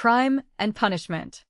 Crime and Punishment.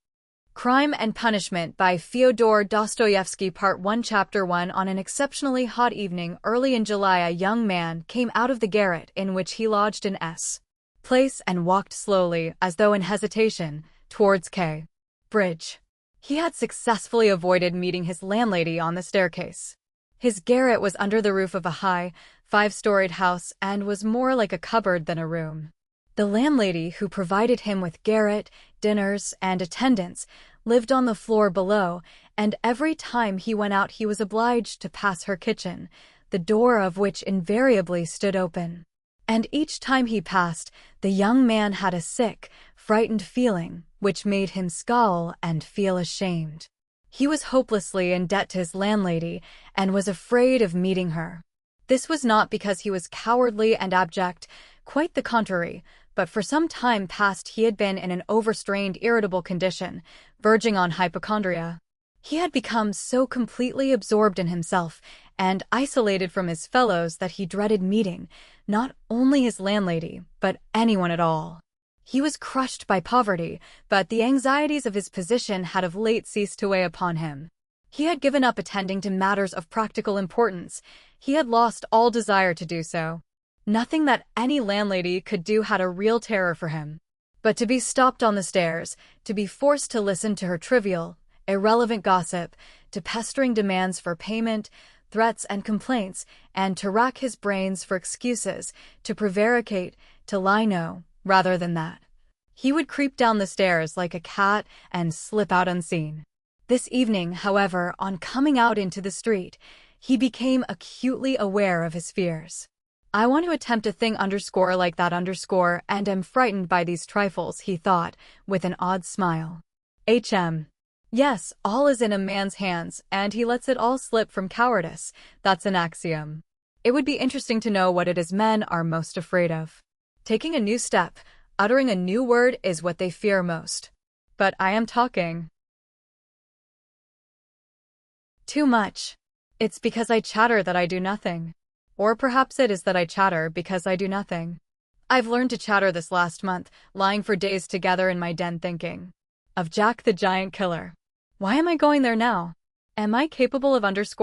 Crime and Punishment by Fyodor Dostoevsky Part 1 Chapter 1 On an exceptionally hot evening early in July, a young man came out of the garret in which he lodged in S. Place and walked slowly, as though in hesitation, towards K. Bridge. He had successfully avoided meeting his landlady on the staircase. His garret was under the roof of a high, five-storied house and was more like a cupboard than a room. The landlady, who provided him with garret, dinners, and attendance, lived on the floor below, and every time he went out he was obliged to pass her kitchen, the door of which invariably stood open. And each time he passed, the young man had a sick, frightened feeling, which made him scowl and feel ashamed. He was hopelessly in debt to his landlady, and was afraid of meeting her. This was not because he was cowardly and abject, quite the contrary, but for some time past he had been in an overstrained, irritable condition, verging on hypochondria. He had become so completely absorbed in himself and isolated from his fellows that he dreaded meeting, not only his landlady, but anyone at all. He was crushed by poverty, but the anxieties of his position had of late ceased to weigh upon him. He had given up attending to matters of practical importance. He had lost all desire to do so. Nothing that any landlady could do had a real terror for him. But to be stopped on the stairs, to be forced to listen to her trivial, irrelevant gossip, to pestering demands for payment, threats and complaints, and to rack his brains for excuses, to prevaricate, to lie no, rather than that. He would creep down the stairs like a cat and slip out unseen. This evening, however, on coming out into the street, he became acutely aware of his fears. I want to attempt a thing like that and am frightened by these trifles, he thought, with an odd smile. Yes, all is in a man's hands, and he lets it all slip from cowardice. That's an axiom. It would be interesting to know what it is men are most afraid of. Taking a new step, uttering a new word is what they fear most. But I am talking too much. It's because I chatter that I do nothing. Or perhaps it is that I chatter because I do nothing. I've learned to chatter this last month, lying for days together in my den thinking of Jack the Giant Killer. Why am I going there now? Am I capable of that? Is that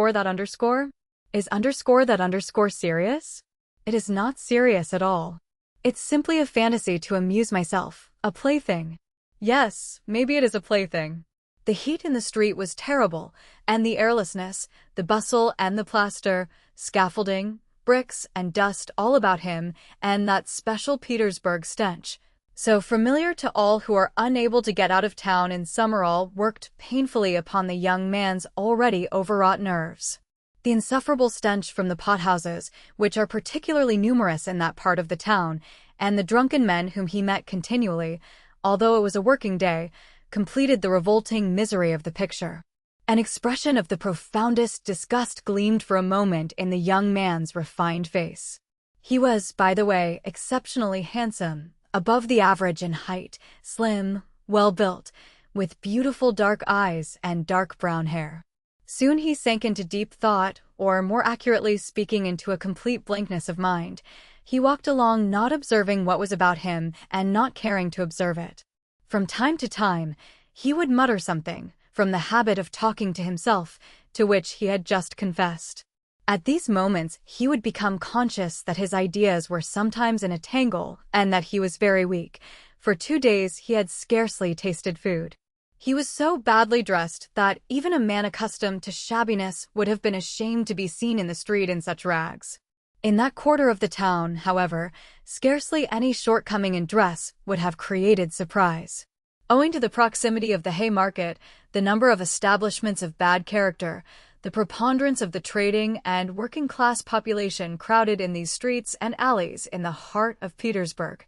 serious? It is not serious at all. It's simply a fantasy to amuse myself, a plaything. Yes, maybe it is a plaything. The heat in the street was terrible, and the airlessness, the bustle and the plaster, scaffolding, bricks and dust all about him, and that special Petersburg stench, so familiar to all who are unable to get out of town in Summerall, worked painfully upon the young man's already overwrought nerves. The insufferable stench from the pothouses, which are particularly numerous in that part of the town, and the drunken men whom he met continually, although it was a working day, completed the revolting misery of the picture. An expression of the profoundest disgust gleamed for a moment in the young man's refined face. He was, by the way, exceptionally handsome, above the average in height, slim, well-built, with beautiful dark eyes and dark brown hair. Soon he sank into deep thought, or more accurately speaking, into a complete blankness of mind. He walked along not observing what was about him and not caring to observe it. From time to time, he would mutter something, from the habit of talking to himself, to which he had just confessed. At these moments, he would become conscious that his ideas were sometimes in a tangle, and that he was very weak. For 2 days he had scarcely tasted food. He was so badly dressed that even a man accustomed to shabbiness would have been ashamed to be seen in the street in such rags. In that quarter of the town, however, scarcely any shortcoming in dress would have created surprise. Owing to the proximity of the Haymarket, the number of establishments of bad character, the preponderance of the trading and working-class population crowded in these streets and alleys in the heart of Petersburg,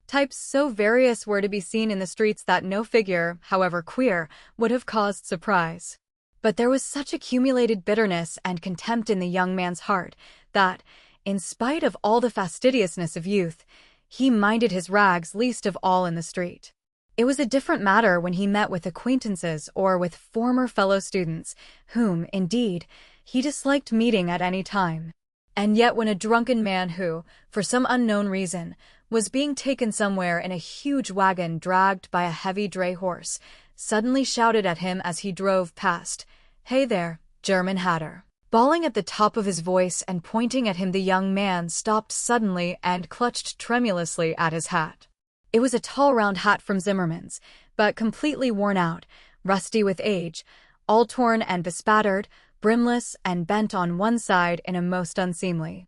types so various were to be seen in the streets that no figure, however queer, would have caused surprise. But there was such accumulated bitterness and contempt in the young man's heart that, in spite of all the fastidiousness of youth, he minded his rags least of all in the street. It was a different matter when he met with acquaintances or with former fellow students, whom, indeed, he disliked meeting at any time. And yet when a drunken man who, for some unknown reason, was being taken somewhere in a huge wagon dragged by a heavy dray horse, suddenly shouted at him as he drove past, "Hey there, German Hatter." Bawling at the top of his voice and pointing at him, the young man stopped suddenly and clutched tremulously at his hat. It was a tall round hat from Zimmerman's, but completely worn out, rusty with age, all torn and bespattered, brimless and bent on one side in a most unseemly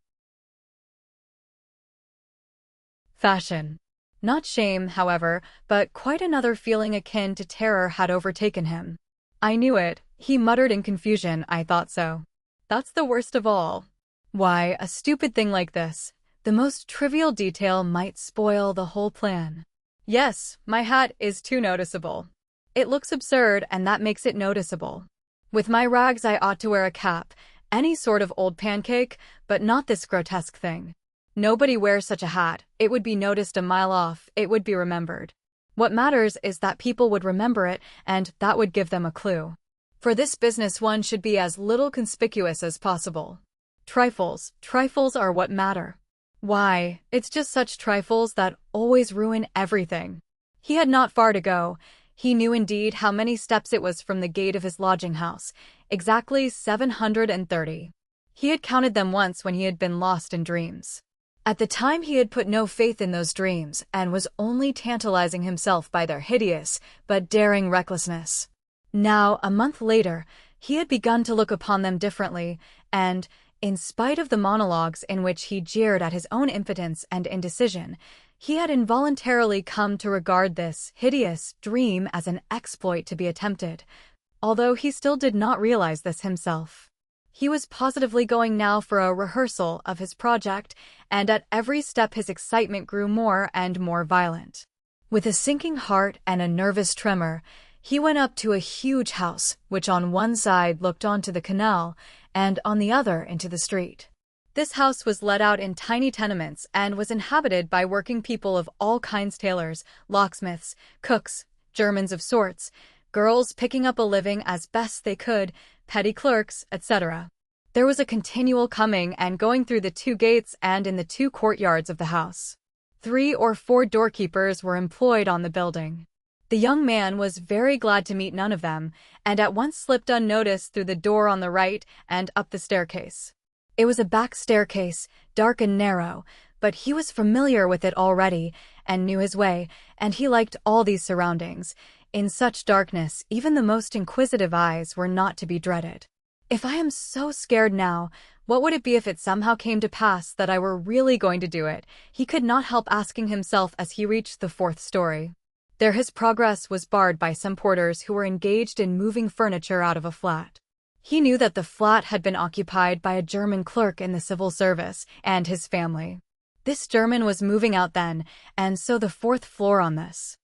fashion. Not shame, however, but quite another feeling akin to terror had overtaken him. "I knew it," he muttered in confusion. "I thought so. That's the worst of all. Why, a stupid thing like this, the most trivial detail might spoil the whole plan. Yes, my hat is too noticeable. It looks absurd, and that makes it noticeable. With my rags I ought to wear a cap, any sort of old pancake, but not this grotesque thing. Nobody wears such a hat, it would be noticed a mile off, it would be remembered. What matters is that people would remember it, and that would give them a clue. For this business one should be as little conspicuous as possible. Trifles are what matter. Why, it's just such trifles that always ruin everything." He had not far to go. He knew indeed how many steps it was from the gate of his lodging house, exactly 730. He had counted them once when he had been lost in dreams. At the time he had put no faith in those dreams and was only tantalizing himself by their hideous but daring recklessness. Now, a month later, he had begun to look upon them differently, and, in spite of the monologues in which he jeered at his own impotence and indecision, he had involuntarily come to regard this hideous dream as an exploit to be attempted, although he still did not realize this himself. He was positively going now for a rehearsal of his project, and at every step his excitement grew more and more violent. With a sinking heart and a nervous tremor, he went up to a huge house, which on one side looked onto the canal, and on the other into the street. This house was let out in tiny tenements and was inhabited by working people of all kinds: tailors, locksmiths, cooks, Germans of sorts, girls picking up a living as best they could, petty clerks, etc. There was a continual coming and going through the two gates and in the two courtyards of the house. 3 or 4 doorkeepers were employed on the building. The young man was very glad to meet none of them, and at once slipped unnoticed through the door on the right and up the staircase. It was a back staircase, dark and narrow, but he was familiar with it already and knew his way, and he liked all these surroundings. In such darkness, even the most inquisitive eyes were not to be dreaded. "If I am so scared now, what would it be if it somehow came to pass that I were really going to do it?" he could not help asking himself as he reached the 4th story. There his progress was barred by some porters who were engaged in moving furniture out of a flat. He knew that the flat had been occupied by a German clerk in the civil service and his family. This German was moving out then, and so the 4th floor on this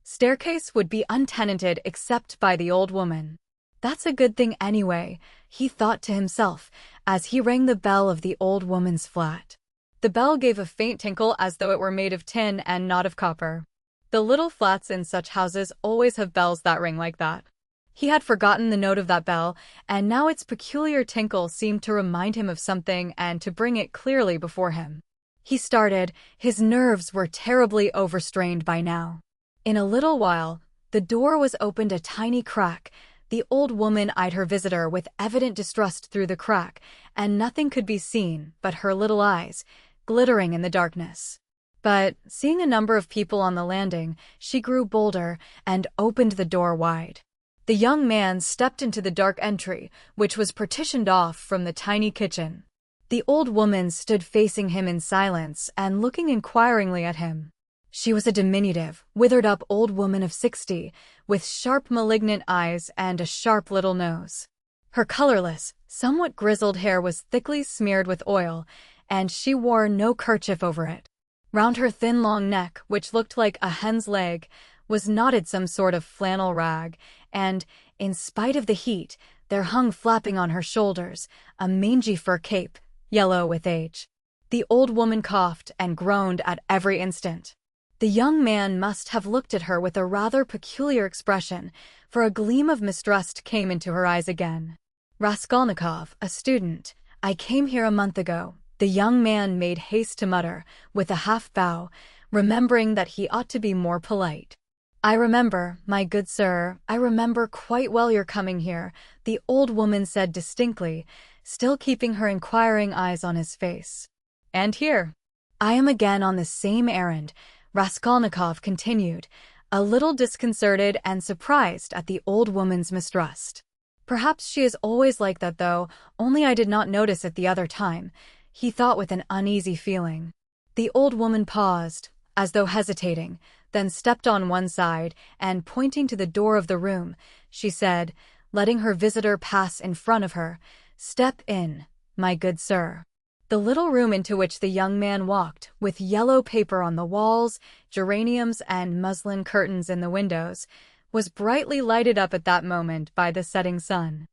staircase would be untenanted except by the old woman. "That's a good thing anyway," he thought to himself as he rang the bell of the old woman's flat. The bell gave a faint tinkle as though it were made of tin and not of copper. The little flats in such houses always have bells that ring like that. He had forgotten the note of that bell, and now its peculiar tinkle seemed to remind him of something and to bring it clearly before him. He started. His nerves were terribly overstrained by now. In a little while, the door was opened a tiny crack. The old woman eyed her visitor with evident distrust through the crack, and nothing could be seen but her little eyes, glittering in the darkness. But, seeing a number of people on the landing, she grew bolder and opened the door wide. The young man stepped into the dark entry, which was partitioned off from the tiny kitchen. The old woman stood facing him in silence and looking inquiringly at him. She was a diminutive, withered-up old woman of 60, with sharp, malignant eyes and a sharp little nose. Her colorless, somewhat grizzled hair was thickly smeared with oil, and she wore no kerchief over it. Round her thin, long neck, which looked like a hen's leg, was knotted some sort of flannel rag, and, in spite of the heat, there hung flapping on her shoulders a mangy fur cape, yellow with age. The old woman coughed and groaned at every instant. The young man must have looked at her with a rather peculiar expression, for a gleam of mistrust came into her eyes again. Raskolnikov, a student. I came here a month ago. The young man made haste to mutter, with a half-bow, remembering that he ought to be more polite. I remember, my good sir, I remember quite well your coming here, the old woman said distinctly, still keeping her inquiring eyes on his face. And here? I am again on the same errand, Raskolnikov continued, a little disconcerted and surprised at the old woman's mistrust. Perhaps she is always like that though, only I did not notice it the other time, he thought with an uneasy feeling. The old woman paused, as though hesitating, then stepped on one side, and pointing to the door of the room, she said, letting her visitor pass in front of her, "Step in, my good sir." The little room into which the young man walked, with yellow paper on the walls, geraniums and muslin curtains in the windows, was brightly lighted up at that moment by the setting sun.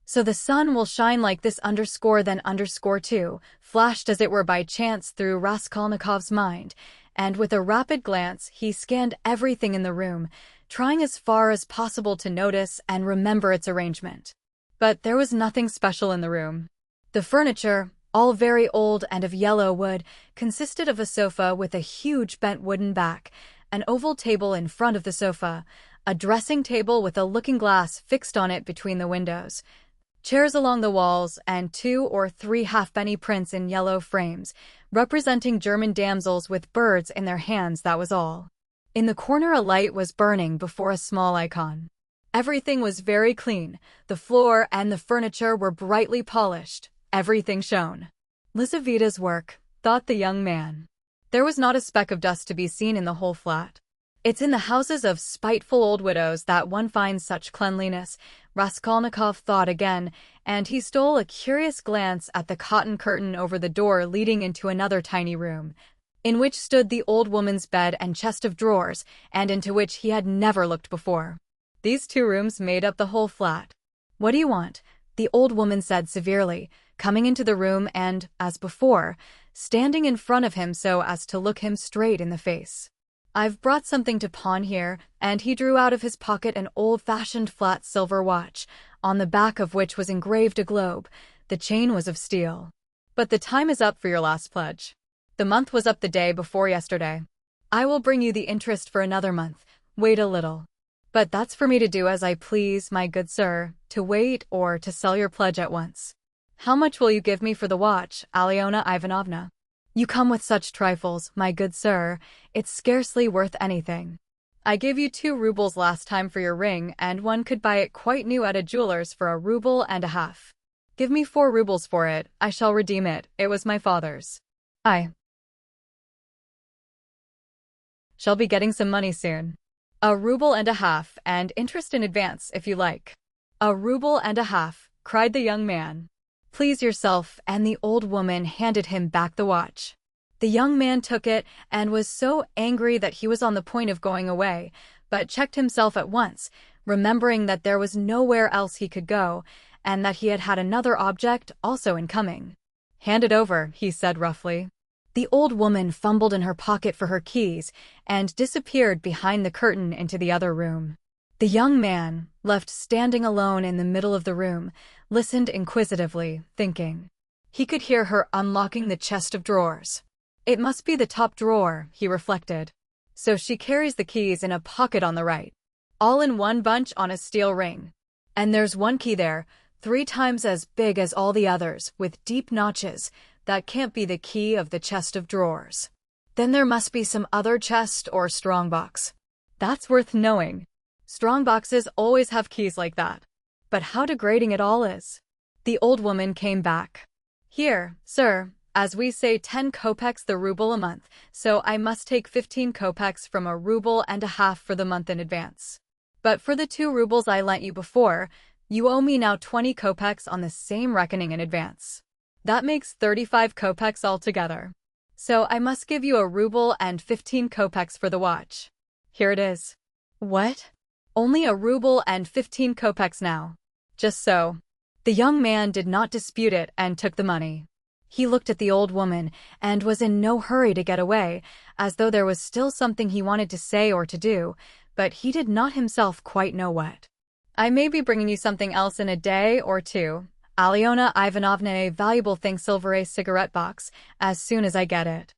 So the sun will shine like this then too, flashed as it were by chance through Raskolnikov's mind, and with a rapid glance he scanned everything in the room, trying as far as possible to notice and remember its arrangement. But there was nothing special in the room. The furniture, all very old and of yellow wood, consisted of a sofa with a huge bent wooden back, an oval table in front of the sofa, a dressing table with a looking-glass fixed on it between the windows, chairs along the walls, and 2 or 3 halfpenny prints in yellow frames, representing German damsels with birds in their hands, that was all. In the corner a light was burning before a small icon. Everything was very clean, the floor and the furniture were brightly polished, everything shone. Lizaveta's work, thought the young man. There was not a speck of dust to be seen in the whole flat. It's in the houses of spiteful old widows that one finds such cleanliness, Raskolnikov thought again, and he stole a curious glance at the cotton curtain over the door leading into another tiny room, in which stood the old woman's bed and chest of drawers, and into which he had never looked before. These 2 rooms made up the whole flat. "What do you want?" the old woman said severely, coming into the room and, as before, standing in front of him so as to look him straight in the face. "I've brought something to pawn here," and he drew out of his pocket an old-fashioned flat silver watch, on the back of which was engraved a globe. The chain was of steel. "But the time is up for your last pledge. The month was up the day before yesterday. I will bring you the interest for another month. Wait a little." "But that's for me to do as I please, my good sir, to wait or to sell your pledge at once." "How much will you give me for the watch, Alyona Ivanovna?" "You come with such trifles, my good sir, it's scarcely worth anything. I gave you 2 rubles last time for your ring, and one could buy it quite new at a jeweler's for 1.5 rubles. Give me 4 rubles for it, I shall redeem it, it was my father's. I shall be getting some money soon. 1.5 rubles, and interest in advance, if you like." 1.5 rubles, cried the young man. "Please yourself," and the old woman handed him back the watch. The young man took it, and was so angry that he was on the point of going away, but checked himself at once, remembering that there was nowhere else he could go, and that he had had another object also in coming. "Hand it over," he said roughly. The old woman fumbled in her pocket for her keys, and disappeared behind the curtain into the other room. The young man, left standing alone in the middle of the room, listened inquisitively, thinking. He could hear her unlocking the chest of drawers. It must be the top drawer, he reflected. So she carries the keys in a pocket on the right, all in one bunch on a steel ring. And there's one key there, 3 times as big as all the others, with deep notches. That can't be the key of the chest of drawers. Then there must be some other chest or strongbox. That's worth knowing. Strongboxes always have keys like that. But how degrading it all is. The old woman came back. "Here, sir, as we say 10 kopecks the ruble a month, so I must take 15 kopecks from 1.5 rubles for the month in advance. But for the 2 rubles I lent you before, you owe me now 20 kopecks on the same reckoning in advance. That makes 35 kopecks altogether. So I must give you 1.15 rubles for the watch. Here it is." "What? Only 1.15 rubles now?" "Just so." The young man did not dispute it and took the money. He looked at the old woman and was in no hurry to get away, as though there was still something he wanted to say or to do, but he did not himself quite know what. I may be bringing you something else in a day or two. Alyona Ivanovna, a valuable thing, silver a cigarette box, as soon as I get it.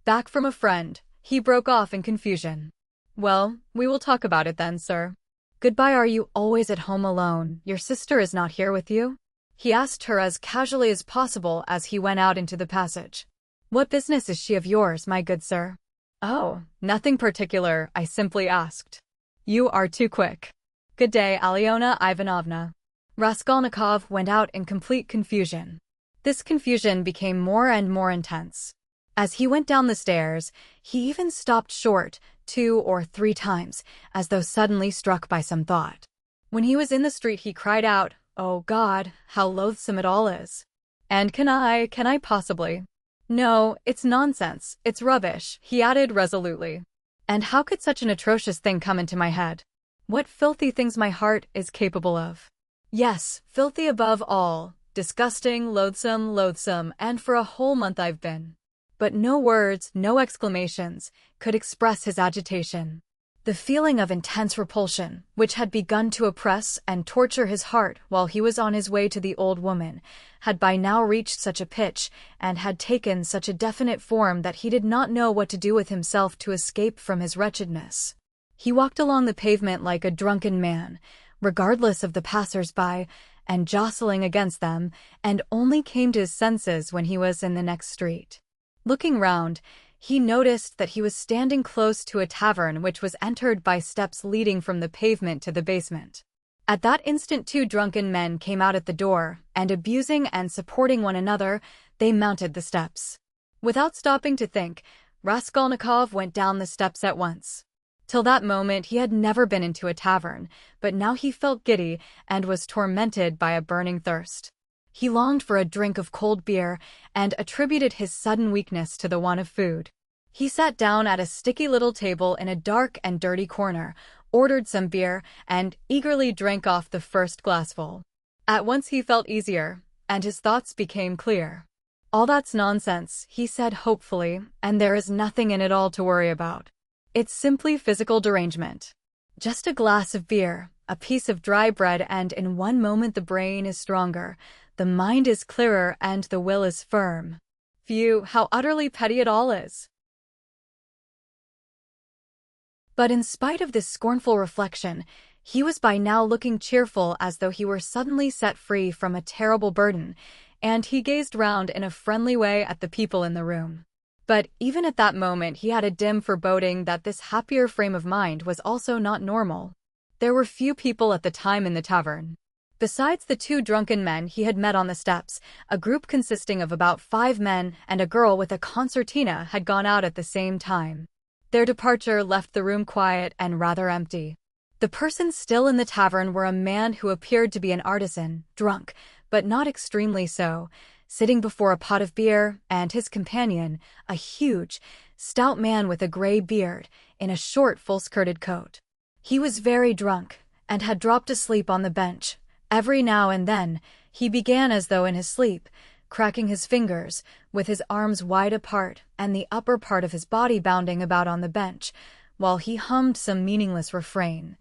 Back from a friend, he broke off in confusion. Well, we will talk about it then, sir. Goodbye. Are you always at home alone? Your sister is not here with you? He asked her as casually as possible as he went out into the passage. What business is she of yours, my good sir? Oh, nothing particular, I simply asked. You are too quick. Good day, Alyona Ivanovna. Raskolnikov went out in complete confusion. This confusion became more and more intense. As he went down the stairs, he even stopped short 2 or 3 times, as though suddenly struck by some thought. When he was in the street, he cried out, "Oh God, how loathsome it all is. And can I possibly? No, it's nonsense, it's rubbish," he added resolutely. And how could such an atrocious thing come into my head? What filthy things my heart is capable of. Yes, filthy above all, disgusting, loathsome, and for a whole month I've been. But no words, no exclamations, could express his agitation. The feeling of intense repulsion, which had begun to oppress and torture his heart while he was on his way to the old woman, had by now reached such a pitch and had taken such a definite form that he did not know what to do with himself to escape from his wretchedness. He walked along the pavement like a drunken man, regardless of the passers-by, and jostling against them, and only came to his senses when he was in the next street. Looking round, he noticed that he was standing close to a tavern which was entered by steps leading from the pavement to the basement. At that instant 2 drunken men came out at the door, and abusing and supporting one another, they mounted the steps. Without stopping to think, Raskolnikov went down the steps at once. Till that moment he had never been into a tavern, but now he felt giddy and was tormented by a burning thirst. He longed for a drink of cold beer and attributed his sudden weakness to the want of food. He sat down at a sticky little table in a dark and dirty corner, ordered some beer, and eagerly drank off the first glassful. At once he felt easier, and his thoughts became clear. All that's nonsense, he said hopefully, and there is nothing in it all to worry about. It's simply physical derangement. Just a glass of beer, a piece of dry bread, and in one moment the brain is stronger, the mind is clearer, and the will is firm. Phew, how utterly petty it all is. But in spite of this scornful reflection, he was by now looking cheerful, as though he were suddenly set free from a terrible burden, and he gazed round in a friendly way at the people in the room. But even at that moment he had a dim foreboding that this happier frame of mind was also not normal. There were few people at the time in the tavern. Besides the 2 drunken men he had met on the steps, a group consisting of about 5 men and a girl with a concertina had gone out at the same time. Their departure left the room quiet and rather empty. The persons still in the tavern were a man who appeared to be an artisan, drunk, but not extremely so, sitting before a pot of beer, and his companion, a huge, stout man with a gray beard, in a short full-skirted coat. He was very drunk, and had dropped asleep on the bench. Every now and then, he began as though in his sleep, cracking his fingers, with his arms wide apart and the upper part of his body bounding about on the bench, while he hummed some meaningless refrain.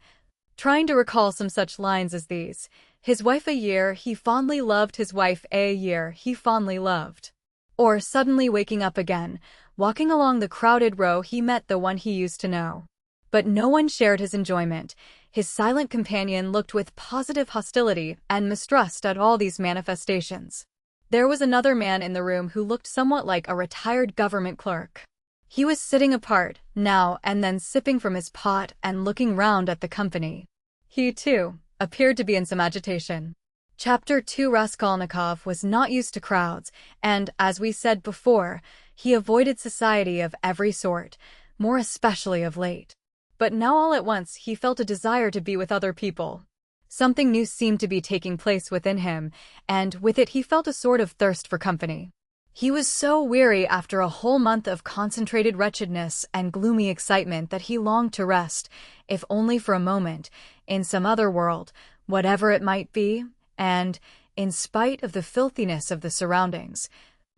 Trying to recall some such lines as these: "His wife a year, he fondly loved, his wife a year, he fondly loved." Or suddenly waking up again, walking along the crowded row, he met the one he used to know. But no one shared his enjoyment. His silent companion looked with positive hostility and mistrust at all these manifestations. There was another man in the room who looked somewhat like a retired government clerk. He was sitting apart, now and then sipping from his pot and looking round at the company. He, too, appeared to be in some agitation. Chapter 2. Raskolnikov was not used to crowds, and, as we said before, he avoided society of every sort, more especially of late. But now all at once he felt a desire to be with other people. Something new seemed to be taking place within him, and with it he felt a sort of thirst for company. He was so weary after a whole month of concentrated wretchedness and gloomy excitement that he longed to rest, if only for a moment, in some other world, whatever it might be, and, in spite of the filthiness of the surroundings,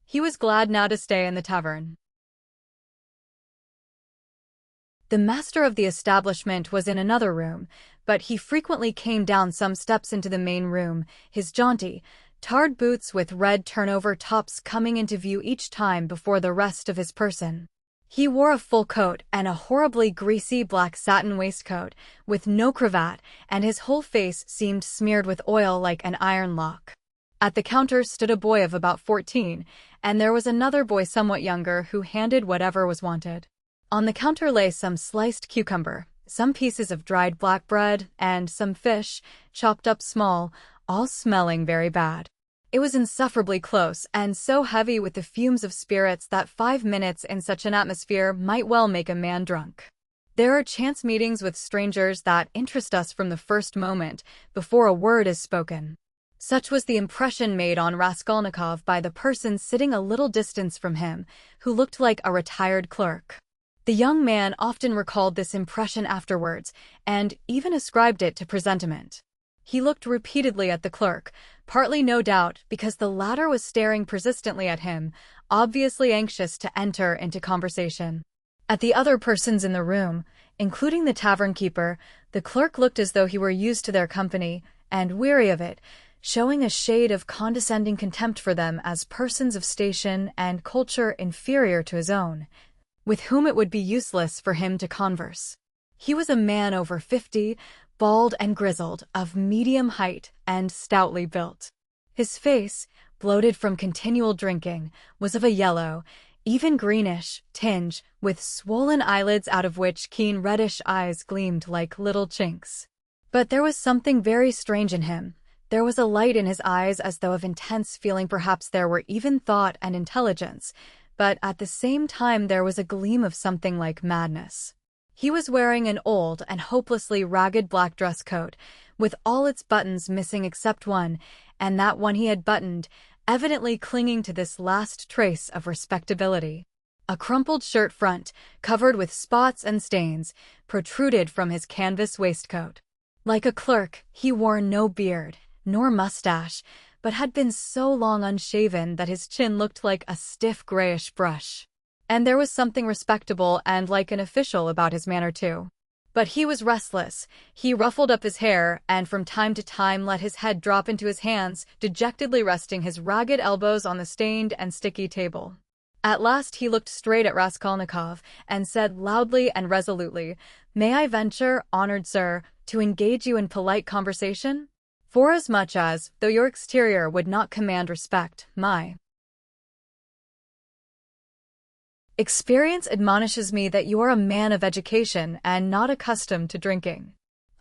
he was glad now to stay in the tavern. The master of the establishment was in another room, but he frequently came down some steps into the main room, his jaunty, tarred boots with red turnover tops coming into view each time before the rest of his person. He wore a full coat and a horribly greasy black satin waistcoat, with no cravat, and his whole face seemed smeared with oil like an iron lock. At the counter stood a boy of about 14, and there was another boy somewhat younger who handed whatever was wanted. On the counter lay some sliced cucumber, some pieces of dried black bread, and some fish, chopped up small, all smelling very bad. It was insufferably close and so heavy with the fumes of spirits that 5 minutes in such an atmosphere might well make a man drunk. There are chance meetings with strangers that interest us from the first moment, before a word is spoken. Such was the impression made on Raskolnikov by the person sitting a little distance from him, who looked like a retired clerk. The young man often recalled this impression afterwards, and even ascribed it to presentiment. He looked repeatedly at the clerk, partly no doubt because the latter was staring persistently at him, obviously anxious to enter into conversation. At the other persons in the room, including the tavern keeper, the clerk looked as though he were used to their company, and weary of it, showing a shade of condescending contempt for them as persons of station and culture inferior to his own, with whom it would be useless for him to converse. He was a man over 50, bald and grizzled, of medium height and stoutly built. His face, bloated from continual drinking, was of a yellow, even greenish, tinge, with swollen eyelids out of which keen reddish eyes gleamed like little chinks. But there was something very strange in him. There was a light in his eyes as though of intense feeling, perhaps there were even thought and intelligence, but at the same time there was a gleam of something like madness. He was wearing an old and hopelessly ragged black dress coat, with all its buttons missing except one, and that one he had buttoned, evidently clinging to this last trace of respectability. A crumpled shirt front, covered with spots and stains, protruded from his canvas waistcoat. Like a clerk, he wore no beard, nor mustache, but had been so long unshaven that his chin looked like a stiff grayish brush. And there was something respectable and like an official about his manner too. But he was restless. He ruffled up his hair, and from time to time let his head drop into his hands, dejectedly resting his ragged elbows on the stained and sticky table. At last he looked straight at Raskolnikov, and said loudly and resolutely, "May I venture, honored sir, to engage you in polite conversation? Forasmuch as, though your exterior would not command respect, my experience admonishes me that you are a man of education and not accustomed to drinking.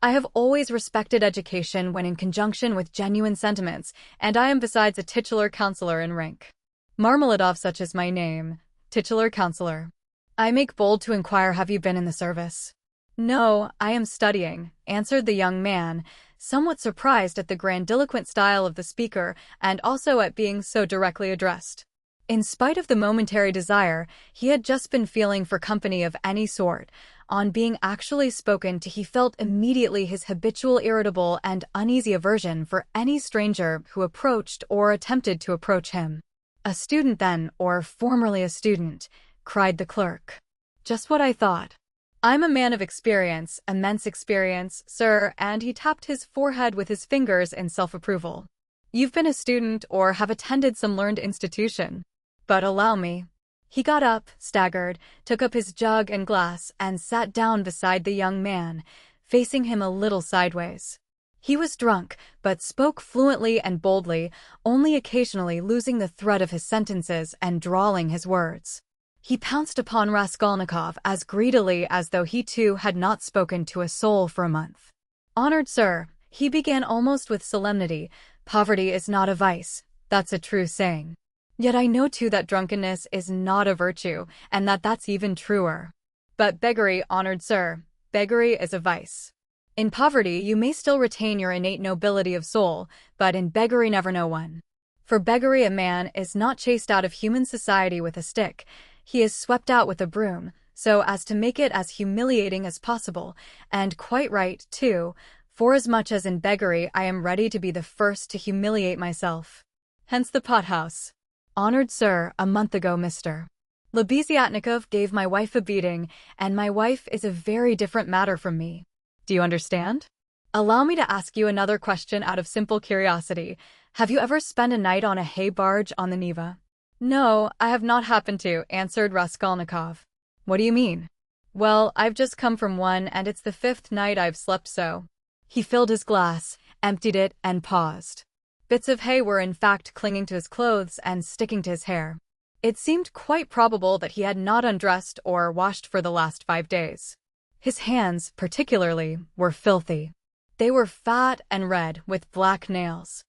I have always respected education when in conjunction with genuine sentiments, and I am besides a titular counselor in rank. Marmeladov, such is my name, titular counselor. I make bold to inquire, have you been in the service?" "No, I am studying," answered the young man, somewhat surprised at the grandiloquent style of the speaker and also at being so directly addressed. In spite of the momentary desire he had just been feeling for company of any sort, on being actually spoken to he felt immediately his habitual irritable and uneasy aversion for any stranger who approached or attempted to approach him. "A student then, or formerly a student?" cried the clerk. "Just what I thought. I'm a man of experience, immense experience, sir," and he tapped his forehead with his fingers in self-approval. "You've been a student or have attended some learned institution. But allow me." He got up, staggered, took up his jug and glass, and sat down beside the young man, facing him a little sideways. He was drunk, but spoke fluently and boldly, only occasionally losing the thread of his sentences and drawling his words. He pounced upon Raskolnikov as greedily as though he too had not spoken to a soul for a month. "Honored sir," he began almost with solemnity, "poverty is not a vice, that's a true saying. Yet I know too that drunkenness is not a virtue, and that that's even truer. But beggary, honored sir, beggary is a vice. In poverty you may still retain your innate nobility of soul, but in beggary never no one. For beggary a man is not chased out of human society with a stick, he is swept out with a broom, so as to make it as humiliating as possible, and quite right, too, forasmuch as in beggary I am ready to be the first to humiliate myself. Hence the pothouse. Honored sir, a month ago Mr. Lebeziatnikov gave my wife a beating, and my wife is a very different matter from me. Do you understand? Allow me to ask you another question out of simple curiosity. Have you ever spent a night on a hay barge on the Neva? No, I have not happened to, answered Raskolnikov. What do you mean? Well, I've just come from one, and it's the 5th night I've slept so. He filled his glass, emptied it, and paused. Bits of hay were in fact clinging to his clothes and sticking to his hair. It seemed quite probable that he had not undressed or washed for the last 5 days. His hands, particularly, were filthy. They were fat and red with black nails.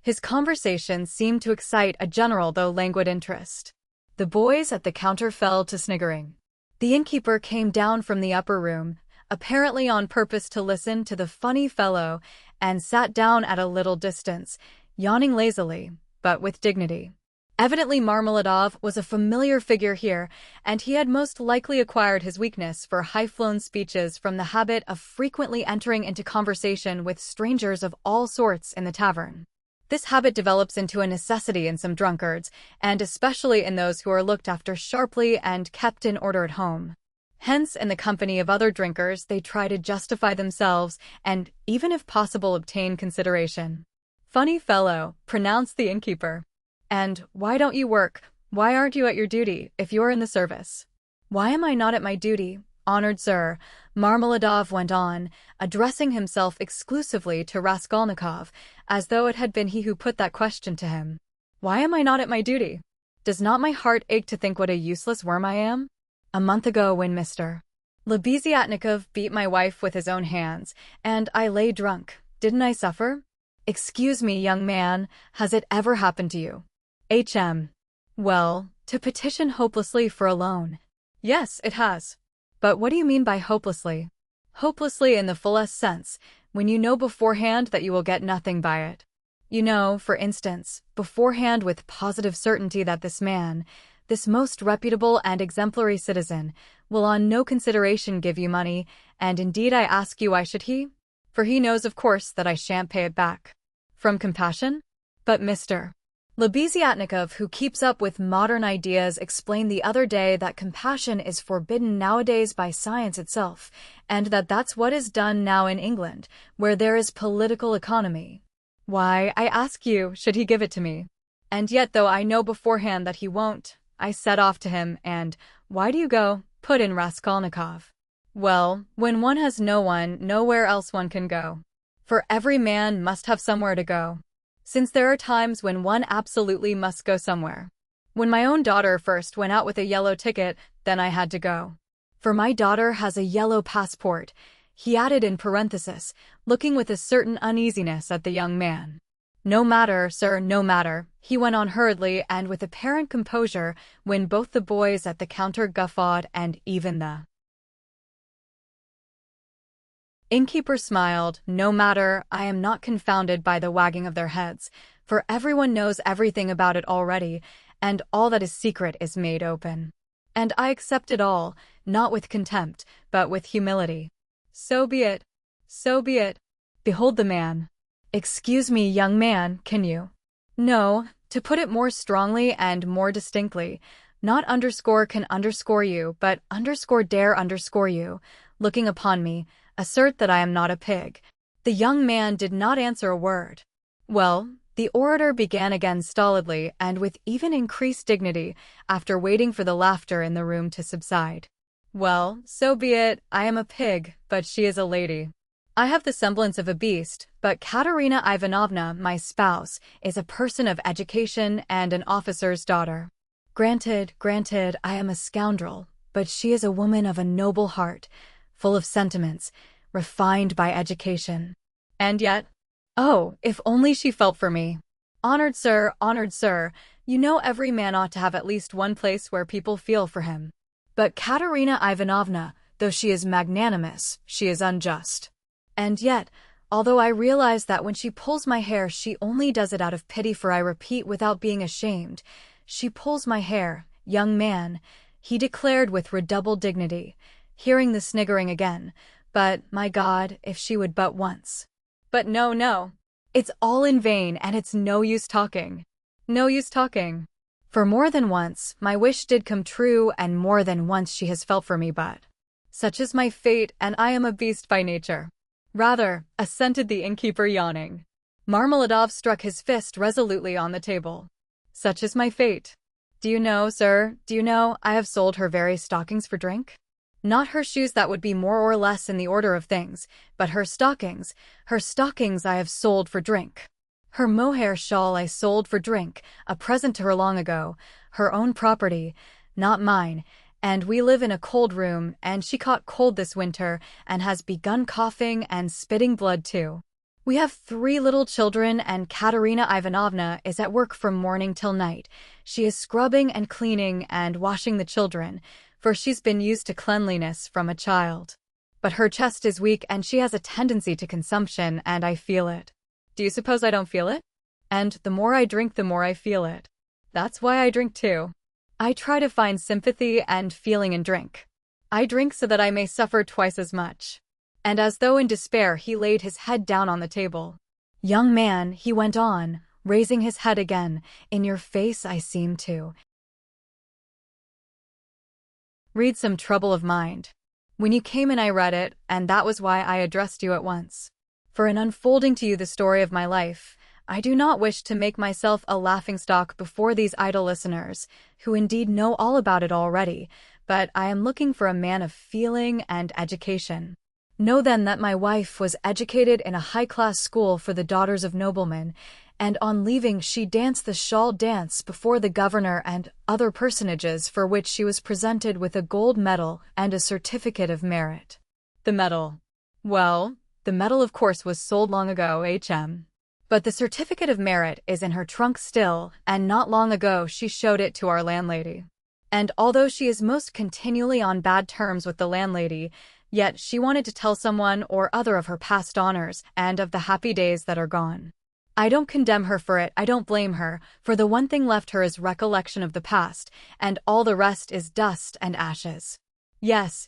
His conversation seemed to excite a general though languid interest. The boys at the counter fell to sniggering. The innkeeper came down from the upper room, apparently on purpose to listen to the funny fellow, and sat down at a little distance, yawning lazily, but with dignity. Evidently Marmeladov was a familiar figure here, and he had most likely acquired his weakness for high-flown speeches from the habit of frequently entering into conversation with strangers of all sorts in the tavern. This habit develops into a necessity in some drunkards, and especially in those who are looked after sharply and kept in order at home. Hence, in the company of other drinkers, they try to justify themselves and, even if possible, obtain consideration. Funny fellow, pronounced the innkeeper. And why don't you work? Why aren't you at your duty, if you're in the service? Why am I not at my duty, honored sir? Marmeladov went on, addressing himself exclusively to Raskolnikov, as though it had been he who put that question to him. Why am I not at my duty? Does not my heart ache to think what a useless worm I am? A month ago when Mr. Lebeziatnikov beat my wife with his own hands, and I lay drunk, didn't I suffer? Excuse me, young man, has it ever happened to you? H.M. Well, to petition hopelessly for a loan. Yes, it has. But what do you mean by hopelessly? Hopelessly in the fullest sense, when you know beforehand that you will get nothing by it. You know, for instance, beforehand with positive certainty that this man, this most reputable and exemplary citizen, will on no consideration give you money, and indeed I ask you why should he? For he knows of course that I shan't pay it back. From compassion? But Mr. Lebeziatnikov, who keeps up with modern ideas, explained the other day that compassion is forbidden nowadays by science itself, and that that's what is done now in England, where there is political economy. Why, I ask you, should he give it to me? And yet, though I know beforehand that he won't, I set off to him, and, why do you go? Put in Raskolnikov. Well, when one has no one, nowhere else one can go. For every man must have somewhere to go. Since there are times when one absolutely must go somewhere. When my own daughter first went out with a yellow ticket, then I had to go. For my daughter has a yellow passport, he added in parenthesis, looking with a certain uneasiness at the young man. No matter, sir, no matter, he went on hurriedly and with apparent composure when both the boys at the counter guffawed and even the innkeeper smiled. No matter, I am not confounded by the wagging of their heads, for everyone knows everything about it already, and all that is secret is made open. And I accept it all, not with contempt, but with humility. So be it. So be it. Behold the man. Excuse me, young man, can you? No, to put it more strongly and more distinctly, not underscore can underscore you, but underscore dare underscore you, looking upon me, assert that I am not a pig. The young man did not answer a word. Well, the orator began again stolidly and with even increased dignity, after waiting for the laughter in the room to subside. Well, so be it, I am a pig, but she is a lady. I have the semblance of a beast, but Katerina Ivanovna, my spouse, is a person of education and an officer's daughter. Granted, I am a scoundrel, but she is a woman of a noble heart, full of sentiments, refined by education. And yet, oh, if only she felt for me. Honored sir, you know every man ought to have at least one place where people feel for him. But Katerina Ivanovna, though she is magnanimous, she is unjust. And yet, although I realize that when she pulls my hair she only does it out of pity, for I repeat without being ashamed, she pulls my hair, young man, he declared with redoubled dignity, hearing the sniggering again, but, my God, if she would but once. But no, it's all in vain and it's no use talking. No use talking. For more than once, my wish did come true, and more than once she has felt for me, but such is my fate, and I am a beast by nature. Rather, assented the innkeeper, yawning. Marmeladov struck his fist resolutely on the table. Such is my fate. Do you know, sir, I have sold her very stockings for drink? Not her shoes, that would be more or less in the order of things, but her stockings I have sold for drink. Her mohair shawl I sold for drink, a present to her long ago, her own property, not mine, and we live in a cold room, and she caught cold this winter, and has begun coughing and spitting blood too. We have 3 little children, and Katerina Ivanovna is at work from morning till night. She is scrubbing and cleaning and washing the children, for she's been used to cleanliness from a child. But her chest is weak, and she has a tendency to consumption, and I feel it. Do you suppose I don't feel it? And the more I drink, the more I feel it. That's why I drink too. I try to find sympathy and feeling in drink. I drink so that I may suffer twice as much. And as though in despair, he laid his head down on the table. Young man, he went on, raising his head again, in your face I seem to read some trouble of mind. When you came in I read it, and that was why I addressed you at once. For in unfolding to you the story of my life, I do not wish to make myself a laughingstock before these idle listeners, who indeed know all about it already, but I am looking for a man of feeling and education. Know then that my wife was educated in a high-class school for the daughters of noblemen, and on leaving she danced the shawl dance before the governor and other personages, for which she was presented with a gold medal and a certificate of merit. The medal. Well, the medal of course was sold long ago, H.M. But the certificate of merit is in her trunk still, and not long ago she showed it to our landlady. And although she is most continually on bad terms with the landlady, yet she wanted to tell someone or other of her past honors and of the happy days that are gone. I don't condemn her for it, I don't blame her, for the one thing left her is recollection of the past, and all the rest is dust and ashes. Yes,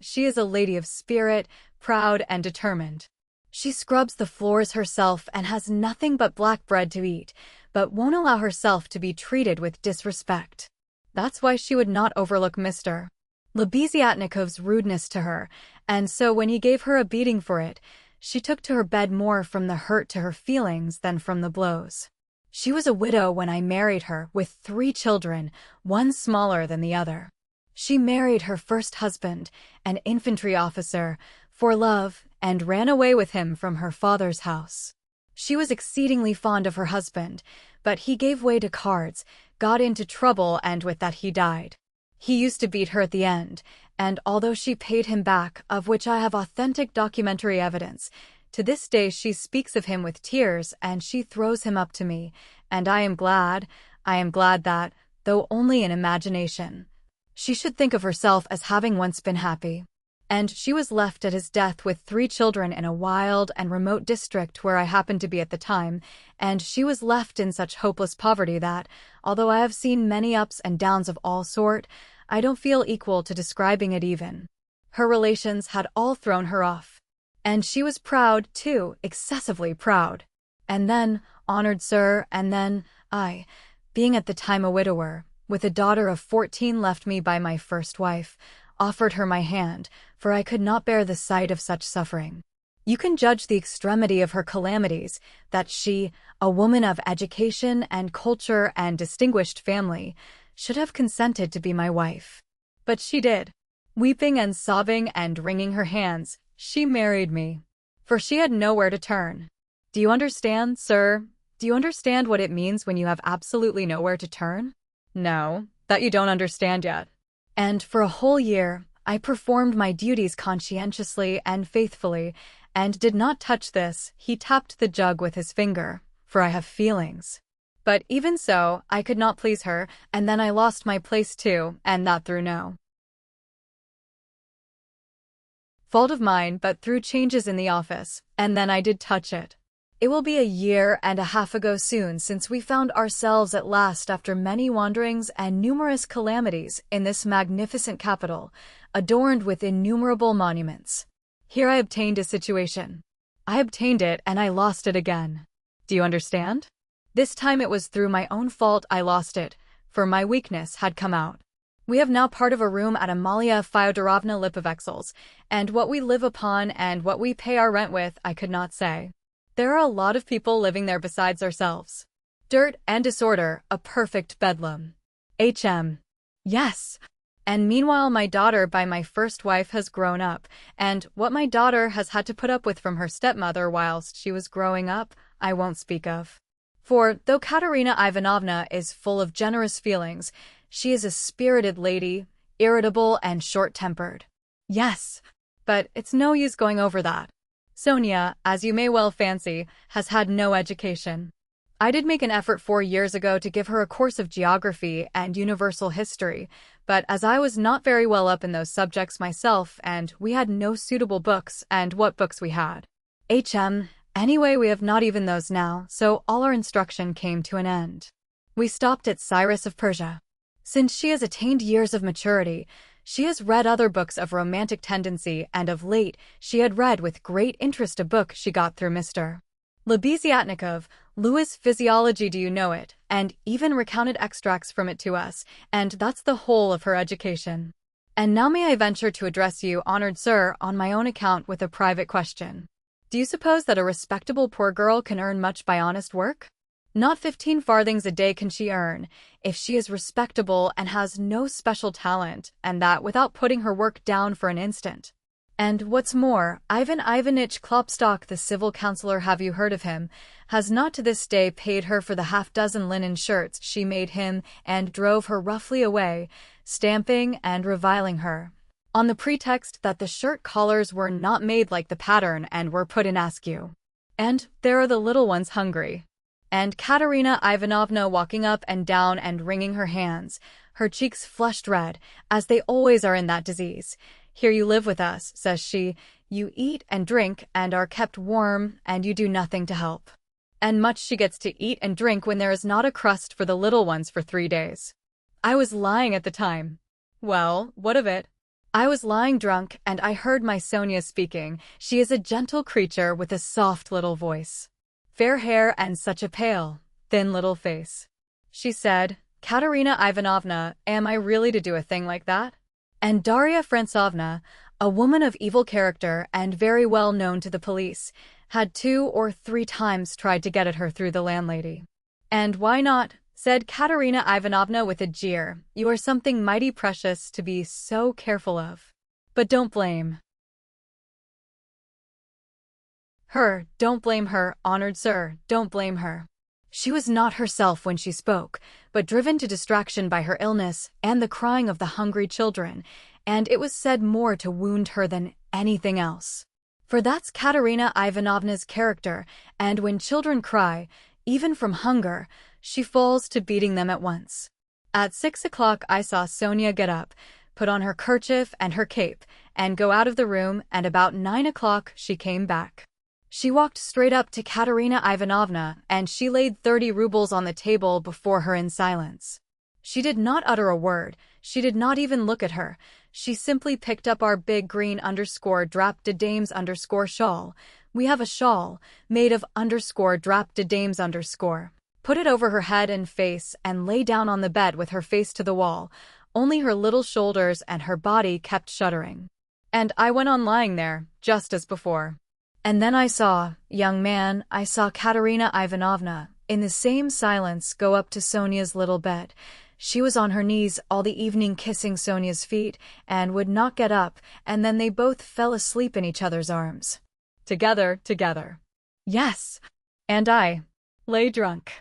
she is a lady of spirit, proud and determined. She scrubs the floors herself and has nothing but black bread to eat, but won't allow herself to be treated with disrespect. That's why she would not overlook Mr. Lebeziatnikov's rudeness to her, and so when he gave her a beating for it, she took to her bed more from the hurt to her feelings than from the blows. She was a widow when I married her, with 3 children, one smaller than the other. She married her first husband, an infantry officer, for love, and ran away with him from her father's house. She was exceedingly fond of her husband, but he gave way to cards, got into trouble, and with that he died. He used to beat her at the end, and although she paid him back, of which I have authentic documentary evidence, to this day she speaks of him with tears, and she throws him up to me, and I am glad that, though only in imagination, she should think of herself as having once been happy. And she was left at his death with 3 children in a wild and remote district where I happened to be at the time, and she was left in such hopeless poverty that, although I have seen many ups and downs of all sort, I don't feel equal to describing it even. Her relations had all thrown her off. And she was proud, too, excessively proud. And then, honored sir, and then, I, being at the time a widower, with a daughter of 14 left me by my first wife, offered her my hand, for I could not bear the sight of such suffering. You can judge the extremity of her calamities, that she, a woman of education and culture and distinguished family, should have consented to be my wife. But she did. Weeping and sobbing and wringing her hands, she married me. For she had nowhere to turn. Do you understand, sir? Do you understand what it means when you have absolutely nowhere to turn? No, that you don't understand yet. And for a whole year, I performed my duties conscientiously and faithfully, and did not touch this. He tapped the jug with his finger, for I have feelings. But even so, I could not please her, and then I lost my place too, and that through no fault of mine, but through changes in the office, and then I did touch it. It will be a year and a half ago soon since we found ourselves at last, after many wanderings and numerous calamities, in this magnificent capital, adorned with innumerable monuments. Here I obtained a situation. I obtained it and I lost it again. Do you understand? This time it was through my own fault I lost it, for my weakness had come out. We have now part of a room at Amalia Fyodorovna Lipovexel's, and what we live upon and what we pay our rent with, I could not say. There are a lot of people living there besides ourselves. Dirt and disorder, a perfect bedlam. Yes. And meanwhile my daughter by my first wife has grown up, and what my daughter has had to put up with from her stepmother whilst she was growing up, I won't speak of. For, though Katerina Ivanovna is full of generous feelings, she is a spirited lady, irritable and short-tempered. Yes, but it's no use going over that. Sonia, as you may well fancy, has had no education. I did make an effort 4 years ago to give her a course of geography and universal history, but as I was not very well up in those subjects myself and we had no suitable books, and what books we had. Anyway, we have not even those now, so all our instruction came to an end. We stopped at Cyrus of Persia. Since she has attained years of maturity, she has read other books of romantic tendency, and of late she had read with great interest a book she got through Mr. Lebeziatnikov, Lewis' Physiology, do you know it, and even recounted extracts from it to us, and that's the whole of her education. And now may I venture to address you, honored sir, on my own account with a private question. Do you suppose that a respectable poor girl can earn much by honest work? Not 15 farthings a day can she earn, if she is respectable and has no special talent, and that without putting her work down for an instant. And what's more, Ivan Ivanitch Klopstock, the civil councillor, have you heard of him, has not to this day paid her for the half-dozen linen shirts she made him and drove her roughly away, stamping and reviling her, on the pretext that the shirt collars were not made like the pattern and were put in askew. And there are the little ones hungry. And Katerina Ivanovna walking up and down and wringing her hands, her cheeks flushed red, as they always are in that disease. Here you live with us, says she, you eat and drink and are kept warm, and you do nothing to help. And much she gets to eat and drink when there is not a crust for the little ones for 3 days. I was lying at the time. Well, what of it? I was lying drunk, and I heard my Sonia speaking. She is a gentle creature with a soft little voice, fair hair and such a pale, thin little face. She said, Katerina Ivanovna, am I really to do a thing like that? And Darya Frantsovna, a woman of evil character and very well known to the police, had 2 or 3 times tried to get at her through the landlady. And why not? Said Katerina Ivanovna with a jeer. You are something mighty precious to be so careful of. But don't blame her, honored sir, don't blame her. She was not herself when she spoke, but driven to distraction by her illness and the crying of the hungry children, and it was said more to wound her than anything else. For that's Katerina Ivanovna's character, and when children cry, even from hunger, she falls to beating them at once. At 6 o'clock I saw Sonia get up, put on her kerchief and her cape, and go out of the room, and about 9 o'clock she came back. She walked straight up to Katerina Ivanovna, and she laid 30 rubles on the table before her in silence. She did not utter a word, she did not even look at her, she simply picked up our big green _drap de dames shawl. We have a shawl, made of _drap de dames put it over her head and face, and lay down on the bed with her face to the wall, only her little shoulders and her body kept shuddering. And I went on lying there, just as before. And then I saw, young man, I saw Katerina Ivanovna, in the same silence, go up to Sonia's little bed. She was on her knees all the evening kissing Sonia's feet, and would not get up, and then they both fell asleep in each other's arms. Together. Yes. And I lay drunk.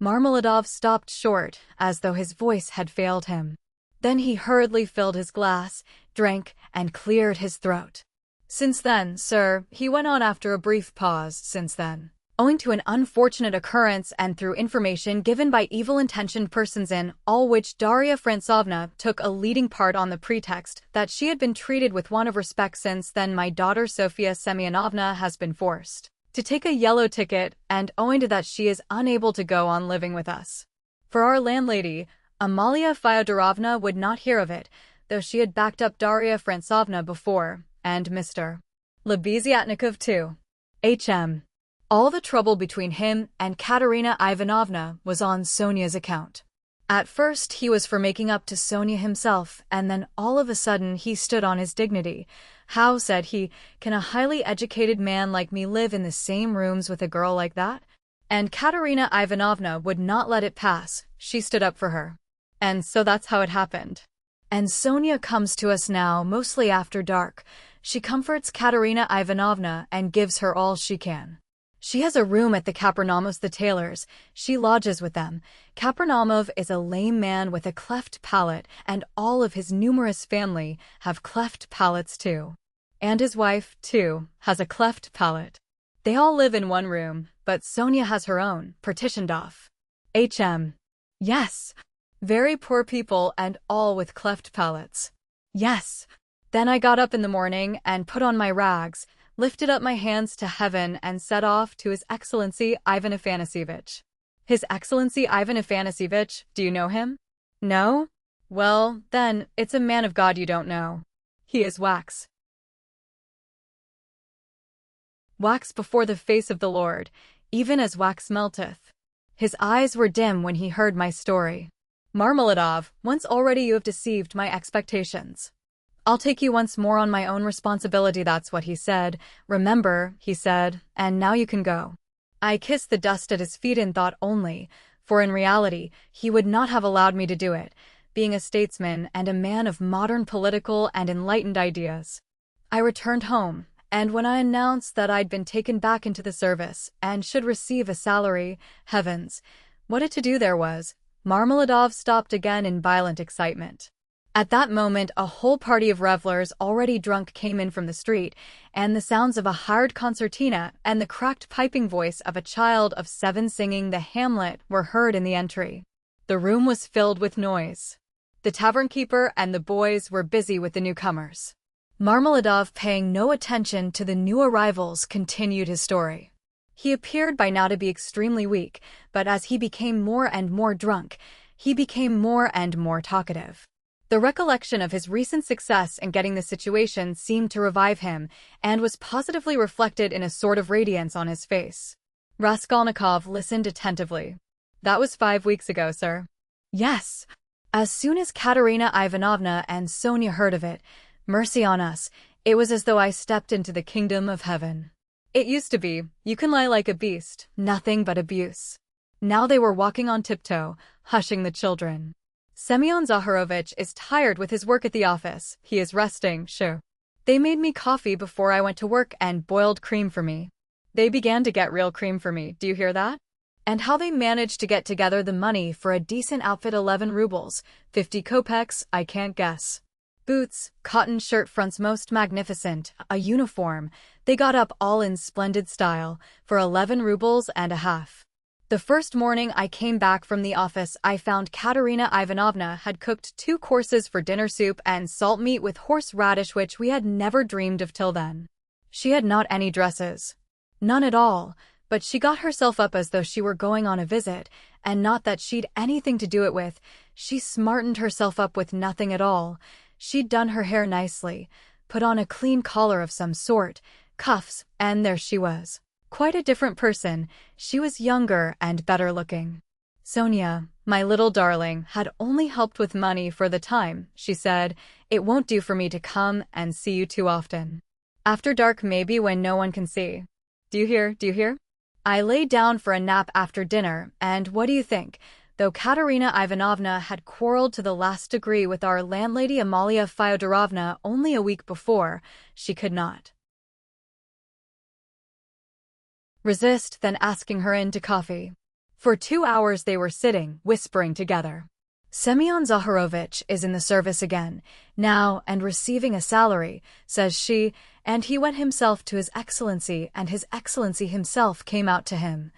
Marmeladov stopped short, as though his voice had failed him. Then he hurriedly filled his glass, drank, and cleared his throat. Since then, sir, he went on after a brief pause, since then, owing to an unfortunate occurrence and through information given by evil-intentioned persons in all which Darya Frantsovna took a leading part on the pretext that she had been treated with want of respect, since then my daughter Sofia Semyonovna has been forced to take a yellow ticket, and owing to that she is unable to go on living with us. For our landlady, Amalia Fyodorovna, would not hear of it, though she had backed up Darya Frantsovna before, and Mr. Lebeziatnikov too. All the trouble between him and Katerina Ivanovna was on Sonia's account. At first, he was for making up to Sonia himself, and then all of a sudden he stood on his dignity. How, said he, can a highly educated man like me live in the same rooms with a girl like that? And Katerina Ivanovna would not let it pass. She stood up for her. And so that's how it happened. And Sonia comes to us now, mostly after dark. She comforts Katerina Ivanovna and gives her all she can. She has a room at the Kapernaumos the tailors. She lodges with them. Kapernaumov is a lame man with a cleft palate, and all of his numerous family have cleft palates too. And his wife, too, has a cleft palate. They all live in one room, but Sonia has her own, partitioned off. Yes. Very poor people and all with cleft palates. Yes. Then I got up in the morning and put on my rags, lifted up my hands to heaven and set off to His Excellency Ivan Afanasievich. His Excellency Ivan Afanasievich, do you know him? No? Well, then, it's a man of God you don't know. He is wax. Wax before the face of the Lord, even as wax melteth. His eyes were dim when he heard my story. Marmeladov, once already you have deceived my expectations. I'll take you once more on my own responsibility, that's what he said. Remember, he said, and now you can go. I kissed the dust at his feet in thought only, for in reality, he would not have allowed me to do it, being a statesman and a man of modern political and enlightened ideas. I returned home, and when I announced that I'd been taken back into the service and should receive a salary, heavens, what a to-do there was. Marmeladov stopped again in violent excitement. At that moment, a whole party of revelers already drunk came in from the street, and the sounds of a hired concertina and the cracked piping voice of a child of 7 singing the Hamlet were heard in the entry. The room was filled with noise. The tavern keeper and the boys were busy with the newcomers. Marmeladov, paying no attention to the new arrivals, continued his story. He appeared by now to be extremely weak, but as he became more and more drunk, he became more and more talkative. The recollection of his recent success in getting the situation seemed to revive him, and was positively reflected in a sort of radiance on his face. Raskolnikov listened attentively. That was 5 weeks ago, sir. Yes. As soon as Katerina Ivanovna and Sonia heard of it, mercy on us, it was as though I stepped into the kingdom of heaven. It used to be, you can lie like a beast, nothing but abuse. Now they were walking on tiptoe, hushing the children. Semyon Zaharovich is tired with his work at the office. He is resting, sure. They made me coffee before I went to work and boiled cream for me. They began to get real cream for me, do you hear that? And how they managed to get together the money for a decent outfit, 11 rubles, 50 kopecks, I can't guess. Boots, cotton shirt fronts most magnificent, a uniform, they got up all in splendid style, for 11 rubles and a half. The first morning I came back from the office, I found Katerina Ivanovna had cooked 2 courses for dinner, soup and salt meat with horseradish, which we had never dreamed of till then. She had not any dresses. None at all, but she got herself up as though she were going on a visit, and not that she'd anything to do it with. She smartened herself up with nothing at all. She'd done her hair nicely, put on a clean collar of some sort, cuffs, and there she was. Quite a different person. She was younger and better looking. Sonia, my little darling, had only helped with money for the time, she said. It won't do for me to come and see you too often. After dark, maybe, when no one can see. Do you hear? Do you hear? I lay down for a nap after dinner, and what do you think? Though Katerina Ivanovna had quarreled to the last degree with our landlady Amalia Fyodorovna only a week before, she could not resist then asking her in to coffee. For 2 hours they were sitting, whispering together. Semyon Zaharovich is in the service again, now, and receiving a salary, says she, and he went himself to His Excellency, and His Excellency himself came out to him,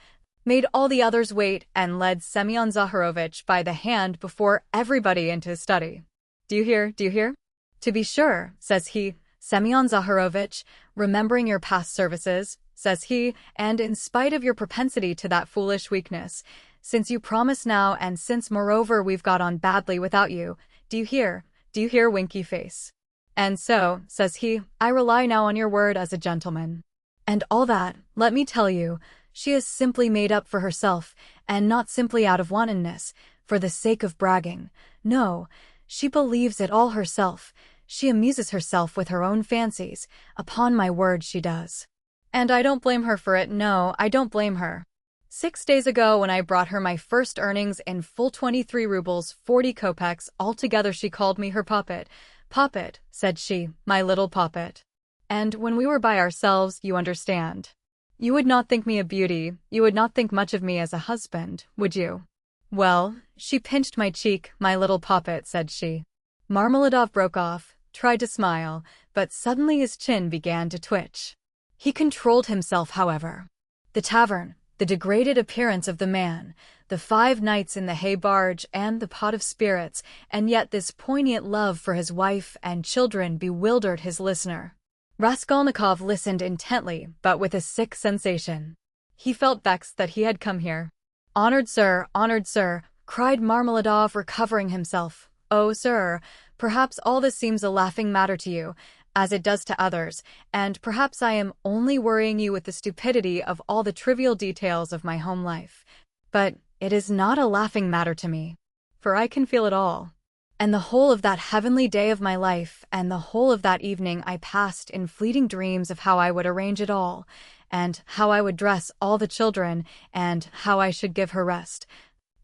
made all the others wait, and led Semyon Zaharovich by the hand before everybody into his study. Do you hear? Do you hear? To be sure, says he, Semyon Zaharovich, remembering your past services, says he, and in spite of your propensity to that foolish weakness, since you promise now, and since moreover we've got on badly without you, do you hear, winky face? And so, says he, I rely now on your word as a gentleman. And all that, let me tell you, she has simply made up for herself, and not simply out of wantonness, for the sake of bragging. No, she believes it all herself. She amuses herself with her own fancies. Upon my word, she does. And I don't blame her for it. No, I don't blame her. 6 days ago, when I brought her my first earnings in full 23 rubles, 40 kopecks, altogether, she called me her puppet. Puppet, said she, my little puppet. And when we were by ourselves, you understand. You would not think me a beauty, you would not think much of me as a husband, would you? Well, she pinched my cheek, my little puppet, said she. Marmeladov broke off, tried to smile, but suddenly his chin began to twitch. He controlled himself, however. The tavern, the degraded appearance of the man, the 5 nights in the hay barge and the pot of spirits, and yet this poignant love for his wife and children bewildered his listener. Raskolnikov listened intently, but with a sick sensation. He felt vexed that he had come here. Honored sir, cried Marmeladov, recovering himself. Oh, sir, perhaps all this seems a laughing matter to you, as it does to others, and perhaps I am only worrying you with the stupidity of all the trivial details of my home life. But it is not a laughing matter to me, for I can feel it all. And the whole of that heavenly day of my life, and the whole of that evening I passed in fleeting dreams of how I would arrange it all, and how I would dress all the children, and how I should give her rest,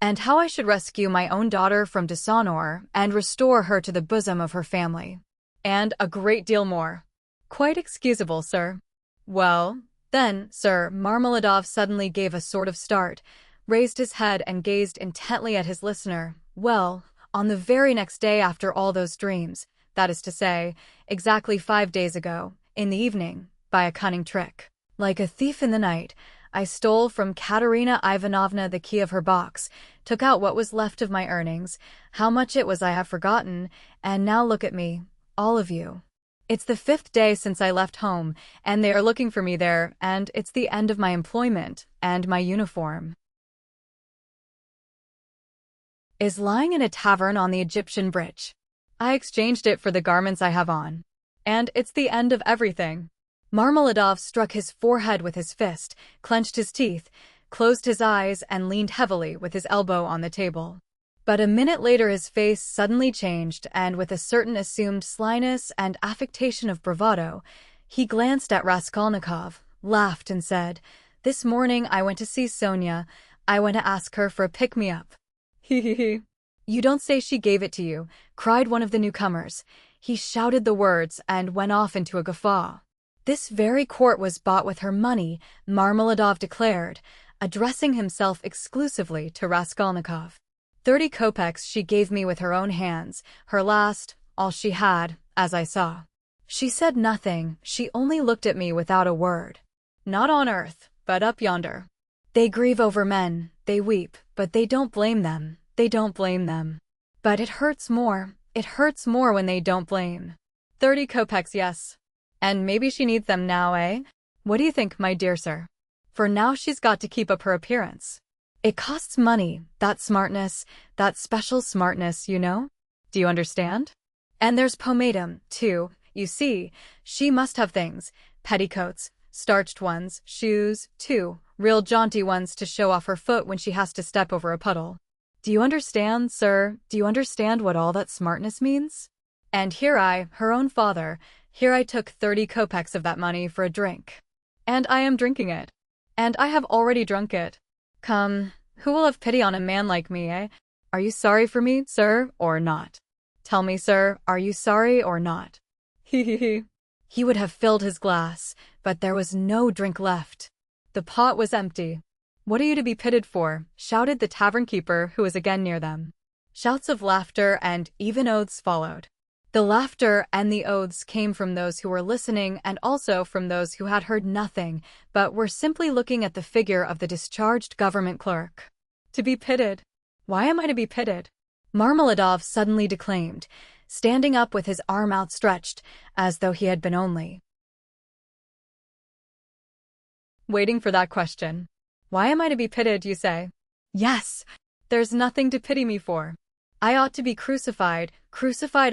and how I should rescue my own daughter from dishonor and restore her to the bosom of her family. And a great deal more. Quite excusable, sir. Well, then, sir, Marmeladov suddenly gave a sort of start, raised his head and gazed intently at his listener. Well, on the very next day after all those dreams, that is to say, exactly 5 days ago, in the evening, by a cunning trick, like a thief in the night, I stole from Katerina Ivanovna the key of her box, took out what was left of my earnings. How much it was I have forgotten, and now look at me, all of you. It's the 5th day since I left home, and they are looking for me there, and it's the end of my employment, and my uniform is lying in a tavern on the Egyptian bridge. I exchanged it for the garments I have on. And it's the end of everything. Marmeladov struck his forehead with his fist, clenched his teeth, closed his eyes, and leaned heavily with his elbow on the table. But a minute later his face suddenly changed, and with a certain assumed slyness and affectation of bravado, he glanced at Raskolnikov, laughed, and said, "This morning I went to see Sonia. I went to ask her for a pick-me-up." "He. You don't say she gave it to you," cried one of the newcomers. He shouted the words and went off into a guffaw. "This very quart was bought with her money," Marmeladov declared, addressing himself exclusively to Raskolnikov. 30 kopecks she gave me with her own hands, her last, all she had, as I saw. She said nothing, she only looked at me without a word. Not on earth, but up yonder. They grieve over men, they weep, but they don't blame them, they don't blame them. But it hurts more when they don't blame. 30 kopecks, yes. And maybe she needs them now, eh? What do you think, my dear sir? For now she's got to keep up her appearance. It costs money, that smartness, that special smartness, you know? Do you understand? And there's pomatum, too. You see, she must have things, petticoats, starched ones, shoes, too, real jaunty ones to show off her foot when she has to step over a puddle. Do you understand, sir? Do you understand what all that smartness means? And here I, her own father, here I took 30 kopecks of that money for a drink. And I am drinking it. And I have already drunk it. Come, who will have pity on a man like me, eh? Are you sorry for me, sir, or not? Tell me, sir, are you sorry or not? He. He would have filled his glass, but there was no drink left. The pot was empty. What are you to be pitied for? Shouted the tavern keeper, who was again near them. Shouts of laughter and even oaths followed. The laughter and the oaths came from those who were listening and also from those who had heard nothing, but were simply looking at the figure of the discharged government clerk. To be pitied? Why am I to be pitied? Marmeladov suddenly declaimed, standing up with his arm outstretched, as though he had been only waiting for that question. Why am I to be pitied, you say? Yes, there's nothing to pity me for. I ought to be crucified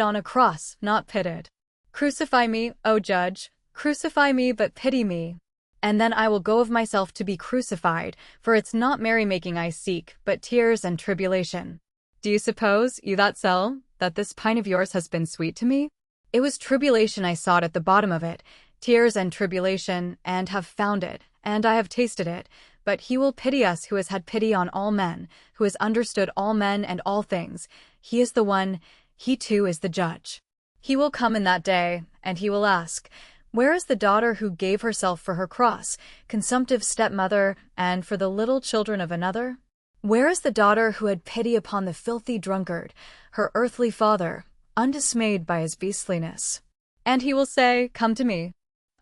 on a cross, not pitied. Crucify me, O judge, crucify me, but pity me. And then I will go of myself to be crucified, for it's not merrymaking I seek, but tears and tribulation. Do you suppose, you that sell, that this pine of yours has been sweet to me? It was tribulation I sought at the bottom of it, tears and tribulation, and have found it, and I have tasted it. But he will pity us who has had pity on all men, who has understood all men and all things. He is the one, he too is the judge. He will come in that day, and he will ask, where is the daughter who gave herself for her cross, consumptive stepmother, and for the little children of another? Where is the daughter who had pity upon the filthy drunkard, her earthly father, undismayed by his beastliness? And he will say, come to me.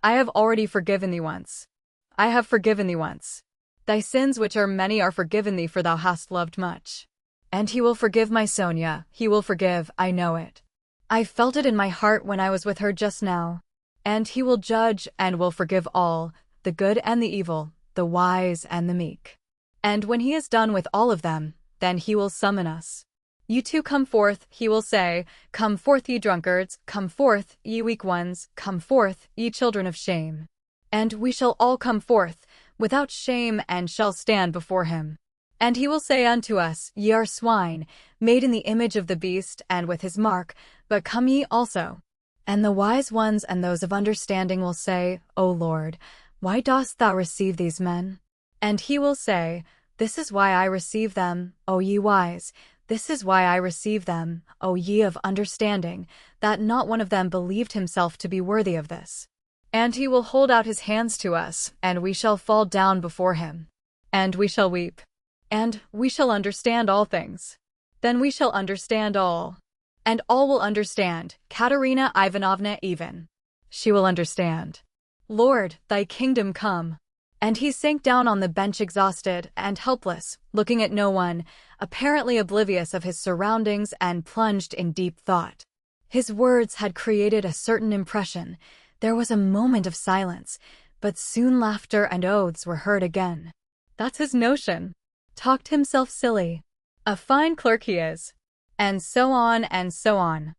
I have already forgiven thee once. I have forgiven thee once. Thy sins which are many are forgiven thee, for thou hast loved much. And he will forgive my Sonia, he will forgive, I know it. I felt it in my heart when I was with her just now. And he will judge and will forgive all, the good and the evil, the wise and the meek. And when he is done with all of them, then he will summon us. You two come forth, he will say, come forth ye drunkards, come forth, ye weak ones, come forth, ye children of shame. And we shall all come forth, without shame, and shall stand before him. And he will say unto us, ye are swine, made in the image of the beast and with his mark, but come ye also. And the wise ones and those of understanding will say, O Lord, why dost thou receive these men? And he will say, this is why I receive them, O ye wise, this is why I receive them, O ye of understanding, that not one of them believed himself to be worthy of this. And he will hold out his hands to us, and we shall fall down before him. And we shall weep. And we shall understand all things. Then we shall understand all. And all will understand, Katerina Ivanovna even. She will understand. Lord, thy kingdom come. And he sank down on the bench exhausted and helpless, looking at no one, apparently oblivious of his surroundings, and plunged in deep thought. His words had created a certain impression. There was a moment of silence, but soon laughter and oaths were heard again. That's his notion. Talked himself silly. A fine clerk he is. And so on and so on.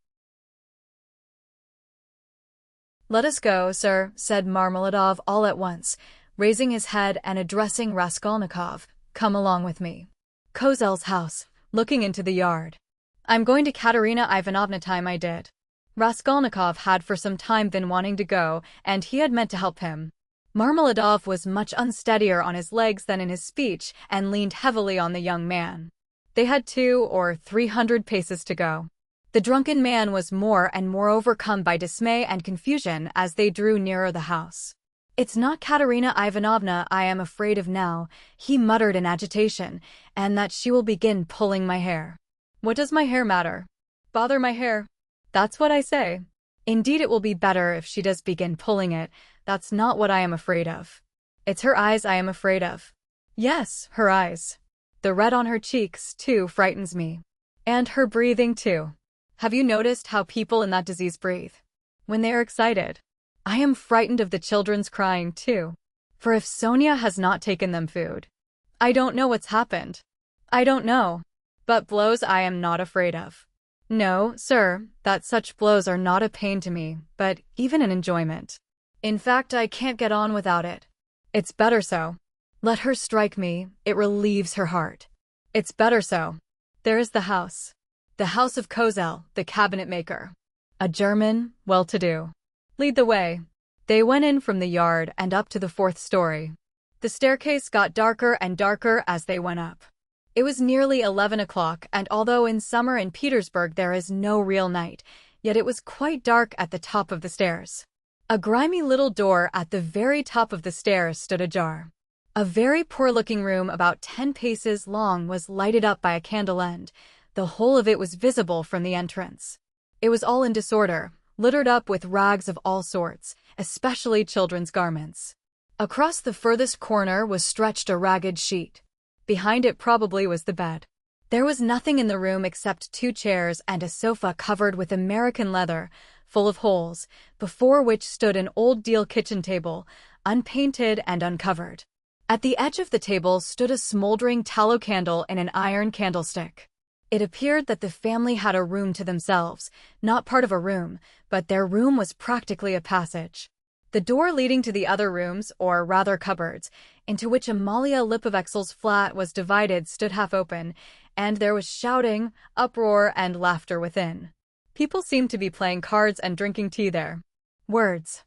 Let us go, sir, said Marmeladov all at once, raising his head and addressing Raskolnikov. Come along with me. Kozel's house, looking into the yard. I'm going to Katerina Ivanovna. Time I did. Raskolnikov had for some time been wanting to go, and he had meant to help him. Marmeladov was much unsteadier on his legs than in his speech, and leaned heavily on the young man. They had 200 or 300 paces to go. The drunken man was more and more overcome by dismay and confusion as they drew nearer the house. It's not Katerina Ivanovna I am afraid of now, he muttered in agitation, and that she will begin pulling my hair. What does my hair matter? Bother my hair. That's what I say. Indeed, it will be better if she does begin pulling it. That's not what I am afraid of. It's her eyes I am afraid of. Yes, her eyes. The red on her cheeks, too, frightens me. And her breathing, too. Have you noticed how people in that disease breathe? When they are excited. I am frightened of the children's crying, too. For if Sonia has not taken them food. I don't know what's happened. I don't know. But blows I am not afraid of. No, sir, that such blows are not a pain to me, but even an enjoyment. In fact, I can't get on without it. It's better so. Let her strike me, it relieves her heart. It's better so. There is the house. The house of Kozel, the cabinet maker. A German, well-to-do. Lead the way. They went in from the yard and up to the 4th story. The staircase got darker and darker as they went up. It was nearly 11 o'clock, and although in summer in Petersburg there is no real night, yet it was quite dark at the top of the stairs. A grimy little door at the very top of the stairs stood ajar. A very poor-looking room about 10 paces long was lighted up by a candle end. The whole of it was visible from the entrance. It was all in disorder, littered up with rags of all sorts, especially children's garments. Across the furthest corner was stretched a ragged sheet. Behind it probably was the bed. There was nothing in the room except 2 chairs and a sofa covered with American leather, full of holes, before which stood an old deal kitchen table, unpainted and uncovered. At the edge of the table stood a smoldering tallow candle in an iron candlestick. It appeared that the family had a room to themselves, not part of a room, but their room was practically a passage. The door leading to the other rooms, or rather cupboards, into which Amalia Lipovexel's flat was divided stood half open, and there was shouting, uproar, and laughter within. People seemed to be playing cards and drinking tea there. Words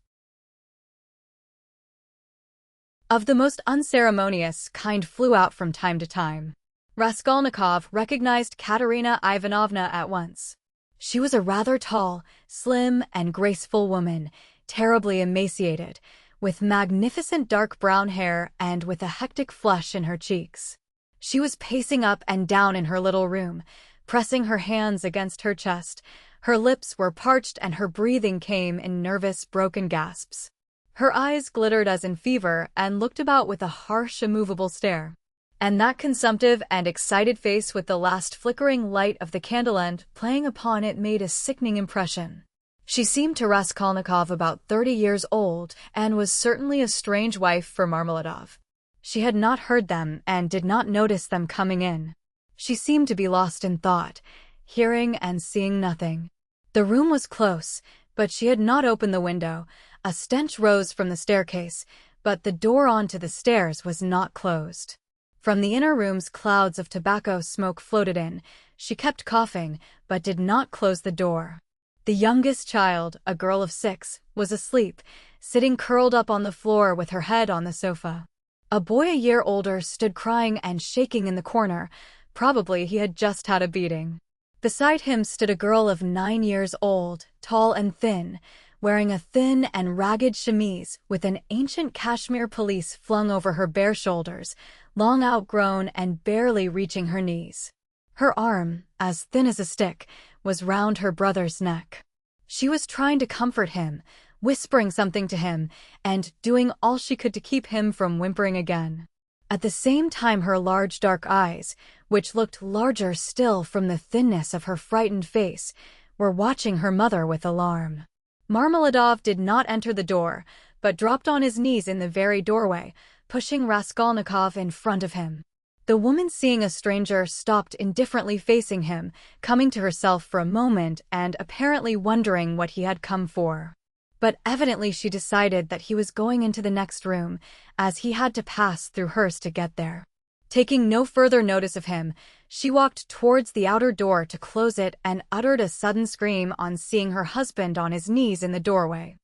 of the most unceremonious kind flew out from time to time. Raskolnikov recognized Katerina Ivanovna at once. She was a rather tall, slim, and graceful woman, terribly emaciated, with magnificent dark brown hair and with a hectic flush in her cheeks. She was pacing up and down in her little room, pressing her hands against her chest. Her lips were parched and her breathing came in nervous, broken gasps. Her eyes glittered as in fever and looked about with a harsh, immovable stare. And that consumptive and excited face with the last flickering light of the candle end playing upon it made a sickening impression. She seemed to Raskolnikov about 30 years old and was certainly a strange wife for Marmeladov. She had not heard them and did not notice them coming in. She seemed to be lost in thought, hearing and seeing nothing. The room was close, but she had not opened the window. A stench rose from the staircase, but the door onto the stairs was not closed. From the inner rooms clouds of tobacco smoke floated in. She kept coughing, but did not close the door. The youngest child, a girl of 6, was asleep, sitting curled up on the floor with her head on the sofa. A boy a year older stood crying and shaking in the corner. Probably he had just had a beating. Beside him stood a girl of 9 years old, tall and thin, wearing a thin and ragged chemise with an ancient cashmere pelisse flung over her bare shoulders, long outgrown and barely reaching her knees. Her arm, as thin as a stick, was round her brother's neck. She was trying to comfort him, whispering something to him, and doing all she could to keep him from whimpering again. At the same time her large dark eyes, which looked larger still from the thinness of her frightened face, were watching her mother with alarm. Marmeladov did not enter the door, but dropped on his knees in the very doorway, pushing Raskolnikov in front of him. The woman, seeing a stranger, stopped indifferently facing him, coming to herself for a moment and apparently wondering what he had come for. But evidently she decided that he was going into the next room, as he had to pass through hers to get there. Taking no further notice of him, she walked towards the outer door to close it and uttered a sudden scream on seeing her husband on his knees in the doorway.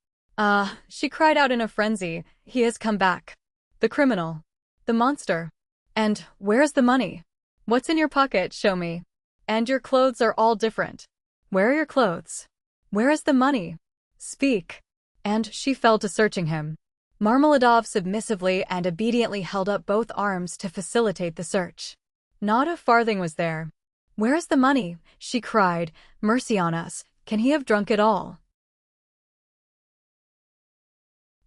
She cried out in a frenzy, "He has come back. The criminal. The monster. And where's the money? What's in your pocket? Show me. And your clothes are all different. Where are your clothes? Where is the money? Speak." And she fell to searching him. Marmeladov submissively and obediently held up both arms to facilitate the search. Not a farthing was there. "Where is the money?" she cried. "Mercy on us, can he have drunk it all?"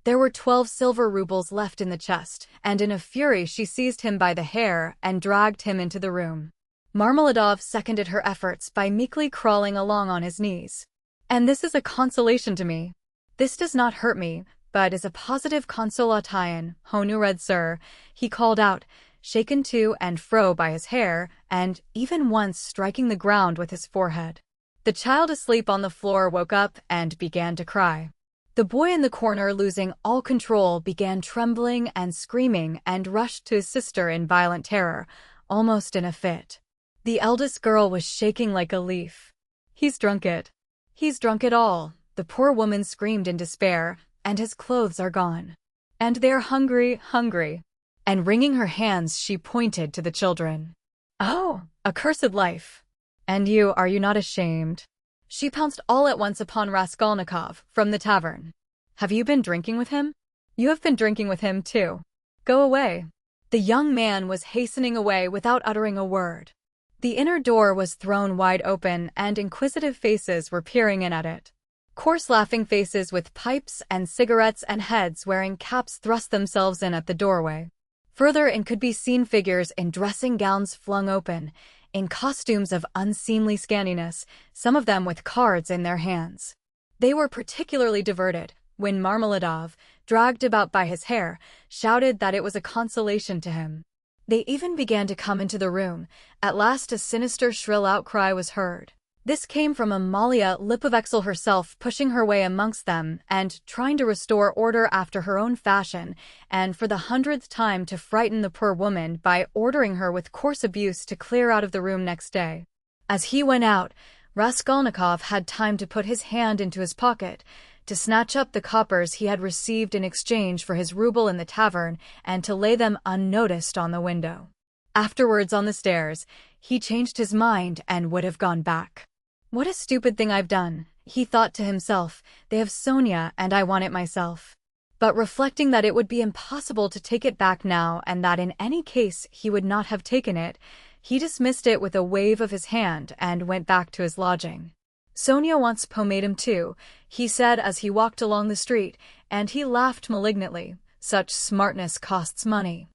There were 12 silver rubles left in the chest, and in a fury she seized him by the hair and dragged him into the room. Marmeladov seconded her efforts by meekly crawling along on his knees. "And this is a consolation to me. This does not hurt me, but is a positive consolation, honored sir," he called out, shaken to and fro by his hair, and even once striking the ground with his forehead. The child asleep on the floor woke up and began to cry. The boy in the corner, losing all control, began trembling and screaming and rushed to his sister in violent terror, almost in a fit. The eldest girl was shaking like a leaf. "He's drunk it. He's drunk it all," the poor woman screamed in despair, "and his clothes are gone. And they're hungry, hungry." And wringing her hands, she pointed to the children. "Oh, accursed life! And you, are you not ashamed?" She pounced all at once upon Raskolnikov from the tavern. "Have you been drinking with him? You have been drinking with him too. Go away." The young man was hastening away without uttering a word. The inner door was thrown wide open and inquisitive faces were peering in at it. Coarse laughing faces with pipes and cigarettes and heads wearing caps thrust themselves in at the doorway. Further in could be seen figures in dressing gowns flung open, in costumes of unseemly scantiness, some of them with cards in their hands. They were particularly diverted when Marmeladov, dragged about by his hair, shouted that it was a consolation to him. They even began to come into the room. At last a sinister shrill outcry was heard. This came from Amalia Lipovexel herself pushing her way amongst them and trying to restore order after her own fashion, and for the 100th time to frighten the poor woman by ordering her with coarse abuse to clear out of the room next day. As he went out, Raskolnikov had time to put his hand into his pocket, to snatch up the coppers he had received in exchange for his ruble in the tavern and to lay them unnoticed on the window. Afterwards on the stairs, he changed his mind and would have gone back. What a stupid thing I've done, he thought to himself. They have Sonia and I want it myself. But reflecting that it would be impossible to take it back now and that in any case he would not have taken it, he dismissed it with a wave of his hand and went back to his lodging. Sonia wants pomatum too, he said as he walked along the street, and he laughed malignantly. Such smartness costs money.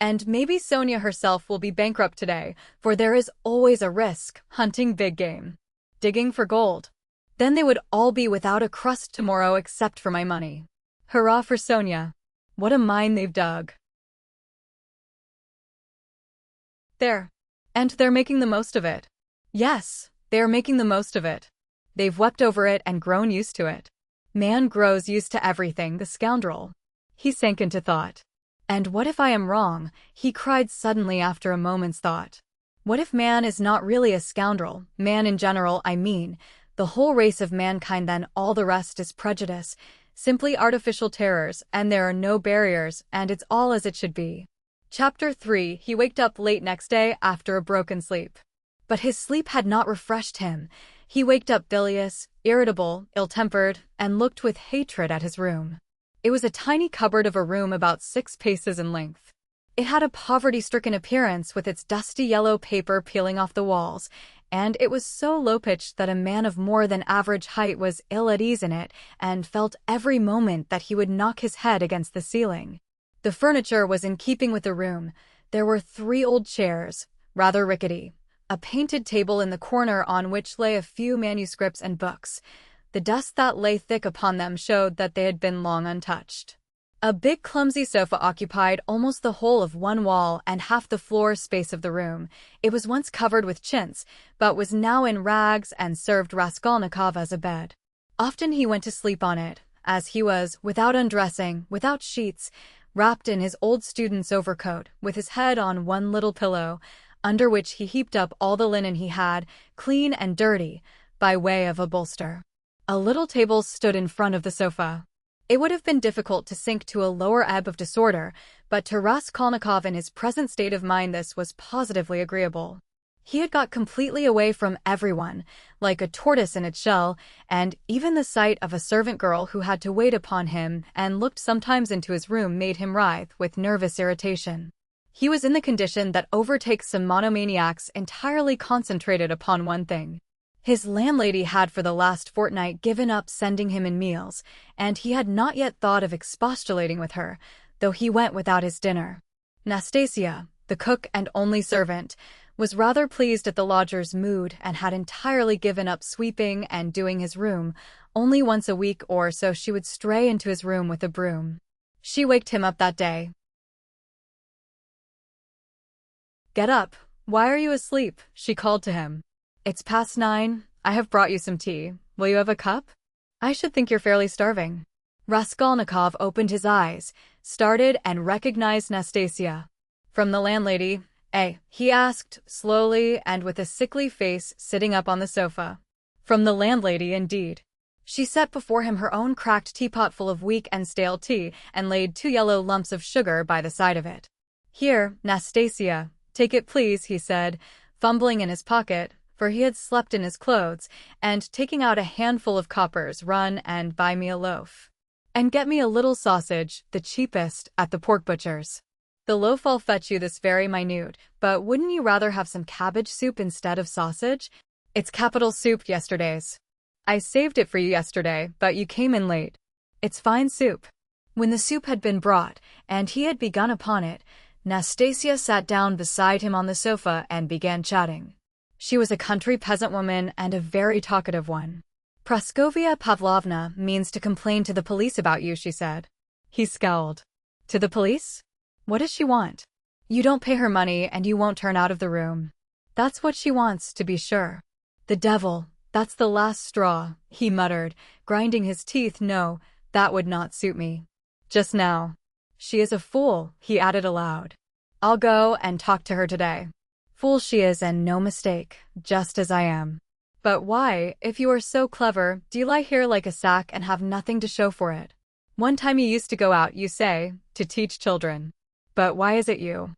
And maybe Sonia herself will be bankrupt today, for there is always a risk, hunting big game, digging for gold. Then they would all be without a crust tomorrow except for my money. Hurrah for Sonia. What a mine they've dug. There. And they're making the most of it. Yes, they are making the most of it. They've wept over it and grown used to it. Man grows used to everything, the scoundrel. He sank into thought. And what if I am wrong? He cried suddenly after a moment's thought. What if man is not really a scoundrel? Man in general, I mean. The whole race of mankind, then all the rest is prejudice, simply artificial terrors, and there are no barriers, and it's all as it should be. Chapter 3. He waked up late next day after a broken sleep. But his sleep had not refreshed him. He waked up bilious, irritable, ill-tempered, and looked with hatred at his room. It was a tiny cupboard of a room about 6 paces in length. It had a poverty-stricken appearance with its dusty yellow paper peeling off the walls, and it was so low-pitched that a man of more than average height was ill at ease in it and felt every moment that he would knock his head against the ceiling. The furniture was in keeping with the room. There were 3 old chairs, rather rickety, a painted table in the corner on which lay a few manuscripts and books. The dust that lay thick upon them showed that they had been long untouched. A big clumsy sofa occupied almost the whole of one wall and half the floor space of the room. It was once covered with chintz, but was now in rags and served Raskolnikov as a bed. Often he went to sleep on it, as he was, without undressing, without sheets, wrapped in his old student's overcoat, with his head on one little pillow, under which he heaped up all the linen he had, clean and dirty, by way of a bolster. A little table stood in front of the sofa. It would have been difficult to sink to a lower ebb of disorder, but to Raskolnikov in his present state of mind this was positively agreeable. He had got completely away from everyone, like a tortoise in its shell, and even the sight of a servant girl who had to wait upon him and looked sometimes into his room made him writhe with nervous irritation. He was in the condition that overtakes some monomaniacs entirely concentrated upon one thing. His landlady had for the last fortnight given up sending him in meals, and he had not yet thought of expostulating with her, though he went without his dinner. Nastasia, the cook and only servant, was rather pleased at the lodger's mood and had entirely given up sweeping and doing his room. Only once a week or so she would stray into his room with a broom. She waked him up that day. "Get up. Why are you asleep?" she called to him. "It's past 9. I have brought you some tea. Will you have a cup? I should think you're fairly starving." Raskolnikov opened his eyes, started, and recognized Nastasia. "From the landlady, eh?" he asked, slowly and with a sickly face, sitting up on the sofa. From the landlady, indeed. She set before him her own cracked teapot full of weak and stale tea, and laid 2 yellow lumps of sugar by the side of it. "Here, Nastasia, take it please," he said, fumbling in his pocket, for he had slept in his clothes, and taking out a handful of coppers. "Run and buy me a loaf. And get me a little sausage, the cheapest, at the pork butcher's. The loaf I'll fetch you this very minute, but wouldn't you rather have some cabbage soup instead of sausage? It's capital soup, yesterday's. I saved it for you yesterday, but you came in late. It's fine soup." When the soup had been brought, and he had begun upon it, Nastasia sat down beside him on the sofa and began chatting. She was a country peasant woman and a very talkative one. "Praskovia Pavlovna means to complain to the police about you," she said. He scowled. "To the police? What does she want?" "You don't pay her money and you won't turn out of the room." "That's what she wants, to be sure." The devil, that's the last straw, he muttered, grinding his teeth. No, that would not suit me. Just now. She is a fool, he added aloud. I'll go and talk to her today. Fool she is and no mistake, just as I am. But why, if you are so clever, do you lie here like a sack and have nothing to show for it? One time you used to go out, you say, to teach children. But why is it you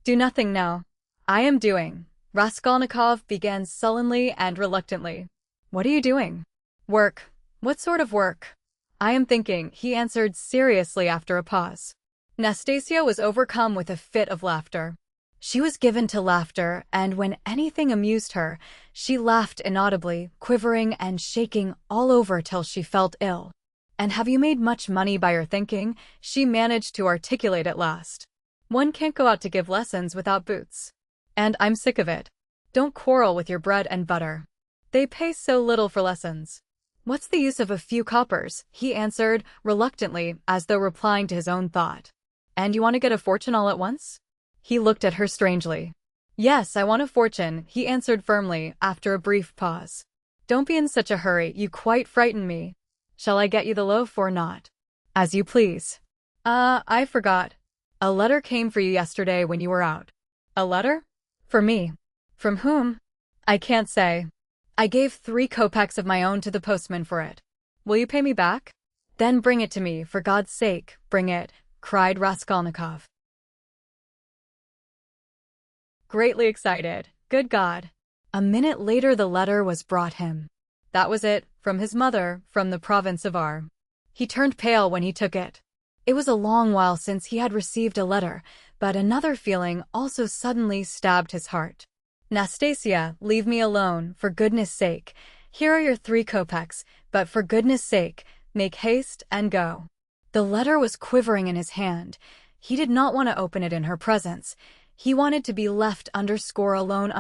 do nothing now? I am doing. Raskolnikov began sullenly and reluctantly. What are you doing? Work. What sort of work? I am thinking, he answered seriously after a pause. Nastasia was overcome with a fit of laughter. She was given to laughter, and when anything amused her, she laughed inaudibly, quivering and shaking all over till she felt ill. And have you made much money by your thinking? She managed to articulate at last. One can't go out to give lessons without boots. And I'm sick of it. Don't quarrel with your bread and butter. They pay so little for lessons. What's the use of a few coppers? He answered, reluctantly, as though replying to his own thought. And you want to get a fortune all at once? He looked at her strangely. Yes, I want a fortune, he answered firmly, after a brief pause. Don't be in such a hurry, you quite frighten me. Shall I get you the loaf or not? As you please. I forgot. A letter came for you yesterday when you were out. A letter? For me. From whom? I can't say. I gave 3 kopecks of my own to the postman for it. Will you pay me back? Then bring it to me, for God's sake, bring it, cried Raskolnikov. Greatly excited. Good God. A minute later the letter was brought him. That was it, from his mother, from the province of R. He turned pale when he took it. It was a long while since he had received a letter, but another feeling also suddenly stabbed his heart. Nastasia, leave me alone, for goodness sake. Here are your 3 kopecks, but for goodness sake, make haste and go. The letter was quivering in his hand. He did not want to open it in her presence. He wanted to be left alone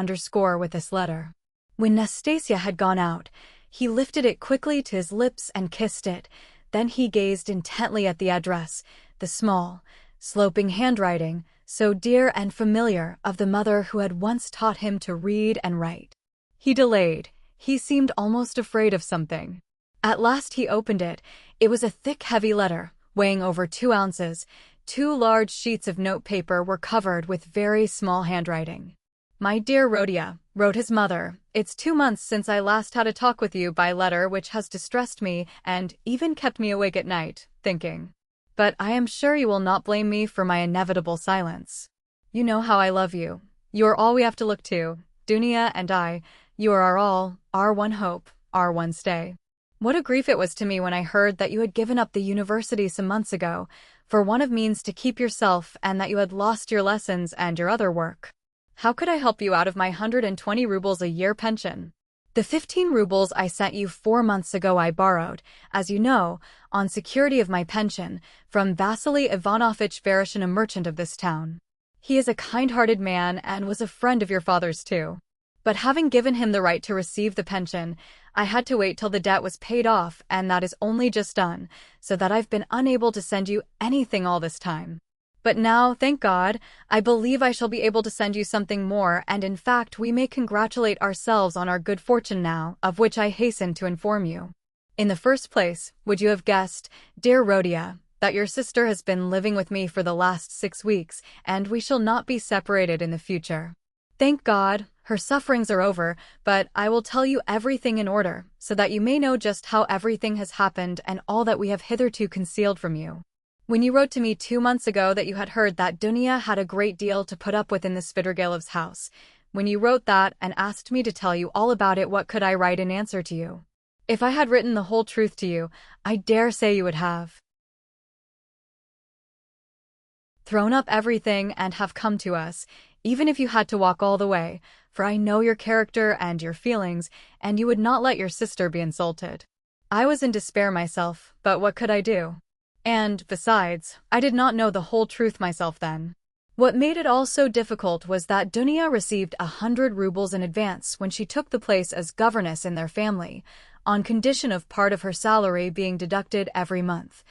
with this letter. When Nastasia had gone out, he lifted it quickly to his lips and kissed it. Then he gazed intently at the address, the small, sloping handwriting, so dear and familiar, of the mother who had once taught him to read and write. He delayed. He seemed almost afraid of something. At last he opened it. It was a thick, heavy letter, weighing over 2 ounces. 2 large sheets of notepaper were covered with very small handwriting. My dear Rodia, wrote his mother, it's 2 months since I last had a talk with you by letter, which has distressed me and even kept me awake at night, thinking. But I am sure you will not blame me for my inevitable silence. You know how I love you. You are all we have to look to, Dunia and I. You are our all, our one hope, our one stay. What a grief it was to me when I heard that you had given up the university some months ago, for want of means to keep yourself, and that you had lost your lessons and your other work. How could I help you out of my 120 rubles a year pension? The 15 rubles I sent you 4 months ago I borrowed, as you know, on security of my pension, from Vasily Ivanovich Vereshchin, a merchant of this town. He is a kind-hearted man and was a friend of your father's too. But having given him the right to receive the pension, I had to wait till the debt was paid off, and that is only just done, so that I've been unable to send you anything all this time. But now, thank God, I believe I shall be able to send you something more, and in fact we may congratulate ourselves on our good fortune now, of which I hasten to inform you. In the first place, would you have guessed, dear Rodia, that your sister has been living with me for the last 6 weeks, and we shall not be separated in the future. Thank God, her sufferings are over, but I will tell you everything in order, so that you may know just how everything has happened and all that we have hitherto concealed from you. When you wrote to me 2 months ago that you had heard that Dunia had a great deal to put up with in the Svidrigailofs' house, when you wrote that and asked me to tell you all about it, what could I write in answer to you? If I had written the whole truth to you, I dare say you would have thrown up everything and have come to us, even if you had to walk all the way, for I know your character and your feelings, and you would not let your sister be insulted. I was in despair myself, but what could I do? And, besides, I did not know the whole truth myself then. What made it all so difficult was that Dunia received 100 rubles in advance when she took the place as governess in their family, on condition of part of her salary being deducted every month.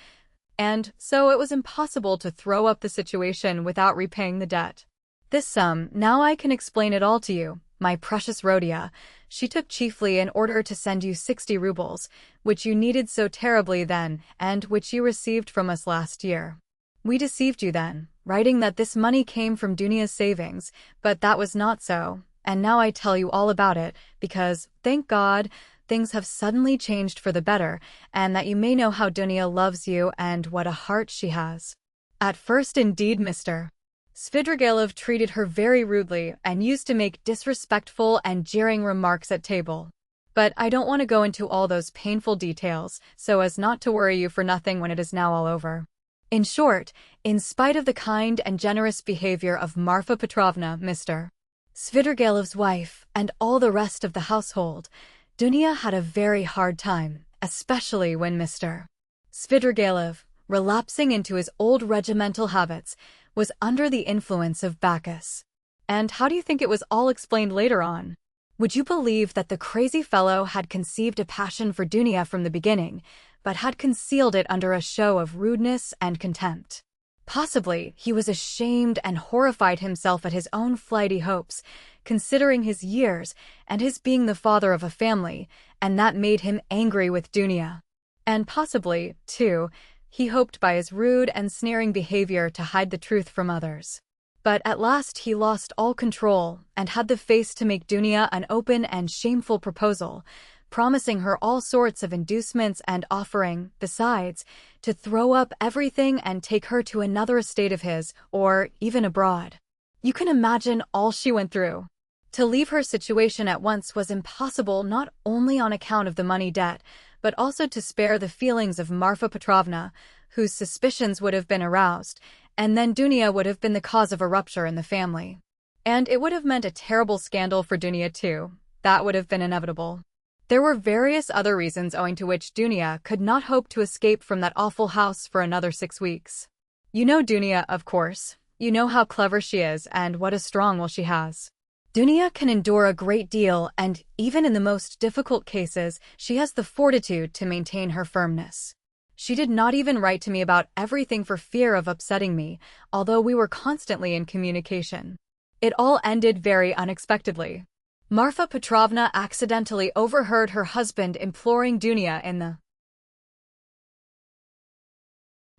And so it was impossible to throw up the situation without repaying the debt. This sum, now I can explain it all to you, my precious Rhodia. She took chiefly in order to send you 60 rubles, which you needed so terribly then, and which you received from us last year. We deceived you then, writing that this money came from Dunia's savings, but that was not so, and now I tell you all about it, because, thank God, things have suddenly changed for the better, and that you may know how Dunia loves you and what a heart she has. At first indeed, Mr. Svidrigailov treated her very rudely and used to make disrespectful and jeering remarks at table. But I don't want to go into all those painful details, so as not to worry you for nothing when it is now all over. In short, in spite of the kind and generous behavior of Marfa Petrovna, Mr. Svidrigailov's wife, and all the rest of the household, Dunia had a very hard time, especially when Mr. Svidrigailov, relapsing into his old regimental habits, was under the influence of Bacchus. And how do you think it was all explained later on? Would you believe that the crazy fellow had conceived a passion for Dunia from the beginning, but had concealed it under a show of rudeness and contempt? Possibly he was ashamed and horrified himself at his own flighty hopes, considering his years and his being the father of a family, and that made him angry with Dunia. And possibly, too, he hoped by his rude and sneering behavior to hide the truth from others. But at last he lost all control and had the face to make Dunia an open and shameful proposal, promising her all sorts of inducements and offering, besides, to throw up everything and take her to another estate of his, or even abroad. You can imagine all she went through. To leave her situation at once was impossible, not only on account of the money debt, but also to spare the feelings of Marfa Petrovna, whose suspicions would have been aroused, and then Dunia would have been the cause of a rupture in the family. And it would have meant a terrible scandal for Dunia too. That would have been inevitable. There were various other reasons owing to which Dunia could not hope to escape from that awful house for another 6 weeks. You know Dunia, of course. You know how clever she is and what a strong will she has. Dunia can endure a great deal, and even in the most difficult cases, she has the fortitude to maintain her firmness. She did not even write to me about everything for fear of upsetting me, although we were constantly in communication. It all ended very unexpectedly. Marfa Petrovna accidentally overheard her husband imploring Dunia in the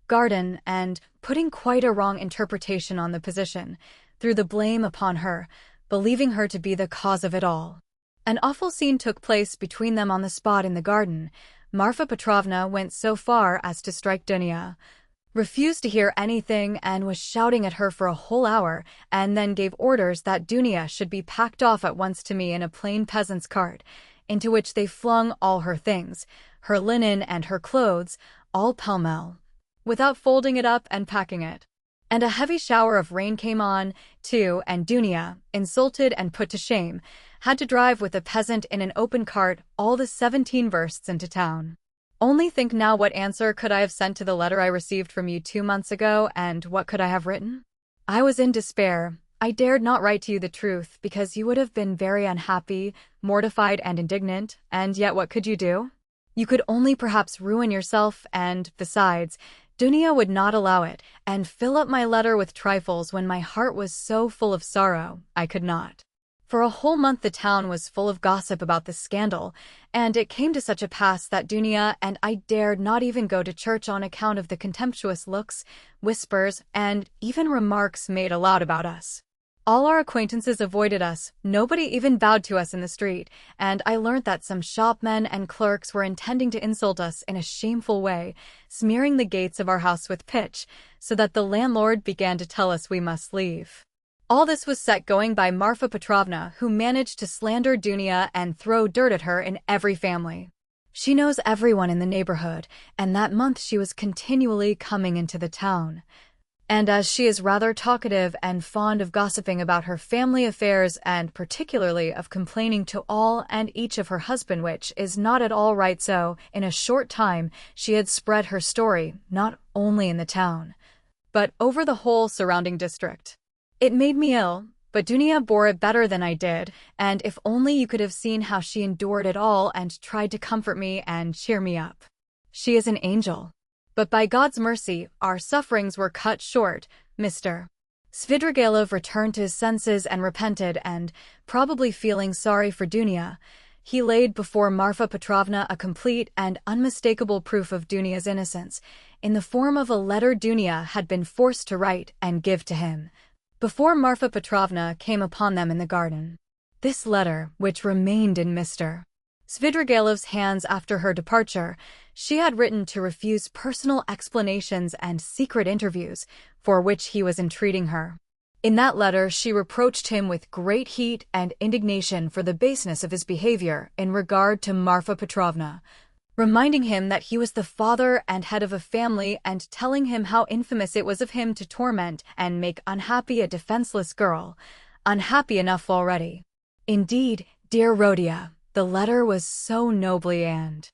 garden and, putting quite a wrong interpretation on the position, threw the blame upon her, believing her to be the cause of it all. An awful scene took place between them on the spot in the garden. Marfa Petrovna went so far as to strike Dunia, refused to hear anything and was shouting at her for a whole hour, and then gave orders that Dunia should be packed off at once to me in a plain peasant's cart, into which they flung all her things, her linen and her clothes, all pell-mell, without folding it up and packing it. And a heavy shower of rain came on, too, and Dunia, insulted and put to shame, had to drive with a peasant in an open cart all the 17 versts into town. Only think now, what answer could I have sent to the letter I received from you 2 months ago, and what could I have written? I was in despair. I dared not write to you the truth, because you would have been very unhappy, mortified and indignant, and yet what could you do? You could only perhaps ruin yourself, and, besides, Dunia would not allow it, and fill up my letter with trifles when my heart was so full of sorrow, I could not. For a whole month the town was full of gossip about this scandal, and it came to such a pass that Dunia and I dared not even go to church on account of the contemptuous looks, whispers, and even remarks made aloud about us. All our acquaintances avoided us, nobody even bowed to us in the street, and I learnt that some shopmen and clerks were intending to insult us in a shameful way, smearing the gates of our house with pitch, so that the landlord began to tell us we must leave. All this was set going by Marfa Petrovna, who managed to slander Dunia and throw dirt at her in every family. She knows everyone in the neighborhood, and that month she was continually coming into the town. And as she is rather talkative and fond of gossiping about her family affairs and particularly of complaining to all and each of her husband, which is not at all right, so, in a short time, she had spread her story, not only in the town, but over the whole surrounding district. It made me ill, but Dunia bore it better than I did, and if only you could have seen how she endured it all and tried to comfort me and cheer me up. She is an angel. But by God's mercy, our sufferings were cut short, Mr. Svidrigailov returned to his senses and repented and, probably feeling sorry for Dunya, he laid before Marfa Petrovna a complete and unmistakable proof of Dunya's innocence, in the form of a letter Dunya had been forced to write and give to him, before Marfa Petrovna came upon them in the garden. This letter, which remained in Mr. Svidrigailov's hands after her departure, she had written to refuse personal explanations and secret interviews, for which he was entreating her. In that letter she reproached him with great heat and indignation for the baseness of his behavior in regard to Marfa Petrovna, reminding him that he was the father and head of a family and telling him how infamous it was of him to torment and make unhappy a defenseless girl, unhappy enough already. Indeed, dear Rhodia, the letter was so nobly and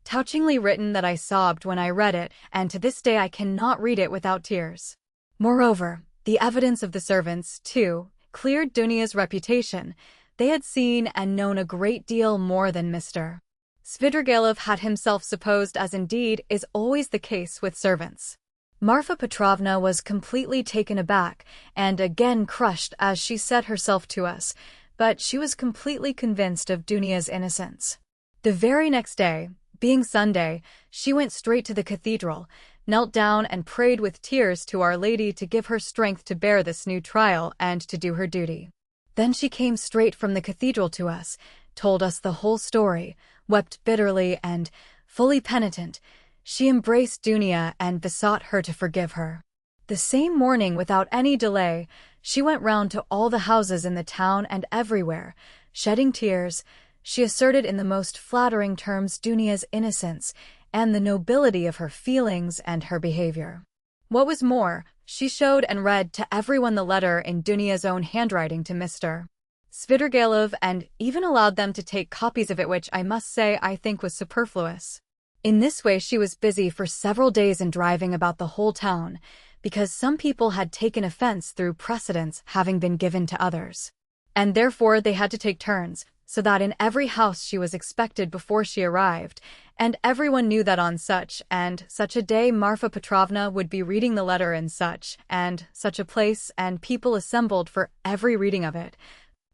touchingly written that I sobbed when I read it, and to this day I cannot read it without tears. Moreover, the evidence of the servants, too, cleared Dunya's reputation. They had seen and known a great deal more than Mr. Svidrigailov had himself supposed, as indeed is always the case with servants. Marfa Petrovna was completely taken aback and again crushed as she said herself to us, but she was completely convinced of Dunya's innocence. The very next day, being Sunday, she went straight to the cathedral, knelt down and prayed with tears to Our Lady to give her strength to bear this new trial and to do her duty. Then she came straight from the cathedral to us, told us the whole story, wept bitterly and, fully penitent, she embraced Dunya and besought her to forgive her. The same morning, without any delay, she went round to all the houses in the town and everywhere, shedding tears. She asserted in the most flattering terms Dunya's innocence and the nobility of her feelings and her behavior. What was more, she showed and read to everyone the letter in Dunya's own handwriting to Mr. Svidrigailov and even allowed them to take copies of it, which I must say I think was superfluous. In this way she was busy for several days in driving about the whole town, because some people had taken offense through precedence having been given to others. And therefore they had to take turns, so that in every house she was expected before she arrived, and everyone knew that on such and such a day Marfa Petrovna would be reading the letter in such and such a place, and people assembled for every reading of it,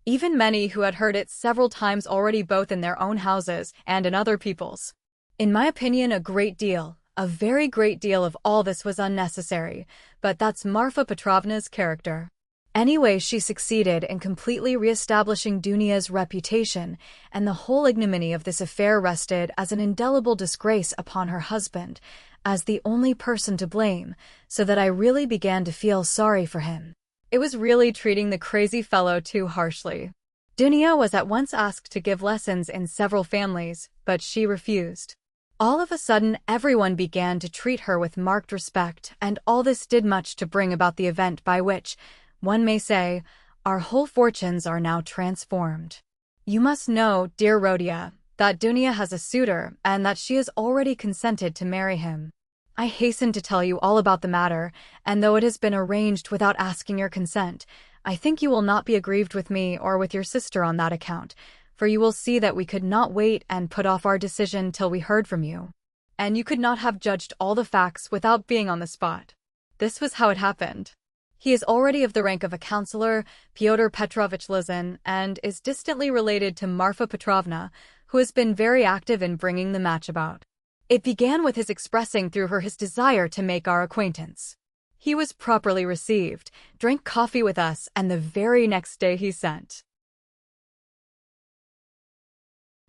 even many who had heard it several times already both in their own houses and in other people's. In my opinion, a very great deal of all this was unnecessary, but that's Marfa Petrovna's character. Anyway, she succeeded in completely re-establishing Dunya's reputation, and the whole ignominy of this affair rested as an indelible disgrace upon her husband, as the only person to blame, so that I really began to feel sorry for him. It was really treating the crazy fellow too harshly. Dunya was at once asked to give lessons in several families, but she refused. All of a sudden, everyone began to treat her with marked respect, and all this did much to bring about the event by which, one may say, our whole fortunes are now transformed. You must know, dear Rhodia, that Dunya has a suitor and that she has already consented to marry him. I hasten to tell you all about the matter, and though it has been arranged without asking your consent, I think you will not be aggrieved with me or with your sister on that account, for you will see that we could not wait and put off our decision till we heard from you. And you could not have judged all the facts without being on the spot. This was how it happened. He is already of the rank of a councillor, Pyotr Petrovich Luzin, and is distantly related to Marfa Petrovna, who has been very active in bringing the match about. It began with his expressing through her his desire to make our acquaintance. He was properly received, drank coffee with us, and the very next day he sent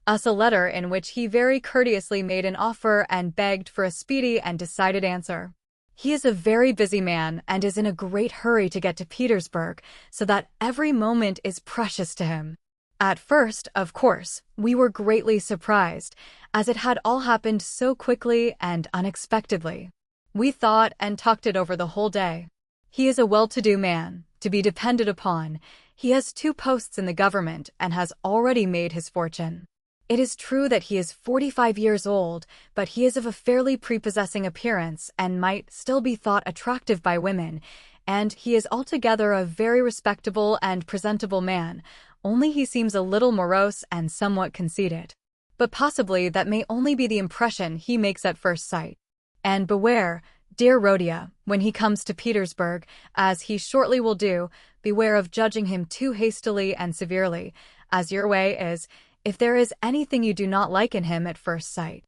us a letter in which he very courteously made an offer and begged for a speedy and decided answer. He is a very busy man and is in a great hurry to get to Petersburg, so that every moment is precious to him. At first, of course, we were greatly surprised, as it had all happened so quickly and unexpectedly. We thought and talked it over the whole day. He is a well-to-do man, to be depended upon. He has 2 posts in the government and has already made his fortune. It is true that he is 45 years old, but he is of a fairly prepossessing appearance and might still be thought attractive by women, and he is altogether a very respectable and presentable man, only he seems a little morose and somewhat conceited. But possibly that may only be the impression he makes at first sight. And beware, Dear Rhodia, when he comes to Petersburg, as he shortly will do, beware of judging him too hastily and severely, as your way is, if there is anything you do not like in him at first sight.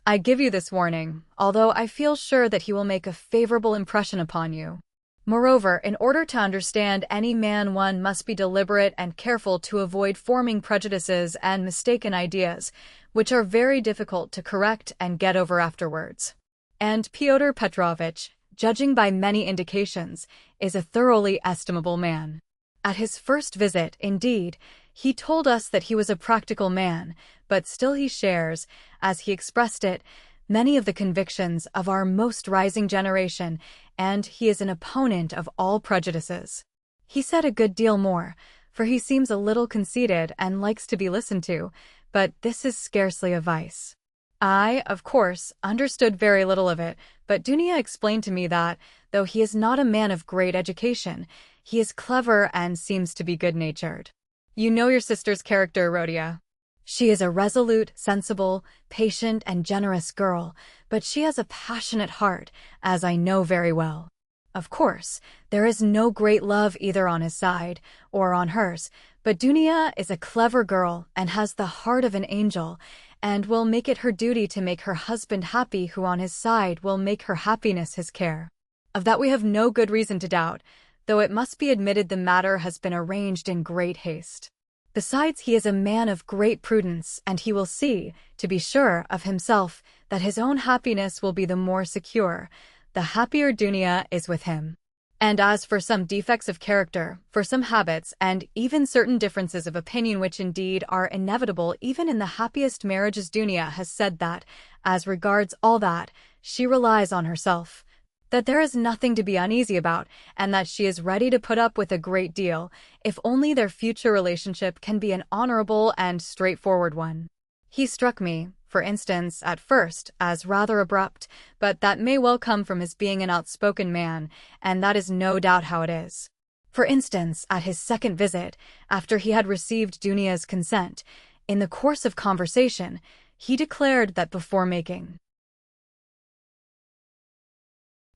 I give you this warning, although I feel sure that he will make a favorable impression upon you. Moreover, in order to understand any man, one must be deliberate and careful to avoid forming prejudices and mistaken ideas, which are very difficult to correct and get over afterwards. And Pyotr Petrovich, judging by many indications, is a thoroughly estimable man. At his first visit, indeed, he told us that he was a practical man, but still he shares, as he expressed it, many of the convictions of our most rising generation, and he is an opponent of all prejudices. He said a good deal more, for he seems a little conceited and likes to be listened to, but this is scarcely a vice. I, of course, understood very little of it, but Dunya explained to me that, though he is not a man of great education, he is clever and seems to be good-natured. You know your sister's character, Rhodia. She is a resolute, sensible, patient, and generous girl, but she has a passionate heart, as I know very well. Of course, there is no great love either on his side or on hers, but Dunya is a clever girl and has the heart of an angel, and will make it her duty to make her husband happy, who on his side will make her happiness his care. Of that we have no good reason to doubt, though it must be admitted the matter has been arranged in great haste. Besides, he is a man of great prudence, and he will see, to be sure of himself, that his own happiness will be the more secure, the happier Dunya is with him. And as for some defects of character, for some habits, and even certain differences of opinion which indeed are inevitable even in the happiest marriages, Dunya has said that, as regards all that, she relies on herself, that there is nothing to be uneasy about, and that she is ready to put up with a great deal, if only their future relationship can be an honorable and straightforward one. He struck me, for instance, at first, as rather abrupt, but that may well come from his being an outspoken man, and that is no doubt how it is. For instance, at his second visit, after he had received Dunya's consent, in the course of conversation, he declared that before making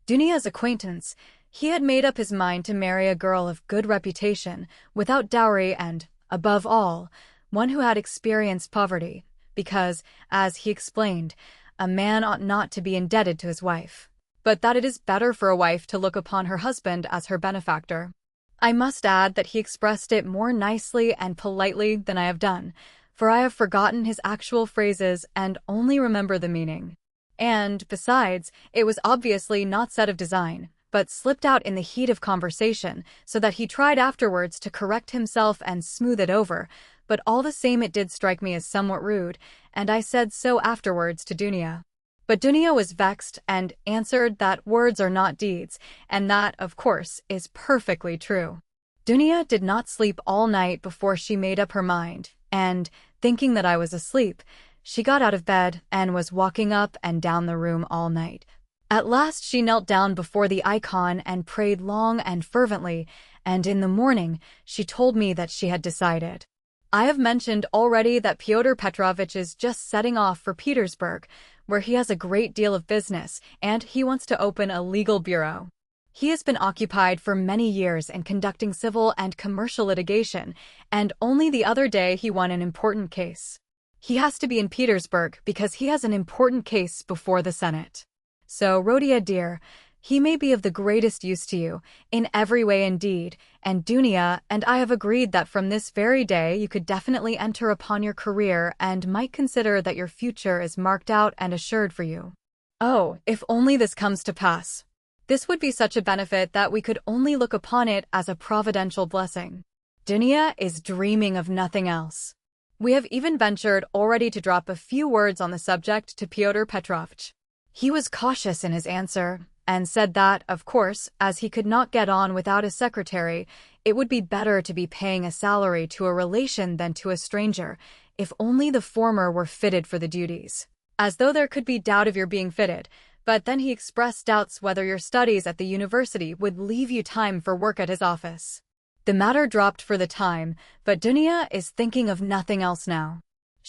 Dunya's acquaintance, he had made up his mind to marry a girl of good reputation, without dowry and, above all, one who had experienced poverty, because, as he explained, a man ought not to be indebted to his wife, but that it is better for a wife to look upon her husband as her benefactor. I must add that he expressed it more nicely and politely than I have done, for I have forgotten his actual phrases and only remember the meaning. And, besides, it was obviously not said of design, but slipped out in the heat of conversation, so that he tried afterwards to correct himself and smooth it over, but all the same it did strike me as somewhat rude, and I said so afterwards to Dunya. But Dunya was vexed and answered that words are not deeds, and that, of course, is perfectly true. Dunya did not sleep all night before she made up her mind, and, thinking that I was asleep, she got out of bed and was walking up and down the room all night. At last she knelt down before the icon and prayed long and fervently, and in the morning she told me that she had decided. I have mentioned already that Pyotr Petrovich is just setting off for Petersburg, where he has a great deal of business, and he wants to open a legal bureau. He has been occupied for many years in conducting civil and commercial litigation, and only the other day he won an important case. He has to be in Petersburg because he has an important case before the Senate. So, Rhodia dear, he may be of the greatest use to you, in every way indeed, and Dunya and I have agreed that from this very day you could definitely enter upon your career and might consider that your future is marked out and assured for you. Oh, if only this comes to pass! This would be such a benefit that we could only look upon it as a providential blessing. Dunya is dreaming of nothing else. We have even ventured already to drop a few words on the subject to Pyotr Petrovich. He was cautious in his answer, and said that, of course, as he could not get on without a secretary, it would be better to be paying a salary to a relation than to a stranger, if only the former were fitted for the duties. As though there could be doubt of your being fitted, but then he expressed doubts whether your studies at the university would leave you time for work at his office. The matter dropped for the time, but Dunya is thinking of nothing else now.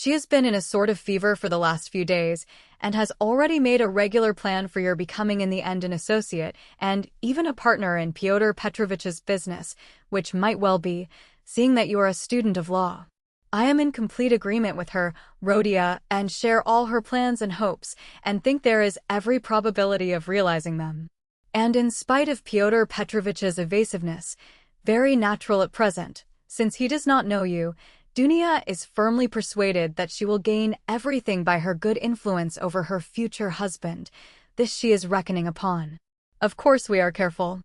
She has been in a sort of fever for the last few days and has already made a regular plan for your becoming in the end an associate and even a partner in Pyotr Petrovich's business, which might well be, seeing that you are a student of law. I am in complete agreement with her, Rhodia, and share all her plans and hopes, and think there is every probability of realizing them. And in spite of Pyotr Petrovich's evasiveness, very natural at present, since he does not know you, Dunia is firmly persuaded that she will gain everything by her good influence over her future husband. This she is reckoning upon. Of course we are careful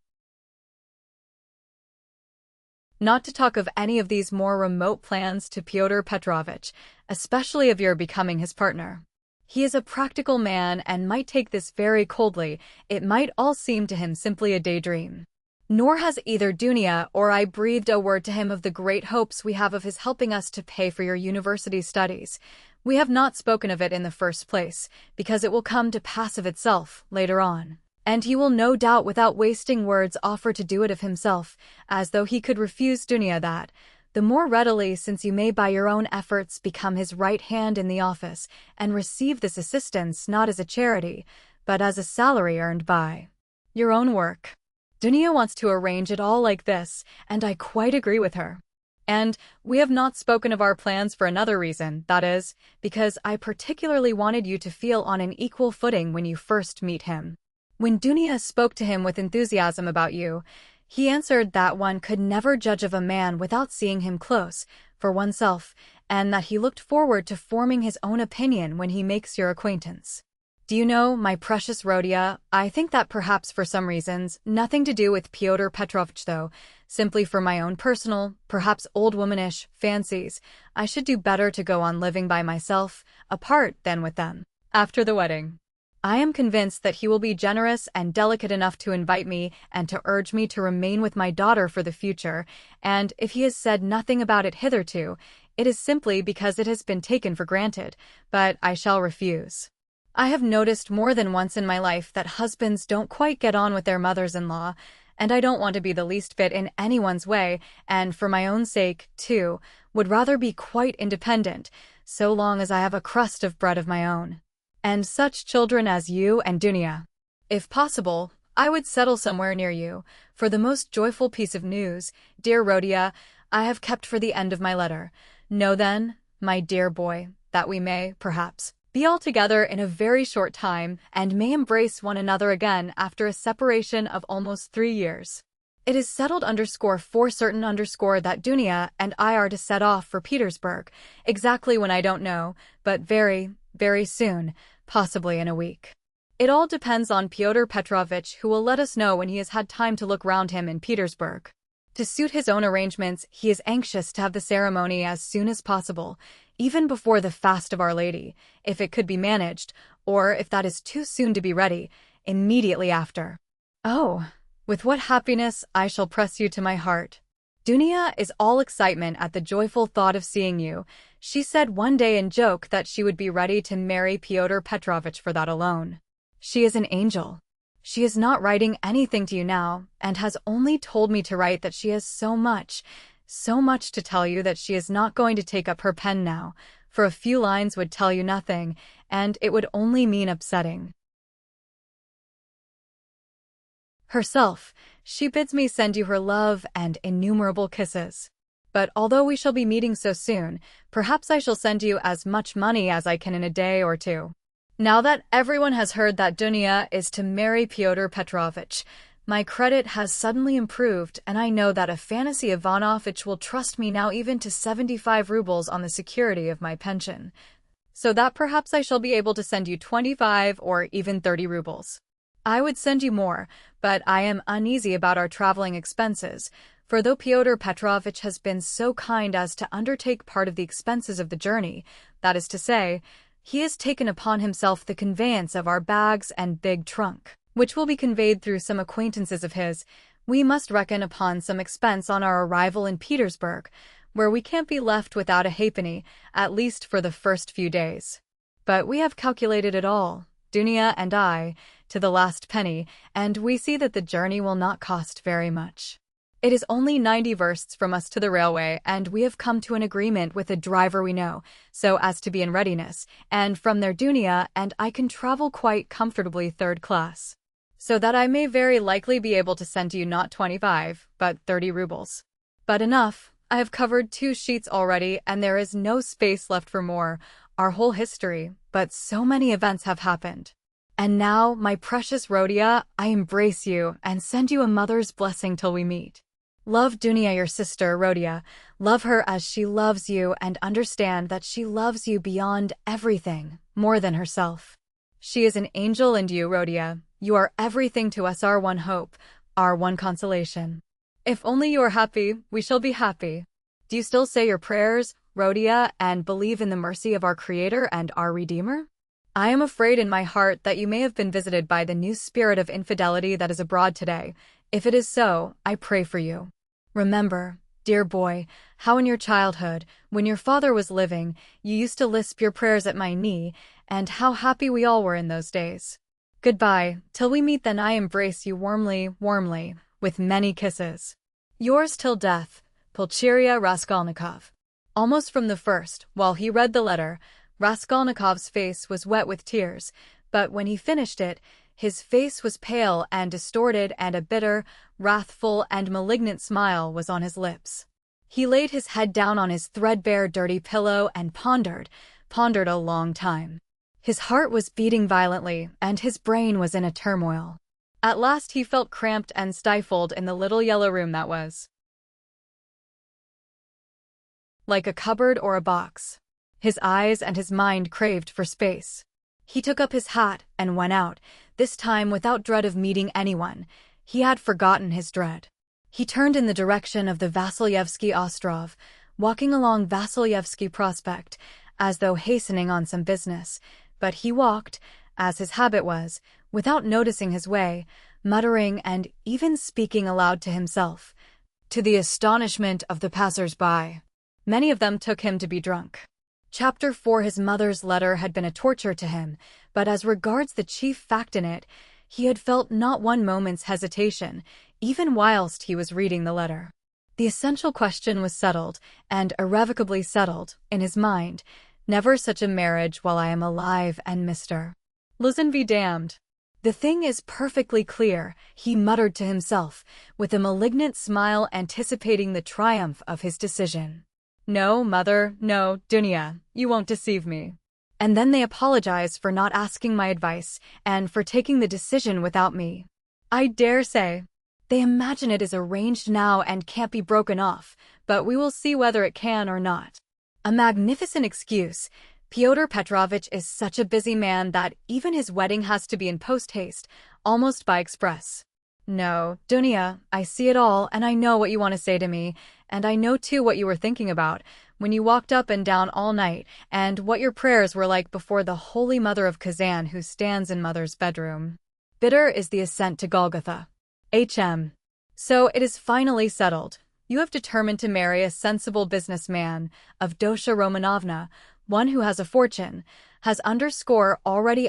not to talk of any of these more remote plans to Pyotr Petrovich, especially of your becoming his partner. He is a practical man and might take this very coldly. It might all seem to him simply a daydream. Nor has either Dunia or I breathed a word to him of the great hopes we have of his helping us to pay for your university studies. We have not spoken of it in the first place, because it will come to pass of itself later on. And he will no doubt without wasting words offer to do it of himself, as though he could refuse Dunia that, the more readily since you may by your own efforts become his right hand in the office and receive this assistance not as a charity, but as a salary earned by your own work. Dunia wants to arrange it all like this, and I quite agree with her. And we have not spoken of our plans for another reason, that is, because I particularly wanted you to feel on an equal footing when you first meet him. When Dunia spoke to him with enthusiasm about you, he answered that one could never judge of a man without seeing him close, for oneself, and that he looked forward to forming his own opinion when he makes your acquaintance. Do you know, my precious Rhodia, I think that perhaps for some reasons, nothing to do with Pyotr Petrovich though, simply for my own personal, perhaps old womanish, fancies, I should do better to go on living by myself, apart than with them, after the wedding. I am convinced that he will be generous and delicate enough to invite me and to urge me to remain with my daughter for the future, and if he has said nothing about it hitherto, it is simply because it has been taken for granted, but I shall refuse. I have noticed more than once in my life that husbands don't quite get on with their mothers-in-law, and I don't want to be the least bit in anyone's way, and for my own sake, too, would rather be quite independent, so long as I have a crust of bread of my own. And such children as you and Dunia. If possible, I would settle somewhere near you, for the most joyful piece of news, dear Rhodia, I have kept for the end of my letter. Know then, my dear boy, that we may, perhaps, be all together in a very short time, and may embrace one another again after a separation of almost 3 years. It is settled for certain that Dunia and I are to set off for Petersburg, exactly when I don't know, but very, very soon, possibly in a week. It all depends on Pyotr Petrovich, who will let us know when he has had time to look round him in Petersburg. To suit his own arrangements, he is anxious to have the ceremony as soon as possible, even before the fast of Our Lady, if it could be managed, or if that is too soon to be ready, immediately after. Oh, with what happiness I shall press you to my heart. Dunia is all excitement at the joyful thought of seeing you. She said one day in joke that she would be ready to marry Pyotr Petrovich for that alone. She is an angel. She is not writing anything to you now, and has only told me to write that she has so much to tell you that she is not going to take up her pen now, for a few lines would tell you nothing, and it would only mean upsetting herself. She bids me send you her love and innumerable kisses. But although we shall be meeting so soon, perhaps I shall send you as much money as I can in a day or two. Now that everyone has heard that Dunia is to marry Pyotr Petrovich, my credit has suddenly improved, and I know that Afanasy Ivanovich will trust me now even to 75 rubles on the security of my pension, so that perhaps I shall be able to send you 25 or even 30 rubles. I would send you more, but I am uneasy about our traveling expenses, for though Pyotr Petrovich has been so kind as to undertake part of the expenses of the journey, that is to say, he has taken upon himself the conveyance of our bags and big trunk, which will be conveyed through some acquaintances of his, we must reckon upon some expense on our arrival in Petersburg, where we can't be left without a halfpenny, at least for the first few days. But we have calculated it all, Dunia and I, to the last penny, and we see that the journey will not cost very much. It is only 90 versts from us to the railway, and we have come to an agreement with a driver we know, so as to be in readiness, and from there Dunia and I can travel quite comfortably third class. So that I may very likely be able to send you not 25, but 30 rubles. But enough, I have covered 2 sheets already, and there is no space left for more. Our whole history, but so many events have happened. And now, my precious Rhodia, I embrace you and send you a mother's blessing till we meet. Love Dunia, your sister, Rhodia. Love her as she loves you and understand that she loves you beyond everything, more than herself. She is an angel, and you, Rhodia, you are everything to us, our one hope, our one consolation. If only you are happy, we shall be happy. Do you still say your prayers, Rhodia, and believe in the mercy of our Creator and our Redeemer? I am afraid in my heart that you may have been visited by the new spirit of infidelity that is abroad today. If it is so, I pray for you. Remember, dear boy, how in your childhood, when your father was living, you used to lisp your prayers at my knee, and how happy we all were in those days. Goodbye, till we meet then. I embrace you warmly, warmly, with many kisses. Yours till death, Pulcheria Raskolnikov. Almost from the first, while he read the letter, Raskolnikov's face was wet with tears, but when he finished it, his face was pale and distorted, and a bitter, wrathful, and malignant smile was on his lips. He laid his head down on his threadbare, dirty pillow and pondered a long time. His heart was beating violently, and his brain was in a turmoil. At last he felt cramped and stifled in the little yellow room that was like a cupboard or a box. His eyes and his mind craved for space. He took up his hat and went out, this time without dread of meeting anyone. He had forgotten his dread. He turned in the direction of the Vasilyevsky Ostrov, walking along Vasilyevsky Prospect, as though hastening on some business, but he walked, as his habit was, without noticing his way, muttering and even speaking aloud to himself, to the astonishment of the passers-by. Many of them took him to be drunk. Chapter 4. His mother's letter had been a torture to him, but as regards the chief fact in it, he had felt not one moment's hesitation, even whilst he was reading the letter. The essential question was settled, and irrevocably settled, in his mind. Never such a marriage while I am alive, and Mr. Luzin be damned. The thing is perfectly clear, he muttered to himself, with a malignant smile anticipating the triumph of his decision. No, mother, no, Dunia, you won't deceive me. And then they apologize for not asking my advice, and for taking the decision without me. I dare say. They imagine it is arranged now and can't be broken off, but we will see whether it can or not. A magnificent excuse. Pyotr Petrovich is such a busy man that even his wedding has to be in post-haste, almost by express. No, Dunia, I see it all, and I know what you want to say to me, and I know too what you were thinking about when you walked up and down all night, and what your prayers were like before the Holy Mother of Kazan who stands in Mother's bedroom. Bitter is the ascent to Golgotha. H.M. So it is finally settled. You have determined to marry a sensible businessman, Avdotya Romanovna, one who has a fortune, has already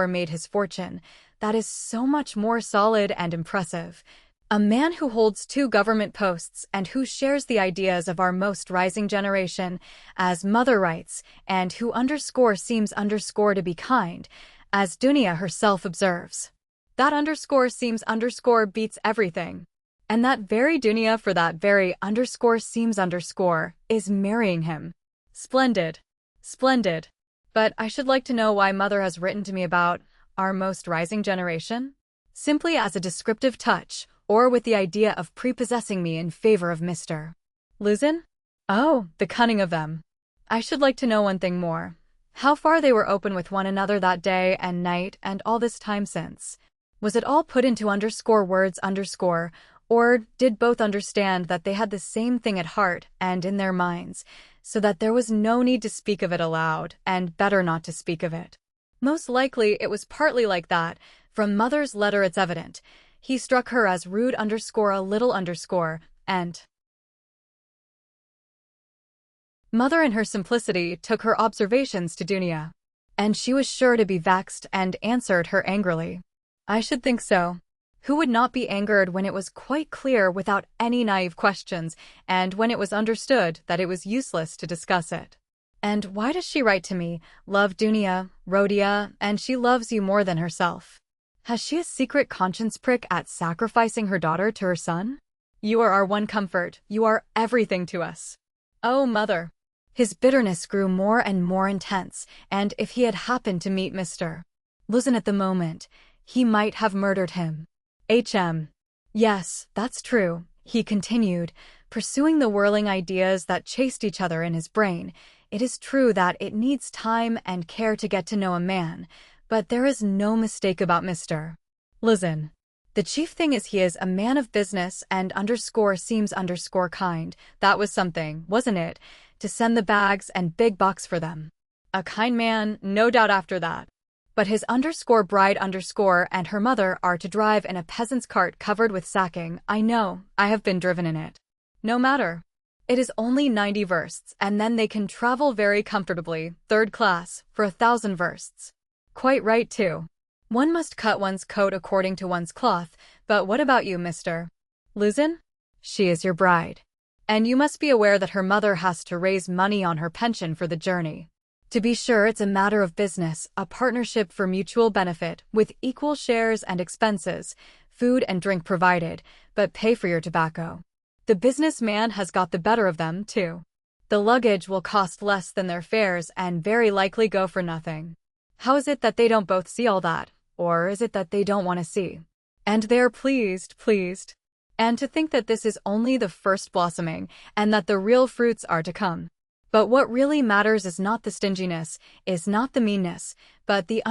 made his fortune. That is so much more solid and impressive. A man who holds 2 government posts and who shares the ideas of our most rising generation, as Mother writes, and who seems to be kind, as Dunia herself observes. That seems beats everything. And that very Dunia for that very seems is marrying him. Splendid. Splendid. But I should like to know why Mother has written to me about our most rising generation? Simply as a descriptive touch, or with the idea of prepossessing me in favor of Mr. Luzin? Oh, the cunning of them. I should like to know one thing more. How far they were open with one another that day and night and all this time since. Was it all put into words, or did both understand that they had the same thing at heart and in their minds, so that there was no need to speak of it aloud, and better not to speak of it? Most likely it was partly like that. From Mother's letter it's evident. He struck her as rude a little and Mother in her simplicity took her observations to Dunia, and she was sure to be vexed and answered her angrily. I should think so. Who would not be angered when it was quite clear without any naive questions, and when it was understood that it was useless to discuss it? And why does she write to me, love Dunia, Rhodia, and she loves you more than herself? Has she a secret conscience prick at sacrificing her daughter to her son? You are our one comfort, you are everything to us. Oh, mother. His bitterness grew more and more intense, and if he had happened to meet Mr. Luzin at the moment, he might have murdered him. Yes, that's true, he continued, pursuing the whirling ideas that chased each other in his brain. It is true that it needs time and care to get to know a man, but there is no mistake about Mr. Luzin. The chief thing is he is a man of business and seems kind. That was something, wasn't it, to send the bags and big box for them. A kind man, no doubt after that. But his bride and her mother are to drive in a peasant's cart covered with sacking. I know, I have been driven in it. No matter. It is only 90 versts, and then they can travel very comfortably, third class, for 1,000 versts. Quite right, too. One must cut one's coat according to one's cloth, but what about you, Mr. Luzin? She is your bride. And you must be aware that her mother has to raise money on her pension for the journey. To be sure, it's a matter of business, a partnership for mutual benefit, with equal shares and expenses, food and drink provided, but pay for your tobacco. The businessman has got the better of them, too. The luggage will cost less than their fares and very likely go for nothing. How is it that they don't both see all that? Or is it that they don't want to see? And they're pleased. And to think that this is only the first blossoming, and that the real fruits are to come. But what really matters is not the stinginess, is not the meanness, but the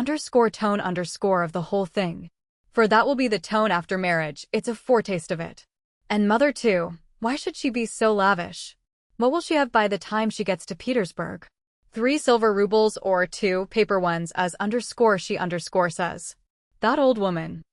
tone of the whole thing. For that will be the tone after marriage, it's a foretaste of it. And mother too, why should she be so lavish? What will she have by the time she gets to Petersburg? 3 silver rubles or 2 paper ones as she says. That old woman.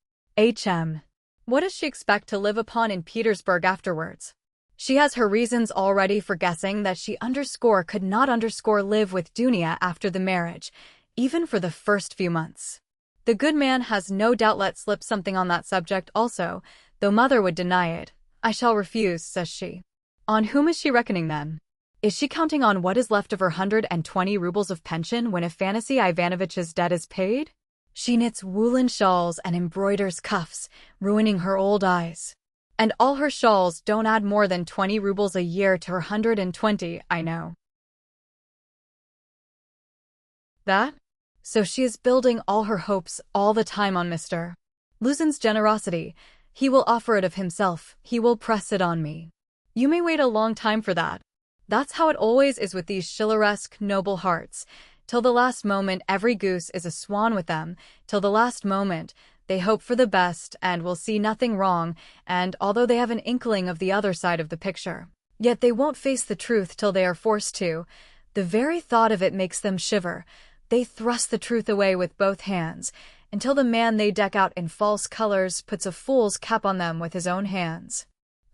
What does she expect to live upon in Petersburg afterwards? She has her reasons already for guessing that she could not live with Dunia after the marriage, even for the first few months. The good man has no doubt let slip something on that subject also, though mother would deny it. I shall refuse, says she. On whom is she reckoning then? Is she counting on what is left of her 120 rubles of pension when Afanasy Ivanovitch's debt is paid? She knits woolen shawls and embroiders cuffs, ruining her old eyes. And all her shawls don't add more than 20 rubles a year to her 120, I know. That? So she is building all her hopes all the time on Mr. Luzin's generosity. He will offer it of himself, he will press it on me. You may wait a long time for that. That's how it always is with these chivalresque, noble hearts. Till the last moment every goose is a swan with them, till the last moment they hope for the best and will see nothing wrong, and although they have an inkling of the other side of the picture, yet they won't face the truth till they are forced to. The very thought of it makes them shiver. They thrust the truth away with both hands, until the man they deck out in false colors puts a fool's cap on them with his own hands.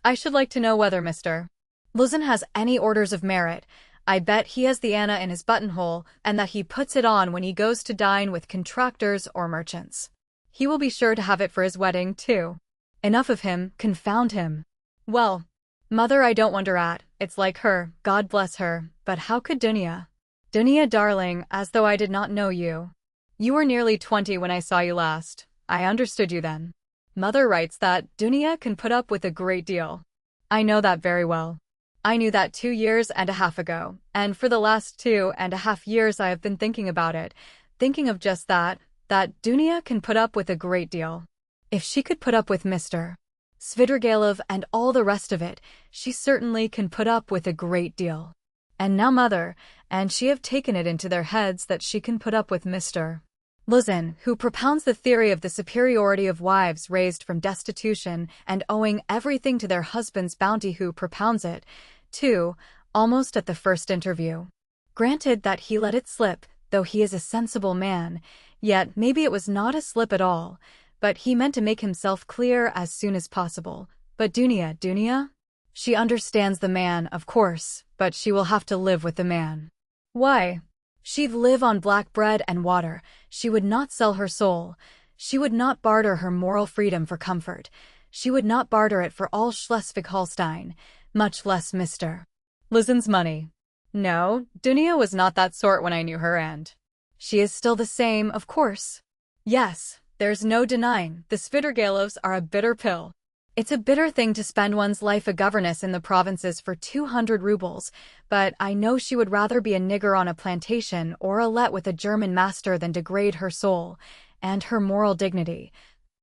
I should like to know whether Mr. Luzin has any orders of merit. I bet he has the Anna in his buttonhole, and that he puts it on when he goes to dine with contractors or merchants. He will be sure to have it for his wedding, too. Enough of him, confound him. Well, mother, I don't wonder at, it's like her, God bless her, but how could Dunia? Dunia, darling, as though I did not know you. You were nearly 20 when I saw you last. I understood you then. Mother writes that Dunia can put up with a great deal. I know that very well. I knew that 2 years and a half ago, and for the last 2.5 years I have been thinking about it, thinking of just that Dunia can put up with a great deal. If she could put up with Mr. Svidrigailov and all the rest of it, she certainly can put up with a great deal. And now mother and she have taken it into their heads that she can put up with Mr. Luzin, who propounds the theory of the superiority of wives raised from destitution and owing everything to their husband's bounty, who propounds it, too, almost at the first interview. Granted that he let it slip, though he is a sensible man, yet maybe it was not a slip at all, but he meant to make himself clear as soon as possible. But Dunia? She understands the man, of course, but she will have to live with the man. Why? She'd live on black bread and water, she would not sell her soul. She would not barter her moral freedom for comfort. She would not barter it for all Schleswig-Holstein, much less Mr. Lizen's money. No, Dunia was not that sort when I knew her, and she is still the same, of course. Yes, there's no denying, the Svittergalovs are a bitter pill. It's a bitter thing to spend one's life a governess in the provinces for 200 rubles, but I know she would rather be a nigger on a plantation or a let with a German master than degrade her soul and her moral dignity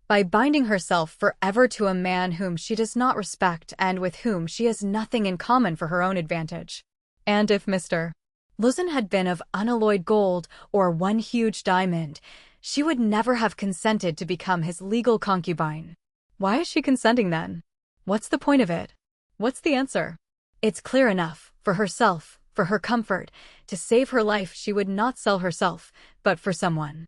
by binding herself forever to a man whom she does not respect and with whom she has nothing in common for her own advantage. And if Mr. Lizen had been of unalloyed gold or one huge diamond, she would never have consented to become his legal concubine. Why is she consenting then? What's the point of it? What's the answer? It's clear enough. For herself, for her comfort, to save her life she would not sell herself, but for someone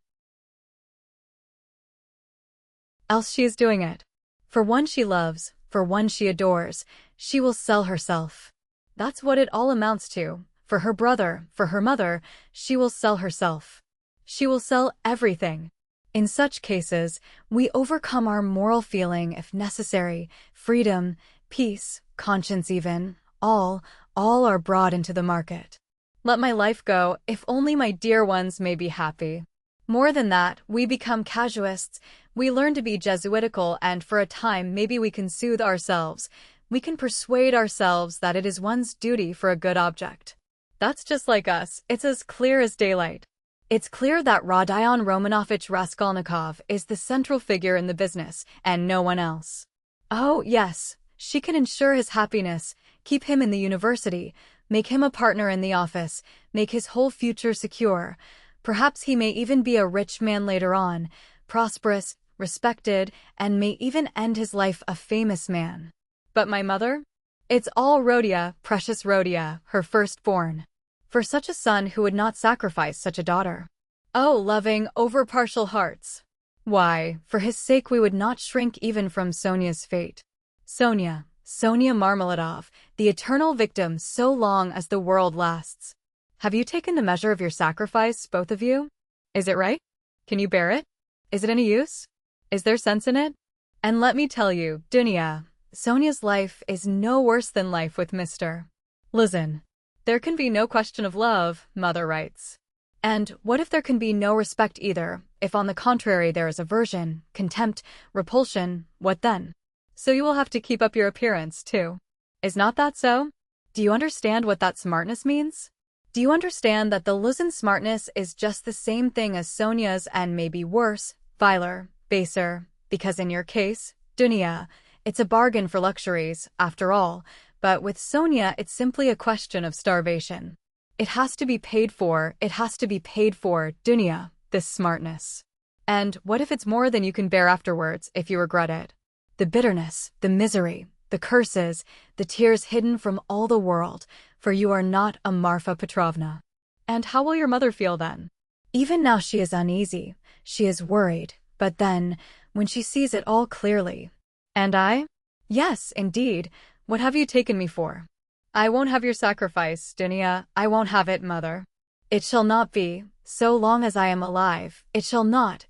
else she is doing it. For one she loves, for one she adores, she will sell herself. That's what it all amounts to. For her brother, for her mother, she will sell herself. She will sell everything. In such cases, we overcome our moral feeling if necessary, freedom, peace, conscience even, all are brought into the market. Let my life go, if only my dear ones may be happy. More than that, we become casuists, we learn to be Jesuitical, and for a time maybe we can soothe ourselves. We can persuade ourselves that it is one's duty for a good object. That's just like us, it's as clear as daylight. It's clear that Rodion Romanovich Raskolnikov is the central figure in the business, and no one else. Oh, yes, she can ensure his happiness, keep him in the university, make him a partner in the office, make his whole future secure. Perhaps he may even be a rich man later on, prosperous, respected, and may even end his life a famous man. But my mother? It's all Rodia, precious Rodia, her firstborn. For such a son who would not sacrifice such a daughter. Oh, loving, over-partial hearts. Why, for his sake we would not shrink even from Sonia's fate. Sonia Marmeladov, the eternal victim so long as the world lasts. Have you taken the measure of your sacrifice, both of you? Is it right? Can you bear it? Is it any use? Is there sense in it? And let me tell you, Dunia, Sonia's life is no worse than life with Mr. Lizen. There can be no question of love, Mother writes. And what if there can be no respect either? If on the contrary there is aversion, contempt, repulsion, what then? So you will have to keep up your appearance, too. Is not that so? Do you understand what that smartness means? Do you understand that the Lizen smartness is just the same thing as Sonia's and maybe worse, viler, baser, because in your case, Dunia, it's a bargain for luxuries, after all, but with Sonia it's simply a question of starvation. It has to be paid for, Dunia, this smartness. And what if it's more than you can bear afterwards, if you regret it? The bitterness, the misery, the curses, the tears hidden from all the world, for you are not a Marfa Petrovna. And how will your mother feel then? Even now she is uneasy, she is worried, but then, when she sees it all clearly. And I? Yes, indeed, what have you taken me for? I won't have your sacrifice, Dunia, I won't have it, mother. It shall not be, so long as I am alive, it shall not.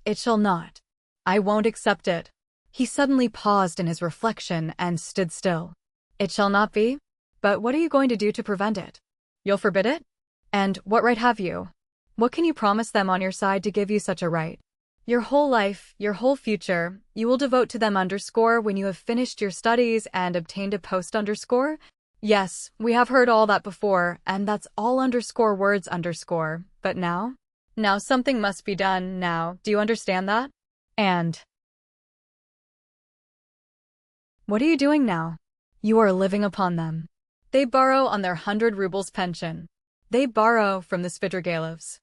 I won't accept it. He suddenly paused in his reflection and stood still. It shall not be? But what are you going to do to prevent it? You'll forbid it? And what right have you? What can you promise them on your side to give you such a right? Your whole life, your whole future, you will devote to them when you have finished your studies and obtained a post ? Yes, we have heard all that before, and that's all words . But now? Now something must be done now, do you understand that? And what are you doing now? You are living upon them. They borrow on their 100 rubles pension. They borrow from the Svittergalovs.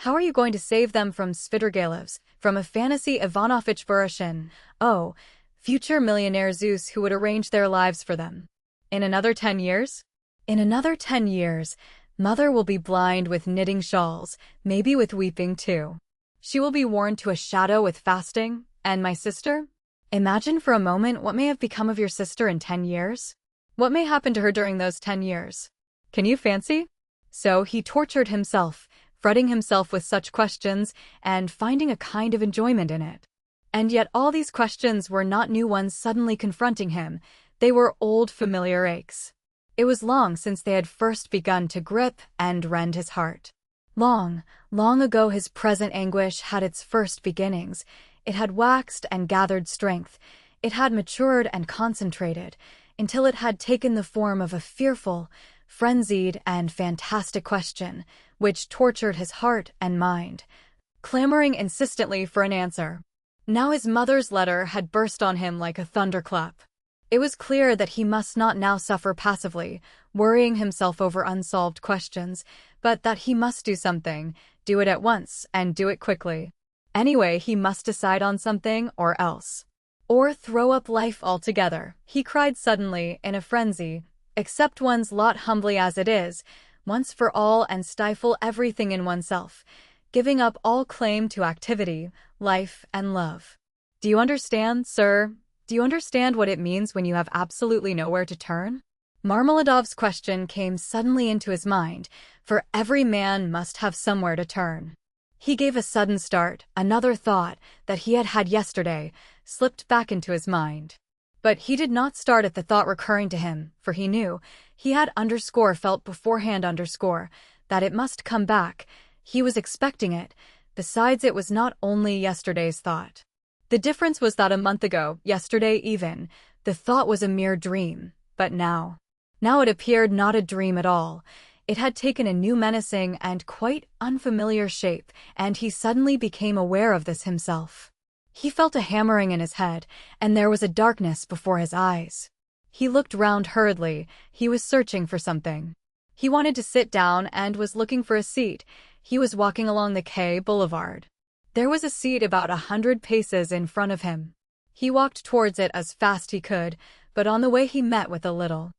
How are you going to save them from Svittergalovs, from a fantasy Ivanovich Burushin, oh, future millionaire Zeus who would arrange their lives for them? In another 10 years? In another 10 years, mother will be blind with knitting shawls, maybe with weeping too. She will be worn to a shadow with fasting, and my sister? Imagine for a moment what may have become of your sister in 10 years. What may happen to her during those 10 years? Can you fancy? So he tortured himself, fretting himself with such questions, and finding a kind of enjoyment in it. And yet all these questions were not new ones suddenly confronting him, they were old familiar aches. It was long since they had first begun to grip and rend his heart. Long, long ago his present anguish had its first beginnings. It had waxed and gathered strength. It had matured and concentrated, until it had taken the form of a fearful, frenzied, and fantastic question, which tortured his heart and mind, clamoring insistently for an answer. Now his mother's letter had burst on him like a thunderclap. It was clear that he must not now suffer passively, worrying himself over unsolved questions, but that he must do something, do it at once, and do it quickly. Anyway, he must decide on something or else. Or throw up life altogether, he cried suddenly, in a frenzy. Accept one's lot humbly as it is, once for all, and stifle everything in oneself, giving up all claim to activity, life, and love. Do you understand, sir? Do you understand what it means when you have absolutely nowhere to turn? Marmeladov's question came suddenly into his mind, for every man must have somewhere to turn. He gave a sudden start, another thought that he had had yesterday slipped back into his mind. But he did not start at the thought recurring to him, for he knew, he had felt beforehand that it must come back. He was expecting it. Besides, it was not only yesterday's thought. The difference was that a month ago, yesterday even, the thought was a mere dream, but now it appeared not a dream at all. It had taken a new menacing and quite unfamiliar shape, and he suddenly became aware of this himself. He felt a hammering in his head, and there was a darkness before his eyes. He looked round hurriedly. He was searching for something. He wanted to sit down and was looking for a seat. He was walking along the Quai Boulevard. There was a seat about 100 paces in front of him. He walked towards it as fast he could, but on the way he met with a little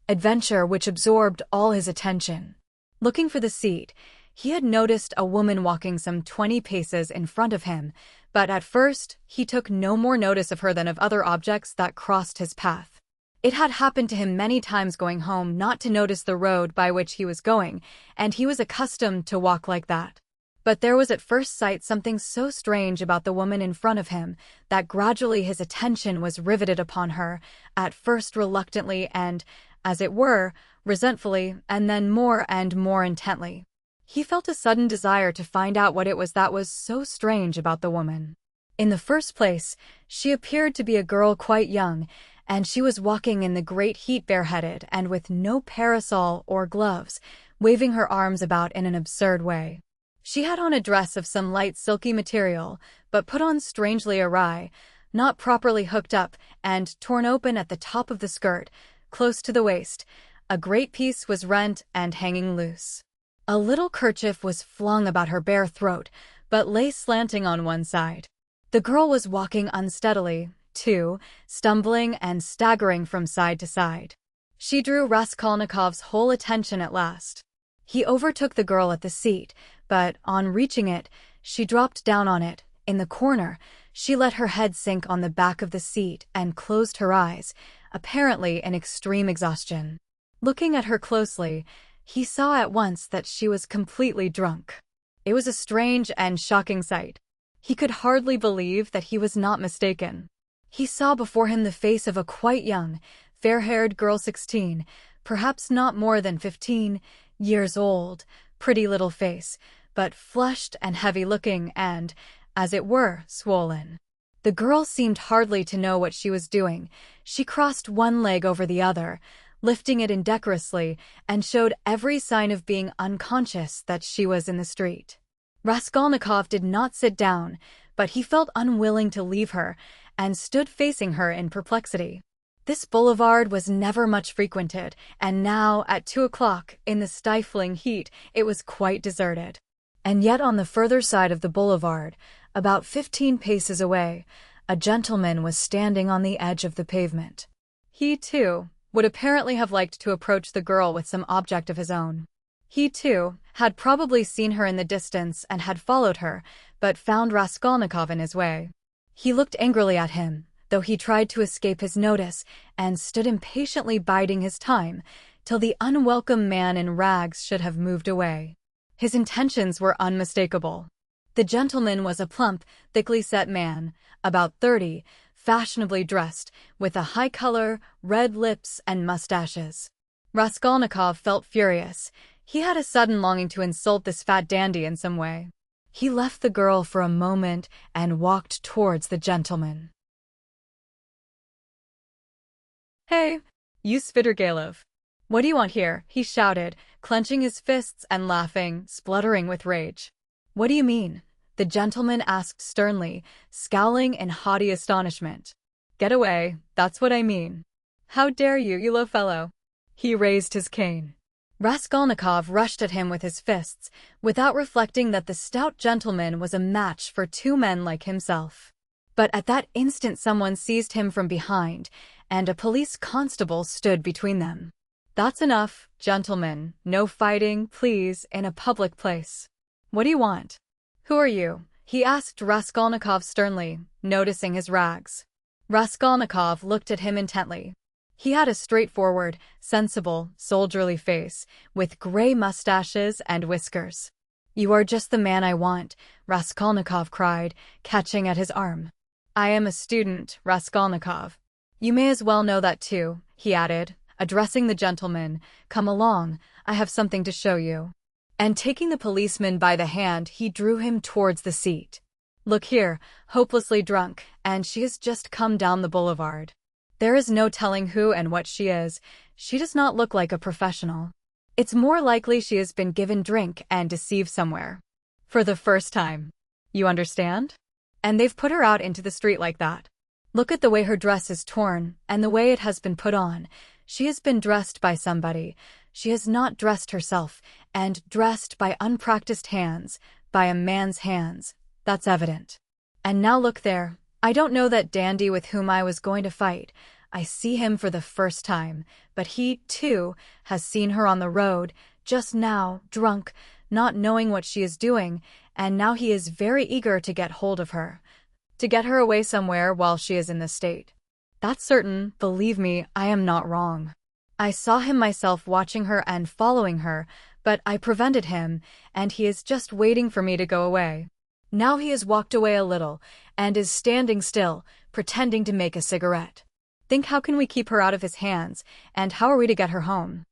adventure which absorbed all his attention. Looking for the seat, he had noticed a woman walking some 20 paces in front of him, but at first he took no more notice of her than of other objects that crossed his path. It had happened to him many times going home not to notice the road by which he was going, and he was accustomed to walk like that. But there was at first sight something so strange about the woman in front of him that gradually his attention was riveted upon her, at first reluctantly and, as it were, resentfully, and then more and more intently. He felt a sudden desire to find out what it was that was so strange about the woman. In the first place, she appeared to be a girl quite young, and she was walking in the great heat bareheaded and with no parasol or gloves, waving her arms about in an absurd way. She had on a dress of some light silky material, but put on strangely awry, not properly hooked up, and torn open at the top of the skirt, close to the waist. A great piece was rent and hanging loose. A little kerchief was flung about her bare throat, but lay slanting on one side. The girl was walking unsteadily, too, stumbling and staggering from side to side. She drew Raskolnikov's whole attention at last. He overtook the girl at the seat, but, on reaching it, she dropped down on it. In the corner, she let her head sink on the back of the seat and closed her eyes, apparently in extreme exhaustion. Looking at her closely, he saw at once that she was completely drunk. It was a strange and shocking sight. He could hardly believe that he was not mistaken. He saw before him the face of a quite young, fair-haired girl 16, perhaps not more than 15 years old, pretty little face, but flushed and heavy-looking and, as it were, swollen. The girl seemed hardly to know what she was doing. She crossed one leg over the other, lifting it indecorously, and showed every sign of being unconscious that she was in the street. Raskolnikov did not sit down, but he felt unwilling to leave her, and stood facing her in perplexity. This boulevard was never much frequented, and now, at 2 o'clock, in the stifling heat, it was quite deserted. And yet on the further side of the boulevard, about 15 paces away, a gentleman was standing on the edge of the pavement. He, too, would apparently have liked to approach the girl with some object of his own. He, too, had probably seen her in the distance and had followed her, but found Raskolnikov in his way. He looked angrily at him, though he tried to escape his notice, and stood impatiently biding his time, till the unwelcome man in rags should have moved away. His intentions were unmistakable. The gentleman was a plump, thickly set man, about 30, fashionably dressed, with a high color, red lips, and mustaches. Raskolnikov felt furious. He had a sudden longing to insult this fat dandy in some way. He left the girl for a moment and walked towards the gentleman. "Hey, you Svidrigailov. What do you want here?" he shouted, clenching his fists and laughing, spluttering with rage. "What do you mean?" the gentleman asked sternly, scowling in haughty astonishment. "Get away, that's what I mean. How dare you, you low fellow?" He raised his cane. Raskolnikov rushed at him with his fists, without reflecting that the stout gentleman was a match for two men like himself. But at that instant someone seized him from behind, and a police constable stood between them. "That's enough, gentlemen. No fighting, please, in a public place. What do you want?" "Who are you?" he asked Raskolnikov sternly, noticing his rags. Raskolnikov looked at him intently. He had a straightforward, sensible, soldierly face, with gray mustaches and whiskers. "You are just the man I want," Raskolnikov cried, catching at his arm. "I am a student, Raskolnikov. You may as well know that too," he added, addressing the gentleman. "Come along, I have something to show you." And taking the policeman by the hand, he drew him towards the seat. "Look here, hopelessly drunk, and she has just come down the boulevard. There is no telling who and what she is. She does not look like a professional. It's more likely she has been given drink and deceived somewhere. For the first time. You understand? And they've put her out into the street like that. Look at the way her dress is torn, and the way it has been put on. She has been dressed by somebody. She has not dressed herself, and dressed by unpracticed hands, by a man's hands. That's evident. And now look there. I don't know that dandy with whom I was going to fight. I see him for the first time, but he, too, has seen her on the road, just now, drunk, not knowing what she is doing, and now he is very eager to get hold of her, to get her away somewhere while she is in this state. That's certain, believe me, I am not wrong. I saw him myself watching her and following her, but I prevented him, and he is just waiting for me to go away. Now he has walked away a little, and is standing still, pretending to make a cigarette. Think, how can we keep her out of his hands, and how are we to get her home?"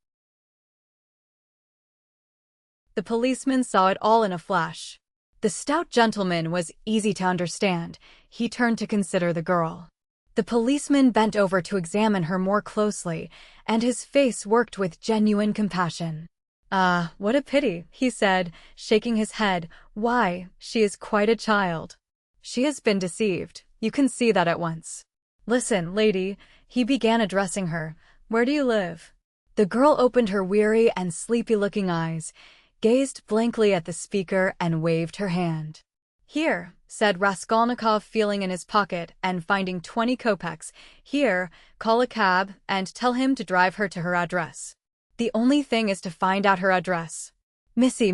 The policeman saw it all in a flash. The stout gentleman was easy to understand. He turned to consider the girl. The policeman bent over to examine her more closely, and his face worked with genuine compassion. "Ah, what a pity," he said, shaking his head. "Why, she is quite a child. She has been deceived. You can see that at once. Listen, lady," he began, addressing her. "Where do you live?" The girl opened her weary and sleepy-looking eyes, gazed blankly at the speaker, and waved her hand. "Here," said Raskolnikov, feeling in his pocket and finding 20 kopecks. "Here, call a cab and tell him to drive her to her address. The only thing is to find out her address." Missy,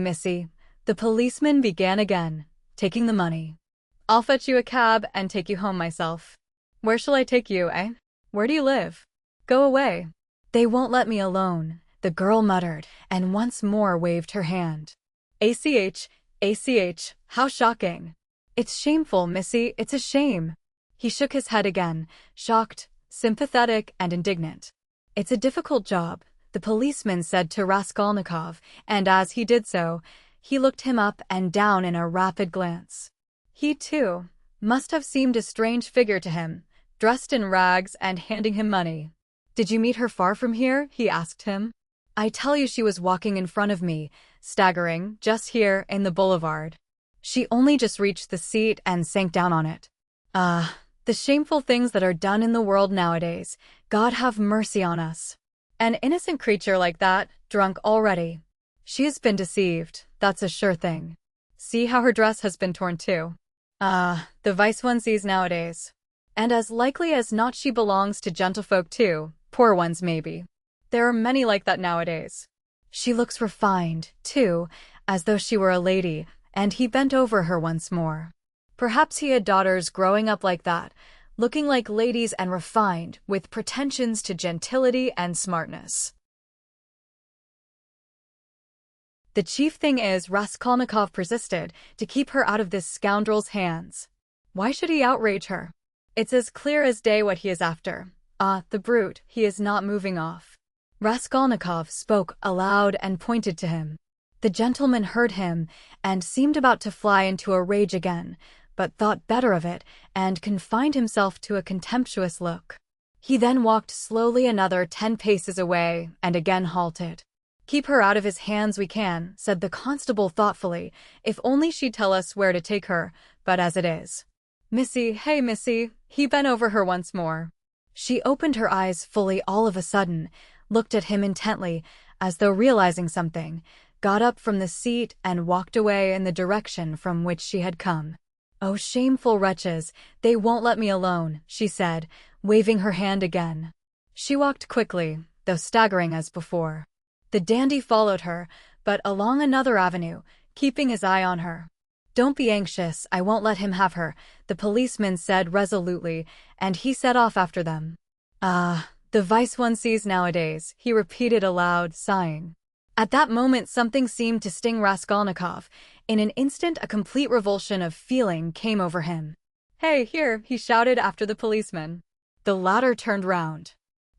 the policeman began again, taking the money. "I'll fetch you a cab and take you home myself." "Where shall I take you, eh? Where do you live?" "Go away." "They won't let me alone," the girl muttered, and once more waved her hand. ACH, how shocking. It's shameful, Missy, it's a shame." He shook his head again, shocked, sympathetic, and indignant. "It's a difficult job," the policeman said to Raskolnikov, and as he did so, he looked him up and down in a rapid glance. He, too, must have seemed a strange figure to him, dressed in rags and handing him money. "Did you meet her far from here?" he asked him. "I tell you, she was walking in front of me, staggering, just here, in the boulevard. She only just reached the seat and sank down on it. Ah, the shameful things that are done in the world nowadays. God have mercy on us. An innocent creature like that, drunk already. She has been deceived, that's a sure thing. See how her dress has been torn too. Ah, the vice one sees nowadays. And as likely as not she belongs to gentlefolk too, poor ones maybe. There are many like that nowadays. She looks refined, too, as though she were a lady," and he bent over her once more. Perhaps he had daughters growing up like that, looking like ladies and refined, with pretensions to gentility and smartness. The chief thing is, Raskolnikov persisted, to keep her out of this scoundrel's hands. Why should he outrage her? It's as clear as day what he is after. Ah, the brute, he is not moving off. Raskolnikov spoke aloud and pointed to him. The gentleman heard him and seemed about to fly into a rage again, but thought better of it and confined himself to a contemptuous look. He then walked slowly another 10 paces away and again halted. "Keep her out of his hands we can," said the constable thoughtfully, "if only she'd tell us where to take her, but as it is. Missy, hey Missy," he bent over her once more. She opened her eyes fully all of a sudden, looked at him intently, as though realizing something, got up from the seat and walked away in the direction from which she had come. "Oh, shameful wretches, they won't let me alone," she said, waving her hand again. She walked quickly, though staggering as before. The dandy followed her, but along another avenue, keeping his eye on her. "Don't be anxious, I won't let him have her," the policeman said resolutely, and he set off after them. "Ah, the vice one sees nowadays," he repeated aloud, sighing. At that moment something seemed to sting Raskolnikov. In an instant a complete revulsion of feeling came over him. "Hey, here," he shouted after the policeman. The latter turned round.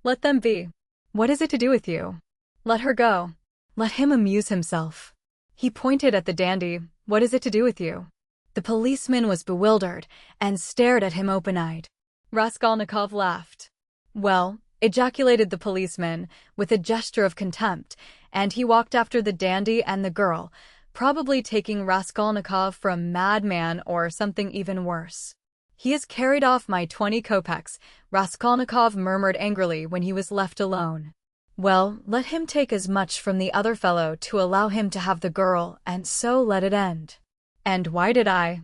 "Let them be. What is it to do with you? Let her go. Let him amuse himself." He pointed at the dandy. "What is it to do with you?" The policeman was bewildered and stared at him open-eyed. Raskolnikov laughed. "Well," ejaculated the policeman, with a gesture of contempt, and he walked after the dandy and the girl, probably taking Raskolnikov for a madman or something even worse. "He has carried off my 20 kopecks," Raskolnikov murmured angrily when he was left alone. "Well, let him take as much from the other fellow to allow him to have the girl, and so let it end. And why did I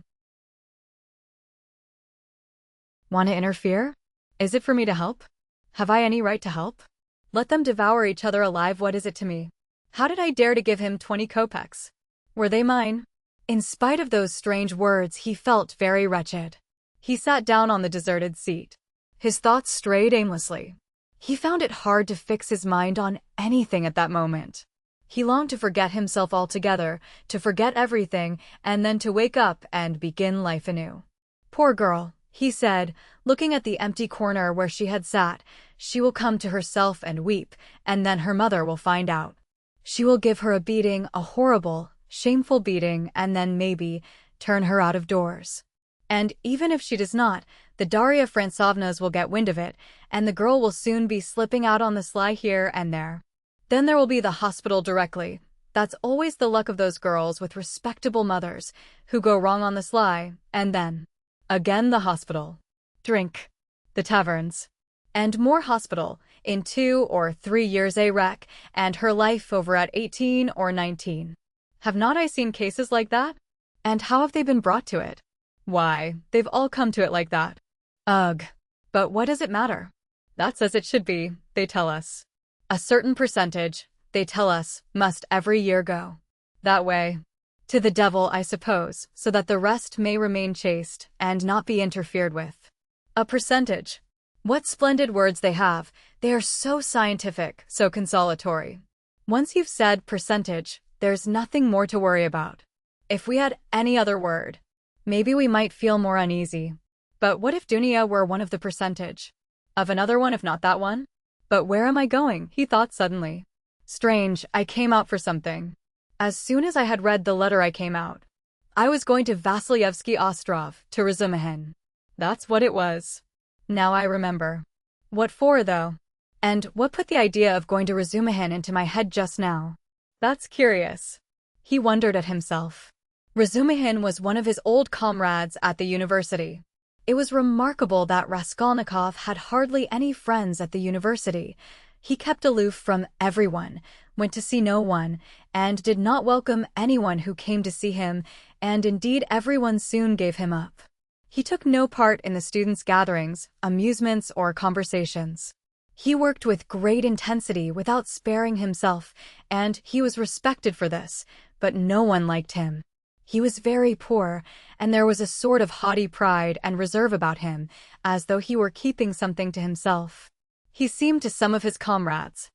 want to interfere? Is it for me to help? Have I any right to help? Let them devour each other alive, what is it to me? How did I dare to give him 20 kopecks? Were they mine?" In spite of those strange words, he felt very wretched. He sat down on the deserted seat. His thoughts strayed aimlessly. He found it hard to fix his mind on anything at that moment. He longed to forget himself altogether, to forget everything, and then to wake up and begin life anew. "Poor girl," he said, looking at the empty corner where she had sat. "She will come to herself and weep, and then her mother will find out. She will give her a beating, a horrible, shameful beating, and then maybe turn her out of doors. And even if she does not, the Daria Francovnas will get wind of it, and the girl will soon be slipping out on the sly here and there. Then there will be the hospital directly. That's always the luck of those girls with respectable mothers, who go wrong on the sly, and then again the hospital. Drink. The taverns. And more hospital. In 2 or 3 years a wreck, and her life over at 18 or 19. Have not I seen cases like that? And how have they been brought to it? Why, they've all come to it like that. Ugh. But what does it matter? That's as it should be, they tell us. A certain percentage, they tell us, must every year go that way. To the devil, I suppose, so that the rest may remain chaste and not be interfered with. A percentage. What splendid words they have. They are so scientific, so consolatory. Once you've said percentage, there's nothing more to worry about. If we had any other word, maybe we might feel more uneasy. But what if Dunia were one of the percentage? Of another one if not that one? But where am I going? He thought suddenly. Strange, I came out for something. As soon as I had read the letter I came out. I was going to Vasilyevsky Ostrov, to Razumihin. That's what it was. Now I remember. What for, though? And what put the idea of going to Razumihin into my head just now? That's curious. He wondered at himself. Razumihin was one of his old comrades at the university. It was remarkable that Raskolnikov had hardly any friends at the university. He kept aloof from everyone, went to see no one, and did not welcome anyone who came to see him, and indeed everyone soon gave him up. He took no part in the students' gatherings, amusements, or conversations. He worked with great intensity without sparing himself, and he was respected for this, but no one liked him. He was very poor, and there was a sort of haughty pride and reserve about him, as though he were keeping something to himself. He seemed to some of his comrades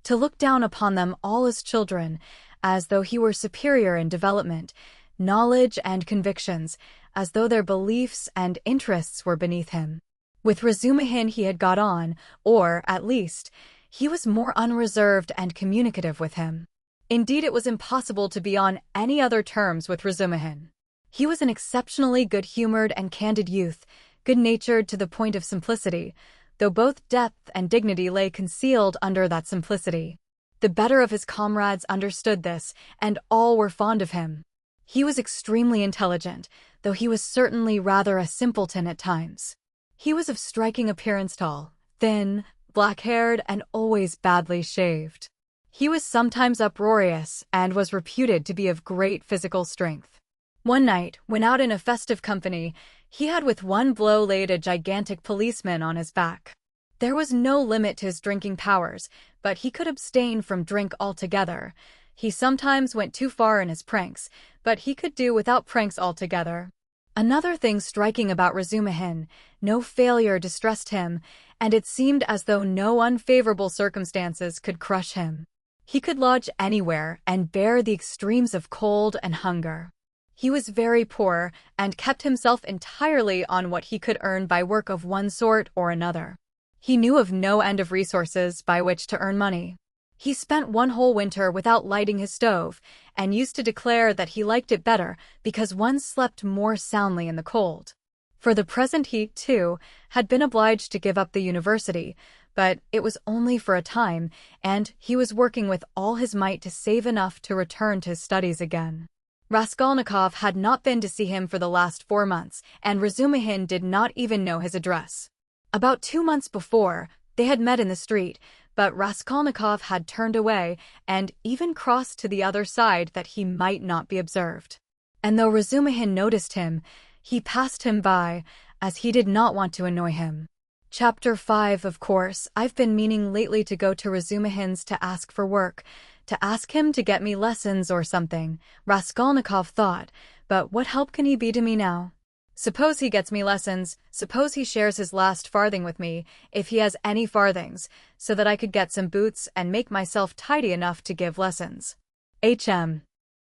to look down upon them all as children, as though he were superior in development, knowledge and convictions, as though their beliefs and interests were beneath him. With Razumihin he had got on, or, at least, he was more unreserved and communicative with him. Indeed, it was impossible to be on any other terms with Razumihin. He was an exceptionally good-humored and candid youth, good-natured to the point of simplicity, though both depth and dignity lay concealed under that simplicity. The better of his comrades understood this, and all were fond of him. He was extremely intelligent, though he was certainly rather a simpleton at times. He was of striking appearance, tall, thin, black-haired, and always badly shaved. He was sometimes uproarious and was reputed to be of great physical strength. One night, when out in a festive company, he had with one blow laid a gigantic policeman on his back. There was no limit to his drinking powers, but he could abstain from drink altogether. He sometimes went too far in his pranks, but he could do without pranks altogether. Another thing striking about Razumihin, no failure distressed him, and it seemed as though no unfavorable circumstances could crush him. He could lodge anywhere and bear the extremes of cold and hunger. He was very poor and kept himself entirely on what he could earn by work of one sort or another. He knew of no end of resources by which to earn money. He spent one whole winter without lighting his stove, and used to declare that he liked it better because one slept more soundly in the cold. For the present he, too, had been obliged to give up the university, but it was only for a time, and he was working with all his might to save enough to return to his studies again. Raskolnikov had not been to see him for the last 4 months, and Razumihin did not even know his address. About 2 months before, they had met in the street, but Raskolnikov had turned away and even crossed to the other side that he might not be observed. And though Razumihin noticed him, he passed him by, as he did not want to annoy him. Chapter 5. Of course, I've been meaning lately to go to Razumihin's to ask for work, to ask him to get me lessons or something, Raskolnikov thought, but what help can he be to me now? Suppose he gets me lessons, suppose he shares his last farthing with me, if he has any farthings, so that I could get some boots and make myself tidy enough to give lessons.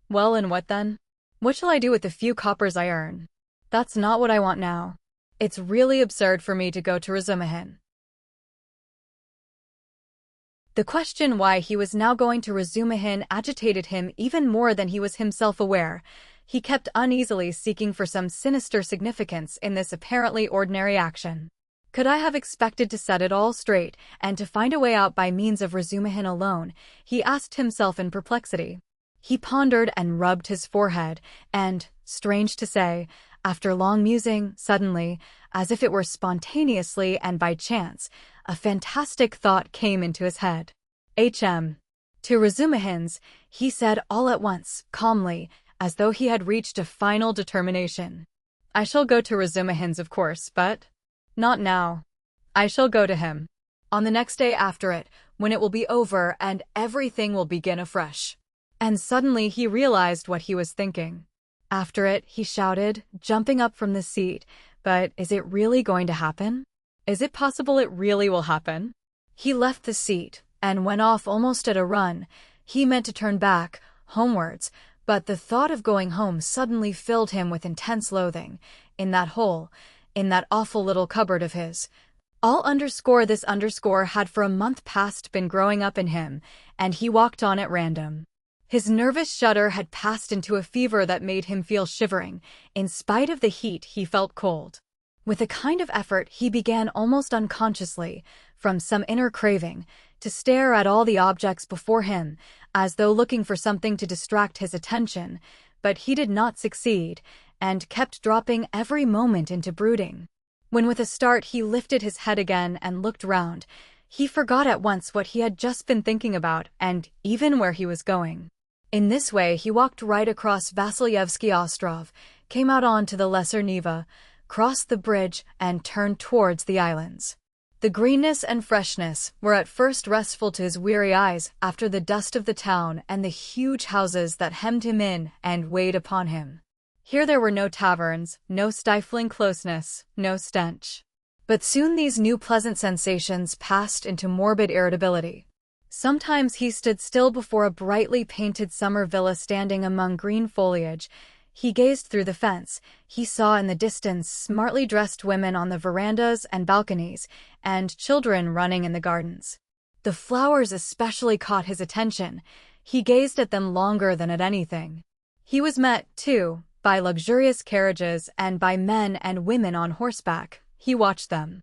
Well, and what then? What shall I do with the few coppers I earn? That's not what I want now. It's really absurd for me to go to Razumihin. The question why he was now going to Razumihin agitated him even more than he was himself aware. He kept uneasily seeking for some sinister significance in this apparently ordinary action. Could I have expected to set it all straight and to find a way out by means of Razumihin alone? He asked himself in perplexity. He pondered and rubbed his forehead, and, strange to say, after long musing, suddenly, as if it were spontaneously and by chance, a fantastic thought came into his head. To Razumihin's, he said all at once, calmly, as though he had reached a final determination. I shall go to Razumihin's, of course, but not now. I shall go to him on the next day after it, when it will be over and everything will begin afresh. And suddenly he realized what he was thinking. After it, he shouted, jumping up from the seat, but is it really going to happen? Is it possible it really will happen? He left the seat and went off almost at a run. He meant to turn back, homewards, but the thought of going home suddenly filled him with intense loathing. In that hole, in that awful little cupboard of his. This underscore had for a month past been growing up in him, and he walked on at random. His nervous shudder had passed into a fever that made him feel shivering. In spite of the heat, he felt cold. With a kind of effort, he began almost unconsciously, from some inner craving, to stare at all the objects before him, as though looking for something to distract his attention, but he did not succeed, and kept dropping every moment into brooding. When with a start he lifted his head again and looked round, he forgot at once what he had just been thinking about and even where he was going. In this way he walked right across Vasilyevsky Ostrov, came out on to the Lesser Neva, crossed the bridge, and turned towards the islands. The greenness and freshness were at first restful to his weary eyes after the dust of the town and the huge houses that hemmed him in and weighed upon him. Here there were no taverns, no stifling closeness, no stench. But soon these new pleasant sensations passed into morbid irritability. Sometimes he stood still before a brightly painted summer villa standing among green foliage. He gazed through the fence. He saw in the distance smartly dressed women on the verandas and balconies, and children running in the gardens. The flowers especially caught his attention. He gazed at them longer than at anything. He was met, too, by luxurious carriages and by men and women on horseback. He watched them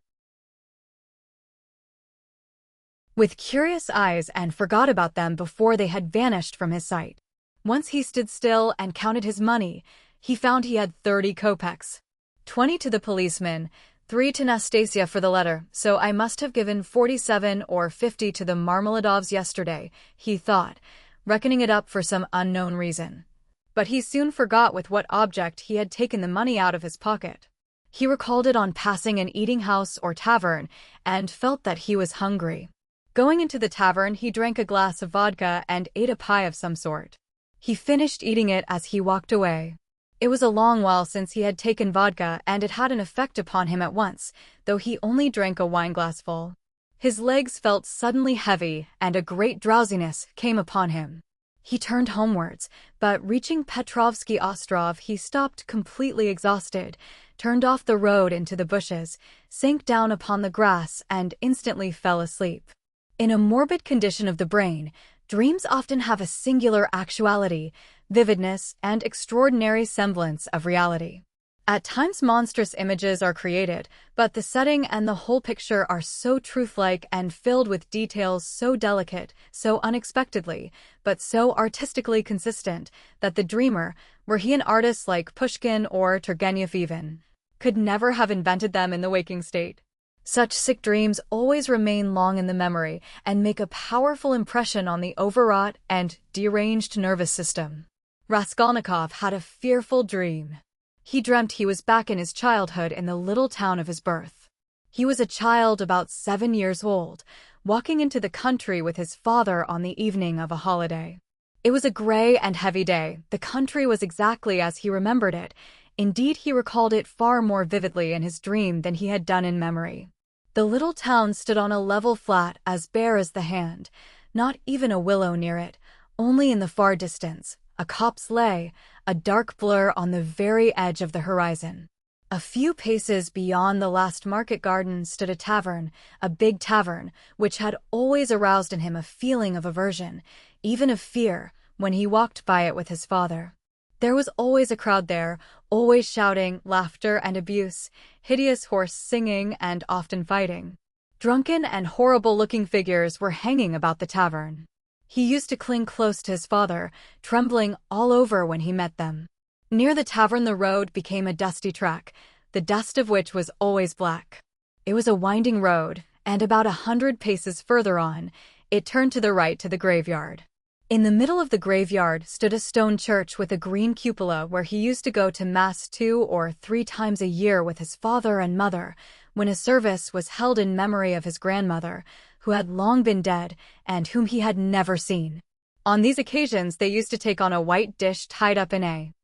with curious eyes and forgot about them before they had vanished from his sight. Once he stood still and counted his money. He found he had 30 kopecks. 20 to the policeman, 3 to Nastasia for the letter, so I must have given 47 or 50 to the Marmeladovs yesterday, he thought, reckoning it up for some unknown reason. But he soon forgot with what object he had taken the money out of his pocket. He recalled it on passing an eating house or tavern, and felt that he was hungry. Going into the tavern, he drank a glass of vodka and ate a pie of some sort. He finished eating it as he walked away. It was a long while since he had taken vodka, and it had an effect upon him at once, though he only drank a wineglassful. His legs felt suddenly heavy, and a great drowsiness came upon him. He turned homewards, but reaching Petrovsky Ostrov, he stopped completely exhausted, turned off the road into the bushes, sank down upon the grass, and instantly fell asleep. In a morbid condition of the brain, dreams often have a singular actuality, vividness, and extraordinary semblance of reality. At times monstrous images are created, but the setting and the whole picture are so truth-like and filled with details so delicate, so unexpectedly, but so artistically consistent, that the dreamer, were he an artist like Pushkin or Turgenev even, could never have invented them in the waking state. Such sick dreams always remain long in the memory and make a powerful impression on the overwrought and deranged nervous system. Raskolnikov had a fearful dream. He dreamt he was back in his childhood in the little town of his birth. He was a child about 7 years old, walking into the country with his father on the evening of a holiday. It was a gray and heavy day. The country was exactly as he remembered it. Indeed, he recalled it far more vividly in his dream than he had done in memory. The little town stood on a level flat as bare as the hand, not even a willow near it, only in the far distance a copse lay, a dark blur on the very edge of the horizon. A few paces beyond the last market garden stood a tavern, a big tavern, which had always aroused in him a feeling of aversion, even of fear, when he walked by it with his father. There was always a crowd there, always shouting, laughter and abuse, hideous hoarse singing and often fighting. Drunken and horrible-looking figures were hanging about the tavern. He used to cling close to his father, trembling all over when he met them. Near the tavern the road became a dusty track, the dust of which was always black. It was a winding road, and about 100 paces further on, it turned to the right to the graveyard. In the middle of the graveyard stood a stone church with a green cupola where he used to go to Mass 2 or 3 times a year with his father and mother, when a service was held in memory of his grandmother, who had long been dead and whom he had never seen. On these occasions they used to take on a white dish tied up in a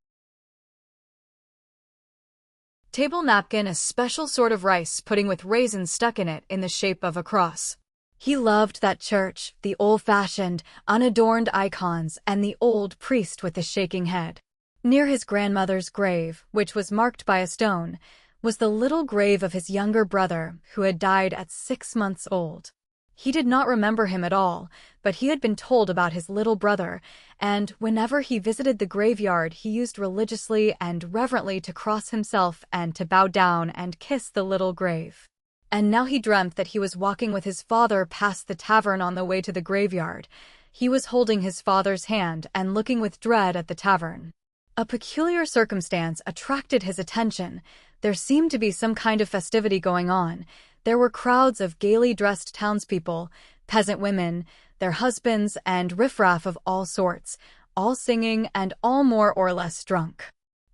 table napkin a special sort of rice pudding with raisins stuck in it in the shape of a cross. He loved that church, the old-fashioned, unadorned icons, and the old priest with the shaking head. Near his grandmother's grave, which was marked by a stone, was the little grave of his younger brother, who had died at 6 months old. He did not remember him at all, but he had been told about his little brother, and whenever he visited the graveyard he used religiously and reverently to cross himself and to bow down and kiss the little grave. And now he dreamt that he was walking with his father past the tavern on the way to the graveyard. He was holding his father's hand and looking with dread at the tavern. A peculiar circumstance attracted his attention. There seemed to be some kind of festivity going on. There were crowds of gaily dressed townspeople, peasant women, their husbands, and riffraff of all sorts, all singing and all more or less drunk.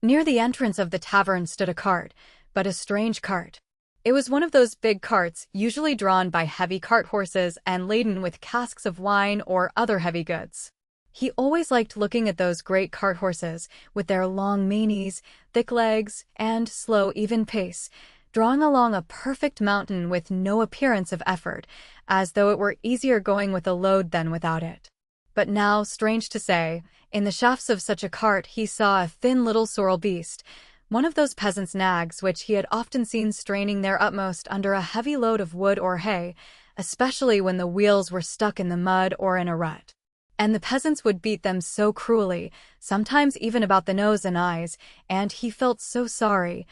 Near the entrance of the tavern stood a cart, but a strange cart. It was one of those big carts, usually drawn by heavy cart horses and laden with casks of wine or other heavy goods. He always liked looking at those great cart horses, with their long manes, thick legs, and slow, even pace, drawing along a perfect mountain with no appearance of effort, as though it were easier going with a load than without it. But now, strange to say, in the shafts of such a cart he saw a thin little sorrel beast, one of those peasants' nags which he had often seen straining their utmost under a heavy load of wood or hay, especially when the wheels were stuck in the mud or in a rut. And the peasants would beat them so cruelly, sometimes even about the nose and eyes, and he felt so sorry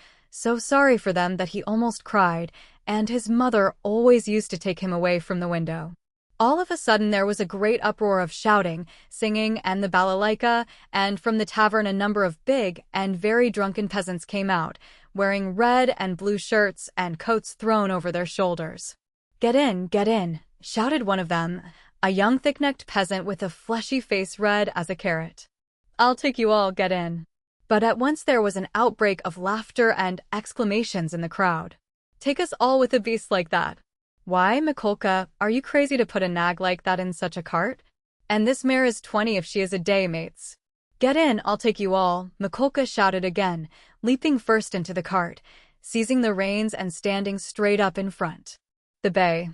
for them that he almost cried, and his mother always used to take him away from the window. All of a sudden there was a great uproar of shouting, singing, and the balalaika, and from the tavern a number of big and very drunken peasants came out, wearing red and blue shirts and coats thrown over their shoulders. Get in, shouted one of them, a young thick-necked peasant with a fleshy face red as a carrot. I'll take you all, get in. But at once there was an outbreak of laughter and exclamations in the crowd. Take us all with a beast like that. Why, Mikolka, are you crazy to put a nag like that in such a cart? And this mare is 20 if she is a day, mates. Get in, I'll take you all, Mikolka shouted again, leaping first into the cart, seizing the reins and standing straight up in front. The bay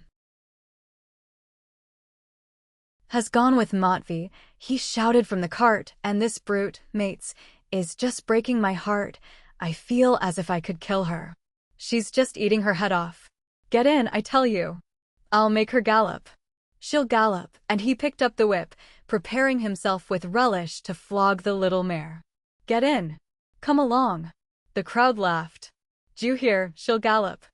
has gone with Matvey, he shouted from the cart, and this brute, mates, is just breaking my heart. I feel as if I could kill her. She's just eating her head off. Get in, I tell you. I'll make her gallop. She'll gallop, and he picked up the whip, preparing himself with relish to flog the little mare. Get in. Come along. The crowd laughed. Do you hear, she'll gallop.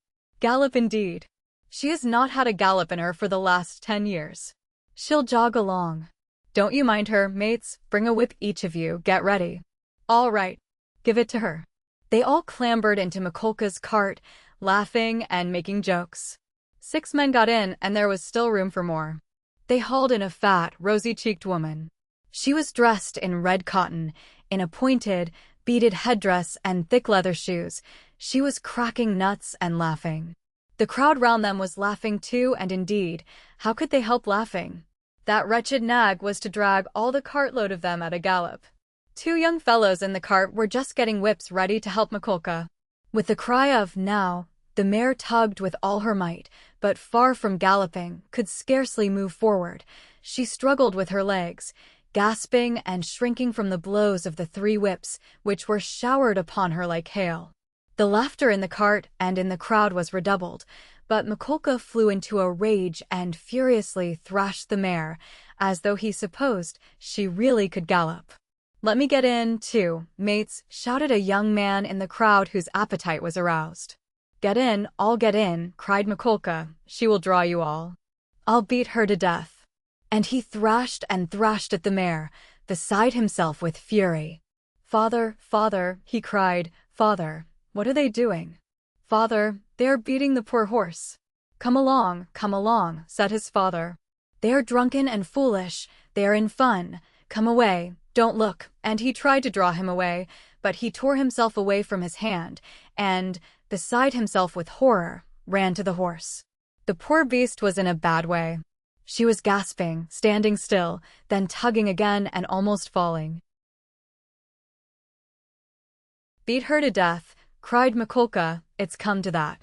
Gallop indeed. She has not had a gallop in her for the last 10 years. She'll jog along. Don't you mind her, mates, bring a whip each of you, get ready. All right. Give it to her. They all clambered into Mikolka's cart, laughing and making jokes. 6 men got in, and there was still room for more. They hauled in a fat, rosy-cheeked woman. She was dressed in red cotton, in a pointed, beaded headdress and thick leather shoes. She was cracking nuts and laughing. The crowd round them was laughing too, and indeed, how could they help laughing? That wretched nag was to drag all the cartload of them at a gallop. 2 young fellows in the cart were just getting whips ready to help Mikolka. With the cry of "now," the mare tugged with all her might, but far from galloping, could scarcely move forward. She struggled with her legs, gasping and shrinking from the blows of the 3 whips, which were showered upon her like hail. The laughter in the cart and in the crowd was redoubled, but Mikolka flew into a rage and furiously thrashed the mare, as though he supposed she really could gallop. Let me get in, too, mates, shouted a young man in the crowd whose appetite was aroused. Get in, all get in, cried Mikolka, she will draw you all. I'll beat her to death. And he thrashed and thrashed at the mare, beside himself with fury. Father, father, he cried, father, what are they doing? Father, they are beating the poor horse. Come along, said his father. They are drunken and foolish, they are in fun, come away, don't look, and he tried to draw him away, but he tore himself away from his hand, and, beside himself with horror, ran to the horse. The poor beast was in a bad way. She was gasping, standing still, then tugging again and almost falling. Beat her to death, cried Mikolka, it's come to that.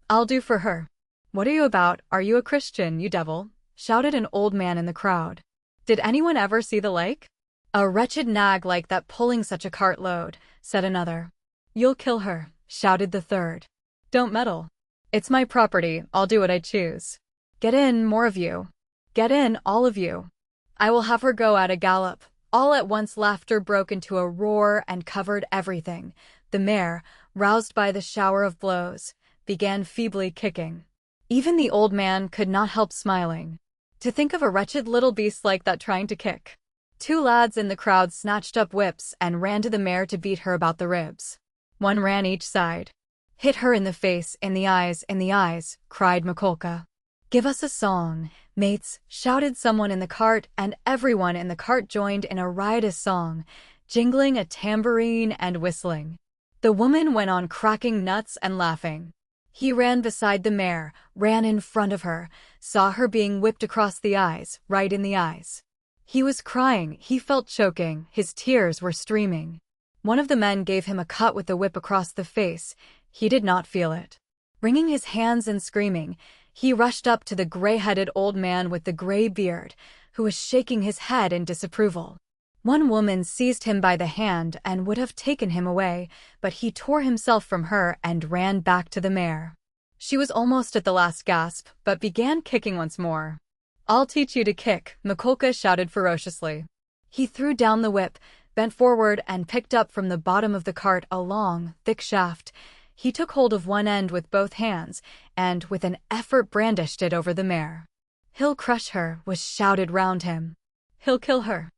I'll do for her. What are you about, are you a Christian, you devil? Shouted an old man in the crowd. Did anyone ever see the like? A wretched nag like that pulling such a cartload, said another. You'll kill her, shouted the third. Don't meddle. It's my property, I'll do what I choose. Get in, more of you. Get in, all of you. I will have her go at a gallop. All at once laughter broke into a roar and covered everything. The mare, roused by the shower of blows, began feebly kicking. Even the old man could not help smiling. To think of a wretched little beast like that trying to kick. 2 lads in the crowd snatched up whips and ran to the mare to beat her about the ribs. 1 ran each side. Hit her in the face, in the eyes, cried Mikolka. Give us a song, mates, shouted someone in the cart, and everyone in the cart joined in a riotous song, jingling a tambourine and whistling. The woman went on cracking nuts and laughing. He ran beside the mare, ran in front of her, saw her being whipped across the eyes, right in the eyes. He was crying, he felt choking, his tears were streaming. One of the men gave him a cut with the whip across the face. He did not feel it. Wringing his hands and screaming, he rushed up to the gray-headed old man with the gray beard, who was shaking his head in disapproval. One woman seized him by the hand and would have taken him away, but he tore himself from her and ran back to the mare. She was almost at the last gasp, but began kicking once more. "I'll teach you to kick," Mikolka shouted ferociously. He threw down the whip, bent forward and picked up from the bottom of the cart a long, thick shaft. He took hold of one end with both hands and, with an effort, brandished it over the mare. "He'll crush her," was shouted round him. "He'll kill her."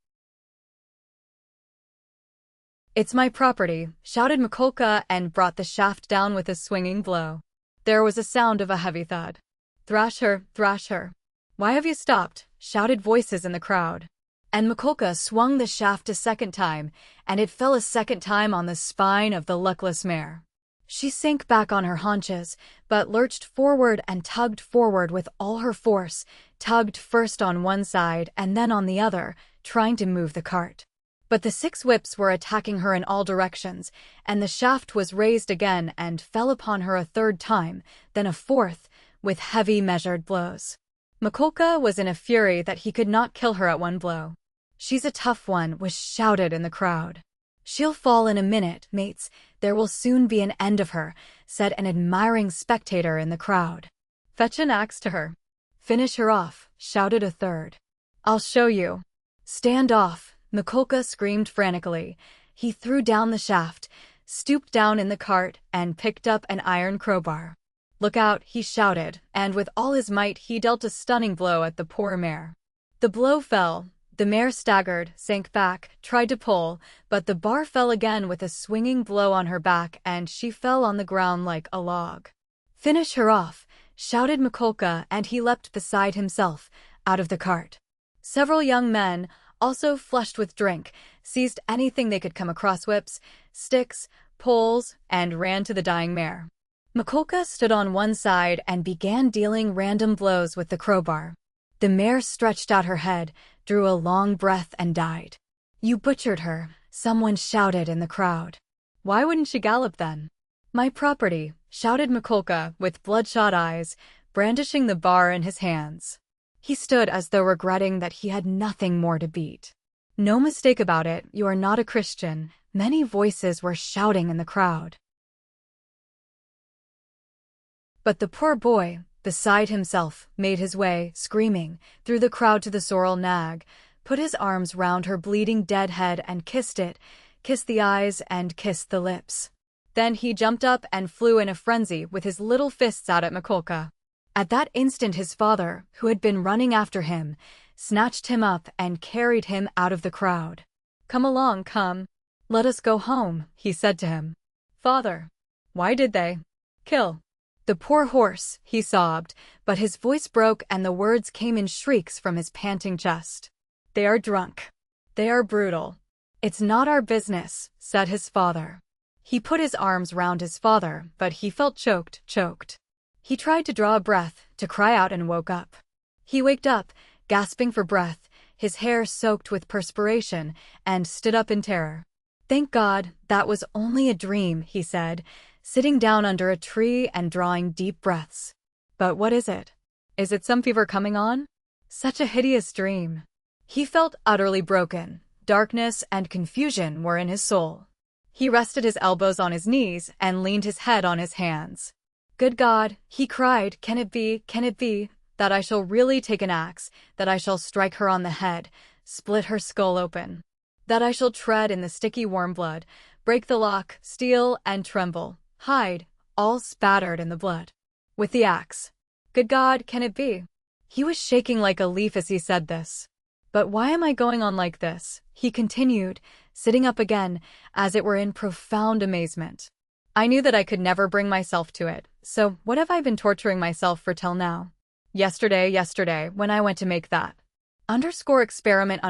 "It's my property," shouted Mikolka and brought the shaft down with a swinging blow. There was a sound of a heavy thud. "Thrash her, thrash her." "Why have you stopped?" shouted voices in the crowd. And Mikolka swung the shaft a second time, and it fell a second time on the spine of the luckless mare. She sank back on her haunches, but lurched forward and tugged forward with all her force, tugged first on one side and then on the other, trying to move the cart. But the 6 whips were attacking her in all directions, and the shaft was raised again and fell upon her a third time, then a fourth, with heavy measured blows. Mikolka was in a fury that he could not kill her at one blow. "She's a tough one," was shouted in the crowd. "She'll fall in a minute, mates. There will soon be an end of her," said an admiring spectator in the crowd. "Fetch an axe to her." "Finish her off," shouted a third. "I'll show you." "Stand off," Mikolka screamed frantically. He threw down the shaft, stooped down in the cart, and picked up an iron crowbar. "Look out," he shouted, and with all his might he dealt a stunning blow at the poor mare. The blow fell. The mare staggered, sank back, tried to pull, but the bar fell again with a swinging blow on her back and she fell on the ground like a log. "Finish her off," shouted Mikolka, and he leapt beside himself, out of the cart. Several young men, also flushed with drink, seized anything they could come across, whips, sticks, poles, and ran to the dying mare. Mikolka stood on one side and began dealing random blows with the crowbar. The mare stretched out her head, drew a long breath and died. "You butchered her," someone shouted in the crowd. "Why wouldn't she gallop then?" "My property," shouted Mikolka with bloodshot eyes, brandishing the bar in his hands. He stood as though regretting that he had nothing more to beat. "No mistake about it, you are not a Christian," many voices were shouting in the crowd. But the poor boy, beside himself, made his way, screaming, through the crowd to the sorrel nag, put his arms round her bleeding dead head and kissed it, kissed the eyes and kissed the lips. Then he jumped up and flew in a frenzy with his little fists out at Mikolka. At that instant his father, who had been running after him, snatched him up and carried him out of the crowd. "Come along, come. Let us go home," he said to him. "Father, why did they kill the poor horse?" he sobbed, but his voice broke and the words came in shrieks from his panting chest. "They are drunk. They are brutal. It's not our business," said his father. He put his arms round his father, but he felt choked. He tried to draw a breath, to cry out, and woke up. He waked up, gasping for breath, his hair soaked with perspiration, and stood up in terror. "Thank God, that was only a dream," he said, sitting down under a tree and drawing deep breaths. "But what is it? Is it some fever coming on? Such a hideous dream." He felt utterly broken. Darkness and confusion were in his soul. He rested his elbows on his knees and leaned his head on his hands. "Good God," he cried, can it be, that I shall really take an axe, that I shall strike her on the head, split her skull open, that I shall tread in the sticky warm blood, break the lock, steal and tremble, hide, all spattered in the blood, with the axe? Good God, can it be?" He was shaking like a leaf as he said this. "But why am I going on like this?" he continued, sitting up again, as it were in profound amazement. "I knew that I could never bring myself to it, so what have I been torturing myself for till now? Yesterday, when I went to make that experiment,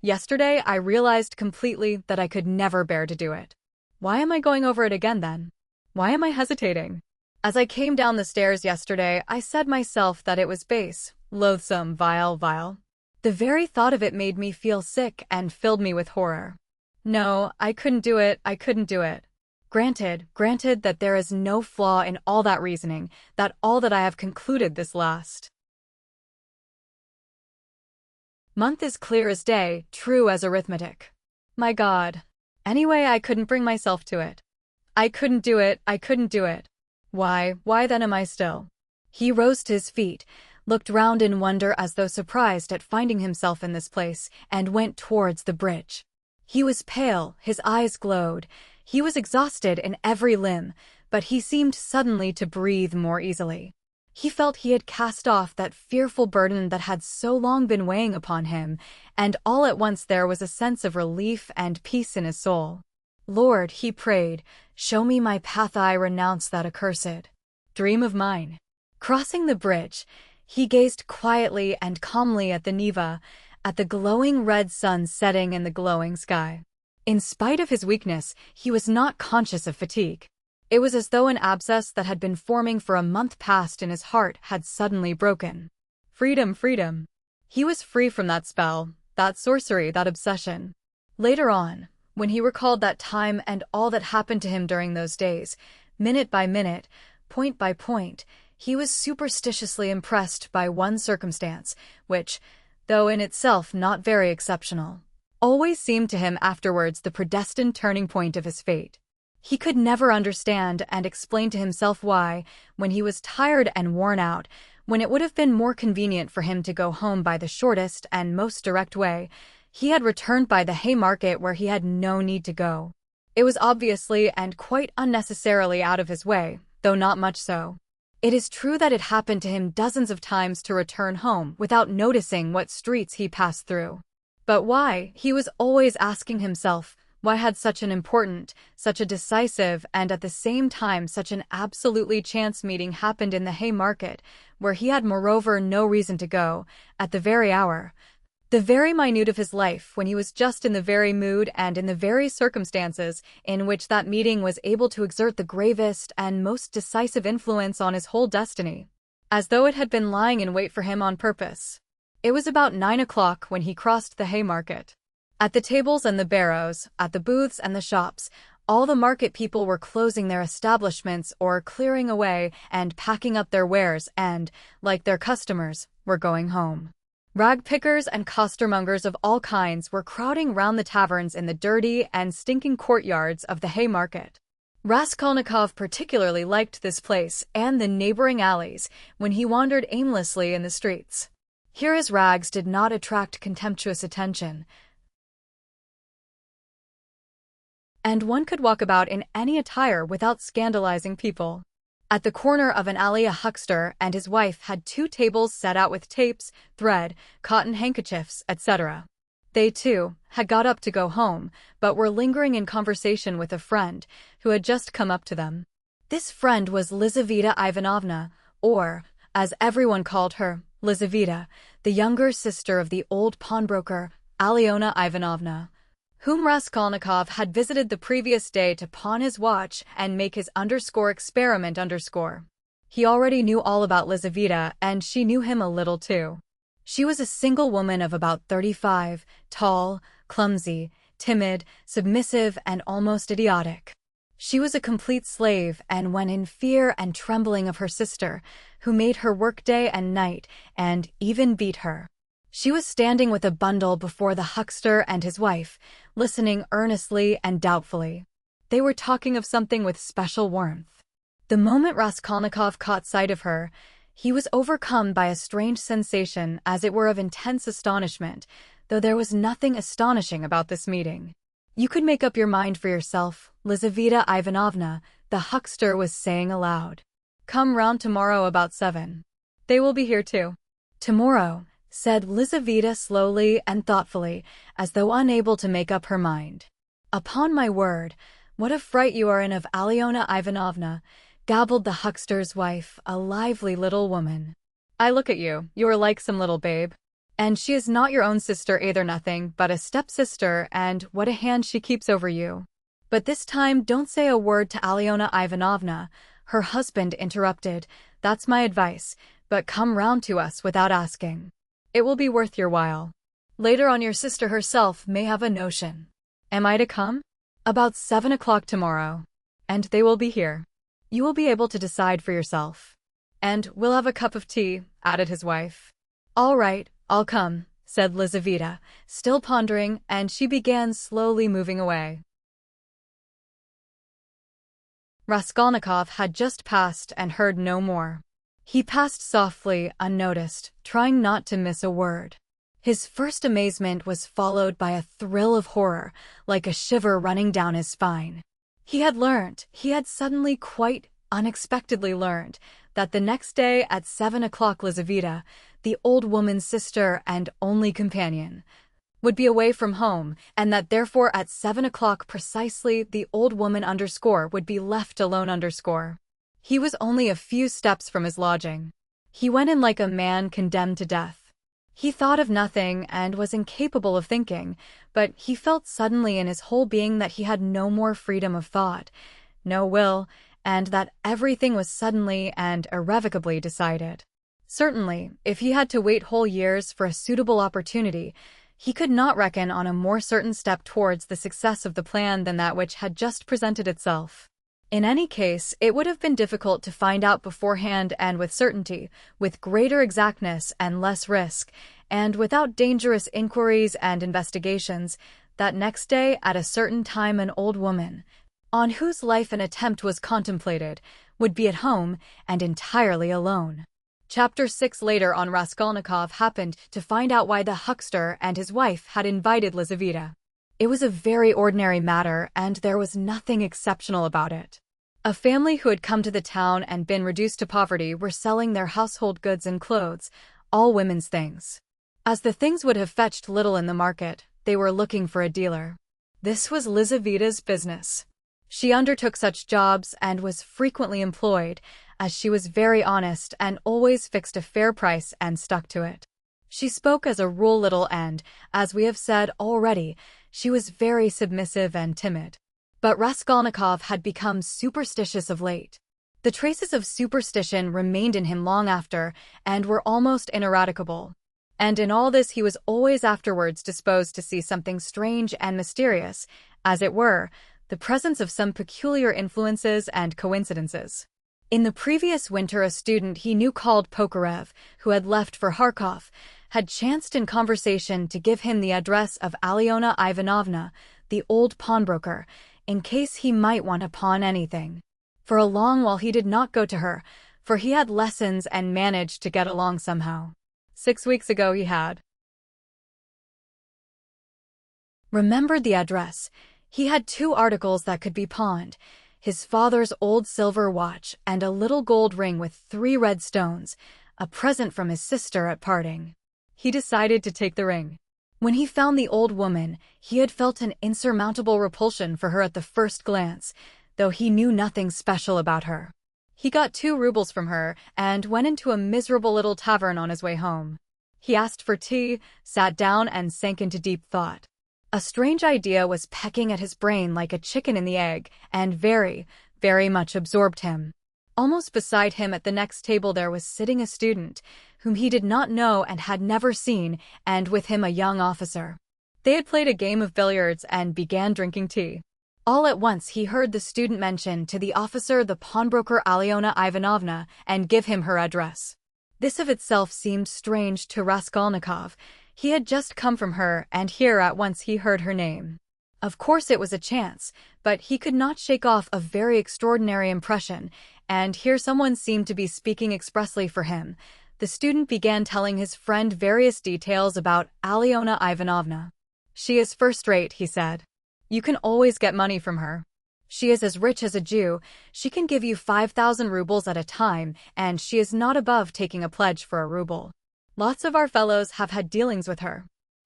yesterday I realized completely that I could never bear to do it. Why am I going over it again then? Why am I hesitating? As I came down the stairs yesterday, I said myself that it was base, loathsome, vile. The very thought of it made me feel sick and filled me with horror. No, I couldn't do it. Granted that there is no flaw in all that reasoning, that all that I have concluded this last month is clear as day, true as arithmetic. My God. Anyway, I couldn't bring myself to it. I couldn't do it. Why then am I still? He rose to his feet, looked round in wonder as though surprised at finding himself in this place, and went towards the bridge. He was pale, his eyes glowed. He was exhausted in every limb, but he seemed suddenly to breathe more easily. He felt he had cast off that fearful burden that had so long been weighing upon him, and all at once there was a sense of relief and peace in his soul. Lord, he prayed, show me my path, I renounce that accursed dream of mine. Crossing the bridge, he gazed quietly and calmly at the Neva, at the glowing red sun setting in the glowing sky. In spite of his weakness, he was not conscious of fatigue. It was as though an abscess that had been forming for a month past in his heart had suddenly broken. Freedom. He was free from that spell, that sorcery, that obsession. Later on, when he recalled that time and all that happened to him during those days, minute by minute, point by point, he was superstitiously impressed by one circumstance, which, though in itself not very exceptional, always seemed to him afterwards the predestined turning point of his fate. He could never understand and explain to himself why, when he was tired and worn out, when it would have been more convenient for him to go home by the shortest and most direct way, he had returned by the Haymarket where he had no need to go. It was obviously and quite unnecessarily out of his way, though not much so. It is true that it happened to him dozens of times to return home without noticing what streets he passed through. But why, he was always asking himself, why had such an important, such a decisive, and at the same time such an absolutely chance meeting happened in the Haymarket, where he had moreover no reason to go, at the very hour, the very minute of his life, when he was just in the very mood and in the very circumstances in which that meeting was able to exert the gravest and most decisive influence on his whole destiny, as though it had been lying in wait for him on purpose. It was about 9 o'clock when he crossed the Haymarket. At the tables and the barrows, at the booths and the shops, all the market people were closing their establishments or clearing away and packing up their wares and, like their customers, were going home. Rag pickers and costermongers of all kinds were crowding round the taverns in the dirty and stinking courtyards of the Haymarket. Raskolnikov particularly liked this place and the neighboring alleys when he wandered aimlessly in the streets. Here his rags did not attract contemptuous attention, and one could walk about in any attire without scandalizing people. At the corner of an alley a huckster and his wife had 2 tables set out with tapes, thread, cotton handkerchiefs, etc. They, too, had got up to go home, but were lingering in conversation with a friend who had just come up to them. This friend was Lizaveta Ivanovna, or, as everyone called her, Lizaveta, the younger sister of the old pawnbroker, Alyona Ivanovna, whom Raskolnikov had visited the previous day to pawn his watch and make his experiment. He already knew all about Lizaveta, and she knew him a little too. She was a single woman of about 35, tall, clumsy, timid, submissive, and almost idiotic. She was a complete slave, and when in fear and trembling of her sister, who made her work day and night, and even beat her. She was standing with a bundle before the huckster and his wife, listening earnestly and doubtfully. They were talking of something with special warmth. The moment Raskolnikov caught sight of her, he was overcome by a strange sensation, as it were of intense astonishment, though there was nothing astonishing about this meeting. You could make up your mind for yourself, Lizaveta Ivanovna, the huckster was saying aloud. Come round tomorrow about 7. They will be here too. Tomorrow, said Lizaveta slowly and thoughtfully, as though unable to make up her mind. Upon my word, what a fright you are in of Alyona Ivanovna, gabbled the huckster's wife, a lively little woman. I look at you, you are like some little babe. And she is not your own sister either, nothing but a stepsister, and what a hand she keeps over you. But this time don't say a word to Alyona Ivanovna, her husband interrupted. That's my advice, but come round to us without asking. It will be worth your while. Later on your sister herself may have a notion. Am I to come? About 7 o'clock tomorrow. and they will be here. You will be able to decide for yourself. And we'll have a cup of tea," added his wife. "All right, I'll come," said Lizaveta, still pondering, and she began slowly moving away. Raskolnikov had just passed and heard no more. He passed softly, unnoticed, trying not to miss a word. His first amazement was followed by a thrill of horror, like a shiver running down his spine. He had suddenly quite unexpectedly learned, that the next day at 7 o'clock Lizaveta, the old woman's sister and only companion, would be away from home, and that therefore at 7 o'clock precisely the old woman would be left alone. He was only a few steps from his lodging. He went in like a man condemned to death. He thought of nothing and was incapable of thinking, but he felt suddenly in his whole being that he had no more freedom of thought, no will, and that everything was suddenly and irrevocably decided. Certainly, if he had to wait whole years for a suitable opportunity, he could not reckon on a more certain step towards the success of the plan than that which had just presented itself. In any case, it would have been difficult to find out beforehand and with certainty, with greater exactness and less risk, and without dangerous inquiries and investigations, that next day at a certain time an old woman, on whose life an attempt was contemplated, would be at home and entirely alone. Chapter 6 Later on, Raskolnikov happened to find out why the huckster and his wife had invited Lizaveta. It was a very ordinary matter, and there was nothing exceptional about it. A family who had come to the town and been reduced to poverty were selling their household goods and clothes, all women's things. As the things would have fetched little in the market, they were looking for a dealer. This was Lizaveta's business. She undertook such jobs and was frequently employed, as she was very honest and always fixed a fair price and stuck to it. She spoke as a rule little and, as we have said already, she was very submissive and timid. But Raskolnikov had become superstitious of late. The traces of superstition remained in him long after, and were almost ineradicable. And in all this he was always afterwards disposed to see something strange and mysterious, as it were, the presence of some peculiar influences and coincidences. In the previous winter a student he knew called Pokarev, who had left for Kharkov, had chanced in conversation to give him the address of Alyona Ivanovna, the old pawnbroker, in case he might want to pawn anything. For a long while he did not go to her, for he had lessons and managed to get along somehow. 6 weeks ago he had remembered the address. He had 2 articles that could be pawned, his father's old silver watch and a little gold ring with 3 red stones, a present from his sister at parting. He decided to take the ring. When he found the old woman, he had felt an insurmountable repulsion for her at the first glance, though he knew nothing special about her. He got 2 rubles from her and went into a miserable little tavern on his way home. He asked for tea, sat down and sank into deep thought. A strange idea was pecking at his brain like a chicken in the egg, and very, very much absorbed him. Almost beside him at the next table there was sitting a student, whom he did not know and had never seen, and with him a young officer. They had played a game of billiards and began drinking tea. All at once he heard the student mention to the officer the pawnbroker Alyona Ivanovna and give him her address. This of itself seemed strange to Raskolnikov. He had just come from her, and here at once he heard her name. Of course it was a chance, but he could not shake off a very extraordinary impression, and here someone seemed to be speaking expressly for him. The student began telling his friend various details about Alyona Ivanovna. "She is first-rate," he said. "You can always get money from her. She is as rich as a Jew. She can give you 5,000 rubles at a time, and she is not above taking a pledge for a ruble. Lots of our fellows have had dealings with her.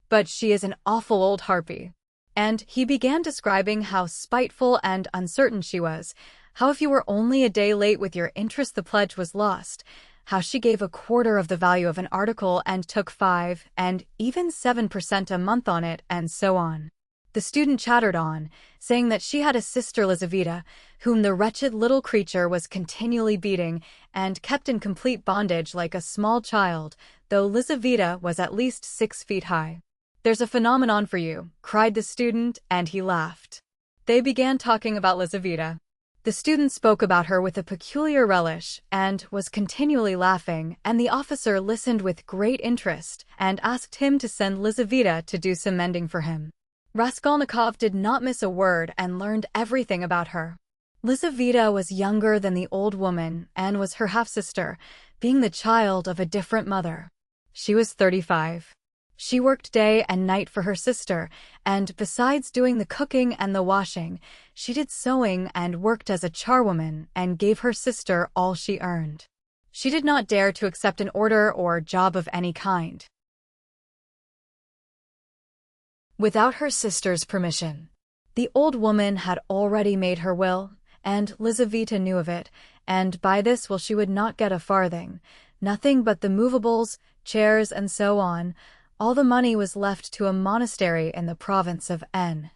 But she is an awful old harpy." And he began describing how spiteful and uncertain she was, how if you were only a day late with your interest the pledge was lost, how she gave a quarter of the value of an article and took 5 and even 7% a month on it, and so on. The student chattered on, saying that she had a sister Lizaveta, whom the wretched little creature was continually beating and kept in complete bondage like a small child, though Lizaveta was at least 6 feet high. "There's a phenomenon for you," cried the student, and he laughed. They began talking about Lizaveta. The student spoke about her with a peculiar relish and was continually laughing, and the officer listened with great interest and asked him to send Lizaveta to do some mending for him. Raskolnikov did not miss a word and learned everything about her. Lizaveta was younger than the old woman and was her half-sister, being the child of a different mother. She was 35. She worked day and night for her sister, and besides doing the cooking and the washing, she did sewing and worked as a charwoman and gave her sister all she earned. She did not dare to accept an order or job of any kind without her sister's permission. The old woman had already made her will, and Lizaveta knew of it, and by this will she would not get a farthing, nothing but the movables, chairs, and so on. All the money was left to a monastery in the province of N.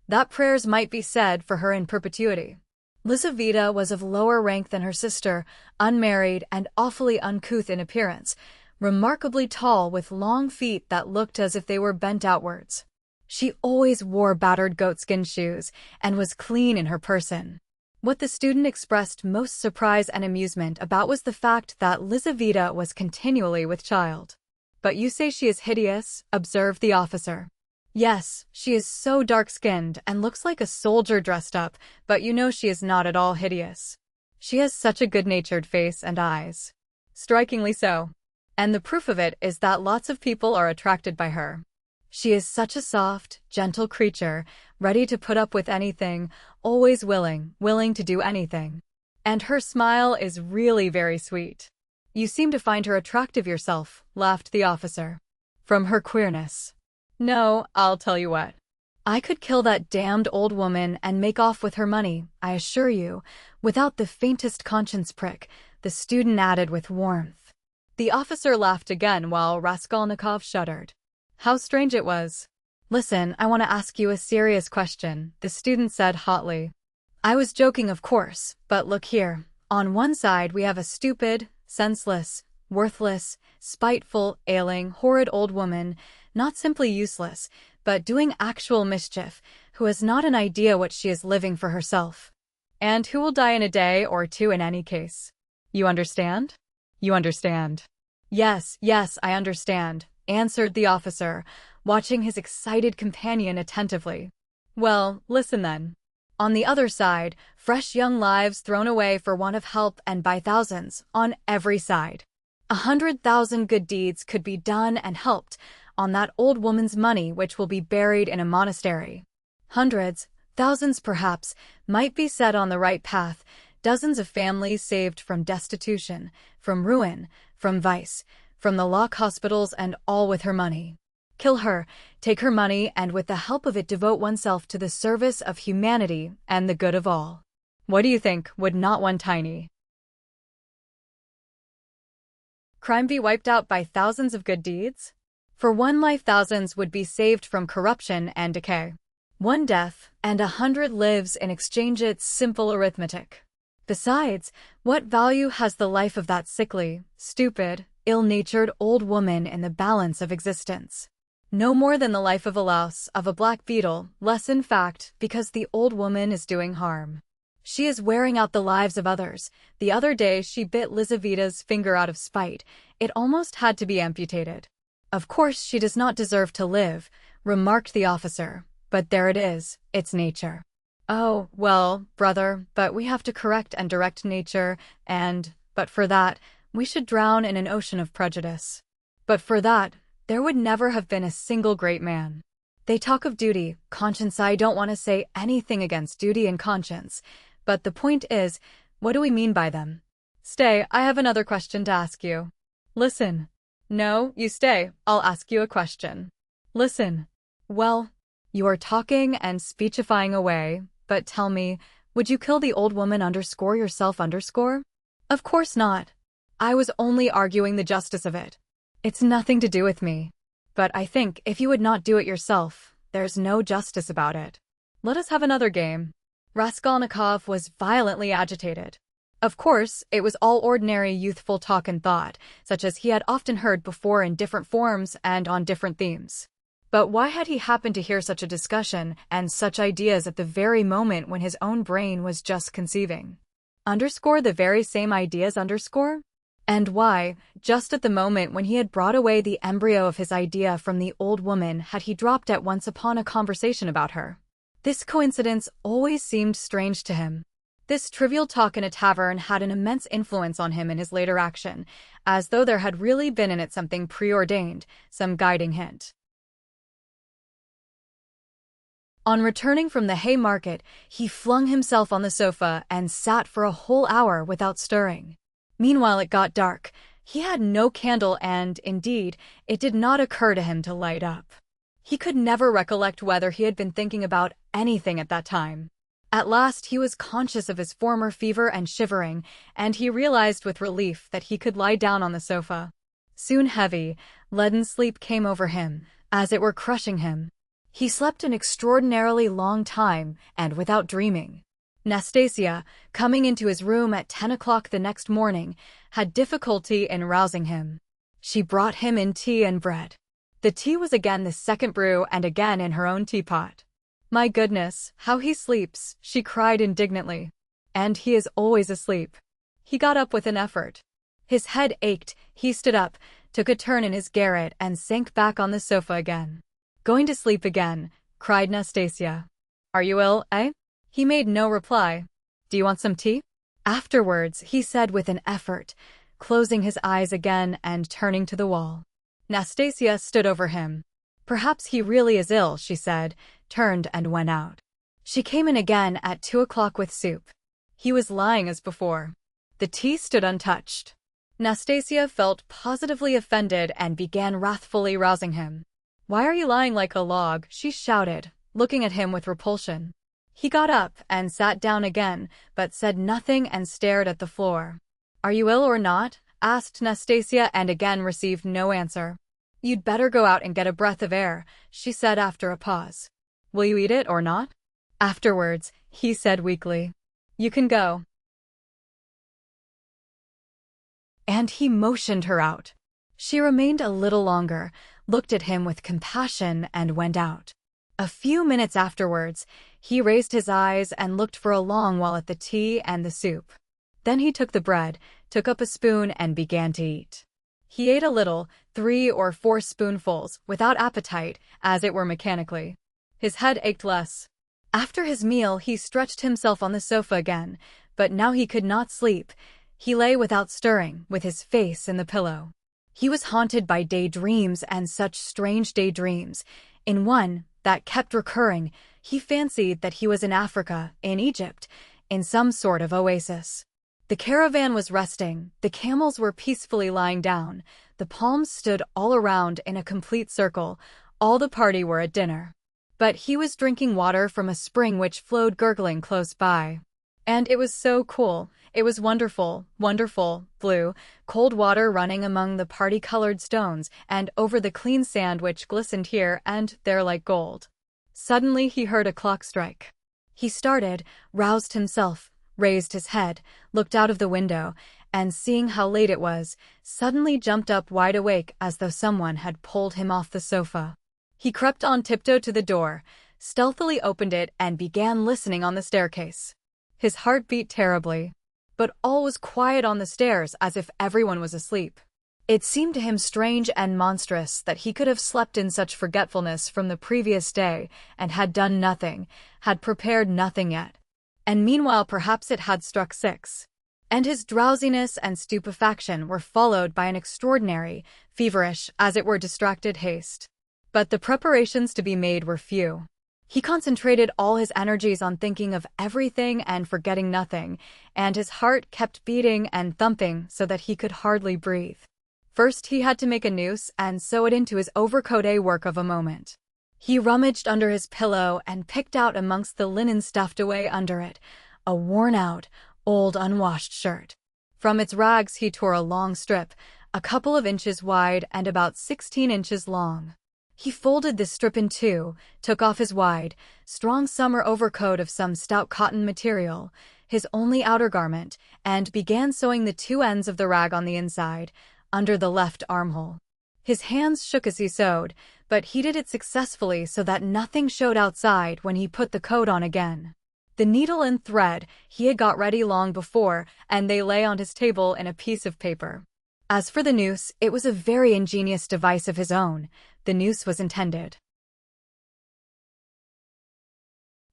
That prayers might be said for her in perpetuity. Lizaveta was of lower rank than her sister, unmarried and awfully uncouth in appearance, remarkably tall with long feet that looked as if they were bent outwards. She always wore battered goatskin shoes and was clean in her person. What the student expressed most surprise and amusement about was the fact that Lizaveta was continually with child. "But you say she is hideous," observed the officer. "Yes, she is so dark-skinned and looks like a soldier dressed up, but you know she is not at all hideous. She has such a good-natured face and eyes." "Strikingly so. And the proof of it is that lots of people are attracted by her. She is such a soft, gentle creature, ready to put up with anything, always willing to do anything. And her smile is really very sweet." "You seem to find her attractive yourself," laughed the officer. "From her queerness. No, I'll tell you what. I could kill that damned old woman and make off with her money, I assure you, without the faintest conscience prick," the student added with warmth. The officer laughed again while Raskolnikov shuddered. How strange it was. "Listen, I want to ask you a serious question," the student said hotly. "I was joking, of course, but look here. On one side we have a stupid, senseless, worthless, spiteful, ailing, horrid old woman, not simply useless, but doing actual mischief, who has not an idea what she is living for herself, and who will die in a day or two in any case. You understand? You understand?" Yes, I understand," answered the officer, watching his excited companion attentively. "Well, listen then. On the other side, fresh young lives thrown away for want of help, and by thousands, on every side. 100,000 good deeds could be done and helped on that old woman's money which will be buried in a monastery. Hundreds, thousands perhaps, might be set on the right path, dozens of families saved from destitution, from ruin, from vice, from the lock hospitals, and all with her money. Kill her, take her money, and with the help of it devote oneself to the service of humanity and the good of all. What do you think, would not one tiny crime be wiped out by thousands of good deeds? For one life thousands would be saved from corruption and decay. One death, and 100 lives in exchange. It's simple arithmetic. Besides, what value has the life of that sickly, stupid, ill-natured old woman in the balance of existence? No more than the life of a louse, of a black beetle, less in fact, because the old woman is doing harm. She is wearing out the lives of others. The other day she bit Lizaveta's finger out of spite. It almost had to be amputated. Of course she does not deserve to live, remarked the officer, but there it is, it's nature. Oh, well, brother, but we have to correct and direct nature, and, but for that, we should drown in an ocean of prejudice. But for that, there would never have been a single great man. They talk of duty, conscience. I don't want to say anything against duty and conscience, but the point is, what do we mean by them? Stay, I have another question to ask you. Listen. No, you stay, I'll ask you a question. Listen. Well, you are talking and speechifying away, but tell me, would you kill the old woman yourself? Of course not. I was only arguing the justice of it. It's nothing to do with me. But I think if you would not do it yourself, there's no justice about it. Let us have another game. Raskolnikov was violently agitated. Of course, it was all ordinary youthful talk and thought, such as he had often heard before in different forms and on different themes. But why had he happened to hear such a discussion and such ideas at the very moment when his own brain was just conceiving? Underscore the very same ideas underscore? And why, just at the moment when he had brought away the embryo of his idea from the old woman, had he dropped at once upon a conversation about her? This coincidence always seemed strange to him. This trivial talk in a tavern had an immense influence on him in his later action, as though there had really been in it something preordained, some guiding hint. On returning from the Haymarket, he flung himself on the sofa and sat for a whole hour without stirring. Meanwhile it got dark. He had no candle and, indeed, it did not occur to him to light up. He could never recollect whether he had been thinking about anything at that time. At last he was conscious of his former fever and shivering, and he realized with relief that he could lie down on the sofa. Soon heavy, leaden sleep came over him, as it were crushing him. He slept an extraordinarily long time, and without dreaming. Nastasia, coming into his room at 10 o'clock the next morning, had difficulty in rousing him. She brought him in tea and bread. The tea was again the second brew and again in her own teapot. "My goodness, how he sleeps," she cried indignantly. "And he is always asleep." He got up with an effort. His head ached, he stood up, took a turn in his garret and sank back on the sofa again. "Going to sleep again," cried Nastasia. "Are you ill, eh?" He made no reply. "Do you want some tea?" Afterwards, he said with an effort, closing his eyes again and turning to the wall. Nastasia stood over him. "Perhaps he really is ill," she said, turned and went out. She came in again at 2 o'clock with soup. He was lying as before. The tea stood untouched. Nastasia felt positively offended and began wrathfully rousing him. "Why are you lying like a log?" she shouted, looking at him with repulsion. He got up and sat down again, but said nothing and stared at the floor. "Are you ill or not?" asked Nastasia and again received no answer. "You'd better go out and get a breath of air," she said after a pause. "Will you eat it or not?" Afterwards, he said weakly, "You can go." And he motioned her out. She remained a little longer, looked at him with compassion and went out. A few minutes afterwards, he raised his eyes and looked for a long while at the tea and the soup. Then he took the bread, took up a spoon and began to eat. He ate a little, 3 or 4 spoonfuls, without appetite, as it were mechanically. His head ached less. After his meal he stretched himself on the sofa again, but now he could not sleep. He lay without stirring, with his face in the pillow. He was haunted by daydreams and such strange daydreams. In one, that kept recurring, he fancied that he was in Africa, in Egypt, in some sort of oasis. The caravan was resting, the camels were peacefully lying down, the palms stood all around in a complete circle, all the party were at dinner. But he was drinking water from a spring which flowed gurgling close by. And it was so cool, it was wonderful, wonderful, blue, cold water running among the party-colored stones and over the clean sand which glistened here and there like gold. Suddenly he heard a clock strike. He started, roused himself, raised his head, looked out of the window, and seeing how late it was, suddenly jumped up wide awake as though someone had pulled him off the sofa. He crept on tiptoe to the door, stealthily opened it and began listening on the staircase. His heart beat terribly. But all was quiet on the stairs as if everyone was asleep. It seemed to him strange and monstrous that he could have slept in such forgetfulness from the previous day and had done nothing, had prepared nothing yet. And meanwhile perhaps it had struck 6. And his drowsiness and stupefaction were followed by an extraordinary, feverish, as it were distracted haste. But the preparations to be made were few. He concentrated all his energies on thinking of everything and forgetting nothing, and his heart kept beating and thumping so that he could hardly breathe. First he had to make a noose and sew it into his overcoat, a work of a moment. He rummaged under his pillow and picked out amongst the linen stuffed away under it a worn-out, old unwashed shirt. From its rags he tore a long strip, a couple of inches wide and about 16 inches long. He folded this strip in 2, took off his wide, strong summer overcoat of some stout cotton material, his only outer garment, and began sewing the 2 ends of the rag on the inside, under the left armhole. His hands shook as he sewed, but he did it successfully so that nothing showed outside when he put the coat on again. The needle and thread he had got ready long before, and they lay on his table in a piece of paper. As for the noose, it was a very ingenious device of his own. The noose was intended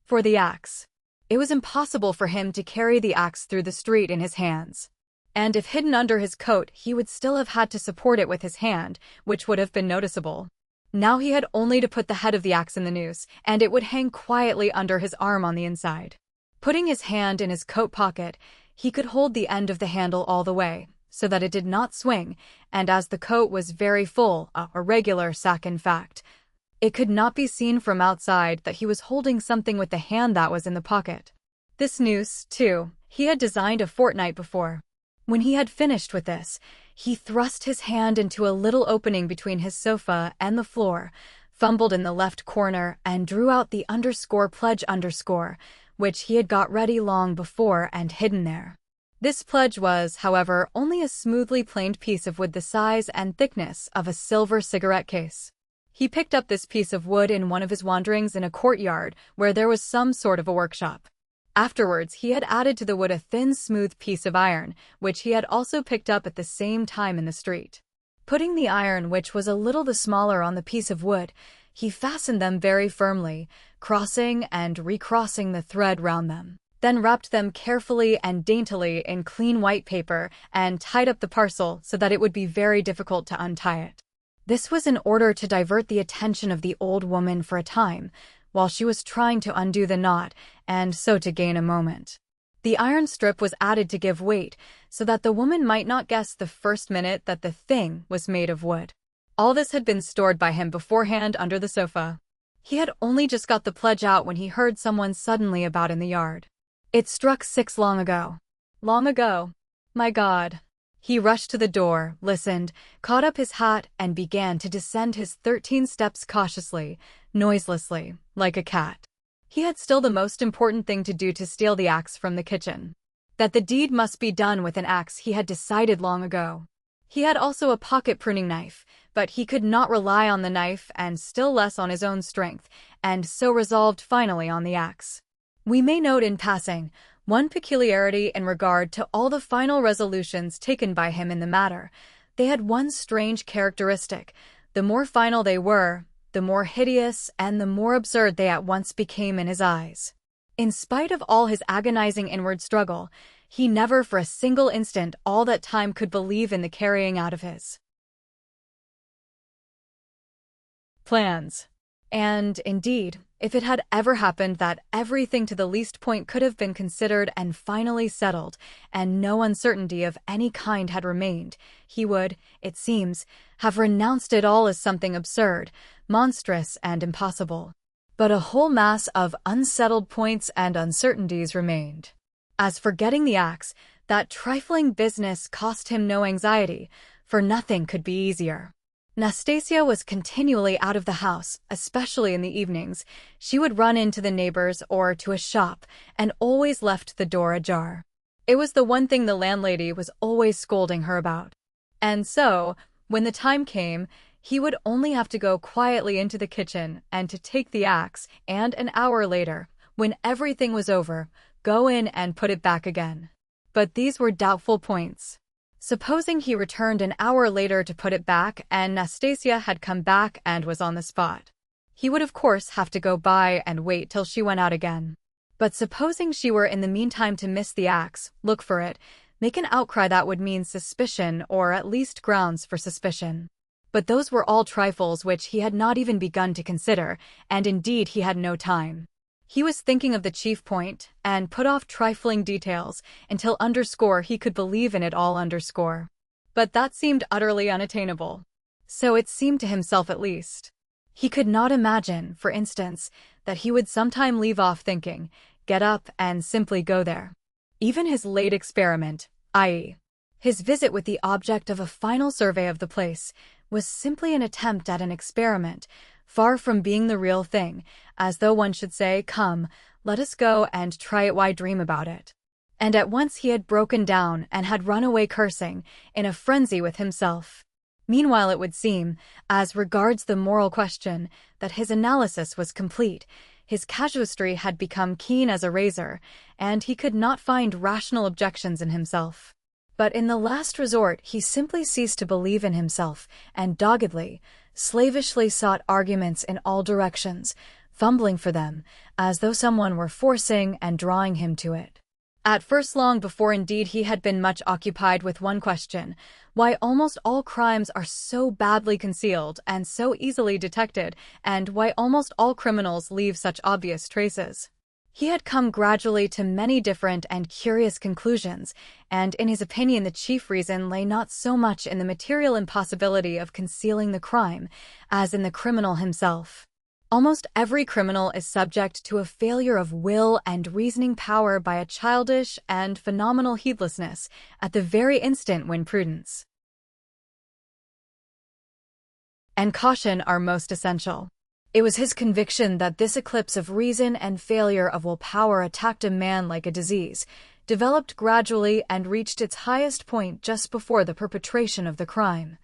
for the axe. It was impossible for him to carry the axe through the street in his hands. And if hidden under his coat, he would still have had to support it with his hand, which would have been noticeable. Now he had only to put the head of the axe in the noose, and it would hang quietly under his arm on the inside. Putting his hand in his coat pocket, he could hold the end of the handle all the way, so that it did not swing, and as the coat was very full, a regular sack in fact, it could not be seen from outside that he was holding something with the hand that was in the pocket. This noose, too, he had designed a fortnight before. When he had finished with this, he thrust his hand into a little opening between his sofa and the floor, fumbled in the left corner, and drew out the _pledge_, which he had got ready long before and hidden there. This pledge was, however, only a smoothly planed piece of wood the size and thickness of a silver cigarette case. He picked up this piece of wood in one of his wanderings in a courtyard where there was some sort of a workshop. Afterwards, he had added to the wood a thin, smooth piece of iron, which he had also picked up at the same time in the street. Putting the iron, which was a little the smaller, on the piece of wood, he fastened them very firmly, crossing and recrossing the thread round them, then wrapped them carefully and daintily in clean white paper and tied up the parcel so that it would be very difficult to untie it. This was in order to divert the attention of the old woman for a time, while she was trying to undo the knot, and so to gain a moment. The iron strip was added to give weight, so that the woman might not guess the first minute that the thing was made of wood. All this had been stored by him beforehand under the sofa. He had only just got the pledge out when he heard someone suddenly about in the yard. It struck 6 long ago. Long ago. My God. He rushed to the door, listened, caught up his hat, and began to descend his 13 steps cautiously, noiselessly, like a cat. He had still the most important thing to do: to steal the axe from the kitchen. That the deed must be done with an axe he had decided long ago. He had also a pocket pruning knife, but he could not rely on the knife and still less on his own strength, and so resolved finally on the axe. We may note in passing one peculiarity in regard to all the final resolutions taken by him in the matter. They had one strange characteristic: the more final they were, the more hideous and the more absurd they at once became in his eyes. In spite of all his agonizing inward struggle, he never for a single instant all that time could believe in the carrying out of his plans. And, indeed, if it had ever happened that everything to the least point could have been considered and finally settled, and no uncertainty of any kind had remained, he would, it seems, have renounced it all as something absurd, monstrous, and impossible. But a whole mass of unsettled points and uncertainties remained. As for getting the axe, that trifling business cost him no anxiety, for nothing could be easier. Nastasia was continually out of the house, especially in the evenings. She would run into the neighbors or to a shop, and always left the door ajar. It was the one thing the landlady was always scolding her about. And so, when the time came, he would only have to go quietly into the kitchen and to take the axe, and an hour later, when everything was over, go in and put it back again. But these were doubtful points. Supposing he returned an hour later to put it back and Nastasia had come back and was on the spot. He would of course have to go by and wait till she went out again. But supposing she were in the meantime to miss the axe, look for it, make an outcry, that would mean suspicion, or at least grounds for suspicion. But those were all trifles which he had not even begun to consider, and indeed he had no time. He was thinking of the chief point, and put off trifling details until he could believe in it all . But that seemed utterly unattainable. So it seemed to himself, at least. He could not imagine, for instance, that he would sometime leave off thinking, get up and simply go there. Even his late experiment, i.e., his visit with the object of a final survey of the place, was simply an attempt at an experiment, far from being the real thing, as though one should say, "Come, let us go and try it, why dream about it?" And at once he had broken down and had run away cursing, in a frenzy with himself. Meanwhile, it would seem, as regards the moral question, that his analysis was complete. His casuistry had become keen as a razor, and he could not find rational objections in himself. But in the last resort, he simply ceased to believe in himself, and doggedly, slavishly sought arguments in all directions, fumbling for them, as though someone were forcing and drawing him to it. At first, long before indeed, he had been much occupied with one question: why almost all crimes are so badly concealed and so easily detected, and why almost all criminals leave such obvious traces. He had come gradually to many different and curious conclusions, and in his opinion the chief reason lay not so much in the material impossibility of concealing the crime, as in the criminal himself. Almost every criminal is subject to a failure of will and reasoning power by a childish and phenomenal heedlessness at the very instant when prudence and caution are most essential. It was his conviction that this eclipse of reason and failure of will power attacked a man like a disease, developed gradually and reached its highest point just before the perpetration of the crime,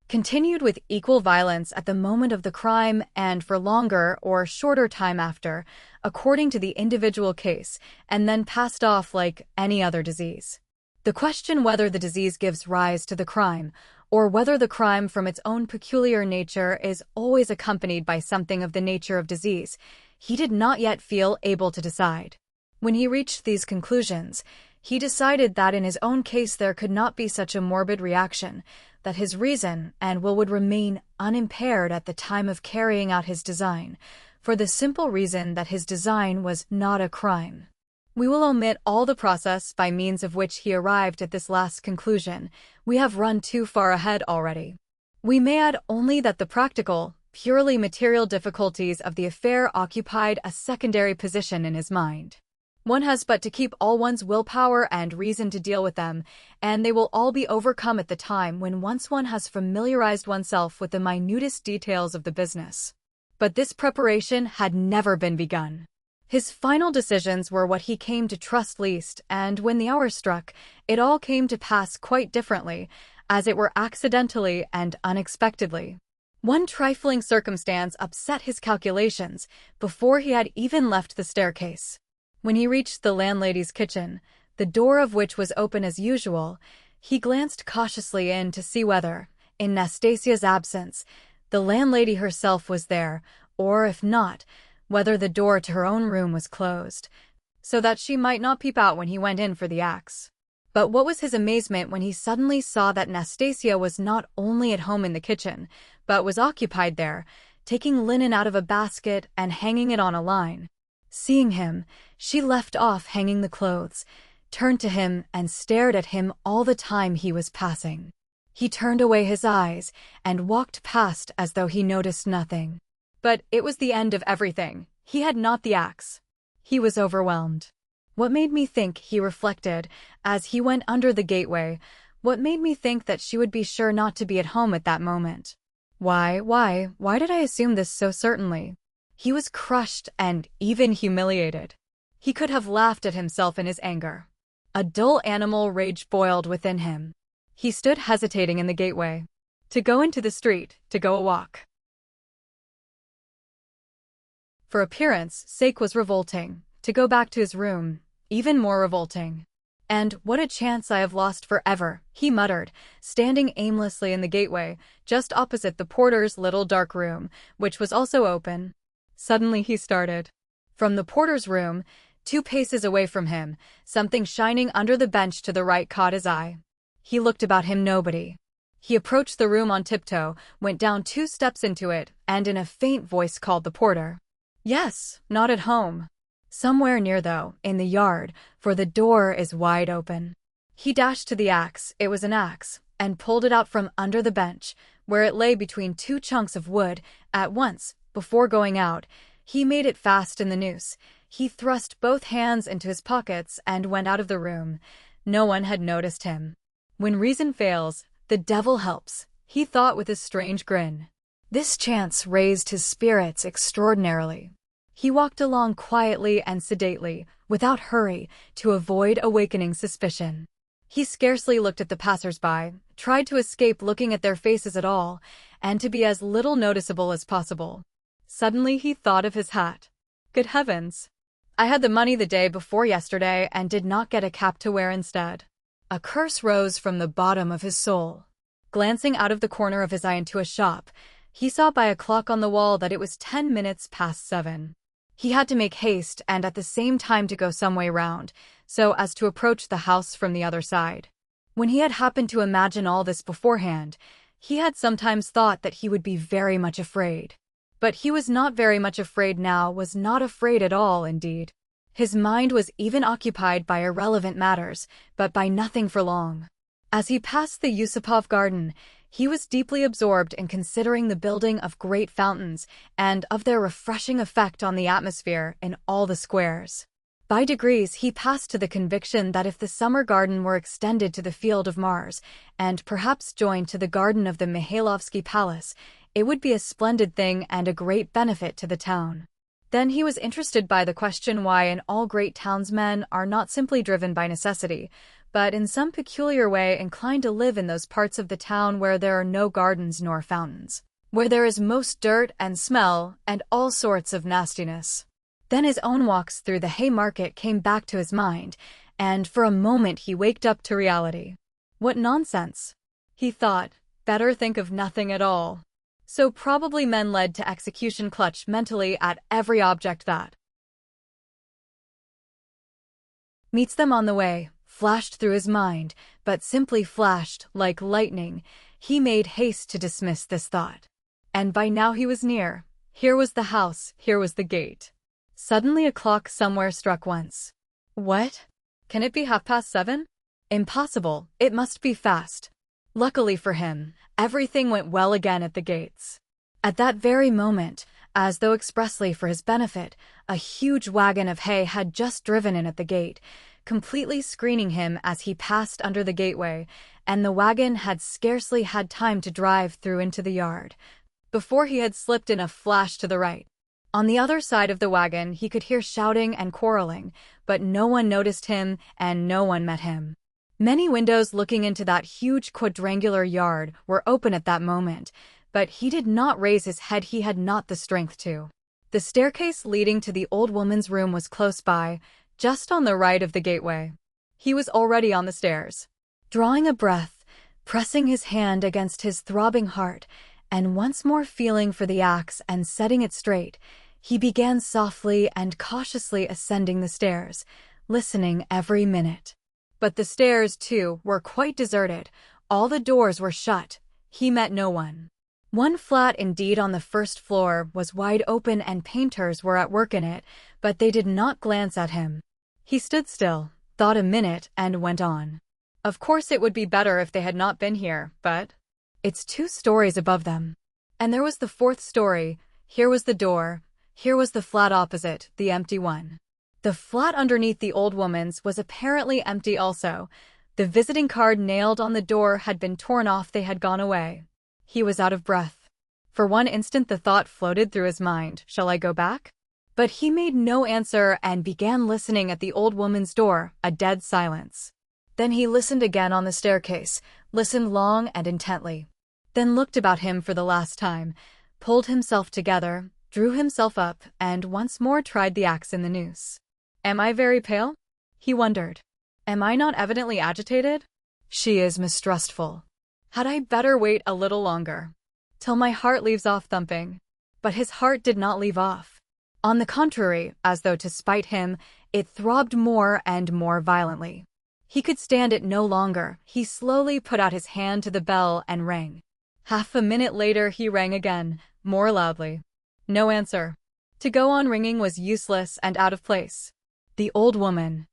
continued with equal violence at the moment of the crime and for longer or shorter time after, according to the individual case, and then passed off like any other disease. The question whether the disease gives rise to the crime, or whether the crime from its own peculiar nature is always accompanied by something of the nature of disease, he did not yet feel able to decide. When he reached these conclusions, he decided that in his own case there could not be such a morbid reaction, that his reason and will would remain unimpaired at the time of carrying out his design, for the simple reason that his design was not a crime. We will omit all the process by means of which he arrived at this last conclusion. We have run too far ahead already. We may add only that the practical, purely material difficulties of the affair occupied a secondary position in his mind. One has but to keep all one's willpower and reason to deal with them, and they will all be overcome at the time when once one has familiarized oneself with the minutest details of the business. But this preparation had never been begun. His final decisions were what he came to trust least, and when the hour struck, it all came to pass quite differently, as it were accidentally and unexpectedly. One trifling circumstance upset his calculations before he had even left the staircase. When he reached the landlady's kitchen, the door of which was open as usual, he glanced cautiously in to see whether, in Nastasia's absence, the landlady herself was there, or if not, whether the door to her own room was closed, so that she might not peep out when he went in for the axe. But what was his amazement when he suddenly saw that Nastasia was not only at home in the kitchen, but was occupied there, taking linen out of a basket and hanging it on a line. Seeing him, she left off hanging the clothes, turned to him and stared at him all the time he was passing. He turned away his eyes and walked past as though he noticed nothing. But it was the end of everything. He had not the axe. He was overwhelmed. What made me think, he reflected, as he went under the gateway, what made me think that she would be sure not to be at home at that moment? Why did I assume this so certainly? He was crushed and even humiliated. He could have laughed at himself in his anger. A dull animal rage boiled within him. He stood hesitating in the gateway. To go into the street, to go a walk. For appearance sake was revolting. To go back to his room, even more revolting. And what a chance I have lost forever, he muttered, standing aimlessly in the gateway, just opposite the porter's little dark room, which was also open. Suddenly he started. From the porter's room, 2 paces away from him, something shining under the bench to the right caught his eye. He looked about him, nobody. He approached the room on tiptoe, went down 2 steps into it, and in a faint voice called the porter. Yes, not at home. Somewhere near though, in the yard, for the door is wide open. He dashed to the axe, it was an axe, and pulled it out from under the bench, where it lay between 2 chunks of wood. At once, before going out, he made it fast in the noose. He thrust both hands into his pockets and went out of the room. No one had noticed him. When reason fails, the devil helps, he thought with a strange grin. This chance raised his spirits extraordinarily. He walked along quietly and sedately, without hurry, to avoid awakening suspicion. He scarcely looked at the passers-by, tried to escape looking at their faces at all, and to be as little noticeable as possible. Suddenly he thought of his hat. Good heavens! I had the money the day before yesterday and did not get a cap to wear instead. A curse rose from the bottom of his soul. Glancing out of the corner of his eye into a shop, he saw by a clock on the wall that it was 10 minutes past 7. He had to make haste and at the same time to go some way round, so as to approach the house from the other side. When he had happened to imagine all this beforehand, he had sometimes thought that he would be very much afraid. But he was not very much afraid now, was not afraid at all, indeed. His mind was even occupied by irrelevant matters, but by nothing for long. As he passed the Yusupov garden, he was deeply absorbed in considering the building of great fountains and of their refreshing effect on the atmosphere in all the squares. By degrees, he passed to the conviction that if the summer garden were extended to the Field of Mars, and perhaps joined to the garden of the Mihailovsky Palace, it would be a splendid thing and a great benefit to the town. Then he was interested by the question why in all great towns men are not simply driven by necessity, but in some peculiar way inclined to live in those parts of the town where there are no gardens nor fountains, where there is most dirt and smell and all sorts of nastiness. Then his own walks through the Haymarket came back to his mind, and for a moment he waked up to reality. What nonsense! He thought, better think of nothing at all. So probably men led to execution clutch mentally at every object that meets them on the way, flashed through his mind, but simply flashed like lightning. He made haste to dismiss this thought. And by now he was near. Here was the house, here was the gate. Suddenly a clock somewhere struck once. What? Can it be 7:30? Impossible, it must be fast. Luckily for him, everything went well again at the gates. At that very moment, as though expressly for his benefit, a huge wagon of hay had just driven in at the gate, completely screening him as he passed under the gateway, and the wagon had scarcely had time to drive through into the yard, before he had slipped in a flash to the right. On the other side of the wagon he could hear shouting and quarreling, but no one noticed him and no one met him. Many windows looking into that huge quadrangular yard were open at that moment, but he did not raise his head, he had not the strength to. The staircase leading to the old woman's room was close by, just on the right of the gateway. He was already on the stairs. Drawing a breath, pressing his hand against his throbbing heart, and once more feeling for the axe and setting it straight, he began softly and cautiously ascending the stairs, listening every minute. But the stairs, too, were quite deserted. All the doors were shut. He met no one. One flat, indeed, on the first floor was wide open and painters were at work in it, but they did not glance at him. He stood still, thought a minute, and went on. Of course it would be better if they had not been here, but it's 2 stories above them. And there was the 4th story. Here was the door. Here was the flat opposite, the empty one. The flat underneath the old woman's was apparently empty also. The visiting card nailed on the door had been torn off, they had gone away. He was out of breath. For one instant the thought floated through his mind, shall I go back? But he made no answer and began listening at the old woman's door, a dead silence. Then he listened again on the staircase, listened long and intently. Then looked about him for the last time, pulled himself together, drew himself up, and once more tried the axe in the noose. Am I very pale? He wondered. Am I not evidently agitated? She is mistrustful. Had I better wait a little longer? Till my heart leaves off thumping. But his heart did not leave off. On the contrary, as though to spite him, it throbbed more and more violently. He could stand it no longer. He slowly put out his hand to the bell and rang. Half a minute later he rang again, more loudly. No answer. To go on ringing was useless and out of place. The old woman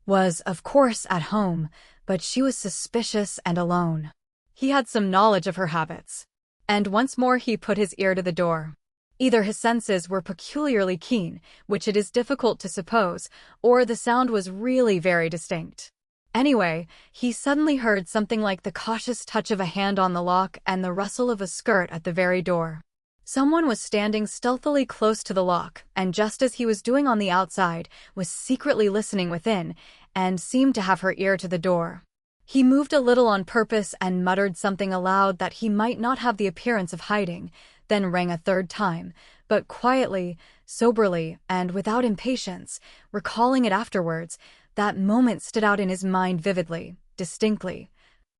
was, of course, at home, but she was suspicious and alone. He had some knowledge of her habits. And once more he put his ear to the door. Either his senses were peculiarly keen, which it is difficult to suppose, or the sound was really very distinct. Anyway, he suddenly heard something like the cautious touch of a hand on the lock and the rustle of a skirt at the very door. Someone was standing stealthily close to the lock, and just as he was doing on the outside, was secretly listening within, and seemed to have her ear to the door. He moved a little on purpose and muttered something aloud that he might not have the appearance of hiding, then rang a third time, but quietly, soberly, and without impatience. Recalling it afterwards, that moment stood out in his mind vividly, distinctly.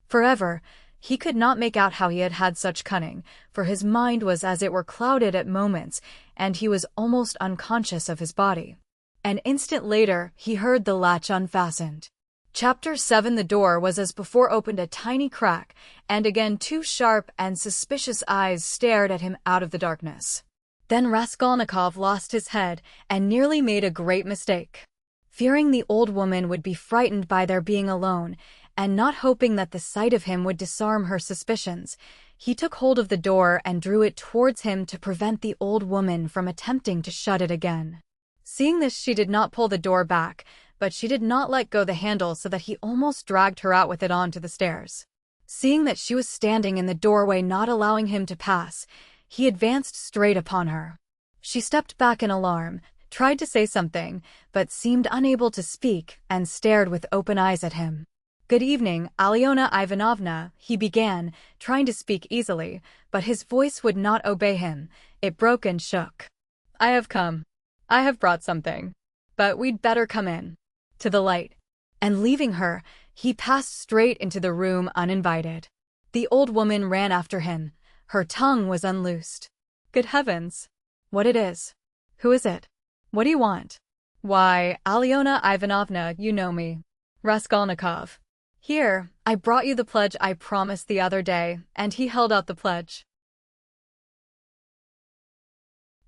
Forever, he could not make out how he had had such cunning, for his mind was as it were clouded at moments, and he was almost unconscious of his body. An instant later, he heard the latch unfastened. Chapter 7. The door was as before opened a tiny crack, and again 2 sharp and suspicious eyes stared at him out of the darkness. Then Raskolnikov lost his head and nearly made a great mistake. Fearing the old woman would be frightened by their being alone, and not hoping that the sight of him would disarm her suspicions, he took hold of the door and drew it towards him to prevent the old woman from attempting to shut it again. Seeing this, she did not pull the door back, but she did not let go the handle, so that he almost dragged her out with it onto the stairs. Seeing that she was standing in the doorway, not allowing him to pass, he advanced straight upon her. She stepped back in alarm, tried to say something, but seemed unable to speak, and stared with open eyes at him. "Good evening, Alyona Ivanovna," he began, trying to speak easily, but his voice would not obey him. It broke and shook. "I have come. I have brought something. But we'd better come in." To the light. And leaving her, he passed straight into the room uninvited. The old woman ran after him. Her tongue was unloosed. "Good heavens! What it is? Who is it? What do you want?" "Why, Alyona Ivanovna, you know me. Raskolnikov. Here, I brought you the pledge I promised the other day," and he held out the pledge.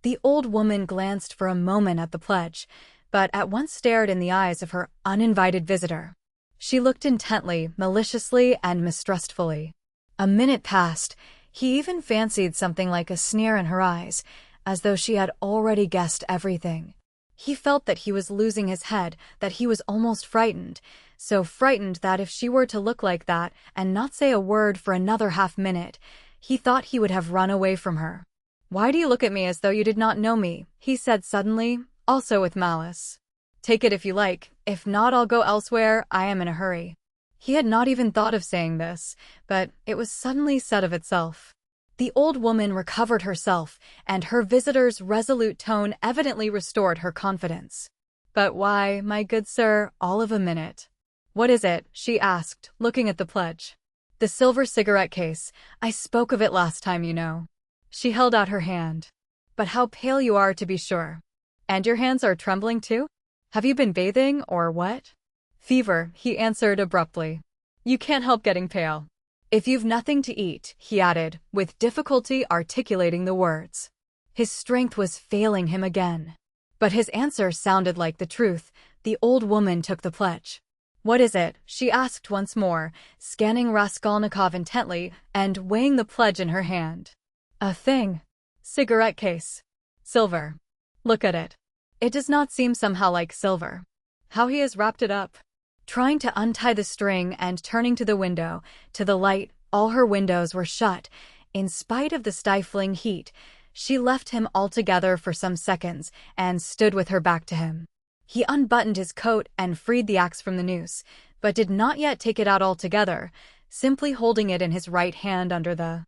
The old woman glanced for a moment at the pledge, but at once stared in the eyes of her uninvited visitor. She looked intently, maliciously, and mistrustfully. A minute passed. He even fancied something like a sneer in her eyes, as though she had already guessed everything. He felt that he was losing his head, that he was almost frightened, so frightened that if she were to look like that and not say a word for another half-minute, he thought he would have run away from her. "Why do you look at me as though you did not know me?" he said suddenly, also with malice. "Take it if you like, if not I'll go elsewhere, I am in a hurry." He had not even thought of saying this, but it was suddenly said of itself. The old woman recovered herself, and her visitor's resolute tone evidently restored her confidence. "But why, my good sir, all of a minute. What is it?" she asked, looking at the pledge. "The silver cigarette case. I spoke of it last time, you know." She held out her hand. "But how pale you are, to be sure. And your hands are trembling too? Have you been bathing, or what?" "Fever," he answered abruptly. "You can't help getting pale. If you've nothing to eat," he added, with difficulty articulating the words. His strength was failing him again. But his answer sounded like the truth. The old woman took the pledge. "What is it?" she asked once more, scanning Raskolnikov intently and weighing the pledge in her hand. "A thing. Cigarette case. Silver. Look at it. It does not seem somehow like silver. How he has wrapped it up." Trying to untie the string and turning to the window, to the light, all her windows were shut. In spite of the stifling heat, she left him altogether for some seconds and stood with her back to him. He unbuttoned his coat and freed the axe from the noose, but did not yet take it out altogether, simply holding it in his right hand under the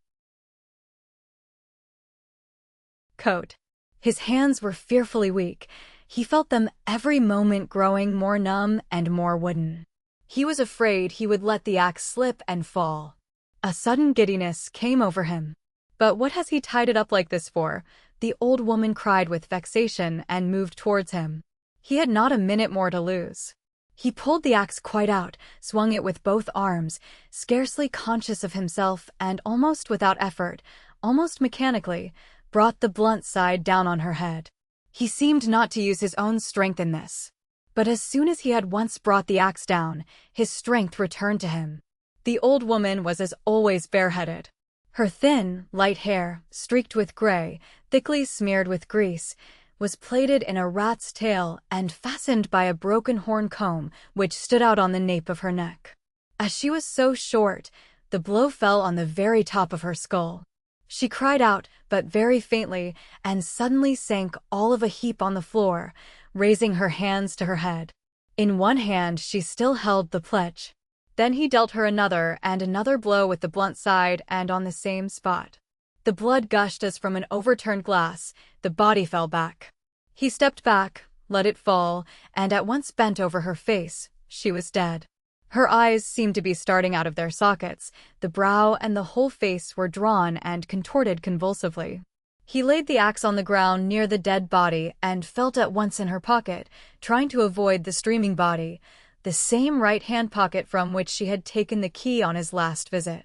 coat. His hands were fearfully weak. He felt them every moment growing more numb and more wooden. He was afraid he would let the axe slip and fall. A sudden giddiness came over him. "But what has he tied it up like this for?" the old woman cried with vexation and moved towards him. He had not a minute more to lose. He pulled the axe quite out, swung it with both arms, scarcely conscious of himself, and almost without effort, almost mechanically, brought the blunt side down on her head. He seemed not to use his own strength in this. But as soon as he had once brought the axe down, his strength returned to him. The old woman was as always bareheaded. Her thin, light hair, streaked with gray, thickly smeared with grease, was plaited in a rat's tail and fastened by a broken horn comb which stood out on the nape of her neck. As she was so short, the blow fell on the very top of her skull. She cried out, but very faintly, and suddenly sank all of a heap on the floor, raising her hands to her head. In one hand she still held the pledge. Then he dealt her another and another blow with the blunt side and on the same spot. The blood gushed as from an overturned glass. The body fell back. He stepped back, let it fall, and at once bent over her face. She was dead. Her eyes seemed to be starting out of their sockets. The brow and the whole face were drawn and contorted convulsively. He laid the axe on the ground near the dead body and felt at once in her pocket, trying to avoid the streaming body, the same right-hand pocket from which she had taken the key on his last visit.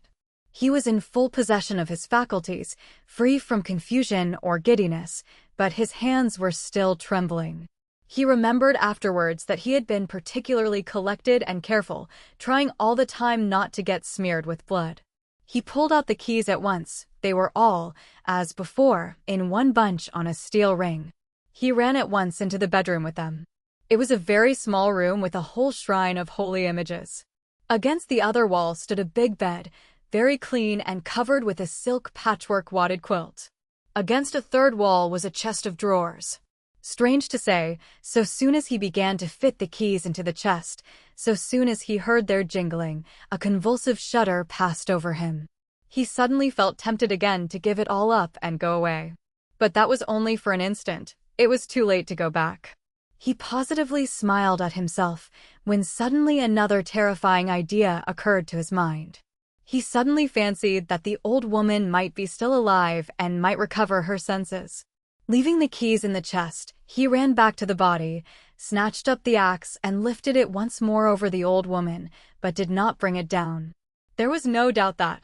He was in full possession of his faculties, free from confusion or giddiness, but his hands were still trembling. He remembered afterwards that he had been particularly collected and careful, trying all the time not to get smeared with blood. He pulled out the keys at once. They were all, as before, in one bunch on a steel ring. He ran at once into the bedroom with them. It was a very small room with a whole shrine of holy images. Against the other wall stood a big bed, very clean and covered with a silk patchwork wadded quilt. Against a third wall was a chest of drawers. Strange to say, so soon as he began to fit the keys into the chest, so soon as he heard their jingling, a convulsive shudder passed over him. He suddenly felt tempted again to give it all up and go away. But that was only for an instant. It was too late to go back. He positively smiled at himself when suddenly another terrifying idea occurred to his mind. He suddenly fancied that the old woman might be still alive and might recover her senses. Leaving the keys in the chest, he ran back to the body, snatched up the axe and lifted it once more over the old woman, but did not bring it down. There was no doubt that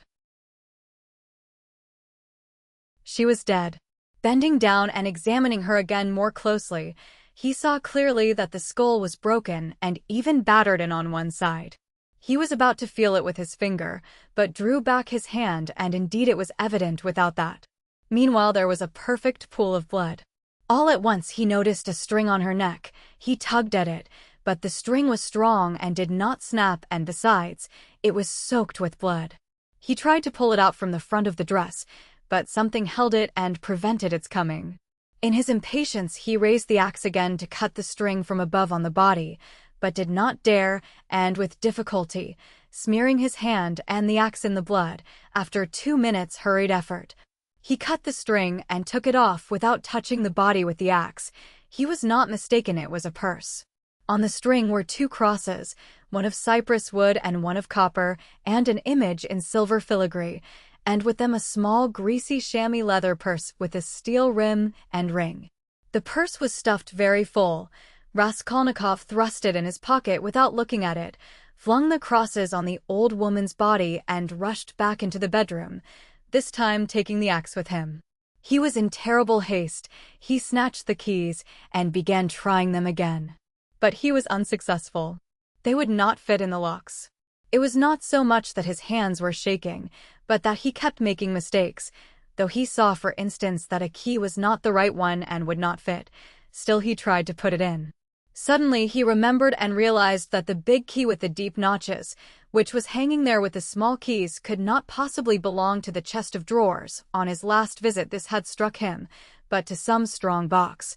she was dead. Bending down and examining her again more closely, he saw clearly that the skull was broken and even battered in on one side. He was about to feel it with his finger, but drew back his hand, and indeed it was evident without that. Meanwhile there was a perfect pool of blood. All at once he noticed a string on her neck. He tugged at it, but the string was strong and did not snap, and besides, it was soaked with blood. He tried to pull it out from the front of the dress, but something held it and prevented its coming. In his impatience he raised the axe again to cut the string from above on the body, but did not dare, and with difficulty, smearing his hand and the axe in the blood, after 2 minutes' hurried effort, he cut the string and took it off without touching the body with the axe. He was not mistaken, it was a purse. On the string were 2 crosses, one of cypress wood and one of copper, and an image in silver filigree, and with them a small greasy chamois leather purse with a steel rim and ring. The purse was stuffed very full. Raskolnikov thrust it in his pocket without looking at it, flung the crosses on the old woman's body and rushed back into the bedroom, this time taking the axe with him. He was in terrible haste. He snatched the keys and began trying them again. But he was unsuccessful. They would not fit in the locks. It was not so much that his hands were shaking, but that he kept making mistakes. Though he saw, for instance, that a key was not the right one and would not fit, still he tried to put it in. Suddenly he remembered and realized that the big key with the deep notches, which was hanging there with the small keys, could not possibly belong to the chest of drawers. On his last visit this had struck him, but to some strong box,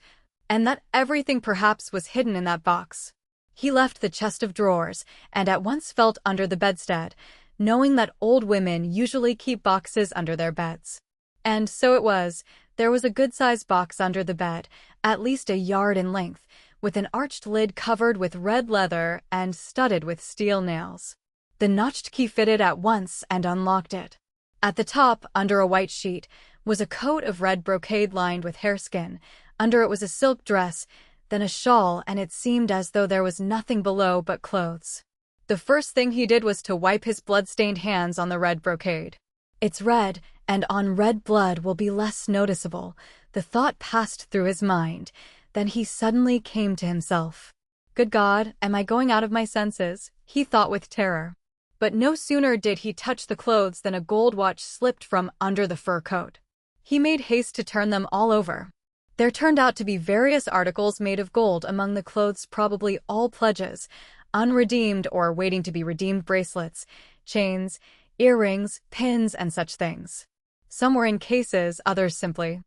and that everything perhaps was hidden in that box. He left the chest of drawers and at once felt under the bedstead, knowing that old women usually keep boxes under their beds. And so it was. There was a good-sized box under the bed, at least a yard in length, with an arched lid covered with red leather and studded with steel nails. The notched key fitted at once and unlocked it. At the top, under a white sheet, was a coat of red brocade lined with hareskin. Under it was a silk dress, then a shawl, and it seemed as though there was nothing below but clothes. The first thing he did was to wipe his blood-stained hands on the red brocade. It's red, and on red blood will be less noticeable. The thought passed through his mind. Then he suddenly came to himself. Good God, am I going out of my senses? He thought with terror. But no sooner did he touch the clothes than a gold watch slipped from under the fur coat. He made haste to turn them all over. There turned out to be various articles made of gold among the clothes, probably all pledges, unredeemed or waiting to be redeemed, bracelets, chains, earrings, pins, and such things. Some were in cases, others simply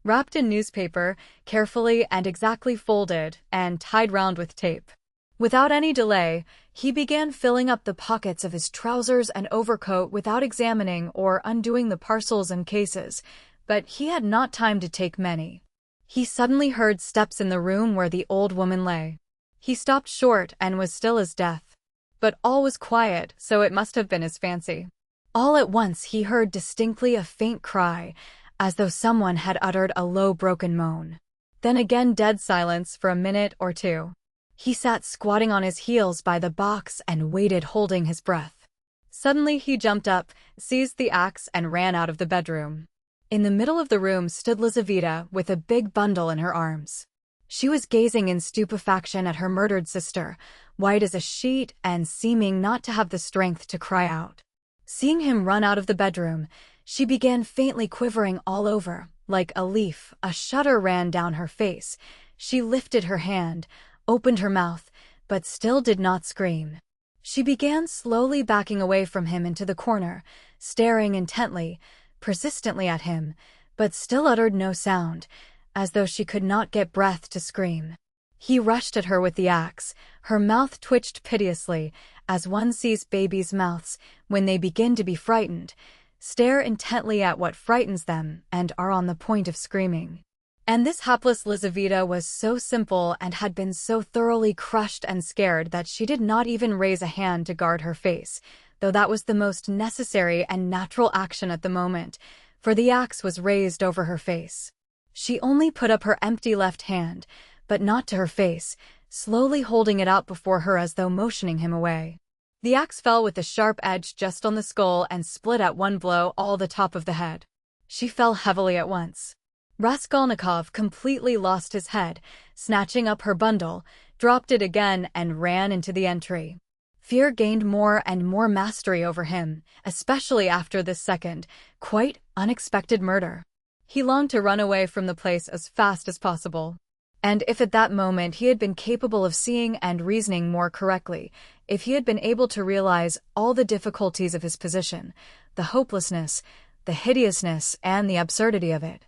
wrapped in newspaper, carefully and exactly folded and tied round with tape. Without any delay, he began filling up the pockets of his trousers and overcoat without examining or undoing the parcels and cases, but he had not time to take many. He suddenly heard steps in the room where the old woman lay. He stopped short and was still as death. But all was quiet, so it must have been his fancy. All at once he heard distinctly a faint cry, as though someone had uttered a low broken moan. Then again dead silence for a minute or two. He sat squatting on his heels by the box and waited, holding his breath. Suddenly he jumped up, seized the axe and ran out of the bedroom. In the middle of the room stood Lizaveta with a big bundle in her arms. She was gazing in stupefaction at her murdered sister, white as a sheet and seeming not to have the strength to cry out. Seeing him run out of the bedroom, she began faintly quivering all over. Like a leaf, a shudder ran down her face. She lifted her hand, opened her mouth, but still did not scream. She began slowly backing away from him into the corner, staring intently, persistently at him, but still uttered no sound, as though she could not get breath to scream. He rushed at her with the axe. Her mouth twitched piteously, as one sees babies' mouths, when they begin to be frightened, stare intently at what frightens them, and are on the point of screaming. And this hapless Lizaveta was so simple and had been so thoroughly crushed and scared that she did not even raise a hand to guard her face, though that was the most necessary and natural action at the moment, for the axe was raised over her face. She only put up her empty left hand, but not to her face, slowly holding it out before her as though motioning him away. The axe fell with the sharp edge just on the skull and split at one blow all the top of the head. She fell heavily at once. Raskolnikov completely lost his head, snatching up her bundle, dropped it again and ran into the entry. Fear gained more and more mastery over him, especially after this second, quite unexpected murder. He longed to run away from the place as fast as possible. And if at that moment he had been capable of seeing and reasoning more correctly, if he had been able to realize all the difficulties of his position, the hopelessness, the hideousness, and the absurdity of it,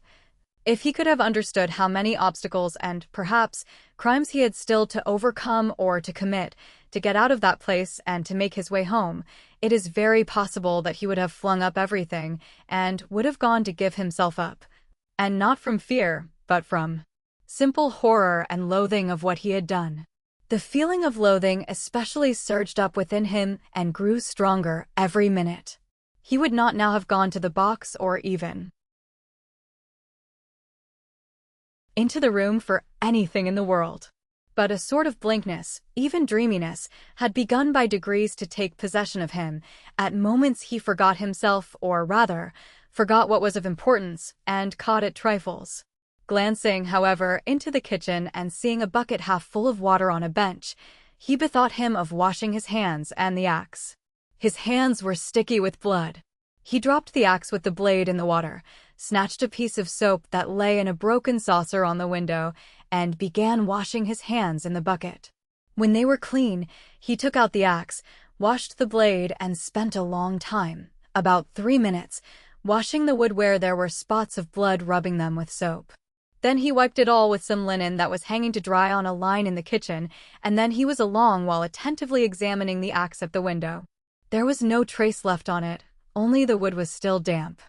if he could have understood how many obstacles and, perhaps, crimes he had still to overcome or to commit, to get out of that place and to make his way home, it is very possible that he would have flung up everything and would have gone to give himself up. And not from fear, but from simple horror and loathing of what he had done. The feeling of loathing especially surged up within him and grew stronger every minute. He would not now have gone to the box or even into the room for anything in the world. But a sort of blankness, even dreaminess, had begun by degrees to take possession of him. At moments he forgot himself, or rather, forgot what was of importance, and caught at trifles. Glancing, however, into the kitchen and seeing a bucket half full of water on a bench, he bethought him of washing his hands and the axe. His hands were sticky with blood. He dropped the axe with the blade in the water, snatched a piece of soap that lay in a broken saucer on the window, and began washing his hands in the bucket. When they were clean, he took out the axe, washed the blade, and spent a long time, about 3 minutes, washing the wood where there were spots of blood, rubbing them with soap. Then he wiped it all with some linen that was hanging to dry on a line in the kitchen, and then he was along while attentively examining the axe at the window. There was no trace left on it, only the wood was still damp.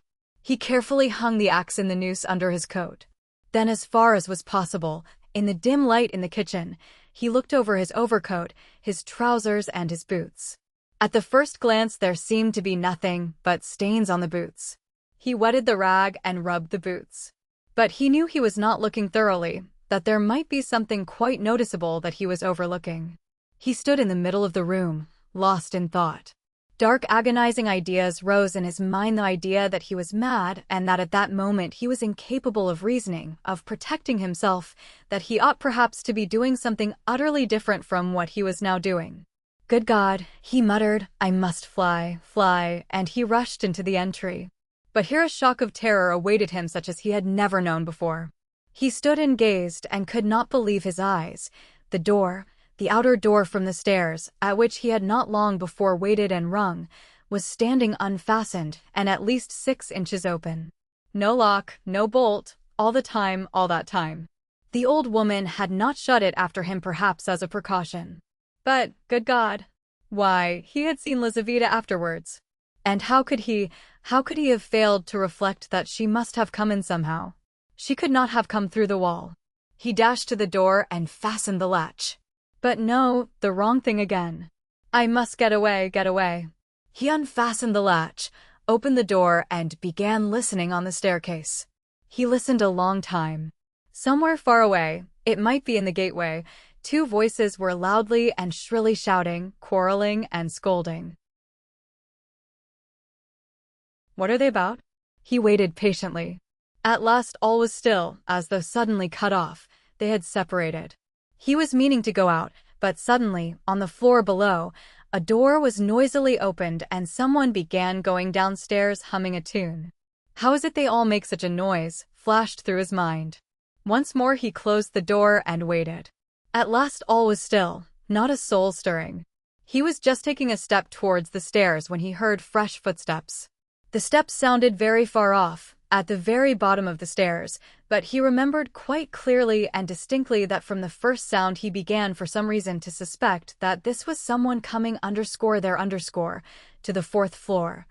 He carefully hung the axe in the noose under his coat. Then, as far as was possible, in the dim light in the kitchen, he looked over his overcoat, his trousers, and his boots. At the first glance there seemed to be nothing but stains on the boots. He wetted the rag and rubbed the boots. But he knew he was not looking thoroughly, that there might be something quite noticeable that he was overlooking. He stood in the middle of the room, lost in thought. Dark, agonizing ideas rose in his mind, the idea that he was mad and that at that moment he was incapable of reasoning, of protecting himself, that he ought perhaps to be doing something utterly different from what he was now doing. Good God, he muttered, I must fly, and he rushed into the entry. But here a shock of terror awaited him such as he had never known before. He stood and gazed and could not believe his eyes. The door, the outer door from the stairs, at which he had not long before waited and rung, was standing unfastened and at least 6 inches open. No lock, no bolt, all the time, all that time. The old woman had not shut it after him, perhaps as a precaution. But, good God, why, he had seen Lizaveta afterwards. And how could he have failed to reflect that she must have come in somehow? She could not have come through the wall. He dashed to the door and fastened the latch. But no, the wrong thing again. I must get away, get away. He unfastened the latch, opened the door, and began listening on the staircase. He listened a long time. Somewhere far away, it might be in the gateway, two voices were loudly and shrilly shouting, quarreling, and scolding. What are they about? He waited patiently. At last all was still, as though suddenly cut off. They had separated. He was meaning to go out, but suddenly, on the floor below, a door was noisily opened and someone began going downstairs humming a tune. How is it they all make such a noise? Flashed through his mind. Once more he closed the door and waited. At last all was still, not a soul stirring. He was just taking a step towards the stairs when he heard fresh footsteps. The steps sounded very far off, at the very bottom of the stairs, but he remembered quite clearly and distinctly that from the first sound he began for some reason to suspect that this was someone coming to the fourth floor,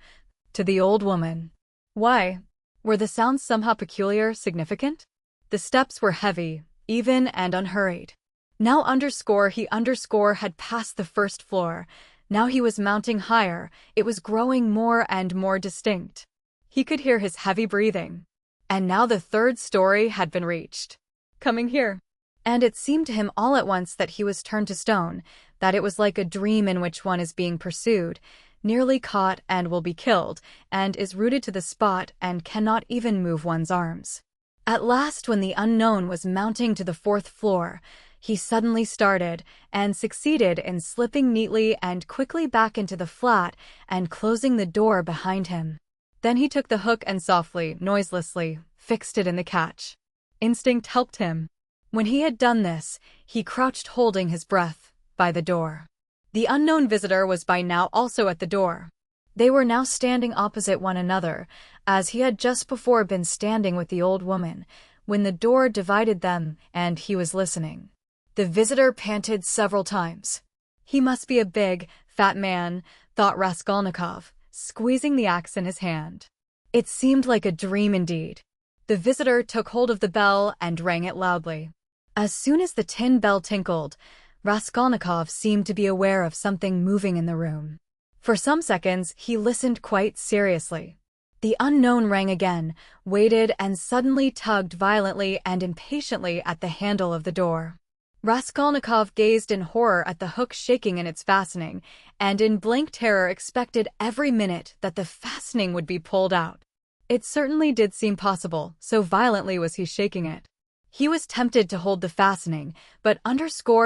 to the old woman. Why? Were the sounds somehow peculiar, significant? The steps were heavy, even, and unhurried. Now he had passed the first floor. Now he was mounting higher. It was growing more and more distinct. He could hear his heavy breathing. And now the third story had been reached. Coming here. And it seemed to him all at once that he was turned to stone, that it was like a dream in which one is being pursued, nearly caught and will be killed, and is rooted to the spot and cannot even move one's arms. At last, when the unknown was mounting to the fourth floor, he suddenly started and succeeded in slipping neatly and quickly back into the flat and closing the door behind him. Then he took the hook and softly, noiselessly, fixed it in the catch. Instinct helped him. When he had done this, he crouched holding his breath by the door. The unknown visitor was by now also at the door. They were now standing opposite one another, as he had just before been standing with the old woman, when the door divided them and he was listening. The visitor panted several times. He must be a big, fat man, thought Raskolnikov, squeezing the axe in his hand. It seemed like a dream indeed. The visitor took hold of the bell and rang it loudly. As soon as the tin bell tinkled, Raskolnikov seemed to be aware of something moving in the room. For some seconds he listened quite seriously. The unknown rang again, waited, and suddenly tugged violently and impatiently at the handle of the door. Raskolnikov gazed in horror at the hook shaking in its fastening, and in blank terror expected every minute that the fastening would be pulled out. It certainly did seem possible, so violently was he shaking it. He was tempted to hold the fastening, but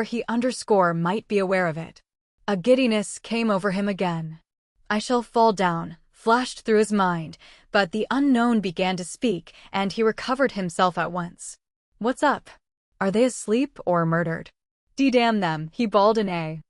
he might be aware of it. A giddiness came over him again. I shall fall down, flashed through his mind, but the unknown began to speak, and he recovered himself at once. What's up? Are they asleep or murdered? D-damn them, he bawled in a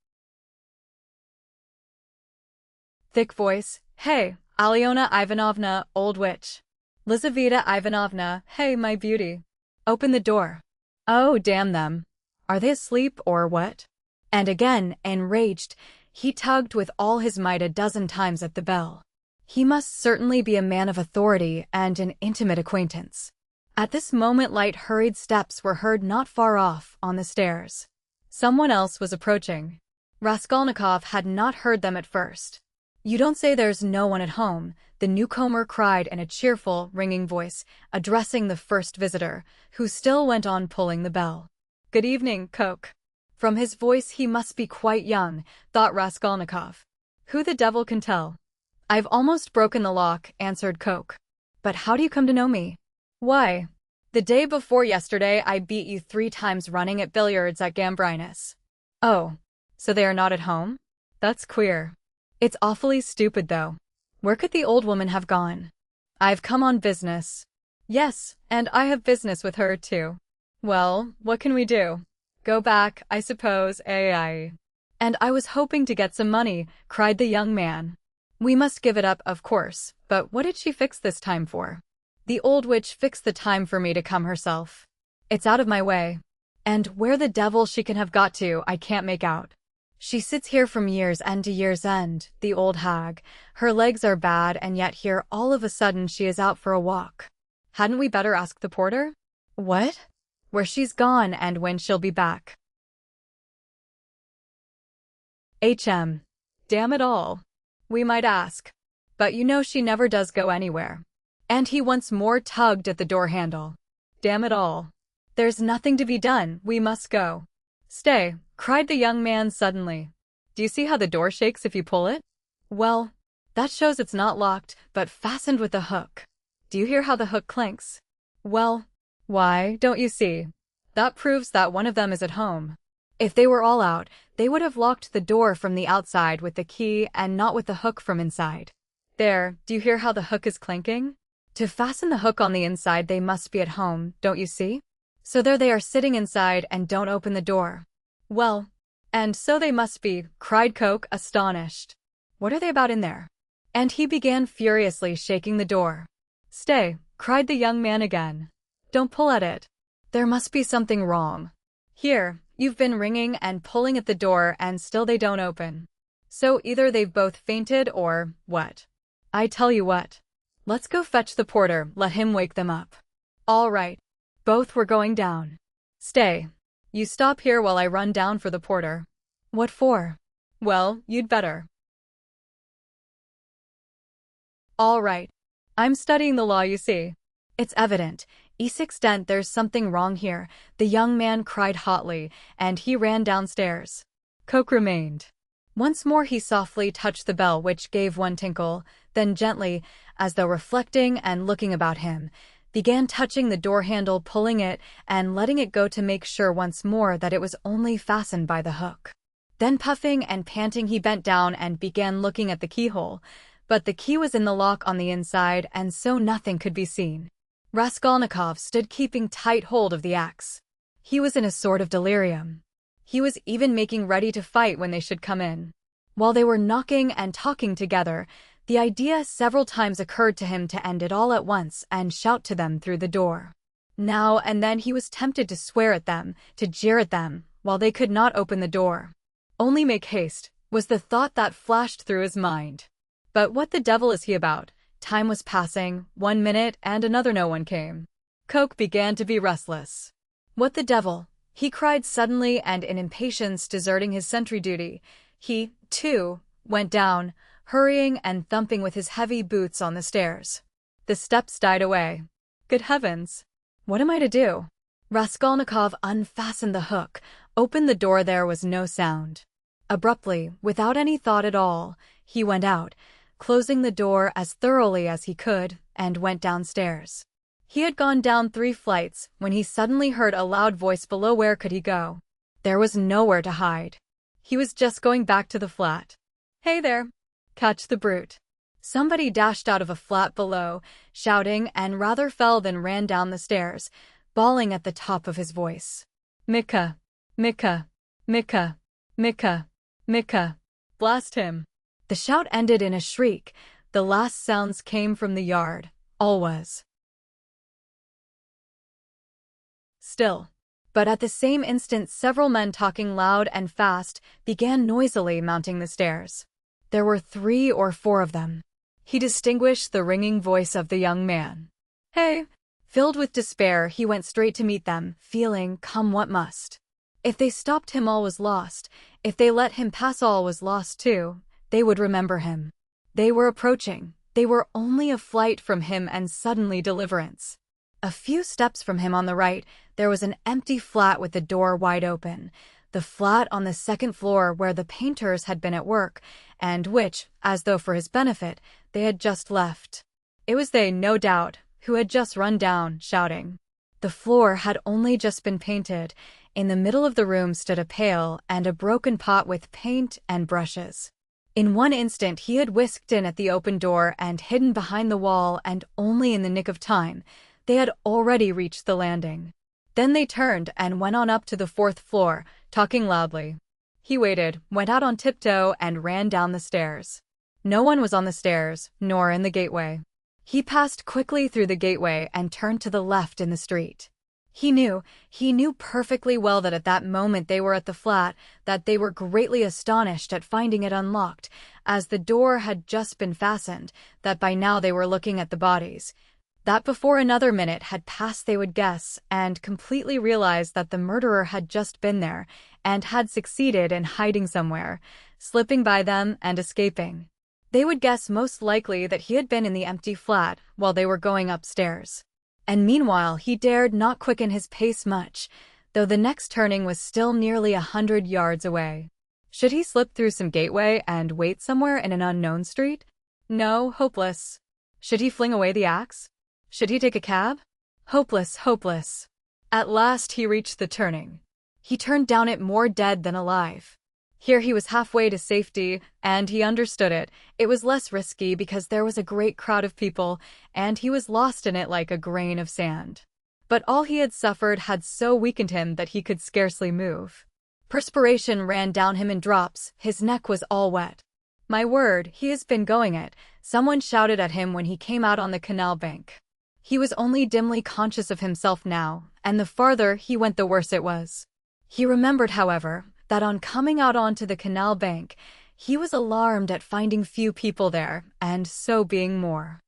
thick voice. Hey, Alyona Ivanovna, old witch. Lizaveta Ivanovna, hey, my beauty. Open the door. Oh, damn them. Are they asleep or what? And again, enraged, he tugged with all his might a dozen times at the bell. He must certainly be a man of authority and an intimate acquaintance. At this moment light hurried steps were heard not far off, on the stairs. Someone else was approaching. Raskolnikov had not heard them at first. You don't say there's no one at home, the newcomer cried in a cheerful, ringing voice, addressing the first visitor, who still went on pulling the bell. Good evening, Coke. From his voice he must be quite young, thought Raskolnikov. Who the devil can tell? I've almost broken the lock, answered Coke. But how do you come to know me? Why, the day before yesterday I beat you 3 times running at billiards at Gambrinus. Oh, so they are not at home? That's queer. It's awfully stupid though. Where could the old woman have gone? I've come on business. Yes, and I have business with her too. Well, what can we do? Go back, I suppose, eh? And I was hoping to get some money, cried the young man. We must give it up, of course, but what did she fix this time for? The old witch fixed the time for me to come herself. It's out of my way. And where the devil she can have got to, I can't make out. She sits here from year's end to year's end, the old hag. Her legs are bad, and yet here all of a sudden she is out for a walk. Hadn't we better ask the porter? What? Where she's gone and when she'll be back. Damn it all. We might ask. But you know she never does go anywhere. And he once more tugged at the door handle. Damn it all. There's nothing to be done, we must go. Stay, cried the young man suddenly. Do you see how the door shakes if you pull it? Well, that shows it's not locked, but fastened with a hook. Do you hear how the hook clanks? Well, why, don't you see? That proves that one of them is at home. If they were all out, they would have locked the door from the outside with the key and not with the hook from inside. There, do you hear how the hook is clanking? To fasten the hook on the inside they must be at home, don't you see? So there they are sitting inside and don't open the door. Well, and so they must be, cried Coke, astonished. What are they about in there? And he began furiously shaking the door. Stay, cried the young man again. Don't pull at it. There must be something wrong. Here, you've been ringing and pulling at the door and still they don't open. So either they've both fainted or, what? I tell you what. Let's go fetch the porter, let him wake them up. All right. Both were going down. Stay. You stop here while I run down for the porter. What for? Well, you'd better. All right. I'm studying the law, you see. It's evident. Extent there's something wrong here, the young man cried hotly, and he ran downstairs. Coke remained. Once more he softly touched the bell, which gave one tinkle, then gently, as though reflecting and looking about him, began touching the door handle, pulling it, and letting it go to make sure once more that it was only fastened by the hook. Then puffing and panting he bent down and began looking at the keyhole, but the key was in the lock on the inside and so nothing could be seen. Raskolnikov stood keeping tight hold of the axe. He was in a sort of delirium. He was even making ready to fight when they should come in. While they were knocking and talking together, the idea several times occurred to him to end it all at once and shout to them through the door. Now and then he was tempted to swear at them, to jeer at them, while they could not open the door. Only make haste, was the thought that flashed through his mind. But what the devil is he about? Time was passing, 1 minute and another no one came. Coke began to be restless. What the devil? He cried suddenly and in impatience deserting his sentry duty. He, too, went down, hurrying and thumping with his heavy boots on the stairs. The steps died away. Good heavens! What am I to do? Raskolnikov unfastened the hook, opened the door. There was no sound. Abruptly, without any thought at all, he went out, closing the door as thoroughly as he could, and went downstairs. He had gone down 3 flights when he suddenly heard a loud voice below. Where could he go? There was nowhere to hide. He was just going back to the flat. Hey there! Catch the brute! Somebody dashed out of a flat below, shouting, and rather fell than ran down the stairs, bawling at the top of his voice. Mika! Mika! Mika! Mika! Mika! Blast him! The shout ended in a shriek. The last sounds came from the yard. All was still. But at the same instant several men talking loud and fast began noisily mounting the stairs. There were 3 or 4 of them. He distinguished the ringing voice of the young man. Hey! Filled with despair, he went straight to meet them, feeling, come what must. If they stopped him, all was lost. If they let him pass, all was lost too. They would remember him. They were approaching. They were only a flight from him and suddenly deliverance. A few steps from him on the right, there was an empty flat with the door wide open. The flat on the 2nd floor where the painters had been at work, and which, as though for his benefit, they had just left. It was they, no doubt, who had just run down, shouting. The floor had only just been painted. In the middle of the room stood a pail and a broken pot with paint and brushes. In one instant he had whisked in at the open door and hidden behind the wall, and only in the nick of time. They had already reached the landing. Then they turned and went on up to the 4th floor, talking loudly. He waited, went out on tiptoe, and ran down the stairs. No one was on the stairs, nor in the gateway. He passed quickly through the gateway and turned to the left in the street. He knew perfectly well that at that moment they were at the flat, that they were greatly astonished at finding it unlocked, as the door had just been fastened, that by now they were looking at the bodies. That before another minute had passed they would guess and completely realize that the murderer had just been there and had succeeded in hiding somewhere, slipping by them and escaping. They would guess most likely that he had been in the empty flat while they were going upstairs. And meanwhile he dared not quicken his pace much, though the next turning was still nearly 100 yards away. Should he slip through some gateway and wait somewhere in an unknown street? No, hopeless. Should he fling away the axe? Should he take a cab? Hopeless, hopeless. At last he reached the turning. He turned down it more dead than alive. Here he was halfway to safety, and he understood it. It was less risky because there was a great crowd of people, and he was lost in it like a grain of sand. But all he had suffered had so weakened him that he could scarcely move. Perspiration ran down him in drops, his neck was all wet. My word, he has been going it, someone shouted at him when he came out on the canal bank. He was only dimly conscious of himself now, and the farther he went the worse it was. He remembered, however, that on coming out onto the canal bank, he was alarmed at finding few people there, and so being more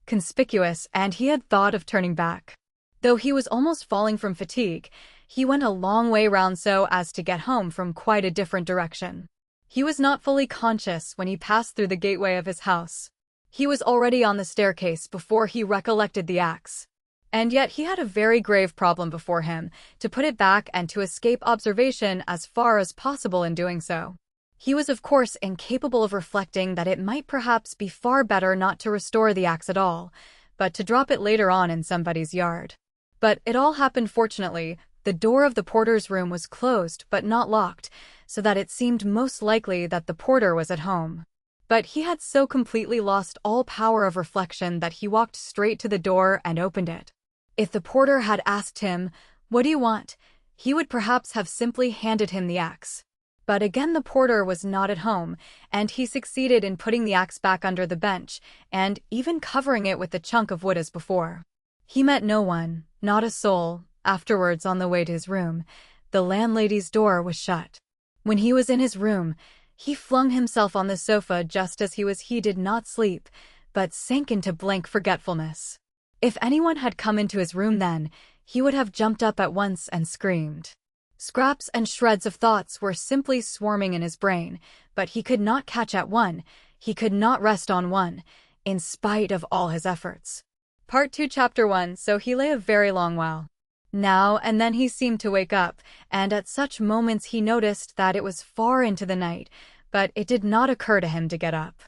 conspicuous, and he had thought of turning back. Though he was almost falling from fatigue, he went a long way round so as to get home from quite a different direction. He was not fully conscious when he passed through the gateway of his house. He was already on the staircase before he recollected the axe. And yet he had a very grave problem before him, to put it back and to escape observation as far as possible in doing so. He was of course incapable of reflecting that it might perhaps be far better not to restore the axe at all, but to drop it later on in somebody's yard. But it all happened fortunately. The door of the porter's room was closed but not locked, so that it seemed most likely that the porter was at home. But he had so completely lost all power of reflection that he walked straight to the door and opened it. If the porter had asked him, "What do you want?" he would perhaps have simply handed him the axe. But again the porter was not at home, and he succeeded in putting the axe back under the bench, and even covering it with a chunk of wood as before. He met no one, not a soul. Afterwards, on the way to his room, the landlady's door was shut. When he was in his room, he flung himself on the sofa just as he did not sleep, but sank into blank forgetfulness. If anyone had come into his room then, he would have jumped up at once and screamed. Scraps and shreds of thoughts were simply swarming in his brain, but he could not catch at one, he could not rest on one, in spite of all his efforts. Part 2 Chapter 1 So he lay a very long while. Now and then he seemed to wake up, and at such moments he noticed that it was far into the night, but it did not occur to him to get up.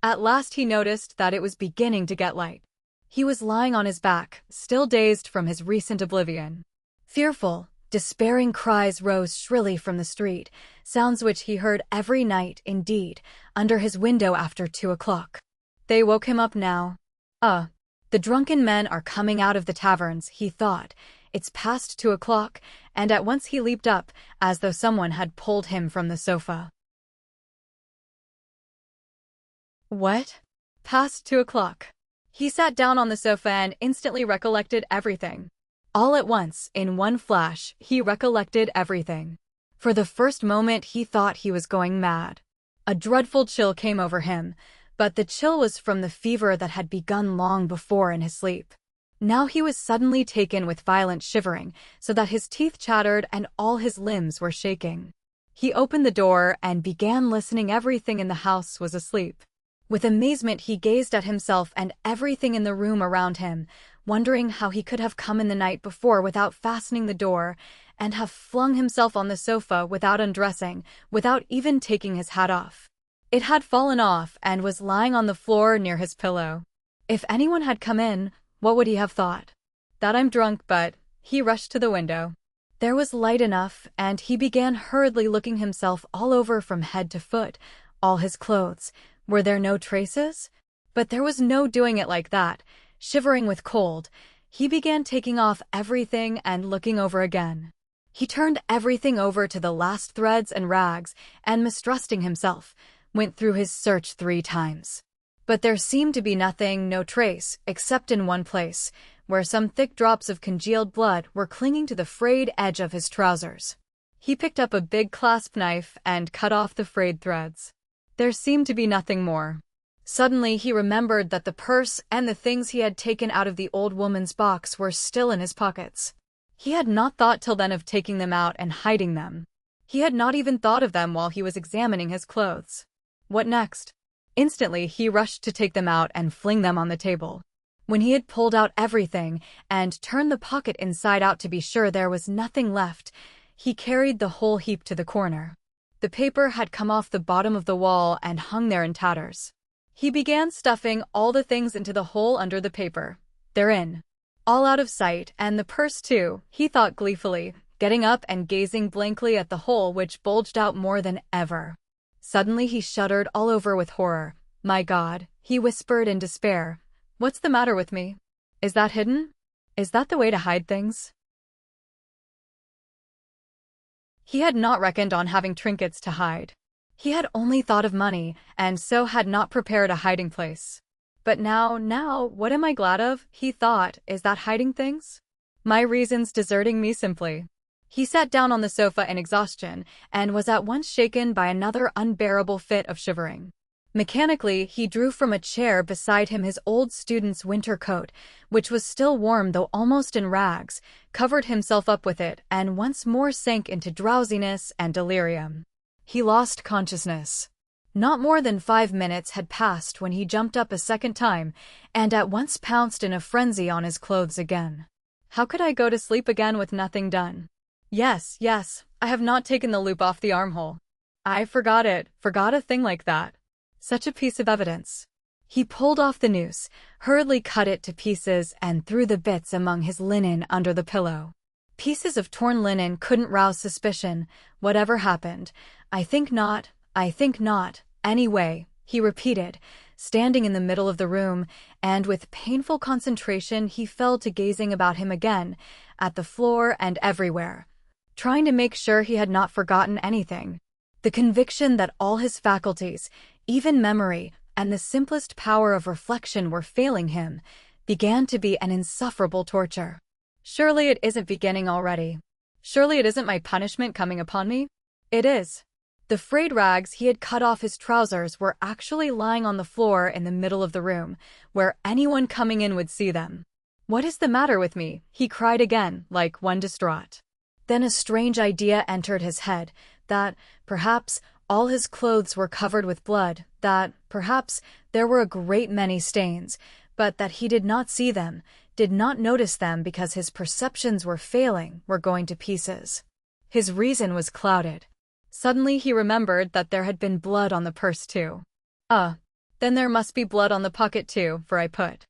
At last he noticed that it was beginning to get light. He was lying on his back, still dazed from his recent oblivion. Fearful, despairing cries rose shrilly from the street, sounds which he heard every night, indeed, under his window after 2 o'clock. They woke him up now. The drunken men are coming out of the taverns, he thought. It's past 2 o'clock, and at once he leaped up, as though someone had pulled him from the sofa. What? Past 2 o'clock. He sat down on the sofa and instantly recollected everything. All at once, in one flash, he recollected everything. For the first moment he thought he was going mad. A dreadful chill came over him, but the chill was from the fever that had begun long before in his sleep. Now he was suddenly taken with violent shivering, so that his teeth chattered and all his limbs were shaking. He opened the door and began listening. Everything in the house was asleep. With amazement he gazed at himself and everything in the room around him, wondering how he could have come in the night before without fastening the door, and have flung himself on the sofa without undressing, without even taking his hat off. It had fallen off and was lying on the floor near his pillow. If anyone had come in, what would he have thought? That I'm drunk, but he rushed to the window. There was light enough, and he began hurriedly looking himself all over from head to foot, all his clothes. Were there no traces? But there was no doing it like that. Shivering with cold, he began taking off everything and looking over again. He turned everything over to the last threads and rags, and mistrusting himself, went through his search 3 times. But there seemed to be nothing, no trace, except in one place, where some thick drops of congealed blood were clinging to the frayed edge of his trousers. He picked up a big clasp knife and cut off the frayed threads. There seemed to be nothing more. Suddenly he remembered that the purse and the things he had taken out of the old woman's box were still in his pockets. He had not thought till then of taking them out and hiding them. He had not even thought of them while he was examining his clothes. What next? Instantly he rushed to take them out and fling them on the table. When he had pulled out everything and turned the pocket inside out to be sure there was nothing left, he carried the whole heap to the corner. The paper had come off the bottom of the wall and hung there in tatters. He began stuffing all the things into the hole under the paper. They're in. All out of sight, and the purse too, he thought gleefully, getting up and gazing blankly at the hole which bulged out more than ever. Suddenly he shuddered all over with horror. My God, he whispered in despair. What's the matter with me? Is that hidden? Is that the way to hide things? He had not reckoned on having trinkets to hide. He had only thought of money, and so had not prepared a hiding place. But now, what am I glad of, he thought, is that hiding things? My reasons deserting me simply. He sat down on the sofa in exhaustion, and was at once shaken by another unbearable fit of shivering. Mechanically, he drew from a chair beside him his old student's winter coat, which was still warm though almost in rags, covered himself up with it, and once more sank into drowsiness and delirium. He lost consciousness. Not more than 5 minutes had passed when he jumped up a second time, and at once pounced in a frenzy on his clothes again. How could I go to sleep again with nothing done? Yes, I have not taken the loop off the armhole. I forgot a thing like that. Such a piece of evidence. He pulled off the noose, hurriedly cut it to pieces, and threw the bits among his linen under the pillow. Pieces of torn linen couldn't rouse suspicion, whatever happened. I think not. Anyway, he repeated, standing in the middle of the room, and with painful concentration he fell to gazing about him again, at the floor and everywhere, trying to make sure he had not forgotten anything. The conviction that all his faculties, even memory, and the simplest power of reflection were failing him, began to be an insufferable torture. Surely it isn't beginning already. Surely it isn't my punishment coming upon me? It is. The frayed rags he had cut off his trousers were actually lying on the floor in the middle of the room, where anyone coming in would see them. What is the matter with me? He cried again, like one distraught. Then a strange idea entered his head, that, perhaps, all his clothes were covered with blood, that, perhaps, there were a great many stains, but that he did not see them, did not notice them because his perceptions were failing, were going to pieces. His reason was clouded. Suddenly he remembered that there had been blood on the purse too. Then there must be blood on the pocket too, for I put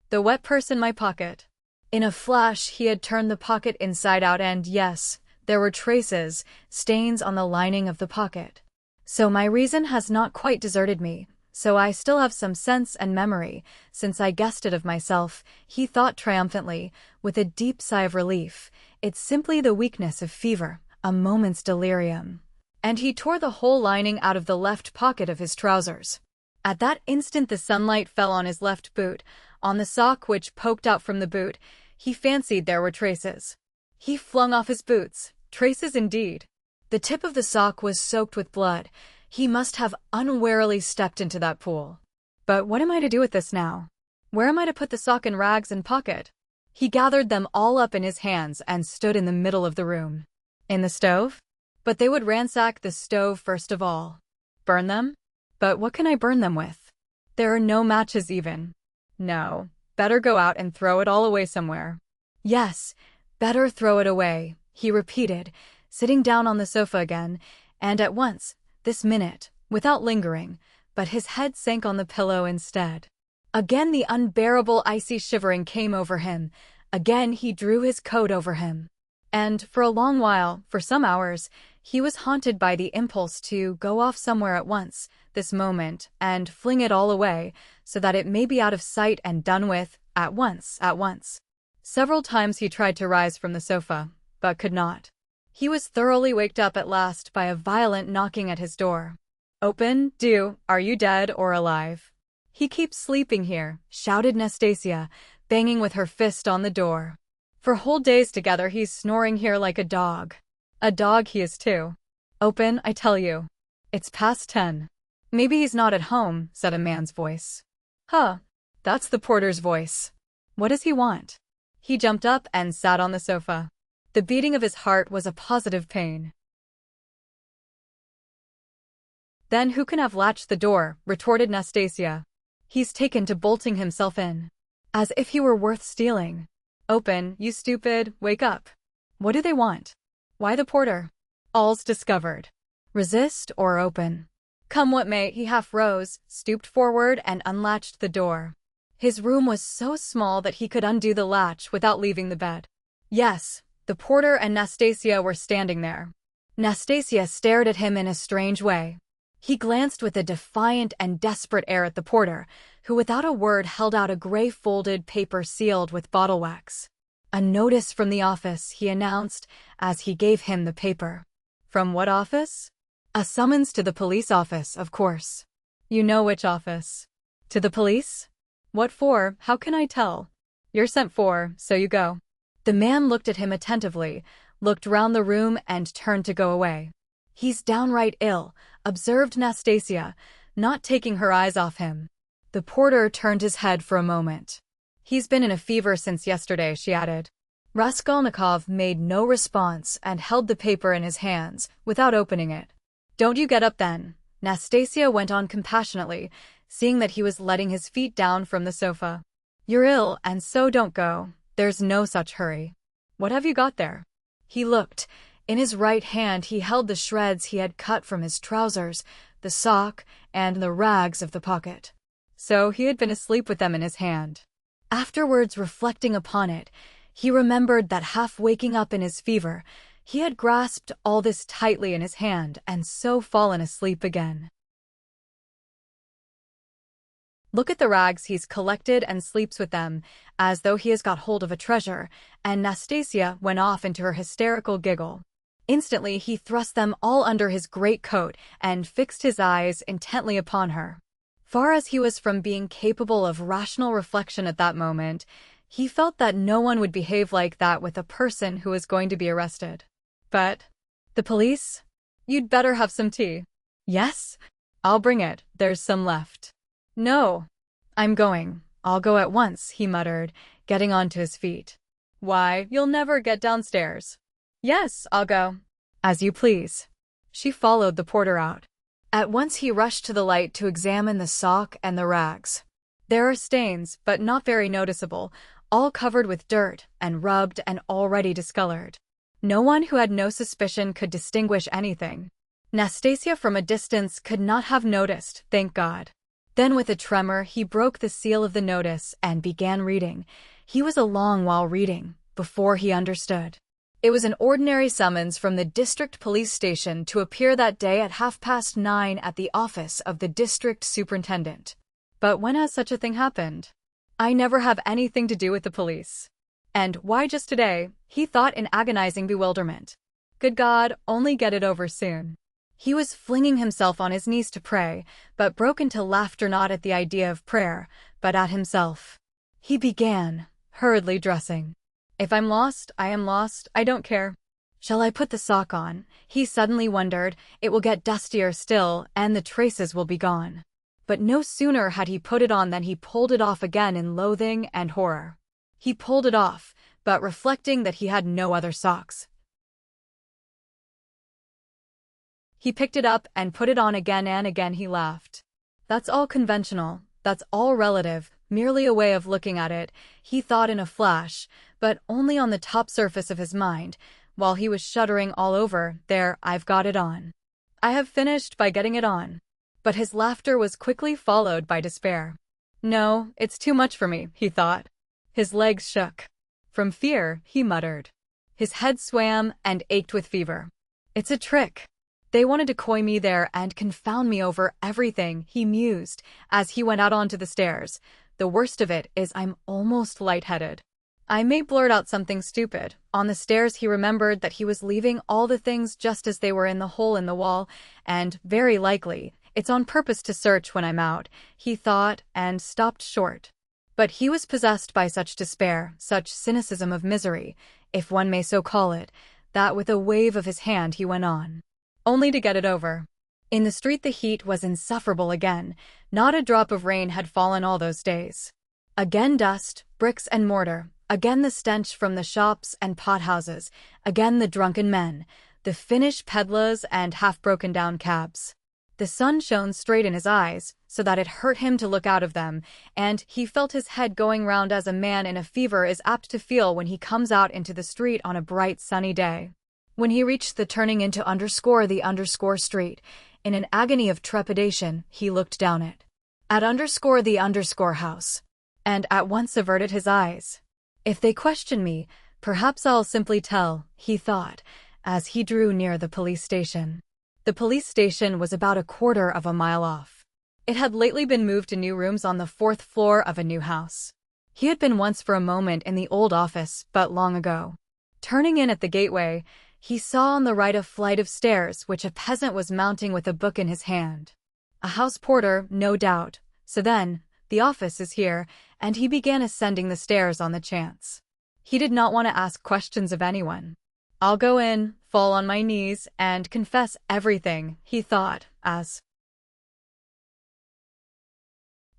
the wet purse in my pocket. In a flash he had turned the pocket inside out and, yes, there were traces, stains on the lining of the pocket. So my reason has not quite deserted me, so I still have some sense and memory, since I guessed it of myself, he thought triumphantly, with a deep sigh of relief. It's simply the weakness of fever, a moment's delirium. And he tore the whole lining out of the left pocket of his trousers. At that instant the sunlight fell on his left boot, on the sock which poked out from the boot. He fancied there were traces. He flung off his boots. Traces indeed. The tip of the sock was soaked with blood. He must have unwarily stepped into that pool. But what am I to do with this now? Where am I to put the sock and rags and pocket? He gathered them all up in his hands and stood in the middle of the room. In the stove? But they would ransack the stove first of all. Burn them? But what can I burn them with? There are no matches even. No, better go out and throw it all away somewhere. Yes, better throw it away, he repeated, sitting down on the sofa again, and at once, this minute, without lingering, but his head sank on the pillow instead. Again the unbearable icy shivering came over him. Again he drew his coat over him. And for a long while, for some hours, he was haunted by the impulse to go off somewhere at once, this moment, and fling it all away, so that it may be out of sight and done with, at once. Several times he tried to rise from the sofa, but could not. He was thoroughly waked up at last by a violent knocking at his door. "Open, do, are you dead or alive?" "He keeps sleeping here," shouted Nastasia, banging with her fist on the door. "For whole days together he's snoring here like a dog." "A dog he is too. Open, I tell you. It's past 10. "Maybe he's not at home," said a man's voice. "Huh, that's the porter's voice. What does he want?" He jumped up and sat on the sofa. The beating of his heart was a positive pain. "Then who can have latched the door?" retorted Nastasia. "He's taken to bolting himself in. As if he were worth stealing." "Open, you stupid, wake up. What do they want?" "Why the porter?" "All's discovered. Resist or open." Come what may, he half rose, stooped forward, and unlatched the door. His room was so small that he could undo the latch without leaving the bed. Yes, the porter and Nastasia were standing there. Nastasia stared at him in a strange way. He glanced with a defiant and desperate air at the porter, who without a word held out a gray folded paper sealed with bottle wax. "A notice from the office," he announced as he gave him the paper. "From what office?" "A summons to the police office, of course." "You know which office." "To the police?" "What for? How can I tell?" "You're sent for, so you go." The man looked at him attentively, looked round the room, and turned to go away. "He's downright ill," observed Nastasia, not taking her eyes off him. The porter turned his head for a moment. "He's been in a fever since yesterday," she added. Raskolnikov made no response and held the paper in his hands, without opening it. "Don't you get up then," Nastasia went on compassionately, seeing that he was letting his feet down from the sofa. "You're ill, and so don't go. There's no such hurry. What have you got there?" He looked. In his right hand he held the shreds he had cut from his trousers, the sock, and the rags of the pocket. So he had been asleep with them in his hand. Afterwards, reflecting upon it, he remembered that half waking up in his fever, he had grasped all this tightly in his hand and so fallen asleep again. "Look at the rags he's collected and sleeps with them, as though he has got hold of a treasure," and Nastasia went off into her hysterical giggle. Instantly he thrust them all under his great coat and fixed his eyes intently upon her. Far as he was from being capable of rational reflection at that moment, he felt that no one would behave like that with a person who was going to be arrested. But the police? "You'd better have some tea." "Yes? I'll bring it, there's some left." "No. I'm going. I'll go at once," he muttered, getting onto his feet. "Why, you'll never get downstairs." "Yes, I'll go." "As you please." She followed the porter out. At once he rushed to the light to examine the sock and the rags. There are stains, but not very noticeable, all covered with dirt and rubbed and already discolored. No one who had no suspicion could distinguish anything. Nastasia from a distance could not have noticed, thank God. Then with a tremor he broke the seal of the notice and began reading. He was a long while reading, before he understood. It was an ordinary summons from the district police station to appear that day at 9:30 at the office of the district superintendent. But when has such a thing happened? I never have anything to do with the police. And why just today? He thought in agonizing bewilderment. Good God, only get it over soon. He was flinging himself on his knees to pray, but broke into laughter not at the idea of prayer, but at himself. He began, hurriedly dressing. "If I'm lost, I am lost, I don't care. Shall I put the sock on?" He suddenly wondered. It will get dustier still, and the traces will be gone. But no sooner had he put it on than he pulled it off again in loathing and horror. He pulled it off, but reflecting that he had no other socks. He picked it up and put it on again, and again he laughed. That's all conventional, that's all relative, merely a way of looking at it, he thought in a flash, but only on the top surface of his mind, while he was shuddering all over. "There, I've got it on. I have finished by getting it on." But his laughter was quickly followed by despair. "No, it's too much for me," he thought. His legs shook. From fear, he muttered. His head swam and ached with fever. "It's a trick. They wanted to coy me there and confound me over everything," he mused as he went out onto the stairs. "The worst of it is I'm almost lightheaded. I may blurt out something stupid. On the stairs he remembered that he was leaving all the things just as they were in the hole in the wall, and, very likely, it's on purpose to search when I'm out, he thought, and stopped short. But he was possessed by such despair, such cynicism of misery, if one may so call it, that with a wave of his hand he went on. Only to get it over. In the street the heat was insufferable again. Not a drop of rain had fallen all those days. Again dust, bricks and mortar. Again the stench from the shops and pothouses, again the drunken men, the Finnish peddlers and half-broken-down cabs. The sun shone straight in his eyes, so that it hurt him to look out of them, and he felt his head going round as a man in a fever is apt to feel when he comes out into the street on a bright sunny day. When he reached the turning into the street, in an agony of trepidation, he looked down it. At the house, and at once averted his eyes. If they question me, perhaps I'll simply tell, he thought, as he drew near the police station. The police station was about a quarter of a mile off. It had lately been moved to new rooms on the 4th floor of a new house. He had been once for a moment in the old office, but long ago. Turning in at the gateway, he saw on the right a flight of stairs which a peasant was mounting with a book in his hand. A house porter, no doubt. So then, the office is here, and he began ascending the stairs on the chance. He did not want to ask questions of anyone. I'll go in, fall on my knees, and confess everything, he thought, as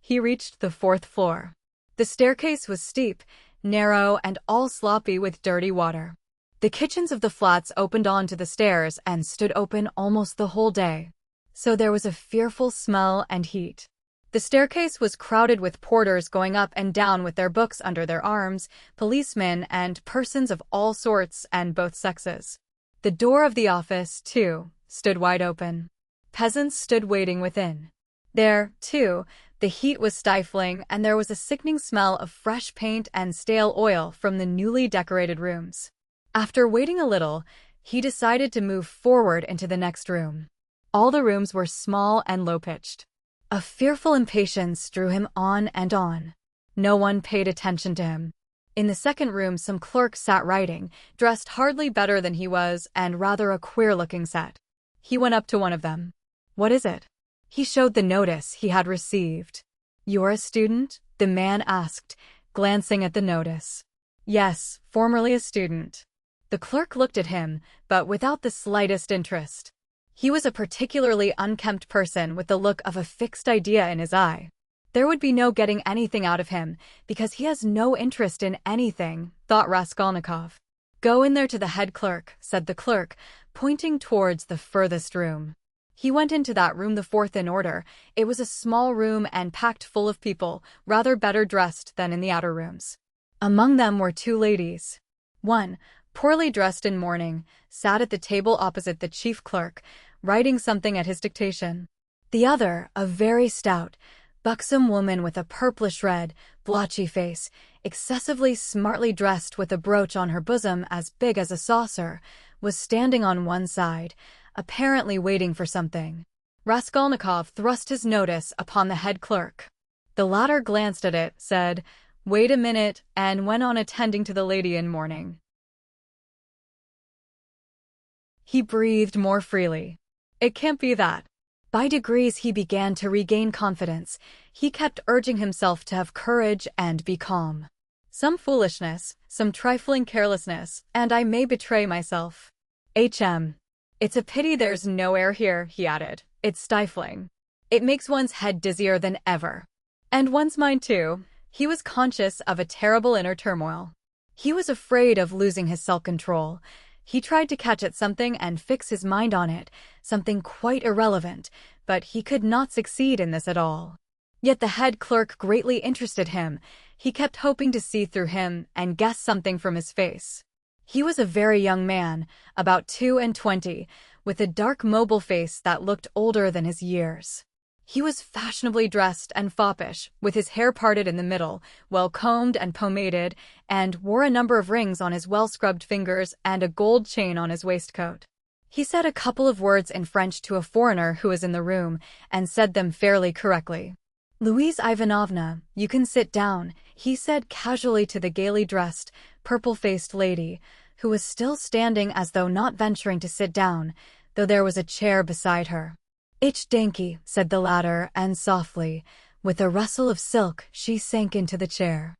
he reached the 4th floor. The staircase was steep, narrow, and all sloppy with dirty water. The kitchens of the flats opened onto the stairs and stood open almost the whole day. So there was a fearful smell and heat. The staircase was crowded with porters going up and down with their books under their arms, policemen and persons of all sorts and both sexes. The door of the office, too, stood wide open. Peasants stood waiting within. There, too, the heat was stifling and there was a sickening smell of fresh paint and stale oil from the newly decorated rooms. After waiting a little, he decided to move forward into the next room. All the rooms were small and low-pitched. A fearful impatience drew him on and on. No one paid attention to him. In the second room some clerk sat writing, dressed hardly better than he was and rather a queer-looking set. He went up to one of them. "What is it?" He showed the notice he had received. "You're a student?" the man asked, glancing at the notice. "Yes, formerly a student." The clerk looked at him, but without the slightest interest. He was a particularly unkempt person with the look of a fixed idea in his eye. There would be no getting anything out of him, because he has no interest in anything, thought Raskolnikov. "Go in there to the head clerk," said the clerk, pointing towards the furthest room. He went into that room, the 4th in order. It was a small room and packed full of people, rather better dressed than in the outer rooms. Among them were 2 ladies. One, poorly dressed in mourning, sat at the table opposite the chief clerk, writing something at his dictation. The other, a very stout, buxom woman with a purplish-red, blotchy face, excessively smartly dressed with a brooch on her bosom as big as a saucer, was standing on one side, apparently waiting for something. Raskolnikov thrust his notice upon the head clerk. The latter glanced at it, said, "Wait a minute," and went on attending to the lady in mourning. He breathed more freely. It can't be that. By degrees he began to regain confidence. He kept urging himself to have courage and be calm. Some foolishness, some trifling carelessness, and I may betray myself. It's a pity there's no air here, he added. It's stifling. It makes one's head dizzier than ever. And one's mind too. He was conscious of a terrible inner turmoil. He was afraid of losing his self-control. He tried to catch at something and fix his mind on it, something quite irrelevant, but he could not succeed in this at all. Yet the head clerk greatly interested him. He kept hoping to see through him and guess something from his face. He was a very young man, about 22, with a dark mobile face that looked older than his years. He was fashionably dressed and foppish, with his hair parted in the middle, well-combed and pomaded, and wore a number of rings on his well-scrubbed fingers and a gold chain on his waistcoat. He said a couple of words in French to a foreigner who was in the room, and said them fairly correctly. Louise Ivanovna, you can sit down, he said casually to the gaily dressed, purple-faced lady, who was still standing as though not venturing to sit down, though there was a chair beside her. Ich danke, said the latter, and softly, with a rustle of silk, she sank into the chair.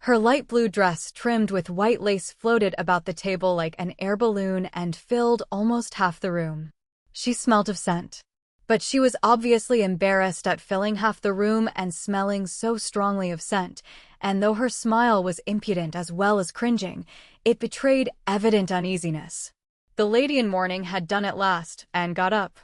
Her light blue dress trimmed with white lace floated about the table like an air balloon and filled almost half the room. She smelt of scent. But she was obviously embarrassed at filling half the room and smelling so strongly of scent, and though her smile was impudent as well as cringing, it betrayed evident uneasiness. The lady in mourning had done at last, and got up.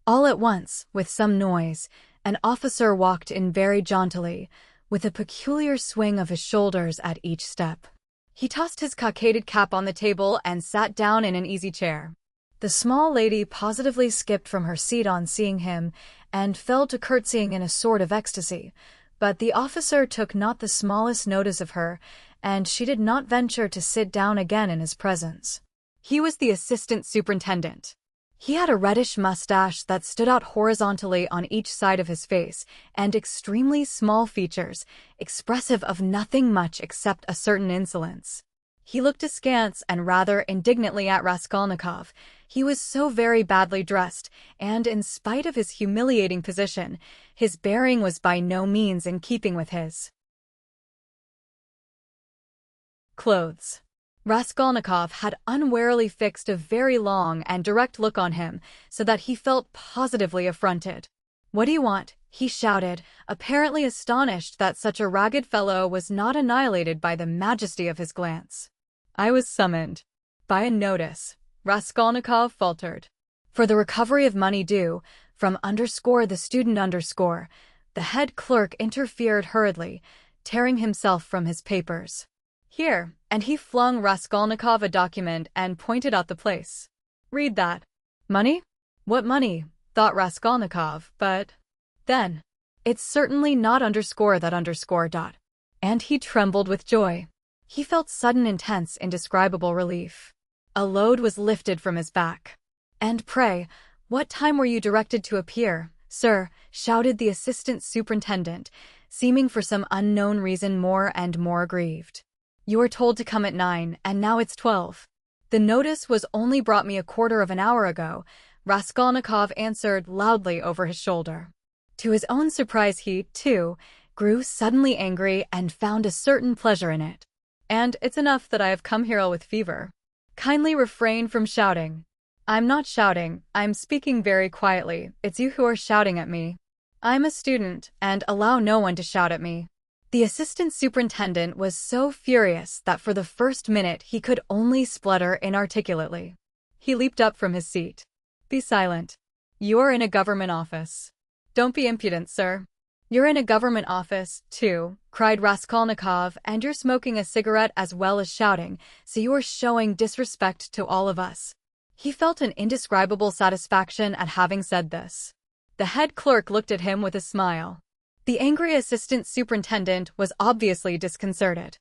All at once, with some noise, an officer walked in very jauntily, with a peculiar swing of his shoulders at each step. He tossed his cockaded cap on the table and sat down in an easy chair. The small lady positively skipped from her seat on seeing him, and fell to curtsying in a sort of ecstasy, but the officer took not the smallest notice of her, and she did not venture to sit down again in his presence. He was the assistant superintendent. He had a reddish mustache that stood out horizontally on each side of his face, and extremely small features, expressive of nothing much except a certain insolence. He looked askance and rather indignantly at Raskolnikov. He was so very badly dressed, and in spite of his humiliating position, his bearing was by no means in keeping with his clothes. Raskolnikov had unwarily fixed a very long and direct look on him, so that he felt positively affronted. "What do you want?" he shouted, apparently astonished that such a ragged fellow was not annihilated by the majesty of his glance. "I was summoned by a notice," Raskolnikov faltered. "For the recovery of money due from the student the head clerk interfered hurriedly, tearing himself from his papers. "Here," and he flung Raskolnikov a document and pointed out the place. "Read that." "Money? What money?" thought Raskolnikov, but then, "It's certainly not that ... and he trembled with joy. He felt sudden intense indescribable relief. A load was lifted from his back. "And pray, what time were you directed to appear, sir?" shouted the assistant superintendent, seeming for some unknown reason more and more aggrieved. "You were told to come at 9, and now it's 12. The notice was only brought me a quarter of an hour ago," Raskolnikov answered loudly over his shoulder. To his own surprise he, too, grew suddenly angry and found a certain pleasure in it. "And it's enough that I have come here ill with fever. Kindly refrain from shouting." "I'm not shouting, I'm speaking very quietly, it's you who are shouting at me. I'm a student, and allow no one to shout at me." The assistant superintendent was so furious that for the first minute he could only splutter inarticulately. He leaped up from his seat. "Be silent. You're in a government office." "Don't be impudent, sir." "You're in a government office, too," cried Raskolnikov, "and you're smoking a cigarette as well as shouting, so you're showing disrespect to all of us." He felt an indescribable satisfaction at having said this. The head clerk looked at him with a smile. The angry assistant superintendent was obviously disconcerted.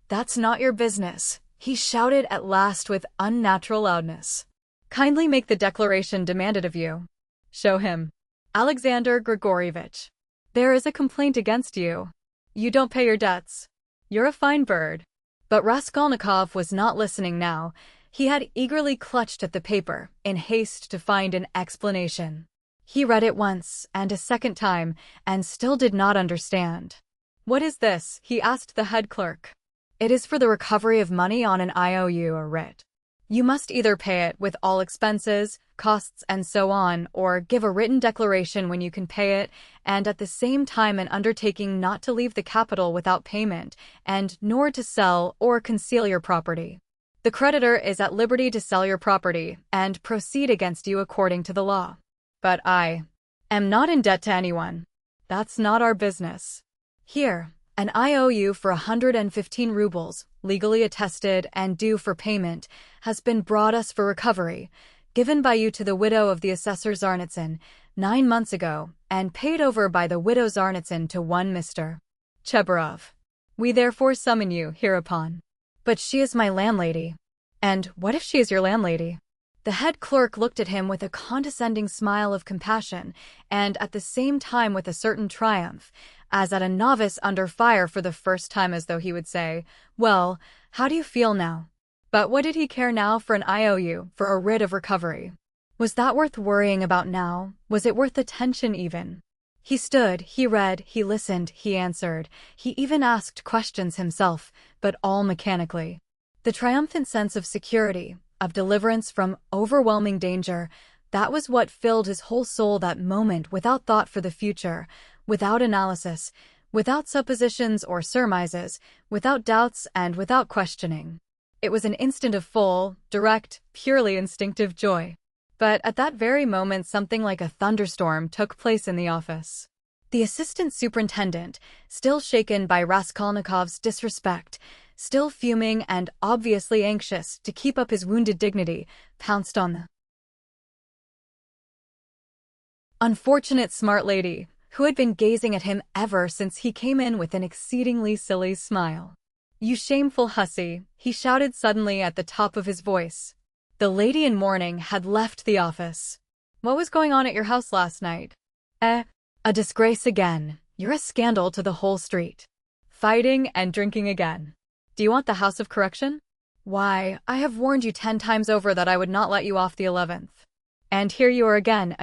"That's not your business," he shouted at last with unnatural loudness. "Kindly make the declaration demanded of you. Show him. Alexander Grigorievich. There is a complaint against you. You don't pay your debts. You're a fine bird." But Raskolnikov was not listening now. He had eagerly clutched at the paper, in haste to find an explanation. He read it once, and a second time, and still did not understand. "What is this?" he asked the head clerk. "It is for the recovery of money on an IOU or writ. You must either pay it with all expenses, costs and so on, or give a written declaration when you can pay it, and at the same time an undertaking not to leave the capital without payment, and nor to sell or conceal your property. The creditor is at liberty to sell your property, and proceed against you according to the law. But I am not in debt to anyone. That's not our business. Here, an IOU for 115 rubles, legally attested and due for payment, has been brought us for recovery, given by you to the widow of the assessor Zarnitsyn 9 months ago, and paid over by the widow Zarnitsyn to one Mr. Chebarov. We therefore summon you hereupon." "But she is my landlady." "And what if she is your landlady?" The head clerk looked at him with a condescending smile of compassion and at the same time with a certain triumph, as at a novice under fire for the first time, as though he would say, "Well, how do you feel now?" But what did he care now for an IOU, for a writ of recovery? Was that worth worrying about now? Was it worth the tension even? He stood, he read, he listened, he answered. He even asked questions himself, but all mechanically. The triumphant sense of security, of deliverance from overwhelming danger, that was what filled his whole soul that moment, without thought for the future, without analysis, without suppositions or surmises, without doubts and without questioning. It was an instant of full, direct, purely instinctive joy. But at that very moment something like a thunderstorm took place in the office. The assistant superintendent, still shaken by Raskolnikov's disrespect, still fuming and obviously anxious to keep up his wounded dignity, pounced on the unfortunate smart lady, who had been gazing at him ever since he came in with an exceedingly silly smile. "You shameful hussy," he shouted suddenly at the top of his voice. The lady in mourning had left the office. "What was going on at your house last night?" A disgrace again. You're a scandal to the whole street. Fighting and drinking again. Do you want the House of Correction? Why, I have warned you 10 times over that I would not let you off the 11th. And here you are again,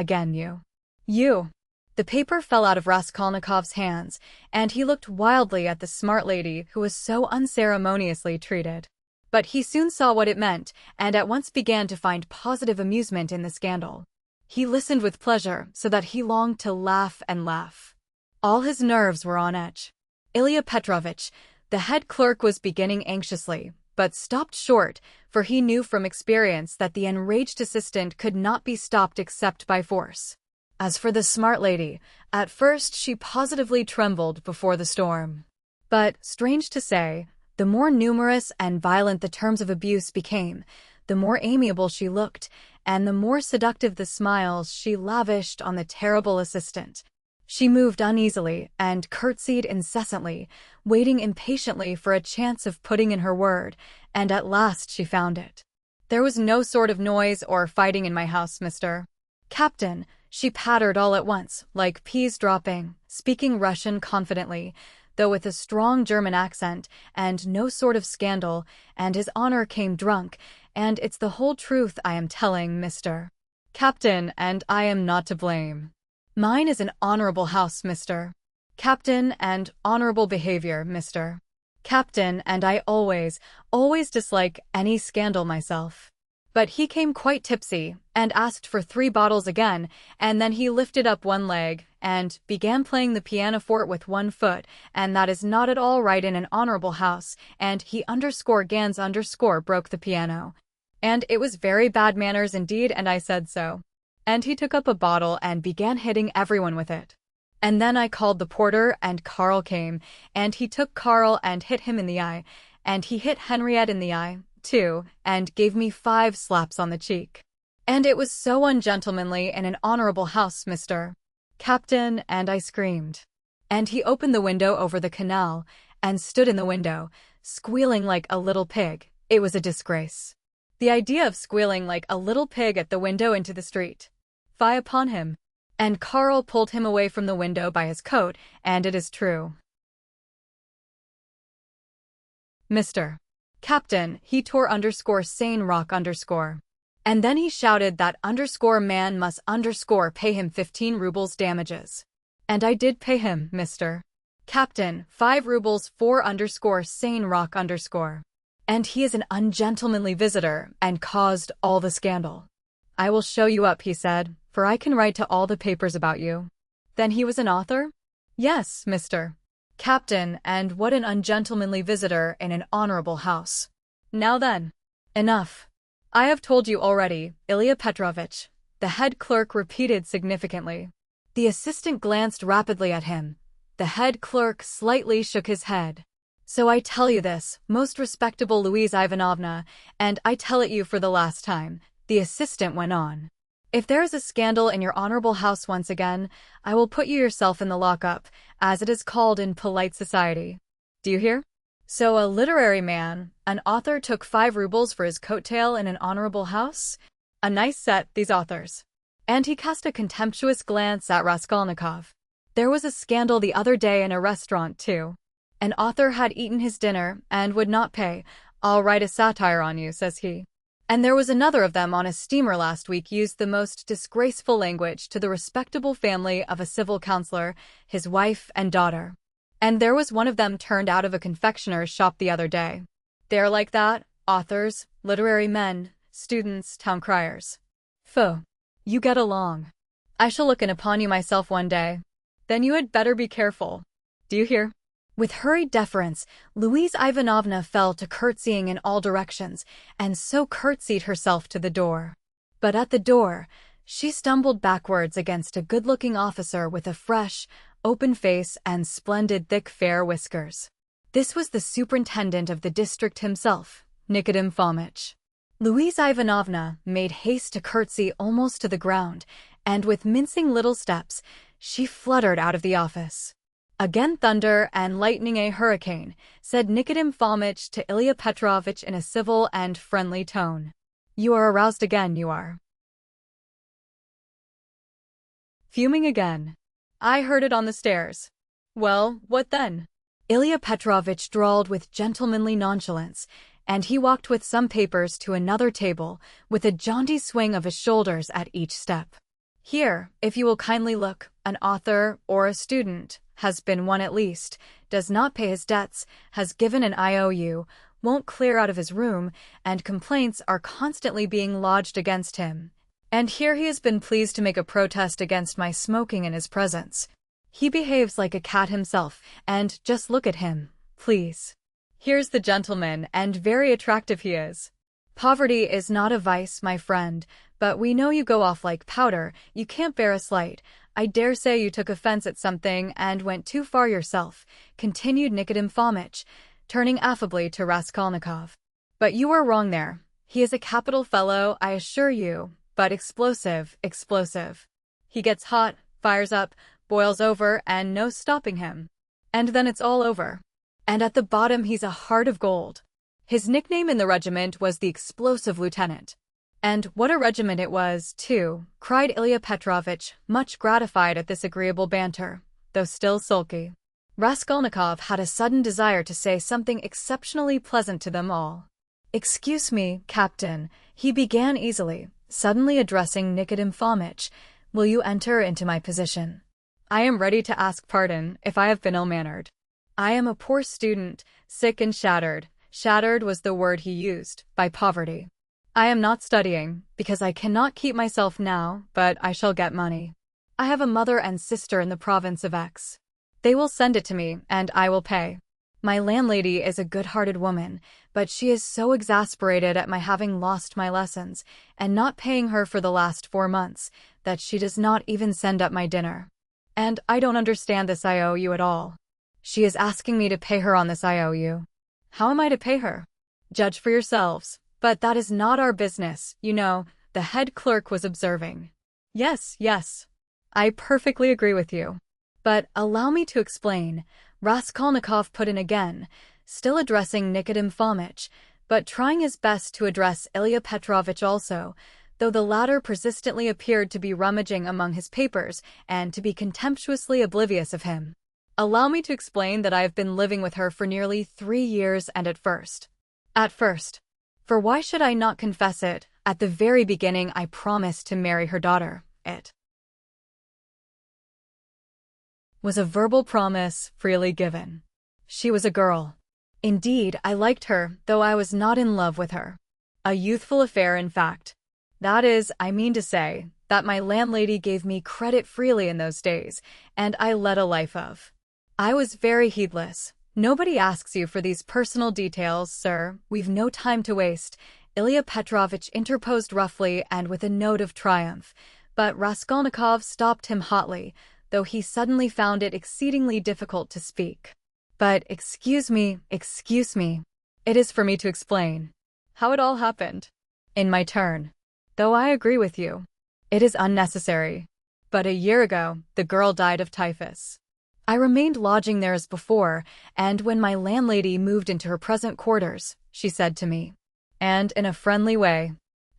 you. The paper fell out of Raskolnikov's hands, and he looked wildly at the smart lady who was so unceremoniously treated. But he soon saw what it meant, and at once began to find positive amusement in the scandal. He listened with pleasure, so that he longed to laugh and laugh. All his nerves were on edge. Ilya Petrovich, the head clerk, was beginning anxiously, but stopped short, for he knew from experience that the enraged assistant could not be stopped except by force. As for the smart lady, at first she positively trembled before the storm. But, strange to say, the more numerous and violent the terms of abuse became, the more amiable she looked, and the more seductive the smiles she lavished on the terrible assistant. She moved uneasily and curtsied incessantly, waiting impatiently for a chance of putting in her word, and at last she found it. "There was no sort of noise or fighting in my house, Mr. Captain," she pattered all at once, like peas dropping, speaking Russian confidently, though with a strong German accent, "and no sort of scandal, and his honor came drunk, and it's the whole truth I am telling, Mr. Captain, and I am not to blame. Mine is an honorable house, Mr. Captain, and honorable behavior, Mr. Captain, and I always dislike any scandal myself." But he came quite tipsy, and asked for 3 bottles again, and then he lifted up one leg, and began playing the pianoforte with one foot, and that is not at all right in an honorable house, and he broke the piano. And it was very bad manners indeed, and I said so. And he took up a bottle and began hitting everyone with it. And then I called the porter, and Karl came, and he took Karl and hit him in the eye, and he hit Henriette in the eye, too, and gave me 5 slaps on the cheek. And it was so ungentlemanly in an honorable house, Mr. Captain, and I screamed. And he opened the window over the canal, and stood in the window, squealing like a little pig. It was a disgrace. The idea of squealing like a little pig at the window into the street. Fie upon him. And Karl pulled him away from the window by his coat, and it is true. Mr. Captain, he tore _sane rock _. And then he shouted that _man must pay him 15 rubles damages. And I did pay him, Mr. Captain, 5 rubles for _sane rock _. And he is an ungentlemanly visitor, and caused all the scandal. "I will show you up," he said, "for I can write to all the papers about you." Then he was an author? Yes, Mr. Captain, and what an ungentlemanly visitor in an honorable house. Now then, enough. I have told you already, Ilya Petrovich, the head clerk repeated significantly. The assistant glanced rapidly at him. The head clerk slightly shook his head. "So I tell you this, most respectable Louise Ivanovna, and I tell it you for the last time," the assistant went on. "If there is a scandal in your honorable house once again, I will put you yourself in the lockup, as it is called in polite society. Do you hear? So a literary man, an author, took 5 rubles for his coat tail in an honorable house? A nice set, these authors. And he cast a contemptuous glance at Raskolnikov. There was a scandal the other day in a restaurant, too. An author had eaten his dinner and would not pay. "I'll write a satire on you," says he. And there was another of them on a steamer last week used the most disgraceful language to the respectable family of a civil counselor, his wife and daughter. And there was one of them turned out of a confectioner's shop the other day. They're like that, authors, literary men, students, town criers. Pho. You get along. I shall look in upon you myself one day. Then you had better be careful. Do you hear? With hurried deference, Louise Ivanovna fell to curtsying in all directions, and so curtsied herself to the door. But at the door, she stumbled backwards against a good-looking officer with a fresh, open face and splendid thick fair whiskers. This was the superintendent of the district himself, Nikodym Fomitch. Louise Ivanovna made haste to curtsy almost to the ground, and with mincing little steps, she fluttered out of the office. "Again thunder and lightning, a hurricane," said Nikodym Fomitch to Ilya Petrovitch in a civil and friendly tone. "You are aroused again, you are." Fuming again. "I heard it on the stairs." "Well, what then?" Ilya Petrovitch drawled with gentlemanly nonchalance, and he walked with some papers to another table, with a jaunty swing of his shoulders at each step. "Here, if you will kindly look, an author, or a student, has been one at least, does not pay his debts, has given an IOU, won't clear out of his room, and complaints are constantly being lodged against him. And here he has been pleased to make a protest against my smoking in his presence. He behaves like a cat himself, and just look at him, please. Here's the gentleman, and very attractive he is. Poverty is not a vice, my friend, but we know you go off like powder, you can't bear a slight. I dare say you took offense at something and went too far yourself," continued Nikodym Fomitch, turning affably to Raskolnikov. "But you are wrong there. He is a capital fellow, I assure you, but explosive. He gets hot, fires up, boils over, and no stopping him. And then it's all over. And at the bottom he's a heart of gold. His nickname in the regiment was the Explosive Lieutenant. And what a regiment it was, too," cried Ilya Petrovitch, much gratified at this agreeable banter, though still sulky. Raskolnikov had a sudden desire to say something exceptionally pleasant to them all. "Excuse me, Captain," he began easily, suddenly addressing Nikodym Fomitch, "will you enter into my position? I am ready to ask pardon if I have been ill-mannered. I am a poor student, sick and shattered," shattered was the word he used, "by poverty. I am not studying, because I cannot keep myself now, but I shall get money. I have a mother and sister in the province of X. They will send it to me, and I will pay. My landlady is a good-hearted woman, but she is so exasperated at my having lost my lessons, and not paying her for the last 4 months, that she does not even send up my dinner. And I don't understand this IOU at all. She is asking me to pay her on this IOU. How am I to pay her? Judge for yourselves. But that is not our business, you know," the head clerk was observing. Yes. I perfectly agree with you. But allow me to explain," Raskolnikov put in again, still addressing Nikodym Fomitch, but trying his best to address Ilya Petrovitch also, though the latter persistently appeared to be rummaging among his papers and to be contemptuously oblivious of him. "Allow me to explain that I have been living with her for nearly 3 years, and at first, for why should I not confess it, at the very beginning I promised to marry her daughter. It was a verbal promise, freely given. She was a girl. Indeed, I liked her, though I was not in love with her. A youthful affair, in fact. That is, I mean to say, that my landlady gave me credit freely in those days, and I led a life of. I was very heedless. Nobody asks you for these personal details, sir. We've no time to waste," Ilya Petrovitch interposed roughly and with a note of triumph, but Raskolnikov stopped him hotly, though he suddenly found it exceedingly difficult to speak. "But excuse me. It is for me to explain how it all happened. In my turn. Though I agree with you. It is unnecessary. But a year ago, the girl died of typhus. I remained lodging there as before, and when my landlady moved into her present quarters, she said to me, and in a friendly way,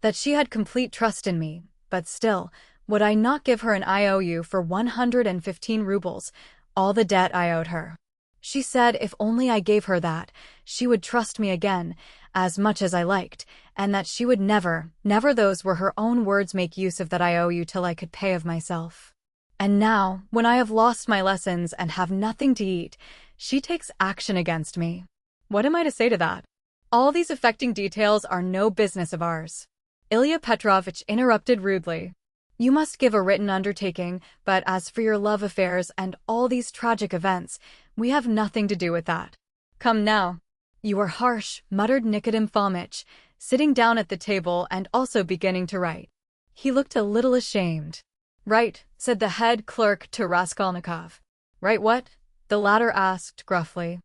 that she had complete trust in me, but still, would I not give her an IOU for 115 rubles, all the debt I owed her? She said if only I gave her that, she would trust me again, as much as I liked, and that she would never, those were her own words, make use of that IOU till I could pay of myself. And now, when I have lost my lessons and have nothing to eat, she takes action against me. What am I to say to that? All these affecting details are no business of ours. Ilya Petrovich interrupted rudely. You must give a written undertaking, but as for your love affairs and all these tragic events, we have nothing to do with that. Come now. You are harsh, muttered Nikodim Fomitch, sitting down at the table and also beginning to write. He looked a little ashamed. Write, said the head clerk to Raskolnikov. Write what? The latter asked gruffly.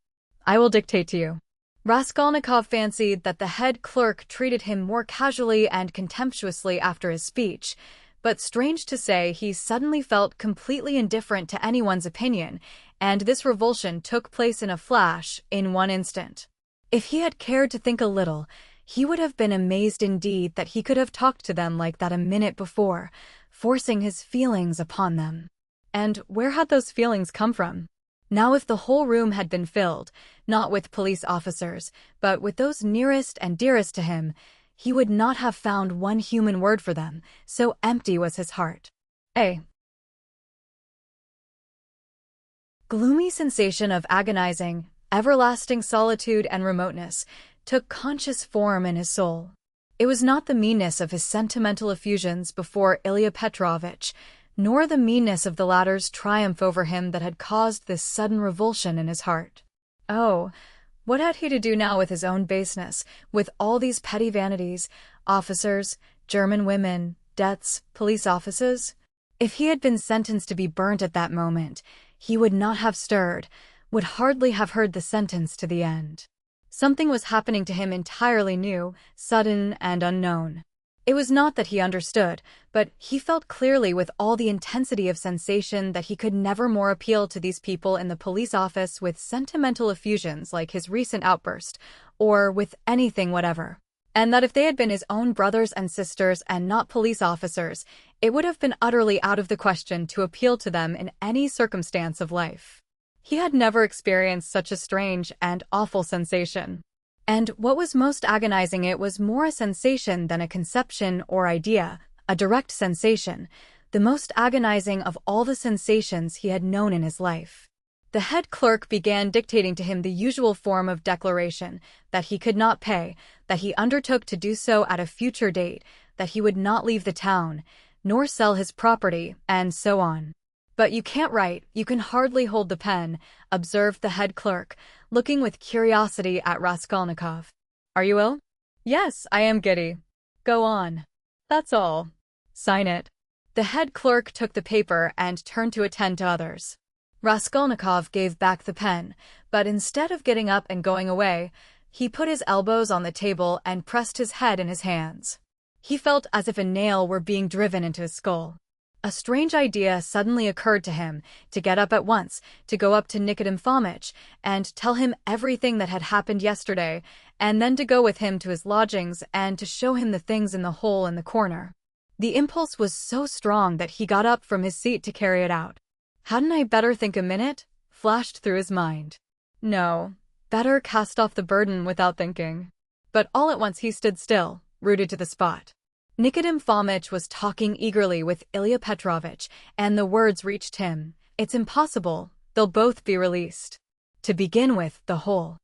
I will dictate to you. Raskolnikov fancied that the head clerk treated him more casually and contemptuously after his speech, but strange to say, he suddenly felt completely indifferent to anyone's opinion, and this revulsion took place in a flash, in one instant. If he had cared to think a little, he would have been amazed indeed that he could have talked to them like that a minute before, forcing his feelings upon them. And where had those feelings come from? Now if the whole room had been filled, not with police officers, but with those nearest and dearest to him, he would not have found one human word for them, so empty was his heart. A gloomy sensation of agonizing, everlasting solitude and remoteness took conscious form in his soul. It was not the meanness of his sentimental effusions before Ilya Petrovich, nor the meanness of the latter's triumph over him that had caused this sudden revulsion in his heart. Oh, what had he to do now with his own baseness, with all these petty vanities, officers, German women, debts, police offices? If he had been sentenced to be burnt at that moment, he would not have stirred, would hardly have heard the sentence to the end. Something was happening to him entirely new, sudden, and unknown. It was not that he understood, but he felt clearly with all the intensity of sensation that he could never more appeal to these people in the police office with sentimental effusions like his recent outburst, or with anything whatever. And that if they had been his own brothers and sisters and not police officers, it would have been utterly out of the question to appeal to them in any circumstance of life. He had never experienced such a strange and awful sensation. And what was most agonizing, it was more a sensation than a conception or idea, a direct sensation, the most agonizing of all the sensations he had known in his life. The head clerk began dictating to him the usual form of declaration, that he could not pay, that he undertook to do so at a future date, that he would not leave the town, nor sell his property, and so on. But you can't write, you can hardly hold the pen, observed the head clerk, looking with curiosity at Raskolnikov. Are you ill? Yes, I am giddy. Go on. That's all. Sign it. The head clerk took the paper and turned to attend to others. Raskolnikov gave back the pen, but instead of getting up and going away, he put his elbows on the table and pressed his head in his hands. He felt as if a nail were being driven into his skull. A strange idea suddenly occurred to him, to get up at once, to go up to Nikodim Fomitch, and tell him everything that had happened yesterday, and then to go with him to his lodgings and to show him the things in the hole in the corner. The impulse was so strong that he got up from his seat to carry it out. Hadn't I better think a minute? Flashed through his mind. No, better cast off the burden without thinking. But all at once he stood still, rooted to the spot. Nikodim Fomitch was talking eagerly with Ilya Petrovich, and the words reached him. It's impossible, they'll both be released. To begin with, the whole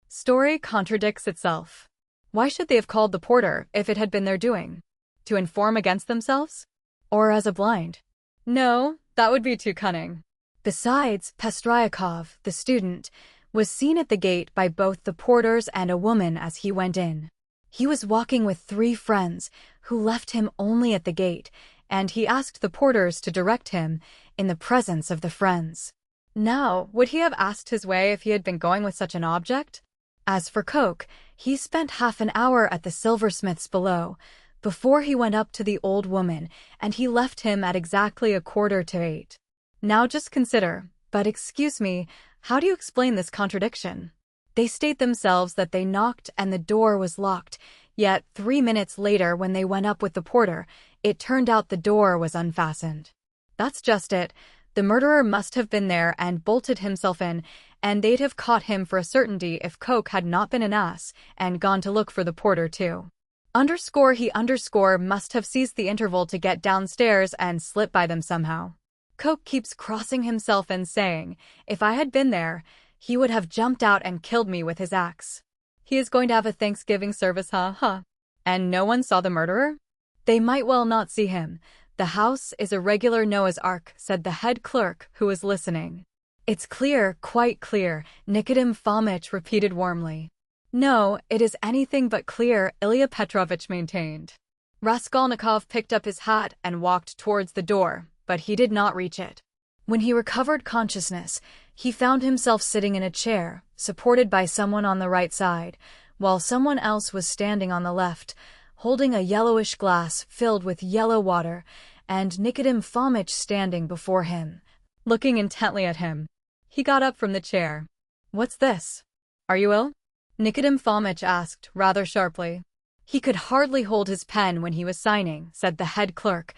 story contradicts itself. Why should they have called the porter if it had been their doing? To inform against themselves? Or as a blind? No, that would be too cunning. Besides, Pestryakov, the student, was seen at the gate by both the porters and a woman as he went in. He was walking with 3 friends, who left him only at the gate, and he asked the porters to direct him in the presence of the friends. Now, would he have asked his way if he had been going with such an object? As for Coke, he spent half an hour at the silversmith's below, before he went up to the old woman, and he left him at exactly 7:15. Now just consider, but excuse me, how do you explain this contradiction? They state themselves that they knocked and the door was locked, yet 3 minutes later when they went up with the porter, it turned out the door was unfastened. That's just it. The murderer must have been there and bolted himself in, and they'd have caught him for a certainty if Coke had not been an ass and gone to look for the porter too. He must have seized the interval to get downstairs and slip by them somehow. Coke keeps crossing himself and saying, if I had been there, he would have jumped out and killed me with his axe. He is going to have a Thanksgiving service, huh? And no one saw the murderer? They might well not see him. The house is a regular Noah's Ark, said the head clerk, who was listening. It's clear, quite clear, Nikodym Fomitch repeated warmly. No, it is anything but clear, Ilya Petrovich maintained. Raskolnikov picked up his hat and walked towards the door, but he did not reach it. When he recovered consciousness, he found himself sitting in a chair, supported by someone on the right side, while someone else was standing on the left, holding a yellowish glass filled with yellow water, and Nikodym Fomitch standing before him, looking intently at him. He got up from the chair. What's this? Are you ill? Nikodym Fomitch asked, rather sharply. He could hardly hold his pen when he was signing, said the head clerk,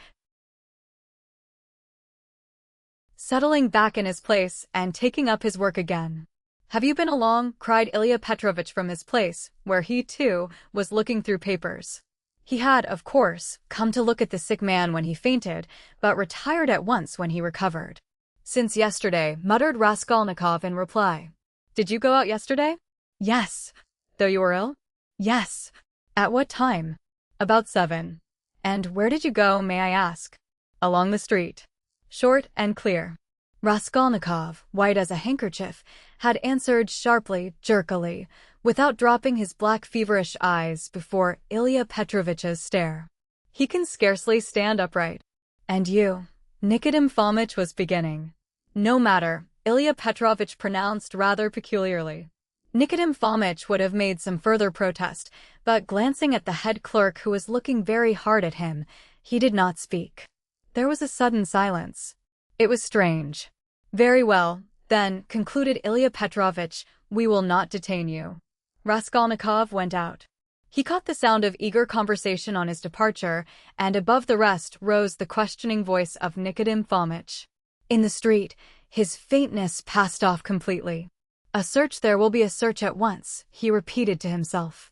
settling back in his place and taking up his work again. Have you been along? Cried Ilya Petrovich from his place, where he, too, was looking through papers. He had, of course, come to look at the sick man when he fainted, but retired at once when he recovered. Since yesterday, muttered Raskolnikov in reply. Did you go out yesterday? Yes. Though you were ill? Yes. At what time? About 7. And where did you go, may I ask? Along the street. Short and clear. Raskolnikov, white as a handkerchief, had answered sharply, jerkily, without dropping his black feverish eyes before Ilya Petrovich's stare. He can scarcely stand upright. And you? Nikodym Fomitch was beginning. No matter, Ilya Petrovich pronounced rather peculiarly. Nikodym Fomitch would have made some further protest, but glancing at the head clerk who was looking very hard at him, he did not speak. There was a sudden silence. It was strange. Very well, then, concluded Ilya Petrovich, we will not detain you. Raskolnikov went out. He caught the sound of eager conversation on his departure, and above the rest rose the questioning voice of Nikodym Fomitch. In the street, his faintness passed off completely. A search, there will be a search at once, he repeated to himself.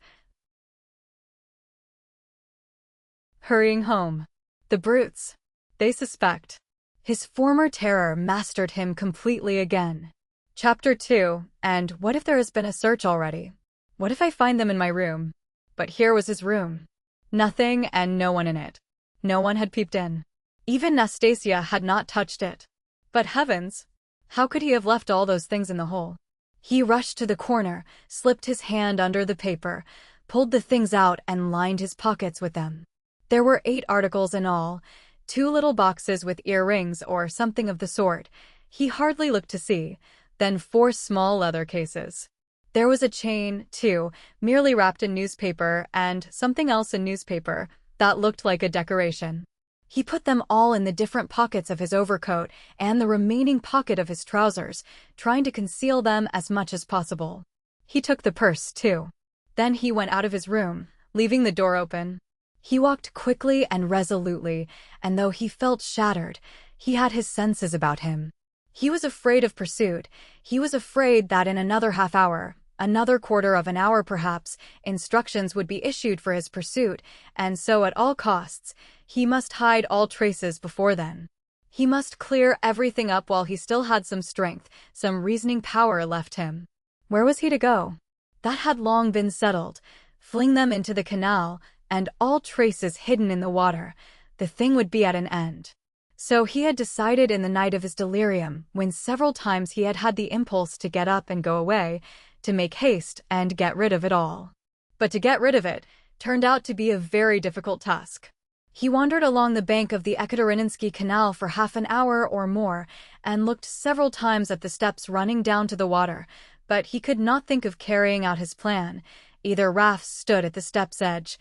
Hurrying home. The brutes. They suspect. His former terror mastered him completely again. Chapter 2, and what if there has been a search already? What if I find them in my room? But here was his room. Nothing and no one in it. No one had peeped in. Even Nastasia had not touched it. But heavens! How could he have left all those things in the hole? He rushed to the corner, slipped his hand under the paper, pulled the things out and lined his pockets with them. There were 8 articles in all, 2 little boxes with earrings or something of the sort. He hardly looked to see, then 4 small leather cases. There was a chain, too, merely wrapped in newspaper, and something else in newspaper that looked like a decoration. He put them all in the different pockets of his overcoat and the remaining pocket of his trousers, trying to conceal them as much as possible. He took the purse, too. Then he went out of his room, leaving the door open. He walked quickly and resolutely, and though he felt shattered, he had his senses about him. He was afraid of pursuit. He was afraid that in another half-hour, another quarter of an hour perhaps, instructions would be issued for his pursuit, and so at all costs, he must hide all traces before then. He must clear everything up while he still had some strength, some reasoning power left him. Where was he to go? That had long been settled. Fling them into the canal, and all traces hidden in the water, the thing would be at an end. So he had decided in the night of his delirium, when several times he had had the impulse to get up and go away, to make haste and get rid of it all. But to get rid of it turned out to be a very difficult task. He wandered along the bank of the Ekaterininsky Canal for half an hour or more, and looked several times at the steps running down to the water, but he could not think of carrying out his plan. Either rafts stood at the steps' edge,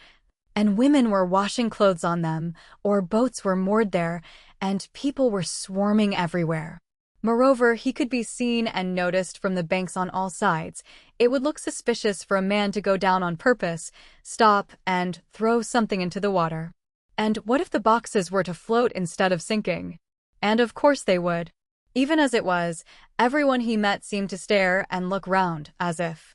and women were washing clothes on them, or boats were moored there, and people were swarming everywhere. Moreover, he could be seen and noticed from the banks on all sides. It would look suspicious for a man to go down on purpose, stop, and throw something into the water. And what if the boxes were to float instead of sinking? And of course they would. Even as it was, everyone he met seemed to stare and look round, as if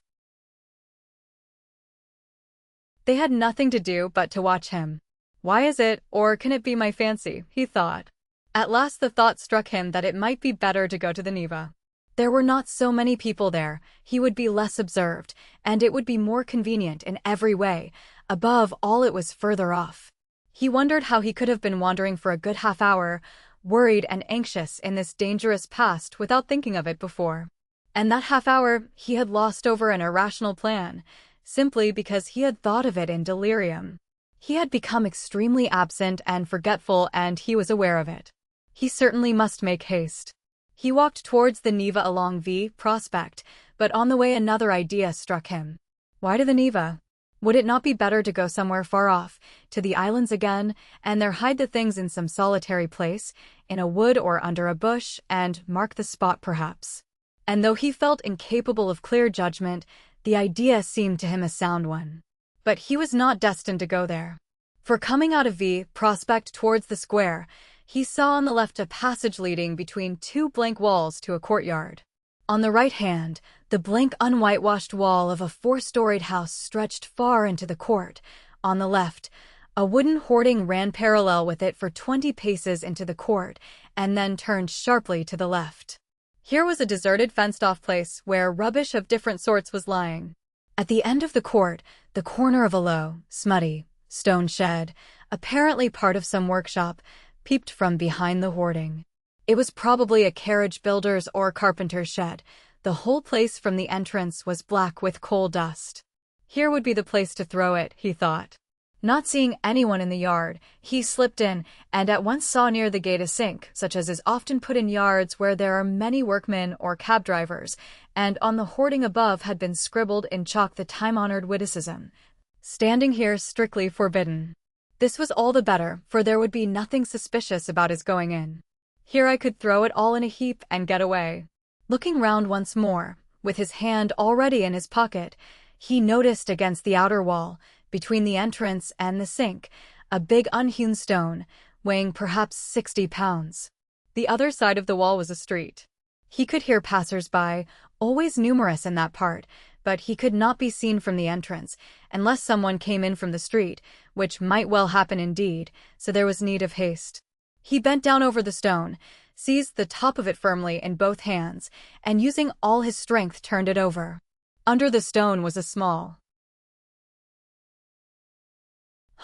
they had nothing to do but to watch him. Why is it, or can it be my fancy, he thought. At last the thought struck him that it might be better to go to the Neva. There were not so many people there, he would be less observed, and it would be more convenient in every way. Above all, it was further off. He wondered how he could have been wandering for a good half-hour, worried and anxious in this dangerous past without thinking of it before. And that half-hour he had lost over an irrational plan, simply because he had thought of it in delirium. He had become extremely absent and forgetful, and he was aware of it. He certainly must make haste. He walked towards the Neva along V Prospect, but on the way another idea struck him. Why to the Neva? Would it not be better to go somewhere far off, to the islands again, and there hide the things in some solitary place, in a wood or under a bush, and mark the spot perhaps? And though he felt incapable of clear judgment, the idea seemed to him a sound one. But he was not destined to go there. For coming out of V Prospect towards the square, he saw on the left a passage leading between two blank walls to a courtyard. On the right hand, the blank unwhitewashed wall of a 4-storied house stretched far into the court. On the left, a wooden hoarding ran parallel with it for 20 paces into the court, and then turned sharply to the left. Here was a deserted fenced-off place where rubbish of different sorts was lying. At the end of the court, the corner of a low, smutty, stone shed, apparently part of some workshop, peeped from behind the hoarding. It was probably a carriage builder's or carpenter's shed. The whole place from the entrance was black with coal dust. Here would be the place to throw it, he thought. Not seeing anyone in the yard, he slipped in and at once saw near the gate a sink, such as is often put in yards where there are many workmen or cab drivers, and on the hoarding above had been scribbled in chalk the time-honored witticism, "Standing here strictly forbidden." This was all the better, for there would be nothing suspicious about his going in. Here I could throw it all in a heap and get away. Looking round once more, with his hand already in his pocket, he noticed against the outer wall, between the entrance and the sink, a big unhewn stone, weighing perhaps 60 pounds. The other side of the wall was a street. He could hear passers-by, always numerous in that part, but he could not be seen from the entrance, unless someone came in from the street, which might well happen indeed, so there was need of haste. He bent down over the stone, seized the top of it firmly in both hands, and using all his strength turned it over. Under the stone was a small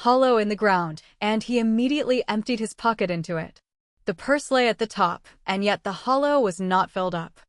hollow in the ground, and he immediately emptied his pocket into it. The purse lay at the top, and yet the hollow was not filled up.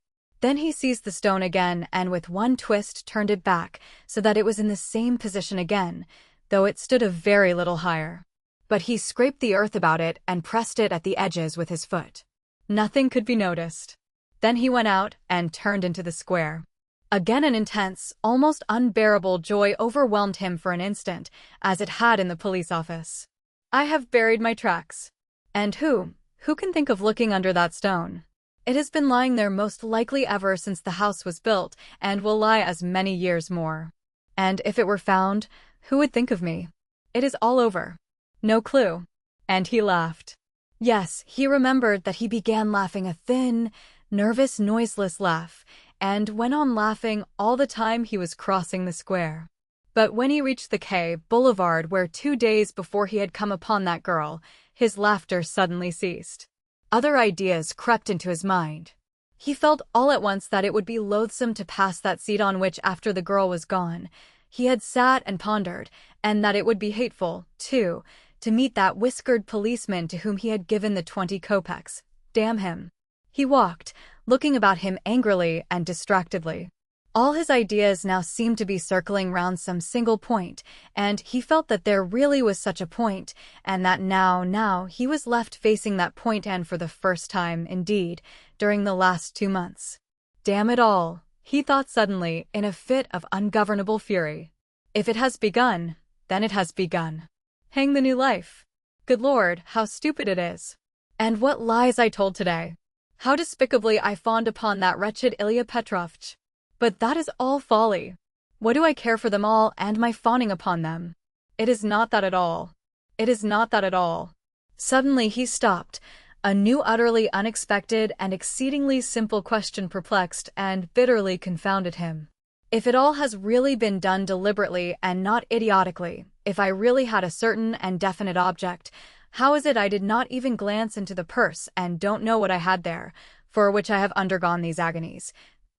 Then he seized the stone again and with one twist turned it back, so that it was in the same position again, though it stood a very little higher. But he scraped the earth about it and pressed it at the edges with his foot. Nothing could be noticed. Then he went out and turned into the square. Again an intense, almost unbearable joy overwhelmed him for an instant, as it had in the police office. I have buried my tracks. And who can think of looking under that stone? It has been lying there most likely ever since the house was built, and will lie as many years more. And if it were found, who would think of me? It is all over. No clue. And he laughed. Yes, he remembered that he began laughing a thin, nervous, noiseless laugh, and went on laughing all the time he was crossing the square. But when he reached the Quai Boulevard where 2 days before he had come upon that girl, his laughter suddenly ceased. Other ideas crept into his mind. He felt all at once that it would be loathsome to pass that seat on which, after the girl was gone, he had sat and pondered, and that it would be hateful, too, to meet that whiskered policeman to whom he had given the 20 kopecks. Damn him. He walked, looking about him angrily and distractedly. All his ideas now seemed to be circling round some single point, and he felt that there really was such a point, and that now he was left facing that point, and for the first time, indeed, during the last 2 months. Damn it all, he thought suddenly, in a fit of ungovernable fury. If it has begun, then it has begun. Hang the new life. Good Lord, how stupid it is. And what lies I told today. How despicably I fawned upon that wretched Ilya Petrovich. But that is all folly. What do I care for them all and my fawning upon them? It is not that at all. It is not that at all. Suddenly he stopped. A new utterly unexpected and exceedingly simple question perplexed and bitterly confounded him. If it all has really been done deliberately and not idiotically, if I really had a certain and definite object, how is it I did not even glance into the purse and don't know what I had there, for which I have undergone these agonies,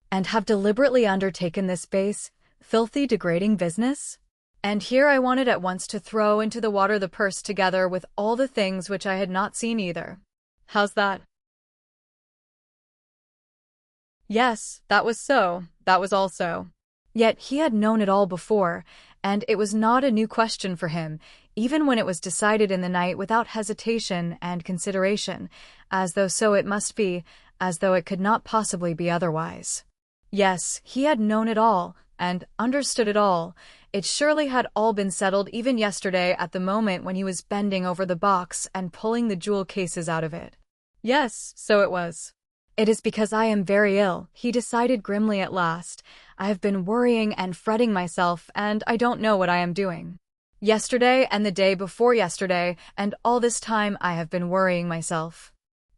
and have deliberately undertaken this base, filthy, degrading business? And here I wanted at once to throw into the water the purse together with all the things which I had not seen either. How's that? Yes, that was so, that was all so. Yet he had known it all before, and it was not a new question for him, even when it was decided in the night without hesitation and consideration, as though so it must be, as though it could not possibly be otherwise. Yes, he had known it all, and understood it all. It surely had all been settled even yesterday at the moment when he was bending over the box and pulling the jewel cases out of it. Yes, so it was. It is because I am very ill, he decided grimly at last. I have been worrying and fretting myself, and I don't know what I am doing. Yesterday and the day before yesterday, and all this time I have been worrying myself.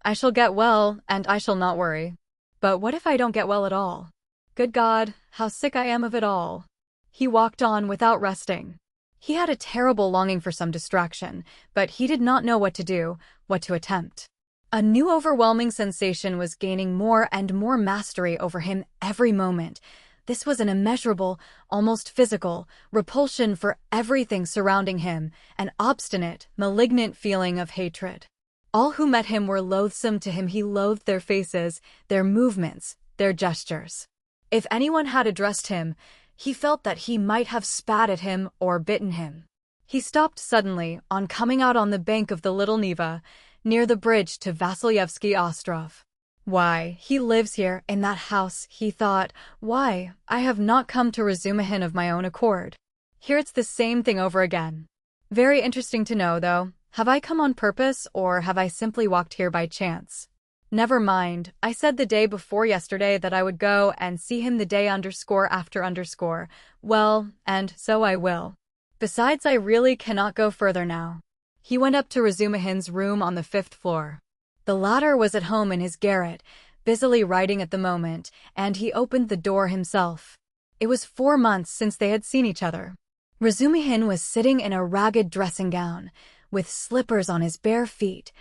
I shall get well, and I shall not worry. But what if I don't get well at all? Good God, how sick I am of it all. He walked on without resting. He had a terrible longing for some distraction, but he did not know what to do, what to attempt. A new overwhelming sensation was gaining more and more mastery over him every moment. This was an immeasurable, almost physical, repulsion for everything surrounding him, an obstinate, malignant feeling of hatred. All who met him were loathsome to him. He loathed their faces, their movements, their gestures. If anyone had addressed him, he felt that he might have spat at him or bitten him. He stopped suddenly on coming out on the bank of the Little Neva, near the bridge to Vasilyevsky Ostrov. Why, he lives here, in that house, he thought. Why, I have not come to Razumihin of my own accord. Here it's the same thing over again. Very interesting to know, though. Have I come on purpose, or have I simply walked here by chance? Never mind, I said the day before yesterday that I would go and see him the day _after_. Well, and so I will. Besides, I really cannot go further now. He went up to Razumihin's room on the 5th floor. The latter was at home in his garret, busily writing at the moment, and he opened the door himself. It was 4 months since they had seen each other. Razumihin was sitting in a ragged dressing gown, with slippers on his bare feet,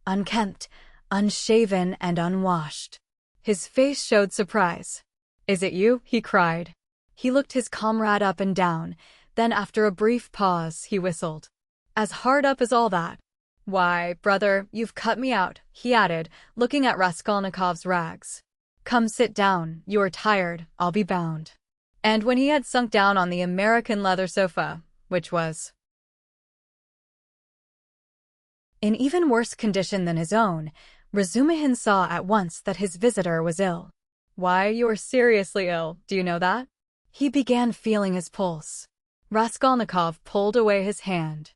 unkempt, unshaven and unwashed. His face showed surprise. "Is it you?" he cried. He looked his comrade up and down, then after a brief pause he whistled. "As hard up as all that? Why, brother, you've cut me out," he added, looking at Raskolnikov's rags. "Come, sit down, you are tired, I'll be bound." And when he had sunk down on the American leather sofa, which was in even worse condition than his own, Razumihin saw at once that his visitor was ill. "Why, you are seriously ill, do you know that?" He began feeling his pulse. Raskolnikov pulled away his hand.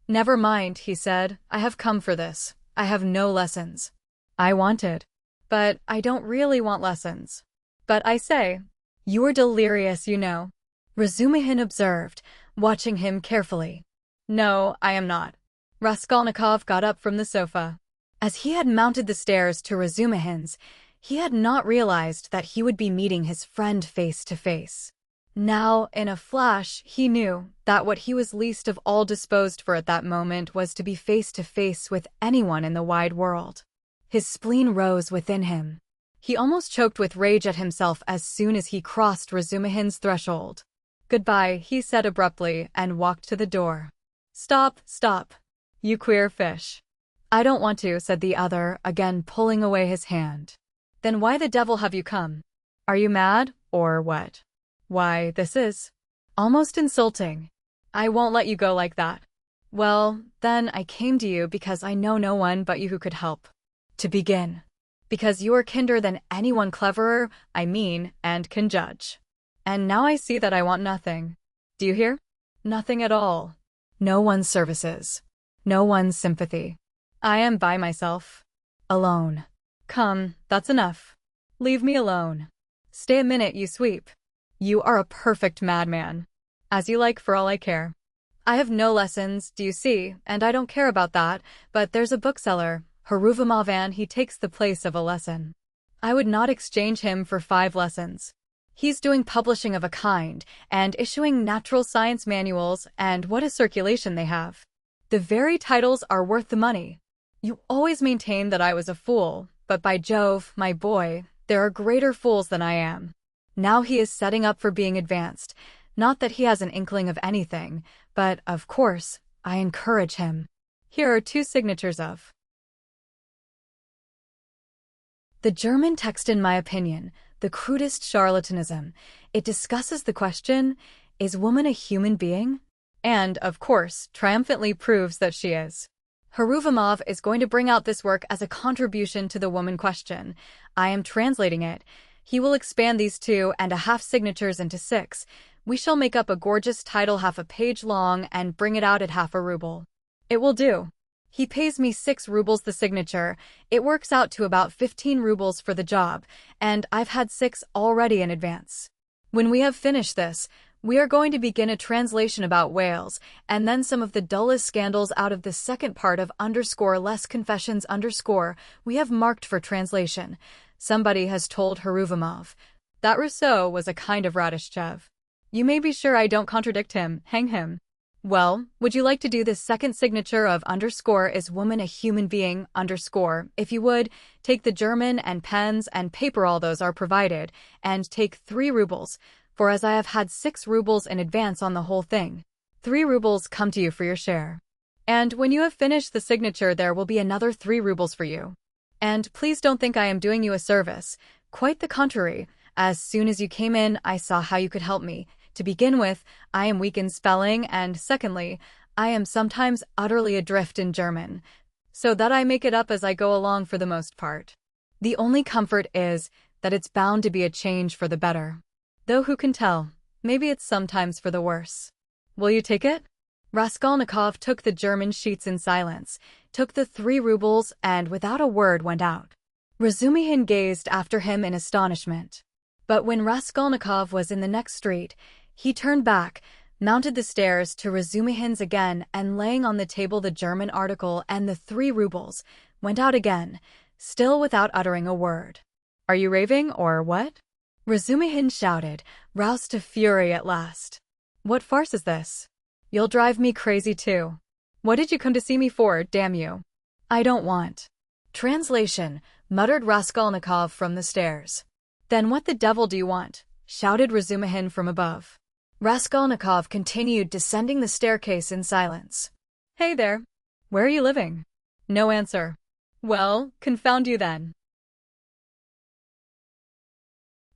"Never mind," he said, "I have come for this. I have no lessons. I wanted. But I don't really want lessons. But I say, you are delirious, you know," Razumihin observed, watching him carefully. "No, I am not." Raskolnikov got up from the sofa. As he had mounted the stairs to Razumihin's, he had not realized that he would be meeting his friend face to face. Now, in a flash, he knew that what he was least of all disposed for at that moment was to be face to face with anyone in the wide world. His spleen rose within him. He almost choked with rage at himself as soon as he crossed Razumihin's threshold. "Goodbye," he said abruptly, and walked to the door. "Stop, stop. You queer fish." "I don't want to," said the other, again pulling away his hand. "Then why the devil have you come? Are you mad, or what? Why, this is almost insulting. I won't let you go like that." "Well, then I came to you because I know no one but you who could help. To begin, because you are kinder than anyone cleverer, I mean, and can judge. And now I see that I want nothing. Do you hear? Nothing at all. No one's services. No one's sympathy. I am by myself. Alone. Come, that's enough. Leave me alone. Stay a minute, you sweep. You are a perfect madman. As you like, for all I care. I have no lessons, do you see, and I don't care about that, but there's a bookseller, Haruvimov, and he takes the place of a lesson. I would not exchange him for 5 lessons. He's doing publishing of a kind, and issuing natural science manuals, and what a circulation they have. The very titles are worth the money. You always maintained that I was a fool, but by Jove, my boy, there are greater fools than I am. Now he is setting up for being advanced. Not that he has an inkling of anything, but, of course, I encourage him. Here are 2 signatures of the German text, in my opinion, the crudest charlatanism. It discusses the question, is woman a human being? And, of course, triumphantly proves that she is. Haruvimov is going to bring out this work as a contribution to the woman question. I am translating it. He will expand these 2.5 signatures into 6. We shall make up a gorgeous title half a page long and bring it out at half a ruble. It will do. He pays me 6 rubles the signature. It works out to about 15 rubles for the job, and I've had 6 already in advance. When we have finished this, we are going to begin a translation about Wales, and then some of the dullest scandals out of the second part of _less confessions _ we have marked for translation. Somebody has told Haruvimov that Rousseau was a kind of Radishchev. You may be sure I don't contradict him, hang him. Well, would you like to do this second signature of _ is woman a human being _ if you would, take the German and pens and paper, all those are provided, and take 3 rubles, for as I have had 6 rubles in advance on the whole thing, 3 rubles come to you for your share. And when you have finished the signature, there will be another 3 rubles for you. And please don't think I am doing you a service, quite the contrary. As soon as you came in, I saw how you could help me. To begin with, I am weak in spelling, and secondly, I am sometimes utterly adrift in German, so that I make it up as I go along for the most part. The only comfort is that it's bound to be a change for the better. Though who can tell, maybe it's sometimes for the worse. Will you take it? Raskolnikov took the German sheets in silence, took the 3 rubles, and without a word went out. Razumihin gazed after him in astonishment. But when Raskolnikov was in the next street, he turned back, mounted the stairs to Razumihin's again, and laying on the table the German article and the 3 rubles, went out again, still without uttering a word. Are you raving, or what? Razumihin shouted, roused to fury at last. What farce is this? You'll drive me crazy too. What did you come to see me for, damn you? I don't want. Translation, muttered Raskolnikov from the stairs. Then what the devil do you want? Shouted Razumihin from above. Raskolnikov continued descending the staircase in silence. Hey there. Where are you living? No answer. Well, confound you then.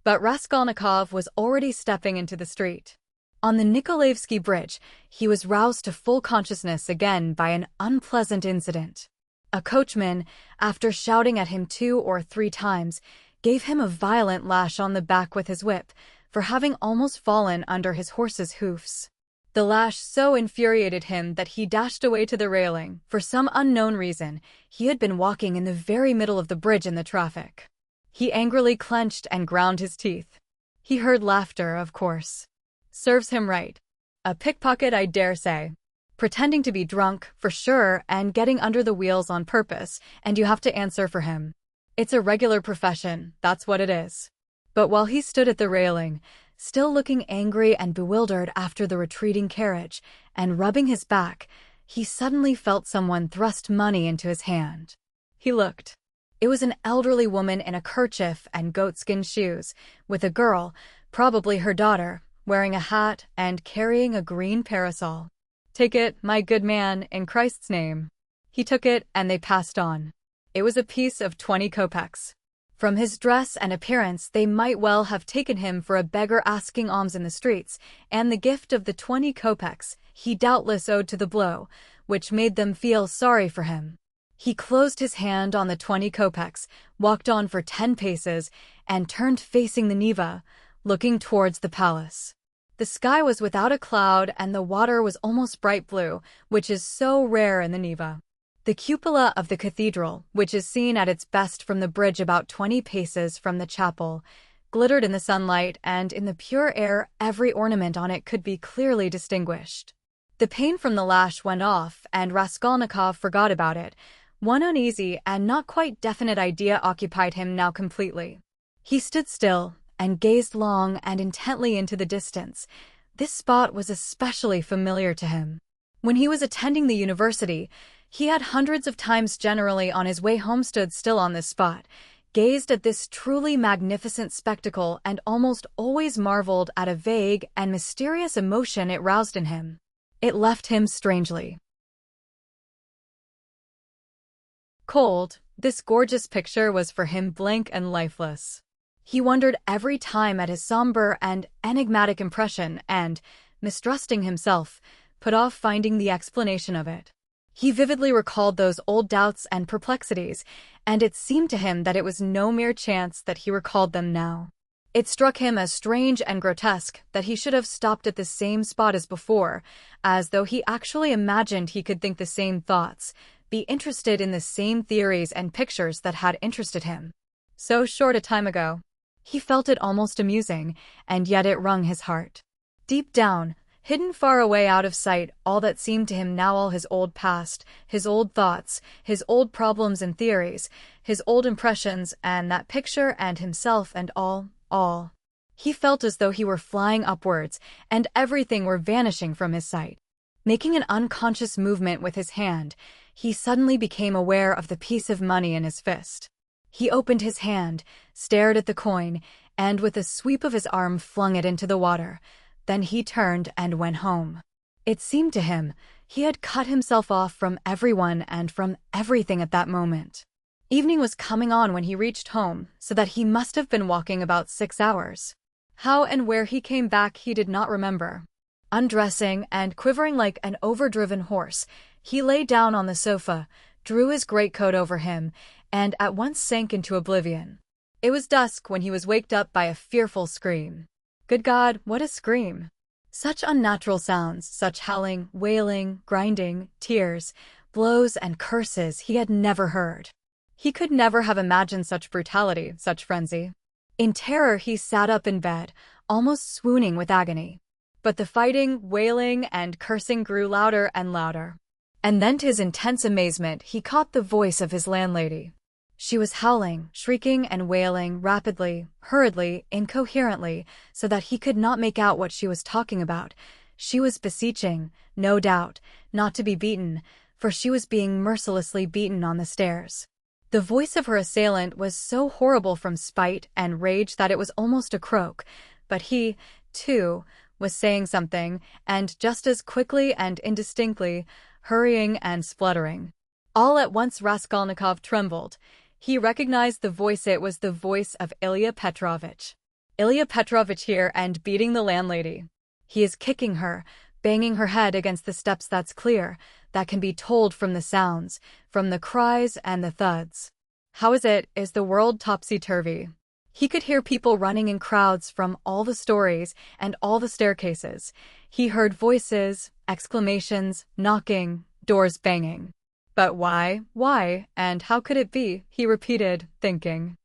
But Raskolnikov was already stepping into the street. On the Nikolaevsky Bridge, he was roused to full consciousness again by an unpleasant incident. A coachman, after shouting at him 2 or 3 times, gave him a violent lash on the back with his whip, for having almost fallen under his horse's hoofs. The lash so infuriated him that he dashed away to the railing. For some unknown reason, he had been walking in the very middle of the bridge in the traffic. He angrily clenched and ground his teeth. He heard laughter, of course. Serves him right. A pickpocket, I dare say. Pretending to be drunk, for sure, and getting under the wheels on purpose, and you have to answer for him. It's a regular profession, that's what it is. But while he stood at the railing, still looking angry and bewildered after the retreating carriage, and rubbing his back, he suddenly felt someone thrust money into his hand. He looked. It was an elderly woman in a kerchief and goatskin shoes, with a girl, probably her daughter, wearing a hat and carrying a green parasol. Take it, my good man, in Christ's name. He took it, and they passed on. It was a piece of 20 kopecks. From his dress and appearance, they might well have taken him for a beggar asking alms in the streets, and the gift of the 20 kopecks he doubtless owed to the blow, which made them feel sorry for him. He closed his hand on the 20 kopecks, walked on for 10 paces, and turned facing the Neva, looking towards the palace. The sky was without a cloud, and the water was almost bright blue, which is so rare in the Neva. The cupola of the cathedral, which is seen at its best from the bridge about 20 paces from the chapel, glittered in the sunlight, and in the pure air every ornament on it could be clearly distinguished. The pain from the lash went off, and Raskolnikov forgot about it. One uneasy and not quite definite idea occupied him now completely. He stood still and gazed long and intently into the distance. This spot was especially familiar to him. When he was attending the university, he had hundreds of times generally on his way home stood still on this spot, gazed at this truly magnificent spectacle, and almost always marveled at a vague and mysterious emotion it roused in him. It left him strangely cold. This gorgeous picture was for him blank and lifeless. He wondered every time at his somber and enigmatic impression and, mistrusting himself, put off finding the explanation of it. He vividly recalled those old doubts and perplexities, and it seemed to him that it was no mere chance that he recalled them now. It struck him as strange and grotesque that he should have stopped at the same spot as before, as though he actually imagined he could think the same thoughts, be interested in the same theories and pictures that had interested him so short a time ago. He felt it almost amusing, and yet it wrung his heart. Deep down, hidden far away out of sight, all that seemed to him now, all his old past, his old thoughts, his old problems and theories, his old impressions, and that picture and himself and all. He felt as though he were flying upwards, and everything were vanishing from his sight. Making an unconscious movement with his hand, he suddenly became aware of the piece of money in his fist. He opened his hand, stared at the coin, and with a sweep of his arm flung it into the water. Then he turned and went home. It seemed to him he had cut himself off from everyone and from everything at that moment. Evening was coming on when he reached home, so that he must have been walking about 6 hours. How and where he came back he did not remember. Undressing and quivering like an overdriven horse, he lay down on the sofa, drew his greatcoat over him, and at once sank into oblivion. It was dusk when he was waked up by a fearful scream. Good God, what a scream! Such unnatural sounds, such howling, wailing, grinding, tears, blows, and curses he had never heard. He could never have imagined such brutality, such frenzy. In terror he sat up in bed, almost swooning with agony. But the fighting, wailing, and cursing grew louder and louder. And then to his intense amazement he caught the voice of his landlady. She was howling, shrieking, and wailing rapidly, hurriedly, incoherently, so that he could not make out what she was talking about. She was beseeching, no doubt, not to be beaten, for she was being mercilessly beaten on the stairs. The voice of her assailant was so horrible from spite and rage that it was almost a croak, but he, too, was saying something, and just as quickly and indistinctly, hurrying and spluttering. All at once Raskolnikov trembled. He recognized the voice. It was the voice of Ilya Petrovich. Ilya Petrovich here, and beating the landlady. He is kicking her, banging her head against the steps, that's clear. That can be told from the sounds, from the cries and the thuds. How is it? Is the world topsy-turvy? He could hear people running in crowds from all the stories and all the staircases. He heard voices, exclamations, knocking, doors banging. But why, and how could it be? He repeated, thinking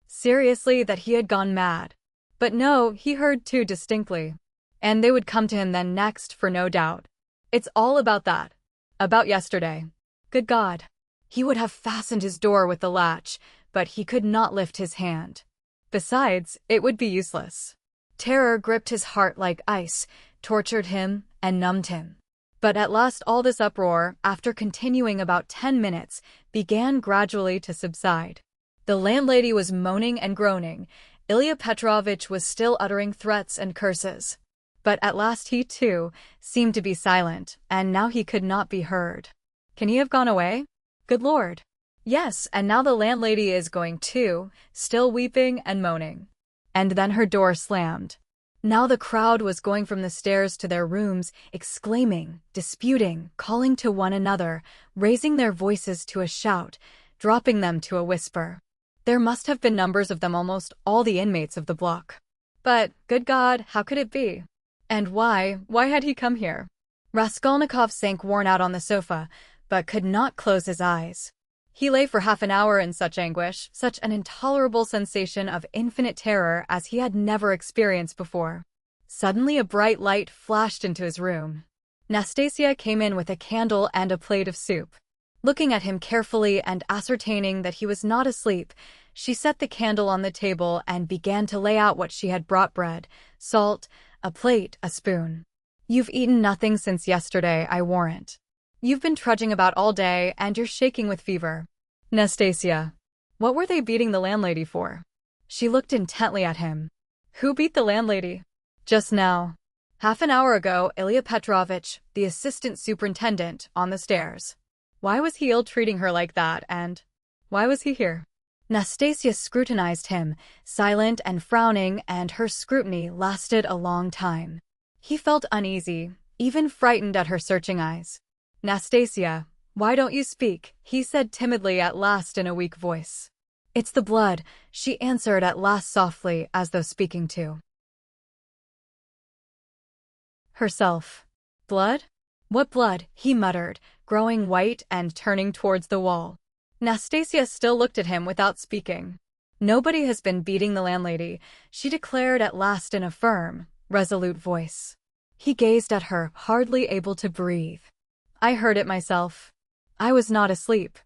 seriously that he had gone mad. But no, he heard too distinctly. And they would come to him then next, for no doubt. It's all about that. About yesterday. Good God. He would have fastened his door with the latch, but he could not lift his hand. Besides, it would be useless. Terror gripped his heart like ice, tortured him, and numbed him. But at last all this uproar, after continuing about 10 minutes, began gradually to subside. The landlady was moaning and groaning. Ilya Petrovich was still uttering threats and curses. But at last he, too, seemed to be silent, and now he could not be heard. Can he have gone away? Good Lord! Yes, and now the landlady is going too, still weeping and moaning. And then her door slammed. Now the crowd was going from the stairs to their rooms, exclaiming, disputing, calling to one another, raising their voices to a shout, dropping them to a whisper. There must have been numbers of them, almost all the inmates of the block. But, good God, how could it be? And why had he come here? Raskolnikov sank worn out on the sofa, but could not close his eyes. He lay for half an hour in such anguish, such an intolerable sensation of infinite terror as he had never experienced before. Suddenly a bright light flashed into his room. Nastasia came in with a candle and a plate of soup. Looking at him carefully and ascertaining that he was not asleep, she set the candle on the table and began to lay out what she had brought: bread, salt, a plate, a spoon. "You've eaten nothing since yesterday, I warrant. You've been trudging about all day and you're shaking with fever." "Nastasia, what were they beating the landlady for?" She looked intently at him. "Who beat the landlady?" "Just now. Half an hour ago, Ilya Petrovich, the assistant superintendent, on the stairs." "Why was he ill-treating her like that, and why was he here?" Nastasia scrutinized him, silent and frowning, and her scrutiny lasted a long time. He felt uneasy, even frightened at her searching eyes. "Nastasia, why don't you speak?" he said timidly at last in a weak voice. "It's the blood," she answered at last softly, as though speaking to herself. "Blood? What blood?" he muttered, growing white and turning towards the wall. Nastasia still looked at him without speaking. "Nobody has been beating the landlady," she declared at last in a firm, resolute voice. He gazed at her, hardly able to breathe. "I heard it myself. I was not asleep.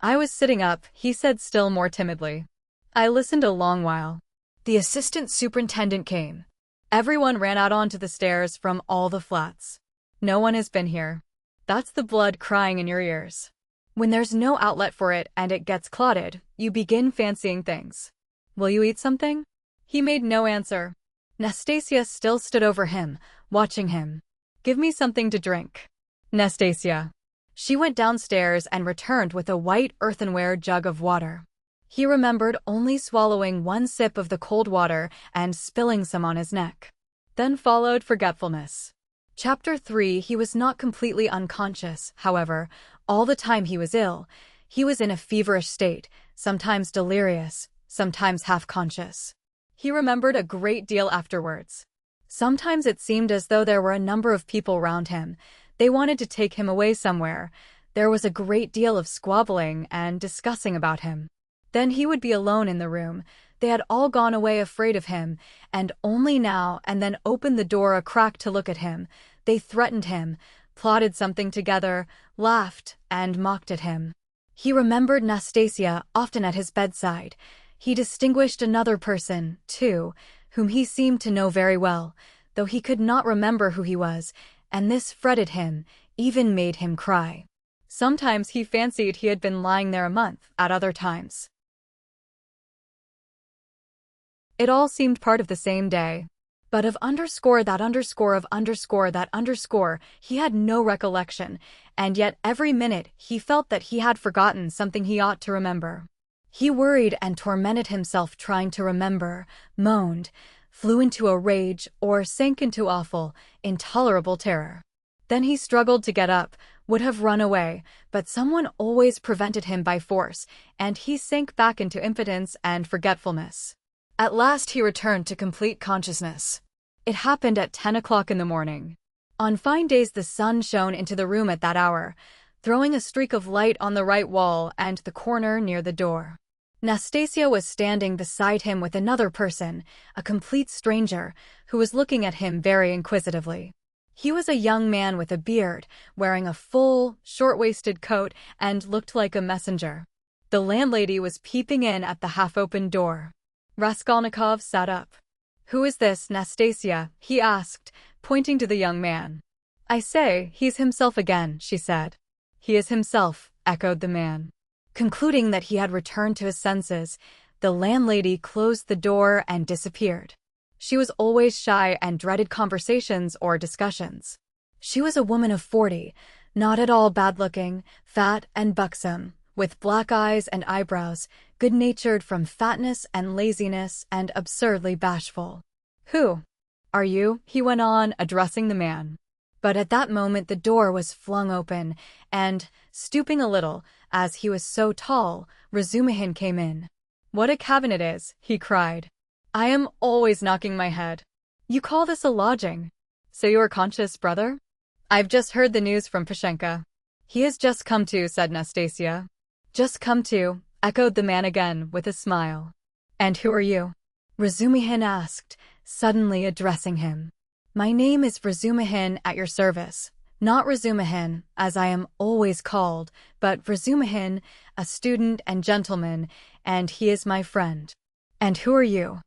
I was sitting up," he said still more timidly. "I listened a long while. The assistant superintendent came. Everyone ran out onto the stairs from all the flats. No one has been here. That's the blood crying in your ears. When there's no outlet for it and it gets clotted, you begin fancying things. Will you eat something?" He made no answer. Nastasia still stood over him, watching him. "Give me something to drink." "Nastasia." She went downstairs and returned with a white earthenware jug of water. He remembered only swallowing one sip of the cold water and spilling some on his neck. Then followed forgetfulness. Chapter 3. He was not completely unconscious, however. All the time he was ill, he was in a feverish state, sometimes delirious, sometimes half-conscious. He remembered a great deal afterwards. Sometimes it seemed as though there were a number of people round him. They wanted to take him away somewhere. There was a great deal of squabbling and discussing about him. Then he would be alone in the room. They had all gone away afraid of him, and only now and then opened the door a crack to look at him. They threatened him, plotted something together, laughed, and mocked at him. He remembered Nastasia often at his bedside. He distinguished another person, too, whom he seemed to know very well, though he could not remember who he was, and this fretted him, even made him cry. Sometimes he fancied he had been lying there a month, at other times it all seemed part of the same day. But of that he had no recollection, and yet every minute he felt that he had forgotten something he ought to remember. He worried and tormented himself trying to remember, moaned, flew into a rage, or sank into awful, intolerable terror. Then he struggled to get up, would have run away, but someone always prevented him by force, and he sank back into impotence and forgetfulness. At last he returned to complete consciousness. It happened at 10 o'clock in the morning. On fine days the sun shone into the room at that hour, throwing a streak of light on the right wall and the corner near the door. Nastasia was standing beside him with another person, a complete stranger, who was looking at him very inquisitively. He was a young man with a beard, wearing a full, short-waisted coat, and looked like a messenger. The landlady was peeping in at the half-open door. Raskolnikov sat up. "Who is this, Nastasia?" he asked, pointing to the young man. "I say, he's himself again," she said. "He is himself," echoed the man. Concluding that he had returned to his senses, the landlady closed the door and disappeared. She was always shy and dreaded conversations or discussions. She was a woman of 40, not at all bad-looking, fat and buxom, with black eyes and eyebrows, good-natured from fatness and laziness, and absurdly bashful. "Who are you?" he went on, addressing the man. But at that moment the door was flung open, and, stooping a little, as he was so tall, Razumihin came in. "What a cabin it is!" he cried. "I am always knocking my head. You call this a lodging? So you are conscious, brother?" I've just heard the news from Pashenka. He has just come to, said Nastasia. Just come to, echoed the man again with a smile. And who are you? Razumihin asked, suddenly addressing him. My name is Razumihin at your service. Not Razumihin, as I am always called, but Razumihin, a student and gentleman, and he is my friend. And who are you?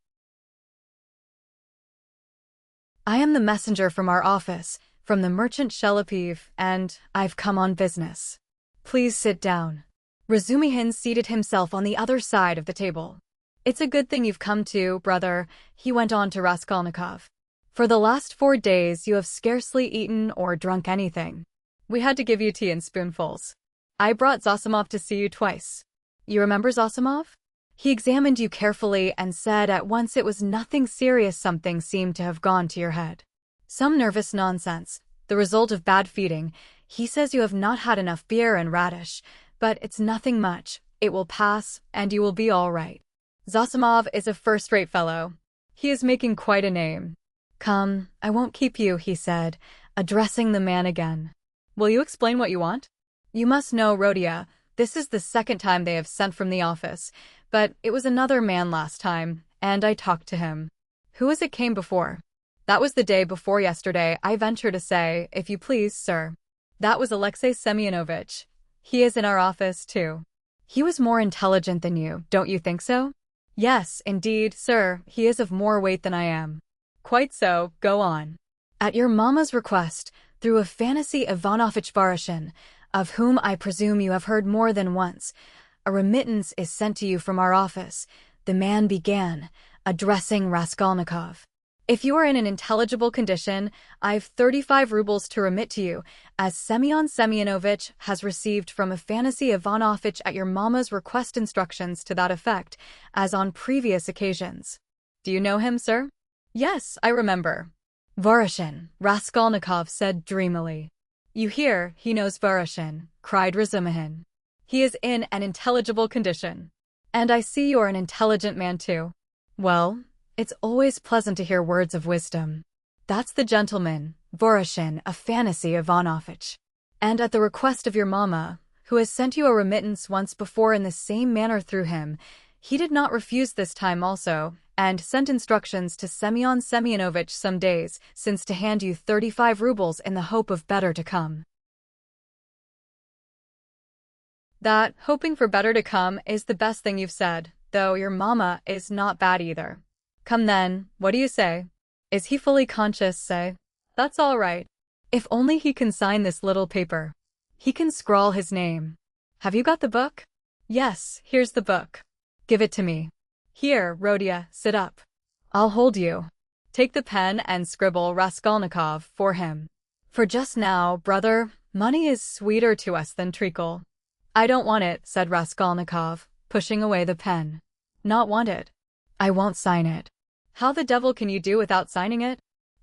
I am the messenger from our office, from the merchant Shelapiv, and I've come on business. Please sit down. Razumihin seated himself on the other side of the table. It's a good thing you've come to, brother, he went on to Raskolnikov. For the last 4 days you have scarcely eaten or drunk anything. We had to give you tea in spoonfuls. I brought Zosimov to see you twice. You remember Zosimov? He examined you carefully and said at once it was nothing serious. Something seemed to have gone to your head. Some nervous nonsense, the result of bad feeding. He says you have not had enough beer and radish, but it's nothing much. It will pass, and you will be all right. Zosimov is a first-rate fellow. He is making quite a name. Come, I won't keep you, he said, addressing the man again. Will you explain what you want? You must know, Rodia, this is the second time they have sent from the office, but it was another man last time, and I talked to him. Who was it came before? That was the day before yesterday, I venture to say, if you please, sir. That was Alexei Semyonovich. He is in our office, too. He was more intelligent than you, don't you think so? Yes, indeed, sir, he is of more weight than I am. Quite so, go on. At your mamma's request, through a fantasy Ivanovich Voroshin, of whom I presume you have heard more than once, a remittance is sent to you from our office, the man began, addressing Raskolnikov. If you are in an intelligible condition, I've 35 rubles to remit to you, as Semyon Semyonovich has received from a fantasy Ivanovich at your mamma's request instructions to that effect, as on previous occasions. Do you know him, sir? Yes, I remember. Voroshin, Raskolnikov said dreamily. You hear, he knows Voroshin, cried Razumihin. He is in an intelligible condition. And I see you're an intelligent man too. Well, it's always pleasant to hear words of wisdom. That's the gentleman, Voroshin, a fantasy Ivanovich. And at the request of your mamma, who has sent you a remittance once before in the same manner through him, he did not refuse this time also, and sent instructions to Semyon Semyonovich some days since to hand you 35 rubles in the hope of better to come. That, hoping for better to come, is the best thing you've said, though your mamma is not bad either. Come then, what do you say? Is he fully conscious, say? That's all right. If only he can sign this little paper. He can scrawl his name. Have you got the book? Yes, here's the book. Give it to me. Here, Rodia, sit up. I'll hold you. Take the pen and scribble Raskolnikov for him. For just now, brother, money is sweeter to us than treacle. I don't want it, said Raskolnikov, pushing away the pen. Not want it? I won't sign it. How the devil can you do without signing it?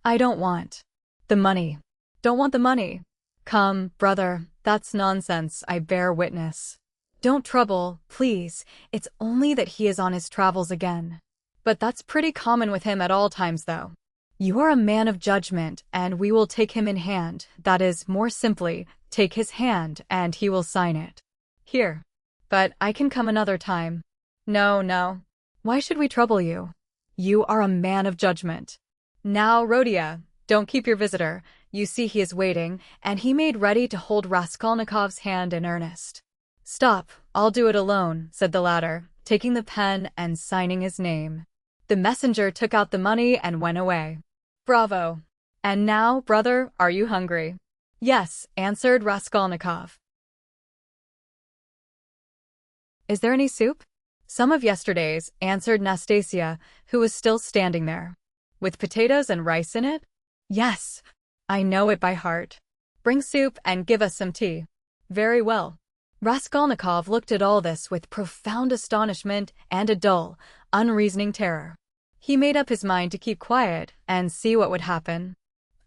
I don't want the money. Don't want the money. Come, brother, that's nonsense, I bear witness. Don't trouble, please, it's only that he is on his travels again. But that's pretty common with him at all times, though. You are a man of judgment, and we will take him in hand, that is, more simply, take his hand, and he will sign it. Here. But I can come another time. No, no. Why should we trouble you? You are a man of judgment. Now, Rodia, don't keep your visitor. You see he is waiting, and he made ready to hold Raskolnikov's hand in earnest. Stop, I'll do it alone, said the latter, taking the pen and signing his name. The messenger took out the money and went away. Bravo. And now, brother, are you hungry? Yes, answered Raskolnikov. Is there any soup? Some of yesterday's, answered Nastasia, who was still standing there. With potatoes and rice in it? Yes. I know it by heart. Bring soup and give us some tea. Very well. Raskolnikov looked at all this with profound astonishment and a dull, unreasoning terror. He made up his mind to keep quiet and see what would happen.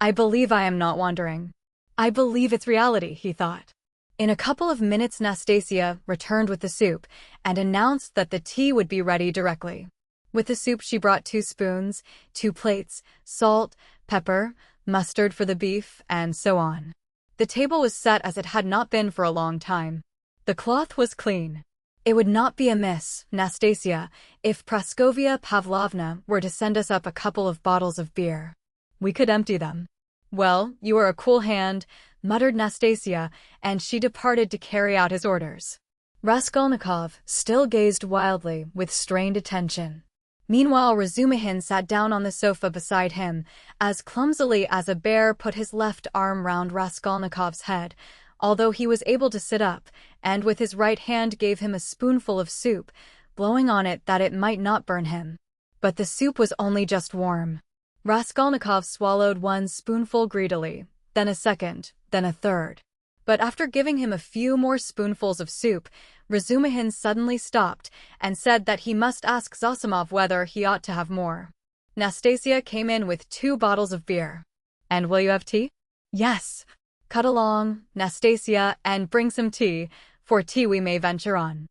I believe I am not wandering. I believe it's reality, he thought. In a couple of minutes Nastasia returned with the soup and announced that the tea would be ready directly. With the soup she brought 2 spoons, 2 plates, salt, pepper, mustard for the beef, and so on. The table was set as it had not been for a long time. The cloth was clean. It would not be amiss, Nastasia, if Praskovia Pavlovna were to send us up a couple of bottles of beer. We could empty them. Well, you are a cool hand, muttered Nastasia, and she departed to carry out his orders. Raskolnikov still gazed wildly with strained attention. Meanwhile, Razumihin sat down on the sofa beside him, as clumsily as a bear put his left arm round Raskolnikov's head, although he was able to sit up, and with his right hand gave him a spoonful of soup, blowing on it that it might not burn him. But the soup was only just warm. Raskolnikov swallowed one spoonful greedily, then a second, then a third. But after giving him a few more spoonfuls of soup, Razumihin suddenly stopped and said that he must ask Zosimov whether he ought to have more. Nastasia came in with 2 bottles of beer. "And will you have tea?" "Yes." "Cut along, Nastasia, and bring some tea, for tea we may venture on."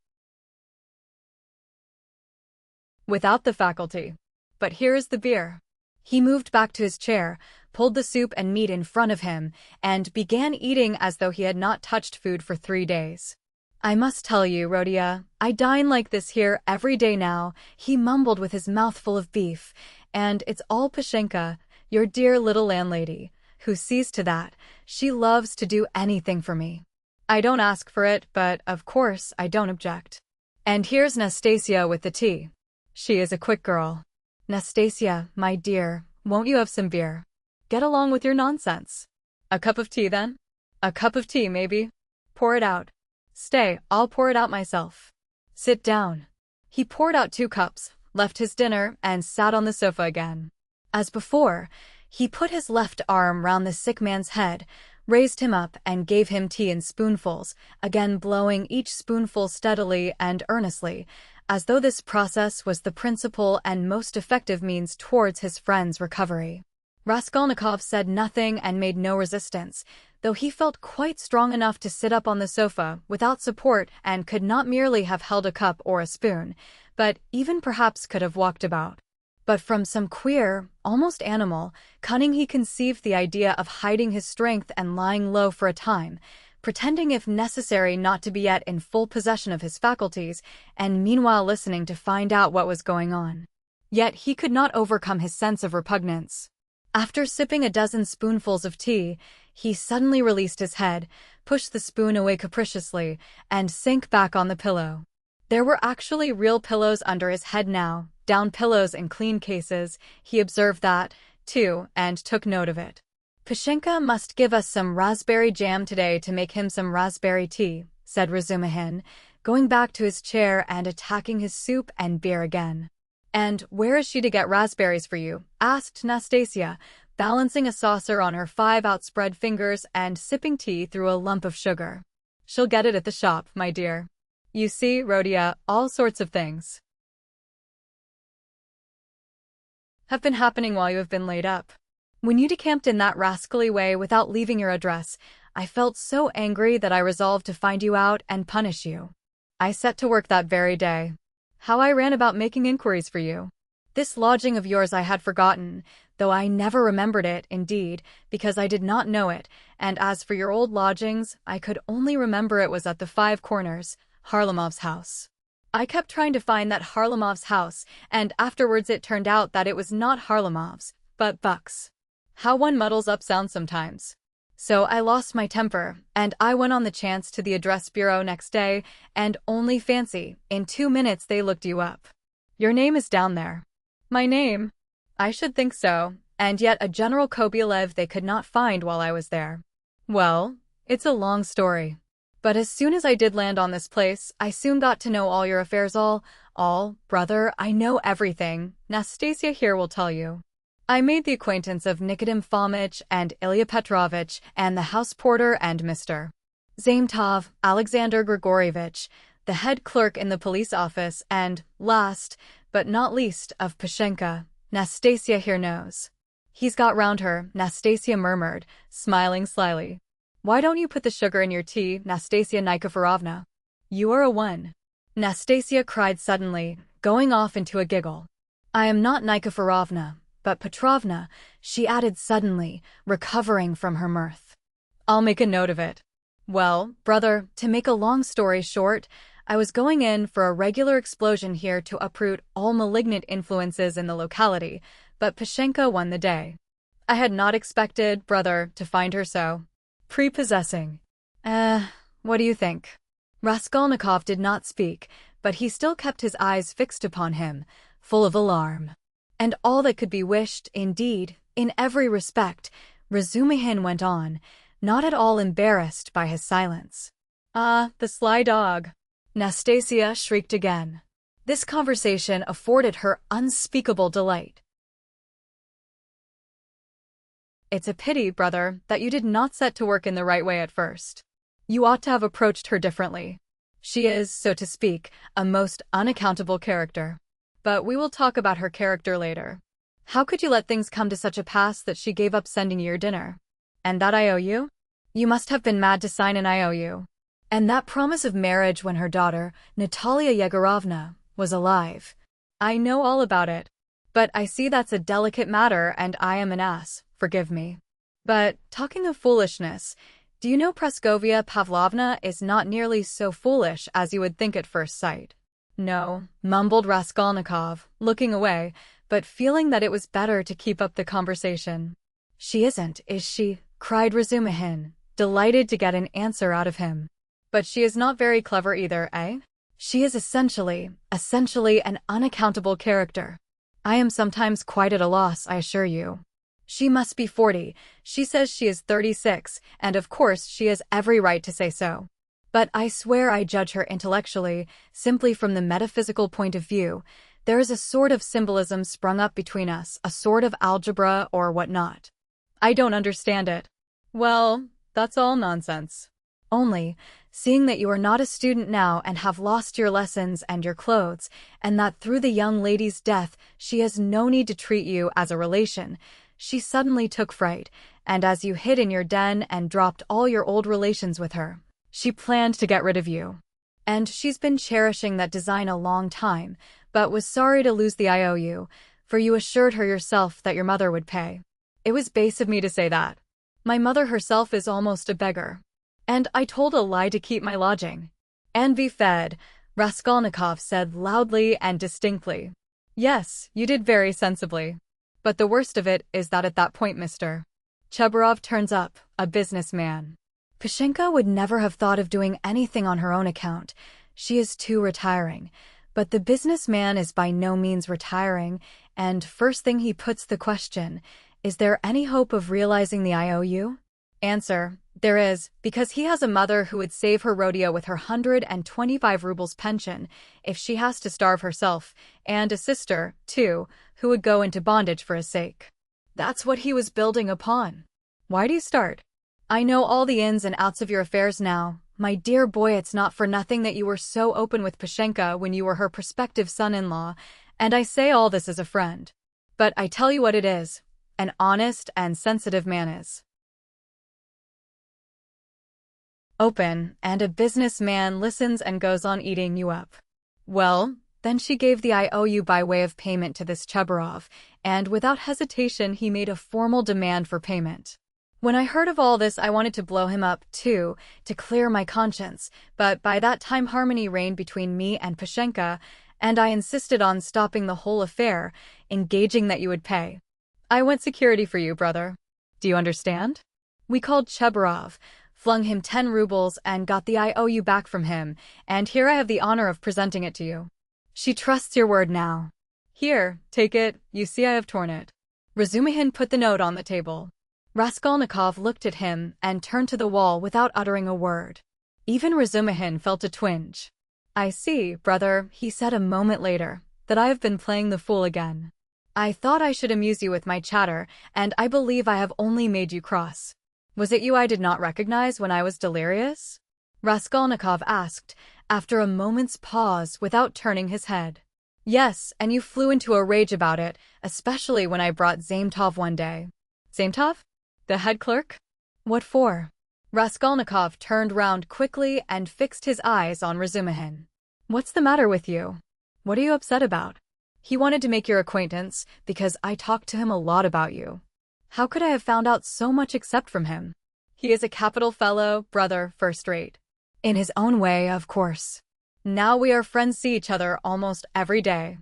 Without the faculty. But here is the beer. He moved back to his chair, pulled the soup and meat in front of him, and began eating as though he had not touched food for 3 days. "I must tell you, Rodia, I dine like this here every day now," he mumbled with his mouth full of beef, "and it's all Pashenka, your dear little landlady, who sees to that. She loves to do anything for me. I don't ask for it, but of course I don't object. And here's Nastasia with the tea. She is a quick girl. Nastasia, my dear, won't you have some beer? Get along with your nonsense. A cup of tea, then? A cup of tea, maybe? Pour it out. Stay, I'll pour it out myself. Sit down." He poured out 2 cups, left his dinner, and sat on the sofa again. As before, he put his left arm round the sick man's head, raised him up, and gave him tea in spoonfuls, again blowing each spoonful steadily and earnestly, as though this process was the principal and most effective means towards his friend's recovery. Raskolnikov said nothing and made no resistance, though he felt quite strong enough to sit up on the sofa without support and could not merely have held a cup or a spoon, but even perhaps could have walked about. But from some queer, almost animal, cunning he conceived the idea of hiding his strength and lying low for a time, pretending if necessary not to be yet in full possession of his faculties, and meanwhile listening to find out what was going on. Yet he could not overcome his sense of repugnance. After sipping a dozen spoonfuls of tea, he suddenly released his head, pushed the spoon away capriciously, and sank back on the pillow. There were actually real pillows under his head now, down pillows in clean cases. He observed that, too, and took note of it. "Pashenka must give us some raspberry jam today to make him some raspberry tea," said Razumihin, going back to his chair and attacking his soup and beer again. "And where is she to get raspberries for you?" asked Nastasia, balancing a saucer on her 5 outspread fingers and sipping tea through a lump of sugar. "She'll get it at the shop, my dear. You see, Rodia, all sorts of things have been happening while you have been laid up. When you decamped in that rascally way without leaving your address, I felt so angry that I resolved to find you out and punish you. I set to work that very day. How I ran about making inquiries for you. This lodging of yours I had forgotten, though I never remembered it, indeed, because I did not know it, and as for your old lodgings, I could only remember it was at the 5 Corners, Harlamov's house. I kept trying to find that Harlamov's house, and afterwards it turned out that it was not Harlamov's, but Buck's. How one muddles up sounds sometimes. So I lost my temper, and I went on the chance to the address bureau next day, and only fancy, in 2 minutes they looked you up. Your name is down there." "My name? I should think so, and yet a General Kobylev they could not find while I was there. Well, it's a long story. But as soon as I did land on this place, I soon got to know all your affairs all, brother, I know everything. Nastasia here will tell you. I made the acquaintance of Nikodim Fomitch and Ilya Petrovitch and the house porter and Mr. Zametov, Alexander Grigorievich, the head clerk in the police office, and, last, but not least, of Pashenka. Nastasia here knows." "He's got round her," Nastasia murmured, smiling slyly. "Why don't you put the sugar in your tea, Nastasia Nikiforovna? You are a one." Nastasia cried suddenly, going off into a giggle. "I am not Nikiforovna, but Petrovna," she added suddenly, recovering from her mirth. I'll make a note of it. Well, brother, to make a long story short, I was going in for a regular explosion here to uproot all malignant influences in the locality, but Pashenka won the day. I had not expected, brother, to find her so prepossessing. What do you think? Raskolnikov did not speak, but he still kept his eyes fixed upon him, full of alarm. And all that could be wished, indeed, in every respect, Razumihin went on, not at all embarrassed by his silence. Ah, the sly dog! Nastasia shrieked again. This conversation afforded her unspeakable delight. It's a pity, brother, that you did not set to work in the right way at first. You ought to have approached her differently. She is, so to speak, a most unaccountable character. But we will talk about her character later. How could you let things come to such a pass that she gave up sending you your dinner? And that IOU? You must have been mad to sign an IOU. And that promise of marriage when her daughter, Natalia Yegorovna, was alive. I know all about it. But I see that's a delicate matter and I am an ass, forgive me. But, talking of foolishness, do you know Praskovia Pavlovna is not nearly so foolish as you would think at first sight? No, mumbled Raskolnikov, looking away, but feeling that it was better to keep up the conversation. She isn't, is she? Cried Razumihin, delighted to get an answer out of him. But she is not very clever either, eh? She is essentially an unaccountable character. I am sometimes quite at a loss, I assure you. She must be 40, she says she is 36, and of course she has every right to say so. But I swear I judge her intellectually, simply from the metaphysical point of view. There is a sort of symbolism sprung up between us, a sort of algebra or what-not. I don't understand it. Well, that's all nonsense. Only, seeing that you are not a student now and have lost your lessons and your clothes, and that through the young lady's death she has no need to treat you as a relation, she suddenly took fright, and as you hid in your den and dropped all your old relations with her, she planned to get rid of you. And she's been cherishing that design a long time, but was sorry to lose the IOU, for you assured her yourself that your mother would pay. It was base of me to say that. My mother herself is almost a beggar. And I told a lie to keep my lodging. And be fed, Raskolnikov said loudly and distinctly. Yes, you did very sensibly. But the worst of it is that at that point Mr. Chebarov turns up, a businessman. Pashenka would never have thought of doing anything on her own account. She is too retiring. But the businessman is by no means retiring, and first thing he puts the question, is there any hope of realizing the IOU? Answer, there is, because he has a mother who would save her rodeo with her 125 rubles pension if she has to starve herself, and a sister, too, who would go into bondage for his sake. That's what he was building upon. Why do you start? I know all the ins and outs of your affairs now. My dear boy, it's not for nothing that you were so open with Pashenka when you were her prospective son-in-law, and I say all this as a friend. But I tell you what it is, an honest and sensitive man is open, and a businessman listens and goes on eating you up. Well, then she gave the IOU by way of payment to this Chebarov, and without hesitation he made a formal demand for payment. When I heard of all this I wanted to blow him up, too, to clear my conscience, but by that time harmony reigned between me and Pashenka, and I insisted on stopping the whole affair, engaging that you would pay. I went security for you, brother. Do you understand? We called Chebarov, flung him 10 rubles and got the IOU back from him, and here I have the honor of presenting it to you. She trusts your word now. Here, take it, you see I have torn it. Razumihin put the note on the table. Raskolnikov looked at him and turned to the wall without uttering a word. Even Razumihin felt a twinge. I see, brother, he said a moment later, that I have been playing the fool again. I thought I should amuse you with my chatter, and I believe I have only made you cross. Was it you I did not recognize when I was delirious? Raskolnikov asked, after a moment's pause without turning his head. Yes, and you flew into a rage about it, especially when I brought Zametov one day. Zametov? The head clerk? What for? Raskolnikov turned round quickly and fixed his eyes on Razumihin. What's the matter with you? What are you upset about? He wanted to make your acquaintance, because I talked to him a lot about you. How could I have found out so much except from him? He is a capital fellow, brother, first rate. In his own way, of course. Now we are friends, see each other almost every day.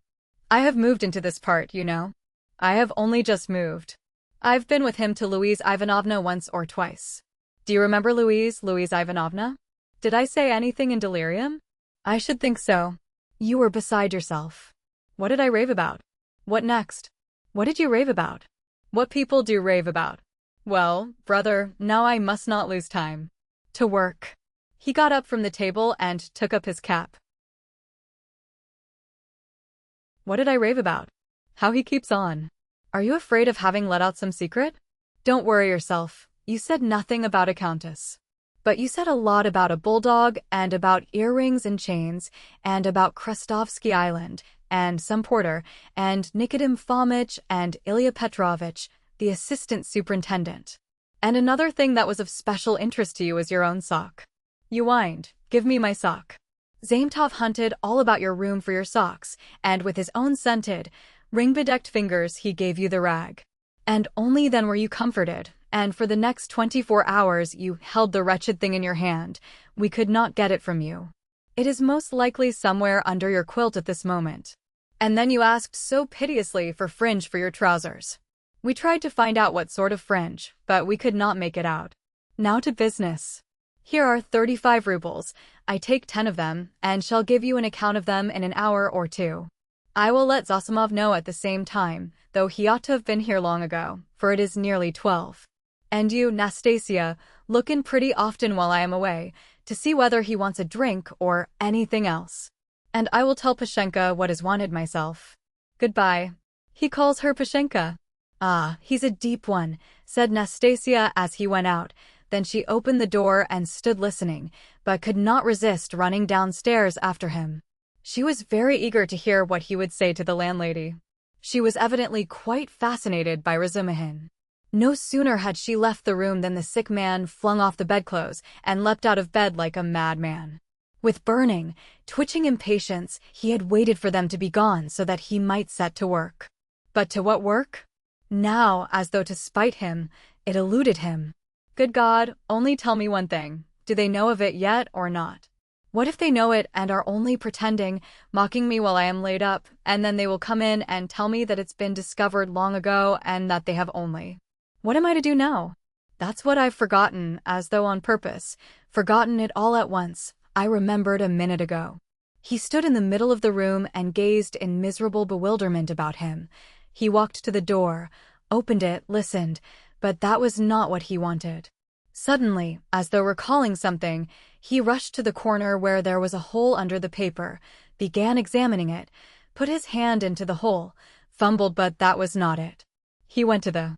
I have moved into this part, you know. I have only just moved. I've been with him to Louise Ivanovna once or twice. Do you remember Louise Ivanovna? Did I say anything in delirium? I should think so. You were beside yourself. What did I rave about? What next? What did you rave about? What people do rave about? Well, brother, now I must not lose time. To work. He got up from the table and took up his cap. What did I rave about? How he keeps on. Are you afraid of having let out some secret? Don't worry yourself. You said nothing about a countess. But you said a lot about a bulldog, and about earrings and chains, and about Krestovsky Island, and some porter, and Nikodim Fomitch, and Ilya Petrovich, the assistant superintendent. And another thing that was of special interest to you was your own sock. You whined, "Give me my sock." Zametov hunted all about your room for your socks, and with his own scented, ring-bedecked fingers he gave you the rag. And only then were you comforted, and for the next 24 hours you held the wretched thing in your hand. We could not get it from you. It is most likely somewhere under your quilt at this moment. And then you asked so piteously for fringe for your trousers. We tried to find out what sort of fringe, but we could not make it out. Now to business. Here are 35 rubles. I take 10 of them, and shall give you an account of them in an hour or two. I will let Zosimov know at the same time, though he ought to have been here long ago, for it is nearly 12. And you, Nastasia, look in pretty often while I am away, to see whether he wants a drink or anything else. And I will tell Pashenka what is wanted myself. Goodbye. He calls her Pashenka. Ah, he's a deep one, said Nastasia as he went out. Then she opened the door and stood listening, but could not resist running downstairs after him. She was very eager to hear what he would say to the landlady. She was evidently quite fascinated by Razumihin. No sooner had she left the room than the sick man flung off the bedclothes and leapt out of bed like a madman. With burning, twitching impatience, he had waited for them to be gone so that he might set to work. But to what work? Now, as though to spite him, it eluded him. Good God, only tell me one thing. Do they know of it yet or not? What if they know it and are only pretending, mocking me while I am laid up, and then they will come in and tell me that it's been discovered long ago and that they have only. What am I to do now? That's what I've forgotten, as though on purpose. Forgotten it all at once. I remembered a minute ago. He stood in the middle of the room and gazed in miserable bewilderment about him. He walked to the door, opened it, listened, but that was not what he wanted. Suddenly, as though recalling something, he rushed to the corner where there was a hole under the paper, began examining it, put his hand into the hole, fumbled, but that was not it. He went to the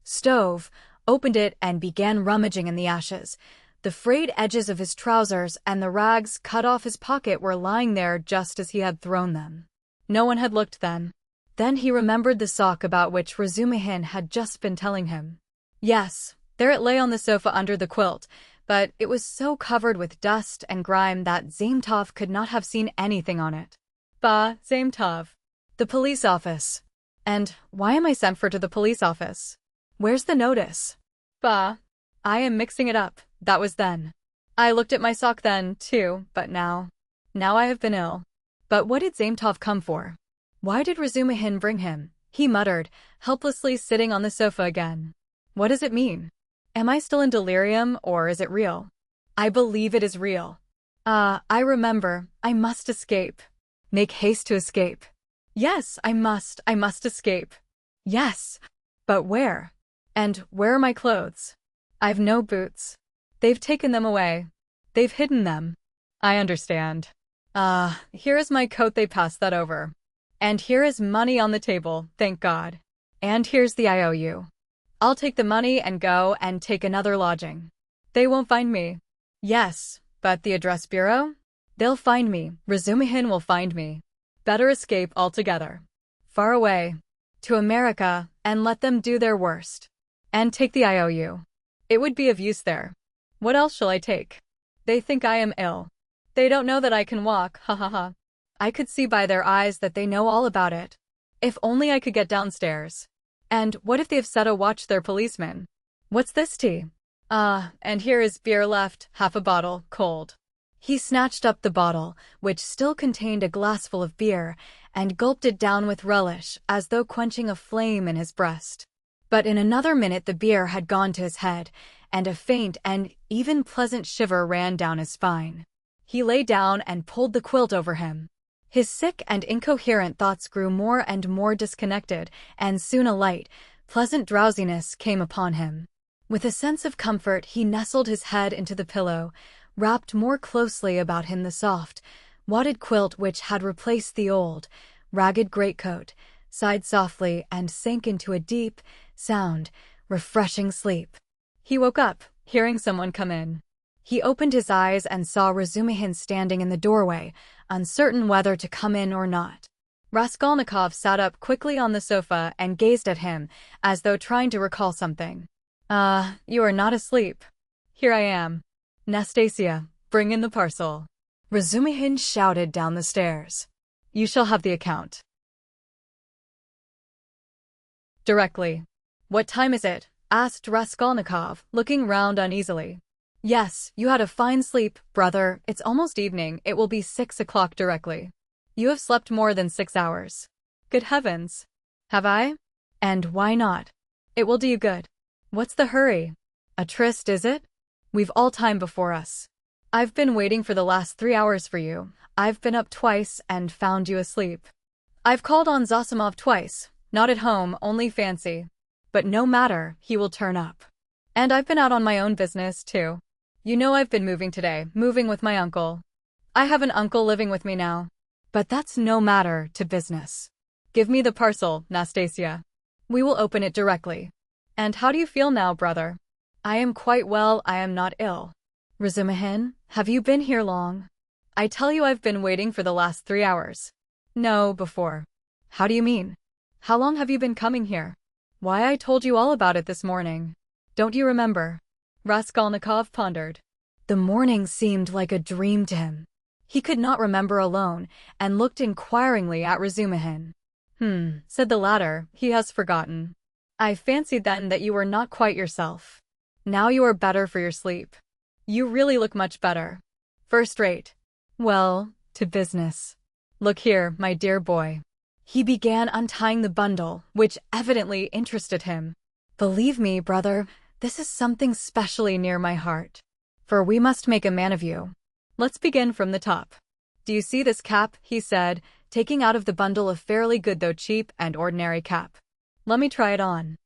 stove, opened it and began rummaging in the ashes. The frayed edges of his trousers and the rags cut off his pocket were lying there just as he had thrown them. No one had looked then. Then he remembered the sock about which Razumihin had just been telling him. Yes, there it lay on the sofa under the quilt, but it was so covered with dust and grime that Zametov could not have seen anything on it. Bah, Zametov. The police office. And why am I sent for to the police office? Where's the notice? Bah. I am mixing it up. That was then. I looked at my sock then, too, but now I have been ill. But what did Zametov come for? Why did Razumihin bring him? He muttered, helplessly sitting on the sofa again. What does it mean? Am I still in delirium, or is it real? I believe it is real. I remember. I must escape. Make haste to escape. Yes, I must escape. Yes. But where? And where are my clothes? I've no boots. They've taken them away. They've hidden them. I understand. Here is my coat, they passed that over. And here is money on the table, thank God. And here's the IOU. I'll take the money and go and take another lodging. They won't find me. Yes, but the address bureau? They'll find me. Razumihin will find me. Better escape altogether. Far away. To America, and let them do their worst. And take the IOU. It would be of use there. What else shall I take? They think I am ill. They don't know that I can walk, ha ha ha. I could see by their eyes that they know all about it. If only I could get downstairs. And what if they've set a watch their policeman? What's this tea? And here is beer left, half a bottle, cold. He snatched up the bottle, which still contained a glassful of beer, and gulped it down with relish, as though quenching a flame in his breast. But in another minute the beer had gone to his head, and a faint and even pleasant shiver ran down his spine. He lay down and pulled the quilt over him. His sick and incoherent thoughts grew more and more disconnected, and soon a light, pleasant drowsiness came upon him. With a sense of comfort, he nestled his head into the pillow, wrapped more closely about him the soft, wadded quilt which had replaced the old, ragged greatcoat, sighed softly, and sank into a deep, sound, refreshing sleep. He woke up, hearing someone come in. He opened his eyes and saw Razumihin standing in the doorway, uncertain whether to come in or not. Raskolnikov sat up quickly on the sofa and gazed at him, as though trying to recall something. You are not asleep. Here I am. Nastasia, bring in the parcel. Razumihin shouted down the stairs. You shall have the account. Directly. What time is it? Asked Raskolnikov, looking round uneasily. Yes, you had a fine sleep, brother. It's almost evening. It will be 6 o'clock directly. You have slept more than 6 hours. Good heavens. Have I? And why not? It will do you good. What's the hurry? A tryst, is it? We've all time before us. I've been waiting for the last 3 hours for you. I've been up twice and found you asleep. I've called on Zosimov twice. Not at home, only fancy. But no matter, he will turn up. And I've been out on my own business, too. You know I've been moving today, moving with my uncle. I have an uncle living with me now. But that's no matter to business. Give me the parcel, Nastasia. We will open it directly. And how do you feel now, brother? I am quite well, I am not ill. Razumihin, have you been here long? I tell you I've been waiting for the last 3 hours. No, before. How do you mean? How long have you been coming here? Why, I told you all about it this morning. Don't you remember? Raskolnikov pondered. The morning seemed like a dream to him. He could not remember alone, and looked inquiringly at Razumihin. Said the latter, he has forgotten. I fancied then that you were not quite yourself. Now you are better for your sleep. You really look much better. First rate. Well, to business. Look here, my dear boy. He began untying the bundle, which evidently interested him. Believe me, brother, this is something specially near my heart. For we must make a man of you. Let's begin from the top. Do you see this cap? He said, taking out of the bundle a fairly good though cheap and ordinary cap. Let me try it on.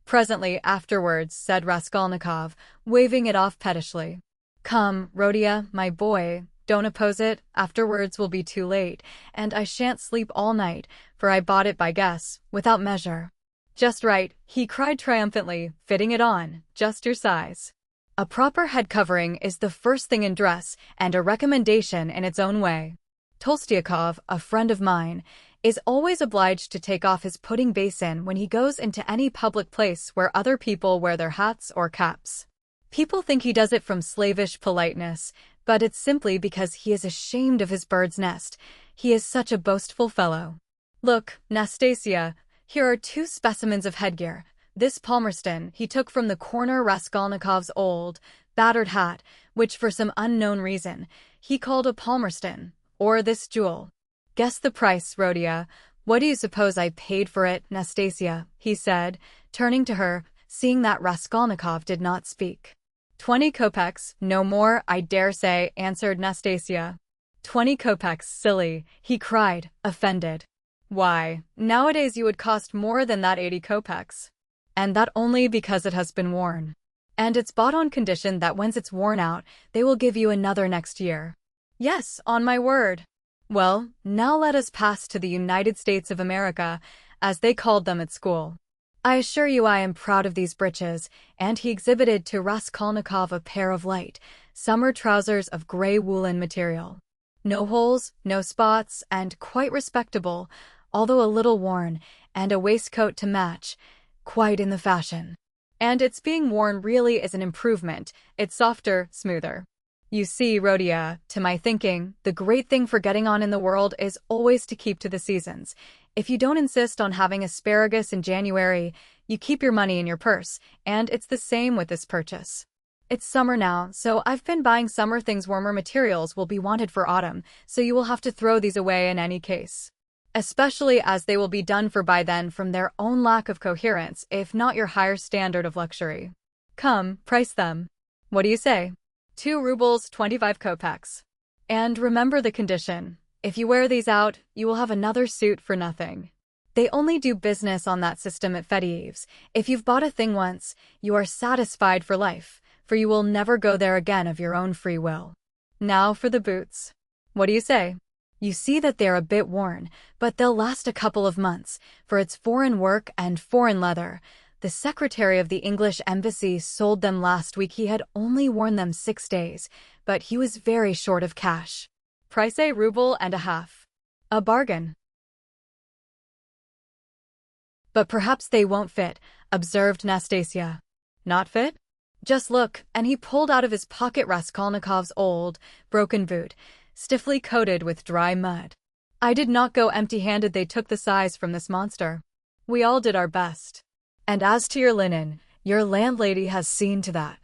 Presently afterwards, said Raskolnikov, waving it off pettishly. Come, Rodia, my boy, don't oppose it, afterwards will be too late, and I shan't sleep all night, for I bought it by guess, without measure. Just right, he cried triumphantly, fitting it on, just your size. A proper head covering is the first thing in dress, and a recommendation in its own way. Tolstyakov, a friend of mine, is always obliged to take off his pudding basin when he goes into any public place where other people wear their hats or caps. People think he does it from slavish politeness, but it's simply because he is ashamed of his bird's nest. He is such a boastful fellow. Look, Nastasia, here are 2 specimens of headgear. This Palmerston he took from the corner Raskolnikov's old, battered hat, which for some unknown reason he called a Palmerston, or this jewel. Guess the price, Rodia. What do you suppose I paid for it, Nastasia? He said, turning to her, seeing that Raskolnikov did not speak. 20 kopecks, no more, I dare say, answered Nastasia. 20 kopecks, silly, he cried, offended. Why, nowadays you would cost more than that 80 kopecks. And that only because it has been worn. And it's bought on condition that once it's worn out, they will give you another next year. Yes, on my word. Well, now let us pass to the United States of America, as they called them at school. I assure you I am proud of these breeches, and he exhibited to Raskolnikov a pair of light, summer trousers of grey woolen material. No holes, no spots, and quite respectable, although a little worn, and a waistcoat to match, quite in the fashion. And its being worn really is an improvement, it's softer, smoother. You see, Rodia, to my thinking, the great thing for getting on in the world is always to keep to the seasons. If you don't insist on having asparagus in January, you keep your money in your purse, and it's the same with this purchase. It's summer now, so I've been buying summer things. Warmer materials will be wanted for autumn, so you will have to throw these away in any case. Especially as they will be done for by then from their own lack of coherence, if not your higher standard of luxury. Come, price them. What do you say? 2 rubles 25 kopecks. And remember the condition. If you wear these out, you will have another suit for nothing. They only do business on that system at Fedyaev's. If you've bought a thing once, you are satisfied for life, for you will never go there again of your own free will. Now for the boots. What do you say? You see that they're a bit worn, but they'll last a couple of months, for it's foreign work and foreign leather. The secretary of the English embassy sold them last week. He had only worn them 6 days, but he was very short of cash. Price a ruble and a half. A bargain. But perhaps they won't fit, observed Nastasia. Not fit? Just look, and he pulled out of his pocket Raskolnikov's old, broken boot, stiffly coated with dry mud. I did not go empty-handed. They took the size from this monster. We all did our best. And as to your linen, your landlady has seen to that.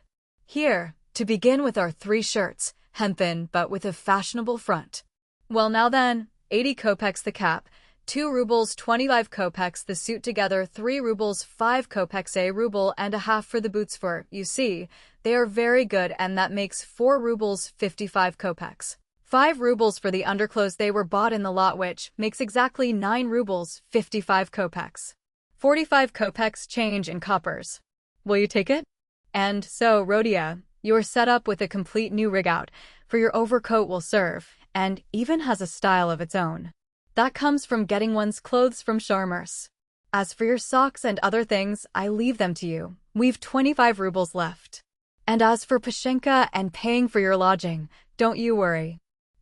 Here, to begin with, are 3 shirts, hempen but with a fashionable front. Well now then, 80 kopecks the cap, 2 rubles 25 kopecks the suit, together 3 rubles 5 kopecks, a ruble and a half for the boots. For, you see, they are very good, and that makes 4 rubles 55 kopecks. 5 rubles for the underclothes. They were bought in the lot, which makes exactly 9 rubles 55 kopecks. 45 kopecks change in coppers. Will you take it? And so, Rhodia, you're set up with a complete new rig-out, for your overcoat will serve, and even has a style of its own. That comes from getting one's clothes from Charmers. As for your socks and other things, I leave them to you. We've 25 rubles left. And as for Pashenka and paying for your lodging, don't you worry.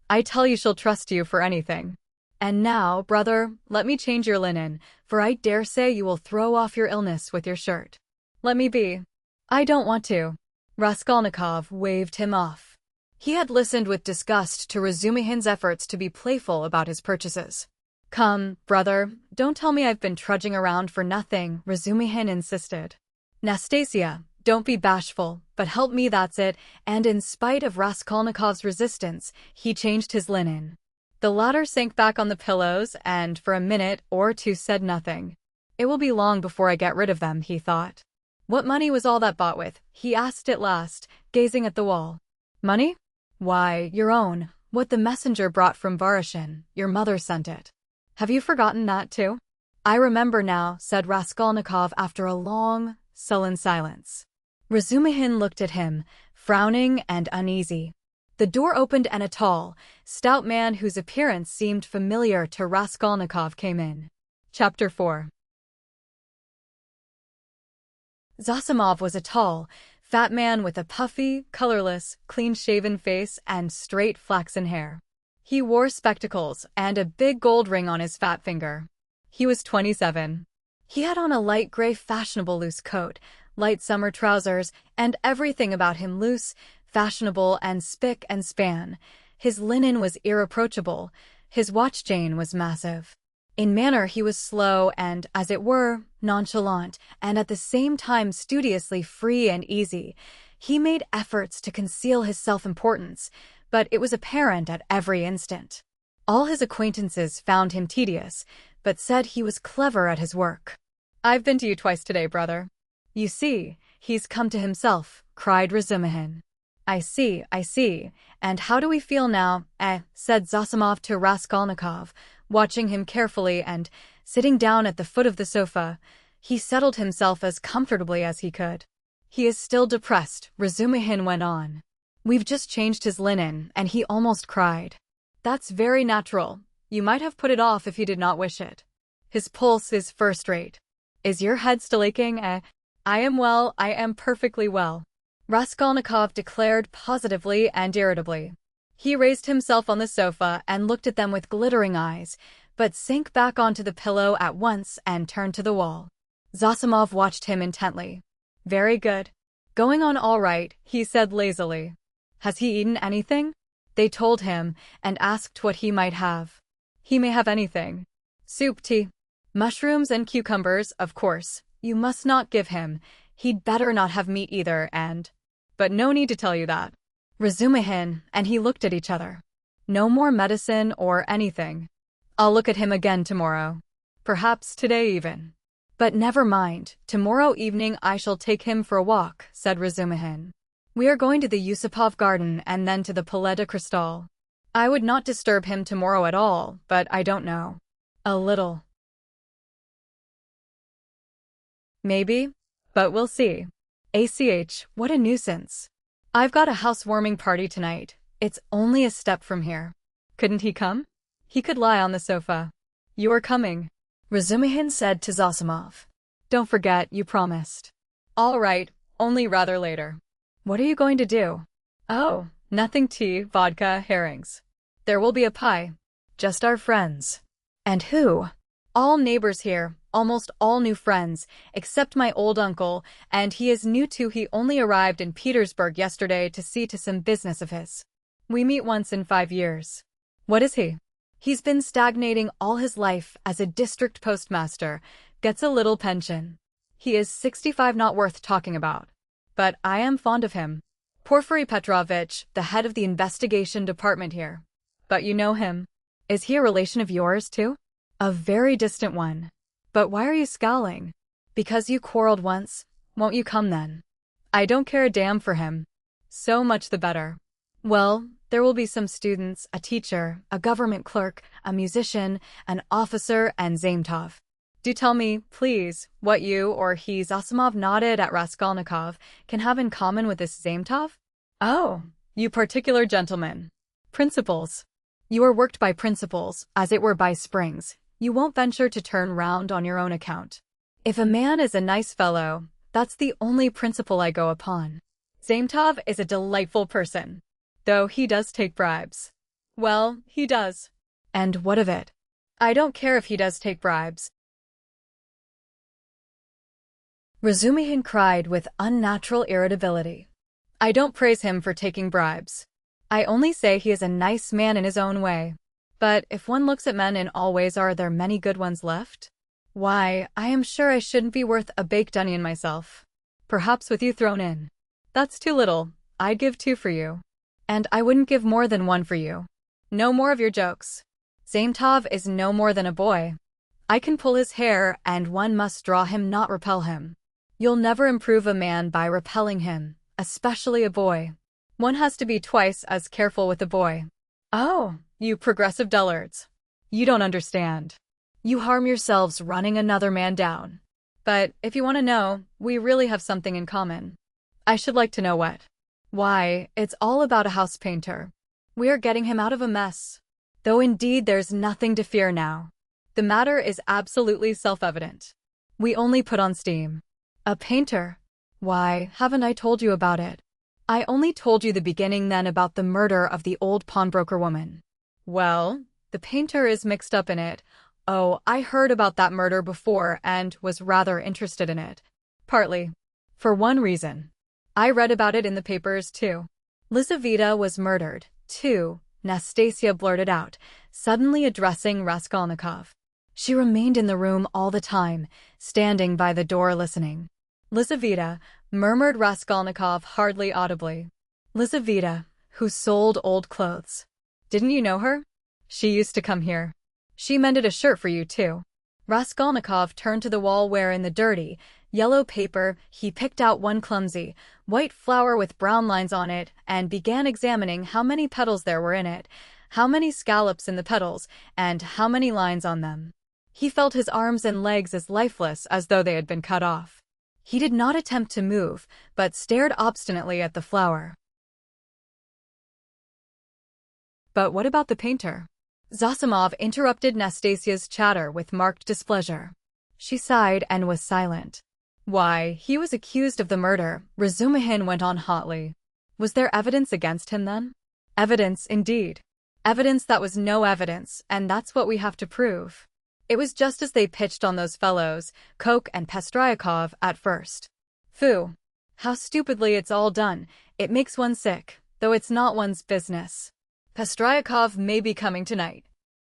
I tell you she'll trust you for anything. And now, brother, let me change your linen, for I dare say you will throw off your illness with your shirt. Let me be. I don't want to. Raskolnikov waved him off. He had listened with disgust to Razumihin's efforts to be playful about his purchases. Come, brother, don't tell me I've been trudging around for nothing, Razumihin insisted. Nastasia, don't be bashful, but help me, that's it, and in spite of Raskolnikov's resistance, he changed his linen. The latter sank back on the pillows and, for a minute or two, said nothing. It will be long before I get rid of them, he thought. What money was all that bought with? He asked at last, gazing at the wall. Money? Why, your own, what the messenger brought from Varoshin. Your mother sent it. Have you forgotten that too? I remember now, said Raskolnikov after a long, sullen silence. Razumihin looked at him, frowning and uneasy. The door opened and a tall, stout man whose appearance seemed familiar to Raskolnikov came in. Chapter 4. Zosimov was a tall, fat man with a puffy, colorless, clean-shaven face and straight flaxen hair. He wore spectacles and a big gold ring on his fat finger. He was 27. He had on a light gray fashionable loose coat, light summer trousers, and everything about him loose, fashionable, and spick and span. His linen was irreproachable. His watch chain was massive. In manner he was slow and, as it were, nonchalant, and at the same time studiously free and easy. He made efforts to conceal his self-importance, but it was apparent at every instant. All his acquaintances found him tedious, but said he was clever at his work. I've been to you twice today, brother. You see, he's come to himself, cried Razumihin. I see, and how do we feel now, said Zosimov to Raskolnikov, watching him carefully and, sitting down at the foot of the sofa, he settled himself as comfortably as he could. He is still depressed, Razumihin went on. We've just changed his linen, and he almost cried. That's very natural. You might have put it off if you did not wish it. His pulse is first rate. Is your head still aching? I am well, I am perfectly well, Raskolnikov declared positively and irritably. He raised himself on the sofa and looked at them with glittering eyes, but sank back onto the pillow at once and turned to the wall. Zosimov watched him intently. Very good. Going on all right, he said lazily. Has he eaten anything? They told him, and asked what he might have. He may have anything. Soup, tea. Mushrooms and cucumbers, of course. You must not give him. He'd better not have meat either, and... But no need to tell you that. Razumihin and he looked at each other. No more medicine or anything. I'll look at him again tomorrow. Perhaps today even. But never mind, tomorrow evening I shall take him for a walk, said Razumihin. We are going to the Yusupov garden and then to the Palais de Cristal. I would not disturb him tomorrow at all, but I don't know. A little. Maybe, but we'll see. What a nuisance. I've got a housewarming party tonight. It's only a step from here. Couldn't he come? He could lie on the sofa. You're coming, Razumihin said to Zossimov. Don't forget, you promised. All right, only rather later. What are you going to do? Oh, nothing, tea, vodka, herrings. There will be a pie. Just our friends. And who? All neighbors here, almost all new friends, except my old uncle, and he is new too. He only arrived in Petersburg yesterday to see to some business of his. We meet once in 5 years. What is he? He's been stagnating all his life as a district postmaster, gets a little pension. He is 65, not worth talking about. But I am fond of him. Porfiry Petrovich, the head of the investigation department here. But you know him. Is he a relation of yours too? A very distant one. But why are you scowling? Because you quarreled once. Won't you come then? I don't care a damn for him. So much the better. Well, there will be some students, a teacher, a government clerk, a musician, an officer, and Zametov. Do tell me, please, what you or he, Zossimov nodded at Raskolnikov, can have in common with this Zametov? Oh, you particular gentlemen. Principles. You are worked by principles, as it were by springs. You won't venture to turn round on your own account. If a man is a nice fellow, that's the only principle I go upon. Zametov is a delightful person. Though he does take bribes. Well, he does. And what of it? I don't care if he does take bribes. Razumihin cried with unnatural irritability. I don't praise him for taking bribes. I only say he is a nice man in his own way. But if one looks at men in all ways, are there many good ones left? Why, I am sure I shouldn't be worth a baked onion myself. Perhaps with you thrown in. That's too little. I'd give 2 for you. And I wouldn't give more than 1 for you. No more of your jokes. Zametov is no more than a boy. I can pull his hair, and one must draw him, not repel him. You'll never improve a man by repelling him, especially a boy. One has to be twice as careful with a boy. Oh, you progressive dullards. You don't understand. You harm yourselves running another man down. But if you want to know, we really have something in common. I should like to know what. Why, it's all about a house painter. We are getting him out of a mess. Though indeed there's nothing to fear now. The matter is absolutely self-evident. We only put on steam. A painter? Why, haven't I told you about it? I only told you the beginning then about the murder of the old pawnbroker woman. Well, the painter is mixed up in it. Oh, I heard about that murder before and was rather interested in it. Partly. For one reason. I read about it in the papers too. Lizaveta was murdered, too, Nastasia blurted out, suddenly addressing Raskolnikov. She remained in the room all the time, standing by the door listening. Lizaveta, murmured Raskolnikov hardly audibly. Lizaveta, who sold old clothes. Didn't you know her? She used to come here. She mended a shirt for you too. Raskolnikov turned to the wall where in the dirty, yellow paper he picked out one clumsy, white flower with brown lines on it and began examining how many petals there were in it, how many scallops in the petals, and how many lines on them. He felt his arms and legs as lifeless as though they had been cut off. He did not attempt to move, but stared obstinately at the flower. But what about the painter? Zossimov interrupted Nastasia's chatter with marked displeasure. She sighed and was silent. Why, he was accused of the murder, Razumihin went on hotly. Was there evidence against him then? Evidence, indeed. Evidence that was no evidence, and that's what we have to prove. It was just as they pitched on those fellows, Koch and Pestryakov, at first. Phew. How stupidly it's all done. It makes one sick, though it's not one's business. Pestryakov may be coming tonight.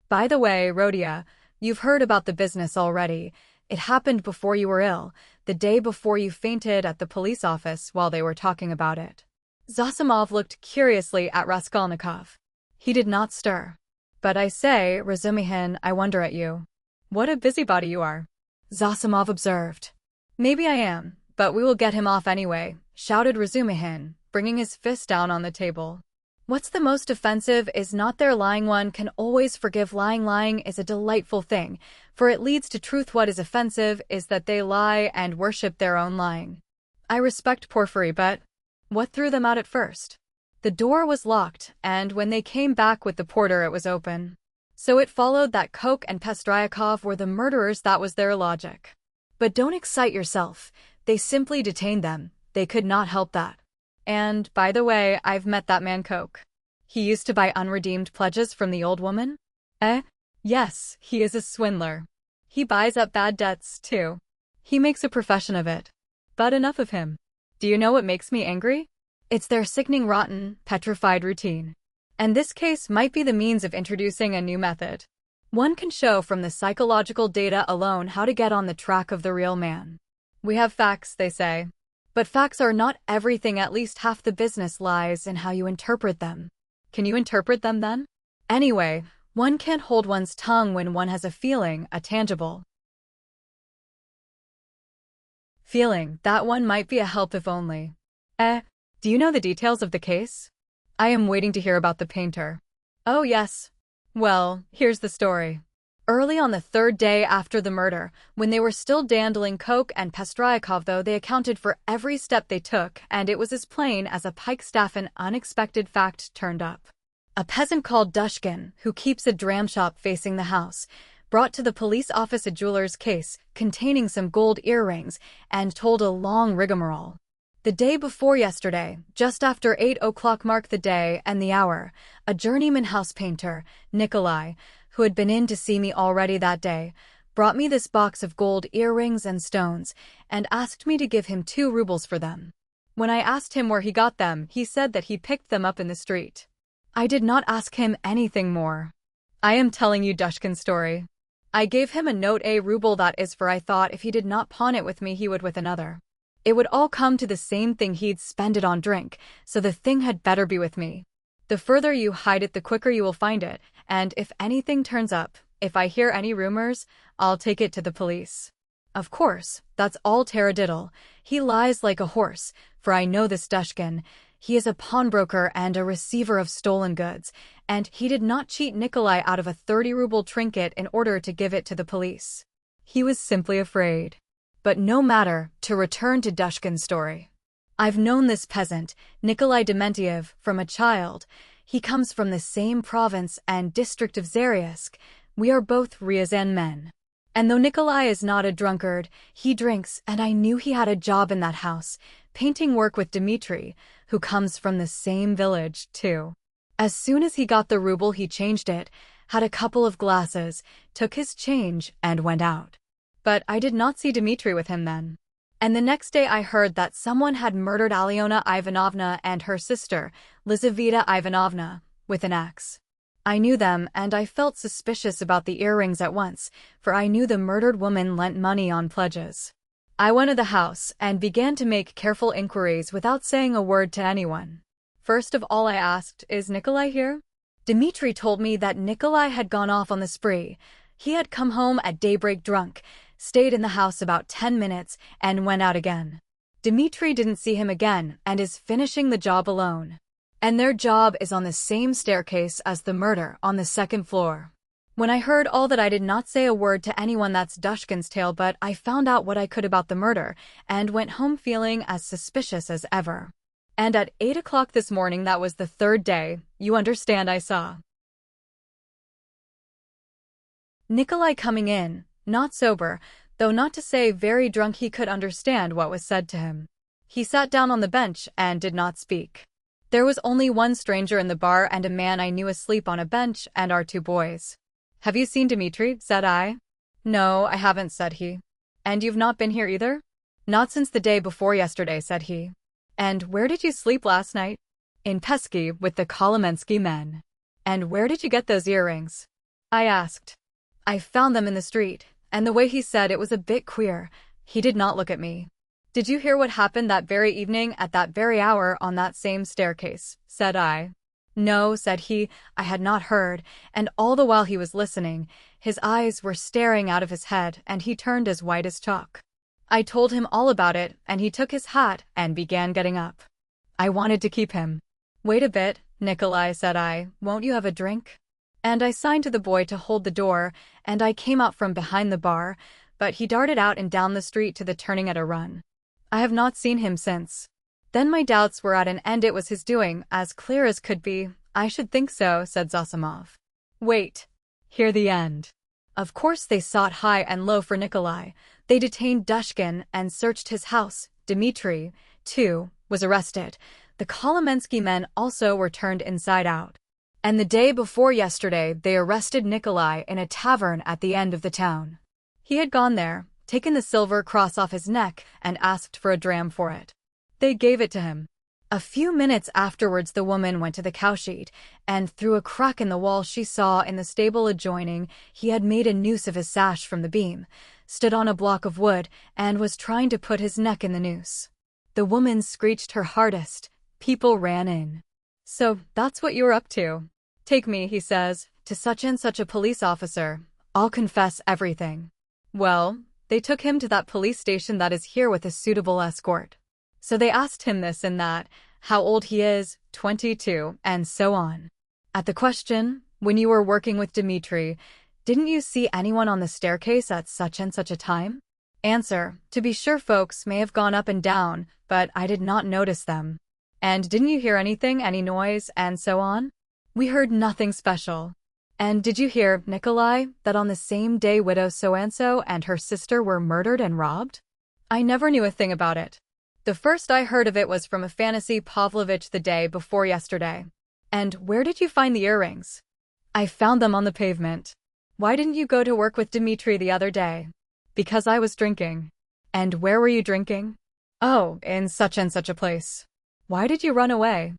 By the way, Rodia, You've heard about the business already. It happened before you were ill, the day before you fainted at the police office while they were talking about it. Zosimov looked curiously at Raskolnikov. He did not stir. But I say, Razumihin, I wonder at you. What a busybody you are. Zosimov observed. Maybe I am, but we will get him off anyway, shouted Razumihin, bringing his fist down on the table. What's the most offensive is not their lying. One can always forgive lying. Lying is a delightful thing, for it leads to truth. What is offensive is that they lie and worship their own lying. I respect Porfiry, but what threw them out at first? The door was locked, and when they came back with the porter it was open. So it followed that Koch and Pestryakov were the murderers. That was their logic. But don't excite yourself. They simply detained them. They could not help that. And, by the way, I've met that man Koch. He used to buy unredeemed pledges from the old woman? Yes, he is a swindler. He buys up bad debts, too. He makes a profession of it. But enough of him. Do you know what makes me angry? It's their sickening, rotten, petrified routine. And this case might be the means of introducing a new method. One can show from the psychological data alone how to get on the track of the real man. We have facts, they say. But facts are not everything. At least half the business lies in how you interpret them. Can you interpret them then? Anyway, one can't hold one's tongue when one has a feeling, a tangible feeling, that one might be a help if only. Do you know the details of the case? I am waiting to hear about the painter. Oh yes. Well, here's the story. Early on the third day after the murder, when they were still dandling Koch and Pestryakov, though, they accounted for every step they took, and it was as plain as a pikestaff. An unexpected fact turned up. A peasant called Dushkin, who keeps a dram shop facing the house, brought to the police office a jeweler's case containing some gold earrings and told a long rigmarole. The day before yesterday, just after 8 o'clock, marked the day and the hour, a journeyman house painter, Nikolai, who had been in to see me already that day, brought me this box of gold earrings and stones, and asked me to give him 2 rubles for them. When I asked him where he got them, he said that he picked them up in the street. I did not ask him anything more. I am telling you Dushkin's story. I gave him a note, a ruble, that is, for I thought if he did not pawn it with me he would with another. It would all come to the same thing. He'd spend it on drink, so the thing had better be with me. The further you hide it, the quicker you will find it, and if anything turns up, if I hear any rumors, I'll take it to the police. Of course, that's all taradiddle. He lies like a horse, for I know this Dushkin. He is a pawnbroker and a receiver of stolen goods, and he did not cheat Nikolai out of a 30-ruble trinket in order to give it to the police. He was simply afraid. But no matter, to return to Dushkin's story. I've known this peasant, Nikolai Dementiev, from a child. He comes from the same province and district of Zarysk. We are both Ryazan men. And though Nikolai is not a drunkard, he drinks, and I knew he had a job in that house, painting work with Dmitri, who comes from the same village, too. As soon as he got the ruble, he changed it, had a couple of glasses, took his change, and went out. But I did not see Dmitri with him then. And the next day I heard that someone had murdered Alyona Ivanovna and her sister, Lizaveta Ivanovna, with an axe. I knew them, and I felt suspicious about the earrings at once, for I knew the murdered woman lent money on pledges. I went to the house and began to make careful inquiries without saying a word to anyone. First of all I asked, "Is Nikolai here?" Dmitri told me that Nikolai had gone off on the spree. He had come home at daybreak drunk, stayed in the house about 10 minutes, and went out again. Dmitri didn't see him again and is finishing the job alone. And their job is on the same staircase as the murder, on the 2nd floor. When I heard all that, I did not say a word to anyone. That's Dushkin's tale, but I found out what I could about the murder and went home feeling as suspicious as ever. And at 8 o'clock this morning, that was the 3rd day, you understand, I saw Nikolai coming in, not sober, though not to say very drunk. He could understand what was said to him. He sat down on the bench and did not speak. There was only one stranger in the bar and a man I knew asleep on a bench, and our 2 boys. "Have you seen Dmitri?" said I. "No, I haven't," said he. "And you've not been here either?" "Not since the day before yesterday," said he. "And where did you sleep last night?" "In Pesky with the Kolomensky men." "And where did you get those earrings?" I asked. I found them in the street, and the way he said it was a bit queer. He did not look at me. Did you hear what happened that very evening at that very hour on that same staircase? Said I. No, said he, I had not heard, and all the while he was listening, his eyes were staring out of his head and he turned as white as chalk. I told him all about it, and he took his hat and began getting up. I wanted to keep him. Wait a bit, Nikolai, said I, won't you have a drink? And I signed to the boy to hold the door, and I came out from behind the bar, but he darted out and down the street to the turning at a run. I have not seen him since. Then my doubts were at an end. It was his doing, as clear as could be. I should think so, said Zosimov. Wait. Hear the end. Of course they sought high and low for Nikolai. They detained Dushkin and searched his house. Dmitri, too, was arrested. The Kolomensky men also were turned inside out. And the day before yesterday they arrested Nikolai in a tavern at the end of the town. He had gone there, taken the silver cross off his neck, and asked for a dram for it. They gave it to him. A few minutes afterwards the woman went to the cowshed, and through a crack in the wall she saw in the stable adjoining he had made a noose of his sash from the beam, stood on a block of wood, and was trying to put his neck in the noose. The woman screeched her hardest. People ran in. So, that's what you're up to. Take me, he says, to such and such a police officer. I'll confess everything. Well, they took him to that police station that is here with a suitable escort. So they asked him this and that, how old he is, 22, and so on. At the question, when you were working with Dmitri, didn't you see anyone on the staircase at such and such a time? Answer, to be sure folks may have gone up and down, but I did not notice them. And didn't you hear anything, any noise, and so on? We heard nothing special. And did you hear, Nikolai, that on the same day widow so-and-so and her sister were murdered and robbed? I never knew a thing about it. The first I heard of it was from Afanasy Pavlovich the day before yesterday. And where did you find the earrings? I found them on the pavement. Why didn't you go to work with Dmitri the other day? Because I was drinking. And where were you drinking? Oh, in such and such a place. Why did you run away?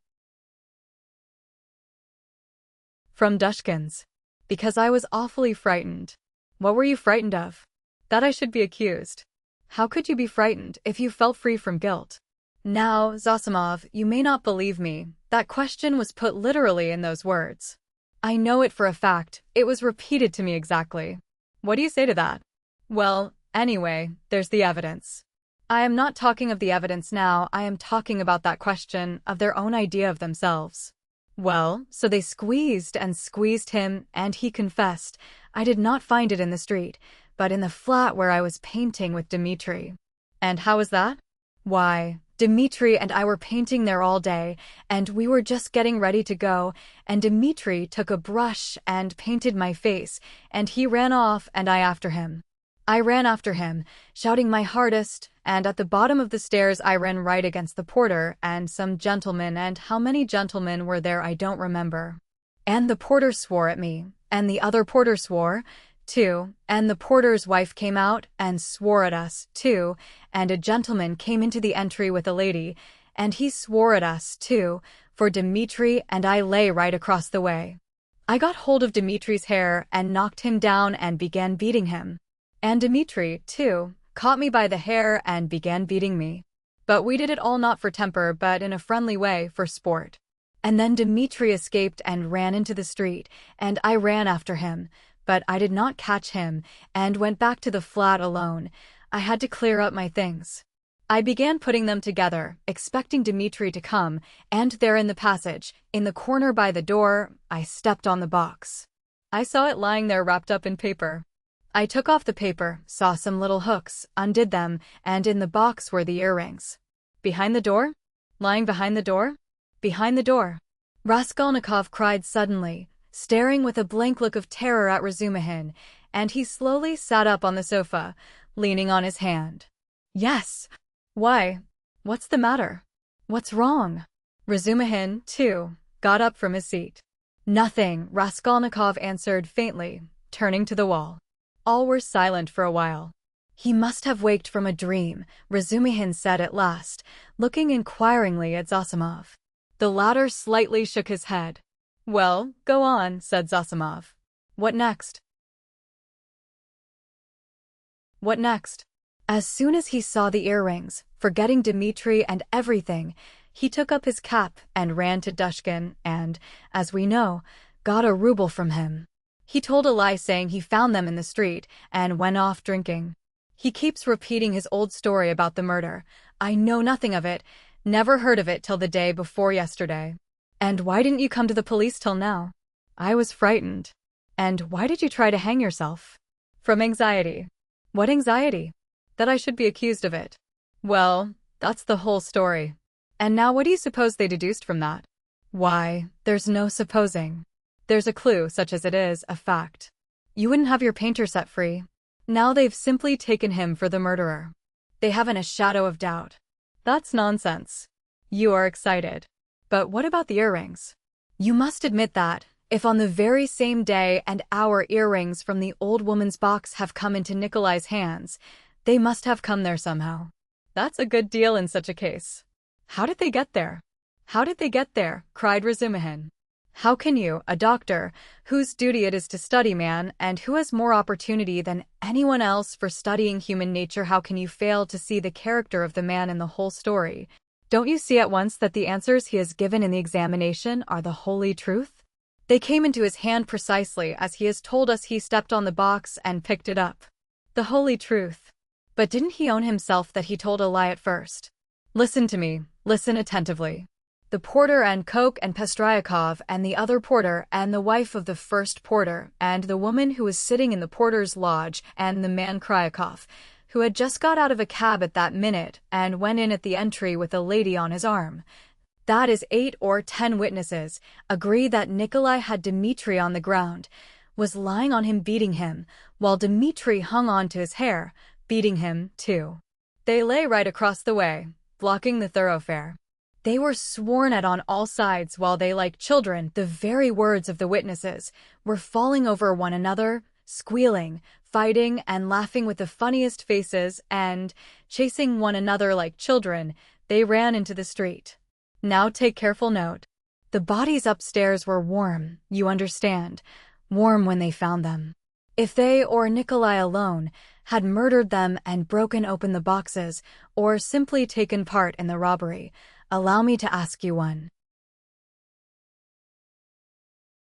From Dushkin's. Because I was awfully frightened. What were you frightened of? That I should be accused. How could you be frightened if you felt free from guilt? Now, Zosimov, you may not believe me. That question was put literally in those words. I know it for a fact. It was repeated to me exactly. What do you say to that? Well, anyway, there's the evidence. I am not talking of the evidence now. I am talking about that question, of their own idea of themselves. Well, so they squeezed and squeezed him, and he confessed. I did not find it in the street, but in the flat where I was painting with Dmitri. And how was that? Why, Dmitri and I were painting there all day, and we were just getting ready to go, and Dmitri took a brush and painted my face, and he ran off and I after him. I ran after him, shouting my hardest, and at the bottom of the stairs I ran right against the porter and some gentlemen, and how many gentlemen were there I don't remember. And the porter swore at me, and the other porter swore, too, and the porter's wife came out and swore at us, too, and a gentleman came into the entry with a lady, and he swore at us, too, for Dmitri and I lay right across the way. I got hold of Dmitri's hair and knocked him down and began beating him. And Dmitri, too, caught me by the hair and began beating me. But we did it all not for temper but in a friendly way, for sport. And then Dmitri escaped and ran into the street, and I ran after him, but I did not catch him, and went back to the flat alone. I had to clear up my things. I began putting them together, expecting Dmitri to come, and there in the passage, in the corner by the door, I stepped on the box. I saw it lying there wrapped up in paper. I took off the paper, saw some little hooks, undid them, and in the box were the earrings. Behind the door? Lying behind the door? Behind the door. Raskolnikov cried suddenly, staring with a blank look of terror at Razumihin, and he slowly sat up on the sofa, leaning on his hand. Yes. Why? What's the matter? What's wrong? Razumihin, too, got up from his seat. Nothing, Raskolnikov answered faintly, turning to the wall. All were silent for a while. He must have waked from a dream, Razumihin said at last, looking inquiringly at Zosimov. The latter slightly shook his head. Well, go on, said Zosimov. What next? What next? As soon as he saw the earrings, forgetting Dmitri and everything, he took up his cap and ran to Dushkin and, as we know, got a ruble from him. He told a lie saying he found them in the street and went off drinking. He keeps repeating his old story about the murder. I know nothing of it, never heard of it till the day before yesterday. And why didn't you come to the police till now? I was frightened. And why did you try to hang yourself? From anxiety. What anxiety? That I should be accused of it. Well, that's the whole story. And now what do you suppose they deduced from that? Why, there's no supposing. There's a clue, such as it is, a fact. You wouldn't have your painter set free. Now they've simply taken him for the murderer. They haven't a shadow of doubt. That's nonsense. You are excited. But what about the earrings? You must admit that, if on the very same day and hour earrings from the old woman's box have come into Nikolai's hands, they must have come there somehow. That's a good deal in such a case. How did they get there? How did they get there? Cried Razumihin. How can you, a doctor, whose duty it is to study man and who has more opportunity than anyone else for studying human nature, how can you fail to see the character of the man in the whole story? Don't you see at once that the answers he has given in the examination are the holy truth? They came into his hand precisely as he has told us. He stepped on the box and picked it up. The holy truth. But didn't he own himself that he told a lie at first? Listen to me, listen attentively. The porter and Koch and Pestryakov and the other porter and the wife of the first porter and the woman who was sitting in the porter's lodge and the man Kryakov, who had just got out of a cab at that minute and went in at the entry with a lady on his arm. That is 8 or 10 witnesses, agree that Nikolai had Dmitri on the ground, was lying on him beating him, while Dmitri hung on to his hair, beating him, too. They lay right across the way, blocking the thoroughfare. They were sworn at on all sides while they, like children, the very words of the witnesses, were falling over one another, squealing, fighting and laughing with the funniest faces and, chasing one another like children, they ran into the street. Now take careful note. The bodies upstairs were warm, you understand, warm when they found them. If they, or Nikolai alone, had murdered them and broken open the boxes, or simply taken part in the robbery, allow me to ask you one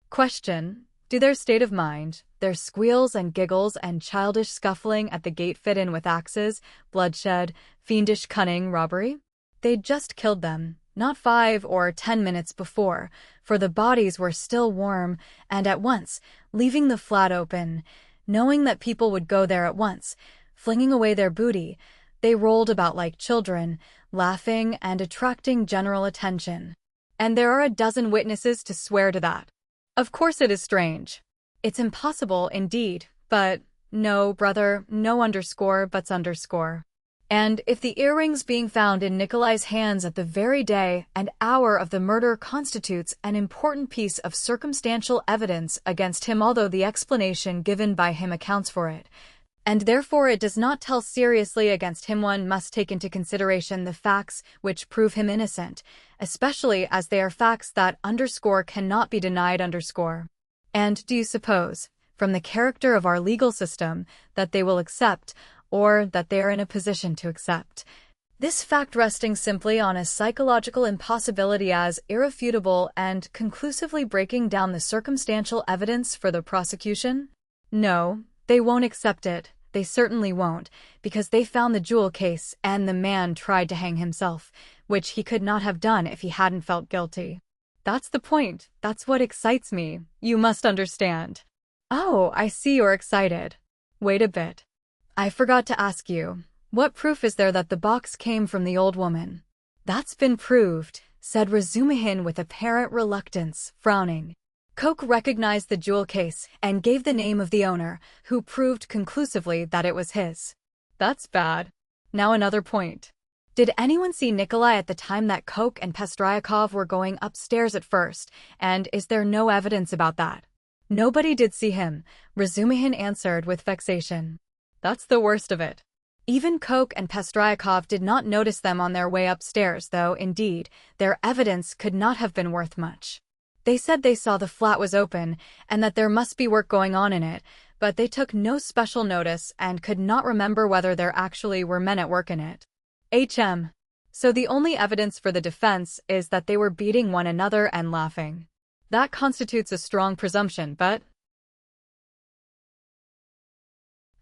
question. Do their state of mind, their squeals and giggles and childish scuffling at the gate fit in with axes, bloodshed, fiendish cunning, robbery? They'd just killed them, not 5 or 10 minutes before, for the bodies were still warm, and at once, leaving the flat open, knowing that people would go there at once, flinging away their booty, they rolled about like children, laughing and attracting general attention. And there are a dozen witnesses to swear to that. Of course it is strange. It's impossible, indeed, but no, brother, no underscore buts underscore. And if the earrings being found in Nikolai's hands at the very day and hour of the murder constitutes an important piece of circumstantial evidence against him, although the explanation given by him accounts for it, and therefore it does not tell seriously against him, one must take into consideration the facts which prove him innocent, especially as they are facts that underscore cannot be denied underscore. And do you suppose, from the character of our legal system, that they will accept, or that they are in a position to accept, this fact resting simply on a psychological impossibility as irrefutable and conclusively breaking down the circumstantial evidence for the prosecution? No, they won't accept it. They certainly won't, because they found the jewel case and the man tried to hang himself, which he could not have done if he hadn't felt guilty. That's the point. That's what excites me. You must understand. Oh, I see you're excited. Wait a bit. I forgot to ask you, what proof is there that the box came from the old woman? That's been proved, said Razumihin with apparent reluctance, frowning. Koch recognized the jewel case and gave the name of the owner, who proved conclusively that it was his. That's bad. Now another point. Did anyone see Nikolai at the time that Koch and Pestryakov were going upstairs at first, and is there no evidence about that? Nobody did see him, Razumihin answered with vexation. That's the worst of it. Even Koch and Pestryakov did not notice them on their way upstairs, though, indeed, their evidence could not have been worth much. They said they saw the flat was open and that there must be work going on in it, but they took no special notice and could not remember whether there actually were men at work in it. So the only evidence for the defense is that they were beating one another and laughing. That constitutes a strong presumption, but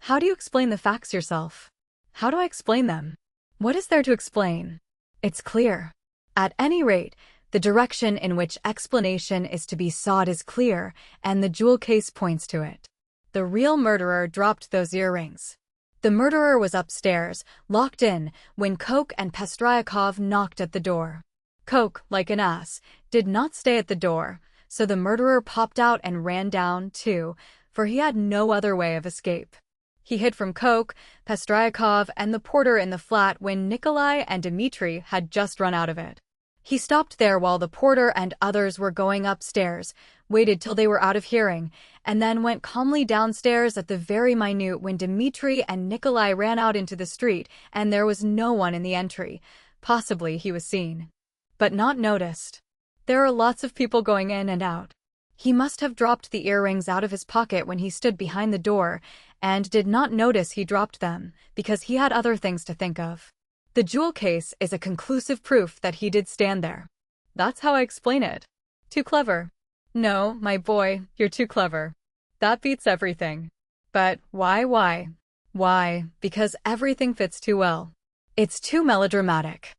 how do you explain the facts yourself? How do I explain them? What is there to explain? It's clear. At any rate, the direction in which explanation is to be sought is clear, and the jewel case points to it. The real murderer dropped those earrings. The murderer was upstairs, locked in, when Coke and Pestryakov knocked at the door. Coke, like an ass, did not stay at the door, so the murderer popped out and ran down, too, for he had no other way of escape. He hid from Coke, Pestryakov, and the porter in the flat when Nikolai and Dmitri had just run out of it. He stopped there while the porter and others were going upstairs, waited till they were out of hearing, and then went calmly downstairs at the very minute when Dmitri and Nikolai ran out into the street and there was no one in the entry. Possibly he was seen, but not noticed. There are lots of people going in and out. He must have dropped the earrings out of his pocket when he stood behind the door, and did not notice he dropped them, because he had other things to think of. The jewel case is a conclusive proof that he did stand there. That's how I explain it. Too clever. No, my boy, you're too clever. That beats everything. But why? Why? Because everything fits too well. It's too melodramatic.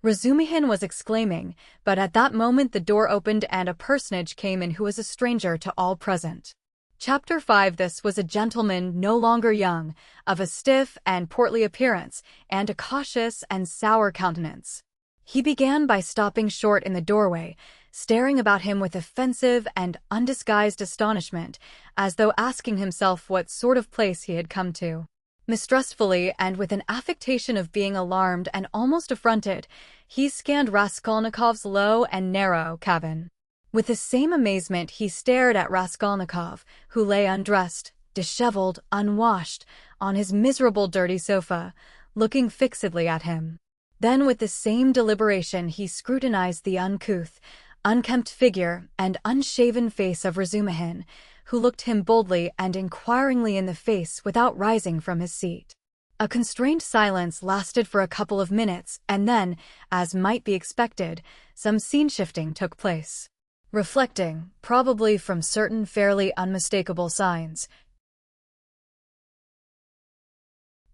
Razumihin was exclaiming, but at that moment the door opened and a personage came in who was a stranger to all present. Chapter 5. This was a gentleman no longer young, of a stiff and portly appearance, and a cautious and sour countenance. He began by stopping short in the doorway, staring about him with offensive and undisguised astonishment, as though asking himself what sort of place he had come to. Mistrustfully, and with an affectation of being alarmed and almost affronted, he scanned Raskolnikov's low and narrow cabin. With the same amazement he stared at Raskolnikov, who lay undressed, disheveled, unwashed, on his miserable dirty sofa, looking fixedly at him. Then with the same deliberation he scrutinized the uncouth, unkempt figure and unshaven face of Razumihin, who looked him boldly and inquiringly in the face without rising from his seat. A constrained silence lasted for a couple of minutes, and then, as might be expected, some scene-shifting took place. Reflecting, probably from certain fairly unmistakable signs,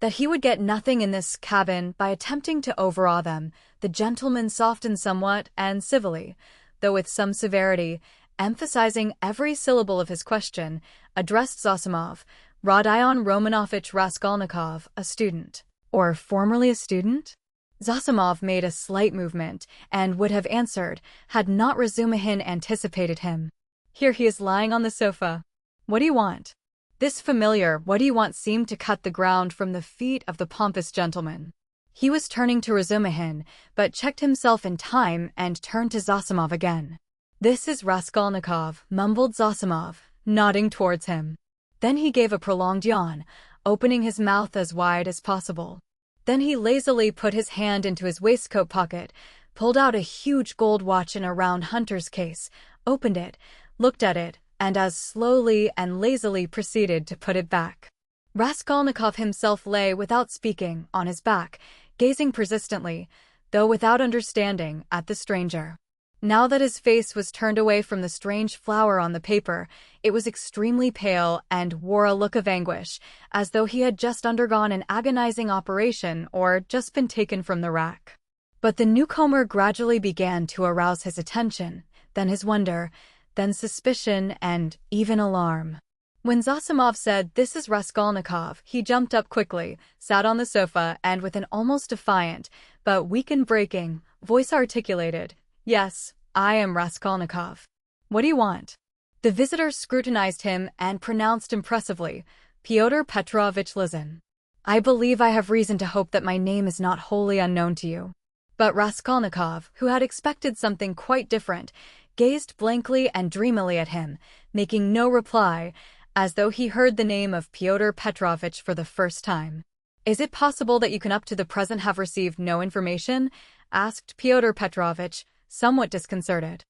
that he would get nothing in this cabin by attempting to overawe them, the gentleman softened somewhat and civilly, though with some severity, emphasizing every syllable of his question, addressed Zosimov, Rodion Romanovich Raskolnikov, a student. Or formerly a student? Zosimov made a slight movement, and would have answered, had not Razumihin anticipated him. Here he is lying on the sofa. What do you want? This familiar "what do you want" seemed to cut the ground from the feet of the pompous gentleman. He was turning to Razumihin, but checked himself in time and turned to Zosimov again. "This is Raskolnikov," mumbled Zosimov, nodding towards him. Then he gave a prolonged yawn, opening his mouth as wide as possible. Then he lazily put his hand into his waistcoat pocket, pulled out a huge gold watch in a round hunter's case, opened it, looked at it, and as slowly and lazily proceeded to put it back. Raskolnikov himself lay without speaking, on his back, gazing persistently, though without understanding, at the stranger. Now that his face was turned away from the strange flower on the paper, it was extremely pale and wore a look of anguish, as though he had just undergone an agonizing operation or just been taken from the rack. But the newcomer gradually began to arouse his attention, then his wonder, then suspicion and even alarm. When Zosimov said, "This is Raskolnikov," he jumped up quickly, sat on the sofa, and with an almost defiant, but weak and breaking, voice articulated, "Yes, I am Raskolnikov. What do you want?" The visitor scrutinized him and pronounced impressively, "Pyotr Petrovich Lizin. I believe I have reason to hope that my name is not wholly unknown to you." But Raskolnikov, who had expected something quite different, gazed blankly and dreamily at him, making no reply, as though he heard the name of Pyotr Petrovich for the first time. "Is it possible that you can up to the present have received no information?" asked Pyotr Petrovich, somewhat disconcerted.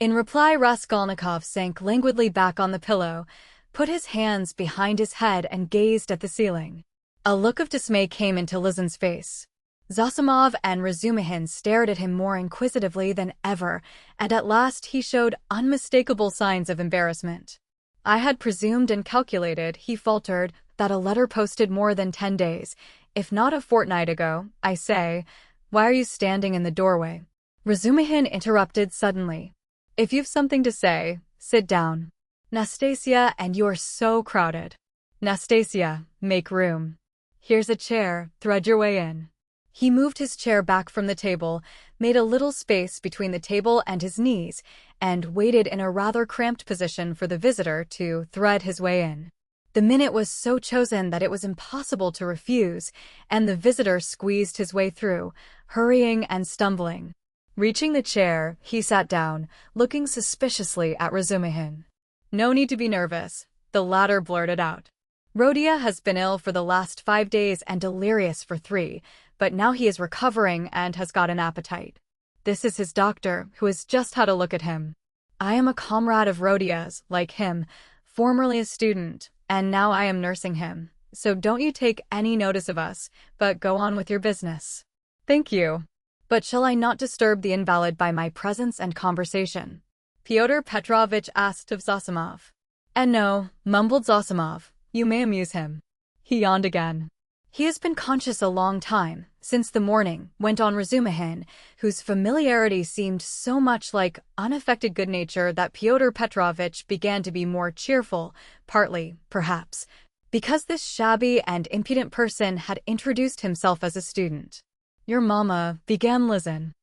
In reply, Raskolnikov sank languidly back on the pillow, put his hands behind his head and gazed at the ceiling. A look of dismay came into Lizin's face. Zosimov and Razumihin stared at him more inquisitively than ever, and at last he showed unmistakable signs of embarrassment. I had presumed and calculated, he faltered, that a letter posted more than 10 days, if not a fortnight ago. I say, why are you standing in the doorway? Razumihin interrupted suddenly. If you've something to say, sit down. Nastasia, and you're so crowded. Nastasia, make room. Here's a chair, thread your way in. He moved his chair back from the table, made a little space between the table and his knees, and waited in a rather cramped position for the visitor to thread his way in. The minute was so chosen that it was impossible to refuse, and the visitor squeezed his way through, hurrying and stumbling. Reaching the chair, he sat down, looking suspiciously at Razumihin. No need to be nervous, the latter blurted out. Rodia has been ill for the last 5 days and delirious for 3, but now he is recovering and has got an appetite. This is his doctor, who has just had a look at him. I am a comrade of Rodia's, like him, formerly a student, and now I am nursing him, so don't you take any notice of us, but go on with your business. Thank you. But shall I not disturb the invalid by my presence and conversation? Pyotr Petrovitch asked of Zosimov. And no, mumbled Zosimov, you may amuse him. He yawned again. He has been conscious a long time, since the morning, went on Razumihin, whose familiarity seemed so much like unaffected good nature that Pyotr Petrovitch began to be more cheerful, partly, perhaps, because this shabby and impudent person had introduced himself as a student. Your mama, began Lizin.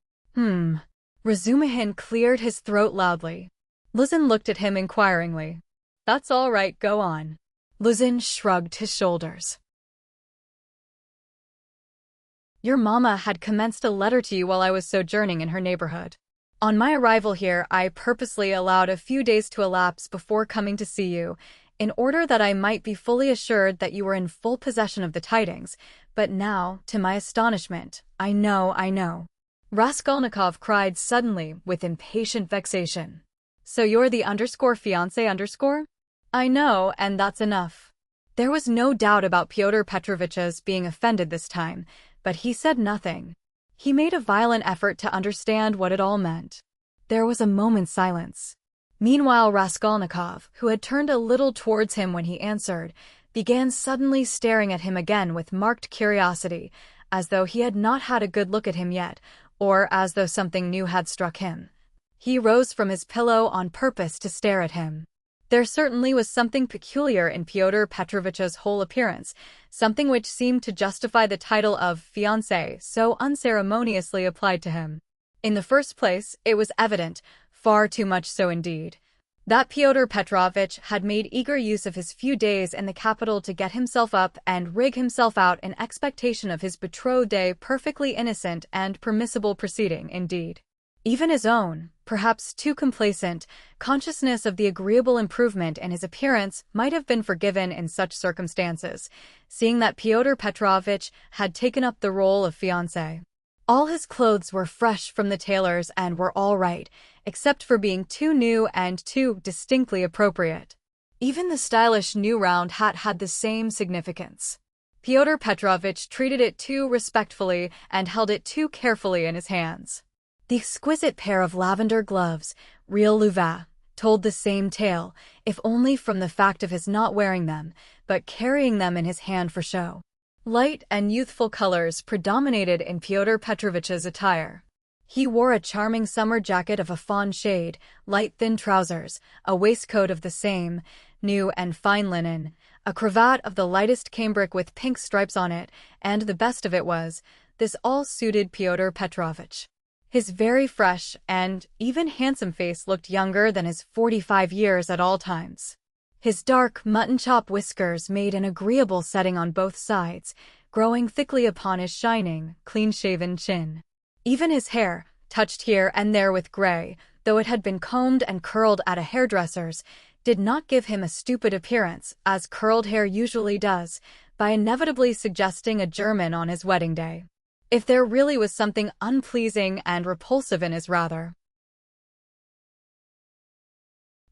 Razumihin cleared his throat loudly. Lizin looked at him inquiringly. That's all right, go on. Lizin shrugged his shoulders. Your mama had commenced a letter to you while I was sojourning in her neighborhood. On my arrival here, I purposely allowed a few days to elapse before coming to see you, in order that I might be fully assured that you were in full possession of the tidings, but now, to my astonishment, I know. Raskolnikov cried suddenly, with impatient vexation. So you're the _fiancé_? I know, and that's enough. There was no doubt about Pyotr Petrovitch's being offended this time, but he said nothing. He made a violent effort to understand what it all meant. There was a moment's silence. Meanwhile, Raskolnikov, who had turned a little towards him when he answered, began suddenly staring at him again with marked curiosity, as though he had not had a good look at him yet, or as though something new had struck him. He rose from his pillow on purpose to stare at him. There certainly was something peculiar in Pyotr Petrovitch's whole appearance, something which seemed to justify the title of fiancé so unceremoniously applied to him. In the first place, it was evident, far too much so indeed, that Pyotr Petrovitch had made eager use of his few days in the capital to get himself up and rig himself out in expectation of his betrothed day, perfectly innocent and permissible proceeding indeed. Even his own, perhaps too complacent, consciousness of the agreeable improvement in his appearance might have been forgiven in such circumstances, seeing that Pyotr Petrovitch had taken up the role of fiancé. All his clothes were fresh from the tailor's and were all right, except for being too new and too distinctly appropriate. Even the stylish new round hat had the same significance. Pyotr Petrovitch treated it too respectfully and held it too carefully in his hands. The exquisite pair of lavender gloves, real Louvain, told the same tale, if only from the fact of his not wearing them, but carrying them in his hand for show. Light and youthful colors predominated in Pyotr Petrovitch's attire. He wore a charming summer jacket of a fawn shade, light thin trousers, a waistcoat of the same, new and fine linen, a cravat of the lightest cambric with pink stripes on it, and the best of it was, this all suited Pyotr Petrovitch. His very fresh and even handsome face looked younger than his 45 years at all times. His dark mutton-chop whiskers made an agreeable setting on both sides, growing thickly upon his shining, clean-shaven chin. Even his hair, touched here and there with gray, though it had been combed and curled at a hairdresser's, did not give him a stupid appearance, as curled hair usually does, by inevitably suggesting a German on his wedding day. If there really was something unpleasing and repulsive in his rather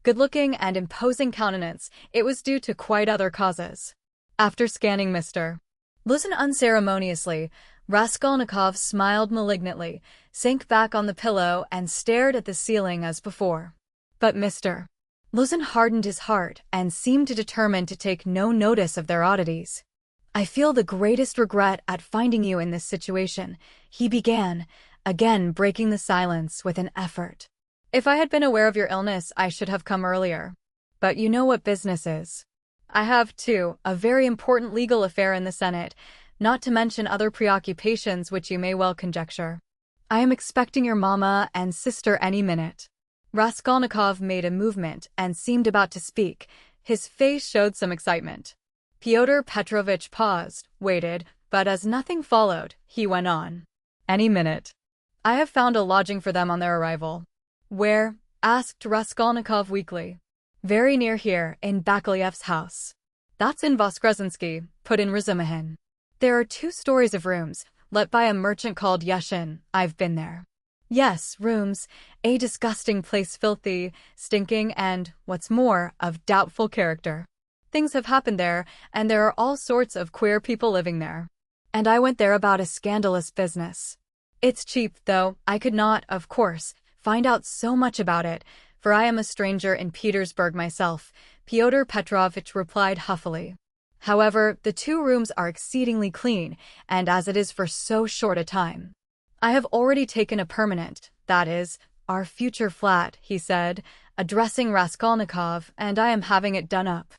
good-looking and imposing countenance, it was due to quite other causes. After scanning Mr. Luzin unceremoniously, Raskolnikov smiled malignantly, sank back on the pillow, and stared at the ceiling as before. But Mr. Luzin hardened his heart and seemed determined to take no notice of their oddities. "I feel the greatest regret at finding you in this situation," he began, again breaking the silence with an effort. "If I had been aware of your illness, I should have come earlier. But you know what business is. I have, too, a very important legal affair in the Senate, not to mention other preoccupations which you may well conjecture. I am expecting your mama and sister any minute." Raskolnikov made a movement and seemed about to speak. His face showed some excitement. Pyotr Petrovich paused, waited, but as nothing followed, he went on. "Any minute. I have found a lodging for them on their arrival." "Where?" asked Raskolnikov weakly. "Very near here, in Bakaleyev's house." "That's in Voskresensky," put in Razumihin. "There are 2 stories of rooms, let by a merchant called Yashin. I've been there." "Yes, rooms. A disgusting place, filthy, stinking, and, what's more, of doubtful character. Things have happened there, and there are all sorts of queer people living there. And I went there about a scandalous business. It's cheap, though I could not, of course, find out so much about it, for I am a stranger in Petersburg myself," Pyotr Petrovich replied huffily. "However, the 2 rooms are exceedingly clean, and as it is for so short a time. I have already taken a permanent, that is, our future flat," he said, addressing Raskolnikov, "and I am having it done up.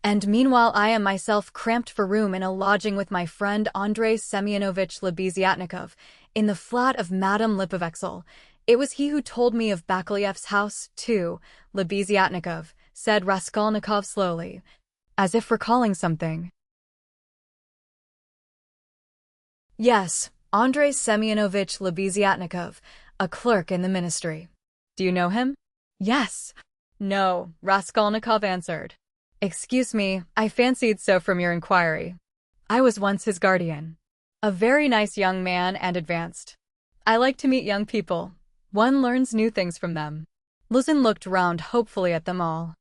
And meanwhile I am myself cramped for room in a lodging with my friend Andrei Semyonovich Lebeziatnikov, in the flat of Madame Lipovexel. It was he who told me of Bakaleyev's house, too, Lebeziatnikov," said Raskolnikov slowly, as if recalling something. "Yes, Andrei Semyonovich Lebeziatnikov, a clerk in the ministry." "Do you know him?" "Yes." "No," Raskolnikov answered. "Excuse me, I fancied so from your inquiry. I was once his guardian. A very nice young man and advanced. I like to meet young people. One learns new things from them." Luzin looked round hopefully at them all.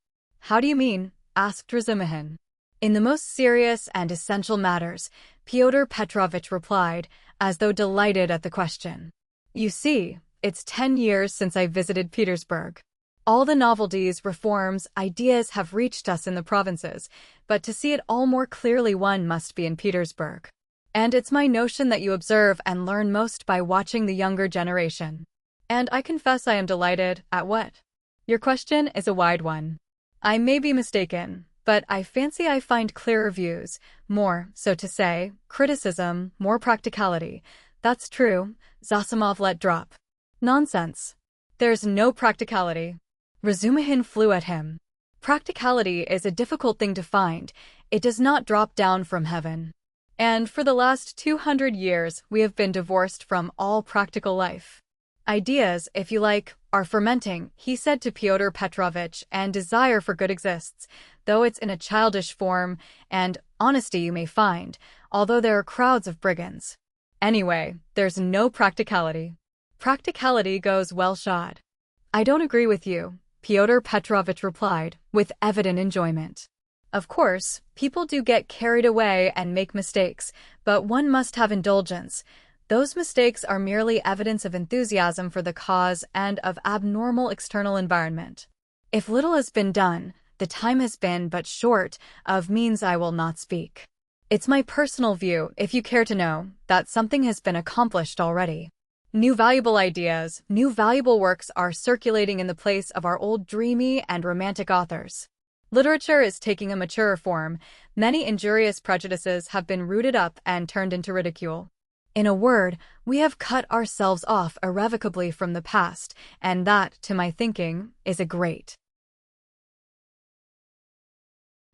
"How do you mean?" asked Razumihin. "In the most serious and essential matters," Pyotr Petrovich replied, as though delighted at the question. "You see, it's 10 years since I visited Petersburg. All the novelties, reforms, ideas have reached us in the provinces, but to see it all more clearly one must be in Petersburg. And it's my notion that you observe and learn most by watching the younger generation. And I confess I am delighted at what? Your question is a wide one. I may be mistaken, but I fancy I find clearer views, more, so to say, criticism, more practicality. That's true," Zossimov let drop. "Nonsense. There's no practicality." Razumihin flew at him. "Practicality is a difficult thing to find. It does not drop down from heaven. And for the last 200 years we have been divorced from all practical life. Ideas, if you like, are fermenting," he said to Pyotr Petrovich, "and desire for good exists, though it's in a childish form, and honesty you may find, although there are crowds of brigands. Anyway, there's no practicality. Practicality goes well shod." "I don't agree with you," Pyotr Petrovich replied, with evident enjoyment. "Of course, people do get carried away and make mistakes, but one must have indulgence. Those mistakes are merely evidence of enthusiasm for the cause and of abnormal external environment. If little has been done, the time has been but short, of means I will not speak. It's my personal view, if you care to know, that something has been accomplished already. New valuable ideas, new valuable works are circulating in the place of our old dreamy and romantic authors. Literature is taking a maturer form. Many injurious prejudices have been rooted up and turned into ridicule. In a word, we have cut ourselves off irrevocably from the past, and that, to my thinking, is a great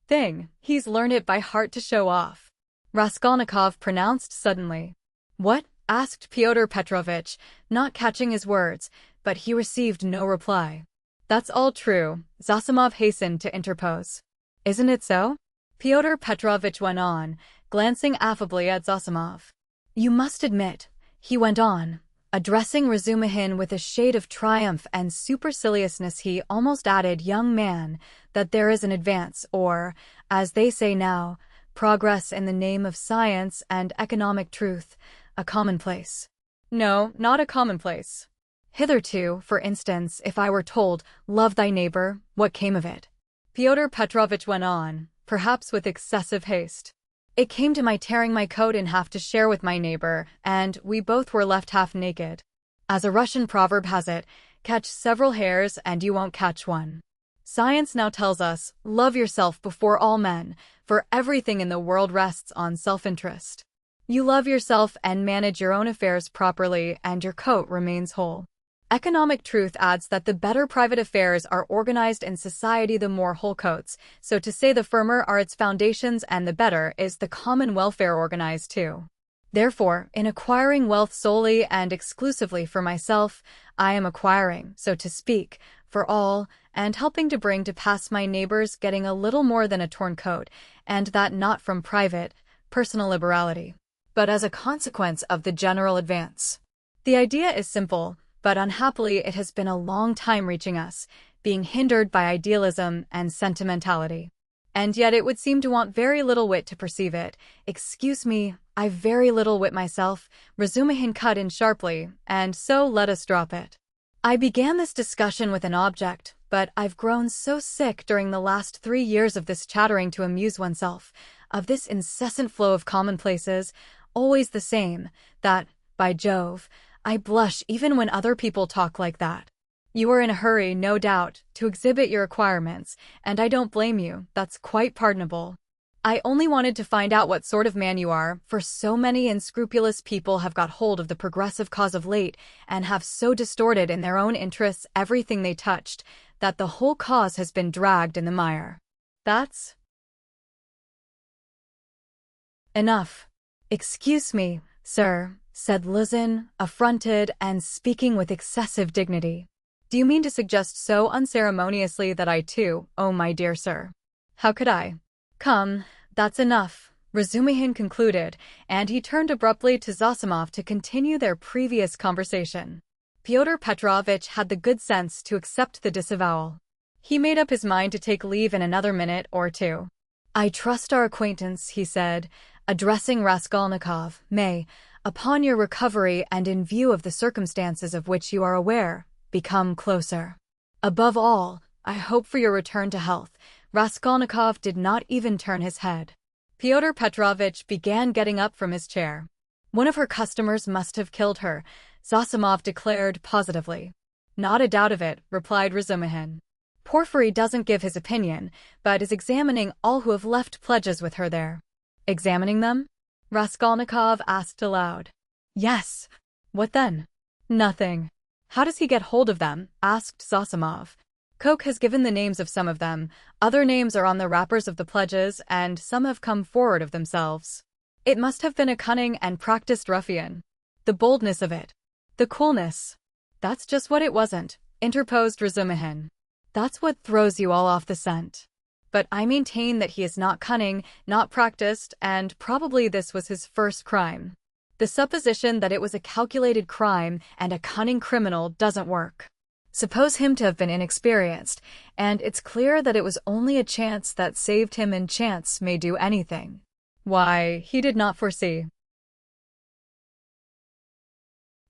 thing. He's learned it by heart to show off," Raskolnikov pronounced suddenly. "What?" asked Pyotr Petrovich, not catching his words, but he received no reply. "That's all true," Zossimov hastened to interpose. "Isn't it so?" Pyotr Petrovich went on, glancing affably at Zossimov. "You must admit," he went on, Addressing Razumihin with a shade of triumph and superciliousness, he almost added, "Young man, that there is an advance, or, as they say now, progress in the name of science and economic truth, a commonplace." "No, not a commonplace. Hitherto, for instance, if I were told, 'Love thy neighbor,' what came of it?" Fyodor Petrovitch went on, perhaps with excessive haste. "It came to my tearing my coat in half to share with my neighbor, and we both were left half naked. As a Russian proverb has it, 'Catch several hares and you won't catch one.' Science now tells us, 'Love yourself before all men,' for everything in the world rests on self-interest. You love yourself and manage your own affairs properly, and your coat remains whole. Economic truth adds that the better private affairs are organized in society, the more whole coats, so to say the firmer are its foundations and the better is the common welfare organized too. Therefore, in acquiring wealth solely and exclusively for myself, I am acquiring, so to speak, for all, and helping to bring to pass my neighbors getting a little more than a torn coat, and that not from private, personal liberality, but as a consequence of the general advance. The idea is simple, but unhappily it has been a long time reaching us, being hindered by idealism and sentimentality. And yet it would seem to want very little wit to perceive it. Excuse me, I've very little wit myself, Razumihin cut in sharply, and so let us drop it. I began this discussion with an object, but I've grown so sick during the last 3 years of this chattering to amuse oneself, of this incessant flow of commonplaces, always the same, that, by Jove, I blush even when other people talk like that. You are in a hurry, no doubt, to exhibit your acquirements, and I don't blame you, that's quite pardonable. I only wanted to find out what sort of man you are, for so many unscrupulous people have got hold of the progressive cause of late, and have so distorted in their own interests everything they touched, that the whole cause has been dragged in the mire. That's enough. Excuse me, sir, said Luzin, affronted and speaking with excessive dignity. Do you mean to suggest so unceremoniously that I too, oh my dear sir? How could I? Come, that's enough, Razumihin concluded, and he turned abruptly to Zosimov to continue their previous conversation. Fyodor Petrovitch had the good sense to accept the disavowal. He made up his mind to take leave in another minute or two. I trust our acquaintance, he said, addressing Raskolnikov, may, upon your recovery and in view of the circumstances of which you are aware, become closer. Above all, I hope for your return to health. Raskolnikov did not even turn his head. Fyodor Petrovitch began getting up from his chair. One of her customers must have killed her, Zosimov declared positively. Not a doubt of it, replied Razumihin. Porfiry doesn't give his opinion, but is examining all who have left pledges with her there. Examining them? Raskolnikov asked aloud. Yes. What then? Nothing. How does he get hold of them? Asked Zosimov. Koch has given the names of some of them, other names are on the wrappers of the pledges, and some have come forward of themselves. It must have been a cunning and practiced ruffian. The boldness of it. The coolness. That's just what it wasn't, interposed Razumihin. That's what throws you all off the scent. But I maintain that he is not cunning, not practiced, and probably this was his first crime. The supposition that it was a calculated crime and a cunning criminal doesn't work. Suppose him to have been inexperienced, and it's clear that it was only a chance that saved him, and chance may do anything. Why, he did not foresee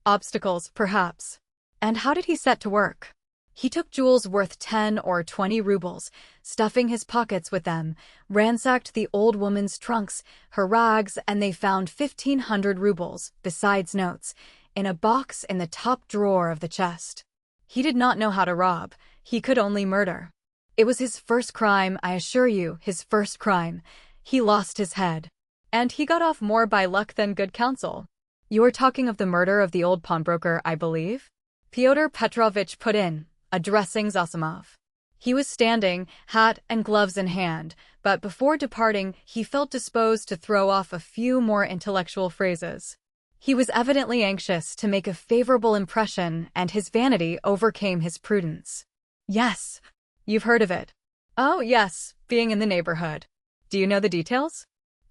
obstacles, perhaps. And how did he set to work? He took jewels worth 10 or 20 rubles, stuffing his pockets with them, ransacked the old woman's trunks, her rags, and they found 1,500 rubles, besides notes, in a box in the top drawer of the chest. He did not know how to rob, he could only murder. It was his first crime, I assure you, his first crime. He lost his head. And he got off more by luck than good counsel. You are talking of the murder of the old pawnbroker, I believe? Fyodor Petrovitch put in, addressing Zosimov. He was standing, hat and gloves in hand, but before departing he felt disposed to throw off a few more intellectual phrases. He was evidently anxious to make a favorable impression, and his vanity overcame his prudence. Yes, you've heard of it. Oh, yes, being in the neighborhood. Do you know the details?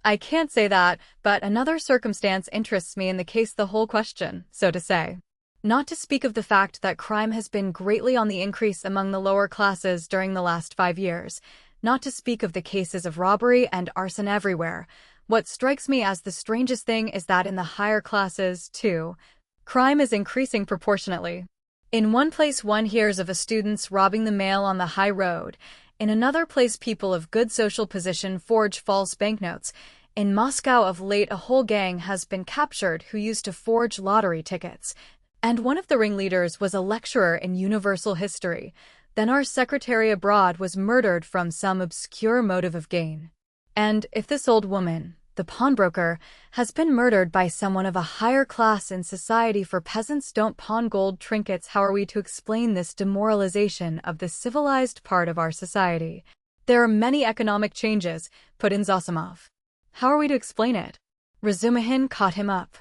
I can't say that, but another circumstance interests me in the case, the whole question, so to say. Not to speak of the fact that crime has been greatly on the increase among the lower classes during the last 5 years. Not to speak of the cases of robbery and arson everywhere. What strikes me as the strangest thing is that in the higher classes, too, crime is increasing proportionately. In one place one hears of students robbing the mail on the high road. In another place people of good social position forge false banknotes. In Moscow of late a whole gang has been captured who used to forge lottery tickets. And one of the ringleaders was a lecturer in universal history. Then our secretary abroad was murdered from some obscure motive of gain. And if this old woman, the pawnbroker, has been murdered by someone of a higher class in society, for peasants don't pawn gold trinkets, how are we to explain this demoralization of the civilized part of our society? There are many economic changes, put in Zossimov. How are we to explain it? Razumihin caught him up.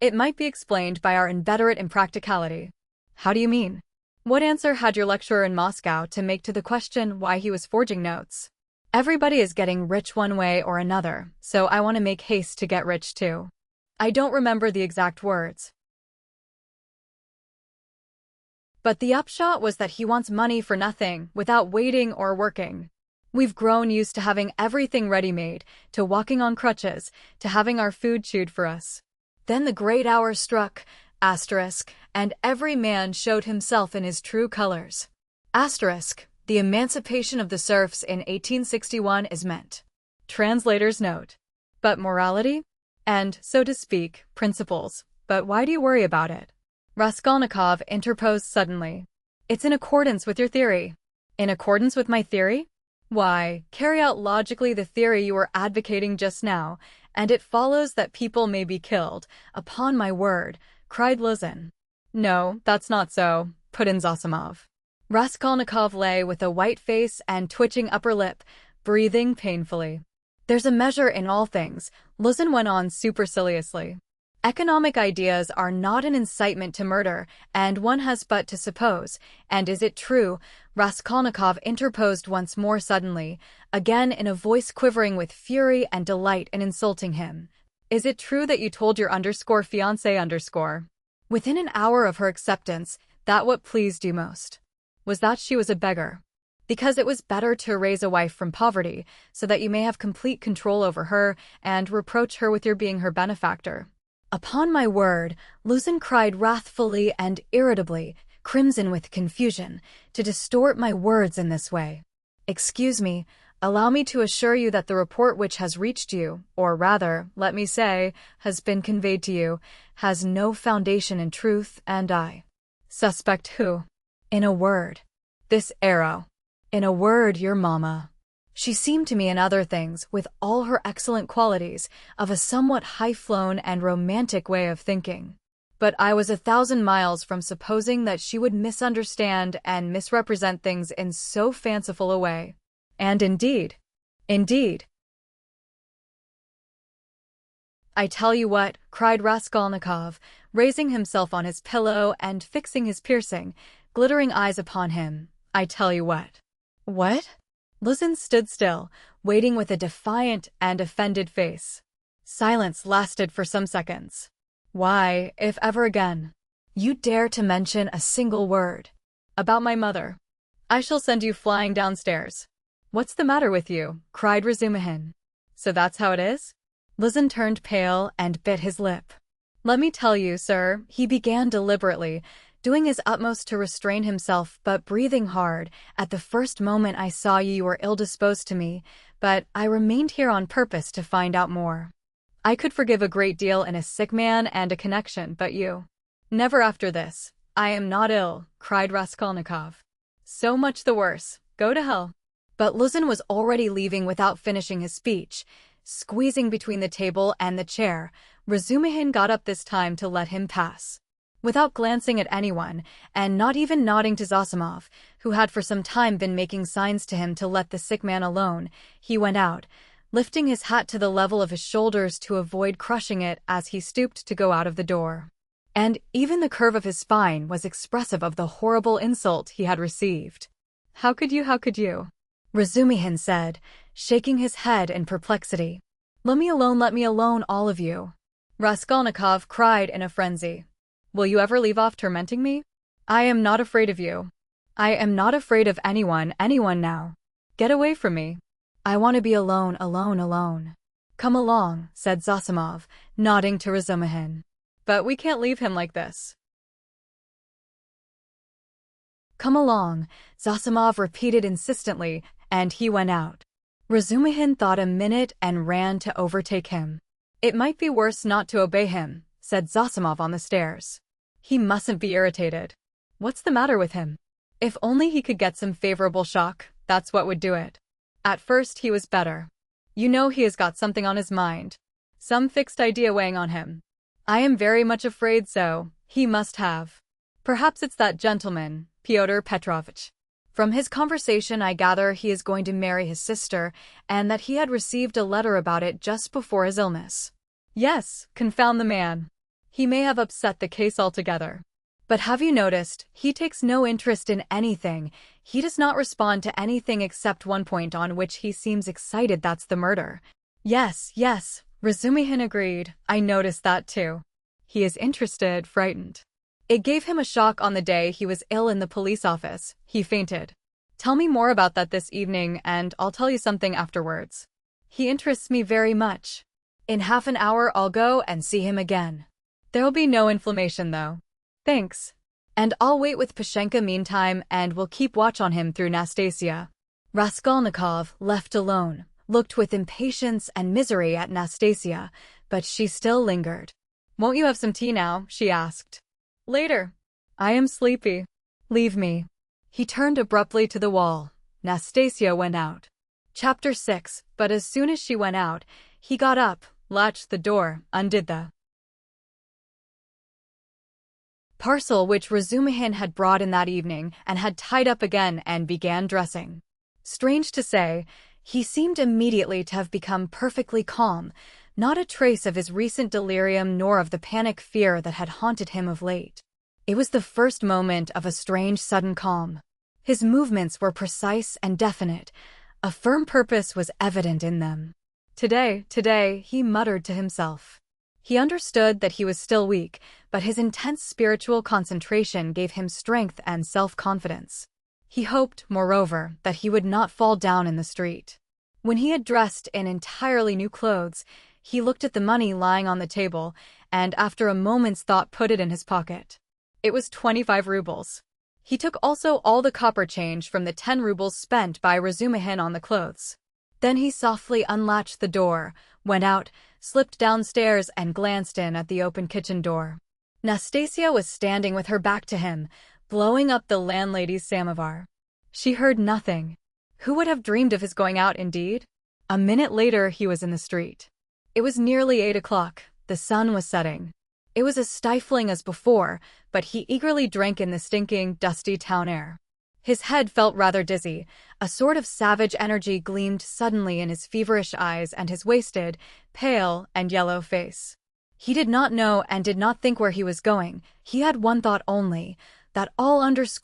It might be explained by our inveterate impracticality. How do you mean? What answer had your lecturer in Moscow to make to the question why he was forging notes? Everybody is getting rich one way or another, so I want to make haste to get rich too. I don't remember the exact words. But the upshot was that he wants money for nothing, without waiting or working. We've grown used to having everything ready-made, to walking on crutches, to having our food chewed for us. Then the great hour struck, and every man showed himself in his true colors. The emancipation of the serfs in 1861 is meant. Translator's note. But morality? And, so to speak, principles. But why do you worry about it? Raskolnikov interposed suddenly. It's in accordance with your theory. In accordance with my theory? Why, carry out logically the theory you were advocating just now, and it follows that people may be killed. Upon my word, cried Luzin. No, that's not so, put in Zossimov. Raskolnikov lay with a white face and twitching upper lip, breathing painfully. There's a measure in all things, Luzin went on superciliously. Economic ideas are not an incitement to murder, and one has but to suppose. And is it true? Raskolnikov interposed once more suddenly, again in a voice quivering with fury and delight in insulting him. Is it true that you told your fiancé within an hour of her acceptance, that what pleased you most was that she was a beggar? Because it was better to raise a wife from poverty, so that you may have complete control over her and reproach her with your being her benefactor. Upon my word, Luzin cried wrathfully and irritably, crimson with confusion, to distort my words in this way. Excuse me, allow me to assure you that the report which has reached you, or rather, let me say, has been conveyed to you, has no foundation in truth, and I suspect who. In a word, this arrow. In a word, your mamma. She seemed to me in other things, with all her excellent qualities, of a somewhat high-flown and romantic way of thinking. But I was 1,000 miles from supposing that she would misunderstand and misrepresent things in so fanciful a way. And indeed. I tell you what, cried Raskolnikov, raising himself on his pillow and fixing his piercing, glittering eyes upon him. I tell you what. What? Luzin stood still, waiting with a defiant and offended face. Silence lasted for some seconds. Why, if ever again you dare to mention a single word about my mother, I shall send you flying downstairs. What's the matter with you? Cried Razumihin. So that's how it is? Luzin turned pale and bit his lip. Let me tell you, sir, he began deliberately, doing his utmost to restrain himself but breathing hard. At the first moment I saw you were ill-disposed to me, but I remained here on purpose to find out more. I could forgive a great deal in a sick man and a connection, but you. Never after this. I am not ill, cried Raskolnikov. So much the worse. Go to hell. But Luzin was already leaving without finishing his speech. Squeezing between the table and the chair, Razumihin got up this time to let him pass. Without glancing at anyone, and not even nodding to Zossimov, who had for some time been making signs to him to let the sick man alone, he went out, lifting his hat to the level of his shoulders to avoid crushing it as he stooped to go out of the door. And even the curve of his spine was expressive of the horrible insult he had received. How could you? Razumihin said, shaking his head in perplexity. Let me alone, all of you. Raskolnikov cried in a frenzy. Will you ever leave off tormenting me? I am not afraid of you. I am not afraid of anyone now. Get away from me. I want to be alone, alone, alone. Come along, said Zosimov, nodding to Razumihin. But we can't leave him like this. Come along, Zosimov repeated insistently, and he went out. Razumihin thought a minute and ran to overtake him. It might be worse not to obey him, said Zosimov on the stairs. He mustn't be irritated. What's the matter with him? If only he could get some favorable shock, that's what would do it. At first he was better. You know he has got something on his mind. Some fixed idea weighing on him. I am very much afraid so. He must have. Perhaps it's that gentleman, Pyotr Petrovich. From his conversation I gather he is going to marry his sister, and that he had received a letter about it just before his illness. Yes, confound the man. He may have upset the case altogether. But have you noticed, he takes no interest in anything. He does not respond to anything except one point on which he seems excited, that's the murder. Yes, Razumihin agreed. I noticed that too. He is interested, frightened. It gave him a shock on the day he was ill in the police office. He fainted. Tell me more about that this evening, and I'll tell you something afterwards. He interests me very much. In half an hour I'll go and see him again. There'll be no inflammation, though. Thanks. And I'll wait with Pashenka meantime, and we'll keep watch on him through Nastasia. Raskolnikov, left alone, looked with impatience and misery at Nastasia, but she still lingered. Won't you have some tea now? She asked. Later. I am sleepy. Leave me. He turned abruptly to the wall. Nastasia went out. Chapter 6. But as soon as she went out, he got up, latched the door, undid the parcel which Razumihin had brought in that evening and had tied up again, and began dressing. Strange to say, he seemed immediately to have become perfectly calm, not a trace of his recent delirium nor of the panic fear that had haunted him of late. It was the first moment of a strange sudden calm. His movements were precise and definite. A firm purpose was evident in them. Today, he muttered to himself. He understood that he was still weak, but his intense spiritual concentration gave him strength and self-confidence. He hoped, moreover, that he would not fall down in the street. When he had dressed in entirely new clothes, he looked at the money lying on the table, and after a moment's thought put it in his pocket. It was 25 rubles. He took also all the copper change from the 10 rubles spent by Razumihin on the clothes. Then he softly unlatched the door, went out, slipped downstairs, and glanced in at the open kitchen door. Nastasia was standing with her back to him, blowing up the landlady's samovar. She heard nothing. Who would have dreamed of his going out, indeed? A minute later he was in the street. It was nearly 8 o'clock. The sun was setting. It was as stifling as before, but he eagerly drank in the stinking, dusty town air. His head felt rather dizzy. A sort of savage energy gleamed suddenly in his feverish eyes and his wasted, pale, and yellow face. He did not know and did not think where he was going. He had one thought only, that all this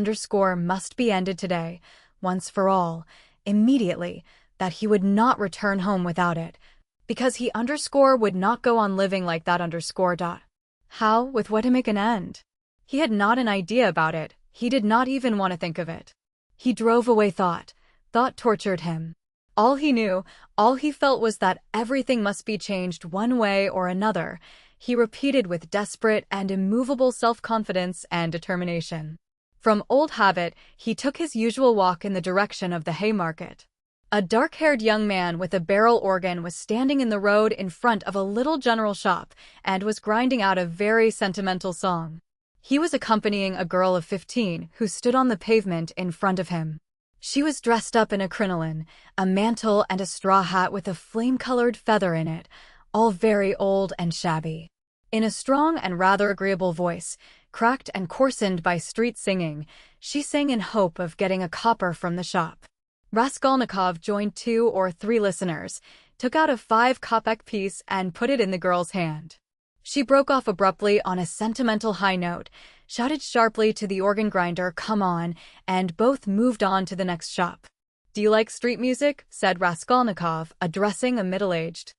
must be ended today, once for all, immediately, that he would not return home without it, because he would not go on living like that . How, with what to make an end? He had not an idea about it. He did not even want to think of it. He drove away thought. Thought tortured him. All he knew, all he felt was that everything must be changed one way or another. He repeated with desperate and immovable self-confidence and determination. From old habit, he took his usual walk in the direction of the Haymarket. A dark-haired young man with a barrel organ was standing in the road in front of a little general shop and was grinding out a very sentimental song. He was accompanying a girl of 15 who stood on the pavement in front of him. She was dressed up in a crinoline, a mantle and a straw hat with a flame-colored feather in it, all very old and shabby. In a strong and rather agreeable voice, cracked and coarsened by street singing, she sang in hope of getting a copper from the shop. Raskolnikov joined 2 or 3 listeners, took out a 5-kopeck piece and put it in the girl's hand. She broke off abruptly on a sentimental high note, shouted sharply to the organ grinder, "Come on," and both moved on to the next shop. "Do you like street music?" said Raskolnikov, addressing a middle-aged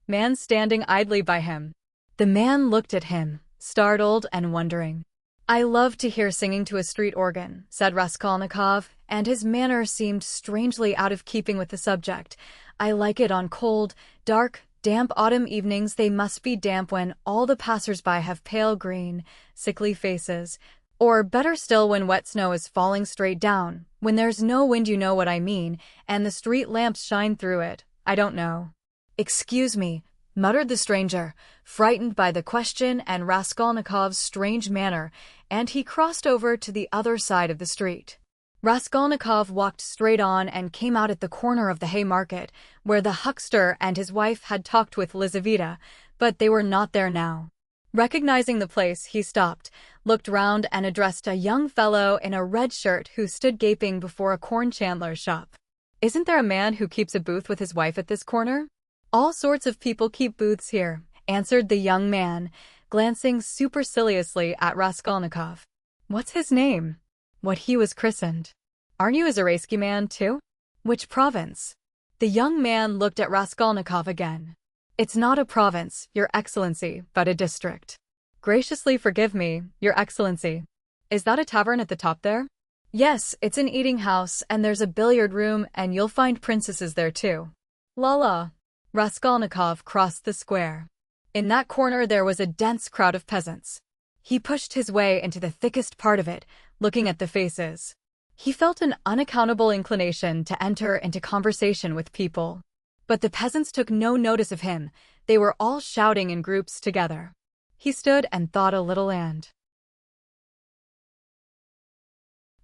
man standing idly by him. The man looked at him, startled and wondering. "I love to hear singing to a street organ," said Raskolnikov, and his manner seemed strangely out of keeping with the subject. "I like it on cold, dark, damp autumn evenings. They must be damp when all the passers-by have pale green, sickly faces. Or better still, when wet snow is falling straight down, when there's no wind, you know what I mean, and the street lamps shine through it. I don't know." "Excuse me," muttered the stranger, frightened by the question and Raskolnikov's strange manner, and he crossed over to the other side of the street. Raskolnikov walked straight on and came out at the corner of the Haymarket, where the huckster and his wife had talked with Lizaveta, but they were not there now. Recognizing the place, he stopped, looked round and addressed a young fellow in a red shirt who stood gaping before a corn chandler's shop. "Isn't there a man who keeps a booth with his wife at this corner?" "All sorts of people keep booths here," answered the young man, glancing superciliously at Raskolnikov. "What's his name?" "What he was christened." "Aren't you a Zaraysky man, too?" "Which province?" The young man looked at Raskolnikov again. "It's not a province, Your Excellency, but a district." "Graciously forgive me, Your Excellency. Is that a tavern at the top there?" "Yes, it's an eating house, and there's a billiard room, and you'll find princesses there too." "La." Raskolnikov crossed the square. In that corner there was a dense crowd of peasants. He pushed his way into the thickest part of it, looking at the faces. He felt an unaccountable inclination to enter into conversation with people. But the peasants took no notice of him. They were all shouting in groups together. He stood and thought a little and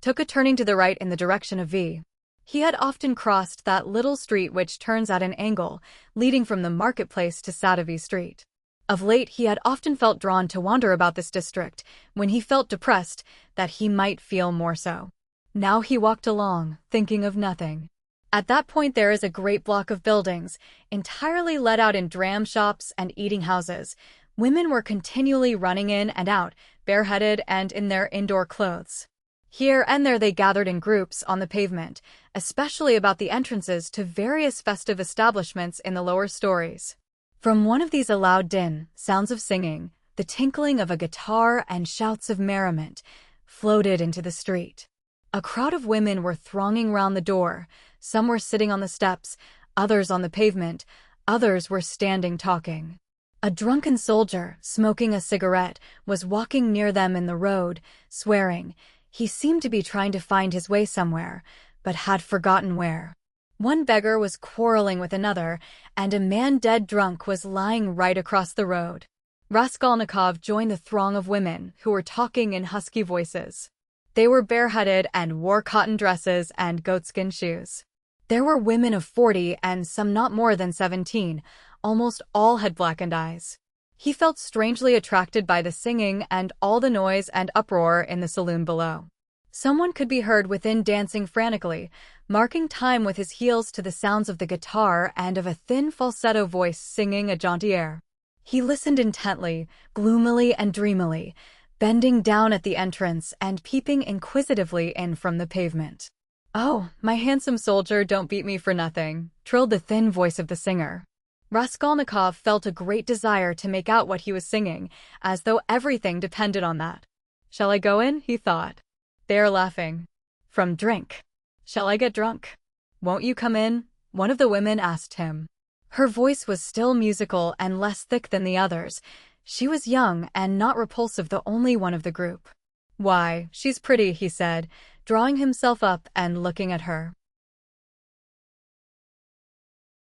took a turning to the right in the direction of V. He had often crossed that little street which turns at an angle, leading from the marketplace to Sadovy Street. Of late he had often felt drawn to wander about this district, when he felt depressed, that he might feel more so. Now he walked along, thinking of nothing. At that point there is a great block of buildings, entirely let out in dram shops and eating houses. Women were continually running in and out, bareheaded and in their indoor clothes. Here and there they gathered in groups on the pavement, especially about the entrances to various festive establishments in the lower stories. From one of these a loud din, sounds of singing, the tinkling of a guitar and shouts of merriment, floated into the street. A crowd of women were thronging round the door. Some were sitting on the steps, others on the pavement, others were standing talking. A drunken soldier, smoking a cigarette, was walking near them in the road, swearing. He seemed to be trying to find his way somewhere, but had forgotten where. One beggar was quarreling with another, and a man dead drunk was lying right across the road. Raskolnikov joined the throng of women, who were talking in husky voices. They were bareheaded and wore cotton dresses and goatskin shoes. There were women of 40 and some not more than 17. Almost all had blackened eyes. He felt strangely attracted by the singing and all the noise and uproar in the saloon below. Someone could be heard within dancing frantically, marking time with his heels to the sounds of the guitar and of a thin falsetto voice singing a jaunty air. He listened intently, gloomily and dreamily, bending down at the entrance and peeping inquisitively in from the pavement. "Oh, my handsome soldier, don't beat me for nothing," trilled the thin voice of the singer. Raskolnikov felt a great desire to make out what he was singing, as though everything depended on that. "Shall I go in?" he thought. "They are laughing. From drink. Shall I get drunk?" "Won't you come in?" one of the women asked him. Her voice was still musical and less thick than the others. She was young and not repulsive, the only one of the group. "Why, she's pretty," he said, drawing himself up and looking at her.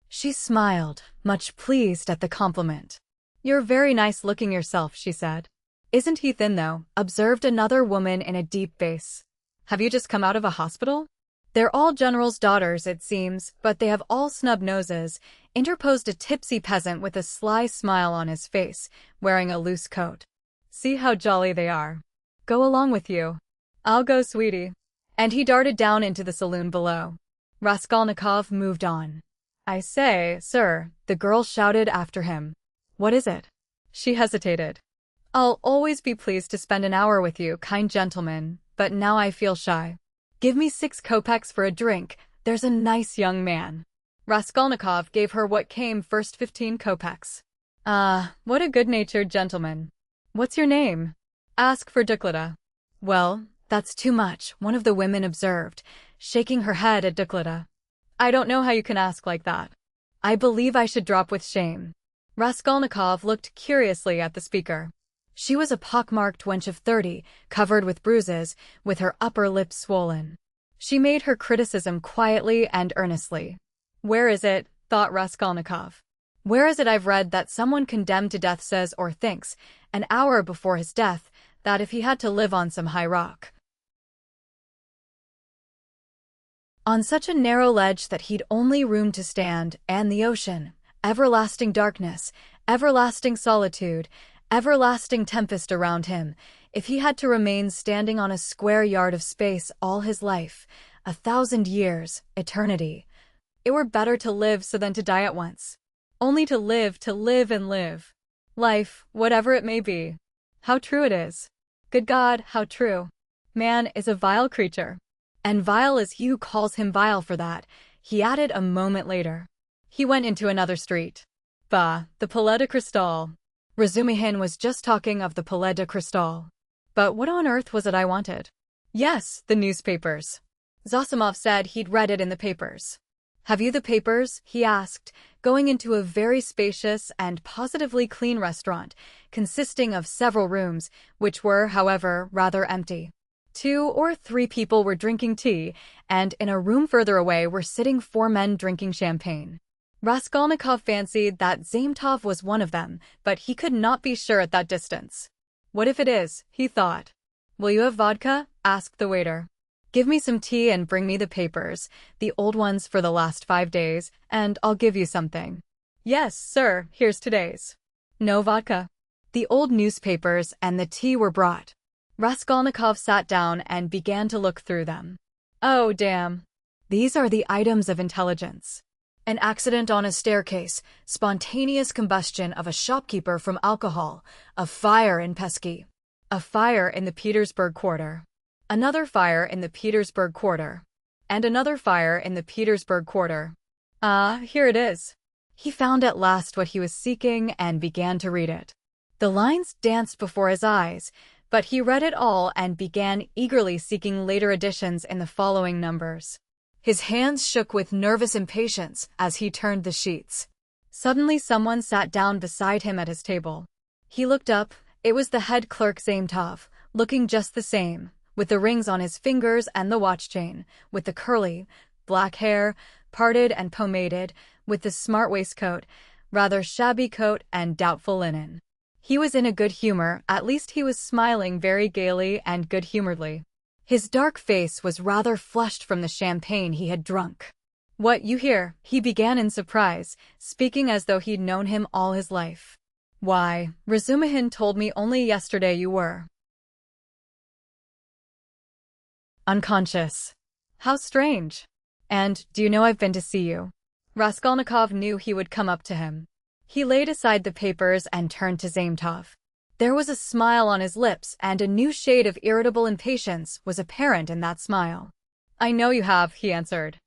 She smiled, much pleased at the compliment. "You're very nice looking yourself," she said. "Isn't he thin, though?" observed another woman in a deep bass. "Have you just come out of a hospital?" "They're all generals' daughters, it seems, but they have all snub noses," interposed a tipsy peasant with a sly smile on his face, wearing a loose coat. "See how jolly they are. Go along with you." "I'll go, sweetie." And he darted down into the saloon below. Raskolnikov moved on. "I say, sir," the girl shouted after him. "What is it?" She hesitated. "I'll always be pleased to spend an hour with you, kind gentleman, but now I feel shy. Give me 6 kopecks for a drink, there's a nice young man." Raskolnikov gave her what came first, 15 kopecks. Ah, what a good-natured gentleman. What's your name? Ask for Duclida. Well, that's too much, one of the women observed, shaking her head at Duclida. I don't know how you can ask like that. I believe I should drop with shame. Raskolnikov looked curiously at the speaker. She was a pockmarked wench of 30, covered with bruises, with her upper lip swollen. She made her criticism quietly and earnestly. Where is it, thought Raskolnikov. Where is it I've read that someone condemned to death says or thinks, an hour before his death, that if he had to live on some high rock, on such a narrow ledge that he'd only room to stand, and the ocean, everlasting darkness, everlasting solitude, everlasting tempest around him, if he had to remain standing on a square yard of space all his life, 1,000 years, eternity, it were better to live so than to die at once. Only to live and live. Life, whatever it may be. How true it is. Good God, how true. Man is a vile creature. And vile as he who calls him vile for that, he added a moment later. He went into another street. Bah, the Palais de Cristal. Razumihin was just talking of the Palais de Cristal. But what on earth was it I wanted? Yes, the newspapers. Zosimov said he'd read it in the papers. Have you the papers? He asked, going into a very spacious and positively clean restaurant, consisting of several rooms, which were, however, rather empty. 2 or 3 people were drinking tea, and in a room further away were sitting 4 men drinking champagne. Raskolnikov fancied that Zametov was one of them, but he could not be sure at that distance. What if it is, he thought. Will you have vodka? Asked the waiter. Give me some tea and bring me the papers, the old ones for the last 5 days, and I'll give you something. Yes, sir, here's today's. No vodka. The old newspapers and the tea were brought. Raskolnikov sat down and began to look through them. Oh, damn. These are the items of intelligence. An accident on a staircase, spontaneous combustion of a shopkeeper from alcohol, a fire in Pesky, a fire in the Petersburg quarter, another fire in the Petersburg quarter, and another fire in the Petersburg quarter. Ah, here it is. He found at last what he was seeking and began to read it. The lines danced before his eyes, but he read it all and began eagerly seeking later editions in the following numbers. His hands shook with nervous impatience as he turned the sheets. Suddenly someone sat down beside him at his table. He looked up. It was the head clerk Zametov, looking just the same, with the rings on his fingers and the watch chain, with the curly, black hair, parted and pomaded, with the smart waistcoat, rather shabby coat and doubtful linen. He was in a good humor, at least he was smiling very gaily and good-humoredly. His dark face was rather flushed from the champagne he had drunk. What, you hear? He began in surprise, speaking as though he'd known him all his life. Why, Razumihin told me only yesterday you were unconscious. How strange. And, do you know I've been to see you? Raskolnikov knew he would come up to him. He laid aside the papers and turned to Zametov. There was a smile on his lips, and a new shade of irritable impatience was apparent in that smile. I know you have, he answered.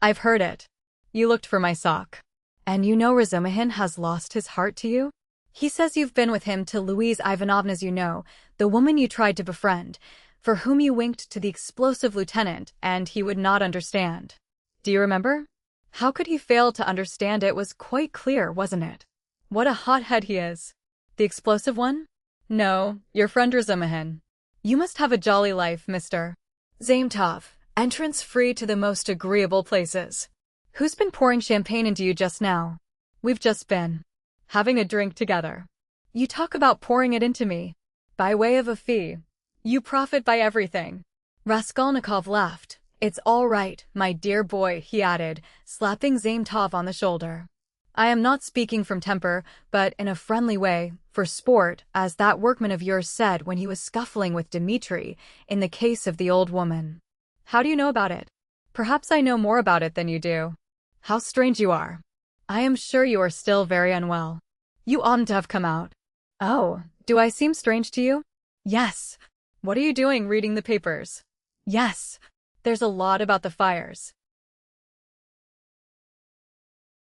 I've heard it. You looked for my sock. And you know Razumihin has lost his heart to you? He says you've been with him to Louise Ivanovna's, you know, the woman you tried to befriend, for whom you winked to the explosive lieutenant, and he would not understand. Do you remember? How could he fail to understand? It was quite clear, wasn't it? What a hothead he is. The explosive one? No, your friend Razumihin. You must have a jolly life, Mr. Zametov. Entrance free to the most agreeable places. Who's been pouring champagne into you just now? We've just been having a drink together. You talk about pouring it into me. By way of a fee. You profit by everything. Raskolnikov laughed. It's all right, my dear boy, he added, slapping Zametov on the shoulder. I am not speaking from temper, but in a friendly way, for sport, as that workman of yours said when he was scuffling with Dmitri, in the case of the old woman. How do you know about it? Perhaps I know more about it than you do. How strange you are. I am sure you are still very unwell. You oughtn't to have come out. Oh, do I seem strange to you? Yes. What are you doing reading the papers? Yes. There's a lot about the fires.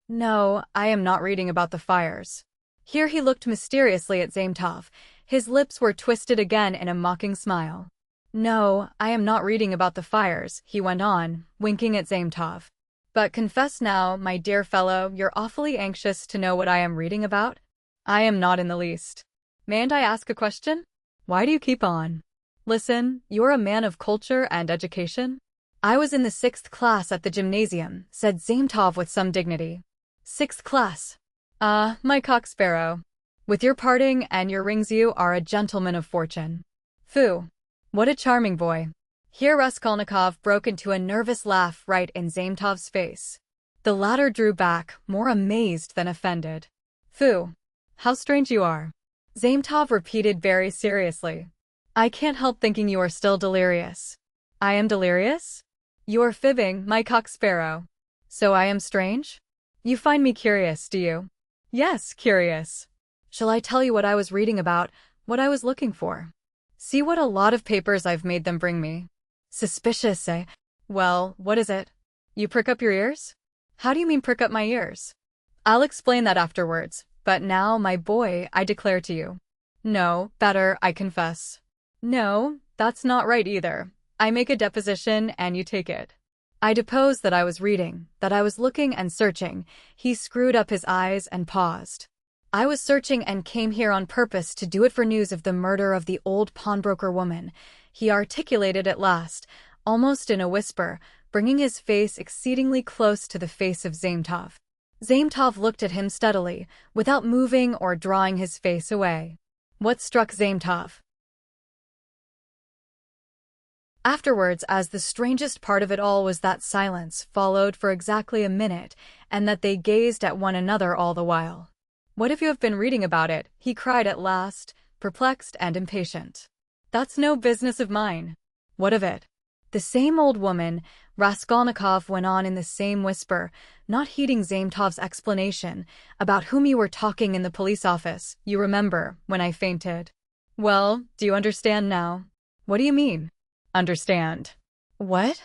No, I am not reading about the fires. Here he looked mysteriously at Zametov. His lips were twisted again in a mocking smile. No, I am not reading about the fires, he went on, winking at Zametov. But confess now, my dear fellow, you're awfully anxious to know what I am reading about? I am not in the least. Mayn't I ask a question? Why do you keep on? Listen, you're a man of culture and education? I was in the 6th class at the gymnasium, said Zametov with some dignity. 6th class. Ah, my cock-sparrow. With your parting and your rings you are a gentleman of fortune. Phoo. What a charming boy. Here Raskolnikov broke into a nervous laugh right in Zametov's face. The latter drew back, more amazed than offended. Phoo. How strange you are. Zametov repeated very seriously. I can't help thinking you are still delirious. I am delirious? You are fibbing, my cock-sparrow. So I am strange? You find me curious, do you? Yes, curious. Shall I tell you what I was reading about, what I was looking for? See what a lot of papers I've made them bring me. Suspicious, eh? Well, what is it? You prick up your ears? How do you mean prick up my ears? I'll explain that afterwards, but now, my boy, I declare to you. No, better, I confess. No, that's not right either. I make a deposition and you take it. I depose that I was reading, that I was looking and searching. He screwed up his eyes and paused. I was searching and came here on purpose to do it for news of the murder of the old pawnbroker woman. He articulated at last, almost in a whisper, bringing his face exceedingly close to the face of Zametov. Zametov looked at him steadily, without moving or drawing his face away. What struck Zametov? Afterwards, as the strangest part of it all was that silence followed for exactly a minute, and that they gazed at one another all the while. What if you have been reading about it? He cried at last, perplexed and impatient. That's no business of mine. What of it? The same old woman, Raskolnikov went on in the same whisper, not heeding Zametov's explanation, about whom you were talking in the police office, you remember, when I fainted. Well, do you understand now? What do you mean? Understand. What?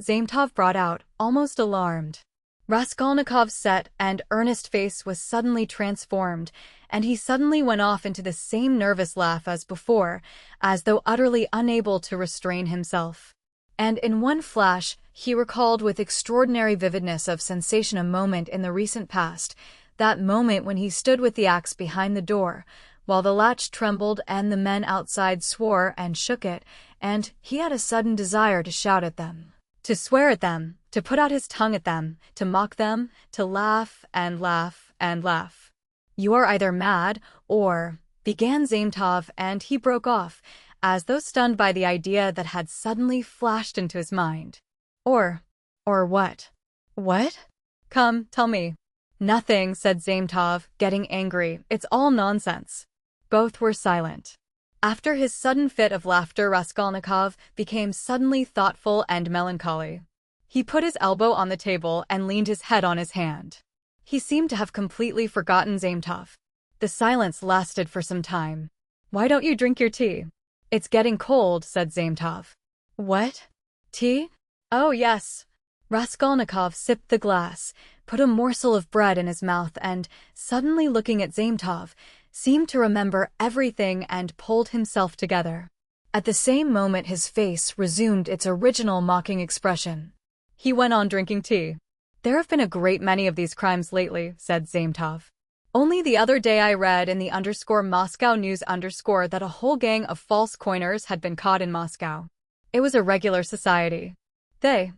Zametov brought out, almost alarmed. Raskolnikov's set and earnest face was suddenly transformed, and he suddenly went off into the same nervous laugh as before, as though utterly unable to restrain himself. And in one flash, he recalled with extraordinary vividness of sensation a moment in the recent past, that moment when he stood with the axe behind the door, while the latch trembled and the men outside swore and shook it, and he had a sudden desire to shout at them, to swear at them, to put out his tongue at them, to mock them, to laugh and laugh and laugh. You are either mad or, began Zametov, and he broke off, as though stunned by the idea that had suddenly flashed into his mind. Or what? What? Come, tell me. Nothing, said Zametov, getting angry. It's all nonsense. Both were silent. After his sudden fit of laughter, Raskolnikov became suddenly thoughtful and melancholy. He put his elbow on the table and leaned his head on his hand. He seemed to have completely forgotten Zametov. The silence lasted for some time. Why don't you drink your tea? It's getting cold, said Zametov. What? Tea? Oh, yes. Raskolnikov sipped the glass, put a morsel of bread in his mouth and, suddenly looking at Zametov, seemed to remember everything and pulled himself together. At the same moment his face resumed its original mocking expression. He went on drinking tea. There have been a great many of these crimes lately, said Zametov. Only the other day I read in the Moscow News that a whole gang of false coiners had been caught in Moscow. It was a regular society. They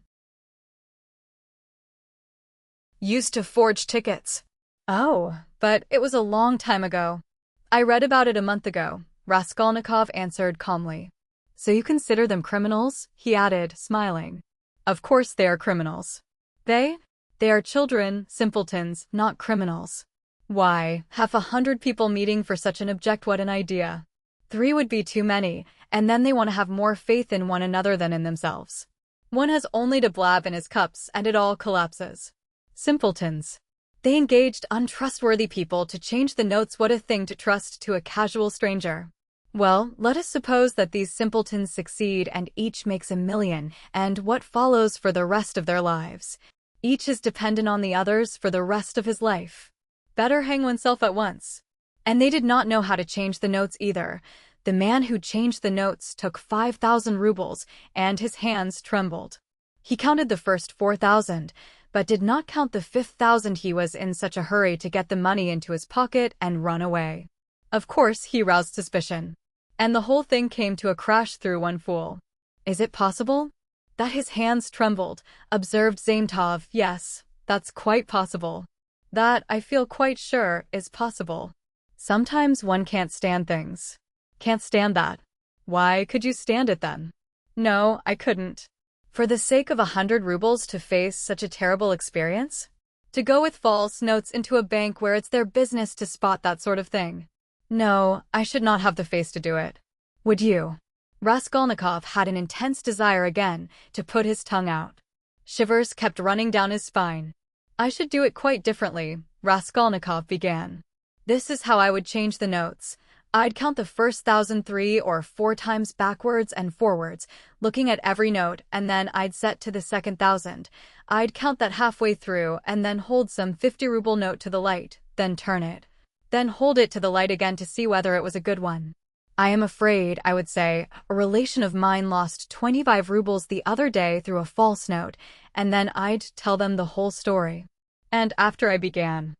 used to forge tickets. Oh, but it was a long time ago. I read about it a month ago, Raskolnikov answered calmly. So you consider them criminals? He added, smiling. Of course they are criminals. They are children, simpletons, not criminals. Why, 100 people meeting for such an object, what an idea. 3 would be too many, and then they want to have more faith in one another than in themselves. One has only to blab in his cups and it all collapses. Simpletons. They engaged untrustworthy people to change the notes. What a thing to trust to a casual stranger. Well, let us suppose that these simpletons succeed and each makes $1 million, and what follows for the rest of their lives? Each is dependent on the others for the rest of his life. Better hang oneself at once. And they did not know how to change the notes either. The man who changed the notes took 5,000 rubles, and his hands trembled. He counted the first 4,000, but did not count the 5,000. He was in such a hurry to get the money into his pocket and run away. Of course, he roused suspicion. And the whole thing came to a crash through one fool. Is it possible that his hands trembled? Observed Zametov. Yes, that's quite possible. That, I feel quite sure, is possible. Sometimes one can't stand things. Can't stand that. Why could you stand it then? No, I couldn't. For the sake of 100 rubles to face such a terrible experience? To go with false notes into a bank where it's their business to spot that sort of thing? No, I should not have the face to do it. Would you? Raskolnikov had an intense desire again to put his tongue out. Shivers kept running down his spine. I should do it quite differently, Raskolnikov began. This is how I would change the notes. I'd count the first 1,000 3 or 4 times backwards and forwards, looking at every note, and then I'd set to the second 1,000. I'd count that halfway through and then hold some 50-ruble note to the light, then turn it. Then hold it to the light again to see whether it was a good one. I am afraid, I would say, a relation of mine lost 25 rubles the other day through a false note, and then I'd tell them the whole story. And after I began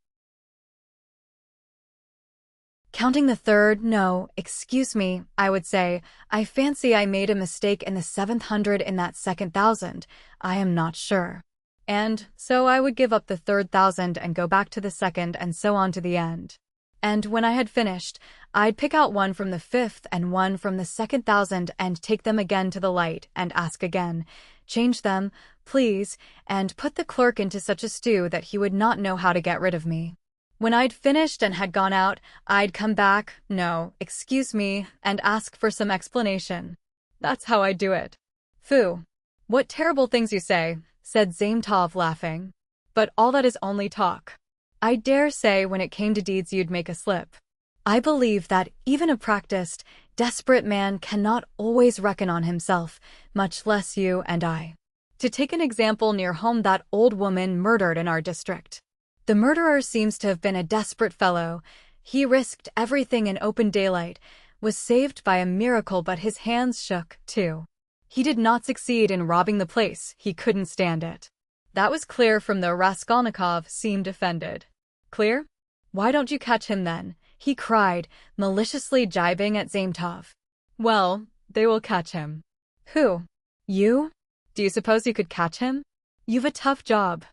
counting the third, no, excuse me, I would say, I fancy I made a mistake in the 700 in that second 1,000, I am not sure. And so I would give up the third 1,000 and go back to the second and so on to the end. And when I had finished, I'd pick out one from the fifth and one from the second 1,000 and take them again to the light and ask again, change them, please, and put the clerk into such a stew that he would not know how to get rid of me. When I'd finished and had gone out, I'd come back, no, excuse me, and ask for some explanation. That's how I do it. Phew. What terrible things you say, said Zametov laughing. But all that is only talk. I dare say when it came to deeds you'd make a slip. I believe that even a practiced, desperate man cannot always reckon on himself, much less you and I. To take an example near home, that old woman murdered in our district. The murderer seems to have been a desperate fellow. He risked everything in open daylight, was saved by a miracle, but his hands shook, too. He did not succeed in robbing the place, he couldn't stand it. That was clear from though Raskolnikov seemed offended. Clear? Why don't you catch him then? He cried, maliciously jibing at Zametov. Well, they will catch him. Who? You? Do you suppose you could catch him? You've a tough job.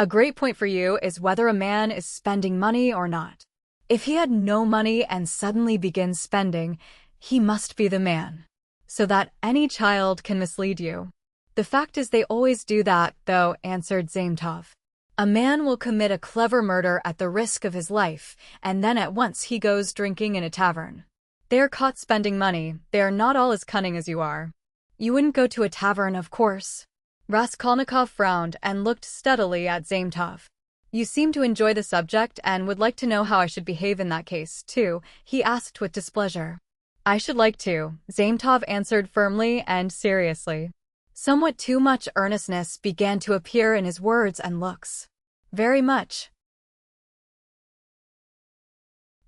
A great point for you is whether a man is spending money or not. If he had no money and suddenly begins spending, he must be the man. So that any child can mislead you. The fact is they always do that, though, answered Zametov. A man will commit a clever murder at the risk of his life, and then at once he goes drinking in a tavern. They are caught spending money. They are not all as cunning as you are. You wouldn't go to a tavern, of course. Raskolnikov frowned and looked steadily at Zametov. You seem to enjoy the subject and would like to know how I should behave in that case, too, he asked with displeasure. I should like to, Zametov answered firmly and seriously. Somewhat too much earnestness began to appear in his words and looks. Very much.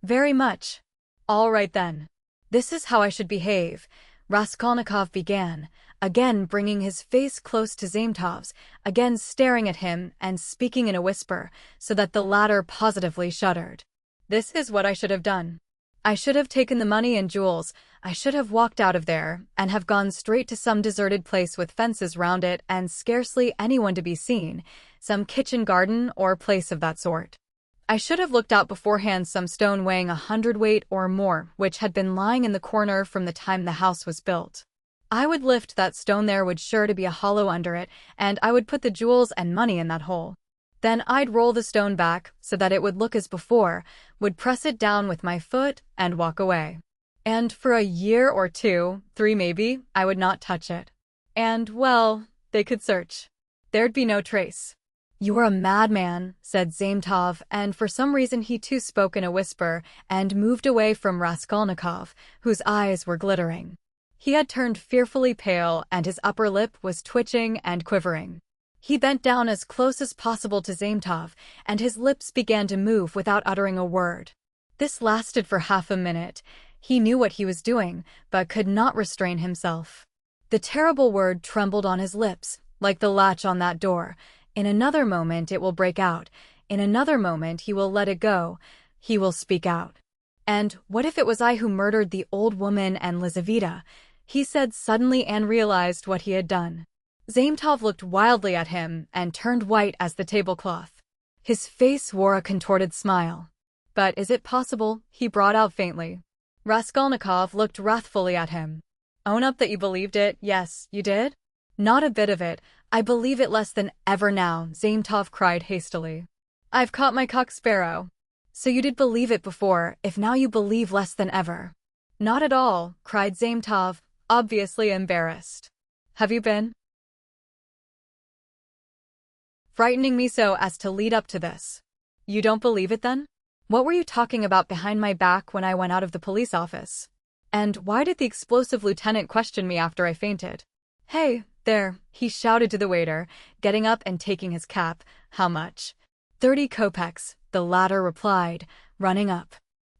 Very much. All right then. This is how I should behave, Raskolnikov began, again bringing his face close to Zametov's, again staring at him and speaking in a whisper, so that the latter positively shuddered. This is what I should have done. I should have taken the money and jewels, I should have walked out of there, and have gone straight to some deserted place with fences round it and scarcely anyone to be seen, some kitchen garden or place of that sort. I should have looked out beforehand some stone weighing 100 weight or more, which had been lying in the corner from the time the house was built. I would lift that stone, there would sure to be a hollow under it, and I would put the jewels and money in that hole. Then I'd roll the stone back, so that it would look as before, would press it down with my foot, and walk away. And for a year or 2, 3 maybe, I would not touch it. And, well, they could search. There'd be no trace. You're a madman, said Zametov, and for some reason he too spoke in a whisper, and moved away from Raskolnikov, whose eyes were glittering. He had turned fearfully pale, and his upper lip was twitching and quivering. He bent down as close as possible to Zametov, and his lips began to move without uttering a word. This lasted for half a minute. He knew what he was doing, but could not restrain himself. The terrible word trembled on his lips, like the latch on that door. In another moment it will break out. In another moment he will let it go. He will speak out. And what if it was I who murdered the old woman and Lizaveta? He said suddenly and realized what he had done. Zaimtov looked wildly at him and turned white as the tablecloth. His face wore a contorted smile. But is it possible? He brought out faintly. Raskolnikov looked wrathfully at him. Own up that you believed it. Yes, you did? Not a bit of it. I believe it less than ever now, Zaimtov cried hastily. I've caught my cock sparrow. So you did believe it before, if now you believe less than ever. Not at all, cried Zaimtov, obviously embarrassed. Have you been frightening me so as to lead up to this? You don't believe it then? What were you talking about behind my back when I went out of the police office? And why did the explosive lieutenant question me after I fainted? Hey, there, he shouted to the waiter, getting up and taking his cap. How much? 30 kopecks, the latter replied, running up.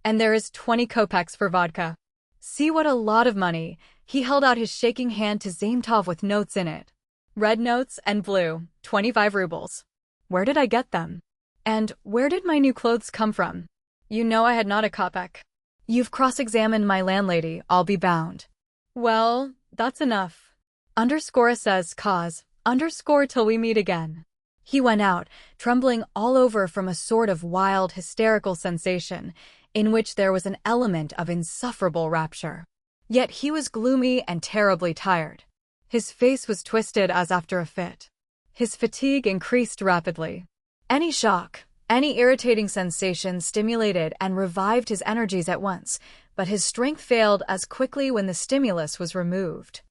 And there is 20 kopecks for vodka. See what a lot of money. He held out his shaking hand to Zaimtov with notes in it. Red notes and blue, 25 rubles. Where did I get them? And where did my new clothes come from? You know I had not a kopeck. You've cross-examined my landlady, I'll be bound. Well, that's enough. Underscore says cause, underscore till we meet again. He went out, trembling all over from a sort of wild, hysterical sensation, in which there was an element of insufferable rapture. Yet he was gloomy and terribly tired. His face was twisted as after a fit. His fatigue increased rapidly. Any shock, any irritating sensation stimulated and revived his energies at once, but his strength failed as quickly when the stimulus was removed.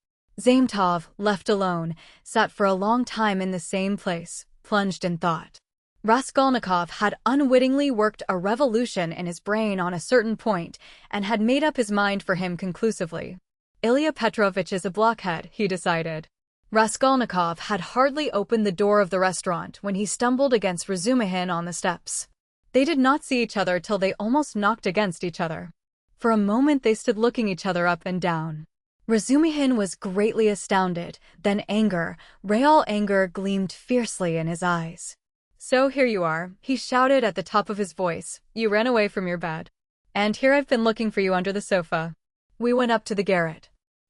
Zaimtov, left alone, sat for a long time in the same place, plunged in thought. Raskolnikov had unwittingly worked a revolution in his brain on a certain point and had made up his mind for him conclusively. Ilya Petrovich is a blockhead, he decided. Raskolnikov had hardly opened the door of the restaurant when he stumbled against Razumihin on the steps. They did not see each other till they almost knocked against each other. For a moment they stood looking each other up and down. Razumihin was greatly astounded, then anger, real anger gleamed fiercely in his eyes. So here you are, he shouted at the top of his voice. You ran away from your bed. And here I've been looking for you under the sofa. We went up to the garret.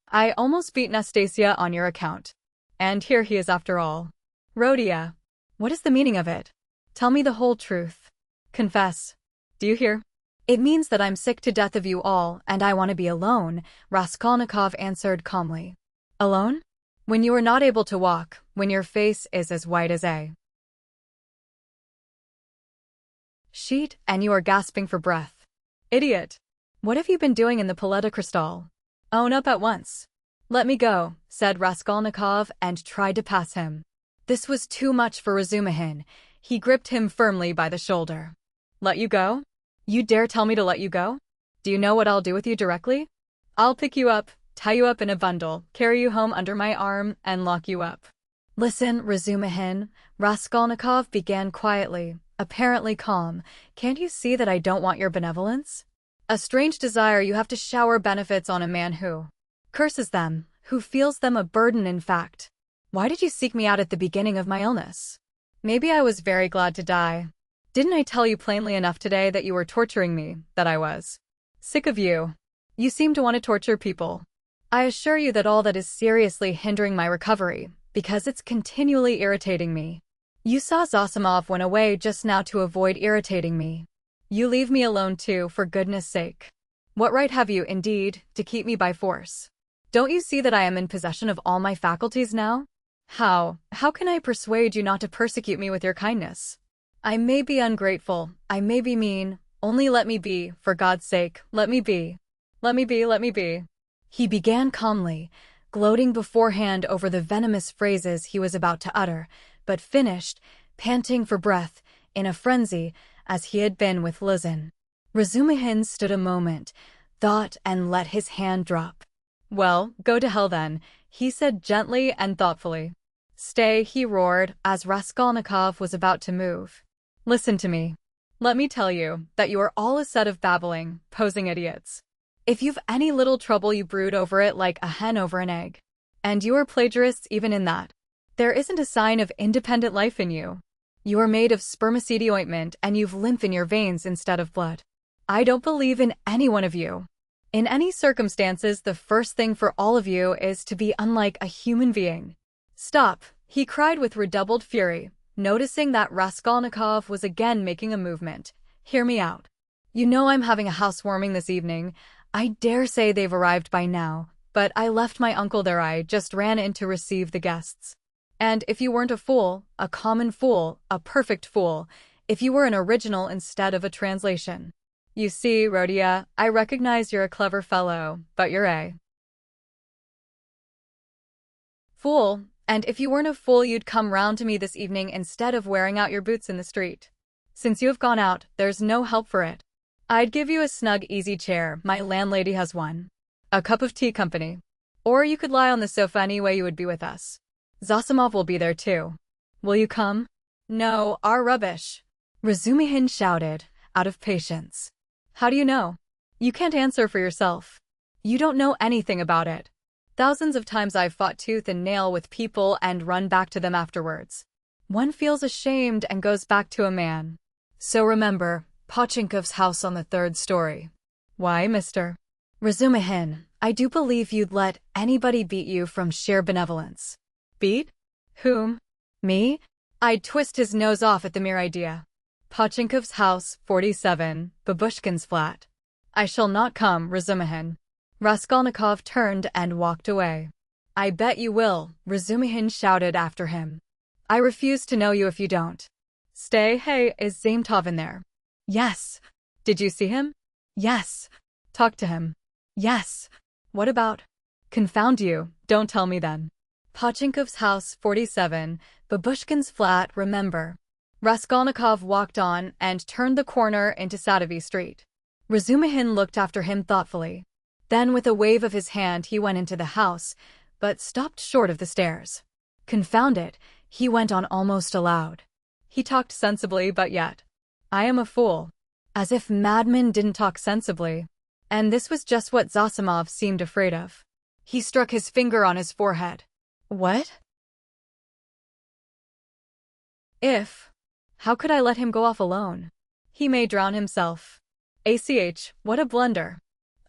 I almost beat Nastasia on your account. And here he is after all. Rhodia. What is the meaning of it? Tell me the whole truth. Confess. Do you hear? It means that I'm sick to death of you all, and I want to be alone, Raskolnikov answered calmly. Alone? When you are not able to walk, when your face is as white as a sheet, and you are gasping for breath. Idiot. What have you been doing in the Palais de Cristal? Own up at once. Let me go, said Raskolnikov and tried to pass him. This was too much for Razumihin. He gripped him firmly by the shoulder. Let you go? You dare tell me to let you go? Do you know what I'll do with you directly? I'll pick you up, tie you up in a bundle, carry you home under my arm, and lock you up. Listen, Razumihin, Raskolnikov began quietly, apparently calm. Can't you see that I don't want your benevolence? A strange desire you have to shower benefits on a man who curses them, who feels them a burden in fact. Why did you seek me out at the beginning of my illness? Maybe I was very glad to die. Didn't I tell you plainly enough today that you were torturing me, that I was sick of you? You seem to want to torture people. I assure you that all that is seriously hindering my recovery, because it's continually irritating me. You saw Zosimov went away just now to avoid irritating me. You leave me alone too, for goodness sake. What right have you, indeed, to keep me by force? Don't you see that I am in possession of all my faculties now? How can I persuade you not to persecute me with your kindness? I may be ungrateful, I may be mean, only let me be, for God's sake, let me be. Let me be, let me be. He began calmly, gloating beforehand over the venomous phrases he was about to utter, but finished, panting for breath, in a frenzy, as he had been with Luzin. Razumihin stood a moment, thought and let his hand drop. Well, go to hell then, he said gently and thoughtfully. Stay, he roared, as Raskolnikov was about to move. Listen to me. Let me tell you that you are all a set of babbling, posing idiots. If you've any little trouble, you brood over it like a hen over an egg. And you are plagiarists even in that. There isn't a sign of independent life in you. You are made of spermicide ointment and you've lymph in your veins instead of blood. I don't believe in any one of you. In any circumstances, the first thing for all of you is to be unlike a human being. Stop, he cried with redoubled fury, noticing that Raskolnikov was again making a movement. Hear me out. You know I'm having a housewarming this evening. I dare say they've arrived by now, but I left my uncle there. I just ran in to receive the guests. And if you weren't a fool, a common fool, a perfect fool, if you were an original instead of a translation. You see, Rhodia, I recognize you're a clever fellow, but you're a fool, and if you weren't a fool you'd come round to me this evening instead of wearing out your boots in the street. Since you have gone out, there's no help for it. I'd give you a snug easy chair, my landlady has one. A cup of tea company. Or you could lie on the sofa anyway, you would be with us. Zosimov will be there too. Will you come? No, our rubbish. Razumihin shouted, out of patience. How do you know? You can't answer for yourself. You don't know anything about it. Thousands of times I've fought tooth and nail with people and run back to them afterwards. One feels ashamed and goes back to a man. So remember, Pochinkov's house on the 3rd story. Why, Mr. Razumihin, I do believe you'd let anybody beat you from sheer benevolence. Beat? Whom? Me? I'd twist his nose off at the mere idea. Pochinkov's house, 47, Babushkin's flat. I shall not come, Razumihin. Raskolnikov turned and walked away. I bet you will, Razumihin shouted after him. I refuse to know you if you don't. Stay, hey, is Zametov in there? Yes. Did you see him? Yes. Talk to him. Yes. What about? Confound you, don't tell me then. Pochinkov's house, 47, Babushkin's flat, remember. Raskolnikov walked on and turned the corner into Sadovy Street. Razumihin looked after him thoughtfully. Then with a wave of his hand he went into the house, but stopped short of the stairs. Confound it, he went on almost aloud. He talked sensibly, but yet. I am a fool. As if madmen didn't talk sensibly. And this was just what Zosimov seemed afraid of. He struck his finger on his forehead. What? If. How could I let him go off alone? He may drown himself. What a blunder.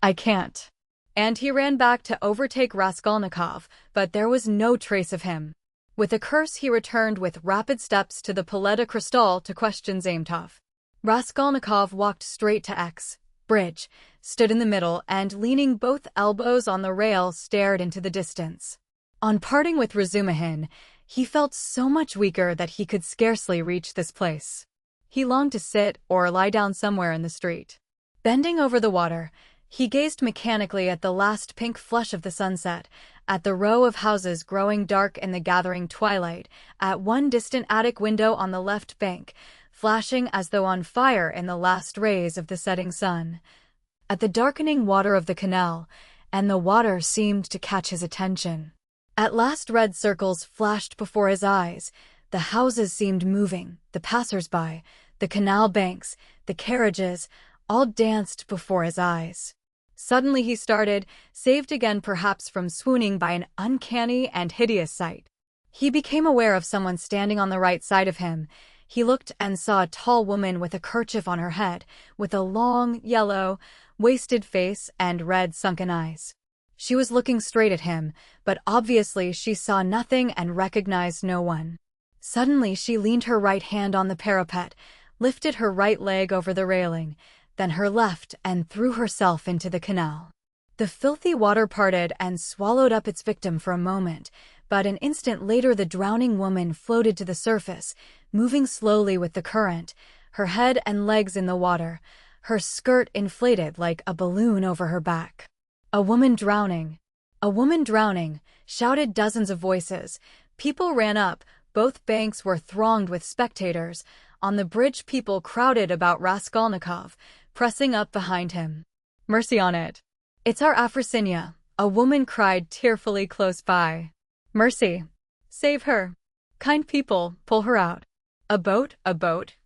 I can't. And he ran back to overtake Raskolnikov, but there was no trace of him. With a curse he returned with rapid steps to the Palais de Cristal to question Zametov. Raskolnikov walked straight to X bridge, stood in the middle and leaning both elbows on the rail stared into the distance. On parting with Razumihin, he felt so much weaker that he could scarcely reach this place. He longed to sit or lie down somewhere in the street. Bending over the water, he gazed mechanically at the last pink flush of the sunset, at the row of houses growing dark in the gathering twilight, at one distant attic window on the left bank, flashing as though on fire in the last rays of the setting sun, at the darkening water of the canal, and the water seemed to catch his attention. At last red circles flashed before his eyes, the houses seemed moving, the passers-by, the canal banks, the carriages, all danced before his eyes. Suddenly he started, saved again perhaps from swooning by an uncanny and hideous sight. He became aware of someone standing on the right side of him. He looked and saw a tall woman with a kerchief on her head, with a long, yellow, wasted face and red sunken eyes. She was looking straight at him, but obviously she saw nothing and recognized no one. Suddenly she leaned her right hand on the parapet, lifted her right leg over the railing, then her left and threw herself into the canal. The filthy water parted and swallowed up its victim for a moment, but an instant later the drowning woman floated to the surface, moving slowly with the current, her head and legs in the water, her skirt inflated like a balloon over her back. A woman drowning! A woman drowning! Shouted dozens of voices. People ran up, both banks were thronged with spectators. On the bridge people crowded about Raskolnikov, pressing up behind him. Mercy on it! It's our Afrosinya, a woman cried tearfully close by. Mercy! Save her! Kind people, pull her out. A boat,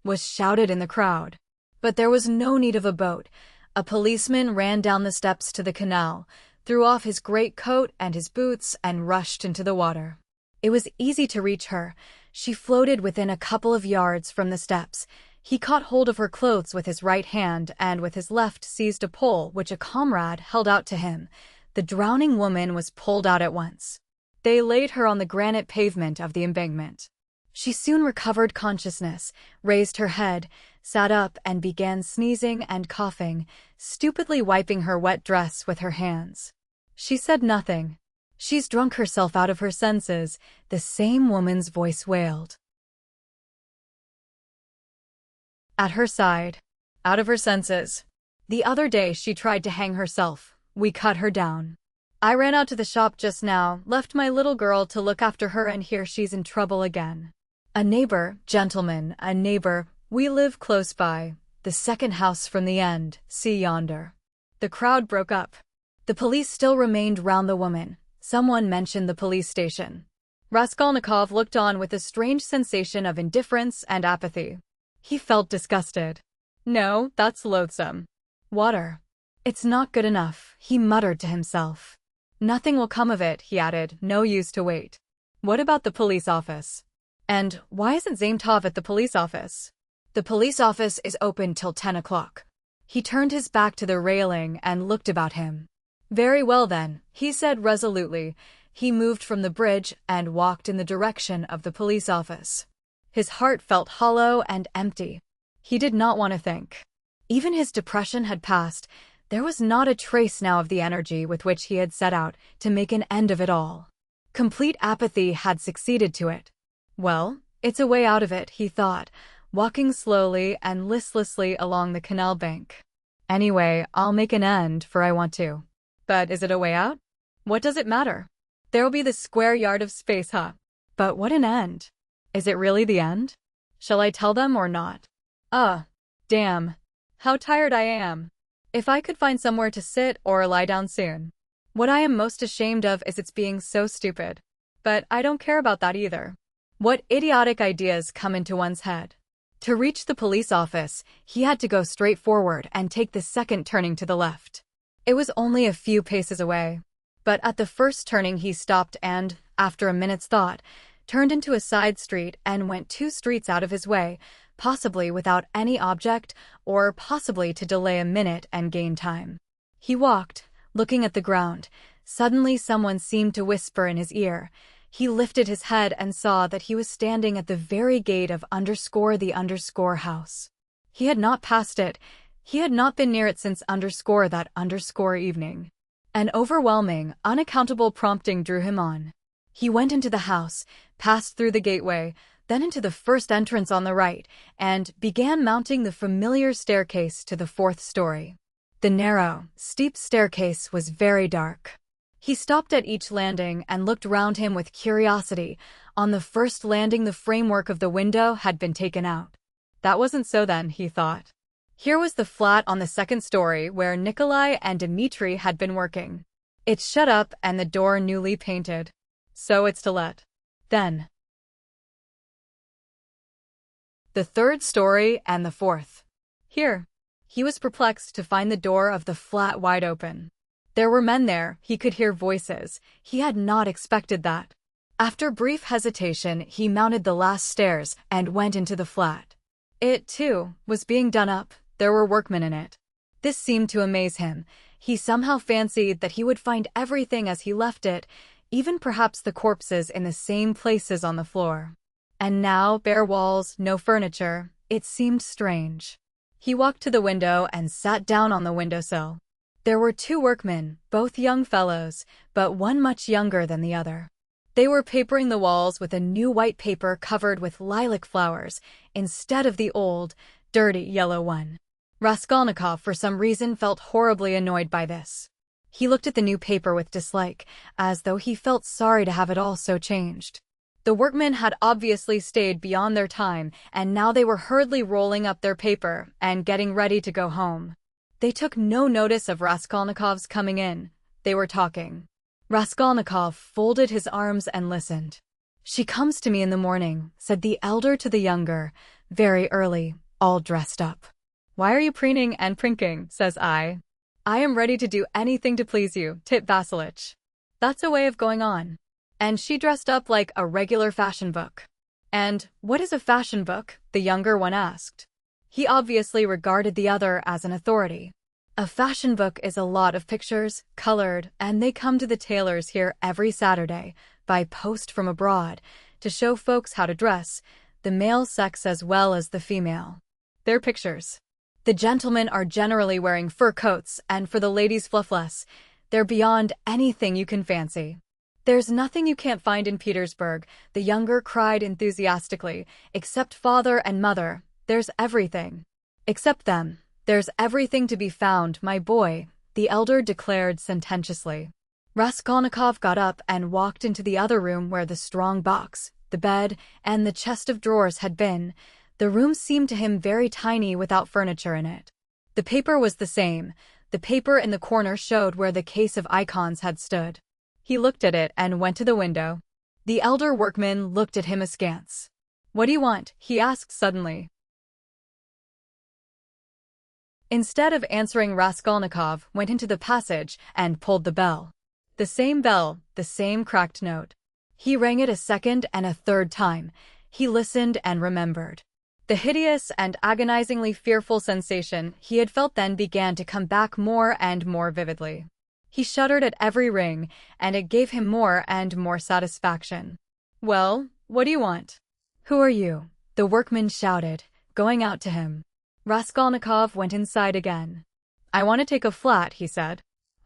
was shouted in the crowd. But there was no need of a boat. A policeman ran down the steps to the canal, threw off his greatcoat and his boots, and rushed into the water. It was easy to reach her. She floated within a couple of yards from the steps. He caught hold of her clothes with his right hand and with his left seized a pole which a comrade held out to him. The drowning woman was pulled out at once. They laid her on the granite pavement of the embankment. She soon recovered consciousness, raised her head, sat up and began sneezing and coughing, stupidly wiping her wet dress with her hands. She said nothing. "She's drunk herself out of her senses," the same woman's voice wailed. At her side. "Out of her senses. The other day she tried to hang herself. We cut her down. I ran out to the shop just now, left my little girl to look after her, and here she's in trouble again. A neighbor, gentlemen, a neighbor, we live close by, the second house from the end, see yonder." The crowd broke up. The police still remained round the woman. Someone mentioned the police station. Raskolnikov looked on with a strange sensation of indifference and apathy. He felt disgusted. "No, that's loathsome. Water. It's not good enough," he muttered to himself. "Nothing will come of it," he added, "no use to wait. What about the police office? And why isn't Zametov at the police office? The police office is open till 10 o'clock. He turned his back to the railing and looked about him. "Very well then," he said resolutely. He moved from the bridge and walked in the direction of the police office. His heart felt hollow and empty. He did not want to think. Even his depression had passed. There was not a trace now of the energy with which he had set out to make an end of it all. Complete apathy had succeeded to it. Well, it's a way out of it, he thought, walking slowly and listlessly along the canal bank. Anyway, I'll make an end, for I want to. But is it a way out? What does it matter? There'll be the square yard of space, huh? But what an end? Is it really the end? Shall I tell them or not? Damn. How tired I am. If I could find somewhere to sit or lie down soon. What I am most ashamed of is its being so stupid. But I don't care about that either. What idiotic ideas come into one's head. To reach the police office, he had to go straight forward and take the second turning to the left. It was only a few paces away. But at the first turning he stopped and, after a minute's thought, turned into a side street and went 2 streets out of his way, possibly without any object, or possibly to delay a minute and gain time. He walked, looking at the ground. Suddenly someone seemed to whisper in his ear. He lifted his head and saw that he was standing at the very gate of _the_ house. He had not passed it. He had not been near it since _that_ evening. An overwhelming, unaccountable prompting drew him on. He went into the house, passed through the gateway, then into the first entrance on the right, and began mounting the familiar staircase to the 4th story. The narrow, steep staircase was very dark. He stopped at each landing and looked round him with curiosity. On the first landing the framework of the window had been taken out. That wasn't so then, he thought. Here was the flat on the 2nd story where Nikolai and Dmitri had been working. It's shut up and the door newly painted. So it's to let. Then the 3rd story and the 4th. Here. He was perplexed to find the door of the flat wide open. There were men there, he could hear voices. He had not expected that. After brief hesitation, he mounted the last stairs and went into the flat. It, too, was being done up. There were workmen in it. This seemed to amaze him. He somehow fancied that he would find everything as he left it, even perhaps the corpses in the same places on the floor. And now, bare walls, no furniture. It seemed strange. He walked to the window and sat down on the windowsill. There were 2 workmen, both young fellows, but one much younger than the other. They were papering the walls with a new white paper covered with lilac flowers, instead of the old, dirty yellow one. Raskolnikov, for some reason, felt horribly annoyed by this. He looked at the new paper with dislike, as though he felt sorry to have it all so changed. The workmen had obviously stayed beyond their time, and now they were hurriedly rolling up their paper and getting ready to go home. They took no notice of Raskolnikov's coming in. They were talking. Raskolnikov folded his arms and listened. "She comes to me in the morning," said the elder to the younger, "very early, all dressed up." Why are you preening and prinking, says I. I am ready to do anything to please you, Tit Vasilich. That's a way of going on. And she dressed up like a regular fashion book. And, what is a fashion book? The younger one asked. He obviously regarded the other as an authority. A fashion book is a lot of pictures, colored, and they come to the tailors here every Saturday, by post from abroad, to show folks how to dress, the male sex as well as the female. They're pictures. The gentlemen are generally wearing fur coats, and for the ladies fluffless, they're beyond anything you can fancy. There's nothing you can't find in Petersburg, the younger cried enthusiastically, except father and mother, there's everything. Except them, there's everything to be found, my boy, the elder declared sententiously. Raskolnikov got up and walked into the other room where the strong box, the bed, and the chest of drawers had been. The room seemed to him very tiny without furniture in it. The paper was the same. The paper in the corner showed where the case of icons had stood. He looked at it and went to the window. The elder workman looked at him askance. What do you want? He asked suddenly. Instead of answering, Raskolnikov went into the passage and pulled the bell. The same bell, the same cracked note. He rang it a second and a third time. He listened and remembered. The hideous and agonizingly fearful sensation he had felt then began to come back more and more vividly. He shuddered at every ring, and it gave him more and more satisfaction. Well, what do you want? Who are you? The workman shouted, going out to him. Raskolnikov went inside again. I want to take a flat, he said.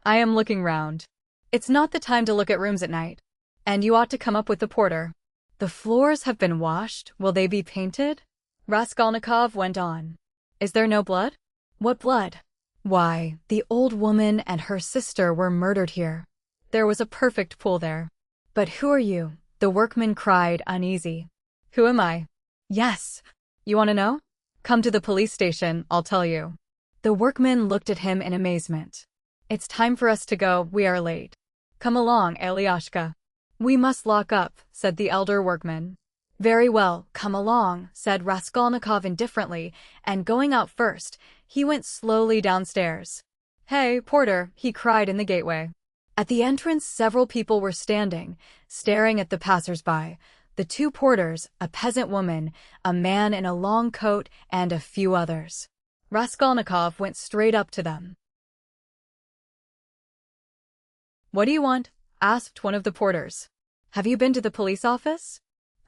I am looking round. It's not the time to look at rooms at night. And you ought to come up with the porter. The floors have been washed, will they be painted? Raskolnikov went on. Is there no blood? What blood? Why, the old woman and her sister were murdered here. There was a perfect pool there. But who are you? The workman cried, uneasy. Who am I? Yes. You want to know? Come to the police station, I'll tell you. The workman looked at him in amazement. It's time for us to go, we are late. Come along, Alyosha. We must lock up, said the elder workman. Very well, come along, said Raskolnikov indifferently, and going out first, he went slowly downstairs. Hey, porter, he cried in the gateway. At the entrance several people were standing, staring at the passers-by. The two porters, a peasant woman, a man in a long coat, and a few others. Raskolnikov went straight up to them. What do you want? Asked one of the porters. Have you been to the police office?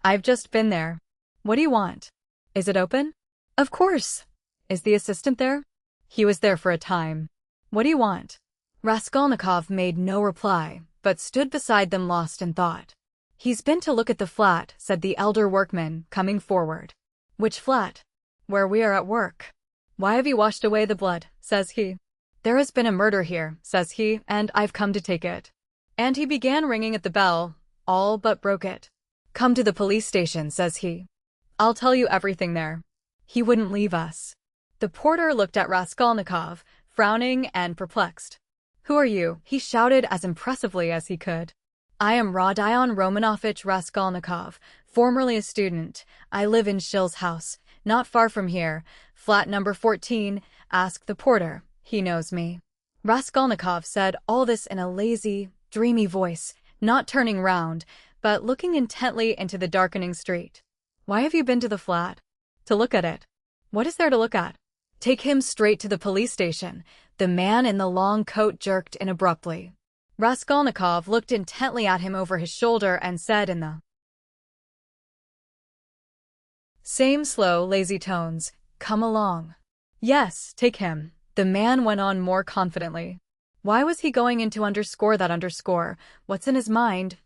I've just been there. What do you want? Is it open? Of course. Is the assistant there? He was there for a time. What do you want? Raskolnikov made no reply, but stood beside them lost in thought. He's been to look at the flat, said the elder workman, coming forward. Which flat? Where we are at work. Why have you washed away the blood? Says he. There has been a murder here, says he, and I've come to take it. And he began ringing at the bell, all but broke it. Come to the police station, says he. I'll tell you everything there. He wouldn't leave us. The porter looked at Raskolnikov, frowning and perplexed. Who are you? He shouted as impressively as he could. I am Rodion Romanovich Raskolnikov, formerly a student. I live in Shil's house, not far from here. Flat number 14, ask the porter. He knows me. Raskolnikov said all this in a lazy, dreamy voice, not turning round, but looking intently into the darkening street. Why have you been to the flat? To look at it. What is there to look at? Take him straight to the police station. The man in the long coat jerked in abruptly. Raskolnikov looked intently at him over his shoulder and said in the same slow, lazy tones, Come along. Yes, take him. The man went on more confidently. Why was he going in to underscore that underscore? What's in his mind?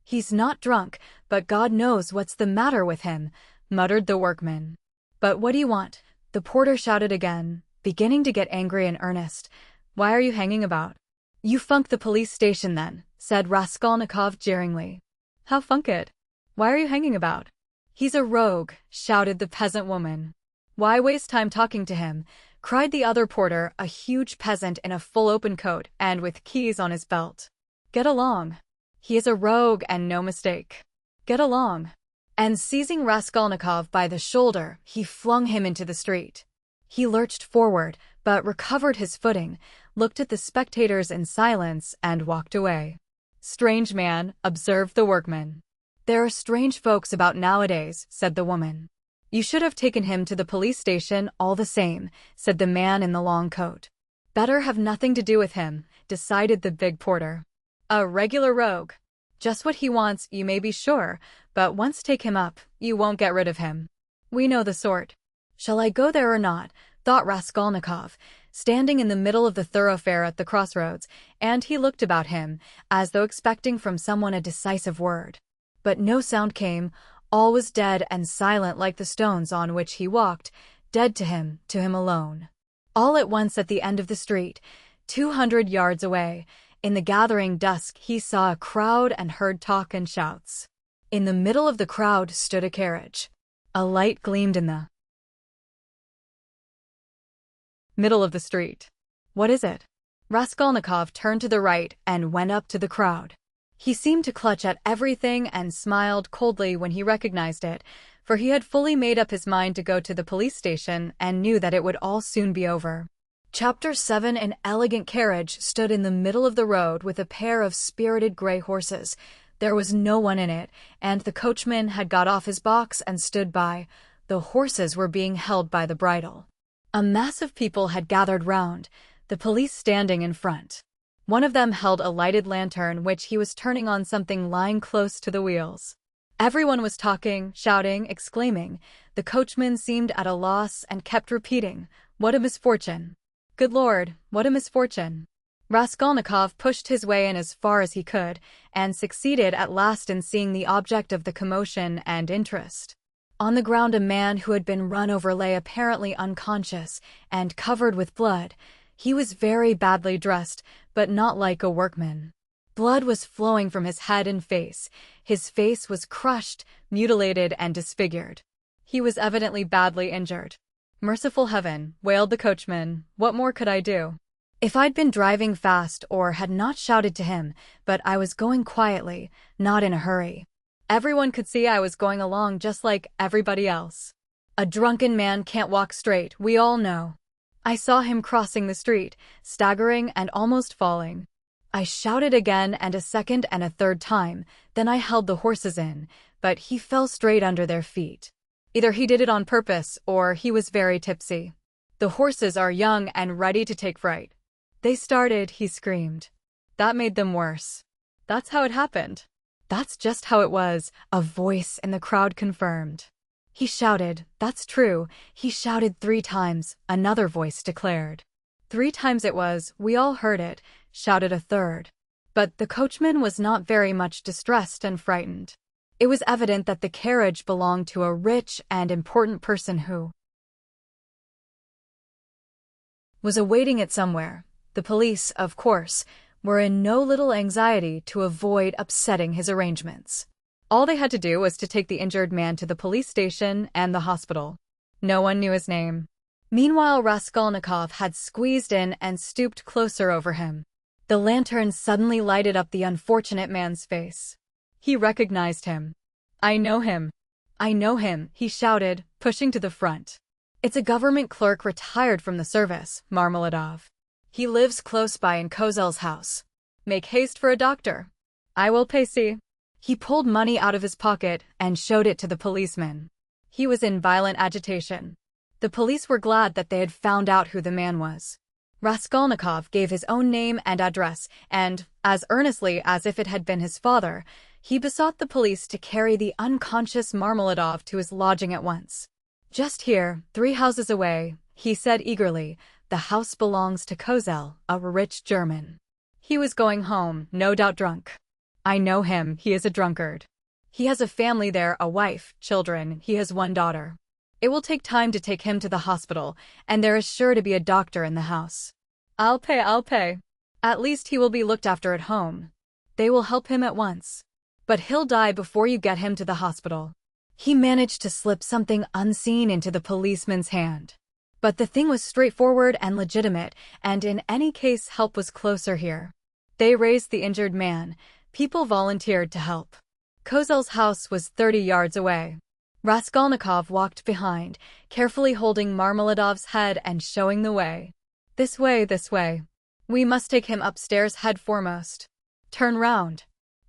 He's not drunk, but God knows what's the matter with him, muttered the workman. But what do you want? The porter shouted again, beginning to get angry in earnest. Why are you hanging about? You funk the police station then, said Raskolnikov jeeringly. How funk it? Why are you hanging about? He's a rogue, shouted the peasant woman. Why waste time talking to him? Cried the other porter, a huge peasant in a full open coat and with keys on his belt. Get along. He is a rogue and no mistake. Get along. And seizing Raskolnikov by the shoulder, he flung him into the street. He lurched forward, but recovered his footing, looked at the spectators in silence, and walked away. "Strange man," observed the workman. "There are strange folks about nowadays," said the woman. "You should have taken him to the police station all the same," said the man in the long coat. "Better have nothing to do with him," decided the big porter. "A regular rogue. Just what he wants, you may be sure, but once take him up, you won't get rid of him. We know the sort." "Shall I go there or not?" thought Raskolnikov, standing in the middle of the thoroughfare at the crossroads, and he looked about him, as though expecting from someone a decisive word. But no sound came. All was dead and silent like the stones on which he walked, dead to him alone. All at once at the end of the street, 200 yards away, in the gathering dusk he saw a crowd and heard talk and shouts. In the middle of the crowd stood a carriage. A light gleamed in the middle of the street. "What is it?" Raskolnikov turned to the right and went up to the crowd. He seemed to clutch at everything and smiled coldly when he recognized it, for he had fully made up his mind to go to the police station and knew that it would all soon be over. Chapter 7. An elegant carriage stood in the middle of the road with a pair of spirited gray horses. There was no one in it, and the coachman had got off his box and stood by. The horses were being held by the bridle. A mass of people had gathered round, the police standing in front. One of them held a lighted lantern which he was turning on something lying close to the wheels. Everyone was talking, shouting, exclaiming. The coachman seemed at a loss and kept repeating, "What a misfortune! Good Lord, what a misfortune!" Raskolnikov pushed his way in as far as he could, and succeeded at last in seeing the object of the commotion and interest. On the ground a man who had been run over lay apparently unconscious and covered with blood. He was very badly dressed, but not like a workman. Blood was flowing from his head and face. His face was crushed, mutilated, and disfigured. He was evidently badly injured. "Merciful heaven," wailed the coachman, "what more could I do? If I'd been driving fast or had not shouted to him, but I was going quietly, not in a hurry. Everyone could see I was going along just like everybody else. A drunken man can't walk straight, we all know. I saw him crossing the street, staggering and almost falling. I shouted again and a second and a third time, then I held the horses in, but he fell straight under their feet. Either he did it on purpose or he was very tipsy. The horses are young and ready to take fright. They started," he screamed. "That made them worse. That's how it happened." "That's just how it was," a voice in the crowd confirmed. He shouted, "That's true." He shouted 3 times, another voice declared. 3 times it was, we all heard it, shouted a third. But the coachman was not very much distressed and frightened. It was evident that the carriage belonged to a rich and important person who was awaiting it somewhere. The police, of course, were in no little anxiety to avoid upsetting his arrangements. All they had to do was to take the injured man to the police station and the hospital. No one knew his name. Meanwhile, Raskolnikov had squeezed in and stooped closer over him. The lantern suddenly lighted up the unfortunate man's face. He recognized him. "I know him. I know him," he shouted, pushing to the front. "It's a government clerk retired from the service, Marmeladov. He lives close by in Kozel's house. Make haste for a doctor. I will pay. See." He pulled money out of his pocket and showed it to the policeman. He was in violent agitation. The police were glad that they had found out who the man was. Raskolnikov gave his own name and address, and, as earnestly as if it had been his father, he besought the police to carry the unconscious Marmeladov to his lodging at once. "Just here, 3 houses away," he said eagerly. "The house belongs to Kozel, a rich German. He was going home, no doubt drunk. I know him, he is a drunkard. He has a family there, a wife, children, he has 1 daughter. It will take time to take him to the hospital, and there is sure to be a doctor in the house. I'll pay. At least he will be looked after at home. They will help him at once. But he'll die before you get him to the hospital." He managed to slip something unseen into the policeman's hand. But the thing was straightforward and legitimate, and in any case help was closer here. They raised the injured man. People volunteered to help. Kozel's house was 30 yards away. Raskolnikov walked behind, carefully holding Marmeladov's head and showing the way. This way, this way. We must take him upstairs head foremost. Turn round.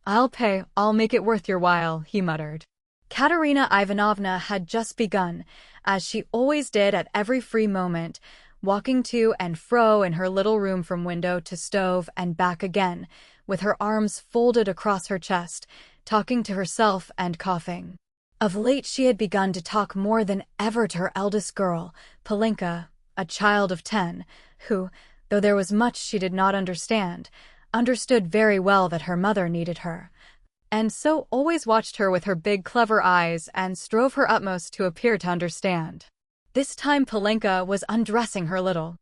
I'll pay, I'll make it worth your while, he muttered. Katerina Ivanovna had just begun, as she always did at every free moment, walking to and fro in her little room from window to stove and back again, with her arms folded across her chest, talking to herself and coughing. Of late she had begun to talk more than ever to her eldest girl, Polinka, a child of 10, who, though there was much she did not understand, understood very well that her mother needed her, and so always watched her with her big clever eyes and strove her utmost to appear to understand. This time Polinka was undressing her little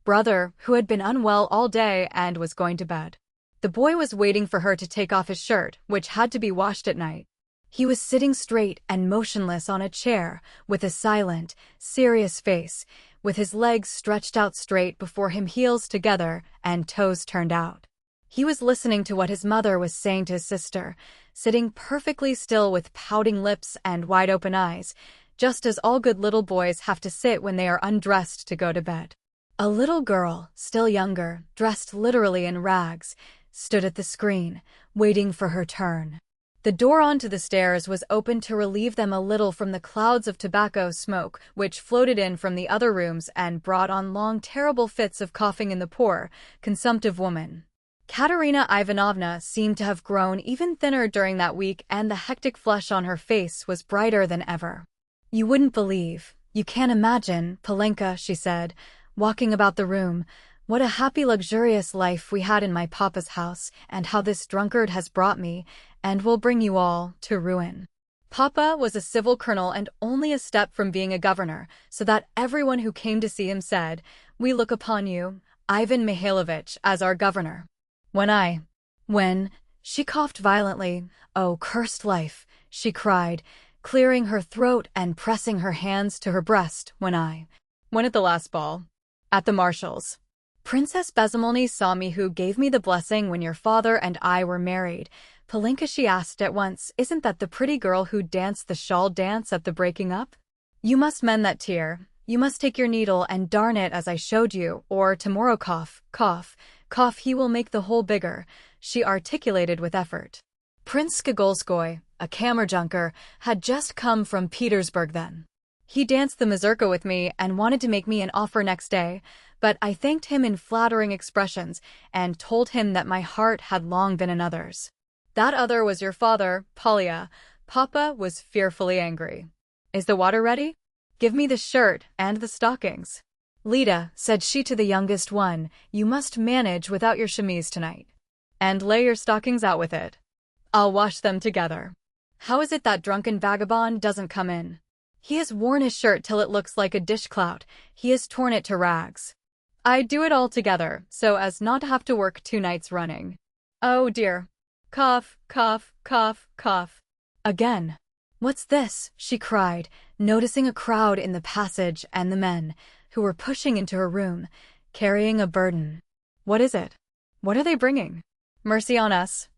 brother, who had been unwell all day and was going to bed. The boy was waiting for her to take off his shirt, which had to be washed at night. He was sitting straight and motionless on a chair, with a silent, serious face, with his legs stretched out straight before him, heels together and toes turned out. He was listening to what his mother was saying to his sister, sitting perfectly still with pouting lips and wide-open eyes, just as all good little boys have to sit when they are undressed to go to bed. A little girl, still younger, dressed literally in rags, stood at the screen, waiting for her turn. The door onto the stairs was open to relieve them a little from the clouds of tobacco smoke which floated in from the other rooms and brought on long, terrible fits of coughing in the poor, consumptive woman. Katerina Ivanovna seemed to have grown even thinner during that week, and the hectic flush on her face was brighter than ever. "You wouldn't believe, you can't imagine, Polinka," she said, walking about the room, "what a happy, luxurious life we had in my papa's house, and how this drunkard has brought me, and will bring you all, to ruin." Papa was a civil colonel and only a step from being a governor, so that everyone who came to see him said, "We look upon you, Ivan Mikhailovich, as our governor." When she coughed violently, "Oh, cursed life," she cried, clearing her throat and pressing her hands to her breast, when at the last ball, at the Marshal's. Princess Bezimolny saw me, who gave me the blessing when your father and I were married. Polinka, she asked at once, "Isn't that the pretty girl who danced the shawl dance at the breaking up? You must mend that tear. You must take your needle and darn it as I showed you, or tomorrow cough, cough, cough, he will make the hole bigger," she articulated with effort. Prince Skogolskoy, a kammerjunker, had just come from Petersburg then. He danced the mazurka with me and wanted to make me an offer next day, but I thanked him in flattering expressions and told him that my heart had long been another's. That other was your father, Polya. Papa was fearfully angry. "Is the water ready? Give me the shirt and the stockings." "Lida," said she to the youngest one, "you must manage without your chemise tonight. And lay your stockings out with it. I'll wash them together. How is it that drunken vagabond doesn't come in? He has worn his shirt till it looks like a dishclout. He has torn it to rags. I do it all together, so as not to have to work 2 nights running. Oh dear. Cough, cough, cough, cough." Again. "What's this?" she cried, noticing a crowd in the passage and the men, who were pushing into her room, carrying a burden. "What is it? What are they bringing? Mercy on us."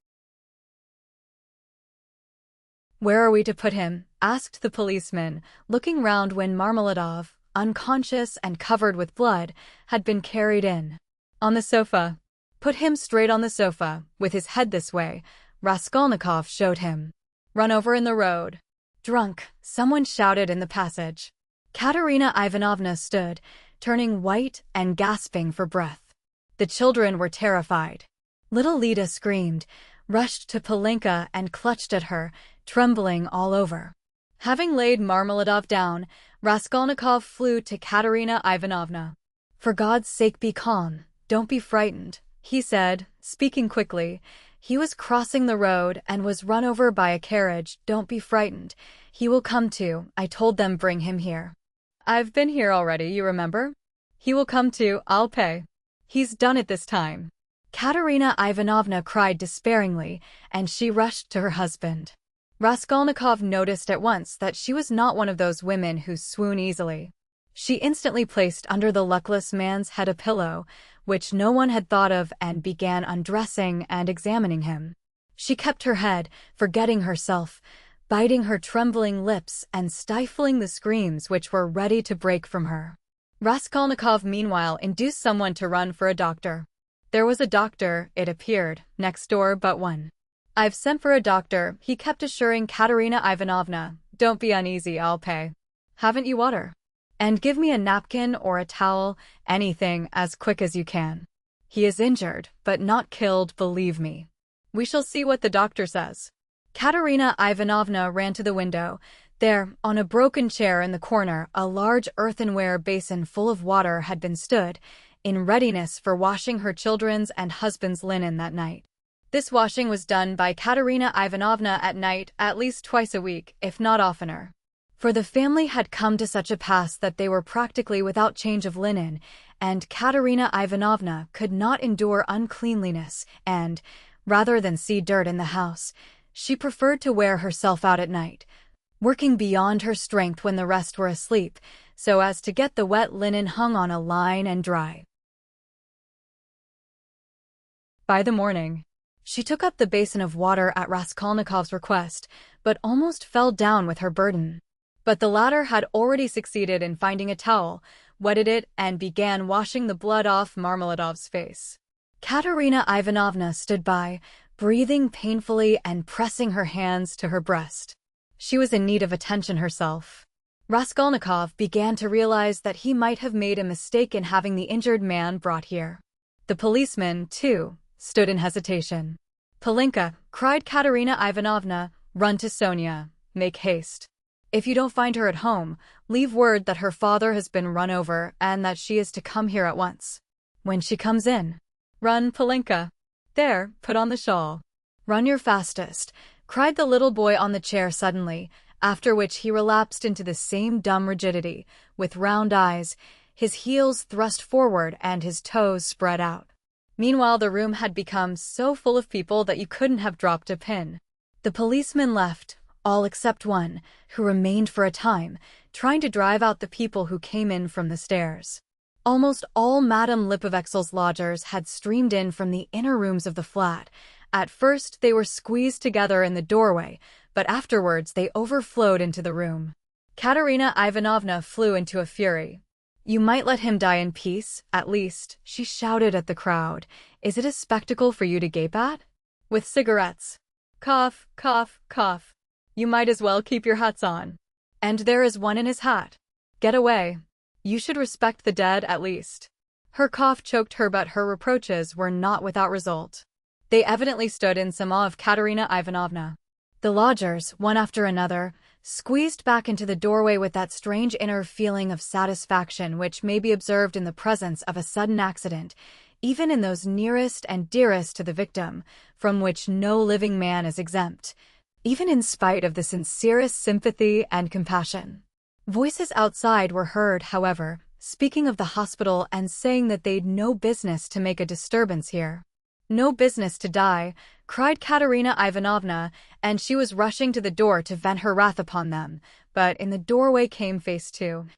"Where are we to put him?" asked the policeman, looking round when Marmeladov, unconscious and covered with blood, had been carried in. "On the sofa. Put him straight on the sofa, with his head this way," Raskolnikov showed him. "Run over in the road." "Drunk," someone shouted in the passage. Katerina Ivanovna stood, turning white and gasping for breath. The children were terrified. Little Lida screamed, rushed to Polinka and clutched at her, trembling all over. Having laid Marmeladov down, Raskolnikov flew to Katerina Ivanovna. "For God's sake, be calm, don't be frightened," he said, speaking quickly. "He was crossing the road and was run over by a carriage. Don't be frightened. He will come to. I told them bring him here. I've been here already, you remember? He will come to. I'll pay. He's done it this time." Katerina Ivanovna cried despairingly, and she rushed to her husband. Raskolnikov noticed at once that she was not one of those women who swoon easily. She instantly placed under the luckless man's head a pillow, which no one had thought of, and began undressing and examining him. She kept her head, forgetting herself, biting her trembling lips and stifling the screams which were ready to break from her. Raskolnikov meanwhile induced someone to run for a doctor. There was a doctor, it appeared, next door but one. "I've sent for a doctor," he kept assuring Katerina Ivanovna. "Don't be uneasy, I'll pay. Haven't you water? And give me a napkin or a towel, anything, as quick as you can. He is injured, but not killed, believe me. We shall see what the doctor says." Katerina Ivanovna ran to the window. There, on a broken chair in the corner, a large earthenware basin full of water had been stood, in readiness for washing her children's and husband's linen that night. This washing was done by Katerina Ivanovna at night at least twice a week, if not oftener. For the family had come to such a pass that they were practically without change of linen, and Katerina Ivanovna could not endure uncleanliness, and, rather than see dirt in the house, she preferred to wear herself out at night, working beyond her strength when the rest were asleep, so as to get the wet linen hung on a line and dry. By the morning, she took up the basin of water at Raskolnikov's request, but almost fell down with her burden. But the latter had already succeeded in finding a towel, wetted it, and began washing the blood off Marmeladov's face. Katerina Ivanovna stood by, breathing painfully and pressing her hands to her breast. She was in need of attention herself. Raskolnikov began to realize that he might have made a mistake in having the injured man brought here. The policeman, too, stood in hesitation. "Polinka," cried Katerina Ivanovna, "run to Sonia. Make haste. If you don't find her at home, leave word that her father has been run over and that she is to come here at once. When she comes in, run, Polinka. There, put on the shawl. Run your fastest," cried the little boy on the chair suddenly, after which he relapsed into the same dumb rigidity, with round eyes, his heels thrust forward and his toes spread out. Meanwhile, the room had become so full of people that you couldn't have dropped a pin. The policemen left, all except one, who remained for a time, trying to drive out the people who came in from the stairs. Almost all Madame Lipovexel's lodgers had streamed in from the inner rooms of the flat. At first they were squeezed together in the doorway, but afterwards they overflowed into the room. Katerina Ivanovna flew into a fury. "You might let him die in peace, at least," she shouted at the crowd. "Is it a spectacle for you to gape at? With cigarettes. Cough, cough, cough. You might as well keep your hats on. And there is one in his hat. Get away. You should respect the dead at least." Her cough choked her, but her reproaches were not without result. They evidently stood in some awe of Katerina Ivanovna. The lodgers, one after another, squeezed back into the doorway with that strange inner feeling of satisfaction which may be observed in the presence of a sudden accident, even in those nearest and dearest to the victim, from which no living man is exempt, even in spite of the sincerest sympathy and compassion. Voices outside were heard, however, speaking of the hospital and saying that they'd no business to make a disturbance here. "No business to die," cried Katerina Ivanovna, and she was rushing to the door to vent her wrath upon them, but in the doorway came face to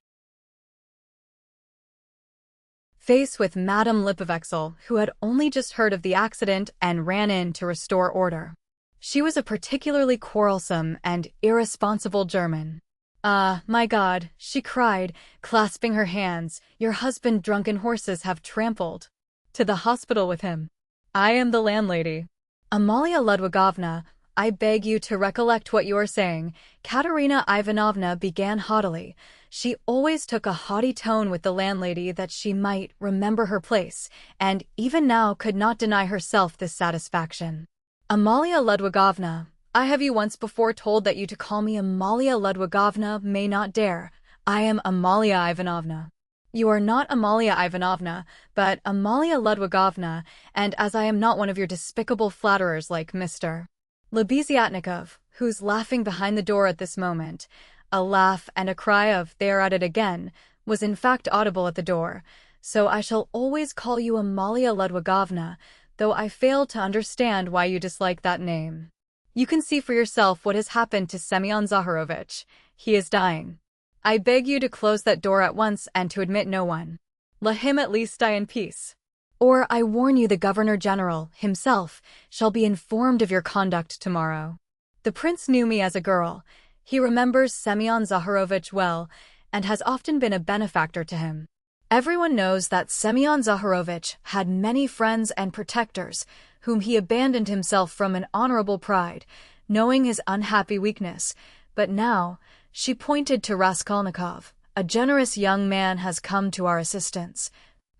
face with Madame Lipovexel, who had only just heard of the accident and ran in to restore order. She was a particularly quarrelsome and irresponsible German. "Ah, my God," she cried, clasping her hands, "your husband drunken horses have trampled. To the hospital with him. I am the landlady." "Amalia Ludwigovna, I beg you to recollect what you are saying," Katerina Ivanovna began haughtily. She always took a haughty tone with the landlady that she might remember her place, and even now could not deny herself this satisfaction. "Amalia Ludwigovna, I have you once before told that you to call me Amalia Ludwigovna may not dare. I am Amalia Ivanovna. You are not Amalia Ivanovna, but Amalia Ludwigovna, and as I am not one of your despicable flatterers like Mr. Lebeziatnikov, who's laughing behind the door at this moment, a laugh and a cry of 'they are at it again' was in fact audible at the door, so I shall always call you Amalia Ludwigovna, though I fail to understand why you dislike that name. You can see for yourself what has happened to Semyon Zaharovich. He is dying. I beg you to close that door at once and to admit no one. Let him at least die in peace. Or I warn you, the Governor-General himself shall be informed of your conduct tomorrow. The prince knew me as a girl. He remembers Semyon Zaharovich well and has often been a benefactor to him. Everyone knows that Semyon Zaharovich had many friends and protectors whom he abandoned himself from an honorable pride, knowing his unhappy weakness. But now, she pointed to Raskolnikov, a generous young man has come to our assistance,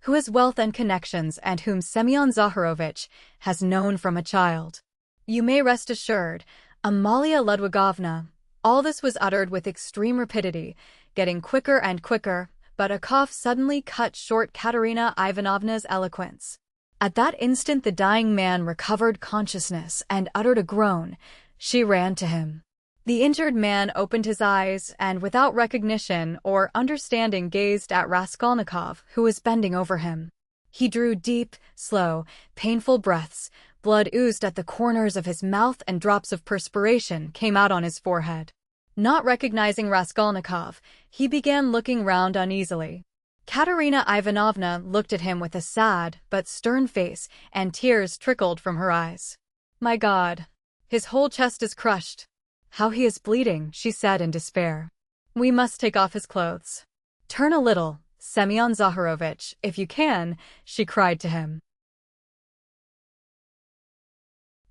who has wealth and connections and whom Semyon Zaharovich has known from a child. You may rest assured, Amalia Ludwigovna. All this was uttered with extreme rapidity, getting quicker and quicker, but a cough suddenly cut short Katerina Ivanovna's eloquence. At that instant the dying man recovered consciousness and uttered a groan. She ran to him. The injured man opened his eyes and, without recognition or understanding, gazed at Raskolnikov, who was bending over him. He drew deep, slow, painful breaths. Blood oozed at the corners of his mouth and drops of perspiration came out on his forehead. Not recognizing Raskolnikov, he began looking round uneasily. Katerina Ivanovna looked at him with a sad but stern face, and tears trickled from her eyes. "My God! His whole chest is crushed. How he is bleeding," she said in despair. "We must take off his clothes. Turn a little, Semyon Zaharovich, if you can," she cried to him.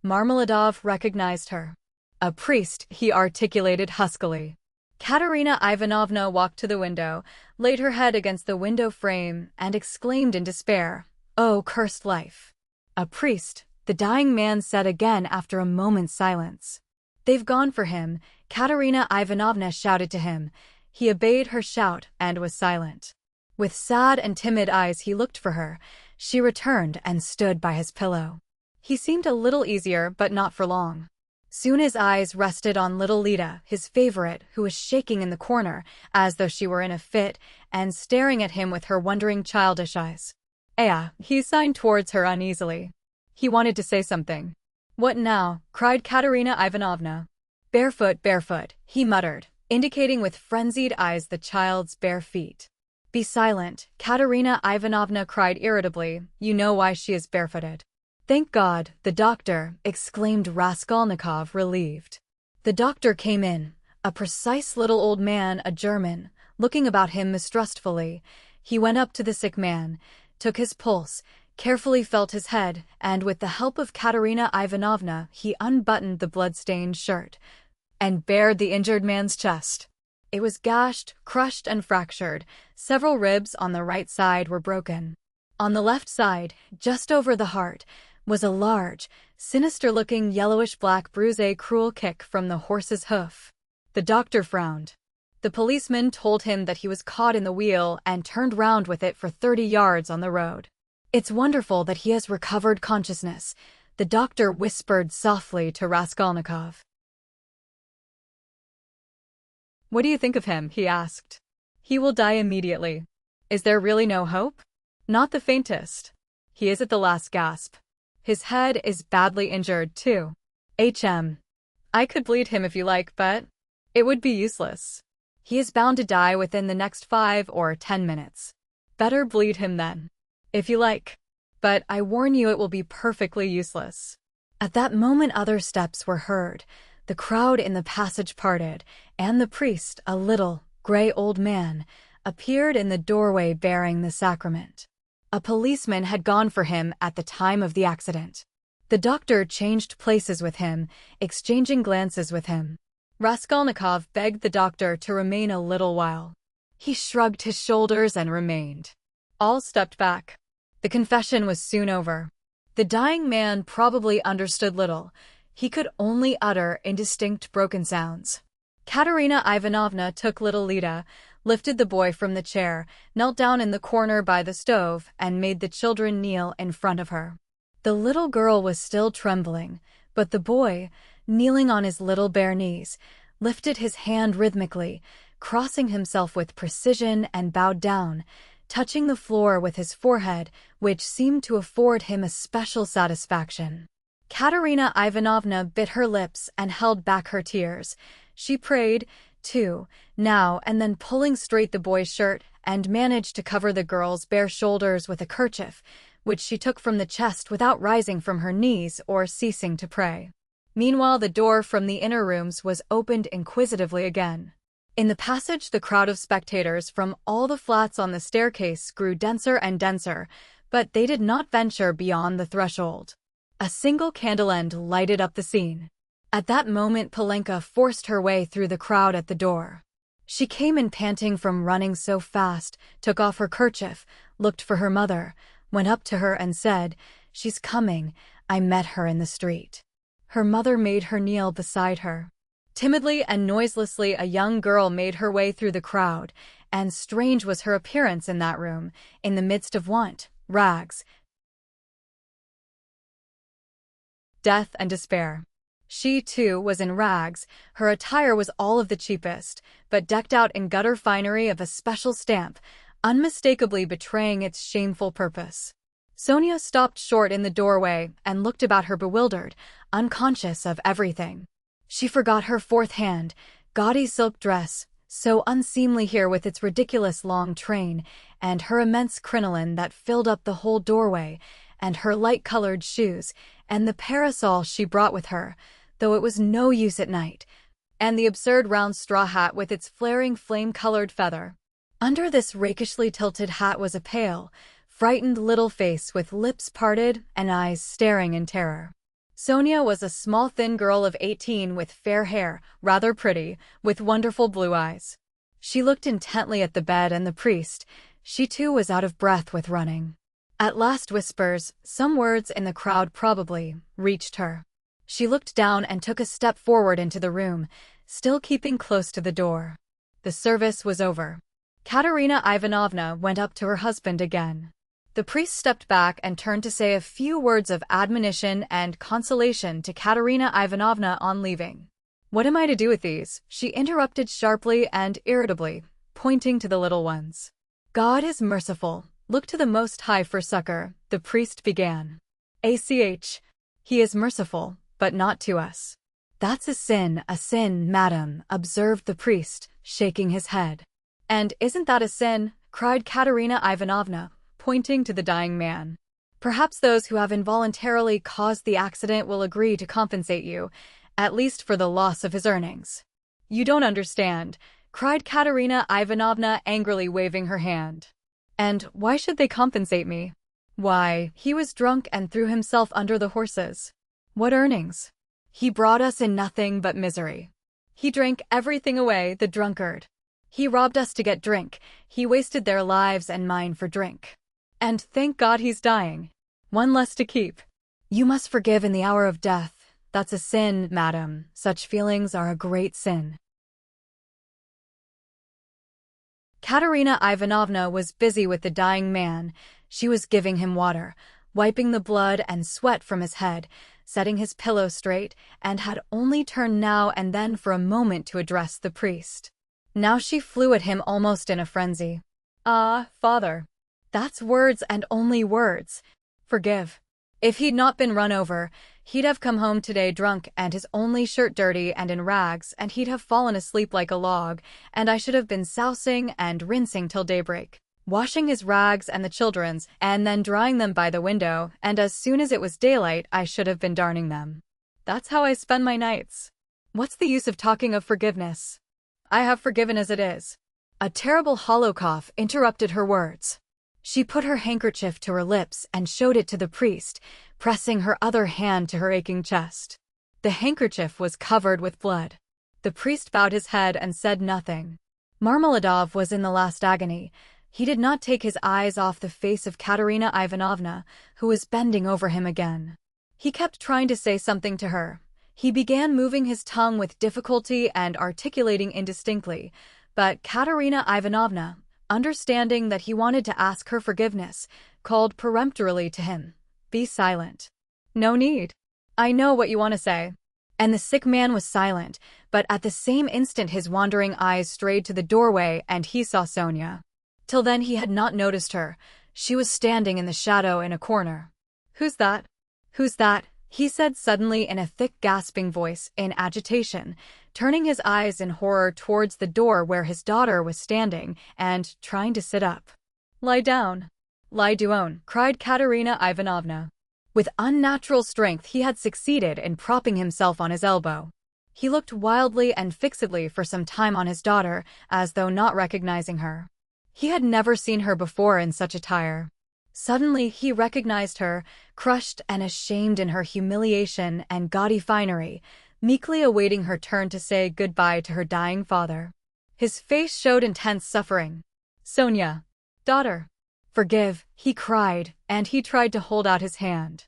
Marmeladov recognized her. "A priest," he articulated huskily. Katerina Ivanovna walked to the window, laid her head against the window frame, and exclaimed in despair, "Oh, cursed life!" "A priest," the dying man said again after a moment's silence. "They've gone for him," Katerina Ivanovna shouted to him. He obeyed her shout and was silent. With sad and timid eyes he looked for her. She returned and stood by his pillow. He seemed a little easier, but not for long. Soon his eyes rested on little Lida, his favorite, who was shaking in the corner, as though she were in a fit, and staring at him with her wondering childish eyes. He signed towards her uneasily. He wanted to say something. "What now?" cried Katerina Ivanovna. "Barefoot, barefoot," he muttered, indicating with frenzied eyes the child's bare feet. "Be silent," Katerina Ivanovna cried irritably. "You know why she is barefooted." "Thank God, the doctor," exclaimed Raskolnikov, relieved. The doctor came in, a precise little old man, a German, looking about him mistrustfully. He went up to the sick man, took his pulse, carefully felt his head, and with the help of Katerina Ivanovna he unbuttoned the blood-stained shirt and bared the injured man's chest. It was gashed, crushed, and fractured. Several ribs on the right side were broken. On the left side, just over the heart, was a large, sinister-looking yellowish-black bruise, a cruel kick from the horse's hoof. The doctor frowned. The policeman told him that he was caught in the wheel and turned round with it for 30 yards on the road. "It's wonderful that he has recovered consciousness," the doctor whispered softly to Raskolnikov. "What do you think of him?" he asked. "He will die immediately. Is there really no hope?" "Not the faintest. He is at the last gasp. His head is badly injured, too. I could bleed him if you like, but it would be useless. He is bound to die within the next 5 or 10 minutes. Better bleed him then, if you like. But I warn you it will be perfectly useless." At that moment other steps were heard. The crowd in the passage parted, and the priest, a little, gray old man, appeared in the doorway bearing the sacrament. A policeman had gone for him at the time of the accident. The doctor changed places with him, exchanging glances with him. Raskolnikov begged the doctor to remain a little while. He shrugged his shoulders and remained. All stepped back. The confession was soon over. The dying man probably understood little. He could only utter indistinct broken sounds. Katerina Ivanovna took little Lida, lifted the boy from the chair, knelt down in the corner by the stove, and made the children kneel in front of her. The little girl was still trembling, but the boy, kneeling on his little bare knees, lifted his hand rhythmically, crossing himself with precision, and bowed down, touching the floor with his forehead, which seemed to afford him a special satisfaction. Katerina Ivanovna bit her lips and held back her tears. She prayed, too, now and then, pulling straight the boy's shirt, and managed to cover the girl's bare shoulders with a kerchief, which she took from the chest without rising from her knees or ceasing to pray. Meanwhile, the door from the inner rooms was opened inquisitively again. In the passage, the crowd of spectators from all the flats on the staircase grew denser and denser, but they did not venture beyond the threshold. A single candle end lighted up the scene. At that moment, Polenka forced her way through the crowd at the door. She came in panting from running so fast, took off her kerchief, looked for her mother, went up to her and said, "She's coming. I met her in the street." Her mother made her kneel beside her. Timidly and noiselessly, a young girl made her way through the crowd, and strange was her appearance in that room, in the midst of want, rags, death, and despair. She, too, was in rags. Her attire was all of the cheapest, but decked out in gutter finery of a special stamp, unmistakably betraying its shameful purpose. Sonia stopped short in the doorway and looked about her bewildered, unconscious of everything. She forgot her fourth hand, gaudy silk dress, so unseemly here with its ridiculous long train, and her immense crinoline that filled up the whole doorway, and her light-colored shoes, and the parasol she brought with her, though it was no use at night, and the absurd round straw hat with its flaring flame-colored feather. Under this rakishly tilted hat was a pale, frightened little face with lips parted and eyes staring in terror. Sonia was a small thin girl of 18 with fair hair, rather pretty, with wonderful blue eyes. She looked intently at the bed and the priest. She too was out of breath with running. At last whispers, some words in the crowd probably, reached her. She looked down and took a step forward into the room, still keeping close to the door. The service was over. Katerina Ivanovna went up to her husband again. The priest stepped back and turned to say a few words of admonition and consolation to Katerina Ivanovna on leaving. "What am I to do with these?" she interrupted sharply and irritably, pointing to the little ones. "God is merciful. Look to the Most High for succor," the priest began. "Ach, he is merciful, but not to us." "That's a sin, madam," observed the priest, shaking his head. "And isn't that a sin?" cried Katerina Ivanovna, pointing to the dying man. "Perhaps those who have involuntarily caused the accident will agree to compensate you, at least for the loss of his earnings." "You don't understand," cried Katerina Ivanovna, angrily waving her hand. "And why should they compensate me?" "Why, he was drunk and threw himself under the horses." "What earnings?" "He brought us in nothing but misery. He drank everything away, the drunkard. He robbed us to get drink. He wasted their lives and mine for drink. And thank God he's dying. One less to keep." "You must forgive in the hour of death. That's a sin, madam. Such feelings are a great sin." Katerina Ivanovna was busy with the dying man. She was giving him water, wiping the blood and sweat from his head, setting his pillow straight, and had only turned now and then for a moment to address the priest. Now she flew at him almost in a frenzy. "Ah, father. That's words and only words. Forgive. If he'd not been run over, he'd have come home today drunk and his only shirt dirty and in rags, and he'd have fallen asleep like a log, and I should have been sousing and rinsing till daybreak, washing his rags and the children's, and then drying them by the window, and as soon as it was daylight I should have been darning them. That's how I spend my nights. What's the use of talking of forgiveness? I have forgiven as it is." A terrible hollow cough interrupted her words. She put her handkerchief to her lips and showed it to the priest, pressing her other hand to her aching chest. The handkerchief was covered with blood. The priest bowed his head and said nothing. Marmeladov was in the last agony. He did not take his eyes off the face of Katerina Ivanovna, who was bending over him again. He kept trying to say something to her. He began moving his tongue with difficulty and articulating indistinctly, but Katerina Ivanovna, understanding that he wanted to ask her forgiveness, called peremptorily to him, "Be silent. No need. I know what you want to say." And the sick man was silent, but at the same instant his wandering eyes strayed to the doorway and he saw Sonia. Till then he had not noticed her. She was standing in the shadow in a corner. "Who's that? Who's that?" he said suddenly in a thick gasping voice, in agitation, turning his eyes in horror towards the door where his daughter was standing and trying to sit up. "Lie down. Lie Duone, cried Katerina Ivanovna. With unnatural strength he had succeeded in propping himself on his elbow. He looked wildly and fixedly for some time on his daughter, as though not recognizing her. He had never seen her before in such attire. Suddenly he recognized her, crushed and ashamed in her humiliation and gaudy finery, meekly awaiting her turn to say goodbye to her dying father. His face showed intense suffering. "Sonia, daughter, forgive," he cried, and he tried to hold out his hand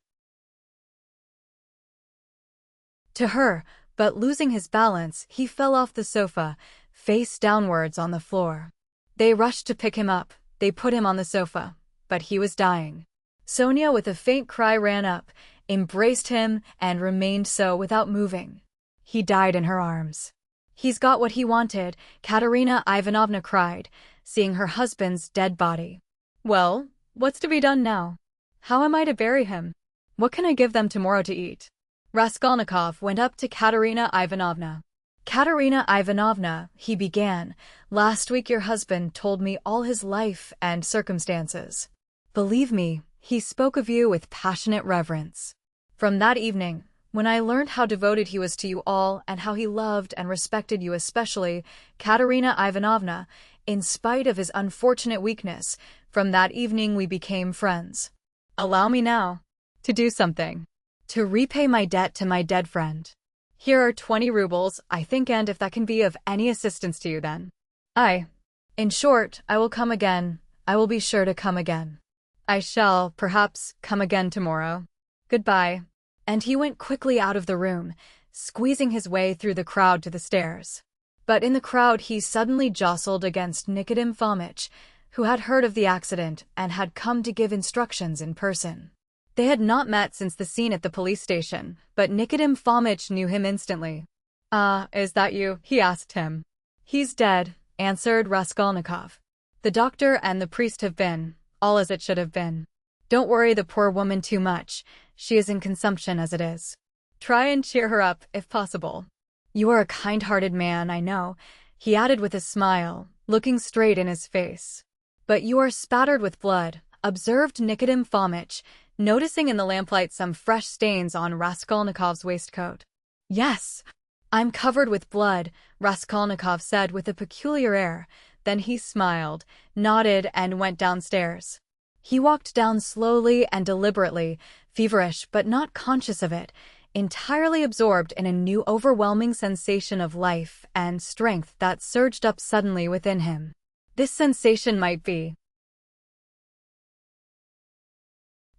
to her, but losing his balance, he fell off the sofa, face downwards on the floor. They rushed to pick him up, they put him on the sofa, but he was dying. Sonia, with a faint cry, ran up, embraced him, and remained so without moving. He died in her arms. "He's got what he wanted," Katerina Ivanovna cried, seeing her husband's dead body. "Well, what's to be done now? How am I to bury him? What can I give them tomorrow to eat?" Raskolnikov went up to Katerina Ivanovna. "Katerina Ivanovna," he began, "last week your husband told me all his life and circumstances. Believe me, he spoke of you with passionate reverence. From that evening, when I learned how devoted he was to you all and how he loved and respected you especially, Katerina Ivanovna, in spite of his unfortunate weakness, from that evening we became friends. Allow me now to do something, to repay my debt to my dead friend. Here are 20 rubles, I think, and if that can be of any assistance to you, then in short, I will come again. I will be sure to come again. I shall, perhaps, come again tomorrow. Goodbye." And he went quickly out of the room, squeezing his way through the crowd to the stairs. But in the crowd he suddenly jostled against Nikitim Fomitch, who had heard of the accident and had come to give instructions in person. They had not met since the scene at the police station, but Nikitim Fomitch knew him instantly. "Ah, is that you?" he asked him. "He's dead," answered Raskolnikov. "The doctor and the priest have been, all as it should have been. Don't worry the poor woman too much, she is in consumption as it is. Try and cheer her up, if possible. You are a kind-hearted man, I know," he added with a smile, looking straight in his face. "But you are spattered with blood," observed Nikitim Fomitch, noticing in the lamplight some fresh stains on Raskolnikov's waistcoat. "Yes, I'm covered with blood," Raskolnikov said with a peculiar air. Then he smiled, nodded, and went downstairs. He walked down slowly and deliberately, feverish but not conscious of it, entirely absorbed in a new overwhelming sensation of life and strength that surged up suddenly within him. This sensation might be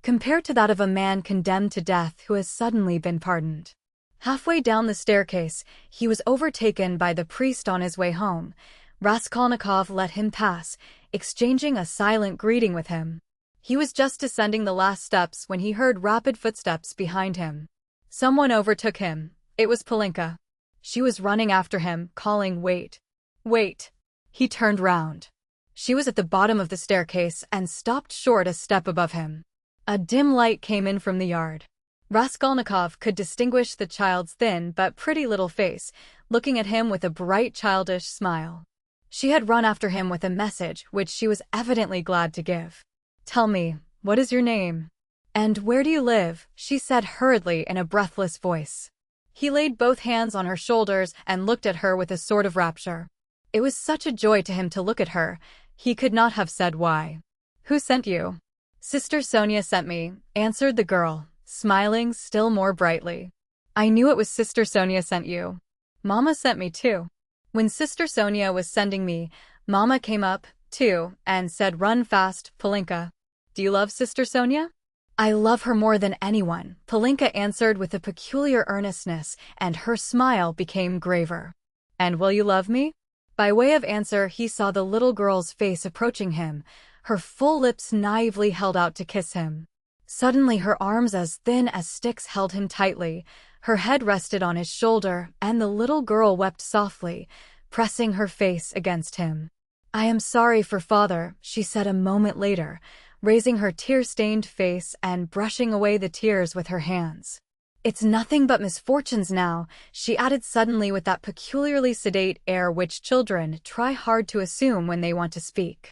compared to that of a man condemned to death who has suddenly been pardoned. Halfway down the staircase, he was overtaken by the priest on his way home. Raskolnikov let him pass, exchanging a silent greeting with him. He was just descending the last steps when he heard rapid footsteps behind him. Someone overtook him. It was Polinka. She was running after him, calling, "Wait! Wait!" He turned round. She was at the bottom of the staircase and stopped short a step above him. A dim light came in from the yard. Raskolnikov could distinguish the child's thin but pretty little face, looking at him with a bright childish smile. She had run after him with a message which she was evidently glad to give. "Tell me, what is your name? And where do you live?" she said hurriedly in a breathless voice. He laid both hands on her shoulders and looked at her with a sort of rapture. It was such a joy to him to look at her, he could not have said why. "Who sent you?" "Sister Sonia sent me," answered the girl, smiling still more brightly. "I knew it was Sister Sonia sent you. Mama sent me too. When Sister Sonia was sending me, Mama came up, too, and said, 'Run fast, Polinka.' Do you love Sister Sonia?" "I love her more than anyone," Polinka answered with a peculiar earnestness, and her smile became graver. "And will you love me?" By way of answer he saw the little girl's face approaching him, her full lips naively held out to kiss him. Suddenly her arms as thin as sticks held him tightly, her head rested on his shoulder, and the little girl wept softly, pressing her face against him. "I am sorry for father," she said a moment later, raising her tear-stained face and brushing away the tears with her hands. "It's nothing but misfortunes now," she added suddenly with that peculiarly sedate air which children try hard to assume when they want to speak.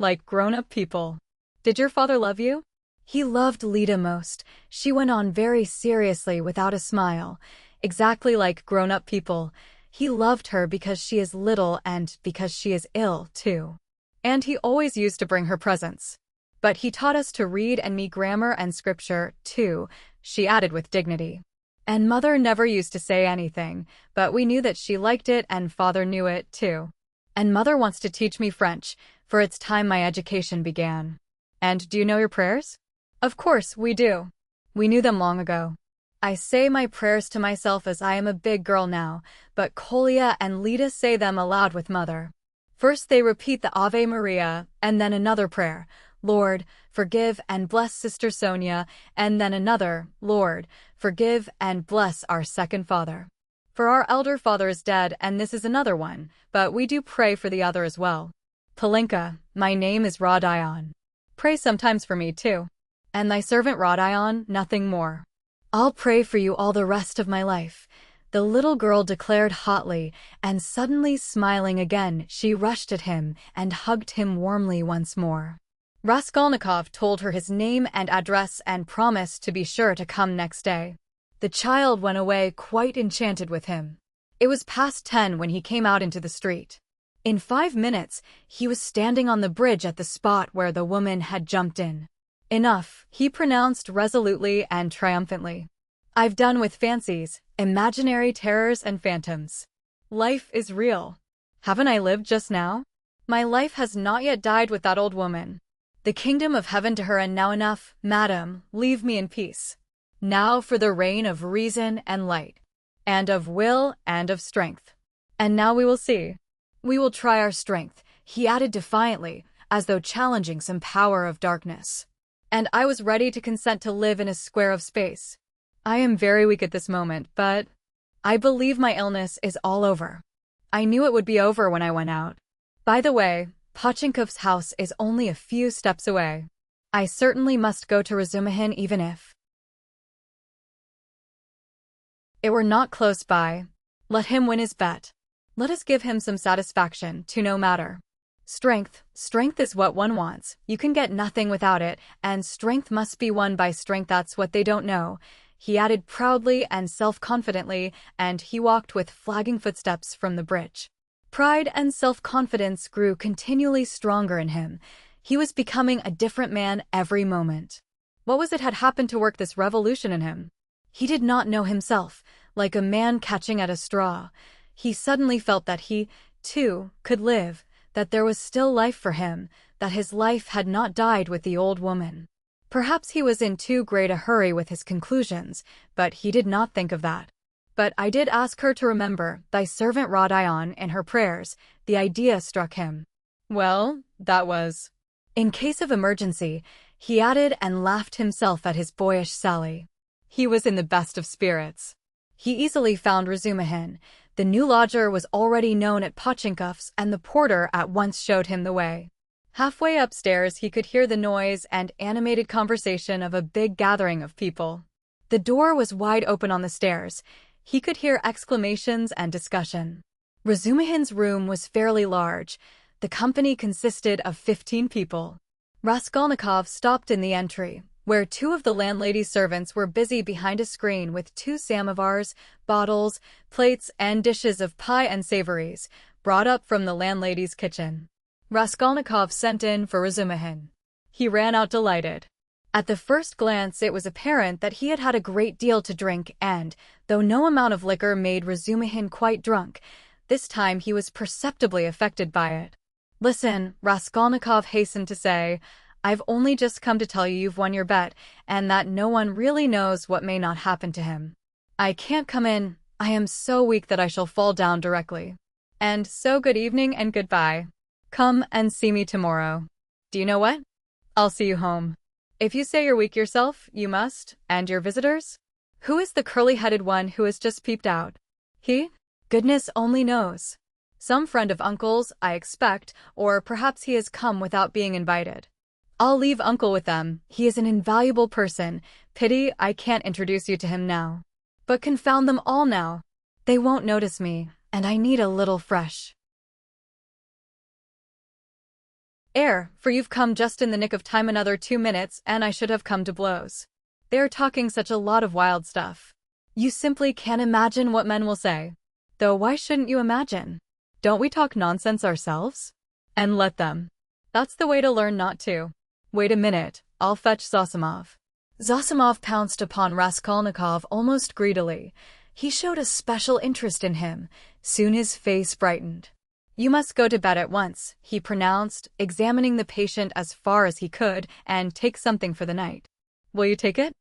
Like grown-up people. Did your father love you? He loved Lita most, she went on very seriously without a smile. Exactly like grown-up people. He loved her because she is little and because she is ill, too. And he always used to bring her presents. But he taught us to read and me grammar and scripture, too, she added with dignity. And mother never used to say anything, but we knew that she liked it and father knew it, too. And mother wants to teach me French, for it's time my education began. And do you know your prayers? Of course, we do. We knew them long ago. I say my prayers to myself as I am a big girl now, but Kolya and Lita say them aloud with mother. First they repeat the Ave Maria, and then another prayer, Lord, forgive and bless Sister Sonia, and then another, Lord, forgive and bless our second father. For our elder father is dead and this is another one, but we do pray for the other as well. Palinka, my name is Rodion. Pray sometimes for me too. And thy servant Rodion, nothing more. I'll pray for you all the rest of my life, the little girl declared hotly, and suddenly smiling again, she rushed at him and hugged him warmly once more. Raskolnikov told her his name and address and promised to be sure to come next day. The child went away quite enchanted with him. It was past 10 when he came out into the street. In 5 minutes, he was standing on the bridge at the spot where the woman had jumped in. Enough, he pronounced resolutely and triumphantly. I've done with fancies, imaginary terrors and phantoms. Life is real. Haven't I lived just now? My life has not yet died with that old woman. The kingdom of heaven to her, and now enough, madam, leave me in peace. Now for the reign of reason and light, and of will and of strength. And now we will see. We will try our strength, he added defiantly, as though challenging some power of darkness. And I was ready to consent to live in a square of space. I am very weak at this moment, but I believe my illness is all over. I knew it would be over when I went out. By the way, Pochinkov's house is only a few steps away. I certainly must go to Razumihin even if it were not close by. Let him win his bet. Let us give him some satisfaction, to no matter. Strength is what one wants. You can get nothing without it, and strength must be won by strength. That's what they don't know, he added proudly and self-confidently, and he walked with flagging footsteps from the bridge. Pride and self-confidence grew continually stronger in him. He was becoming a different man every moment. What was it had happened to work this revolution in him? He did not know himself, like a man catching at a straw. He suddenly felt that he, too, could live, that there was still life for him, that his life had not died with the old woman. Perhaps he was in too great a hurry with his conclusions, but he did not think of that. But I did ask her to remember thy servant Rodion in her prayers. The idea struck him. Well, that was in case of emergency, he added, and laughed himself at his boyish sally. He was in the best of spirits. He easily found Razumihin. The new lodger was already known at Pochinkov's, and the porter at once showed him the way. Halfway upstairs he could hear the noise and animated conversation of a big gathering of people. The door was wide open on the stairs. He could hear exclamations and discussion. Razumihin's room was fairly large. The company consisted of 15 people. Raskolnikov stopped in the entry, where 2 of the landlady's servants were busy behind a screen with 2 samovars, bottles, plates, and dishes of pie and savories, brought up from the landlady's kitchen. Raskolnikov sent in for Razumihin. He ran out delighted. At the first glance it was apparent that he had had a great deal to drink and, though no amount of liquor made Razumihin quite drunk, this time he was perceptibly affected by it. Listen, Raskolnikov hastened to say, I've only just come to tell you you've won your bet, and that no one really knows what may not happen to him. I can't come in, I am so weak that I shall fall down directly. And so good evening and goodbye. Come and see me tomorrow. Do you know what? I'll see you home. If you say you're weak yourself, you must, and your visitors? Who is the curly-headed one who has just peeped out? He? Goodness only knows. Some friend of Uncle's, I expect, or perhaps he has come without being invited. I'll leave Uncle with them, he is an invaluable person. Pity I can't introduce you to him now. But confound them all now. They won't notice me, and I need a little fresh Air, for you've come just in the nick of time, another 2 minutes, and I should have come to blows. They are talking such a lot of wild stuff. You simply can't imagine what men will say. Though why shouldn't you imagine? Don't we talk nonsense ourselves? And let them. That's the way to learn not to. Wait a minute, I'll fetch Zosimov. Zosimov pounced upon Raskolnikov almost greedily. He showed a special interest in him. Soon his face brightened. You must go to bed at once, he pronounced, examining the patient as far as he could, and take something for the night. Will you take it?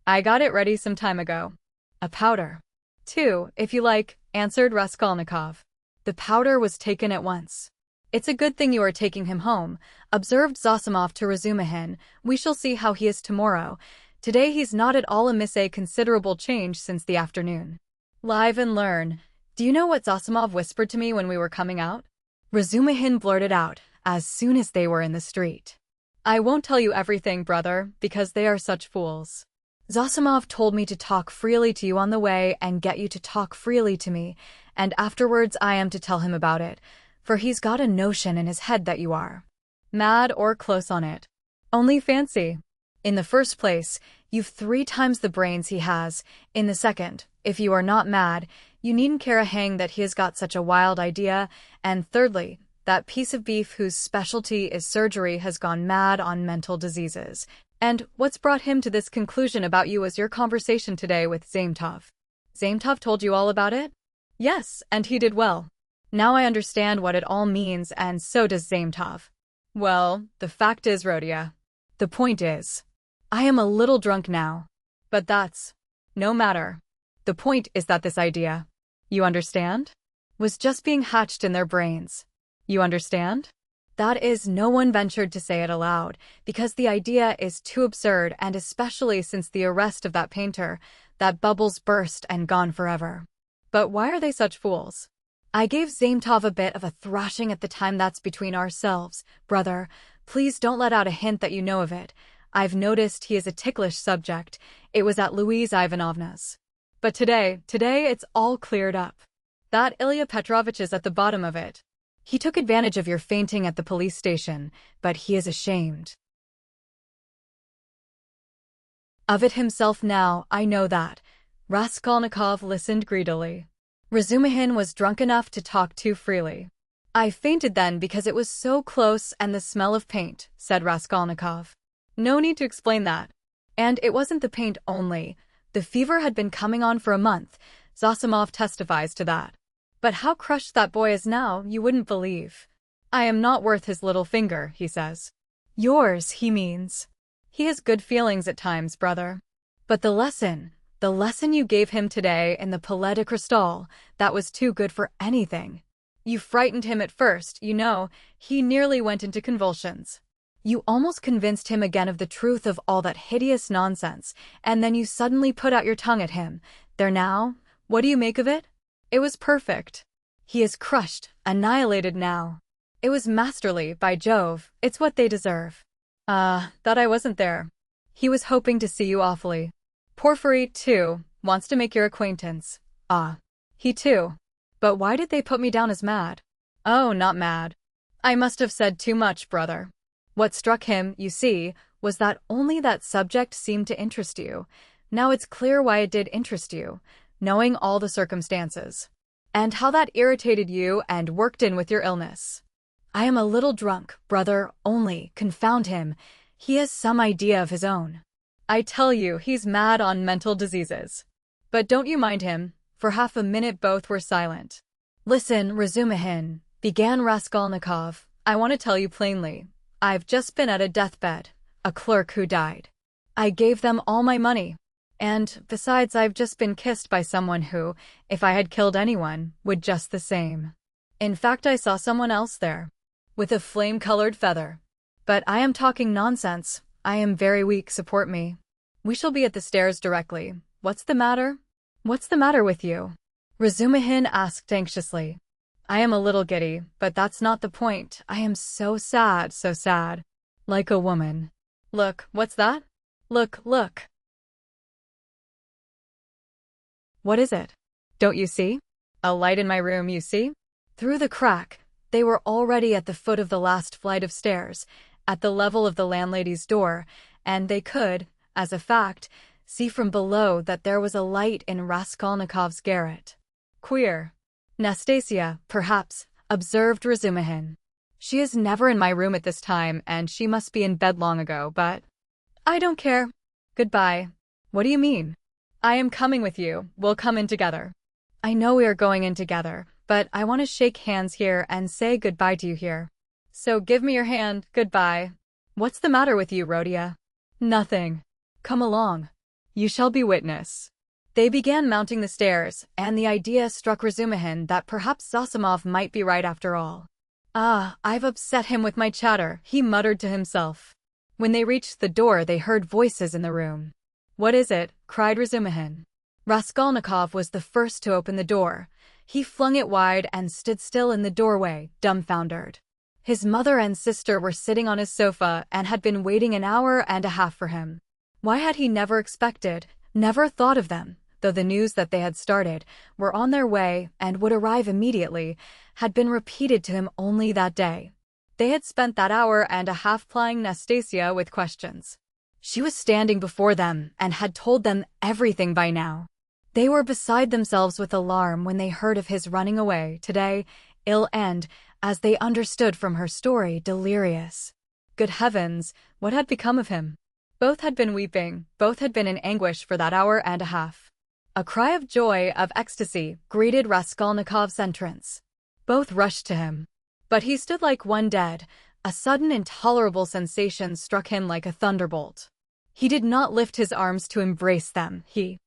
I got it ready some time ago. A powder. Two, if you like, answered Raskolnikov. The powder was taken at once. It's a good thing you are taking him home, observed Zosimov to Razumihin. We shall see how he is tomorrow. Today he's not at all amiss, a considerable change since the afternoon. Live and learn. Do you know what Zosimov whispered to me when we were coming out? Razumihin blurted out, as soon as they were in the street. I won't tell you everything, brother, because they are such fools. Zosimov told me to talk freely to you on the way and get you to talk freely to me, and afterwards I am to tell him about it, for he's got a notion in his head that you are mad or close on it. Only fancy. In the first place, you've 3 times the brains he has. In the second, if you are not mad, you needn't care a hang that he has got such a wild idea, and thirdly, that piece of beef whose specialty is surgery has gone mad on mental diseases. And what's brought him to this conclusion about you was your conversation today with Zametov. Zametov told you all about it? Yes, and he did well. Now I understand what it all means, and so does Zametov. Well, the fact is, Rodia. The point is, I am a little drunk now. But that's no matter. The point is that this idea, you understand, was just being hatched in their brains. You understand? That is, no one ventured to say it aloud, because the idea is too absurd, and especially since the arrest of that painter, that bubble's burst and gone forever. But why are they such fools? I gave Zametov a bit of a thrashing at the time. That's between ourselves, brother. Please don't let out a hint that you know of it. I've noticed he is a ticklish subject. It was at Louise Ivanovna's. But today it's all cleared up. That Ilya Petrovich is at the bottom of it. He took advantage of your fainting at the police station, but he is ashamed of it himself now, I know that. Raskolnikov listened greedily. Razumihin was drunk enough to talk too freely. I fainted then because it was so close and the smell of paint, said Raskolnikov. No need to explain that. And it wasn't the paint only. The fever had been coming on for a month. Zosimov testifies to that. But how crushed that boy is now, you wouldn't believe. I am not worth his little finger, he says. Yours, he means. He has good feelings at times, brother. But the lesson you gave him today in the Palais de Cristal, that was too good for anything. You frightened him at first, you know, he nearly went into convulsions. You almost convinced him again of the truth of all that hideous nonsense, and then you suddenly put out your tongue at him. There now, what do you make of it? It was perfect. He is crushed, annihilated now. It was masterly, by Jove, it's what they deserve. That I wasn't there. He was hoping to see you awfully. Porfiry, too, wants to make your acquaintance. He too. But why did they put me down as mad? Oh, not mad. I must have said too much, brother. What struck him, you see, was that only that subject seemed to interest you. Now it's clear why it did interest you, knowing all the circumstances. And how that irritated you and worked in with your illness. I am a little drunk, brother, only, confound him, he has some idea of his own. I tell you, he's mad on mental diseases. But don't you mind him. For half a minute both were silent. Listen, Razumihin, began Raskolnikov, I want to tell you plainly. I've just been at a deathbed, a clerk who died. I gave them all my money. And, besides, I've just been kissed by someone who, if I had killed anyone, would just the same. In fact, I saw someone else there. With a flame-colored feather. But I am talking nonsense. I am very weak, support me. We shall be at the stairs directly. What's the matter? What's the matter with you? Razumihin asked anxiously. I am a little giddy, but that's not the point. I am so sad, so sad. Like a woman. Look, what's that? Look, look. What is it? Don't you see? A light in my room, you see? Through the crack. They were already at the foot of the last flight of stairs, at the level of the landlady's door, and they could, as a fact, see from below that there was a light in Raskolnikov's garret. Queer. Nastasia, perhaps, observed Razumihin. She is never in my room at this time, and she must be in bed long ago, but I don't care. Goodbye. What do you mean? I am coming with you. We'll come in together. I know we are going in together, but I want to shake hands here and say goodbye to you here. So give me your hand. Goodbye. What's the matter with you, Rodia? Nothing. Come along. You shall be witness. They began mounting the stairs, and the idea struck Razumihin that perhaps Zosimov might be right after all. Ah, I've upset him with my chatter, he muttered to himself. When they reached the door, they heard voices in the room. What is it? Cried Razumihin. Raskolnikov was the first to open the door. He flung it wide and stood still in the doorway, dumbfounded. His mother and sister were sitting on his sofa and had been waiting an hour and a half for him. Why had he never expected, never thought of them, though the news that they had started, were on their way and would arrive immediately, had been repeated to him only that day? They had spent that hour and a half plying Nastasia with questions. She was standing before them and had told them everything by now. They were beside themselves with alarm when they heard of his running away today, ill and, as they understood from her story, delirious. Good heavens, what had become of him? Both had been weeping, both had been in anguish for that hour and a half. A cry of joy, of ecstasy, greeted Raskolnikov's entrance. Both rushed to him. But he stood like one dead. A sudden intolerable sensation struck him like a thunderbolt. He did not lift his arms to embrace them, he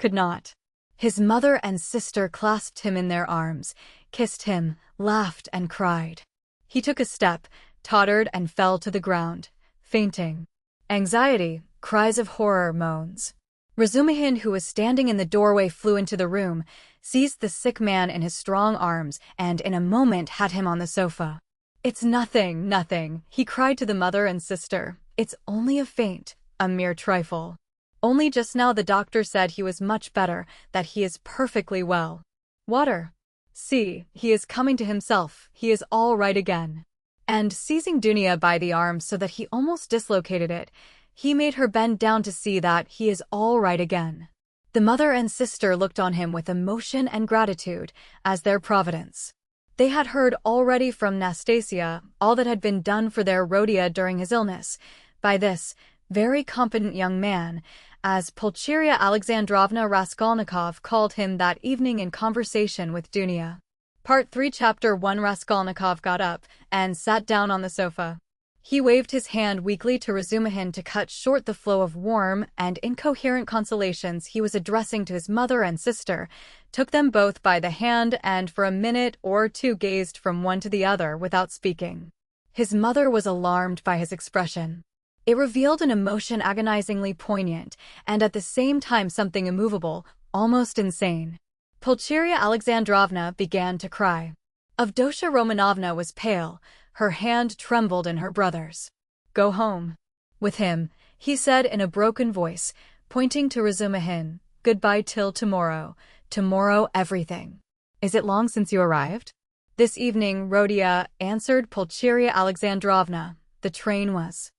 could not. His mother and sister clasped him in their arms, kissed him, laughed and cried. He took a step, tottered and fell to the ground, fainting. Anxiety, cries of horror, moans. Razumihin, who was standing in the doorway, flew into the room, seized the sick man in his strong arms, and in a moment had him on the sofa. It's nothing, nothing, he cried to the mother and sister. It's only a faint, a mere trifle. Only just now the doctor said he was much better, that he is perfectly well. Water. See, he is coming to himself, he is all right again. And seizing Dunya by the arm so that he almost dislocated it, he made her bend down to see that he is all right again. The mother and sister looked on him with emotion and gratitude as their providence. They had heard already from Nastasia all that had been done for their Rodia during his illness, by this very competent young man, as Pulcheria Alexandrovna Raskolnikov called him that evening in conversation with Dunya. Part 3, Chapter 1. Raskolnikov got up and sat down on the sofa. He waved his hand weakly to Razumihin to cut short the flow of warm and incoherent consolations he was addressing to his mother and sister, took them both by the hand and for a minute or two gazed from one to the other without speaking. His mother was alarmed by his expression. It revealed an emotion agonizingly poignant, and at the same time something immovable, almost insane. Pulcheria Alexandrovna began to cry. Avdotya Romanovna was pale, her hand trembled in her brother's. Go home. With him, he said in a broken voice, pointing to Razumihin. Goodbye till tomorrow. Tomorrow everything. Is it long since you arrived? This evening, Rodia, answered Pulcheria Alexandrovna. The train was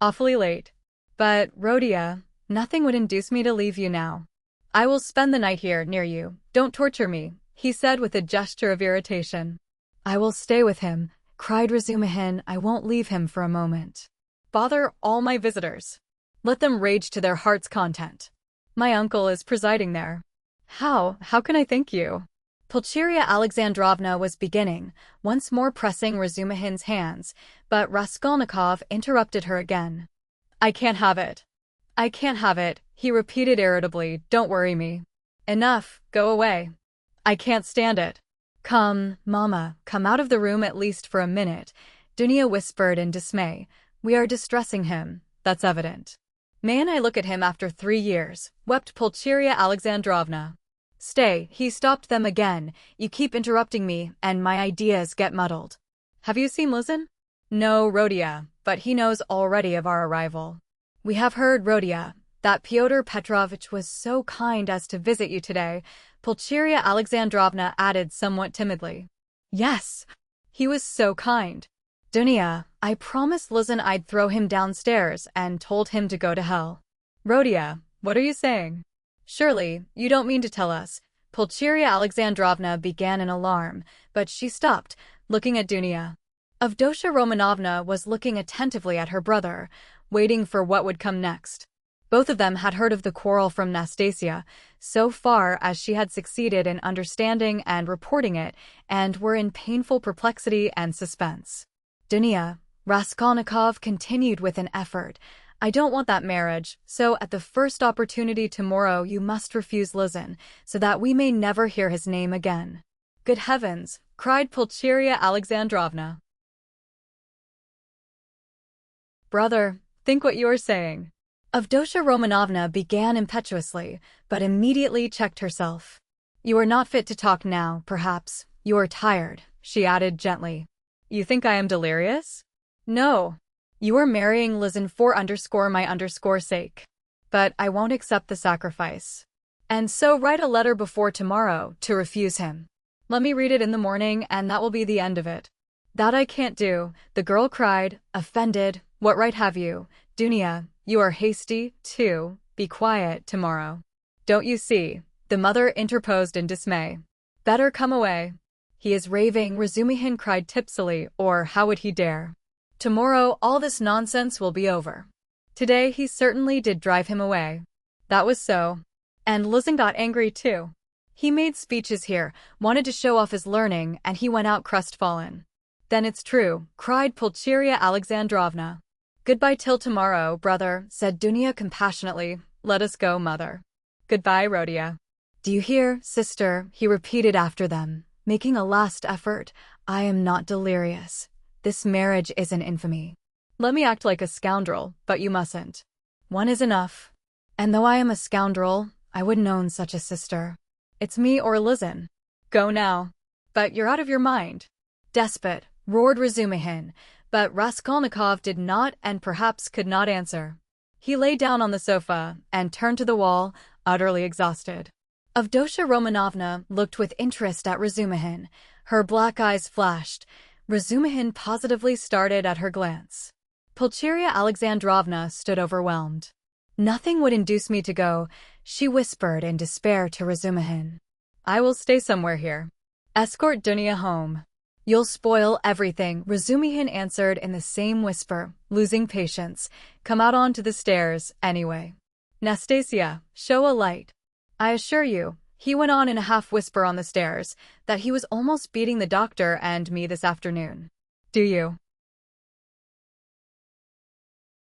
awfully late. But, Rodia, nothing would induce me to leave you now. I will spend the night here, near you. Don't torture me, he said with a gesture of irritation. I will stay with him, cried Razumihin. I won't leave him for a moment. Bother all my visitors. Let them rage to their heart's content. My uncle is presiding there. How can I thank you? Pulcheria Alexandrovna was beginning, once more pressing Razumihin's hands, but Raskolnikov interrupted her again. I can't have it. I can't have it, he repeated irritably. Don't worry me. Enough, go away. I can't stand it. Come, Mama, come out of the room at least for a minute, Dunya whispered in dismay. We are distressing him, that's evident. Mayn't I look at him after 3 years, wept Pulcheria Alexandrovna. Stay, he stopped them again. You keep interrupting me, and my ideas get muddled. Have you seen Luzin? No, Rodia, but he knows already of our arrival. We have heard, Rodia, that Pyotr Petrovitch was so kind as to visit you today, Pulcheria Alexandrovna added somewhat timidly. Yes, he was so kind. Dunya, I promised Luzin I'd throw him downstairs and told him to go to hell. Rhodia, what are you saying? Surely, you don't mean to tell us. Pulcheria Alexandrovna began in alarm, but she stopped, looking at Dunya. Avdotya Romanovna was looking attentively at her brother, waiting for what would come next. Both of them had heard of the quarrel from Nastasia, so far as she had succeeded in understanding and reporting it, and were in painful perplexity and suspense. Dunya, Raskolnikov continued with an effort. I don't want that marriage, so at the first opportunity tomorrow you must refuse Luzin, so that we may never hear his name again. Good heavens, cried Pulcheria Alexandrovna. Brother, think what you are saying. Avdotya Romanovna began impetuously, but immediately checked herself. You are not fit to talk now, perhaps. You are tired, she added gently. You think I am delirious? No. You are marrying Luzin for my sake. But I won't accept the sacrifice. And so write a letter before tomorrow to refuse him. Let me read it in the morning and that will be the end of it. That I can't do, the girl cried, offended. What right have you? Dunya, you are hasty, too. Be quiet tomorrow. Don't you see? The mother interposed in dismay. Better come away. He is raving, Razumihin cried tipsily, or how would he dare? Tomorrow all this nonsense will be over. Today he certainly did drive him away. That was so. And Luzin got angry too. He made speeches here, wanted to show off his learning, and he went out crestfallen. Then it's true, cried Pulcheria Alexandrovna. Goodbye till tomorrow, brother, said Dunya compassionately. Let us go, mother. Goodbye, Rhodia. Do you hear, sister? He repeated after them, making a last effort. I am not delirious. This marriage is an infamy. Let me act like a scoundrel, but you mustn't. One is enough. And though I am a scoundrel, I wouldn't own such a sister. It's me or Luzin. Go now. But you're out of your mind. Despot, roared Razumihin, but Raskolnikov did not and perhaps could not answer. He lay down on the sofa and turned to the wall, utterly exhausted. Avdotya Romanovna looked with interest at Razumihin. Her black eyes flashed. Razumihin positively started at her glance. Pulcheria Alexandrovna stood overwhelmed. Nothing would induce me to go, she whispered in despair to Razumihin. I will stay somewhere here. Escort Dunya home. You'll spoil everything, Razumihin answered in the same whisper, losing patience. Come out onto the stairs, anyway. Nastasia, show a light. I assure you, he went on in a half-whisper on the stairs, that he was almost beating the doctor and me this afternoon. Do you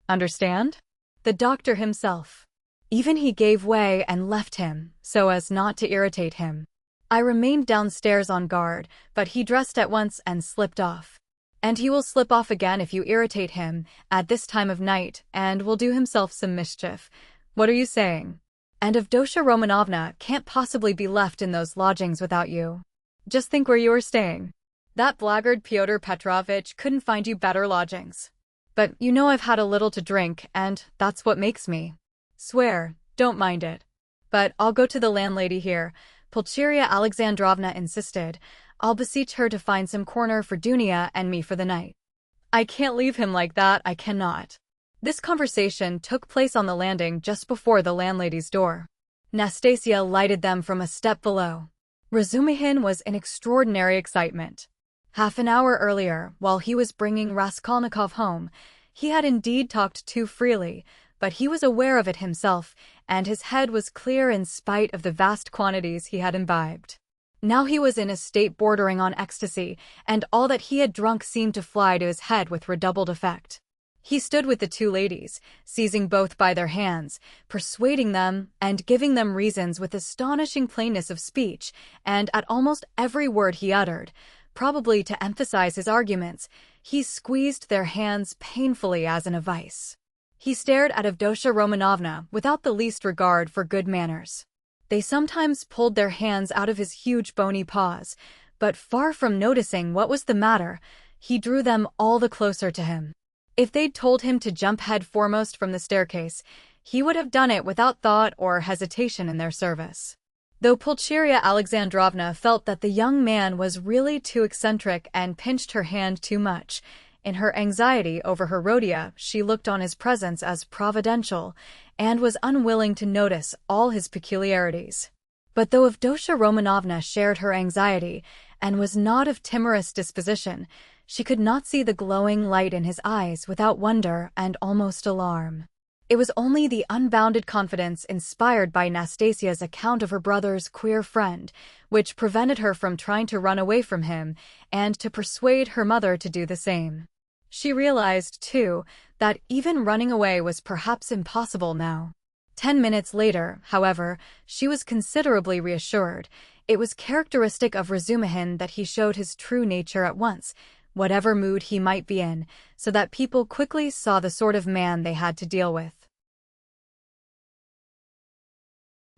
understand? The doctor himself. Even he gave way and left him, so as not to irritate him. I remained downstairs on guard, but he dressed at once and slipped off. And he will slip off again if you irritate him, at this time of night, and will do himself some mischief. What are you saying? And Avdotya Romanovna can't possibly be left in those lodgings without you. Just think where you are staying. That blackguard Pyotr Petrovitch couldn't find you better lodgings. But you know I've had a little to drink, and that's what makes me. Swear, don't mind it. But I'll go to the landlady here, Pulcheria Alexandrovna insisted. I'll beseech her to find some corner for Dunya and me for the night. I can't leave him like that, I cannot. This conversation took place on the landing just before the landlady's door. Nastasia lighted them from a step below. Razumihin was in extraordinary excitement. Half an hour earlier, while he was bringing Raskolnikov home, he had indeed talked too freely, but he was aware of it himself, and his head was clear in spite of the vast quantities he had imbibed. Now he was in a state bordering on ecstasy, and all that he had drunk seemed to fly to his head with redoubled effect. He stood with the two ladies, seizing both by their hands, persuading them and giving them reasons with astonishing plainness of speech, and at almost every word he uttered, probably to emphasize his arguments, he squeezed their hands painfully as in a vice. He stared at Avdotya Romanovna without the least regard for good manners. They sometimes pulled their hands out of his huge bony paws, but far from noticing what was the matter, he drew them all the closer to him. If they'd told him to jump head foremost from the staircase, he would have done it without thought or hesitation in their service. Though Pulcheria Alexandrovna felt that the young man was really too eccentric and pinched her hand too much, in her anxiety over Herodia, she looked on his presence as providential and was unwilling to notice all his peculiarities. But though Avdotya Romanovna shared her anxiety and was not of timorous disposition, she could not see the glowing light in his eyes without wonder and almost alarm. It was only the unbounded confidence inspired by Nastasia's account of her brother's queer friend, which prevented her from trying to run away from him and to persuade her mother to do the same. She realized, too, that even running away was perhaps impossible now. 10 minutes later, however, she was considerably reassured. It was characteristic of Razumihin that he showed his true nature at once, whatever mood he might be in, so that people quickly saw the sort of man they had to deal with.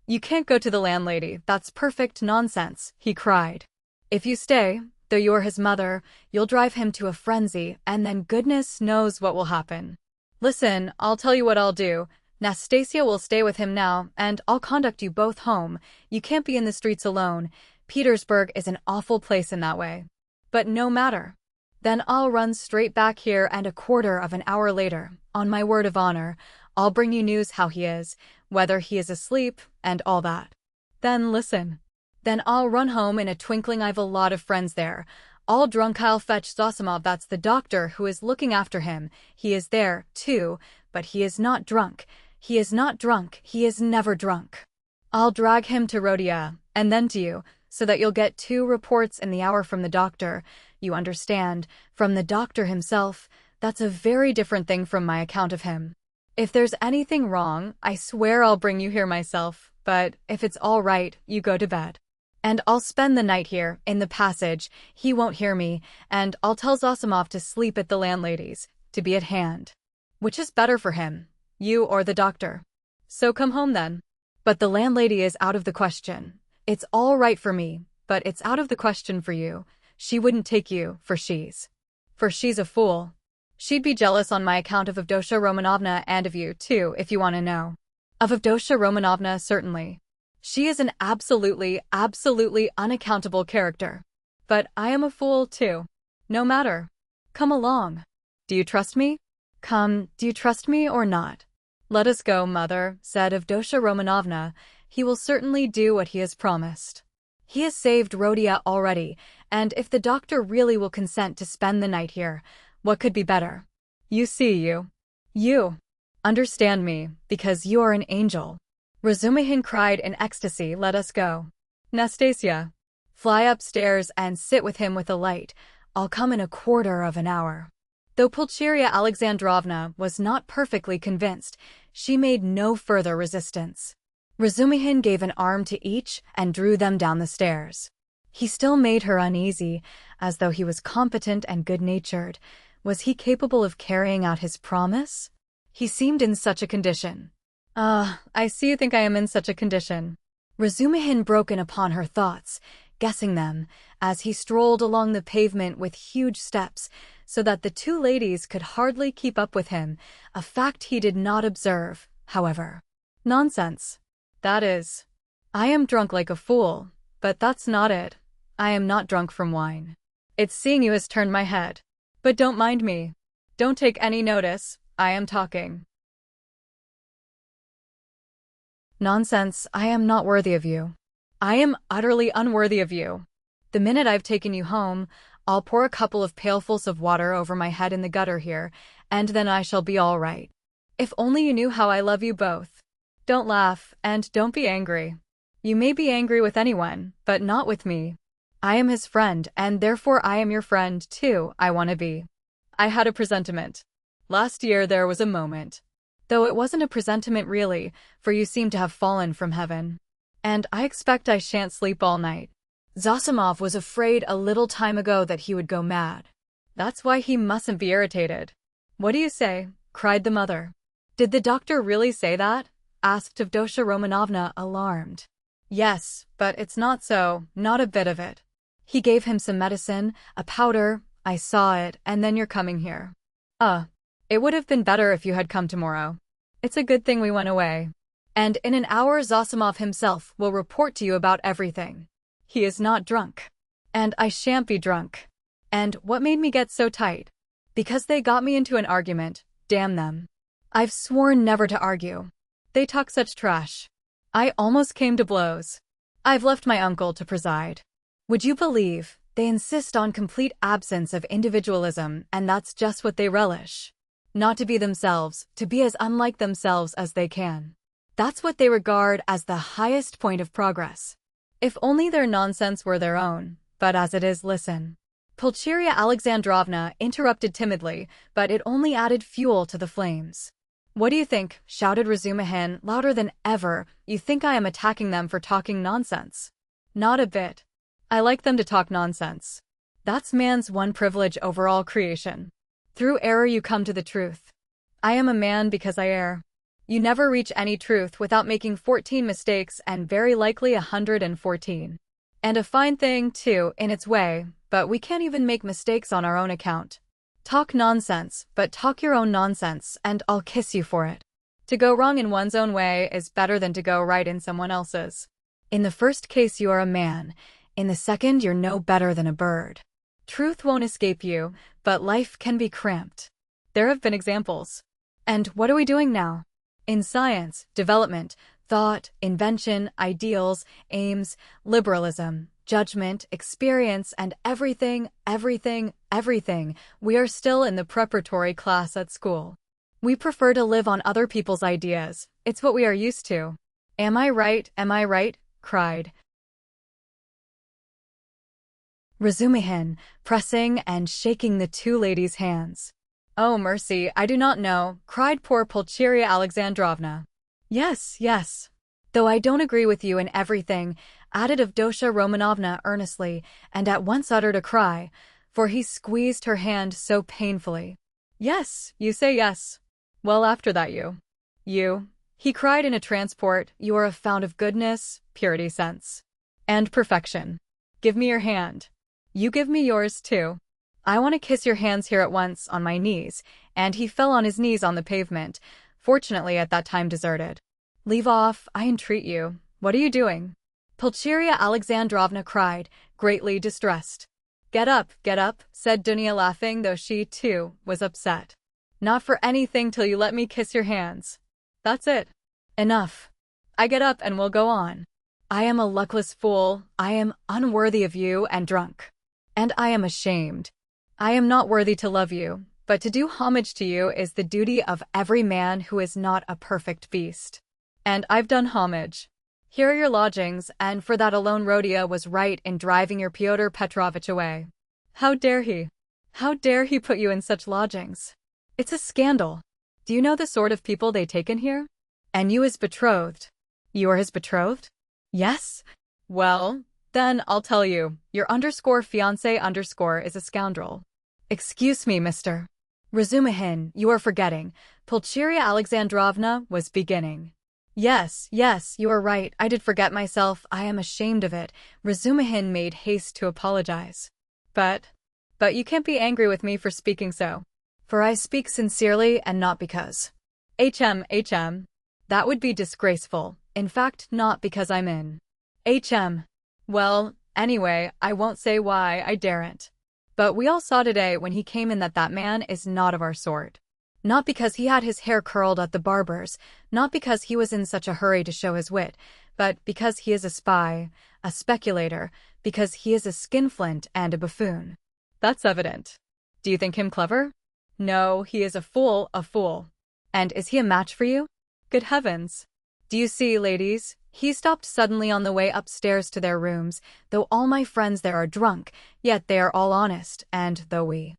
"You can't go to the landlady, that's perfect nonsense," he cried. "If you stay, though you're his mother, you'll drive him to a frenzy, and then goodness knows what will happen. Listen, I'll tell you what I'll do. Nastasia will stay with him now, and I'll conduct you both home. You can't be in the streets alone. Petersburg is an awful place in that way. But no matter. Then I'll run straight back here, and a quarter of an hour later, on my word of honor, I'll bring you news how he is, whether he is asleep, and all that. Then listen. Then I'll run home in a twinkling. I've a lot of friends there. All drunk. I'll fetch Zosimov, that's the doctor who is looking after him. He is there, too, but he is not drunk. He is not drunk. He is never drunk. I'll drag him to Rodia, and then to you, so that you'll get 2 reports in the hour from the doctor. You understand, from the doctor himself. That's a very different thing from my account of him. If there's anything wrong, I swear I'll bring you here myself, but if it's all right, you go to bed. And I'll spend the night here, in the passage. He won't hear me, and I'll tell Zosimov to sleep at the landlady's, to be at hand. Which is better for him, you or the doctor? So come home then. But the landlady is out of the question. It's all right for me, but it's out of the question for you. She wouldn't take you, for she's a fool. She'd be jealous on my account of Avdotya Romanovna, and of you, too, if you want to know. Of Avdotya Romanovna, certainly. She is an absolutely unaccountable character. But I am a fool, too. No matter. Come along. Do you trust me? Come, do you trust me or not? Let us go, mother, said Avdotya Romanovna. He will certainly do what he has promised. He has saved Rodia already, and if the doctor really will consent to spend the night here, what could be better? You see, you understand me, because you are an angel. Razumihin cried in ecstasy. Let us go. Nastasia, fly upstairs and sit with him with a light. I'll come in a quarter of an hour. Though Pulcheria Alexandrovna was not perfectly convinced, she made no further resistance. Razumihin gave an arm to each and drew them down the stairs. He still made her uneasy, as though he was competent and good-natured. Was he capable of carrying out his promise? He seemed in such a condition. I see you think I am in such a condition. Razumihin broke in upon her thoughts, guessing them, as he strolled along the pavement with huge steps, so that the 2 ladies could hardly keep up with him, a fact he did not observe, however. Nonsense. That is. I am drunk like a fool, but that's not it. I am not drunk from wine. It's seeing you has turned my head. But don't mind me. Don't take any notice, I am talking. Nonsense, I am not worthy of you. I am utterly unworthy of you. The minute I've taken you home, I'll pour a couple of pailfuls of water over my head in the gutter here, and then I shall be all right. If only you knew how I love you both. Don't laugh, and don't be angry. You may be angry with anyone, but not with me. I am his friend, and therefore I am your friend, too. I want to be. I had a presentiment. Last year there was a moment. Though it wasn't a presentiment really, for you seem to have fallen from heaven. And I expect I shan't sleep all night. Zosimov was afraid a little time ago that he would go mad. That's why he mustn't be irritated. What do you say? Cried the mother. Did the doctor really say that? Asked Avdotya Romanovna, alarmed. Yes, but it's not so, not a bit of it. He gave him some medicine, a powder, I saw it, and then you're coming here. It would have been better if you had come tomorrow. It's a good thing we went away. And in an hour Zosimov himself will report to you about everything. He is not drunk. And I shan't be drunk. And what made me get so tight? Because they got me into an argument, damn them. I've sworn never to argue. They talk such trash. I almost came to blows. I've left my uncle to preside. Would you believe, they insist on complete absence of individualism, and that's just what they relish. Not to be themselves, to be as unlike themselves as they can. That's what they regard as the highest point of progress. If only their nonsense were their own, but as it is, listen. Pulcheria Alexandrovna interrupted timidly, but it only added fuel to the flames. What do you think? Shouted Razumihin louder than ever. You think I am attacking them for talking nonsense? Not a bit. I like them to talk nonsense. That's man's one privilege over all creation. Through error you come to the truth. I am a man because I err. You never reach any truth without making 14 mistakes and very likely 114. And a fine thing, too, in its way, but we can't even make mistakes on our own account. Talk nonsense, but talk your own nonsense, and I'll kiss you for it. To go wrong in one's own way is better than to go right in someone else's. In the first case you are a man, in the second you're no better than a bird. Truth won't escape you, but life can be cramped. There have been examples. And what are we doing now? In science, development, thought, invention, ideals, aims, liberalism, judgment, experience, and everything, we are still in the preparatory class at school. We prefer to live on other people's ideas. It's what we are used to. Am I right? Am I right? Cried Razumihin, pressing and shaking the two ladies' hands. Oh, mercy, I do not know, cried poor Pulcheria Alexandrovna. Yes, yes. Though I don't agree with you in everything, added Avdotya Romanovna earnestly, and at once uttered a cry, for he squeezed her hand so painfully. Yes, you say yes. Well, after that you, he cried in a transport, you are a fount of goodness, purity, sense, and perfection. Give me your hand. You give me yours, too. I want to kiss your hands here at once, on my knees, and he fell on his knees on the pavement, fortunately at that time deserted. Leave off, I entreat you. What are you doing? Pulcheria Alexandrovna cried, greatly distressed. Get up, said Dunya laughing, though she, too, was upset. Not for anything till you let me kiss your hands. That's it. Enough. I get up and we'll go on. I am a luckless fool, I am unworthy of you and drunk. And I am ashamed. I am not worthy to love you, but to do homage to you is the duty of every man who is not a perfect beast. And I've done homage. Here are your lodgings, and for that alone Rodia was right in driving your Pyotr Petrovitch away. How dare he? How dare he put you in such lodgings? It's a scandal. Do you know the sort of people they take in here? And you his betrothed. You are his betrothed? Yes? Well, then I'll tell you, your fiancé is a scoundrel. Excuse me, Mr. Razumihin, you are forgetting. Pulcheria Alexandrovna was beginning. Yes, you are right, I did forget myself, I am ashamed of it. Razumihin made haste to apologize. But you can't be angry with me for speaking so. For I speak sincerely and not because. That would be disgraceful. In fact, not because I'm in. Well, anyway, I won't say why, I daren't. But we all saw today when he came in that man is not of our sort. Not because he had his hair curled at the barber's, not because he was in such a hurry to show his wit, but because he is a spy, a speculator, because he is a skinflint and a buffoon. That's evident. Do you think him clever? No, he is a fool. And is he a match for you? Good heavens. Do you see, ladies? He stopped suddenly on the way upstairs to their rooms. Though all my friends there are drunk, yet they are all honest, and though we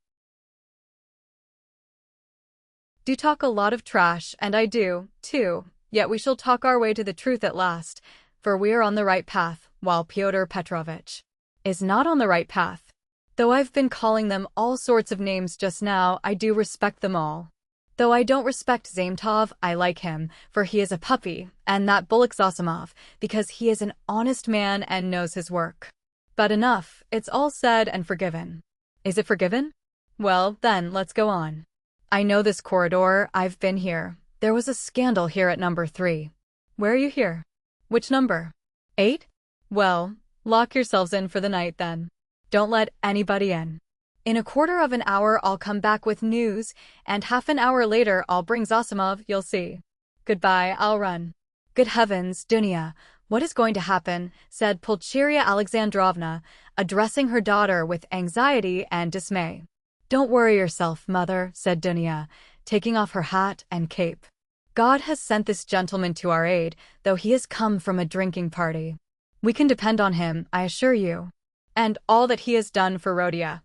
do talk a lot of trash, and I do, too, yet we shall talk our way to the truth at last, for we are on the right path, while Pyotr Petrovitch is not on the right path. Though I've been calling them all sorts of names just now, I do respect them all. Though I don't respect Zametov, I like him, for he is a puppy, and that bullock Zosimov, because he is an honest man and knows his work. But enough, it's all said and forgiven. Is it forgiven? Well, then, let's go on. I know this corridor, I've been here. There was a scandal here at number 3. Where are you here? Which number? 8? Well, lock yourselves in for the night then. Don't let anybody in. In a quarter of an hour I'll come back with news, and half an hour later I'll bring Zosimov, you'll see. Goodbye, I'll run. Good heavens, Dunya, what is going to happen? Said Pulcheria Alexandrovna, addressing her daughter with anxiety and dismay. Don't worry yourself, mother, said Dunya, taking off her hat and cape. God has sent this gentleman to our aid, though he has come from a drinking party. We can depend on him, I assure you. And all that he has done for Rhodia.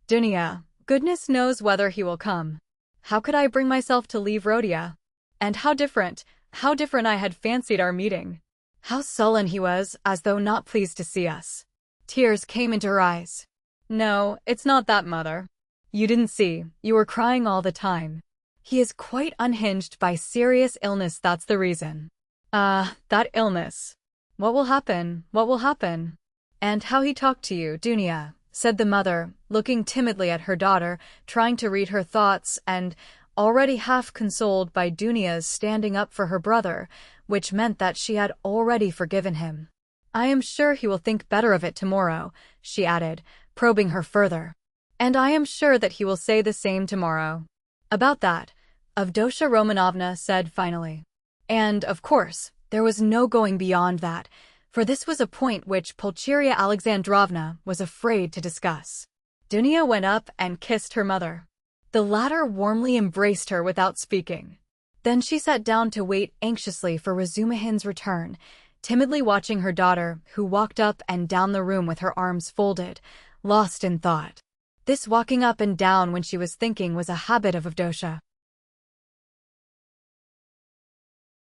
Dunya, goodness knows whether he will come. How could I bring myself to leave Rhodia? And how different I had fancied our meeting. How sullen he was, as though not pleased to see us. Tears came into her eyes. No, it's not that, mother. You didn't see, you were crying all the time. He is quite unhinged by serious illness, that's the reason. That illness. What will happen? What will happen? And how he talked to you, Dunya, said the mother, looking timidly at her daughter, trying to read her thoughts and already half consoled by Dunya's standing up for her brother, which meant that she had already forgiven him. I am sure he will think better of it tomorrow, she added, probing her further. And I am sure that he will say the same tomorrow. About that, Avdotya Romanovna said finally. And, of course, there was no going beyond that, for this was a point which Pulcheria Alexandrovna was afraid to discuss. Dunya went up and kissed her mother. The latter warmly embraced her without speaking. Then she sat down to wait anxiously for Razumihin's return, timidly watching her daughter, who walked up and down the room with her arms folded, lost in thought. This walking up and down when she was thinking was a habit of Avdotya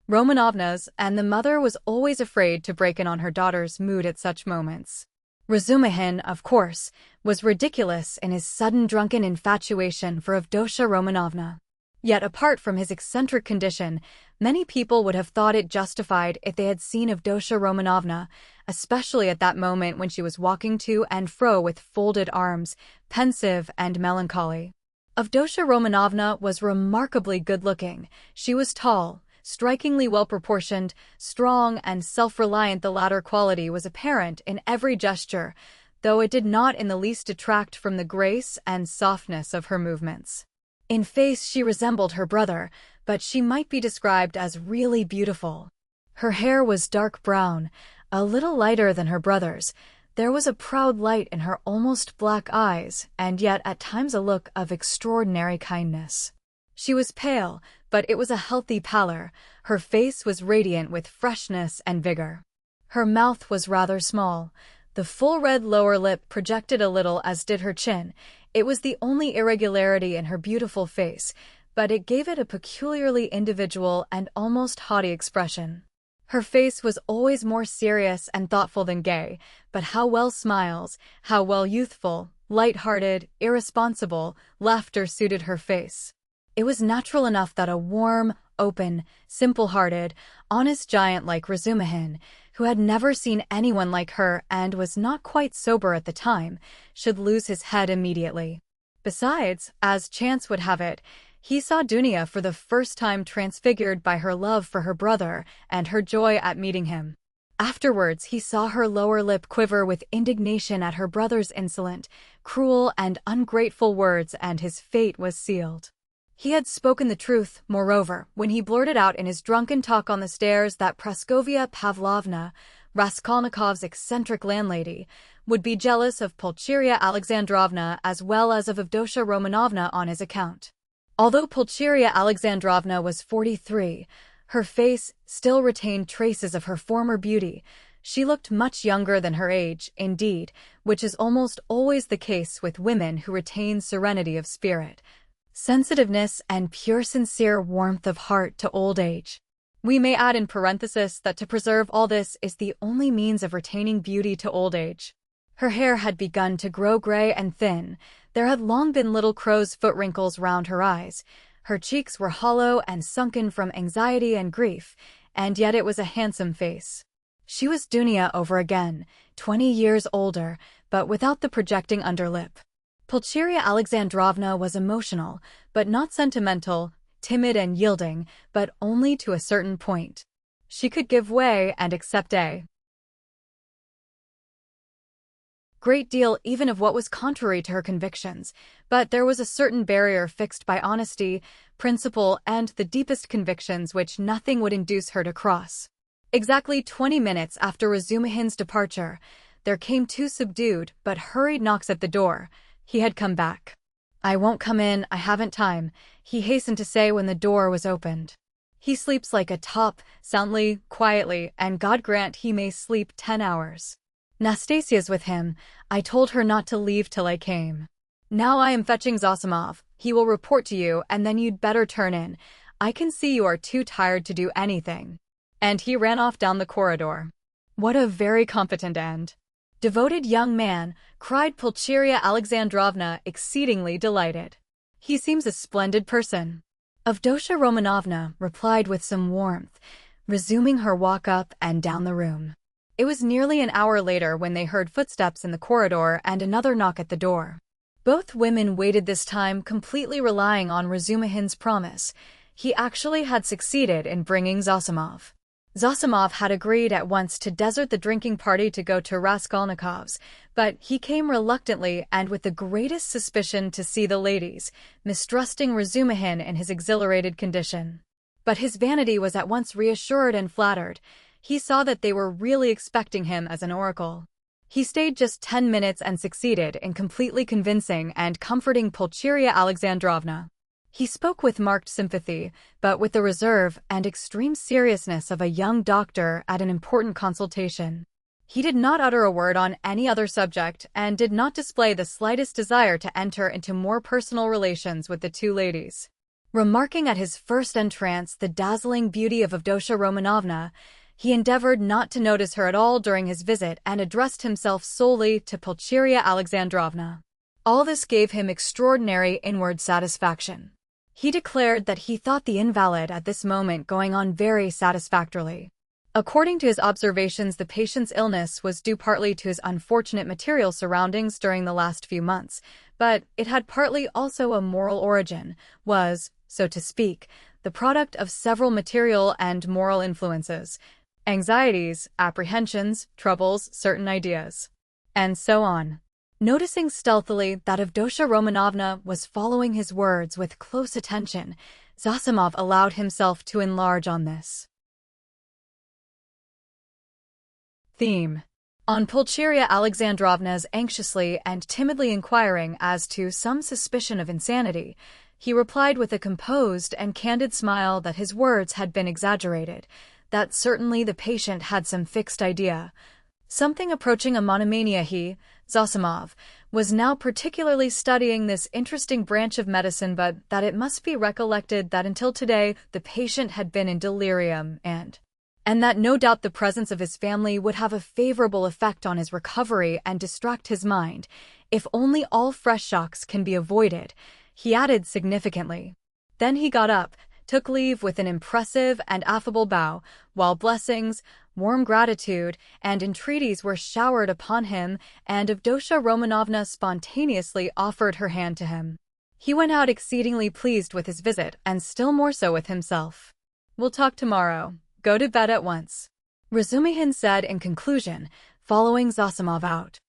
Romanovna's, and the mother was always afraid to break in on her daughter's mood at such moments. Razumihin, of course, was ridiculous in his sudden drunken infatuation for Avdotya Romanovna. Yet apart from his eccentric condition, many people would have thought it justified if they had seen Avdotya Romanovna, especially at that moment when she was walking to and fro with folded arms, pensive and melancholy. Avdotya Romanovna was remarkably good-looking. She was tall, strikingly well-proportioned, strong and self-reliant. The latter quality was apparent in every gesture, though it did not in the least detract from the grace and softness of her movements. In face she resembled her brother, but she might be described as really beautiful. Her hair was dark brown, a little lighter than her brother's. There was a proud light in her almost black eyes, and yet at times a look of extraordinary kindness. She was pale, but it was a healthy pallor. Her face was radiant with freshness and vigor. Her mouth was rather small. The full red lower lip projected a little, as did her chin. It was the only irregularity in her beautiful face, but it gave it a peculiarly individual and almost haughty expression. Her face was always more serious and thoughtful than gay, but how well smiles, how well youthful, light-hearted, irresponsible, laughter suited her face. It was natural enough that a warm, open, simple-hearted, honest giant like Razumihin, who had never seen anyone like her and was not quite sober at the time, should lose his head immediately. Besides, as chance would have it, he saw Dunya for the first time transfigured by her love for her brother and her joy at meeting him. Afterwards he saw her lower lip quiver with indignation at her brother's insolent, cruel and ungrateful words, and his fate was sealed. He had spoken the truth, moreover, when he blurted out in his drunken talk on the stairs that Praskovia Pavlovna, Raskolnikov's eccentric landlady, would be jealous of Pulcheria Alexandrovna as well as of Avdotya Romanovna on his account. Although Pulcheria Alexandrovna was 43, her face still retained traces of her former beauty. She looked much younger than her age, indeed, which is almost always the case with women who retain serenity of spirit, sensitiveness and pure sincere warmth of heart to old age. We may add in parenthesis that to preserve all this is the only means of retaining beauty to old age. Her hair had begun to grow gray and thin. There had long been little crow's foot wrinkles round her eyes. Her cheeks were hollow and sunken from anxiety and grief, and yet it was a handsome face. She was Dunya over again, 20 years older, but without the projecting underlip. Pulcheria Alexandrovna was emotional, but not sentimental, timid and yielding, but only to a certain point. She could give way and accept a great deal even of what was contrary to her convictions, but there was a certain barrier fixed by honesty, principle, and the deepest convictions which nothing would induce her to cross. Exactly 20 minutes after Razumihin's departure, there came two subdued but hurried knocks at the door. He had come back. "I won't come in, I haven't time," he hastened to say when the door was opened. "He sleeps like a top, soundly, quietly, and God grant he may sleep 10 hours. Nastasia's with him. I told her not to leave till I came. Now I am fetching Zosimov. He will report to you, and then you'd better turn in. I can see you are too tired to do anything." And he ran off down the corridor. "What a very competent and devoted young man," cried Pulcheria Alexandrovna, exceedingly delighted. "He seems a splendid person." Avdotya Romanovna replied with some warmth, resuming her walk up and down the room. It was nearly an hour later when they heard footsteps in the corridor and another knock at the door. Both women waited this time, completely relying on Razumihin's promise. He actually had succeeded in bringing Zosimov. Zosimov had agreed at once to desert the drinking party to go to Raskolnikov's, but he came reluctantly and with the greatest suspicion to see the ladies, mistrusting Razumihin in his exhilarated condition. But his vanity was at once reassured and flattered. He saw that they were really expecting him as an oracle. He stayed just 10 minutes and succeeded in completely convincing and comforting Pulcheria Alexandrovna. He spoke with marked sympathy, but with the reserve and extreme seriousness of a young doctor at an important consultation. He did not utter a word on any other subject and did not display the slightest desire to enter into more personal relations with the two ladies. Remarking at his first entrance the dazzling beauty of Avdotya Romanovna, he endeavored not to notice her at all during his visit and addressed himself solely to Pulcheria Alexandrovna. All this gave him extraordinary inward satisfaction. He declared that he thought the invalid at this moment going on very satisfactorily. According to his observations, the patient's illness was due partly to his unfortunate material surroundings during the last few months, but it had partly also a moral origin, was, so to speak, the product of several material and moral influences, anxieties, apprehensions, troubles, certain ideas, and so on. Noticing stealthily that Avdotya Romanovna was following his words with close attention, Zosimov allowed himself to enlarge on this theme. On Pulcheria Alexandrovna's anxiously and timidly inquiring as to some suspicion of insanity, he replied with a composed and candid smile that his words had been exaggerated, that certainly the patient had some fixed idea, something approaching a monomania. He, Zosimov, was now particularly studying this interesting branch of medicine, but that it must be recollected that until today the patient had been in delirium and that no doubt the presence of his family would have a favorable effect on his recovery and distract his mind, if only all fresh shocks can be avoided, he added significantly. Then he got up, took leave with an impressive and affable bow, while blessings, warm gratitude, and entreaties were showered upon him, and Avdotya Romanovna spontaneously offered her hand to him. He went out exceedingly pleased with his visit, and still more so with himself. "We'll talk tomorrow. Go to bed at once," Razumihin said in conclusion, following Zosimov out.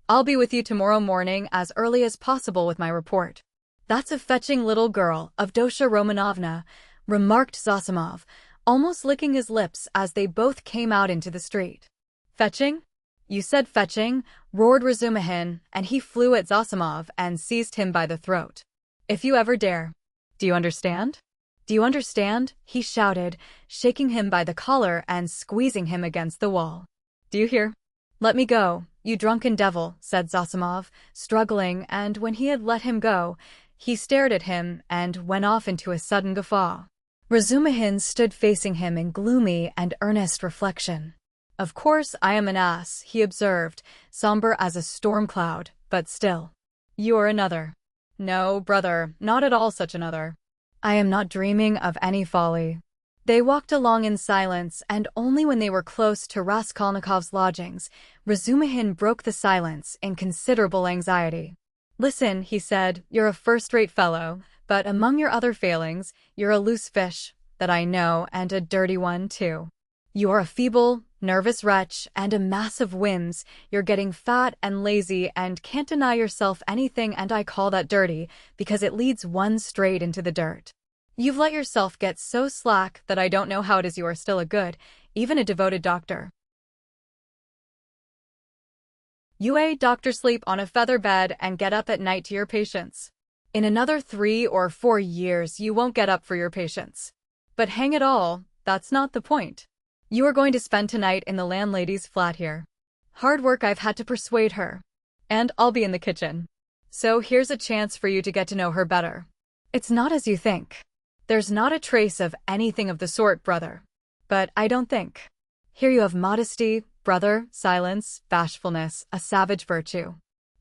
"I'll be with you tomorrow morning as early as possible with my report." "That's a fetching little girl, Avdotya Romanovna," remarked Zosimov, almost licking his lips as they both came out into the street. "Fetching? You said fetching," roared Razumihin, and he flew at Zosimov and seized him by the throat. "If you ever dare. Do you understand? Do you understand?" he shouted, shaking him by the collar and squeezing him against the wall. "Do you hear? Let me go, you drunken devil," said Zosimov, struggling, and when he had let him go, he stared at him and went off into a sudden guffaw. Razumihin stood facing him in gloomy and earnest reflection. "Of course I am an ass," he observed, somber as a storm cloud, "but still. You are another." "No, brother, not at all such another. I am not dreaming of any folly." They walked along in silence, and only when they were close to Raskolnikov's lodgings, Razumihin broke the silence in considerable anxiety. "Listen," he said, "you're a first-rate fellow, But among your other failings, you're a loose fish, that I know, and a dirty one too. You're a feeble, nervous wretch, and a mass of whims. You're getting fat and lazy and can't deny yourself anything, and I call that dirty, because it leads one straight into the dirt. You've let yourself get so slack that I don't know how it is you are still a good, even a devoted doctor. You a doctor sleep on a feather bed and get up at night to your patients. In another 3 or 4 years you won't get up for your patients. But hang it all, that's not the point. You are going to spend tonight in the landlady's flat here. Hard work I've had to persuade her. And I'll be in the kitchen. So here's a chance for you to get to know her better. It's not as you think. There's not a trace of anything of the sort, brother. But I don't think. Here you have modesty, brother, silence, bashfulness, a savage virtue.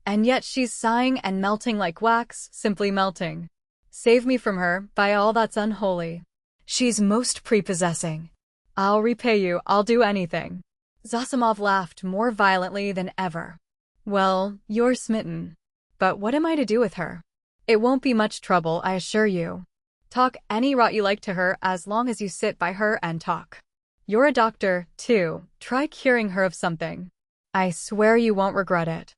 And yet she's sighing and melting like wax, simply melting. Save me from her, by all that's unholy. She's most prepossessing. I'll repay you, I'll do anything. Zosimov laughed more violently than ever. Well, you're smitten. But what am I to do with her? It won't be much trouble, I assure you. Talk any rot you like to her as long as you sit by her and talk. You're a doctor, too. Try curing her of something. I swear you won't regret it.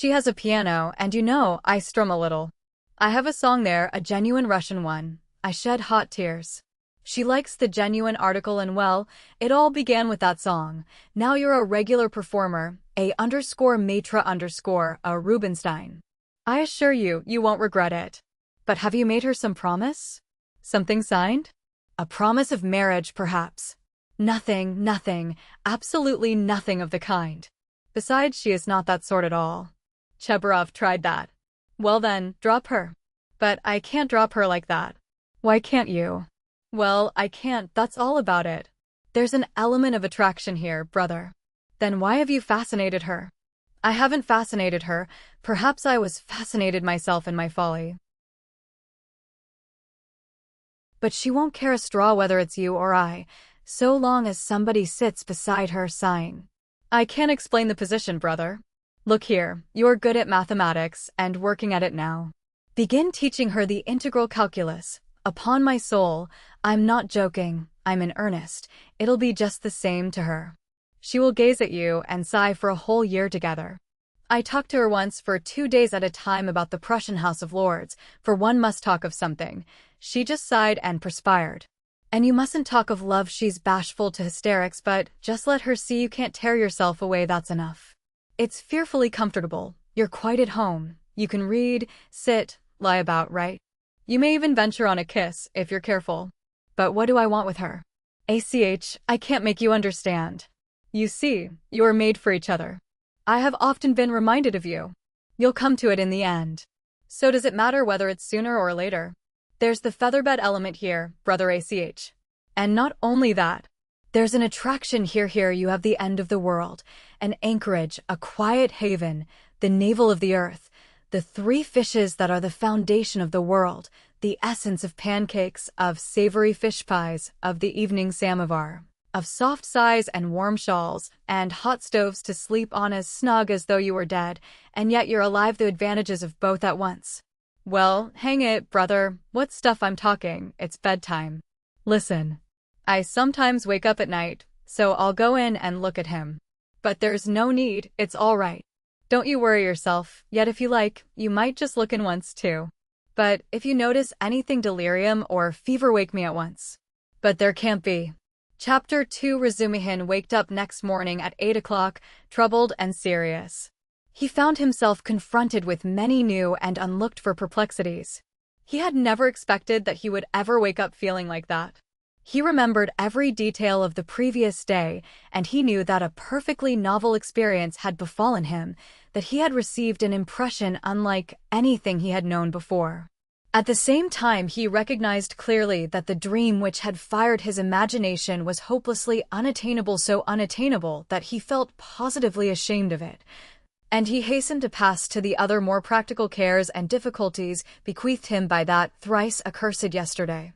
She has a piano, and you know, I strum a little. I have a song there, a genuine Russian one. I shed hot tears. She likes the genuine article, and well, it all began with that song. Now you're a regular performer, a Rubinstein. I assure you, you won't regret it. But have you made her some promise? Something signed? A promise of marriage, perhaps. Nothing, absolutely nothing of the kind. Besides, she is not that sort at all. Chebarov tried that. Well then, drop her. But I can't drop her like that. Why can't you? Well, I can't, that's all about it. There's an element of attraction here, brother. Then why have you fascinated her? I haven't fascinated her, perhaps I was fascinated myself in my folly. But she won't care a straw whether it's you or I, so long as somebody sits beside her sighing. I can't explain the position, brother. Look here, you're good at mathematics and working at it now. Begin teaching her the integral calculus. Upon my soul, I'm not joking, I'm in earnest. It'll be just the same to her. She will gaze at you and sigh for a whole year together. I talked to her once for 2 days at a time about the Prussian House of Lords, for one must talk of something. She just sighed and perspired. And you mustn't talk of love, she's bashful to hysterics, but just let her see you can't tear yourself away, that's enough. It's fearfully comfortable, you're quite at home, you can read, sit, lie about, right? You may even venture on a kiss, if you're careful. But what do I want with her? I can't make you understand. You see, you are made for each other. I have often been reminded of you. You'll come to it in the end. So does it matter whether it's sooner or later? There's the featherbed element here, brother ACH. And not only that. There's an attraction here you have the end of the world, an anchorage, a quiet haven, the navel of the earth, the 3 fishes that are the foundation of the world, the essence of pancakes, of savory fish pies, of the evening samovar, of soft sighs and warm shawls, and hot stoves to sleep on as snug as though you were dead, and yet you're alive, the advantages of both at once. Well, hang it, brother, what stuff I'm talking, it's bedtime. Listen. I sometimes wake up at night, so I'll go in and look at him. But there's no need, it's all right. Don't you worry yourself, yet if you like, you might just look in once too. But if you notice anything delirium or fever, wake me at once. But there can't be. Chapter 2. Razumihin waked up next morning at 8 o'clock, troubled and serious. He found himself confronted with many new and unlooked-for perplexities. He had never expected that he would ever wake up feeling like that. He remembered every detail of the previous day, and he knew that a perfectly novel experience had befallen him, that he had received an impression unlike anything he had known before. At the same time, he recognized clearly that the dream which had fired his imagination was hopelessly unattainable, so unattainable that he felt positively ashamed of it. And he hastened to pass to the other more practical cares and difficulties bequeathed him by that thrice accursed yesterday.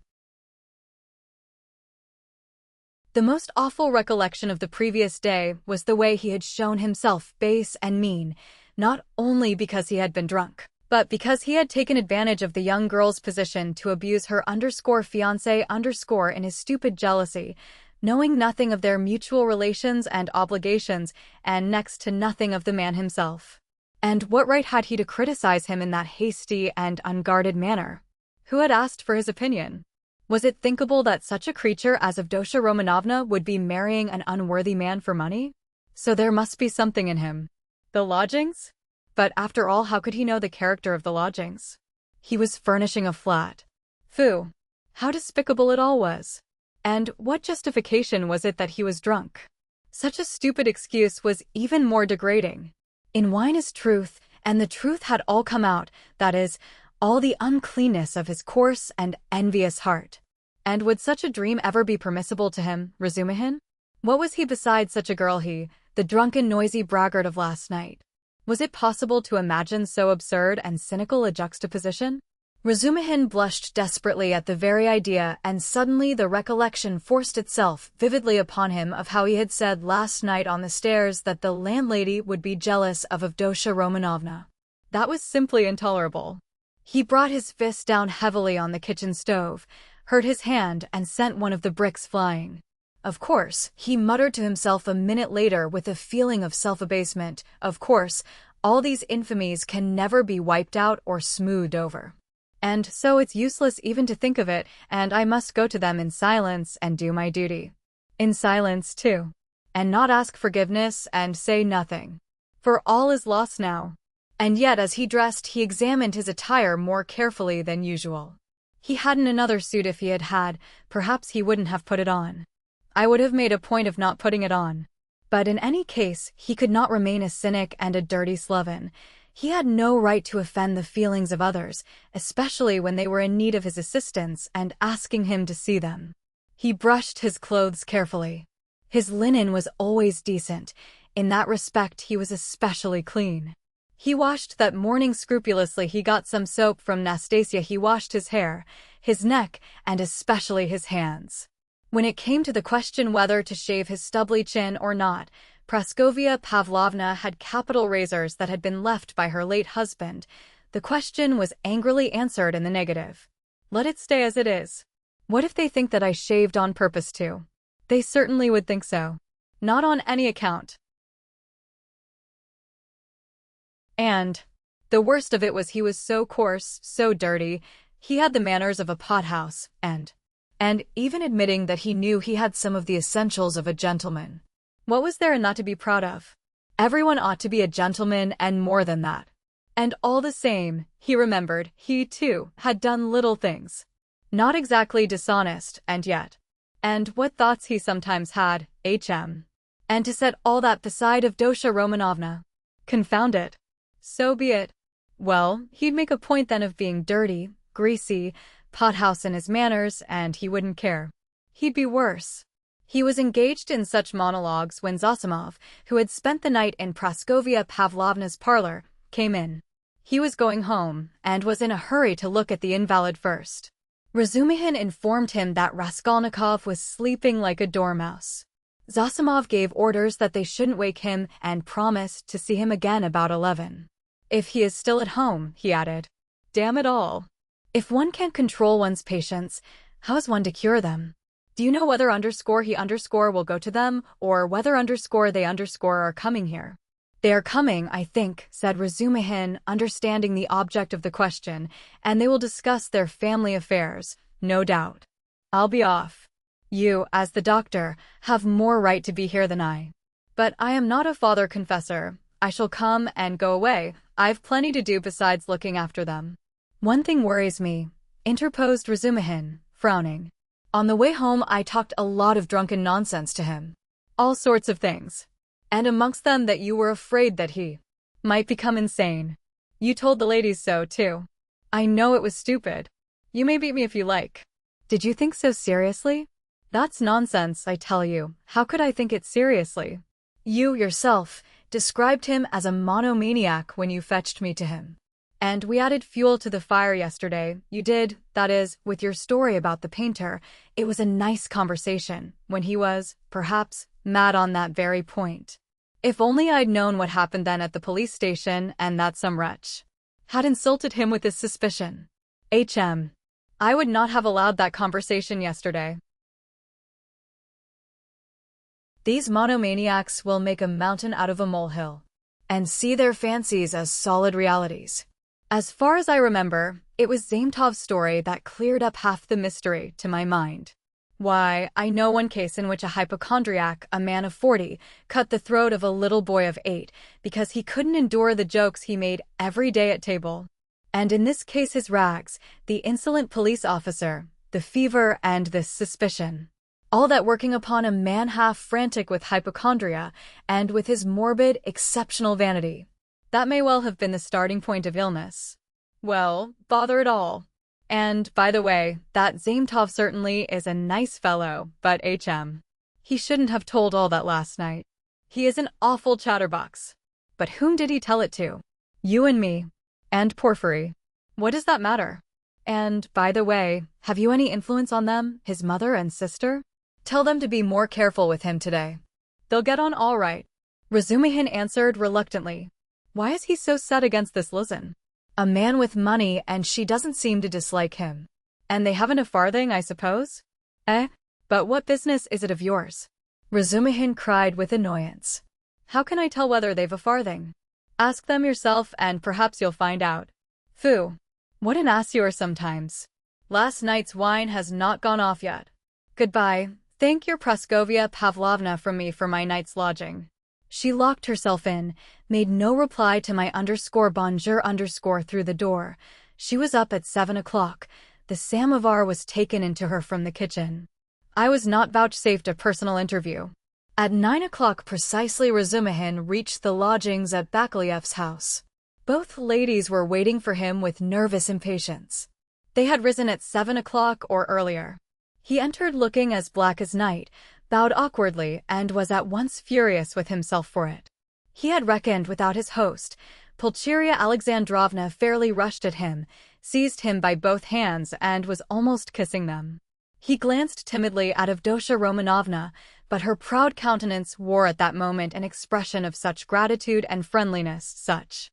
The most awful recollection of the previous day was the way he had shown himself base and mean, not only because he had been drunk, But because he had taken advantage of the young girl's position to abuse her fiancé in his stupid jealousy, knowing nothing of their mutual relations and obligations, and next to nothing of the man himself. And what right had he to criticize him in that hasty and unguarded manner? Who had asked for his opinion? Was it thinkable that such a creature as Avdotya Romanovna would be marrying an unworthy man for money? So there must be something in him. The lodgings? But after all, how could he know the character of the lodgings? He was furnishing a flat. Phew! How despicable it all was. And what justification was it that he was drunk? Such a stupid excuse was even more degrading. In wine is truth, and the truth had all come out, that is, all the uncleanness of his coarse and envious heart. And would such a dream ever be permissible to him, Razumihin? What was he besides such a girl, he, the drunken, noisy braggart of last night? Was it possible to imagine so absurd and cynical a juxtaposition? Razumihin blushed desperately at the very idea, and suddenly the recollection forced itself vividly upon him of how he had said last night on the stairs that the landlady would be jealous of Avdotya Romanovna. That was simply intolerable. He brought his fist down heavily on the kitchen stove, hurt his hand, and sent one of the bricks flying. Of course, he muttered to himself a minute later with a feeling of self-abasement, of course, all these infamies can never be wiped out or smoothed over. And so it's useless even to think of it, and I must go to them in silence and do my duty. In silence, too. And not ask forgiveness and say nothing. For all is lost now. And yet as he dressed he examined his attire more carefully than usual. He hadn't another suit. If he had had, perhaps he wouldn't have put it on. I would have made a point of not putting it on. But in any case, he could not remain a cynic and a dirty sloven. He had no right to offend the feelings of others, especially when they were in need of his assistance and asking him to see them. He brushed his clothes carefully. His linen was always decent. In that respect he was especially clean. He washed that morning scrupulously. He got some soap from Nastasia. He washed his hair, his neck, and especially his hands. When it came to the question whether to shave his stubbly chin or not, Praskovia Pavlovna had capital razors that had been left by her late husband. The question was angrily answered in the negative. Let it stay as it is. What if they think that I shaved on purpose to? They certainly would think so. Not on any account. And the worst of it was he was so coarse, so dirty, he had the manners of a pothouse, and even admitting that he knew he had some of the essentials of a gentleman. What was there not to be proud of? Everyone ought to be a gentleman and more than that. And all the same, he remembered, he too had done little things. Not exactly dishonest, and yet. And what thoughts he sometimes had, hm. And to set all that beside Avdotya Romanovna. Confound it. So be it. Well, he'd make a point then of being dirty, greasy, pothouse in his manners, and he wouldn't care. He'd be worse. He was engaged in such monologues when Zosimov, who had spent the night in Praskovia Pavlovna's parlor, came in. He was going home, and was in a hurry to look at the invalid first. Razumihin informed him that Raskolnikov was sleeping like a dormouse. Zosimov gave orders that they shouldn't wake him and promised to see him again about 11. If he is still at home, he added. Damn it all. If one can't control one's patients, how is one to cure them? Do you know whether he will go to them, or whether they are coming here? They are coming, I think, said Razumihin, understanding the object of the question, and they will discuss their family affairs, no doubt. I'll be off. You, as the doctor, have more right to be here than I. But I am not a father confessor. I shall come and go away. I've plenty to do besides looking after them. One thing worries me, interposed Razumihin, frowning. On the way home I talked a lot of drunken nonsense to him. All sorts of things. And amongst them that you were afraid that he might become insane. You told the ladies so, too. I know it was stupid. You may beat me if you like. Did you think so seriously? That's nonsense, I tell you. How could I think it seriously? You, yourself, described him as a monomaniac when you fetched me to him. And we added fuel to the fire yesterday. You did, that is, with your story about the painter. It was a nice conversation, when he was, perhaps, mad on that very point. If only I'd known what happened then at the police station and that some wretch had insulted him with his suspicion. I would not have allowed that conversation yesterday. These monomaniacs will make a mountain out of a molehill and see their fancies as solid realities. As far as I remember, it was Zaimtov's story that cleared up half the mystery to my mind. Why, I know one case in which a hypochondriac, a man of 40, cut the throat of a little boy of 8 because he couldn't endure the jokes he made every day at table. And in this case his rags, the insolent police officer, the fever and this suspicion. All that working upon a man half frantic with hypochondria and with his morbid, exceptional vanity. That may well have been the starting point of illness. Well, bother it all. And, by the way, that Zaimtov certainly is a nice fellow, but he shouldn't have told all that last night. He is an awful chatterbox. But whom did he tell it to? You and me. And Porfiry. What does that matter? And, by the way, have you any influence on them, his mother and sister? Tell them to be more careful with him today. They'll get on all right. Razumihin answered reluctantly. Why is he so set against this Luzin? A man with money, and she doesn't seem to dislike him. And they haven't a farthing, I suppose? But what business is it of yours? Razumihin cried with annoyance. How can I tell whether they've a farthing? Ask them yourself and perhaps you'll find out. Phew. What an ass you are sometimes. Last night's wine has not gone off yet. Goodbye. Thank your Praskovia Pavlovna from me for my night's lodging. She locked herself in, made no reply to my bonjour through the door. She was up at 7 o'clock. The samovar was taken into her from the kitchen. I was not vouchsafed a personal interview. At 9 o'clock precisely Razumihin reached the lodgings at Bakaliev's house. Both ladies were waiting for him with nervous impatience. They had risen at 7 o'clock or earlier. He entered looking as black as night, bowed awkwardly, and was at once furious with himself for it. He had reckoned without his host. Pulcheria Alexandrovna fairly rushed at him, seized him by both hands, and was almost kissing them. He glanced timidly at Avdotya Romanovna, but her proud countenance wore at that moment an expression of such gratitude and friendliness, such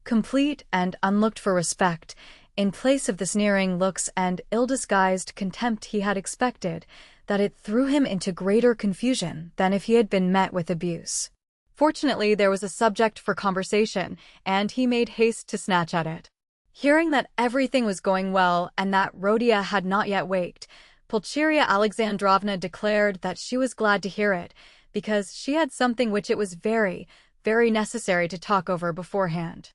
complete and unlooked-for respect, in place of the sneering looks and ill-disguised contempt he had expected, that it threw him into greater confusion than if he had been met with abuse. Fortunately, there was a subject for conversation, and he made haste to snatch at it. Hearing that everything was going well and that Rodia had not yet waked, Pulcheria Alexandrovna declared that she was glad to hear it, because she had something which it was very, very necessary to talk over beforehand.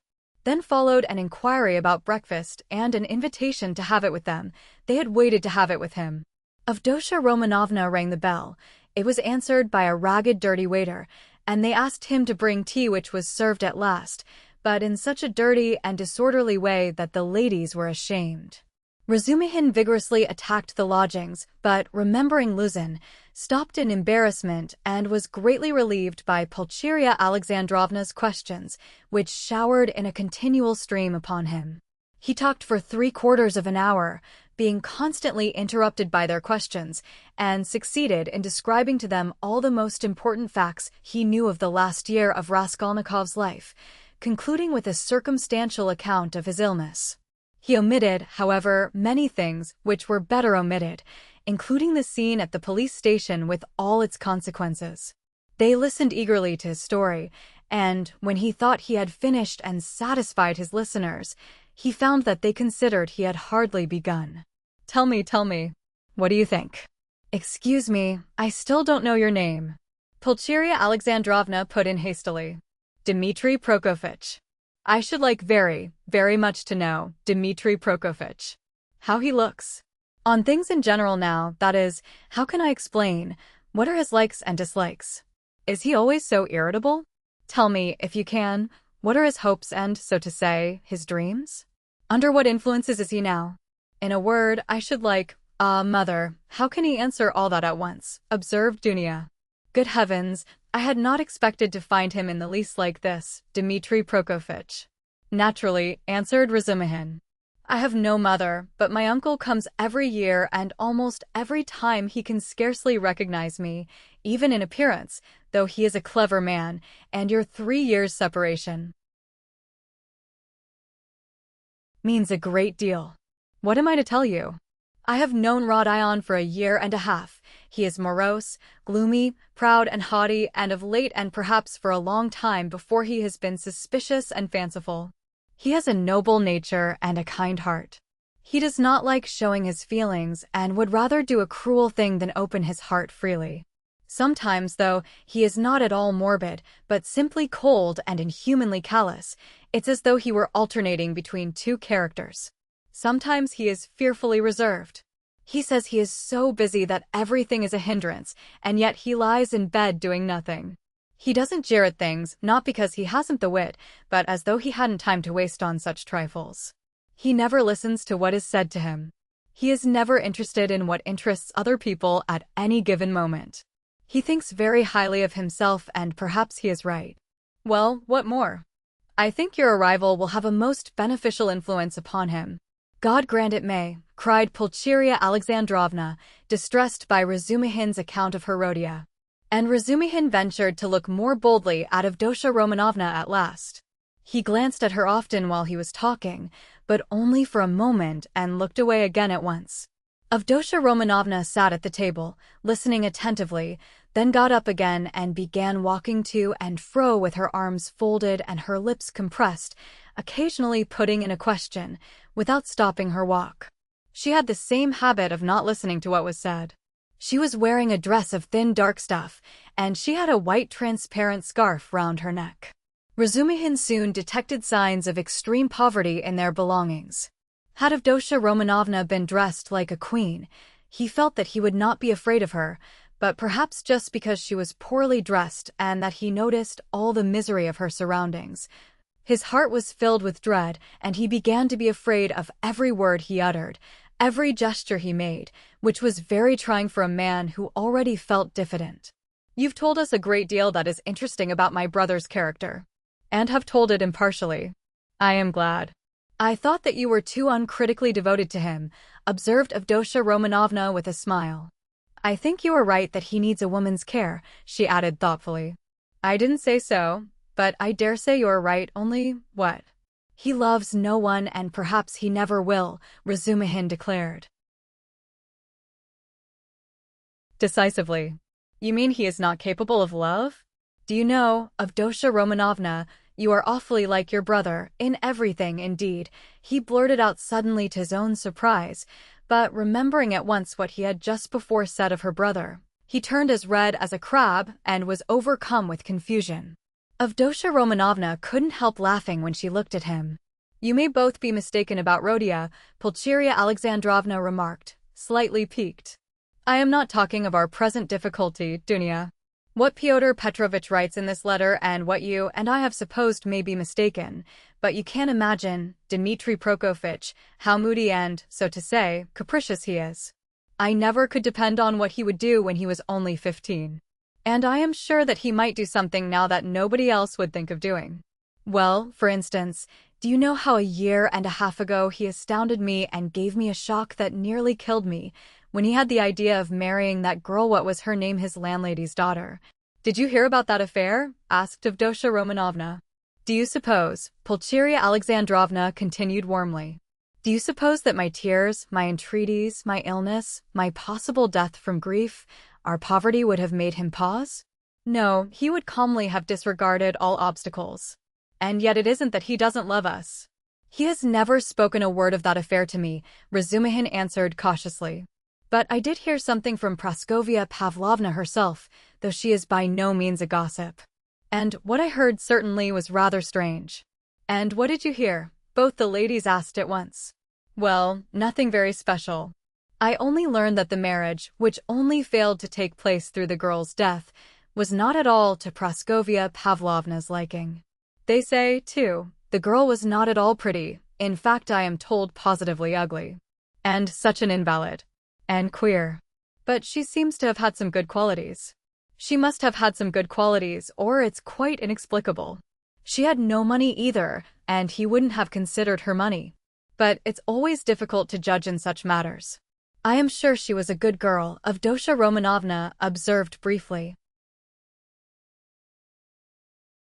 Then followed an inquiry about breakfast and an invitation to have it with them. They had waited to have it with him. Avdotya Romanovna rang the bell. It was answered by a ragged, dirty waiter, and they asked him to bring tea, which was served at last, but in such a dirty and disorderly way that the ladies were ashamed. Razumihin vigorously attacked the lodgings, but, remembering Luzin, stopped in embarrassment and was greatly relieved by Pulcheria Alexandrovna's questions, which showered in a continual stream upon him. He talked for 3/4 of an hour, being constantly interrupted by their questions, and succeeded in describing to them all the most important facts he knew of the last year of Raskolnikov's life, concluding with a circumstantial account of his illness. He omitted, however, many things which were better omitted, including the scene at the police station with all its consequences. They listened eagerly to his story, and, when he thought he had finished and satisfied his listeners, he found that they considered he had hardly begun. Tell me, what do you think? Excuse me, I still don't know your name. Pulcheria Alexandrovna put in hastily. Dmitri Prokofitch. I should like very, very much to know Dmitri Prokofitch. How he looks. On things in general now, that is, how can I explain? What are his likes and dislikes? Is he always so irritable? Tell me, if you can, what are his hopes and, so to say, his dreams? Under what influences is he now? In a word, I should like, mother, how can he answer all that at once? Observed Dunia. Good heavens, I had not expected to find him in the least like this, Dmitri Prokofitch. Naturally, answered Razumihin. I have no mother, but my uncle comes every year and almost every time he can scarcely recognize me, even in appearance, though he is a clever man, and your 3 years separation means a great deal. What am I to tell you? I have known Rodion for 1.5 years. He is morose, gloomy, proud and haughty, and of late and perhaps for a long time before he has been suspicious and fanciful. He has a noble nature and a kind heart. He does not like showing his feelings and would rather do a cruel thing than open his heart freely. Sometimes, though, he is not at all morbid, but simply cold and inhumanly callous. It's as though he were alternating between two characters. Sometimes he is fearfully reserved. He says he is so busy that everything is a hindrance, and yet he lies in bed doing nothing. He doesn't jeer at things, not because he hasn't the wit, but as though he hadn't time to waste on such trifles. He never listens to what is said to him. He is never interested in what interests other people at any given moment. He thinks very highly of himself, and perhaps he is right. Well, what more? I think your arrival will have a most beneficial influence upon him. God grant it may, cried Pulcheria Alexandrovna, distressed by Razumihin's account of Herodia. And Razumihin ventured to look more boldly at Avdotya Romanovna at last. He glanced at her often while he was talking, but only for a moment and looked away again at once. Avdotya Romanovna sat at the table, listening attentively, then got up again and began walking to and fro with her arms folded and her lips compressed, occasionally putting in a question, without stopping her walk. She had the same habit of not listening to what was said. She was wearing a dress of thin dark stuff, and she had a white transparent scarf round her neck. Razumihin soon detected signs of extreme poverty in their belongings. Had Avdotya Romanovna been dressed like a queen, he felt that he would not be afraid of her, but perhaps just because she was poorly dressed and that he noticed all the misery of her surroundings. His heart was filled with dread, and he began to be afraid of every word he uttered, every gesture he made, which was very trying for a man who already felt diffident. You've told us a great deal that is interesting about my brother's character, and have told it impartially. I am glad. I thought that you were too uncritically devoted to him, observed Avdotya Romanovna with a smile. I think you are right that he needs a woman's care, she added thoughtfully. I didn't say so, but I dare say you're right, only what? He loves no one and perhaps he never will, Razumihin declared decisively. You mean he is not capable of love? Do you know, Avdotya Romanovna, you are awfully like your brother, in everything indeed, he blurted out suddenly to his own surprise, but remembering at once what he had just before said of her brother, he turned as red as a crab and was overcome with confusion. Avdotya Romanovna couldn't help laughing when she looked at him. You may both be mistaken about Rodia, Pulcheria Alexandrovna remarked, slightly piqued. I am not talking of our present difficulty, Dunya. What Pyotr Petrovitch writes in this letter and what you and I have supposed may be mistaken, but you can't imagine, Dmitri Prokofitch, how moody and, so to say, capricious he is. I never could depend on what he would do when he was only 15. And I am sure that he might do something now that nobody else would think of doing. Well, for instance, do you know how 1.5 years ago he astounded me and gave me a shock that nearly killed me, when he had the idea of marrying that girl, what was her name, his landlady's daughter? Did you hear about that affair? Asked Avdotya Romanovna. Do you suppose, Pulcheria Alexandrovna continued warmly, do you suppose that my tears, my entreaties, my illness, my possible death from grief, our poverty would have made him pause? No, he would calmly have disregarded all obstacles. And yet it isn't that he doesn't love us. He has never spoken a word of that affair to me, Razumihin answered cautiously. But I did hear something from Praskovia Pavlovna herself, though she is by no means a gossip. And what I heard certainly was rather strange. And what did you hear? Both the ladies asked at once. Well, nothing very special. I only learned that the marriage, which only failed to take place through the girl's death, was not at all to Praskovia Pavlovna's liking. They say, too, the girl was not at all pretty, in fact I am told positively ugly. And such an invalid. And queer. But she seems to have had some good qualities. She must have had some good qualities, or it's quite inexplicable. She had no money either, and he wouldn't have considered her money. But it's always difficult to judge in such matters. I am sure she was a good girl, Avdotya Romanovna observed briefly.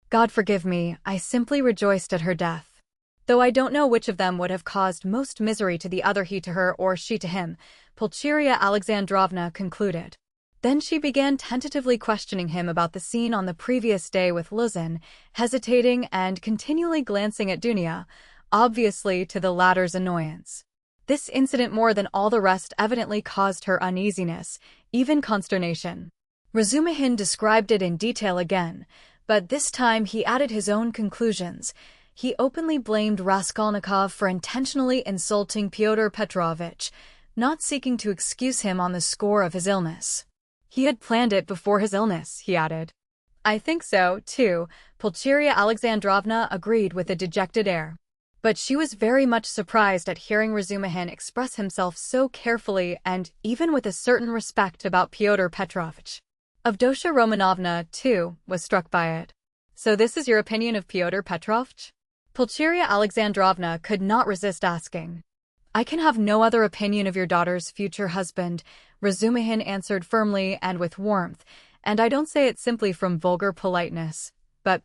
God forgive me, I simply rejoiced at her death. Though I don't know which of them would have caused most misery to the other, he to her or she to him, Pulcheria Alexandrovna concluded. Then she began tentatively questioning him about the scene on the previous day with Luzin, hesitating and continually glancing at Dunya, obviously to the latter's annoyance. This incident more than all the rest evidently caused her uneasiness, even consternation. Razumihin described it in detail again, but this time he added his own conclusions. He openly blamed Raskolnikov for intentionally insulting Pyotr Petrovich, not seeking to excuse him on the score of his illness. He had planned it before his illness, he added. I think so, too, Pulcheria Alexandrovna agreed with a dejected air. But she was very much surprised at hearing Razumihin express himself so carefully and even with a certain respect about Pyotr Petrovich. Avdotya Romanovna, too, was struck by it. So this is your opinion of Pyotr Petrovich? Pulcheria Alexandrovna could not resist asking. I can have no other opinion of your daughter's future husband, Razumihin answered firmly and with warmth, and I don't say it simply from vulgar politeness, but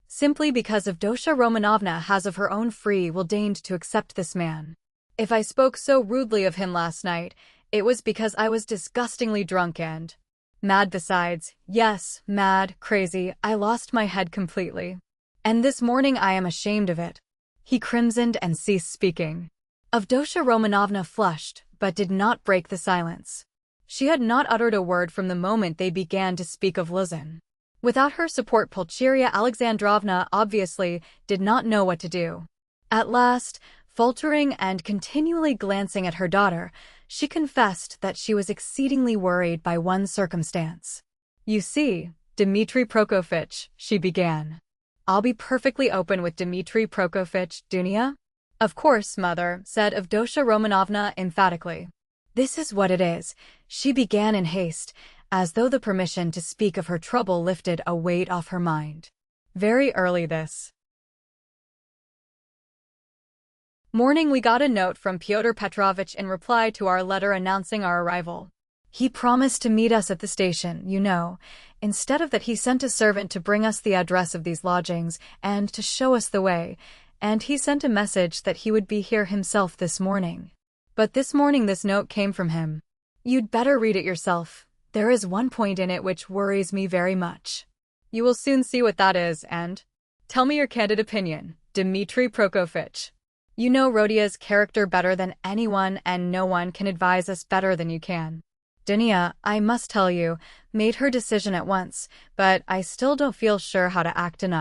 simply because Avdotya Romanovna has of her own free will deigned to accept this man. If I spoke so rudely of him last night, it was because I was disgustingly drunk and mad besides. Yes, mad, crazy, I lost my head completely. And this morning I am ashamed of it. He crimsoned and ceased speaking. Avdotya Romanovna flushed, but did not break the silence. She had not uttered a word from the moment they began to speak of Luzin. Without her support, Pulcheria Alexandrovna obviously did not know what to do. At last, faltering and continually glancing at her daughter, she confessed that she was exceedingly worried by one circumstance. You see, Dmitri Prokofitch, she began. I'll be perfectly open with Dmitri Prokofitch, Dunya? Of course, mother, said Avdotya Romanovna emphatically. This is what it is, she began in haste, as though the permission to speak of her trouble lifted a weight off her mind. Very early this morning we got a note from Pyotr Petrovich in reply to our letter announcing our arrival. He promised to meet us at the station, you know. Instead of that, he sent a servant to bring us the address of these lodgings and to show us the way, and he sent a message that he would be here himself this morning. But this morning this note came from him. You'd better read it yourself. There is one point in it which worries me very much. You will soon see what that is, and tell me your candid opinion, Dmitri Prokofitch. You know Rodia's character better than anyone, and no one can advise us better than you can. Dunya, I must tell you, made her decision at once, but I still don't feel sure how to act, and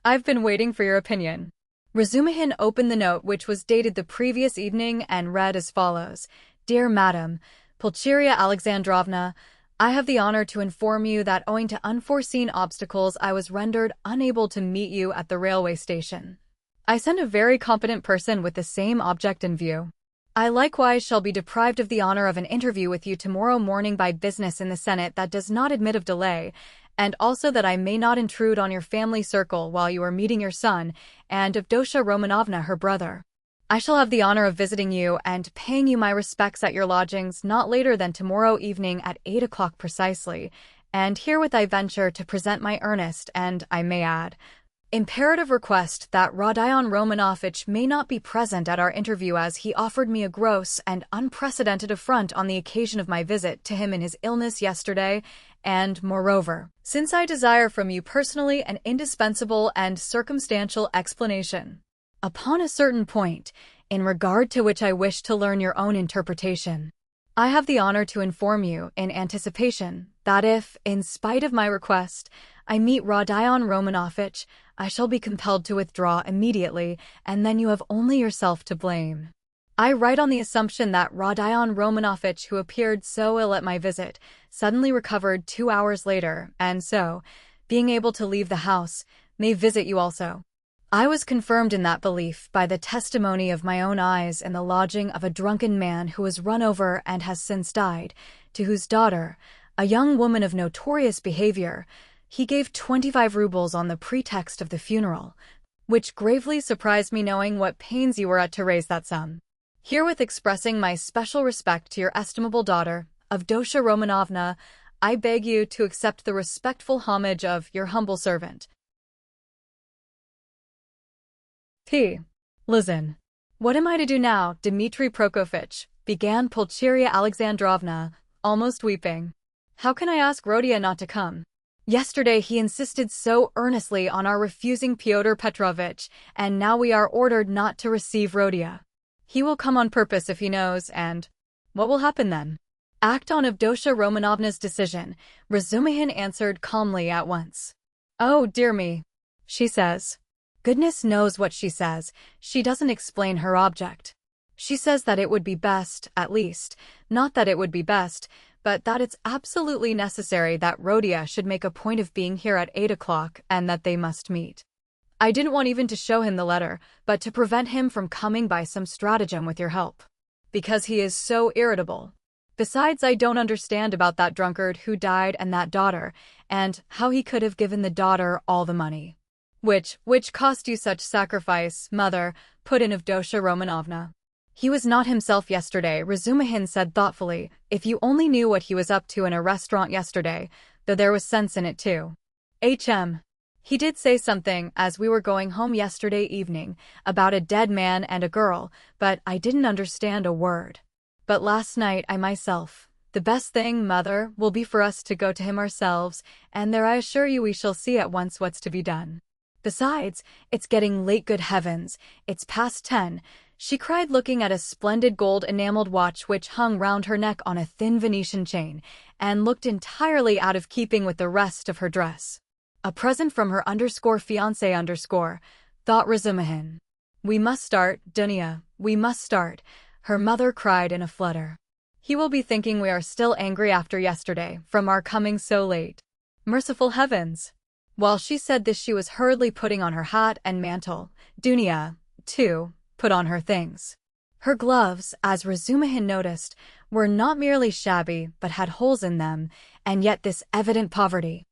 I've been waiting for your opinion. Razumihin opened the note, which was dated the previous evening, and read as follows. Dear Madam, Pulcheria Alexandrovna, I have the honor to inform you that owing to unforeseen obstacles I was rendered unable to meet you at the railway station. I sent a very competent person with the same object in view. I likewise shall be deprived of the honor of an interview with you tomorrow morning by business in the Senate that does not admit of delay, and also that I may not intrude on your family circle while you are meeting your son, and Avdotya Romanovna, her brother. I shall have the honor of visiting you and paying you my respects at your lodgings not later than tomorrow evening at 8 o'clock precisely, and herewith I venture to present my earnest and, I may add, imperative request that Rodion Romanovich may not be present at our interview, as he offered me a gross and unprecedented affront on the occasion of my visit to him in his illness yesterday, and, moreover, since I desire from you personally an indispensable and circumstantial explanation upon a certain point, in regard to which I wish to learn your own interpretation, I have the honor to inform you, in anticipation, that if, in spite of my request, I meet Rodion Romanovich, I shall be compelled to withdraw immediately, and then you have only yourself to blame. I write on the assumption that Rodion Romanovich, who appeared so ill at my visit, suddenly recovered 2 hours later, and so, being able to leave the house, may visit you also. I was confirmed in that belief by the testimony of my own eyes in the lodging of a drunken man who was run over and has since died, to whose daughter, a young woman of notorious behavior, he gave 25 rubles on the pretext of the funeral. which gravely surprised me knowing what pains you were at to raise that sum. Herewith expressing my special respect to your estimable daughter, Avdotya Romanovna, I beg you to accept the respectful homage of your humble servant. P. Listen. What am I to do now, Dmitri Prokofitch? Began Pulcheria Alexandrovna, almost weeping. How can I ask Rodia not to come? Yesterday he insisted so earnestly on our refusing Pyotr Petrovitch, and now we are ordered not to receive Rodia. He will come on purpose if he knows, and what will happen then? Act on Avdotya Romanovna's decision, Razumihin answered calmly at once. Oh, dear me. She says. Goodness knows what she says. She doesn't explain her object. She says that it would be best, at least, not that it would be best, but that it's absolutely necessary that Rodia should make a point of being here at 8 o'clock and that they must meet. I didn't want even to show him the letter, but to prevent him from coming by some stratagem with your help. Because he is so irritable. Besides, I don't understand about that drunkard who died and that daughter, and how he could have given the daughter all the money. Which cost you such sacrifice, mother, put in Avdotya Romanovna. He was not himself yesterday, Razumihin said thoughtfully. If you only knew what he was up to in a restaurant yesterday, though there was sense in it too. He did say something as we were going home yesterday evening about a dead man and a girl, but I didn't understand a word. But last night I myself. The best thing, mother, will be for us to go to him ourselves, and there I assure you we shall see at once what's to be done. Besides, it's getting late, good heavens, it's past 10, she cried looking at a splendid gold-enameled watch which hung round her neck on a thin Venetian chain, and looked entirely out of keeping with the rest of her dress. A present from her _fiancé_, thought Razumihin. We must start, Dunya, we must start, her mother cried in a flutter. He will be thinking we are still angry after yesterday, from our coming so late. Merciful heavens! While she said this she was hurriedly putting on her hat and mantle. Dunya, too, put on her things. Her gloves, as Razumihin noticed, were not merely shabby but had holes in them, and yet this evident poverty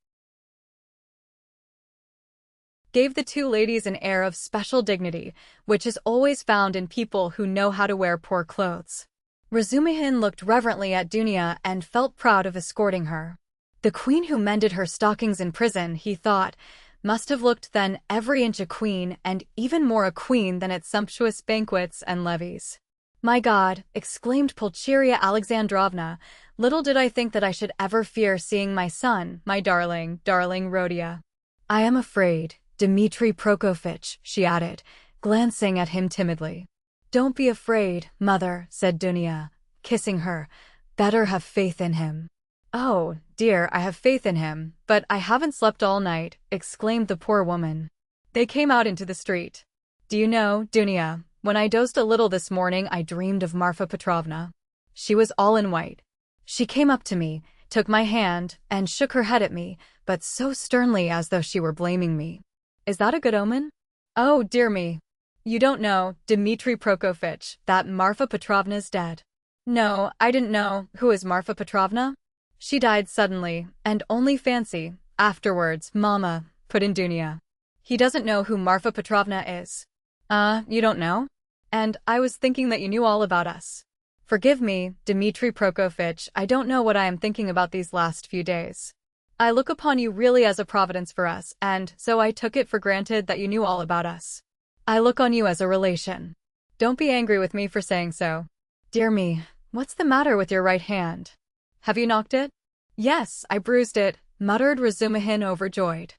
gave the two ladies an air of special dignity, which is always found in people who know how to wear poor clothes. Razumihin looked reverently at Dunya and felt proud of escorting her. The queen who mended her stockings in prison, he thought, must have looked then every inch a queen, and even more a queen than at sumptuous banquets and levees. My God, exclaimed Pulcheria Alexandrovna, little did I think that I should ever fear seeing my son, my darling, darling Rodia. I am afraid, Dmitri Prokofitch, she added, glancing at him timidly. Don't be afraid, mother, said Dunya, kissing her. Better have faith in him. Oh, dear, I have faith in him, but I haven't slept all night, exclaimed the poor woman. They came out into the street. Do you know, Dunya, when I dozed a little this morning I dreamed of Marfa Petrovna. She was all in white. She came up to me, took my hand, and shook her head at me, but so sternly as though she were blaming me. Is that a good omen? Oh, dear me. You don't know, Dmitri Prokofitch, that Marfa Petrovna's dead. No, I didn't know. Who is Marfa Petrovna? She died suddenly, and only fancy, afterwards, Mama, put in Dunya. He doesn't know who Marfa Petrovna is. You don't know? And I was thinking that you knew all about us. Forgive me, Dmitri Prokofitch, I don't know what I am thinking about these last few days. I look upon you really as a providence for us, and so I took it for granted that you knew all about us. I look on you as a relation. Don't be angry with me for saying so. Dear me, what's the matter with your right hand? Have you knocked it? Yes, I bruised it, muttered Razumihin overjoyed.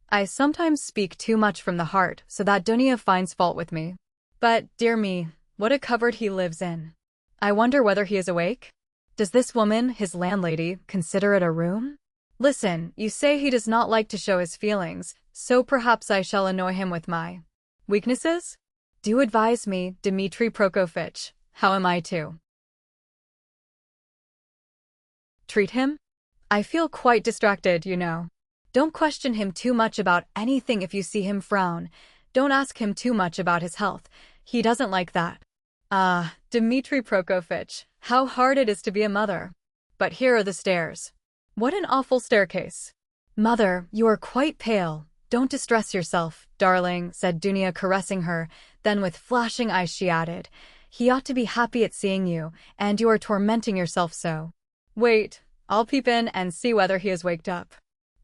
I sometimes speak too much from the heart, so that Dunya finds fault with me. But, dear me, what a cupboard he lives in. I wonder whether he is awake? Does this woman, his landlady, consider it a room? Listen, you say he does not like to show his feelings, so perhaps I shall annoy him with my weaknesses? Do advise me, Dmitri Prokofitch, how am I to treat him? I feel quite distracted, you know. Don't question him too much about anything if you see him frown. Don't ask him too much about his health. He doesn't like that. Ah, Dmitri Prokofitch, how hard it is to be a mother. But here are the stairs. What an awful staircase. Mother, you are quite pale. "Don't distress yourself, darling," said Dunia, caressing her. Then with flashing eyes she added, "He ought to be happy at seeing you, and you are tormenting yourself so. Wait, I'll peep in and see whether he has waked up."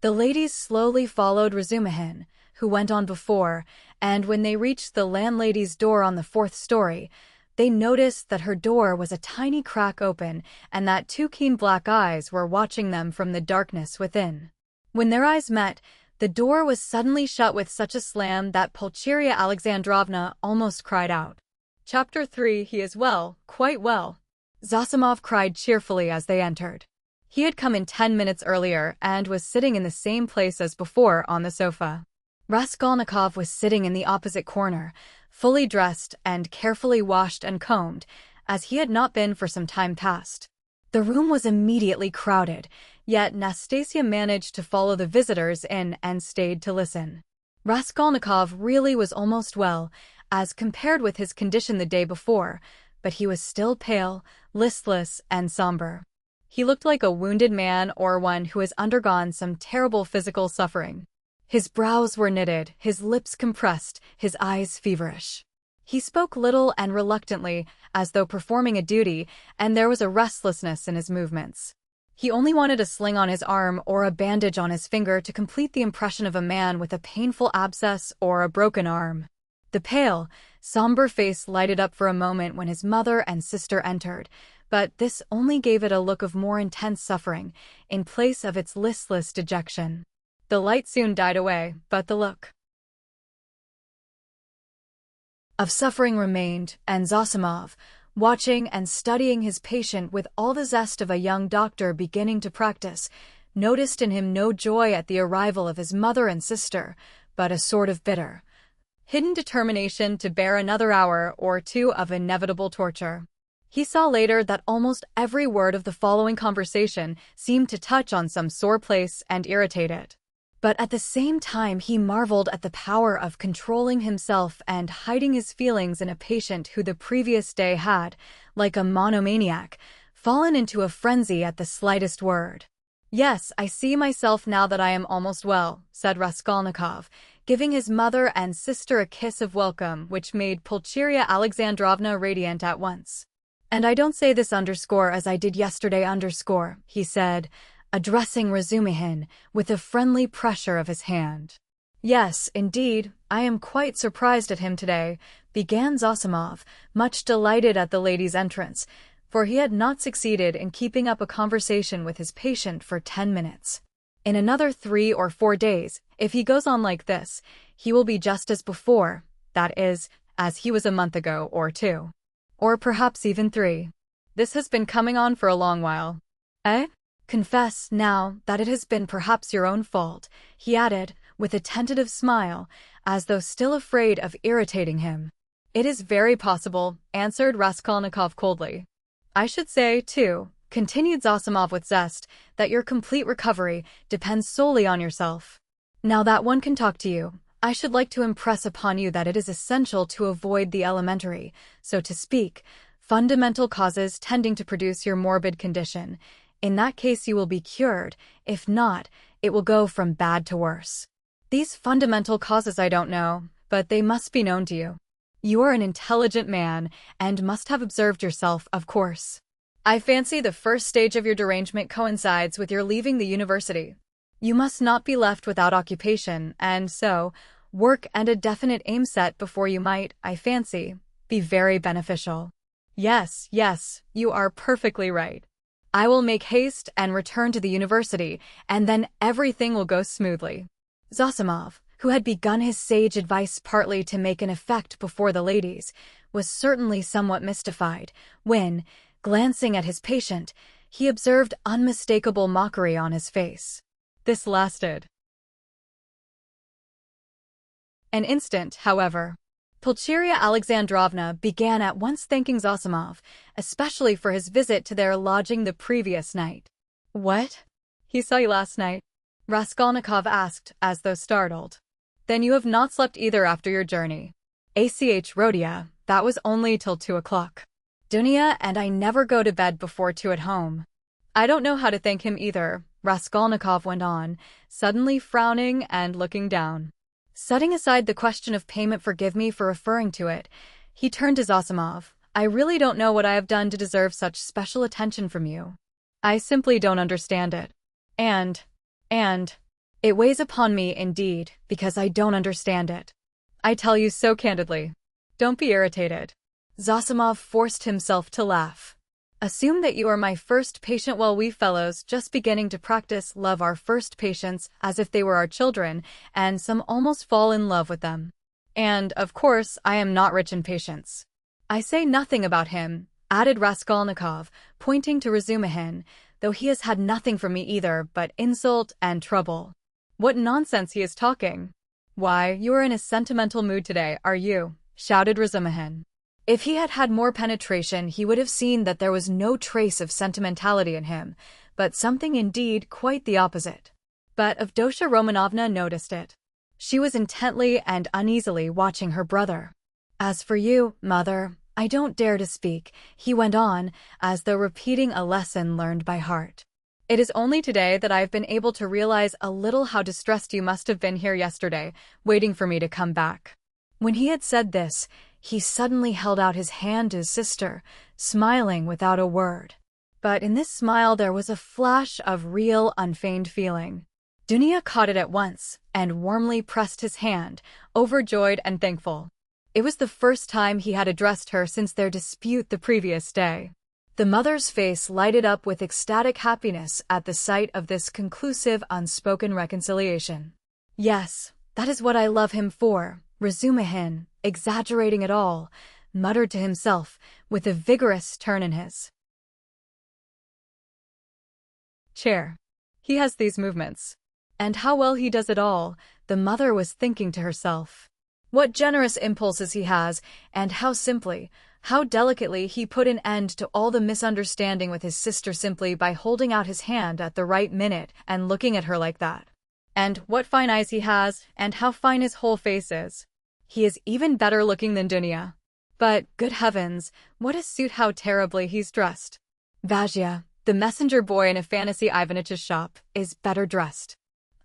The ladies slowly followed Razumihin, who went on before, and when they reached the landlady's door on the 4th story, they noticed that her door was a tiny crack open and that 2 keen black eyes were watching them from the darkness within. When their eyes met, the door was suddenly shut with such a slam that Pulcheria Alexandrovna almost cried out. Chapter 3. He is well, quite well, Zosimov cried cheerfully as they entered. He had come in 10 minutes earlier and was sitting in the same place as before on the sofa. Raskolnikov was sitting in the opposite corner, fully dressed and carefully washed and combed, as he had not been for some time past. The room was immediately crowded, yet Nastasia managed to follow the visitors in and stayed to listen. Raskolnikov really was almost well, as compared with his condition the day before, but he was still pale, listless, and somber. He looked like a wounded man or one who has undergone some terrible physical suffering. His brows were knitted, his lips compressed, his eyes feverish. He spoke little and reluctantly, as though performing a duty, and there was a restlessness in his movements. He only wanted a sling on his arm or a bandage on his finger to complete the impression of a man with a painful abscess or a broken arm. The pale, somber face lighted up for a moment when his mother and sister entered, but this only gave it a look of more intense suffering, in place of its listless dejection. The light soon died away, but the look of suffering remained, and Zosimov, watching and studying his patient with all the zest of a young doctor beginning to practice, noticed in him no joy at the arrival of his mother and sister, but a sort of bitter, hidden determination to bear another hour or two of inevitable torture. He saw later that almost every word of the following conversation seemed to touch on some sore place and irritate it. But at the same time he marveled at the power of controlling himself and hiding his feelings in a patient who the previous day had, like a monomaniac, fallen into a frenzy at the slightest word. "Yes, I see myself now that I am almost well," said Raskolnikov, giving his mother and sister a kiss of welcome which made Pulcheria Alexandrovna radiant at once. "And I don't say this underscore as I did yesterday underscore," he said, addressing Razumihin with a friendly pressure of his hand. "Yes, indeed, I am quite surprised at him today," began Zosimov, much delighted at the lady's entrance, for he had not succeeded in keeping up a conversation with his patient for 10 minutes. "In another 3 or 4 days, if he goes on like this, he will be just as before, that is, as he was a month ago or 2. Or perhaps even 3. This has been coming on for a long while. Eh? Confess, now, that it has been perhaps your own fault," he added, with a tentative smile, as though still afraid of irritating him. "It is very possible," answered Raskolnikov coldly. "I should say, too," continued Zosimov with zest, "that your complete recovery depends solely on yourself. Now that one can talk to you, I should like to impress upon you that it is essential to avoid the elementary, so to speak, fundamental causes tending to produce your morbid condition. In that case you will be cured, if not, it will go from bad to worse. These fundamental causes I don't know, but they must be known to you. You are an intelligent man, and must have observed yourself, of course. I fancy the first stage of your derangement coincides with your leaving the university. You must not be left without occupation, and so, work and a definite aim set before you might, I fancy, be very beneficial." Yes, you are perfectly right. I will make haste and return to the university, and then everything will go smoothly." Zosimov, who had begun his sage advice partly to make an effect before the ladies, was certainly somewhat mystified when, glancing at his patient, he observed unmistakable mockery on his face. This lasted an instant, however. Pulcheria Alexandrovna began at once thanking Zosimov, especially for his visit to their lodging the previous night. "What? He saw you last night?" Raskolnikov asked, as though startled. "Then you have not slept either after your journey." Rodia, that was only till 2 o'clock. Dunia and I never go to bed before 2 at home. I don't know how to thank him either," Raskolnikov went on, suddenly frowning and looking down. Setting aside the question of payment, forgive me for referring to it, he turned to Zosimov. I really don't know what I have done to deserve such special attention from you. I simply don't understand it. And it weighs upon me indeed, because I don't understand it. I tell you so candidly. Don't be irritated. Zosimov forced himself to laugh. Assume that you are my first patient while we fellows just beginning to practice love our first patients as if they were our children, and some almost fall in love with them. And, of course, I am not rich in patience. I say nothing about him, added Raskolnikov, pointing to Razumihin, though he has had nothing from me either but insult and trouble. What nonsense he is talking. Why, you are in a sentimental mood today, are you? Shouted Razumihin. If he had had more penetration, he would have seen that there was no trace of sentimentality in him, but something indeed quite the opposite. But Avdotya Romanovna noticed it. She was intently and uneasily watching her brother. As for you, mother, I don't dare to speak, he went on, as though repeating a lesson learned by heart. It is only today that I have been able to realize a little how distressed you must have been here yesterday, waiting for me to come back. When he had said this, he suddenly held out his hand to his sister, smiling without a word. But in this smile there was a flash of real, unfeigned feeling. Dunya caught it at once, and warmly pressed his hand, overjoyed and thankful. It was the first time he had addressed her since their dispute the previous day. The mother's face lighted up with ecstatic happiness at the sight of this conclusive, unspoken reconciliation. Yes, that is what I love him for, Razumihin, exaggerating it all, muttered to himself, with a vigorous turn in his chair. He has these movements. And how well he does it all, the mother was thinking to herself. What generous impulses he has, and how simply, how delicately he put an end to all the misunderstanding with his sister simply by holding out his hand at the right minute and looking at her like that. And what fine eyes he has, and how fine his whole face is. He is even better looking than Dunya. But, good heavens, what a suit, how terribly he's dressed. Vazhya, the messenger boy in Afanassy Ivanitch's shop, is better dressed.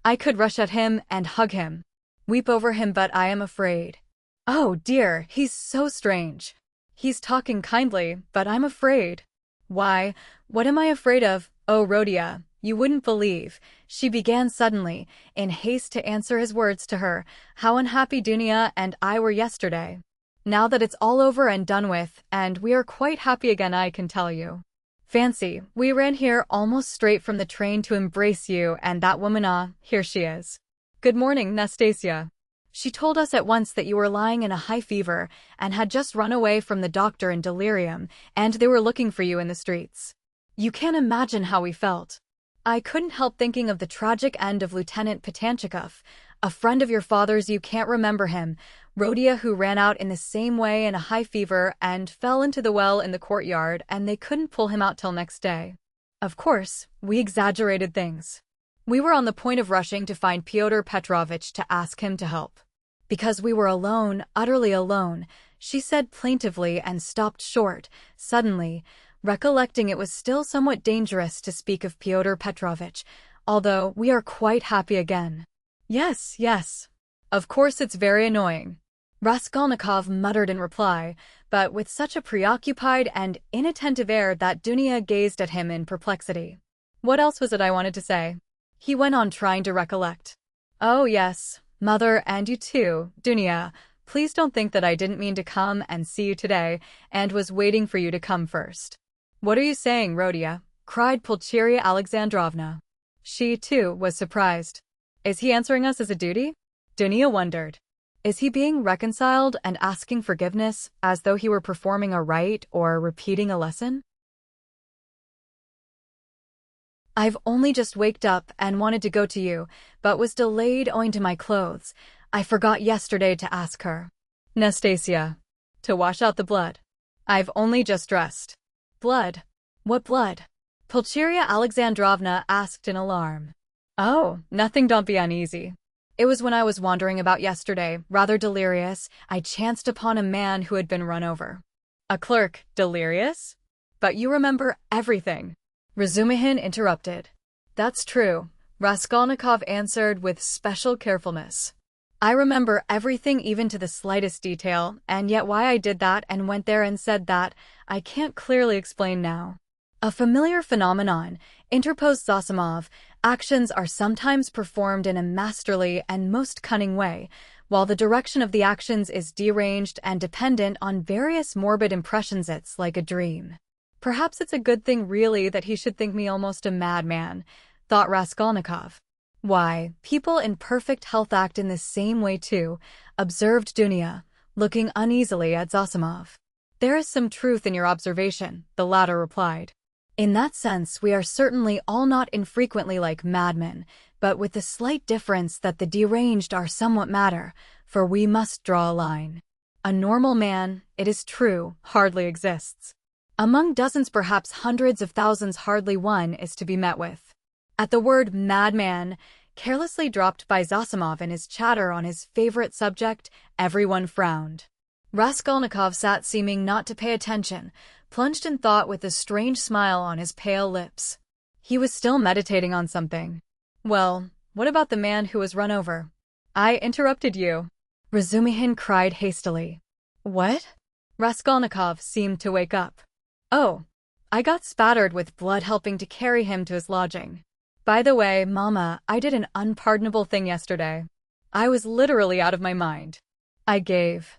I could rush at him and hug him, weep over him, but I am afraid. Oh dear, he's so strange. He's talking kindly, but I'm afraid. Why, what am I afraid of? Oh, Rhodia, you wouldn't believe, she began suddenly, in haste to answer his words to her, how unhappy Dunya and I were yesterday. Now that it's all over and done with, and we are quite happy again, I can tell you. Fancy, we ran here almost straight from the train to embrace you, and that woman, here she is. Good morning, Nastasia. She told us at once that you were lying in a high fever and had just run away from the doctor in delirium, and they were looking for you in the streets. You can't imagine how we felt. I couldn't help thinking of the tragic end of Lieutenant Patanchikov, a friend of your father's. You can't remember him, Rhodia, who ran out in the same way in a high fever and fell into the well in the courtyard, and they couldn't pull him out till next day. Of course, we exaggerated things. We were on the point of rushing to find Pyotr Petrovitch to ask him to help. Because we were alone, utterly alone, she said plaintively, and stopped short, suddenly, recollecting it was still somewhat dangerous to speak of Pyotr Petrovitch, although we are quite happy again. Yes, yes. Of course it's very annoying, Raskolnikov muttered in reply, but with such a preoccupied and inattentive air that Dunya gazed at him in perplexity. What else was it I wanted to say? He went on, trying to recollect. Oh yes, mother, and you too, Dunya. Please don't think that I didn't mean to come and see you today, and was waiting for you to come first. What are you saying, Rhodia? Cried Pulcheria Alexandrovna. She, too, was surprised. Is he answering us as a duty? Dunya wondered. Is he being reconciled and asking forgiveness, as though he were performing a rite or repeating a lesson? I've only just waked up and wanted to go to you, but was delayed owing to my clothes. I forgot yesterday to ask her. Nastasia. To wash out the blood. I've only just dressed. Blood? What blood? Pulcheria Alexandrovna asked in alarm. Oh, nothing, don't be uneasy. It was when I was wandering about yesterday, rather delirious, I chanced upon a man who had been run over. A clerk, delirious? But you remember everything. Razumihin interrupted. That's true, Raskolnikov answered with special carefulness. I remember everything even to the slightest detail, and yet why I did that and went there and said that, I can't clearly explain now. A familiar phenomenon, interposed Zosimov. Actions are sometimes performed in a masterly and most cunning way, while the direction of the actions is deranged and dependent on various morbid impressions. It's like a dream. Perhaps it's a good thing really that he should think me almost a madman, thought Raskolnikov. Why, people in perfect health act in the same way too, observed Dunya, looking uneasily at Zosimov. There is some truth in your observation, the latter replied. In that sense, we are certainly all not infrequently like madmen, but with the slight difference that the deranged are somewhat madder, for we must draw a line. A normal man, it is true, hardly exists. Among dozens, perhaps hundreds of thousands, hardly one is to be met with. At the word madman, carelessly dropped by Zosimov in his chatter on his favorite subject, everyone frowned. Raskolnikov sat seeming not to pay attention, plunged in thought with a strange smile on his pale lips. He was still meditating on something. Well, what about the man who was run over? I interrupted you. Razumihin cried hastily. What? Raskolnikov seemed to wake up. Oh, I got spattered with blood helping to carry him to his lodging. By the way, Mama, I did an unpardonable thing yesterday. I was literally out of my mind. I gave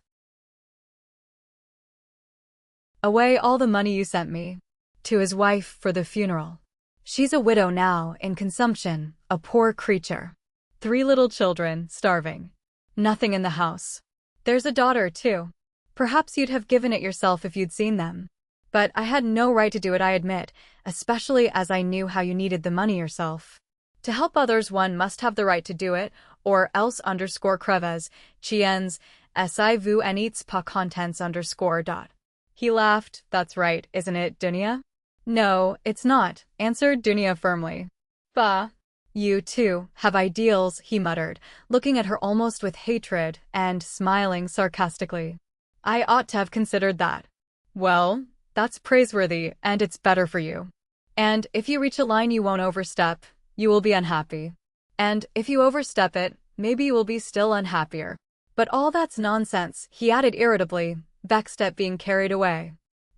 away all the money you sent me to his wife for the funeral. She's a widow now, in consumption, a poor creature. 3 little children, starving. Nothing in the house. There's a daughter, too. Perhaps you'd have given it yourself if you'd seen them. But I had no right to do it, I admit, especially as I knew how you needed the money yourself. To help others one must have the right to do it, or else _Kreves, Chiens, si vous n'êtes pas contents _. He laughed. That's right, isn't it, Dunya? No, it's not, answered Dunya firmly. Bah. You, too, have ideals, he muttered, looking at her almost with hatred and smiling sarcastically. I ought to have considered that. Well, that's praiseworthy, and it's better for you. And if you reach a line you won't overstep, you will be unhappy. And if you overstep it, maybe you will be still unhappier. But all that's nonsense, he added irritably, vexed at being carried away.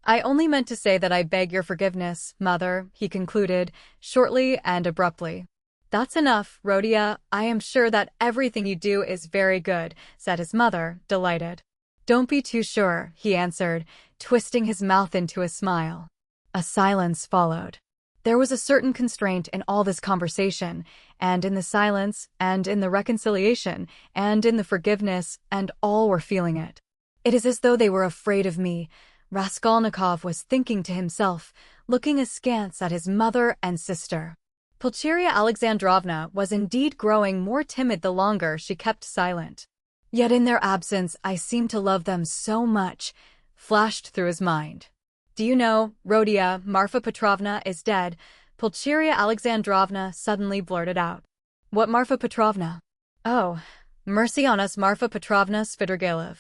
I only meant to say that I beg your forgiveness, Mother, he concluded, shortly and abruptly. That's enough, Rhodia. I am sure that everything you do is very good, said his mother, delighted. Don't be too sure, he answered, twisting his mouth into a smile. A silence followed. There was a certain constraint in all this conversation, and in the silence, and in the reconciliation, and in the forgiveness, and all were feeling it. It is as though they were afraid of me, Raskolnikov was thinking to himself, looking askance at his mother and sister. Pulcheria Alexandrovna was indeed growing more timid the longer she kept silent. Yet in their absence I seem to love them so much, flashed through his mind. Do you know, Rhodia, Marfa Petrovna is dead, Pulcheria Alexandrovna suddenly blurted out. What Marfa Petrovna? Oh, mercy on us, Marfa Petrovna Svidrigailov.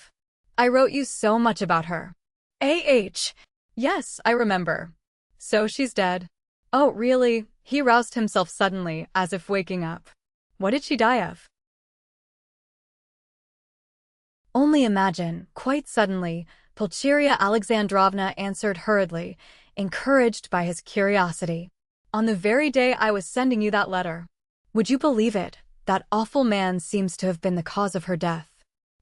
I wrote you so much about her. Yes, I remember. So she's dead. Oh, really? He roused himself suddenly, as if waking up. What did she die of? Only imagine, quite suddenly, Pulcheria Alexandrovna answered hurriedly, encouraged by his curiosity. On the very day I was sending you that letter. Would you believe it? That awful man seems to have been the cause of her death.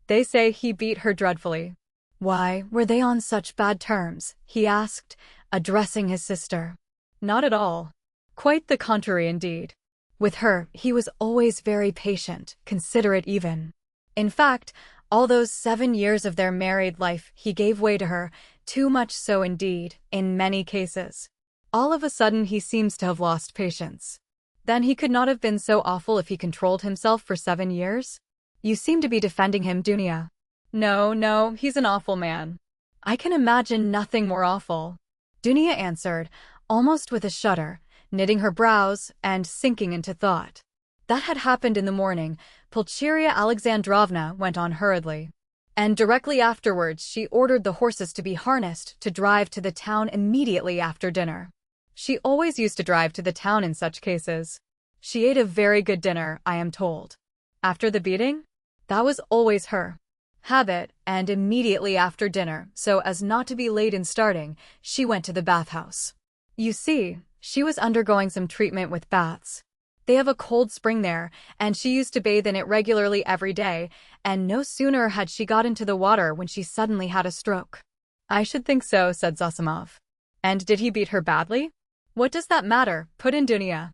They say he beat her dreadfully. Why, were they on such bad terms? He asked, addressing his sister. Not at all. Quite the contrary indeed. With her, he was always very patient, considerate even. In fact, all those 7 years of their married life he gave way to her, too much so indeed, in many cases. All of a sudden he seems to have lost patience. Then he could not have been so awful if he controlled himself for 7 years? You seem to be defending him, Dunya. No, he's an awful man. I can imagine nothing more awful. Dunya answered, almost with a shudder, knitting her brows and sinking into thought. That had happened in the morning, Pulcheria Alexandrovna went on hurriedly. And directly afterwards she ordered the horses to be harnessed to drive to the town immediately after dinner. She always used to drive to the town in such cases. She ate a very good dinner, I am told. After the beating? That was always her habit, and immediately after dinner, so as not to be late in starting, she went to the bathhouse. You see, she was undergoing some treatment with baths. They have a cold spring there, and she used to bathe in it regularly every day, and no sooner had she got into the water when she suddenly had a stroke. I should think so, said Zosimov. And did he beat her badly? What does that matter? Put in Dunya.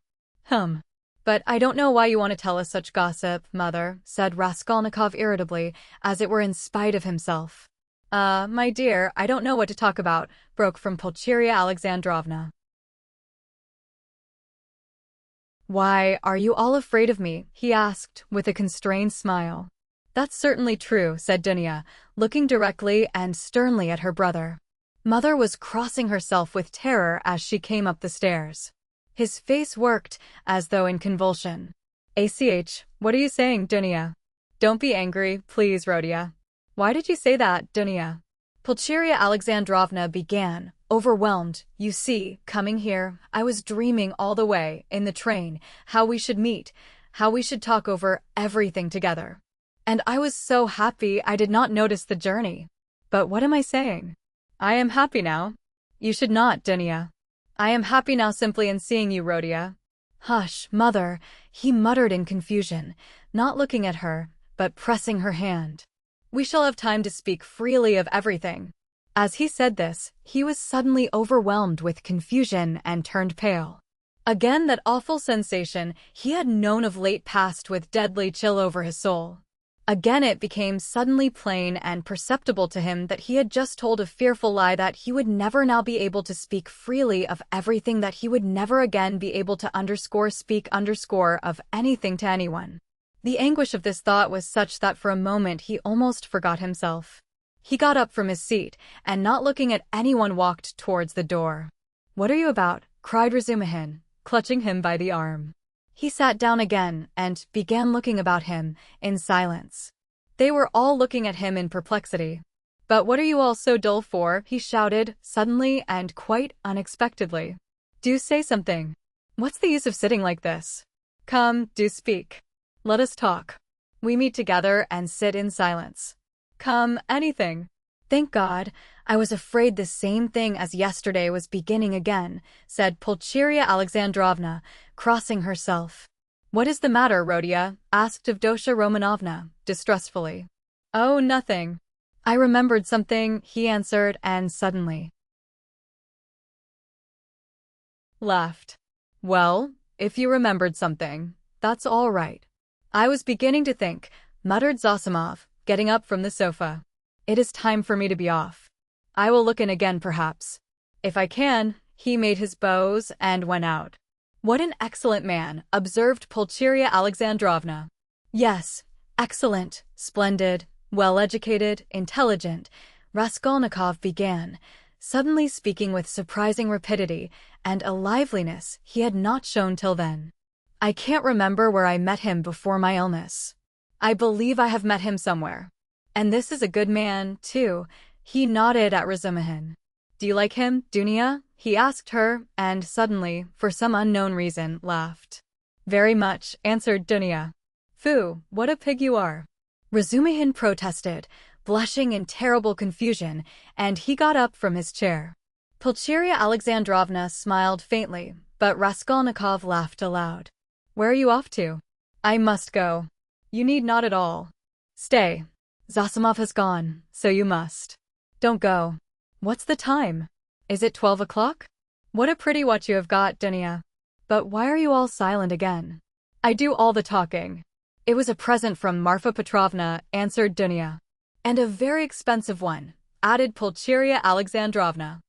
But I don't know why you want to tell us such gossip, mother, said Raskolnikov irritably, as it were in spite of himself. My dear, I don't know what to talk about, broke from Pulcheria Alexandrovna. Why, are you all afraid of me? He asked, with a constrained smile. That's certainly true, said Dunya, looking directly and sternly at her brother. Mother was crossing herself with terror as she came up the stairs. His face worked, as though in convulsion. What are you saying, Dunya? Don't be angry, please, Rodia. Why did you say that, Dunya? Pulcheria Alexandrovna began, overwhelmed. You see, coming here, I was dreaming all the way, in the train, how we should meet, how we should talk over everything together. And I was so happy I did not notice the journey. But what am I saying? I am happy now. You should not, Dunya. I am happy now simply in seeing you, Rodia. Hush, mother, he muttered in confusion, not looking at her, but pressing her hand. We shall have time to speak freely of everything. As he said this, he was suddenly overwhelmed with confusion and turned pale. Again that awful sensation he had known of late passed with deadly chill over his soul. Again it became suddenly plain and perceptible to him that he had just told a fearful lie, that he would never now be able to speak freely of everything, that he would never again be able to speak of anything to anyone. The anguish of this thought was such that for a moment he almost forgot himself. He got up from his seat, and not looking at anyone walked towards the door. What are you about? Cried Razumihin, clutching him by the arm. He sat down again and began looking about him in silence. They were all looking at him in perplexity. But what are you all so dull for? He shouted, suddenly and quite unexpectedly. Do say something. What's the use of sitting like this? Come, do speak. Let us talk. We meet together and sit in silence. Come, anything. Thank God, I was afraid the same thing as yesterday was beginning again, said Pulcheria Alexandrovna, crossing herself. What is the matter, Rodia? Asked Avdotya Romanovna, distrustfully. Oh, nothing. I remembered something, he answered, and suddenly laughed. Well, if you remembered something, that's all right. I was beginning to think, muttered Zosimov, getting up from the sofa. It is time for me to be off. I will look in again perhaps. If I can. He made his bows and went out. What an excellent man, observed Pulcheria Alexandrovna. Yes, excellent, splendid, well-educated, intelligent, Raskolnikov began, suddenly speaking with surprising rapidity and a liveliness he had not shown till then. I can't remember where I met him before my illness. I believe I have met him somewhere. And this is a good man, too. He nodded at Razumihin. Do you like him, Dunya? He asked her, and suddenly, for some unknown reason, laughed. Very much, answered Dunya. Phoo, what a pig you are. Razumihin protested, blushing in terrible confusion, and he got up from his chair. Pulcheria Alexandrovna smiled faintly, but Raskolnikov laughed aloud. Where are you off to? I must go. You need not at all. Stay. Zosimov has gone, so you must. Don't go. What's the time? Is it 12 o'clock? What a pretty watch you have got, Dunya. But why are you all silent again? I do all the talking. It was a present from Marfa Petrovna, answered Dunya. And a very expensive one, added Pulcheria Alexandrovna.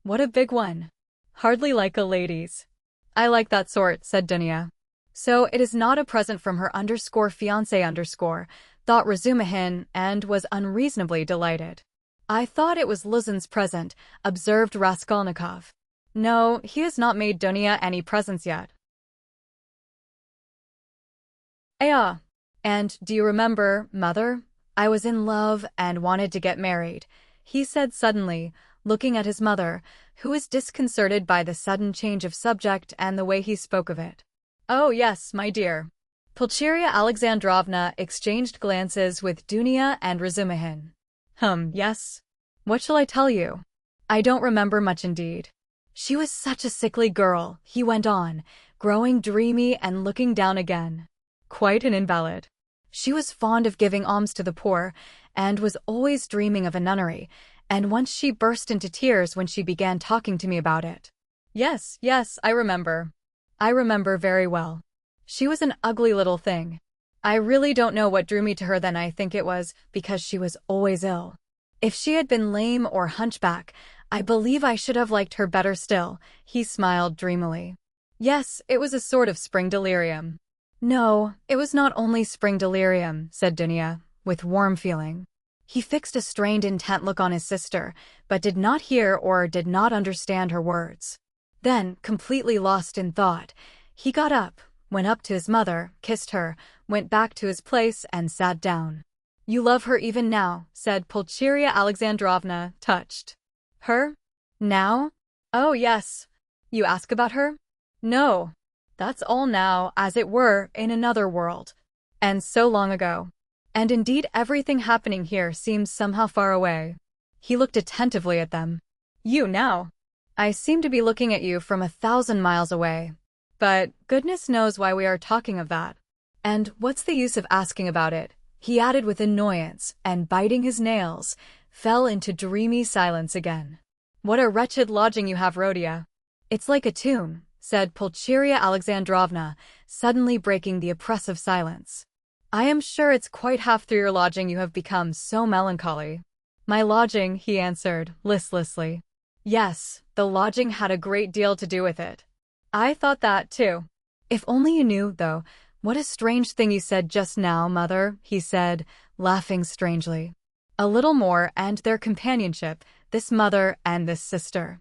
What a big one. Hardly like a lady's. I like that sort, said Dunya. So it is not a present from her fiancé thought Razumihin, and was unreasonably delighted. I thought it was Luzin's present, observed Raskolnikov. No, he has not made Dunya any presents yet. And do you remember, mother? I was in love and wanted to get married, he said suddenly, looking at his mother, who was disconcerted by the sudden change of subject and the way he spoke of it. Oh yes, my dear. Pulcheria Alexandrovna exchanged glances with Dunia and Razumihin. Yes. What shall I tell you? I don't remember much indeed. She was such a sickly girl, he went on, growing dreamy and looking down again. Quite an invalid. She was fond of giving alms to the poor, and was always dreaming of a nunnery, and once she burst into tears when she began talking to me about it. Yes, I remember. I remember very well. She was an ugly little thing. I really don't know what drew me to her then. I think it was because she was always ill. If she had been lame or hunchback, I believe I should have liked her better still, he smiled dreamily. Yes, it was a sort of spring delirium. No, it was not only spring delirium, said Dunia, with warm feeling. He fixed a strained, intent look on his sister, but did not hear or did not understand her words. Then, completely lost in thought, he got up, went up to his mother, kissed her, went back to his place and sat down. You love her even now, said Pulcheria Alexandrovna, touched. Her? Now? Oh, yes. You ask about her? No. That's all now, as it were, in another world. And so long ago. And indeed everything happening here seems somehow far away. He looked attentively at them. You now? I seem to be looking at you from 1,000 miles away. But goodness knows why we are talking of that. And what's the use of asking about it? He added with annoyance, and biting his nails, fell into dreamy silence again. What a wretched lodging you have, Rhodia. It's like a tomb, said Pulcheria Alexandrovna, suddenly breaking the oppressive silence. I am sure it's quite half through your lodging you have become so melancholy. My lodging, he answered, listlessly. Yes, the lodging had a great deal to do with it. I thought that, too. If only you knew, though, what a strange thing you said just now, mother, he said, laughing strangely. A little more, and their companionship, this mother and this sister.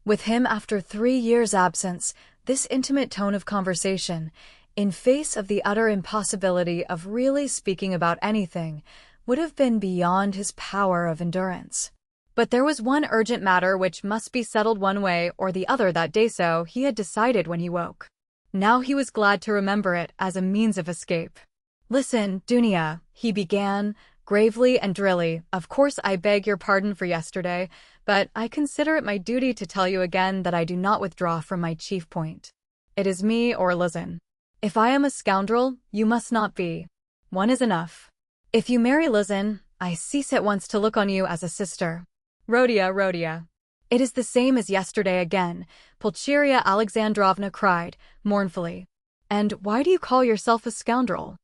With him after 3 years' absence, this intimate tone of conversation, in face of the utter impossibility of really speaking about anything, would have been beyond his power of endurance. But there was one urgent matter which must be settled one way or the other that day, so he had decided when he woke. Now he was glad to remember it as a means of escape. Listen, Dunia, he began, gravely and drily, of course I beg your pardon for yesterday, but I consider it my duty to tell you again that I do not withdraw from my chief point. It is me or Lizin. If I am a scoundrel, you must not be. One is enough. If you marry Lizin, I cease at once to look on you as a sister. Rhodia. It is the same as yesterday again, Pulcheria Alexandrovna cried, mournfully. And why do you call yourself a scoundrel?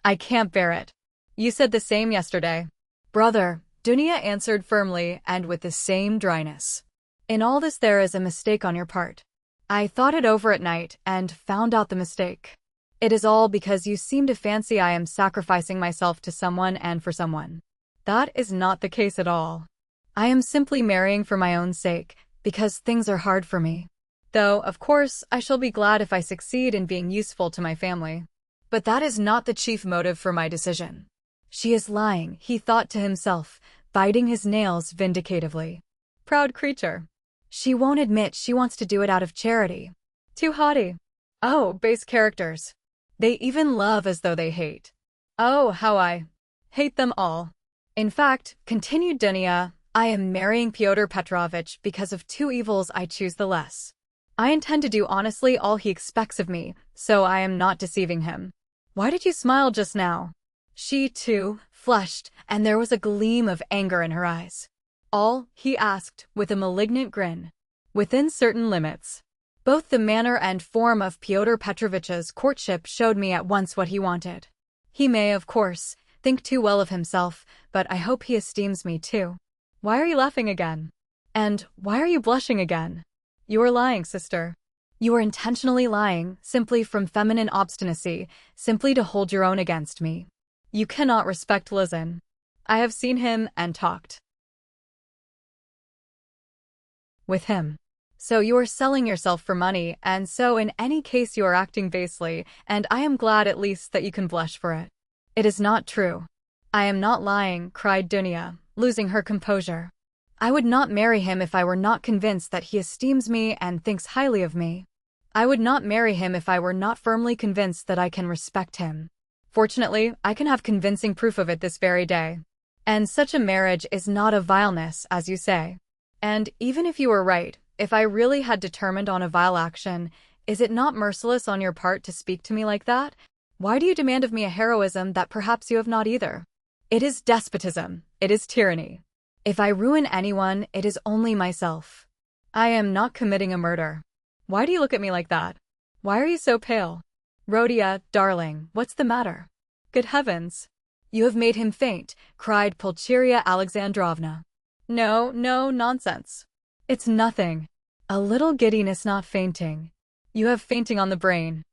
I can't bear it. You said the same yesterday. Brother, Dunia answered firmly and with the same dryness. In all this there is a mistake on your part. I thought it over at night and found out the mistake. It is all because you seem to fancy I am sacrificing myself to someone and for someone. That is not the case at all. I am simply marrying for my own sake, because things are hard for me. Though, of course, I shall be glad if I succeed in being useful to my family. But that is not the chief motive for my decision. She is lying, he thought to himself, biting his nails vindicatively. Proud creature. She won't admit she wants to do it out of charity. Too haughty. Oh, base characters. They even love as though they hate. Oh, how I hate them all. In fact, continued Dunia, I am marrying Pyotr Petrovitch because of 2 evils I choose the less. I intend to do honestly all he expects of me, so I am not deceiving him. Why did you smile just now? She, too, flushed, and there was a gleam of anger in her eyes. All, he asked, with a malignant grin. Within certain limits. Both the manner and form of Pyotr Petrovitch's courtship showed me at once what he wanted. He may, of course, think too well of himself, but I hope he esteems me too. Why are you laughing again? And why are you blushing again? You are lying, sister. You are intentionally lying, simply from feminine obstinacy, simply to hold your own against me. You cannot respect Lizin. I have seen him and talked with him. So you are selling yourself for money, and so in any case you are acting basely, and I am glad at least that you can blush for it. It is not true. I am not lying, cried Dunia, losing her composure. I would not marry him if I were not convinced that he esteems me and thinks highly of me. I would not marry him if I were not firmly convinced that I can respect him. Fortunately, I can have convincing proof of it this very day. And such a marriage is not a vileness, as you say. And even if you were right, if I really had determined on a vile action, is it not merciless on your part to speak to me like that? Why do you demand of me a heroism that perhaps you have not either? It is despotism. It is tyranny. If I ruin anyone, it is only myself. I am not committing a murder. Why do you look at me like that? Why are you so pale? Rhodia, darling, what's the matter? Good heavens! You have made him faint, cried Pulcheria Alexandrovna. No, nonsense. It's nothing. A little giddiness, not fainting. You have fainting on the brain.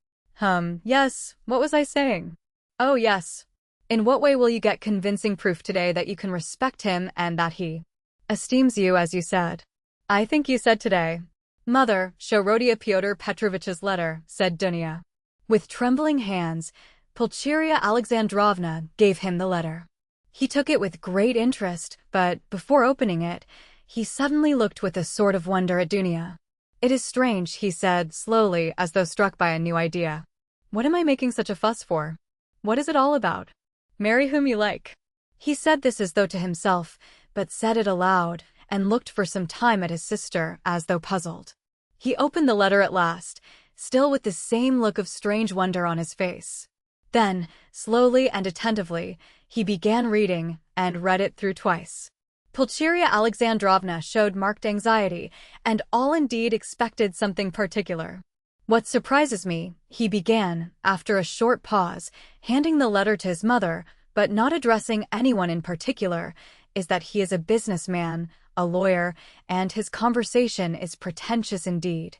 Yes, what was I saying? Oh, yes. In what way will you get convincing proof today that you can respect him and that he esteems you, as you said? I think you said today. Mother, show Rhodia Pyotr Petrovitch's letter, said Dunya. With trembling hands, Pulcheria Alexandrovna gave him the letter. He took it with great interest, but before opening it, he suddenly looked with a sort of wonder at Dunya. It is strange, he said slowly, as though struck by a new idea. What am I making such a fuss for? What is it all about? Marry whom you like. He said this as though to himself, but said it aloud, and looked for some time at his sister, as though puzzled. He opened the letter at last, still with the same look of strange wonder on his face. Then, slowly and attentively, he began reading, and read it through twice. Pulcheria Alexandrovna showed marked anxiety, and all indeed expected something particular. What surprises me, he began, after a short pause, handing the letter to his mother, but not addressing anyone in particular, is that he is a businessman, a lawyer, and his conversation is pretentious indeed.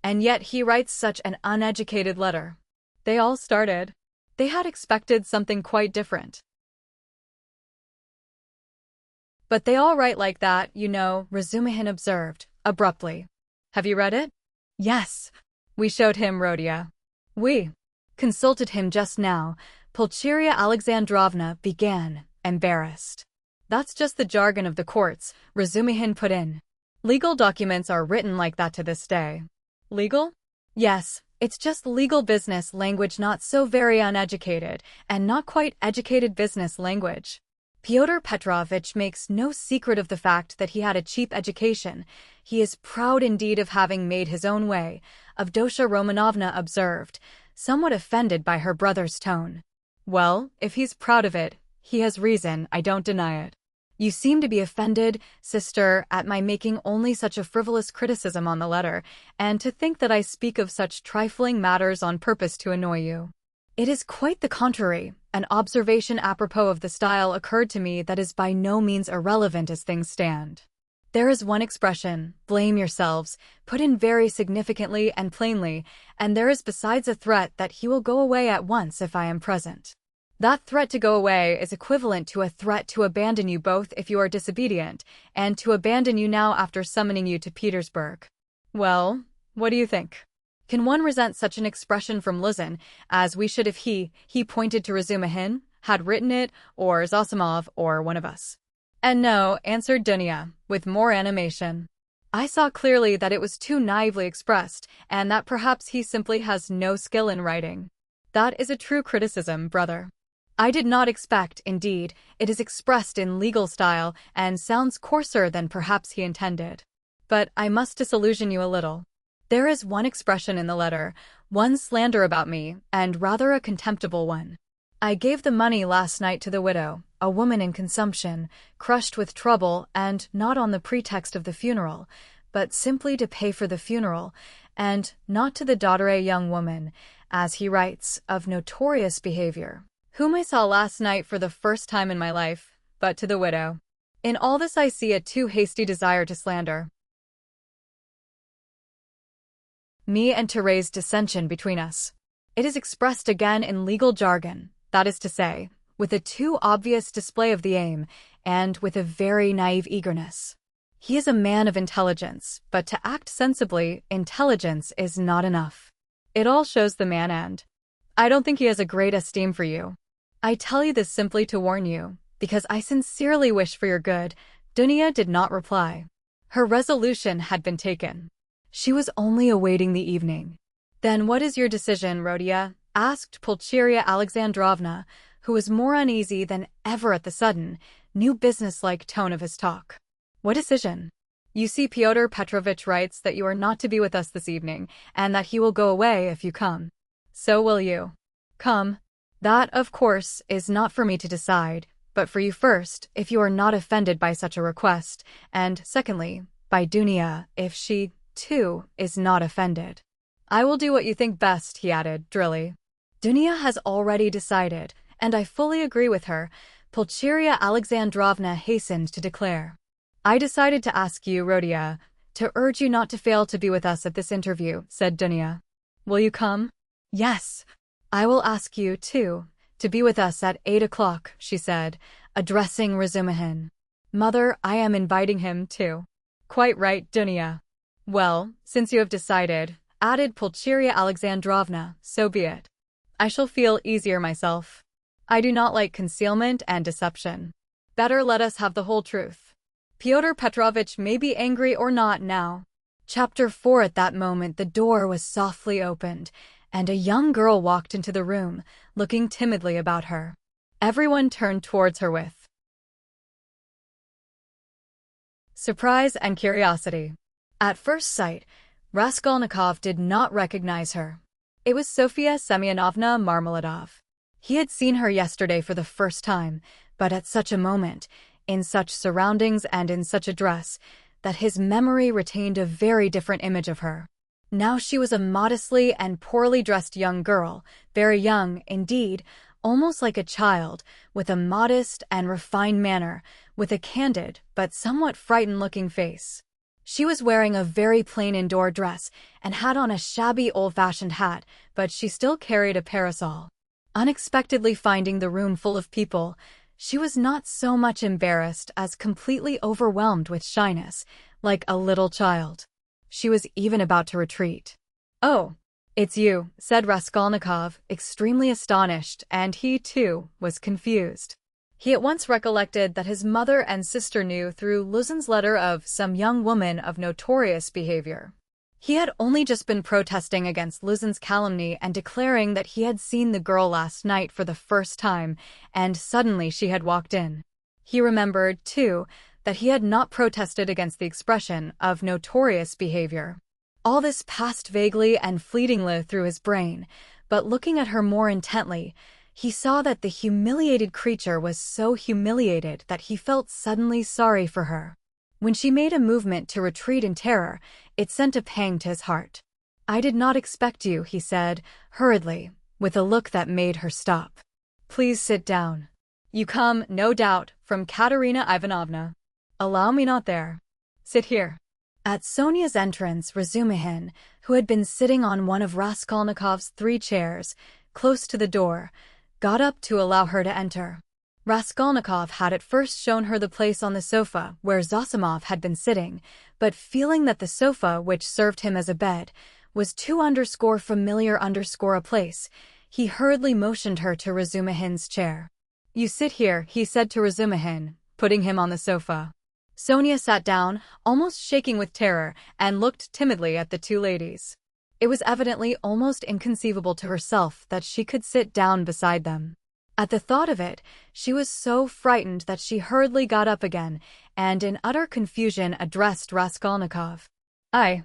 And yet he writes such an uneducated letter. They all started. They had expected something quite different. But they all write like that, you know, Razumihin observed, abruptly. Have you read it? Yes. We showed him, Rhodia. We consulted him just now, Pulcheria Alexandrovna began, embarrassed. That's just the jargon of the courts, Razumihin put in. Legal documents are written like that to this day. Legal? Yes, it's just legal business language, not so very uneducated, and not quite educated business language. Pyotr Petrovitch makes no secret of the fact that he had a cheap education. He is proud indeed of having made his own way, Avdotya Romanovna observed, somewhat offended by her brother's tone. Well, if he's proud of it, he has reason, I don't deny it. You seem to be offended, sister, at my making only such a frivolous criticism on the letter, and to think that I speak of such trifling matters on purpose to annoy you. It is quite the contrary. An observation apropos of the style occurred to me that is by no means irrelevant as things stand. There is one expression, blame yourselves, put in very significantly and plainly, and there is besides a threat that he will go away at once if I am present. That threat to go away is equivalent to a threat to abandon you both if you are disobedient, and to abandon you now after summoning you to Petersburg. Well, what do you think? Can one resent such an expression from Luzin, as we should if he pointed to Razumihin, had written it, or Zosimov, or one of us? And no, answered Dunya, with more animation. I saw clearly that it was too naively expressed, and that perhaps he simply has no skill in writing. That is a true criticism, brother. I did not expect, indeed, it is expressed in legal style, and sounds coarser than perhaps he intended. But I must disillusion you a little. There is one expression in the letter, one slander about me, and rather a contemptible one. I gave the money last night to the widow, a woman in consumption, crushed with trouble, and not on the pretext of the funeral, but simply to pay for the funeral, and not to the daughter, a young woman, as he writes, of notorious behavior, whom I saw last night for the first time in my life, but to the widow. In all this I see a too hasty desire to slander me and to raise dissension between us. It is expressed again in legal jargon, that is to say, with a too obvious display of the aim, and with a very naive eagerness. He is a man of intelligence, but to act sensibly, intelligence is not enough. It all shows the man, and I don't think he has a great esteem for you. I tell you this simply to warn you, because I sincerely wish for your good. Dunya did not reply. Her resolution had been taken. She was only awaiting the evening. Then what is your decision, Rhodia? Asked Pulcheria Alexandrovna, who was more uneasy than ever at the sudden, new business-like tone of his talk. What decision? You see, Pyotr Petrovich writes that you are not to be with us this evening, and that he will go away if you come. So will you. Come. That, of course, is not for me to decide, but for you first, if you are not offended by such a request, and, secondly, by Dunia, if she, too, is not offended. I will do what you think best, he added, drily. Dunia has already decided, and I fully agree with her, Pulcheria Alexandrovna hastened to declare. I decided to ask you, Rhodia, to urge you not to fail to be with us at this interview, said Dunia. Will you come? Yes. I will ask you, too, to be with us at 8 o'clock, she said, addressing Razumihin. Mother, I am inviting him, too. Quite right, Dunia. Well, since you have decided, added Pulcheria Alexandrovna, so be it. I shall feel easier myself. I do not like concealment and deception. Better let us have the whole truth. Pyotr Petrovich may be angry or not now. Chapter 4. At that moment the door was softly opened, and a young girl walked into the room, looking timidly about her. Everyone turned towards her with surprise and curiosity. At first sight, Raskolnikov did not recognize her. It was Sofia Semyonovna Marmeladov. He had seen her yesterday for the first time, but at such a moment, in such surroundings and in such a dress, that his memory retained a very different image of her. Now she was a modestly and poorly dressed young girl, very young, indeed, almost like a child, with a modest and refined manner, with a candid but somewhat frightened-looking face. She was wearing a very plain indoor dress and had on a shabby old-fashioned hat, but she still carried a parasol. Unexpectedly finding the room full of people, she was not so much embarrassed as completely overwhelmed with shyness, like a little child. She was even about to retreat. "Oh, it's you," said Raskolnikov, extremely astonished, and he, too, was confused. He at once recollected that his mother and sister knew through Luzin's letter of some young woman of notorious behavior. He had only just been protesting against Luzin's calumny and declaring that he had seen the girl last night for the first time, and suddenly she had walked in. He remembered, too, that he had not protested against the expression of notorious behavior. All this passed vaguely and fleetingly through his brain, but looking at her more intently, he saw that the humiliated creature was so humiliated that he felt suddenly sorry for her. When she made a movement to retreat in terror, it sent a pang to his heart. "I did not expect you," he said, hurriedly, with a look that made her stop. "Please sit down. You come, no doubt, from Katerina Ivanovna. Allow me not there. Sit here." At Sonia's entrance, Razumihin, who had been sitting on one of Raskolnikov's 3 chairs, close to the door, got up to allow her to enter. Raskolnikov had at first shown her the place on the sofa where Zosimov had been sitting, but feeling that the sofa, which served him as a bed, was too familiar a place, he hurriedly motioned her to Razumihin's chair. "You sit here," he said to Razumihin, putting him on the sofa. Sonia sat down, almost shaking with terror, and looked timidly at the 2 ladies. It was evidently almost inconceivable to herself that she could sit down beside them. At the thought of it, she was so frightened that she hurriedly got up again, and in utter confusion addressed Raskolnikov. I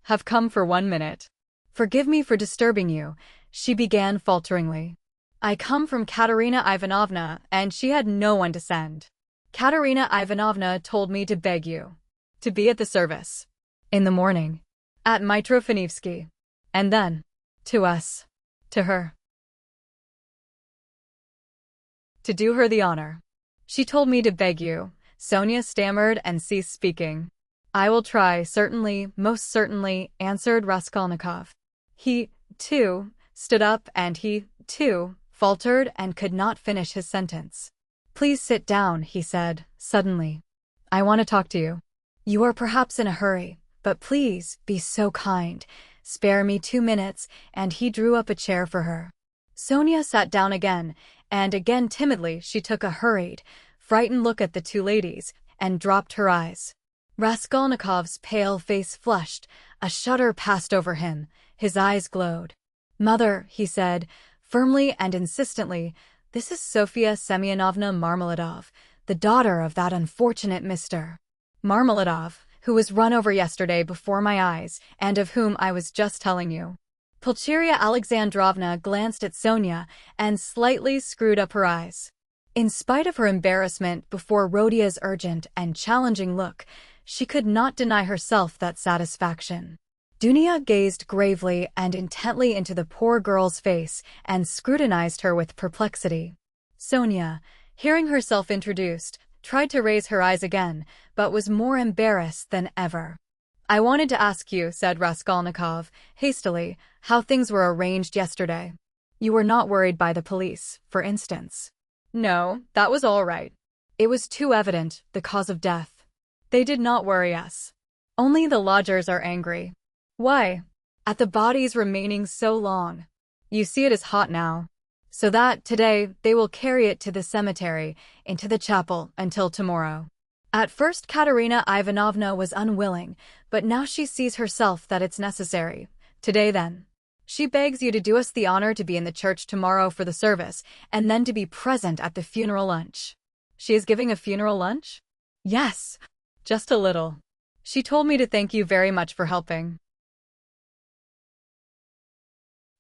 have come for 1 minute. Forgive me for disturbing you," she began falteringly. "I come from Katerina Ivanovna, and she had no one to send. Katerina Ivanovna told me to beg you to be at the service in the morning at Mitrofanivsky, and then to her, to do her the honor. She told me to beg you." Sonia stammered and ceased speaking. "I will try, certainly, most certainly," answered Raskolnikov. He, too, stood up, and he, too, faltered and could not finish his sentence. "Please sit down," he said, suddenly. "I want to talk to you. You are perhaps in a hurry, but please, be so kind. Spare me 2 minutes," and he drew up a chair for her. Sonia sat down again, and again timidly she took a hurried, frightened look at the 2 ladies, and dropped her eyes. Raskolnikov's pale face flushed, a shudder passed over him, his eyes glowed. "Mother," he said, firmly and insistently, "this is Sofia Semyonovna Marmeladov, the daughter of that unfortunate Mr. Marmeladov, who was run over yesterday before my eyes, and of whom I was just telling you." Pulcheria Alexandrovna glanced at Sonia and slightly screwed up her eyes. In spite of her embarrassment before Rodia's urgent and challenging look, she could not deny herself that satisfaction. Dunya gazed gravely and intently into the poor girl's face and scrutinized her with perplexity. Sonia, hearing herself introduced, tried to raise her eyes again, but was more embarrassed than ever. "I wanted to ask you," said Raskolnikov, hastily, "how things were arranged yesterday. You were not worried by the police, for instance." "No, that was all right. It was too evident, the cause of death. They did not worry us. Only the lodgers are angry." "Why?" "At the body's remaining so long. You see it is hot now. So that, today, they will carry it to the cemetery, into the chapel, until tomorrow." At first Katerina Ivanovna was unwilling, but now she sees herself that it's necessary. "Today then. She begs you to do us the honor to be in the church tomorrow for the service, and then to be present at the funeral lunch." "She is giving a funeral lunch?" "Yes, just a little. She told me to thank you very much for helping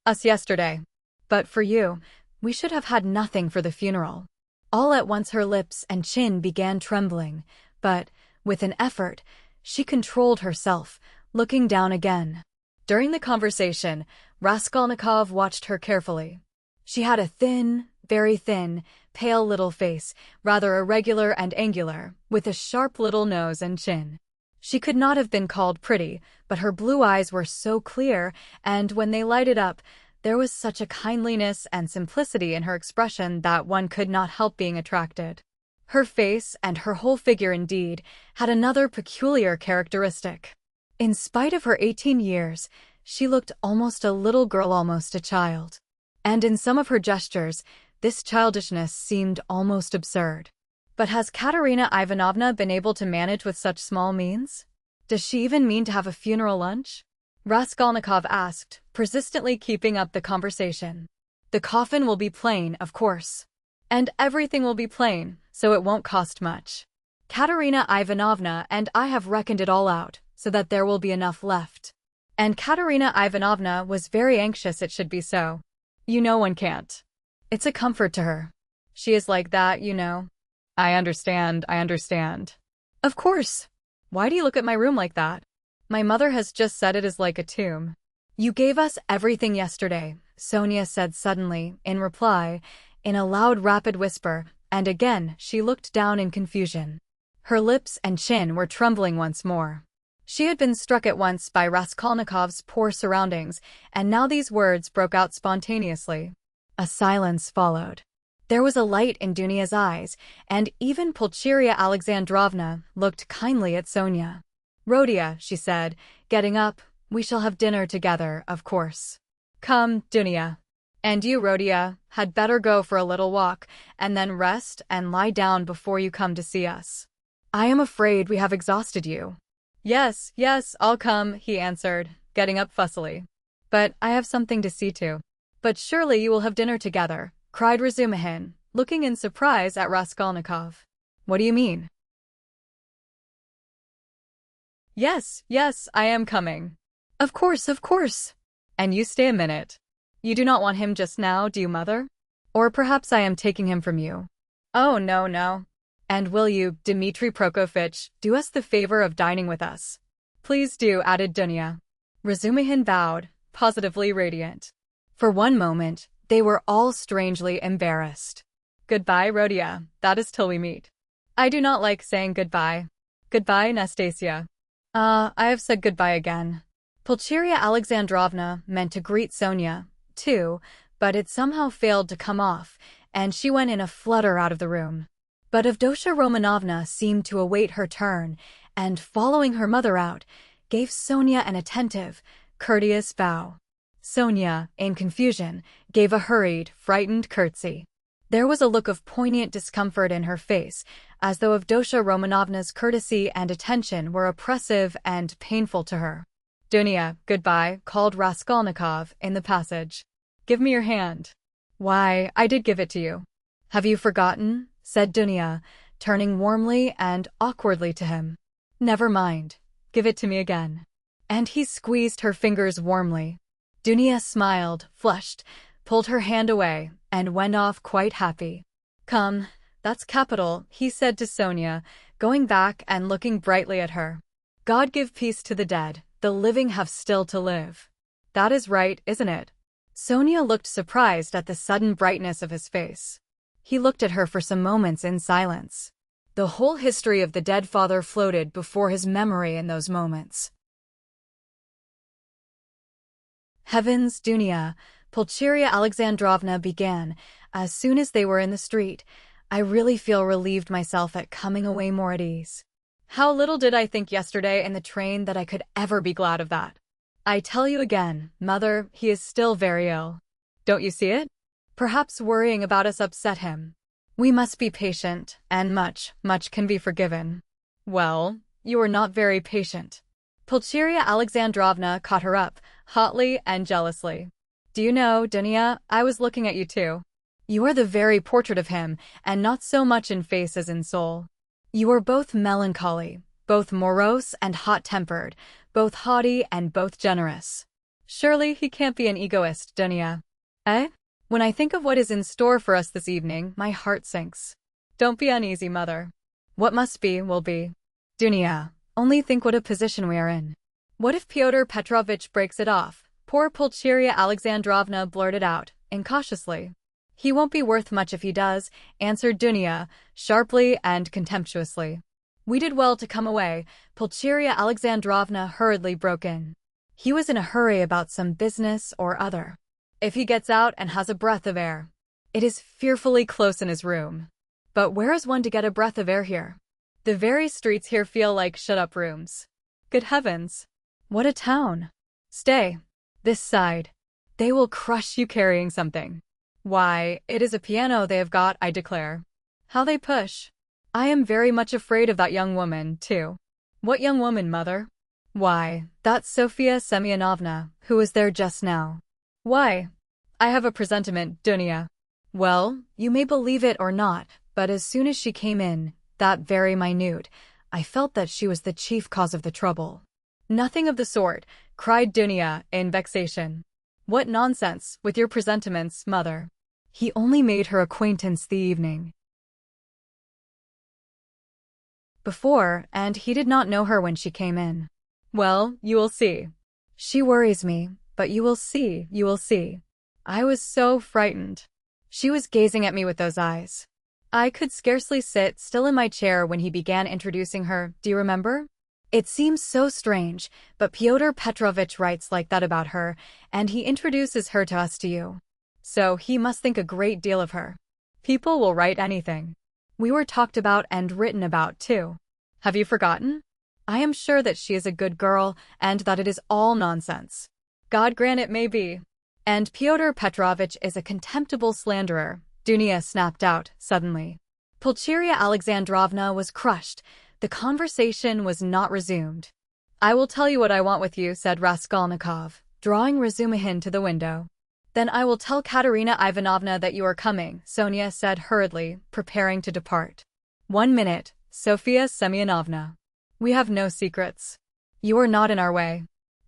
us yesterday. But for you, we should have had nothing for the funeral." All at once her lips and chin began trembling, but, with an effort, she controlled herself, looking down again. During the conversation, Raskolnikov watched her carefully. She had a thin, very thin, pale little face, rather irregular and angular, with a sharp little nose and chin. She could not have been called pretty, but her blue eyes were so clear, and when they lighted up, there was such a kindliness and simplicity in her expression that one could not help being attracted. Her face, and her whole figure indeed, had another peculiar characteristic. In spite of her 18 years, she looked almost a little girl, almost a child. And in some of her gestures, this childishness seemed almost absurd. But has Katerina Ivanovna been able to manage with such small means? Does she even mean to have a funeral lunch? Raskolnikov asked, persistently keeping up the conversation. "The coffin will be plain, of course. And everything will be plain, so it won't cost much. Katerina Ivanovna and I have reckoned it all out, so that there will be enough left." And Katerina Ivanovna was very anxious it should be so. "You know one can't. It's a comfort to her. She is like that, you know." I understand. "Of course. Why do you look at my room like that?" "My mother has just said it is like a tomb." "You gave us everything yesterday," Sonia said suddenly, in reply, in a loud, rapid whisper, and again she looked down in confusion. Her lips and chin were trembling once more. She had been struck at once by Raskolnikov's poor surroundings, and now these words broke out spontaneously. A silence followed. There was a light in Dunya's eyes, and even Pulcheria Alexandrovna looked kindly at Sonia. "Rodia," she said, getting up, "we shall have dinner together, of course. Come, Dunya. And you, Rodia, had better go for a little walk, and then rest and lie down before you come to see us. I am afraid we have exhausted you." Yes, I'll come," he answered, getting up fussily. "But I have something to see to." "But surely you will have dinner together," cried Razumihin, looking in surprise at Raskolnikov. "What do you mean?" Yes, I am coming." Of course. "And you stay a minute. You do not want him just now, do you, Mother? Or perhaps I am taking him from you." "Oh, no. And will you, Dmitri Prokofitch, do us the favor of dining with us?" "Please do," added Dunya. Razumihin bowed, positively radiant. For one moment, they were all strangely embarrassed. "Goodbye, Rodia, that is till we meet." "I do not like saying goodbye." "Goodbye, Nastasia." I have said goodbye again." Pulcheria Alexandrovna meant to greet Sonia, too, but it somehow failed to come off, and she went in a flutter out of the room. But Avdotya Romanovna seemed to await her turn, and, following her mother out, gave Sonia an attentive, courteous bow. Sonia, in confusion, gave a hurried, frightened curtsy. There was a look of poignant discomfort in her face, as though Avdotya Romanovna's courtesy and attention were oppressive and painful to her. "Dunya, goodbye," called Raskolnikov in the passage. "Give me your hand." "Why, I did give it to you." "Have you forgotten?" said Dunya, turning warmly and awkwardly to him. "Never mind. Give it to me again." And he squeezed her fingers warmly. Dunya smiled, flushed, pulled her hand away, and went off quite happy. "Come, that's capital," he said to Sonia, going back and looking brightly at her. "God give peace to the dead, the living have still to live." "That is right, isn't it?" Sonia looked surprised at the sudden brightness of his face. He looked at her for some moments in silence. The whole history of the dead father floated before his memory in those moments. "Heavens, Dunya," Pulcheria Alexandrovna began, as soon as they were in the street, "I really feel relieved myself at coming away more at ease. How little did I think yesterday in the train that I could ever be glad of that. I tell you again, Mother, he is still very ill. Don't you see it? Perhaps worrying about us upset him. We must be patient, and much can be forgiven." "Well, you are not very patient." Pulcheria Alexandrovna caught her up, hotly and jealously. "Do you know, Dunya, I was looking at you too. You are the very portrait of him, and not so much in face as in soul. You are both melancholy, both morose and hot-tempered, both haughty and both generous. Surely he can't be an egoist, Dunya. Eh? When I think of what is in store for us this evening, my heart sinks. Don't be uneasy, Mother. What must be, will be. Dunya, only think what a position we are in. What if Pyotr Petrovitch breaks it off?" Poor Pulcheria Alexandrovna blurted out, incautiously. "He won't be worth much if he does," answered Dunya, sharply and contemptuously. "We did well to come away," Pulcheria Alexandrovna hurriedly broke in. "He was in a hurry about some business or other. If he gets out and has a breath of air. It is fearfully close in his room. But where is one to get a breath of air here? The very streets here feel like shut-up rooms. Good heavens! What a town! Stay. This side. They will crush you carrying something. Why, it is a piano they have got, I declare. How they push! I am very much afraid of that young woman, too." "What young woman, Mother?" "Why, that's Sofia Semyonovna, who was there just now." "Why? I have a presentiment, Dunya." "Well, you may believe it or not, but as soon as she came in, that very minute, I felt that she was the chief cause of the trouble." "Nothing of the sort," cried Dunya in vexation. "What nonsense, with your presentiments, Mother. He only made her acquaintance the evening before, and he did not know her when she came in." "Well, you will see." "She worries me, but you will see, you will see. I was so frightened. She was gazing at me with those eyes. I could scarcely sit still in my chair when he began introducing her, do you remember? It seems so strange, but Pyotr Petrovitch writes like that about her, and he introduces her to us to you. So he must think a great deal of her. People will write anything. We were talked about and written about, too. Have you forgotten? I am sure that she is a good girl, and that it is all nonsense. God grant it may be. And Pyotr Petrovitch is a contemptible slanderer," Dunya snapped out, suddenly. Pulcheria Alexandrovna was crushed. The conversation was not resumed. "I will tell you what I want with you," said Raskolnikov, drawing Razumihin to the window. "Then I will tell Katerina Ivanovna that you are coming," Sonia said hurriedly, preparing to depart. "1 minute, Sofia Semyonovna. We have no secrets. You are not in our way.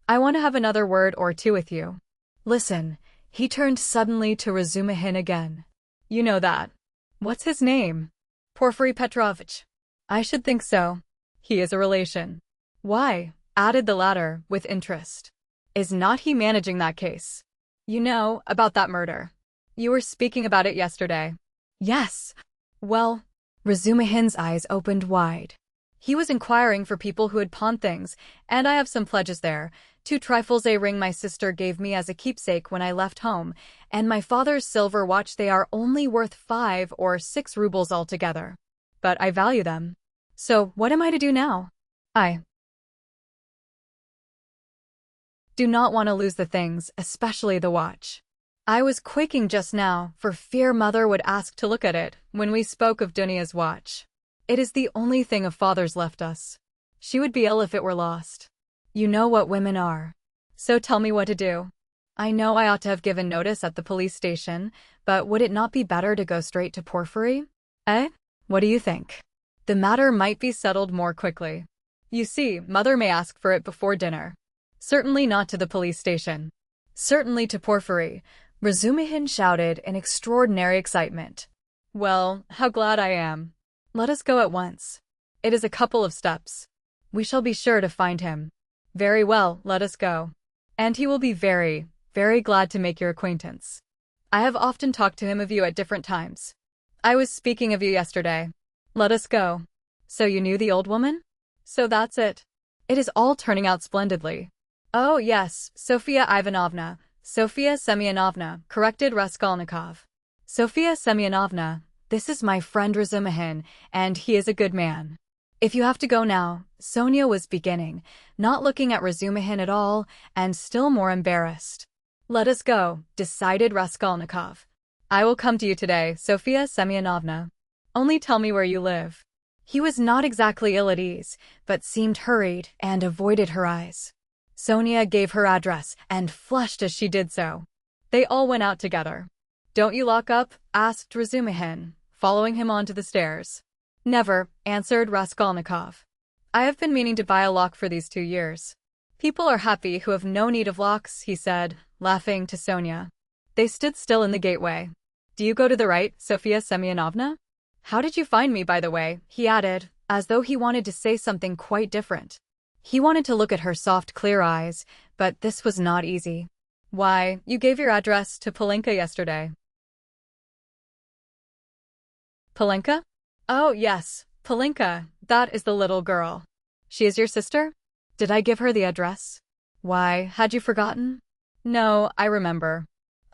I want to have another word or two with you. Listen," he turned suddenly to Razumihin again. "You know that. What's his name? Porfiry Petrovitch. I should think so. He is a relation." "Why?" added the latter, with interest. "Is not he managing that case? You know, about that murder. You were speaking about it yesterday." "Yes. Well," Razumihin's eyes opened wide. "He was inquiring for people who had pawned things, and I have some pledges there. 2 trifles, a ring my sister gave me as a keepsake when I left home, and my father's silver watch. They are only worth 5 or 6 rubles altogether. But I value them. So what am I to do now? I do not want to lose the things, especially the watch." I was quaking just now, for fear Mother would ask to look at it when we spoke of Dunia's watch. It is the only thing of Father's left us. She would be ill if it were lost. You know what women are. So tell me what to do. I know I ought to have given notice at the police station, but would it not be better to go straight to Porphyry? Eh? What do you think? The matter might be settled more quickly. You see, Mother may ask for it before dinner. Certainly not to the police station. Certainly to Porphyry, Razumihin shouted in extraordinary excitement. Well, how glad I am. Let us go at once. It is a couple of steps. We shall be sure to find him. Very well, let us go. And he will be very, very glad to make your acquaintance. I have often talked to him of you at different times. I was speaking of you yesterday. Let us go. So you knew the old woman? So that's it. It is all turning out splendidly. Oh yes, Sofia Ivanovna, Sofia Semyonovna, corrected Raskolnikov. Sofia Semyonovna, this is my friend Razumihin, and he is a good man. If you have to go now, Sonia was beginning, not looking at Razumihin at all, and still more embarrassed. Let us go, decided Raskolnikov. I will come to you today, Sofia Semyonovna. Only tell me where you live. He was not exactly ill at ease, but seemed hurried and avoided her eyes. Sonia gave her address and flushed as she did so. They all went out together. Don't you lock up? Asked Razumihin, following him onto the stairs. Never, answered Raskolnikov. I have been meaning to buy a lock for these 2 years. People are happy who have no need of locks, he said, laughing to Sonia. They stood still in the gateway. Do you go to the right, Sofia Semyonovna? How did you find me, by the way? He added, as though he wanted to say something quite different. He wanted to look at her soft, clear eyes, but this was not easy. Why, you gave your address to Polenka yesterday. Polenka? Oh, yes, Polenka, that is the little girl. She is your sister? Did I give her the address? Why, had you forgotten? No, I remember.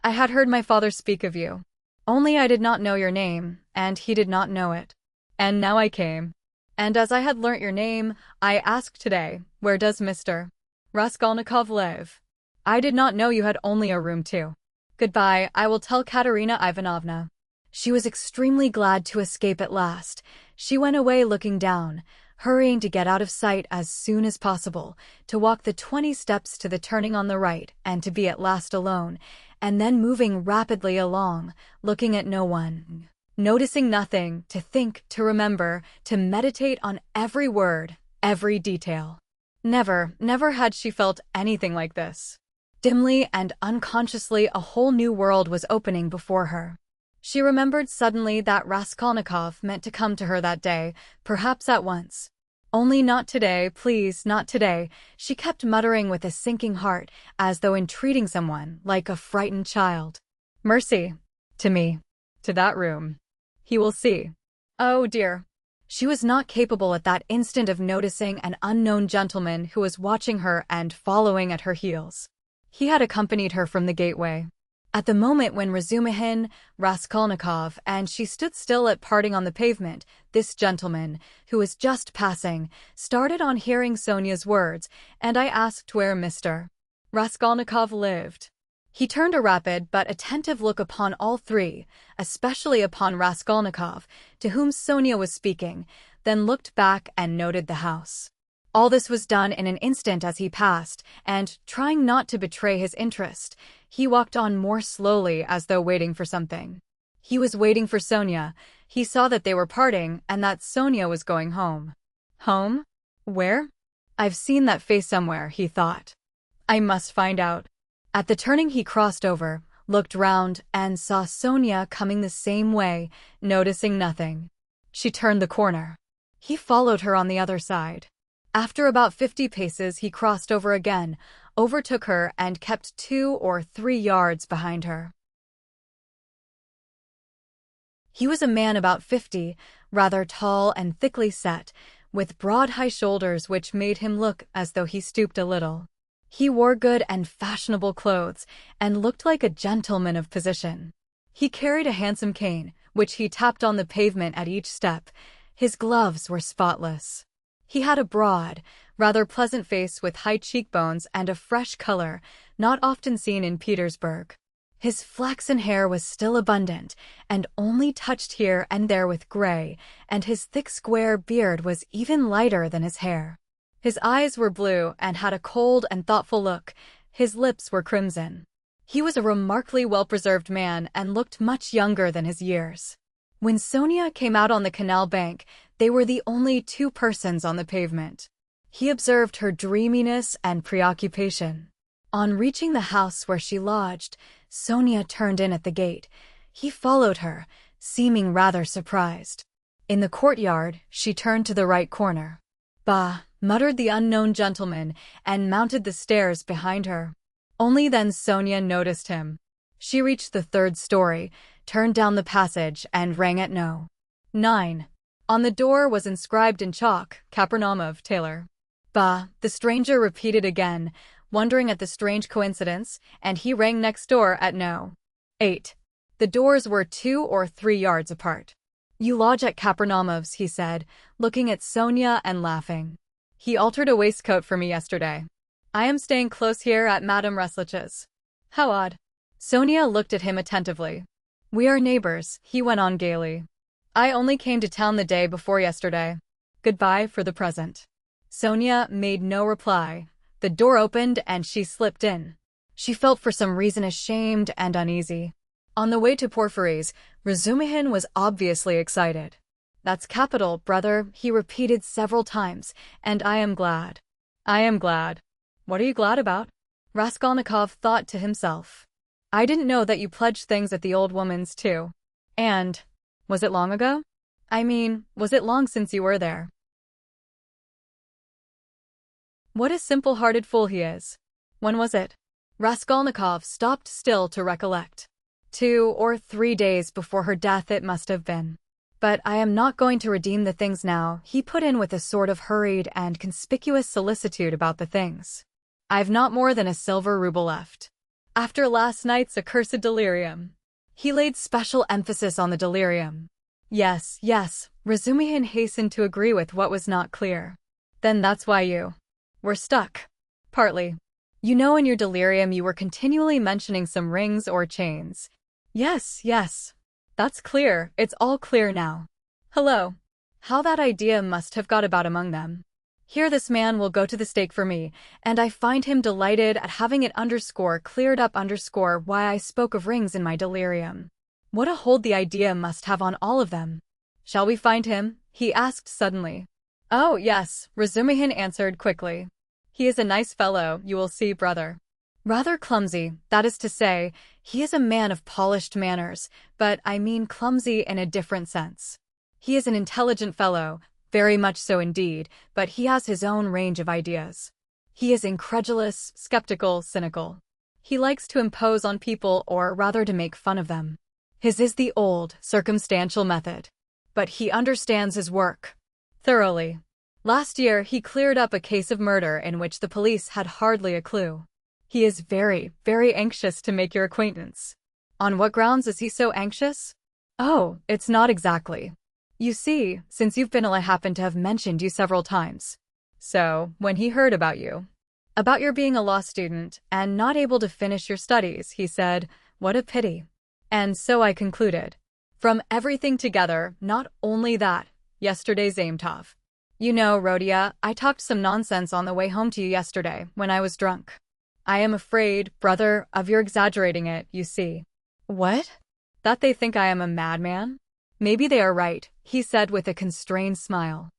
I had heard my father speak of you. Only I did not know your name, and he did not know it. And now I came. And as I had learnt your name, I asked today, where does Mr. Raskolnikov live? I did not know you had only a room too. Goodbye, I will tell Katerina Ivanovna. She was extremely glad to escape at last. She went away looking down, hurrying to get out of sight as soon as possible, to walk the 20 steps to the turning on the right and to be at last alone, and then moving rapidly along, looking at no one. Noticing nothing, to think, to remember, to meditate on every word, every detail. Never, never had she felt anything like this. Dimly and unconsciously a whole new world was opening before her. She remembered suddenly that Raskolnikov meant to come to her that day, perhaps at once. Only not today, please, not today, she kept muttering with a sinking heart, as though entreating someone, like a frightened child. Mercy. To me. To that room. He will see. Oh dear. She was not capable at that instant of noticing an unknown gentleman who was watching her and following at her heels. He had accompanied her from the gateway. At the moment when Razumihin, Raskolnikov, and she stood still at parting on the pavement, this gentleman, who was just passing, started on hearing Sonia's words, and I asked where Mr. Raskolnikov lived. He turned a rapid but attentive look upon all three, especially upon Raskolnikov, to whom Sonia was speaking, then looked back and noted the house. All this was done in an instant as he passed, and, trying not to betray his interest, he walked on more slowly as though waiting for something. He was waiting for Sonia. He saw that they were parting and that Sonia was going home. Home? Where? I've seen that face somewhere, he thought. I must find out. At the turning he crossed over, looked round, and saw Sonia coming the same way, noticing nothing. She turned the corner. He followed her on the other side. After about 50 paces he crossed over again, overtook her and kept 2 or 3 yards behind her. He was a man about 50, rather tall and thickly set, with broad high shoulders which made him look as though he stooped a little. He wore good and fashionable clothes, and looked like a gentleman of position. He carried a handsome cane, which he tapped on the pavement at each step. His gloves were spotless. He had a broad, rather pleasant face with high cheekbones and a fresh color, not often seen in Petersburg. His flaxen hair was still abundant, and only touched here and there with gray, and his thick square beard was even lighter than his hair. His eyes were blue and had a cold and thoughtful look. His lips were crimson. He was a remarkably well-preserved man and looked much younger than his years. When Sonia came out on the canal bank, they were the only two persons on the pavement. He observed her dreaminess and preoccupation. On reaching the house where she lodged, Sonia turned in at the gate. He followed her, seeming rather surprised. In the courtyard, she turned to the right corner. "Bah," muttered the unknown gentleman, and mounted the stairs behind her. Only then Sonia noticed him. She reached the third story, turned down the passage, and rang at No. 9. On the door was inscribed in chalk, Kapernaumov, Taylor. "Bah," the stranger repeated again, wondering at the strange coincidence, and he rang next door at No. 8. The doors were 2 or 3 yards apart. "You lodge at Kapernaumov's," he said, looking at Sonia and laughing. "He altered a waistcoat for me yesterday. I am staying close here at Madame Reslich's." "How odd." Sonia looked at him attentively. "We are neighbors," he went on gaily. "I only came to town the day before yesterday. Goodbye for the present." Sonia made no reply. The door opened and she slipped in. She felt for some reason ashamed and uneasy. On the way to Porfiry's, Razumihin was obviously excited. "That's capital, brother," he repeated several times, "and I am glad." "I am glad. What are you glad about?" Raskolnikov thought to himself. "I didn't know that you pledged things at the old woman's too. And, was it long ago? I mean, was it long since you were there?" What a simple-hearted fool he is. When was it? Raskolnikov stopped still to recollect. 2 or 3 days before her death it must have been. "But I am not going to redeem the things now," he put in with a sort of hurried and conspicuous solicitude about the things. "I've not more than a silver ruble left. After last night's accursed delirium." He laid special emphasis on the delirium. Yes, yes, Razumihin hastened to agree with what was not clear. "Then that's why you were stuck." "Partly. You know, in your delirium you were continually mentioning some rings or chains." "Yes, yes. That's clear, it's all clear now. Hello. How that idea must have got about among them. Here this man will go to the stake for me, and I find him delighted at having it cleared up why I spoke of rings in my delirium. What a hold the idea must have on all of them. Shall we find him?" he asked suddenly. "Oh, yes," Razumihin answered quickly. "He is a nice fellow, you will see, brother. Rather clumsy, that is to say, he is a man of polished manners, but I mean clumsy in a different sense. He is an intelligent fellow, very much so indeed, but he has his own range of ideas. He is incredulous, skeptical, cynical. He likes to impose on people, or rather to make fun of them. His is the old, circumstantial method. But he understands his work thoroughly. Last year he cleared up a case of murder in which the police had hardly a clue. He is very, very anxious to make your acquaintance." "On what grounds is he so anxious?" "Oh, it's not exactly. You see, since you've been ill I happen to have mentioned you several times. So, when he heard about your being a law student and not able to finish your studies, he said, 'What a pity.' And so I concluded. From everything together, not only that, yesterday's Zametov. You know, Rodia, I talked some nonsense on the way home to you yesterday, when I was drunk. I am afraid, brother, of your exaggerating it, you see." "What?" "That they think I am a madman?" "Maybe they are right," he said with a constrained smile.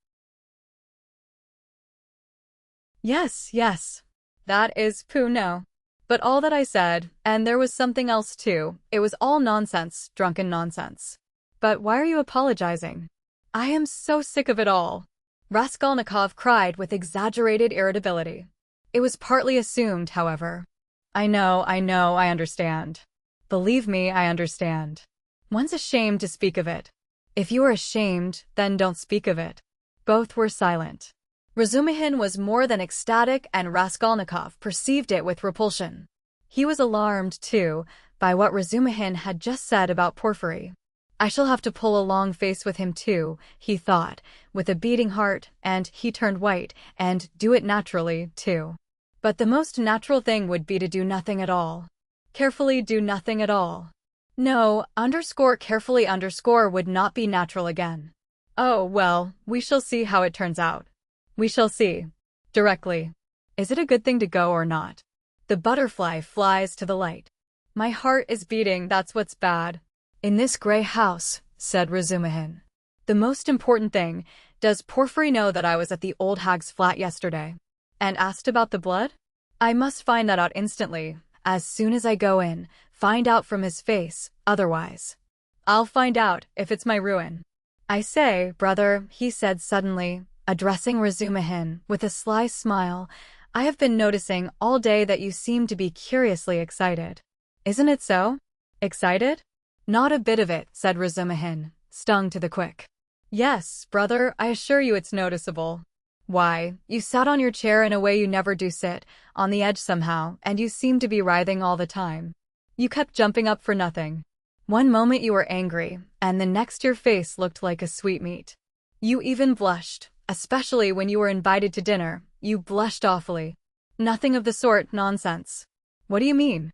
"Yes, yes. That is pooh, no. But all that I said, and there was something else too, it was all nonsense, drunken nonsense. But why are you apologizing?" "I am so sick of it all," Raskolnikov cried with exaggerated irritability. It was partly assumed, however. I know, I understand. Believe me, I understand. One's ashamed to speak of it. If you are ashamed, then don't speak of it." Both were silent. Razumihin was more than ecstatic, and Raskolnikov perceived it with repulsion. He was alarmed, too, by what Razumihin had just said about Porfiry. "I shall have to pull a long face with him too," he thought, with a beating heart, and he turned white, and do it naturally, too. But the most natural thing would be to do nothing at all. Carefully do nothing at all. No, _carefully _ would not be natural again. Oh, well, we shall see how it turns out. We shall see. Directly. Is it a good thing to go or not? The butterfly flies to the light. My heart is beating, that's what's bad. In this gray house, said Razumihin. The most important thing, does Porfiry know that I was at the old hag's flat yesterday? And asked about the blood? I must find that out instantly, as soon as I go in, find out from his face, otherwise. I'll find out, if it's my ruin. I say, brother, he said suddenly, addressing Razumihin, with a sly smile, I have been noticing all day that you seem to be curiously excited. Isn't it so? Excited? Not a bit of it, said Razumihin, stung to the quick. Yes, brother, I assure you it's noticeable. Why, you sat on your chair in a way you never do sit, on the edge somehow, and you seemed to be writhing all the time. You kept jumping up for nothing. One moment you were angry, and the next your face looked like a sweetmeat. You even blushed, especially when you were invited to dinner, you blushed awfully. Nothing of the sort, nonsense. What do you mean?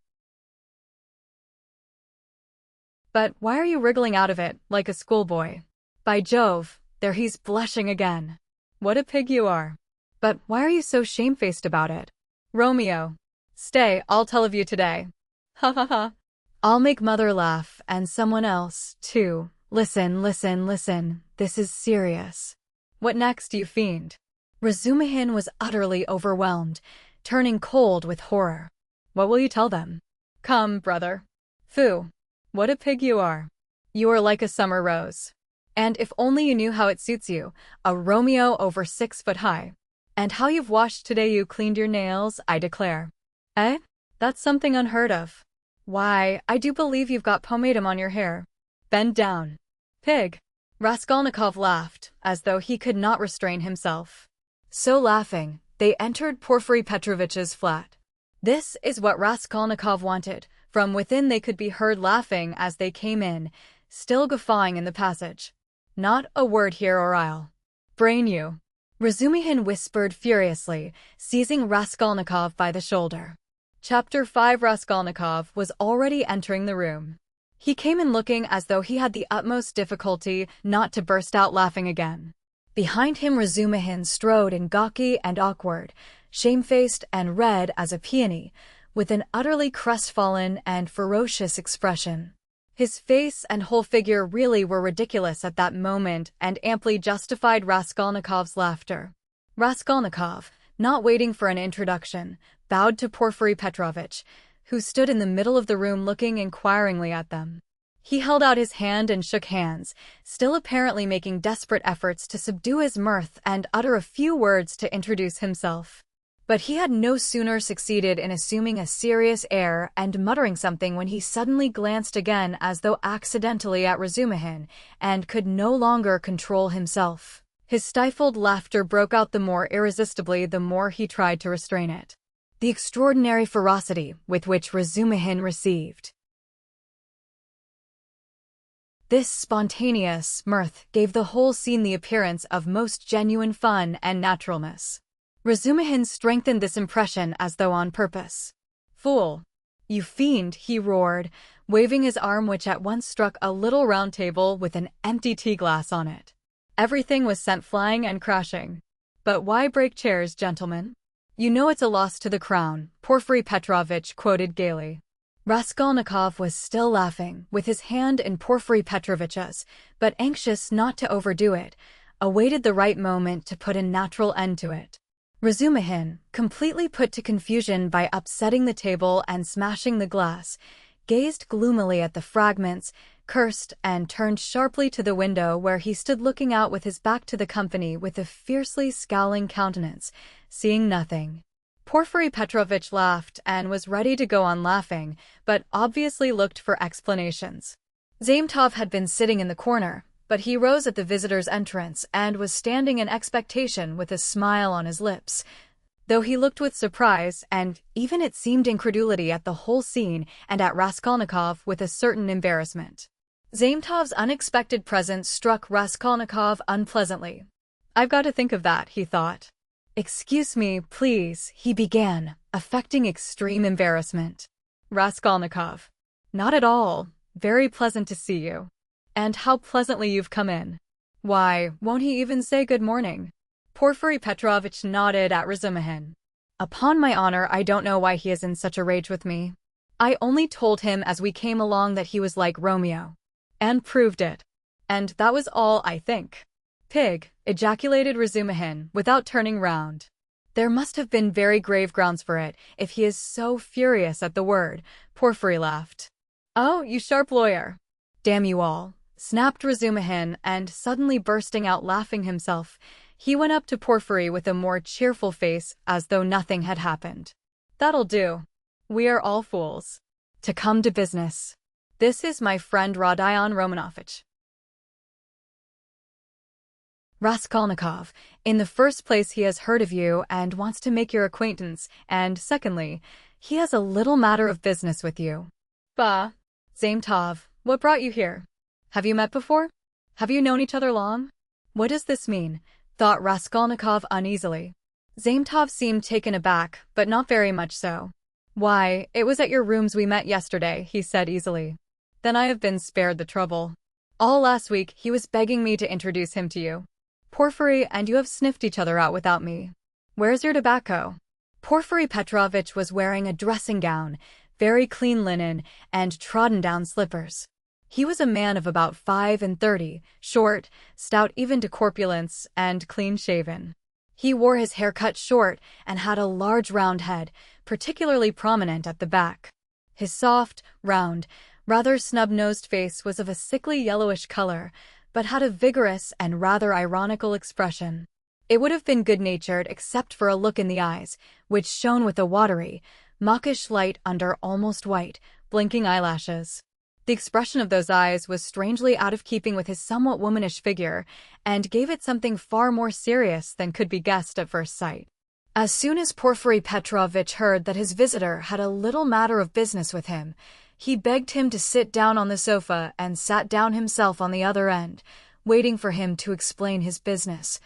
But why are you wriggling out of it, like a schoolboy? By Jove, there he's blushing again. What a pig you are. But why are you so shamefaced about it? Romeo. Stay, I'll tell of you today. Ha ha ha. I'll make mother laugh, and someone else, too. Listen, this is serious. What next, you fiend? Razumihin was utterly overwhelmed, turning cold with horror. What will you tell them? Come, brother. Phoo. What a pig you are. You are like a summer rose. And if only you knew how it suits you, a Romeo over 6 foot high. And how you've washed today, you cleaned your nails, I declare. Eh? That's something unheard of. Why, I do believe you've got pomatum on your hair. Bend down. Pig. Raskolnikov laughed, as though he could not restrain himself. So laughing, they entered Porfiry Petrovitch's flat. This is what Raskolnikov wanted. From within they could be heard laughing as they came in, still guffawing in the passage. Not a word here or I'll brain you. Razumihin whispered furiously, seizing Raskolnikov by the shoulder. Chapter 5. Raskolnikov was already entering the room. He came in looking as though he had the utmost difficulty not to burst out laughing again. Behind him Razumihin strode in gawky and awkward, shamefaced and red as a peony, with an utterly crestfallen and ferocious expression. His face and whole figure really were ridiculous at that moment and amply justified Raskolnikov's laughter. Raskolnikov, not waiting for an introduction, bowed to Porfiry Petrovitch, who stood in the middle of the room looking inquiringly at them. He held out his hand and shook hands, still apparently making desperate efforts to subdue his mirth and utter a few words to introduce himself. But he had no sooner succeeded in assuming a serious air and muttering something when he suddenly glanced again as though accidentally at Razumihin, and could no longer control himself. His stifled laughter broke out the more irresistibly the more he tried to restrain it. The extraordinary ferocity with which Razumihin received this spontaneous mirth gave the whole scene the appearance of most genuine fun and naturalness. Razumihin strengthened this impression as though on purpose. Fool! You fiend, he roared, waving his arm which at once struck a little round table with an empty tea-glass on it. Everything was sent flying and crashing. But why break chairs, gentlemen? You know it's a loss to the crown, Porfiry Petrovitch quoted gaily. Raskolnikov was still laughing, with his hand in Porfiry Petrovitch's, but anxious not to overdo it, awaited the right moment to put a natural end to it. Razumihin, completely put to confusion by upsetting the table and smashing the glass, gazed gloomily at the fragments, cursed, and turned sharply to the window where he stood looking out with his back to the company with a fiercely scowling countenance, seeing nothing. Porfiry Petrovitch laughed and was ready to go on laughing, but obviously looked for explanations. Zametov had been sitting in the corner, but he rose at the visitor's entrance and was standing in expectation with a smile on his lips, though he looked with surprise and, even it seemed, incredulity at the whole scene and at Raskolnikov with a certain embarrassment. Zametov's unexpected presence struck Raskolnikov unpleasantly. I've got to think of that, he thought. Excuse me, please, he began, affecting extreme embarrassment. Raskolnikov. Not at all. Very pleasant to see you. And how pleasantly you've come in. Why, won't he even say good morning? Porfiry Petrovich nodded at Razumihin. Upon my honor, I don't know why he is in such a rage with me. I only told him as we came along that he was like Romeo. And proved it. And that was all, I think. Pig, ejaculated Razumihin, without turning round. There must have been very grave grounds for it, if he is so furious at the word. Porfiry laughed. Oh, you sharp lawyer. Damn you all, snapped Razumihin, and suddenly bursting out laughing himself, he went up to Porfiry with a more cheerful face, as though nothing had happened. That'll do. We are all fools. To come to business. This is my friend Rodion Romanovich. Raskolnikov, in the first place he has heard of you and wants to make your acquaintance, and secondly, he has a little matter of business with you. Bah. Zametov, what brought you here? Have you met before? Have you known each other long? What does this mean? Thought Raskolnikov uneasily. Zametov seemed taken aback, but not very much so. Why, it was at your rooms we met yesterday, he said easily. Then I have been spared the trouble. All last week he was begging me to introduce him to you. Porfiry, and you have sniffed each other out without me. Where's your tobacco? Porfiry Petrovich was wearing a dressing gown, very clean linen, and trodden-down slippers. He was a man of about 35, short, stout even to corpulence, and clean-shaven. He wore his hair cut short and had a large round head, particularly prominent at the back. His soft, round, rather snub-nosed face was of a sickly yellowish color, but had a vigorous and rather ironical expression. It would have been good-natured except for a look in the eyes, which shone with a watery, mawkish light under almost white, blinking eyelashes. The expression of those eyes was strangely out of keeping with his somewhat womanish figure, and gave it something far more serious than could be guessed at first sight. As soon as Porfiry Petrovich heard that his visitor had a little matter of business with him, he begged him to sit down on the sofa and sat down himself on the other end, waiting for him to explain his business,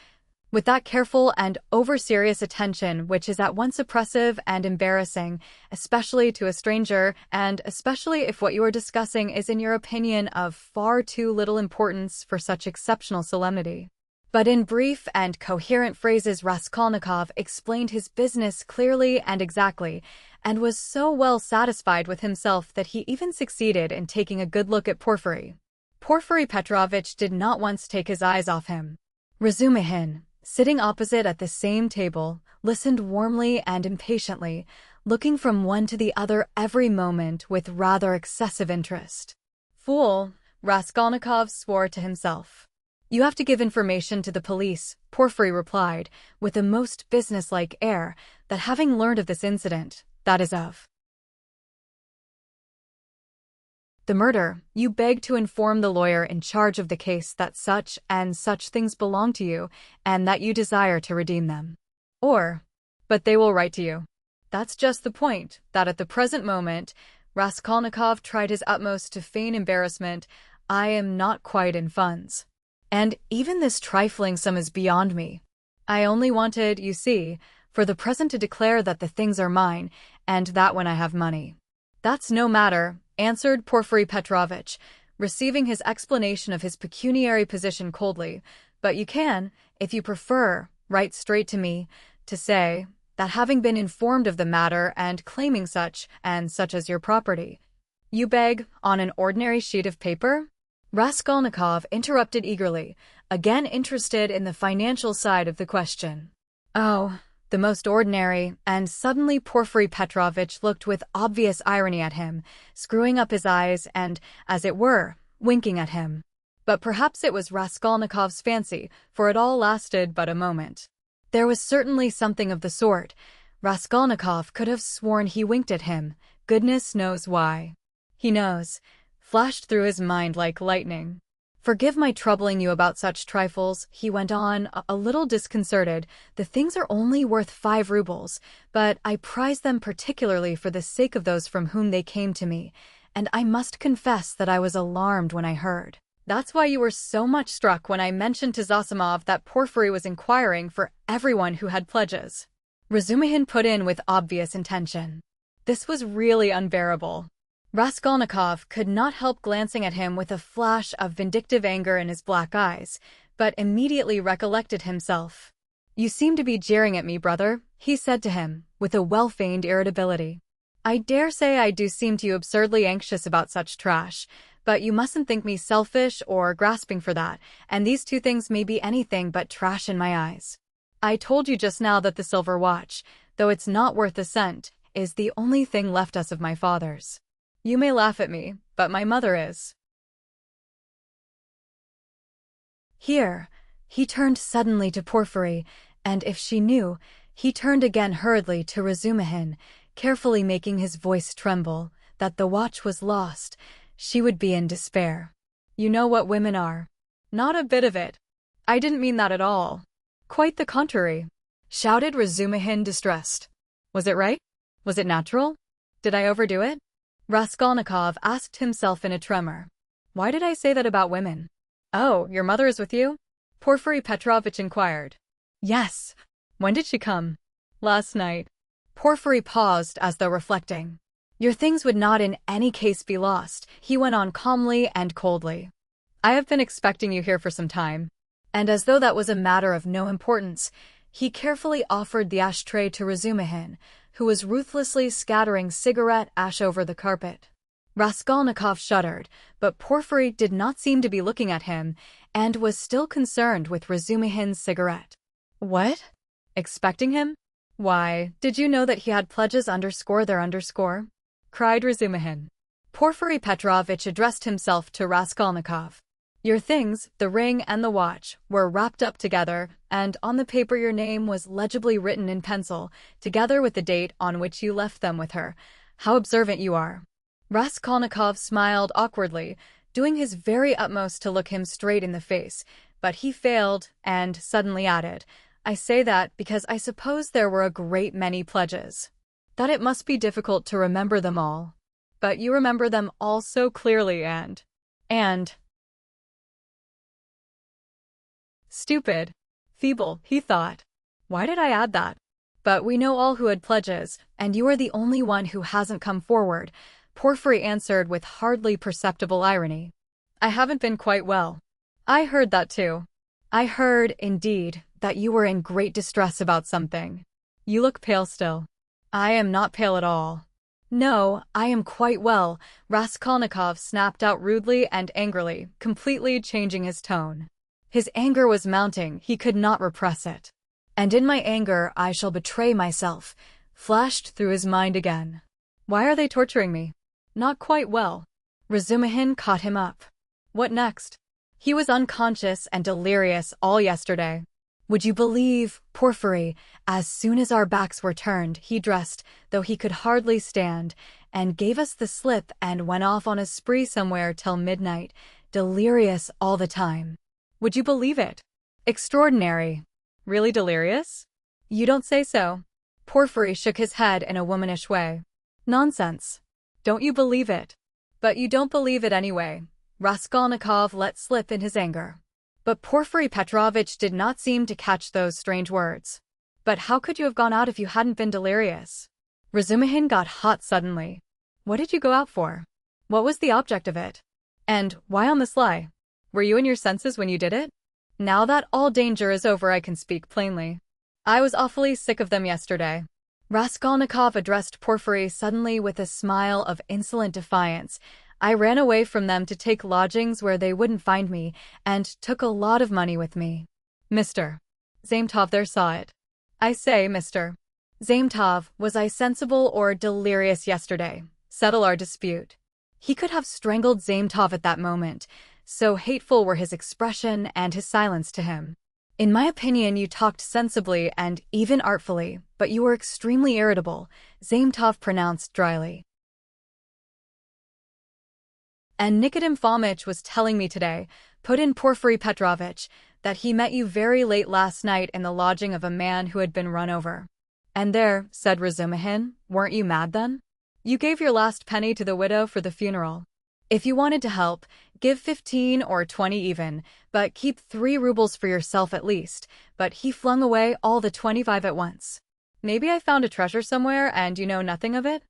with that careful and over-serious attention which is at once oppressive and embarrassing, especially to a stranger, and especially if what you are discussing is in your opinion of far too little importance for such exceptional solemnity. But in brief and coherent phrases Raskolnikov explained his business clearly and exactly, and was so well satisfied with himself that he even succeeded in taking a good look at Porfiry. Porfiry Petrovich did not once take his eyes off him. Razumihin, sitting opposite at the same table, listened warmly and impatiently, looking from one to the other every moment with rather excessive interest. Fool, Raskolnikov swore to himself. You have to give information to the police, Porfiry replied, with a most businesslike air, that having learned of this incident, that is of the murder, you beg to inform the lawyer in charge of the case that such and such things belong to you, and that you desire to redeem them. But they will write to you. That's just the point, that at the present moment, Raskolnikov tried his utmost to feign embarrassment, I am not quite in funds. And even this trifling sum is beyond me. I only wanted, you see, for the present to declare that the things are mine, and that when I have money. That's no matter, answered Porfiry Petrovich, receiving his explanation of his pecuniary position coldly, but you can, if you prefer, write straight to me, to say that having been informed of the matter and claiming such and such as your property, you beg, on an ordinary sheet of paper? Raskolnikov interrupted eagerly, again interested in the financial side of the question. Oh, the most ordinary, and suddenly Porfiry Petrovich looked with obvious irony at him, screwing up his eyes and, as it were, winking at him. But perhaps it was Raskolnikov's fancy, for it all lasted but a moment. There was certainly something of the sort. Raskolnikov could have sworn he winked at him, goodness knows why. He knows. Flashed through his mind like lightning. Forgive my troubling you about such trifles, he went on, a little disconcerted. The things are only worth 5 rubles, but I prize them particularly for the sake of those from whom they came to me, and I must confess that I was alarmed when I heard. That's why you were so much struck when I mentioned to Zosimov that Porfiry was inquiring for everyone who had pledges. Razumihin put in with obvious intention. This was really unbearable. Raskolnikov could not help glancing at him with a flash of vindictive anger in his black eyes, but immediately recollected himself. "You seem to be jeering at me, brother," he said to him, with a well-feigned irritability. "I dare say I do seem to you absurdly anxious about such trash, but you mustn't think me selfish or grasping for that, and these two things may be anything but trash in my eyes. I told you just now that the silver watch, though it's not worth a cent, is the only thing left us of my father's. You may laugh at me, but my mother is." Here, he turned suddenly to Porfiry, and if she knew, he turned again hurriedly to Razumihin, carefully making his voice tremble, that the watch was lost. She would be in despair. "You know what women are." "Not a bit of it. I didn't mean that at all. Quite the contrary," shouted Razumihin, distressed. "Was it right? Was it natural? Did I overdo it?" Raskolnikov asked himself in a tremor. "Why did I say that about women?" "Oh, your mother is with you?" Porfiry Petrovitch inquired. "Yes." "When did she come?" "Last night." Porfiry paused as though reflecting. "Your things would not in any case be lost," he went on calmly and coldly. "I have been expecting you here for some time." And as though that was a matter of no importance, he carefully offered the ashtray to Razumihin, who was ruthlessly scattering cigarette ash over the carpet. Raskolnikov shuddered, but Porfiry did not seem to be looking at him, and was still concerned with Razumihin's cigarette. "What? Expecting him? Why, did you know that he had pledges _their_?" cried Razumihin. Porfiry Petrovitch addressed himself to Raskolnikov. "Your things, the ring and the watch, were wrapped up together, and on the paper your name was legibly written in pencil, together with the date on which you left them with her. How observant you are." Raskolnikov smiled awkwardly, doing his very utmost to look him straight in the face, but he failed, and suddenly added, "I say that because I suppose there were a great many pledges. That it must be difficult to remember them all. But you remember them all so clearly and stupid. Feeble, he thought. Why did I add that? But we know all who had pledges, and you are the only one who hasn't come forward," Porfiry answered with hardly perceptible irony. "I haven't been quite well." "I heard that too." "I heard, indeed, that you were in great distress about something. You look pale still." "I am not pale at all." "No, I am quite well," Raskolnikov snapped out rudely and angrily, completely changing his tone. His anger was mounting, he could not repress it. "And in my anger I shall betray myself," flashed through his mind again. "Why are they torturing me?" "Not quite well." Razumihin caught him up. "What next?" "He was unconscious and delirious all yesterday. Would you believe, Porfiry, as soon as our backs were turned, he dressed, though he could hardly stand, and gave us the slip and went off on a spree somewhere till midnight, delirious all the time." "Would you believe it?" "Extraordinary." "Really delirious?" "You don't say so." Porfiry shook his head in a womanish way. "Nonsense. Don't you believe it?" "But you don't believe it anyway," Raskolnikov let slip in his anger. But Porfiry Petrovitch did not seem to catch those strange words. "But how could you have gone out if you hadn't been delirious?" Razumihin got hot suddenly. "What did you go out for? What was the object of it? And why on the sly? Were you in your senses when you did it?" "Now that all danger is over I can speak plainly. I was awfully sick of them yesterday." Raskolnikov addressed Porfiry suddenly with a smile of insolent defiance. "I ran away from them to take lodgings where they wouldn't find me, and took a lot of money with me. Mr. Zametov there saw it. I say, Mr. Zametov, was I sensible or delirious yesterday? Settle our dispute." He could have strangled Zametov at that moment, so hateful were his expression and his silence to him. "In my opinion you talked sensibly and even artfully, but you were extremely irritable," Zametov pronounced dryly. "And Nikodym Fomitch was telling me today," put in Porfiry Petrovitch, "that he met you very late last night in the lodging of a man who had been run over." "And there," said Razumihin, "weren't you mad then? You gave your last penny to the widow for the funeral. If you wanted to help, give 15 or 20 even, but keep 3 rubles for yourself at least," but he flung away all the 25 at once. "Maybe I found a treasure somewhere and you know nothing of it?"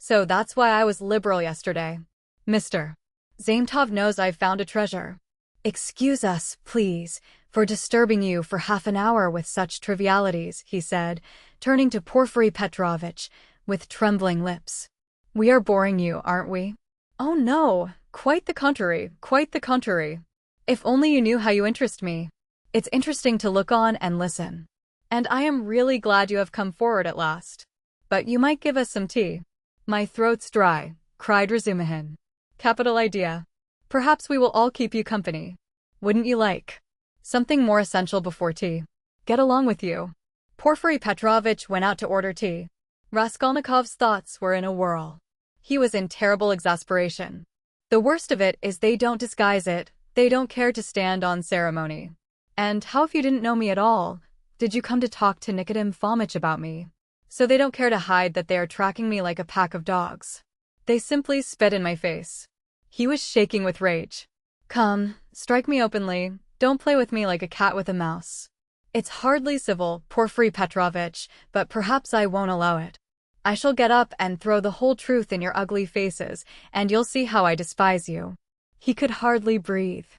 So that's why I was liberal yesterday. Mr. Zaimtov knows I've found a treasure. Excuse us, please, for disturbing you for half an hour with such trivialities, he said, turning to Porfiry Petrovitch with trembling lips. We are boring you, aren't we? Oh no, quite the contrary, quite the contrary. If only you knew how you interest me. It's interesting to look on and listen. And I am really glad you have come forward at last. But you might give us some tea. My throat's dry, cried Razumihin. Capital idea. Perhaps we will all keep you company. Wouldn't you like something more essential before tea? Get along with you. Porfiry Petrovitch went out to order tea. Raskolnikov's thoughts were in a whirl. He was in terrible exasperation. The worst of it is they don't disguise it, they don't care to stand on ceremony. And how if you didn't know me at all? Did you come to talk to Nikodym Fomitch about me? So they don't care to hide that they are tracking me like a pack of dogs. They simply spit in my face. He was shaking with rage. Come, strike me openly, don't play with me like a cat with a mouse. It's hardly civil, Porfiry Petrovitch, but perhaps I won't allow it. I shall get up and throw the whole truth in your ugly faces, and you'll see how I despise you. He could hardly breathe.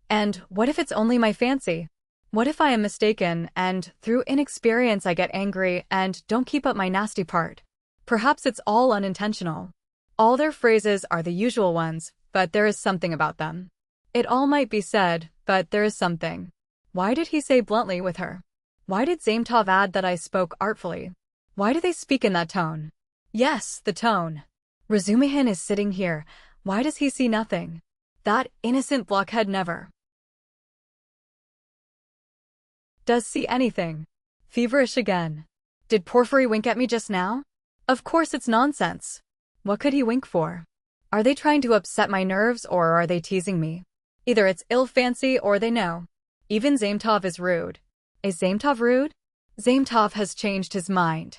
And what if it's only my fancy? What if I am mistaken, and through inexperience I get angry and don't keep up my nasty part? Perhaps it's all unintentional. All their phrases are the usual ones, but there is something about them. It all might be said, but there is something. Why did he say bluntly with her? Why did Zaimtov add that I spoke artfully? Why do they speak in that tone? Yes, the tone. Razumihin is sitting here. Why does he see nothing? That innocent blockhead never does see anything. Feverish again. Did Porfiry wink at me just now? Of course it's nonsense. What could he wink for? Are they trying to upset my nerves or are they teasing me? Either it's ill fancy or they know. Even Zaimtov is rude. Is Zaimtov rude? Zaimtov has changed his mind.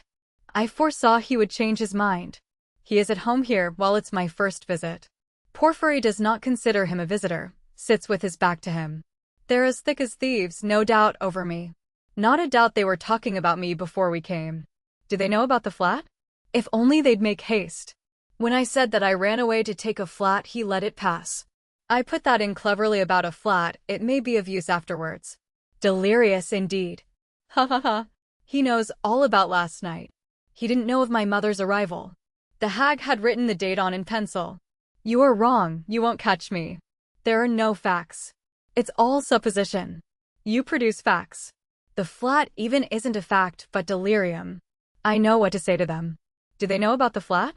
I foresaw he would change his mind. He is at home here while it's my first visit. Porfiry does not consider him a visitor, sits with his back to him. They're as thick as thieves, no doubt, over me. Not a doubt they were talking about me before we came. Do they know about the flat? If only they'd make haste. When I said that I ran away to take a flat, he let it pass. I put that in cleverly about a flat, it may be of use afterwards. Delirious indeed. Ha ha ha. He knows all about last night. He didn't know of my mother's arrival. The hag had written the date on in pencil. You are wrong, you won't catch me. There are no facts. It's all supposition. You produce facts. The flat even isn't a fact, but delirium. I know what to say to them. Do they know about the flat?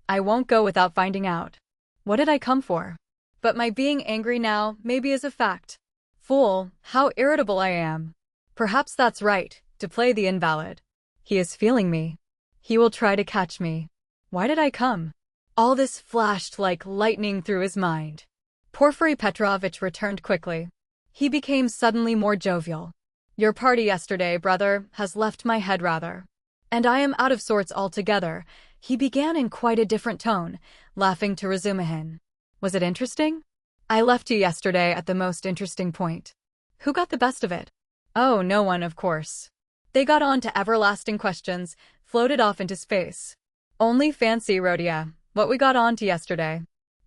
I won't go without finding out. What did I come for? But my being angry now maybe is a fact. Fool, how irritable I am. Perhaps that's right, to play the invalid. He is feeling me. He will try to catch me. Why did I come? All this flashed like lightning through his mind. Porfiry Petrovitch returned quickly. He became suddenly more jovial. Your party yesterday, brother, has left my head rather. And I am out of sorts altogether. He began in quite a different tone, laughing to Razumihin. Was it interesting? I left you yesterday at the most interesting point. Who got the best of it? Oh, no one, of course. They got on to everlasting questions, floated off into space. Only fancy, Rodia, what we got on to yesterday.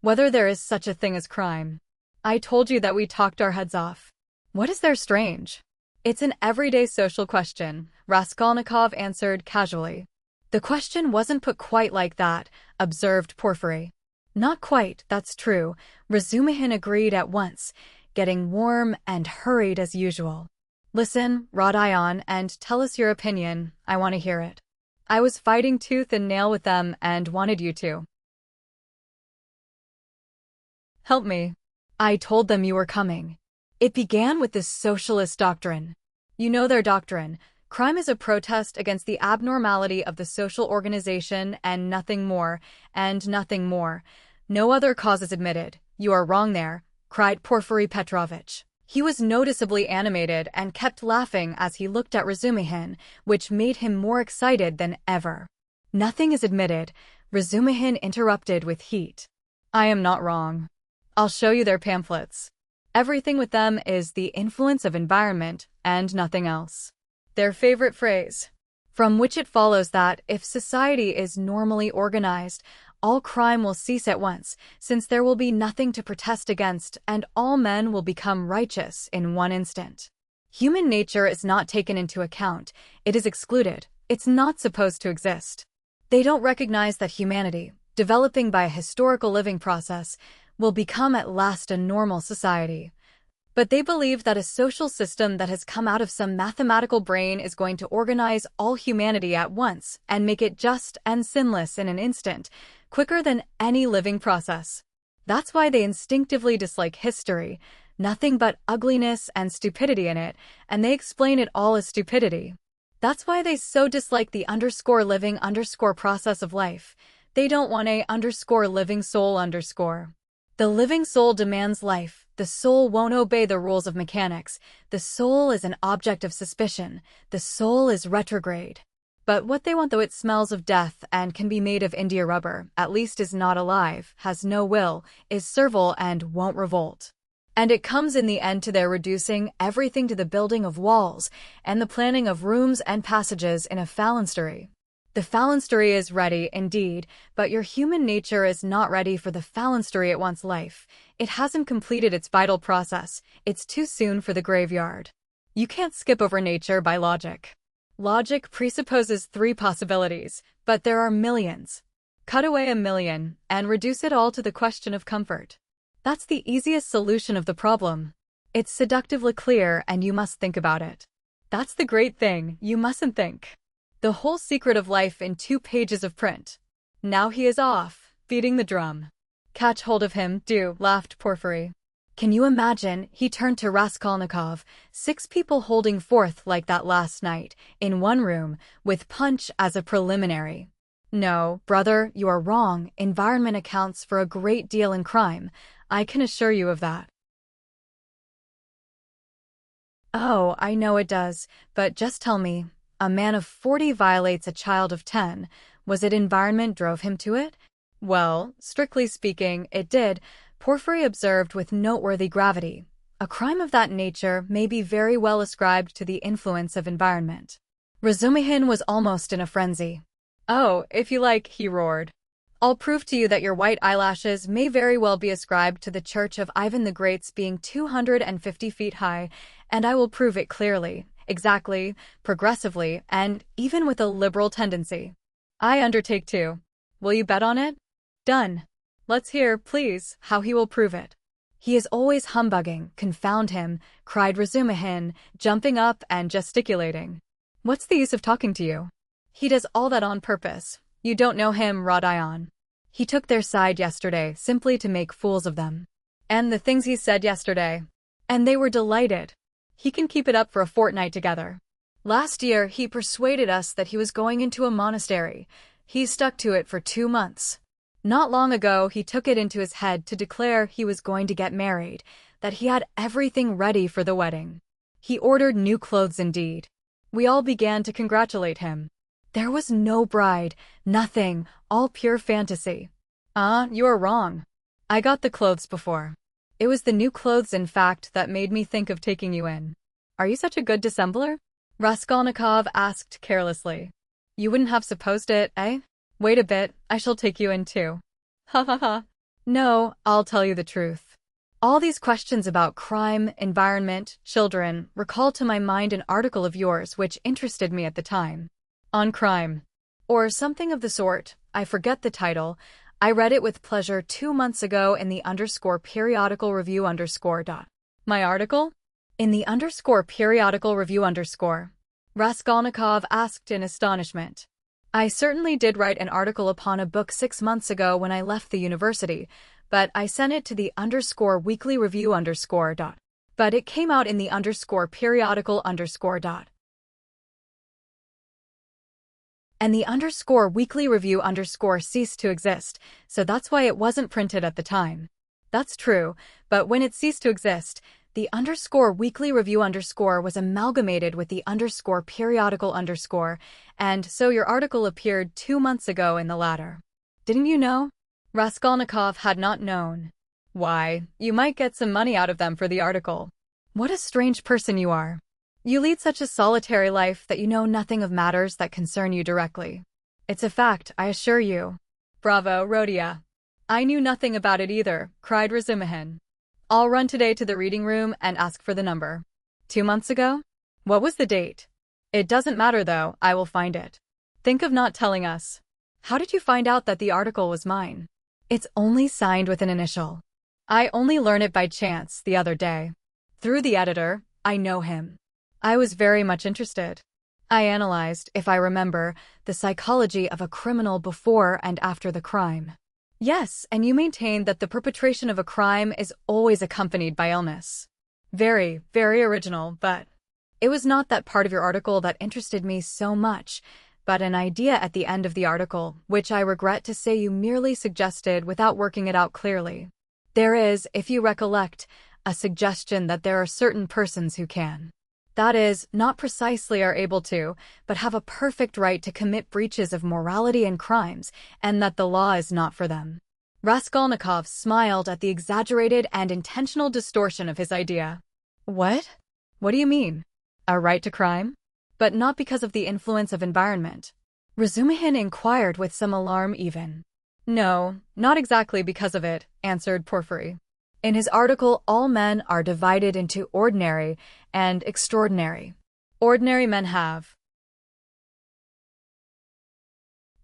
Whether there is such a thing as crime. I told you that we talked our heads off. What is there strange? It's an everyday social question, Raskolnikov answered casually. The question wasn't put quite like that, observed Porfiry. Not quite, that's true, Razumihin agreed at once, getting warm and hurried as usual. Listen, Rodion, and tell us your opinion, I want to hear it. I was fighting tooth and nail with them and wanted you to help me. I told them you were coming. It began with this socialist doctrine. You know their doctrine. Crime is a protest against the abnormality of the social organization and nothing more, and nothing more. No other cause is admitted. You are wrong there, cried Porfiry Petrovitch. He was noticeably animated and kept laughing as he looked at Razumihin, which made him more excited than ever. Nothing is admitted, Razumihin interrupted with heat. I am not wrong. I'll show you their pamphlets. Everything with them is the influence of environment and nothing else. Their favorite phrase, from which it follows that if society is normally organized, all crime will cease at once, since there will be nothing to protest against, and all men will become righteous in one instant. Human nature is not taken into account. It is excluded. It's not supposed to exist. They don't recognize that humanity, developing by a historical living process, will become at last a normal society. But they believe that a social system that has come out of some mathematical brain is going to organize all humanity at once and make it just and sinless in an instant, quicker than any living process. That's why they instinctively dislike history, nothing but ugliness and stupidity in it, and they explain it all as stupidity. That's why they so dislike the living process of life. They don't want living soul. The living soul demands life. The soul won't obey the rules of mechanics. The soul is an object of suspicion. The soul is retrograde. But what they want, though it smells of death and can be made of India rubber, at least is not alive, has no will, is servile and won't revolt. And it comes in the end to their reducing everything to the building of walls and the planning of rooms and passages in a phalanstery. The phalanstery is ready, indeed, but your human nature is not ready for the phalanstery at one's life. It hasn't completed its vital process. It's too soon for the graveyard. You can't skip over nature by logic. Logic presupposes 3 possibilities, but there are millions. Cut away a million and reduce it all to the question of comfort. That's the easiest solution of the problem. It's seductively clear and you must think about it. That's the great thing, you mustn't think. The whole secret of life in 2 pages of print. Now he is off, beating the drum. Catch hold of him, do, laughed Porfiry. Can you imagine, he turned to Raskolnikov, 6 people holding forth like that last night, in one room, with punch as a preliminary. No, brother, you are wrong. Environment accounts for a great deal in crime. I can assure you of that. Oh, I know it does, but just tell me, a man of 40 violates a child of 10. Was it environment drove him to it? Well, strictly speaking, it did, Porfiry observed with noteworthy gravity. A crime of that nature may be very well ascribed to the influence of environment. Razumihin was almost in a frenzy. Oh, if you like, he roared. I'll prove to you that your white eyelashes may very well be ascribed to the church of Ivan the Great's being 250 feet high, and I will prove it clearly, exactly, progressively, and even with a liberal tendency. I undertake to. Will you bet on it? Done. Let's hear, please, how he will prove it. He is always humbugging, confound him, cried Razumihin, jumping up and gesticulating. What's the use of talking to you? He does all that on purpose. You don't know him, Rodion. He took their side yesterday simply to make fools of them. And the things he said yesterday. And they were delighted. He can keep it up for a fortnight together. Last year, he persuaded us that he was going into a monastery. He stuck to it for 2 months. Not long ago, he took it into his head to declare he was going to get married, that he had everything ready for the wedding. He ordered new clothes indeed. We all began to congratulate him. There was no bride, nothing, all pure fantasy. You are wrong. I got the clothes before. It was the new clothes, in fact, that made me think of taking you in. Are you such a good dissembler? Raskolnikov asked carelessly. You wouldn't have supposed it, eh? Wait a bit, I shall take you in too. Ha ha ha. No, I'll tell you the truth. All these questions about crime, environment, children, recall to my mind an article of yours which interested me at the time. On crime. Or something of the sort, I forget the title. I read it with pleasure 2 months ago in the _periodical review _. My article? In the _periodical review _. Raskolnikov asked in astonishment. I certainly did write an article upon a book 6 months ago when I left the university, but I sent it to the _weekly review _. But it came out in the _periodical _. And the _weekly review _ ceased to exist, so that's why it wasn't printed at the time. That's true, but when it ceased to exist, the _weekly review _ was amalgamated with the _periodical _ and so your article appeared 2 months ago in the latter. Didn't you know? Raskolnikov had not known. Why, you might get some money out of them for the article. What a strange person you are. You lead such a solitary life that you know nothing of matters that concern you directly. It's a fact, I assure you. Bravo, Rhodia. I knew nothing about it either, cried Razumihin. I'll run today to the reading room and ask for the number. 2 months ago? What was the date? It doesn't matter though, I will find it. Think of not telling us. How did you find out that the article was mine? It's only signed with an initial. I only learned it by chance the other day. Through the editor, I know him. I was very much interested. I analyzed, if I remember, the psychology of a criminal before and after the crime. Yes, and you maintain that the perpetration of a crime is always accompanied by illness. Very, very original, but it was not that part of your article that interested me so much, but an idea at the end of the article, which I regret to say you merely suggested without working it out clearly. There is, if you recollect, a suggestion that there are certain persons who can. That is, not precisely are able to, but have a perfect right to commit breaches of morality and crimes, and that the law is not for them. Raskolnikov smiled at the exaggerated and intentional distortion of his idea. What? What do you mean? A right to crime? But not because of the influence of environment. Razumihin inquired with some alarm even. No, not exactly because of it, answered Porfiry. In his article, all men are divided into ordinary and extraordinary. Ordinary men have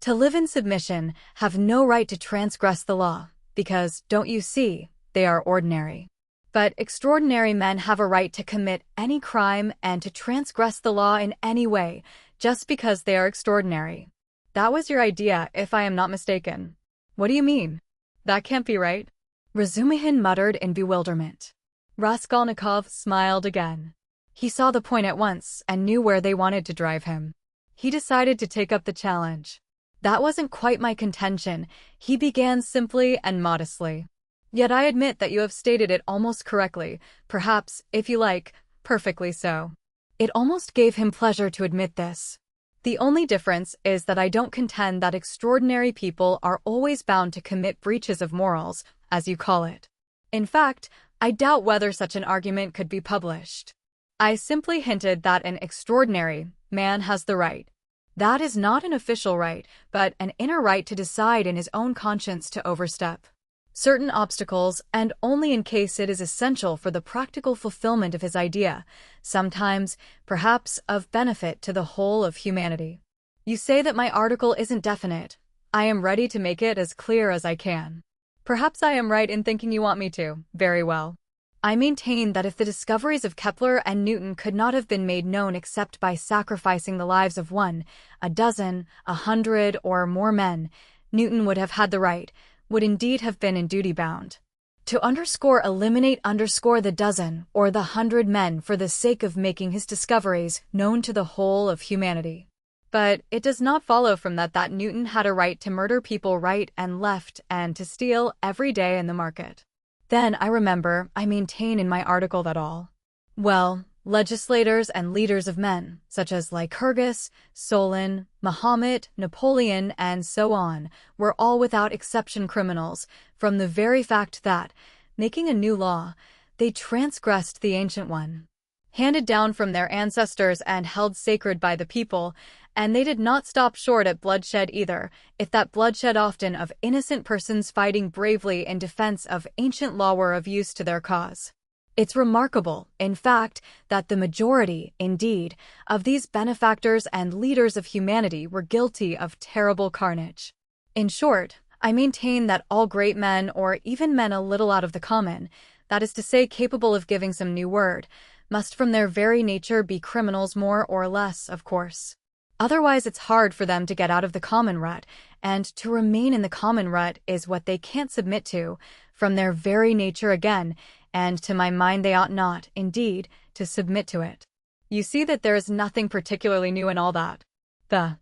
to live in submission, have no right to transgress the law, because, don't you see, they are ordinary. But extraordinary men have a right to commit any crime and to transgress the law in any way, just because they are extraordinary. That was your idea, if I am not mistaken. What do you mean? That can't be right. Razumihin muttered in bewilderment. Raskolnikov smiled again. He saw the point at once and knew where they wanted to drive him. He decided to take up the challenge. That wasn't quite my contention, he began simply and modestly. Yet I admit that you have stated it almost correctly, perhaps, if you like, perfectly so. It almost gave him pleasure to admit this. The only difference is that I don't contend that extraordinary people are always bound to commit breaches of morals, as you call it. In fact, I doubt whether such an argument could be published. I simply hinted that an extraordinary man has the right. That is not an official right, but an inner right to decide in his own conscience to overstep certain obstacles, and only in case it is essential for the practical fulfillment of his idea, sometimes, perhaps, of benefit to the whole of humanity. You say that my article isn't definite. I am ready to make it as clear as I can. Perhaps I am right in thinking you want me to. Very well. I maintain that if the discoveries of Kepler and Newton could not have been made known except by sacrificing the lives of 1, a dozen, 100, or more men, Newton would have had the right, would indeed have been in duty bound, to eliminate the dozen or the 100 men for the sake of making his discoveries known to the whole of humanity. But it does not follow from that Newton had a right to murder people right and left and to steal every day in the market. Then I remember I maintain in my article that all, well, legislators and leaders of men, such as Lycurgus, Solon, Mahomet, Napoleon, and so on, were all without exception criminals, from the very fact that, making a new law, they transgressed the ancient one, handed down from their ancestors and held sacred by the people, and they did not stop short at bloodshed either, if that bloodshed often of innocent persons fighting bravely in defense of ancient law were of use to their cause. It's remarkable, in fact, that the majority, indeed, of these benefactors and leaders of humanity were guilty of terrible carnage. In short, I maintain that all great men, or even men a little out of the common, that is to say capable of giving some new word, must from their very nature be criminals more or less, of course. Otherwise it's hard for them to get out of the common rut, and to remain in the common rut is what they can't submit to, from their very nature again, and to my mind they ought not, indeed, to submit to it. You see that there is nothing particularly new in all that. The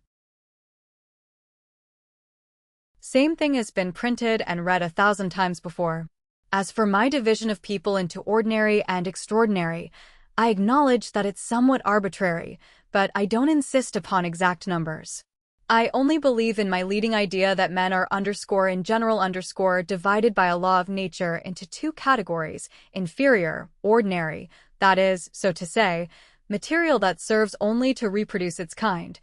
same thing has been printed and read 1,000 times before. As for my division of people into ordinary and extraordinary, I acknowledge that it's somewhat arbitrary, but I don't insist upon exact numbers. I only believe in my leading idea that men are in general divided by a law of nature into 2 categories, inferior, ordinary, that is, so to say, material that serves only to reproduce its kind,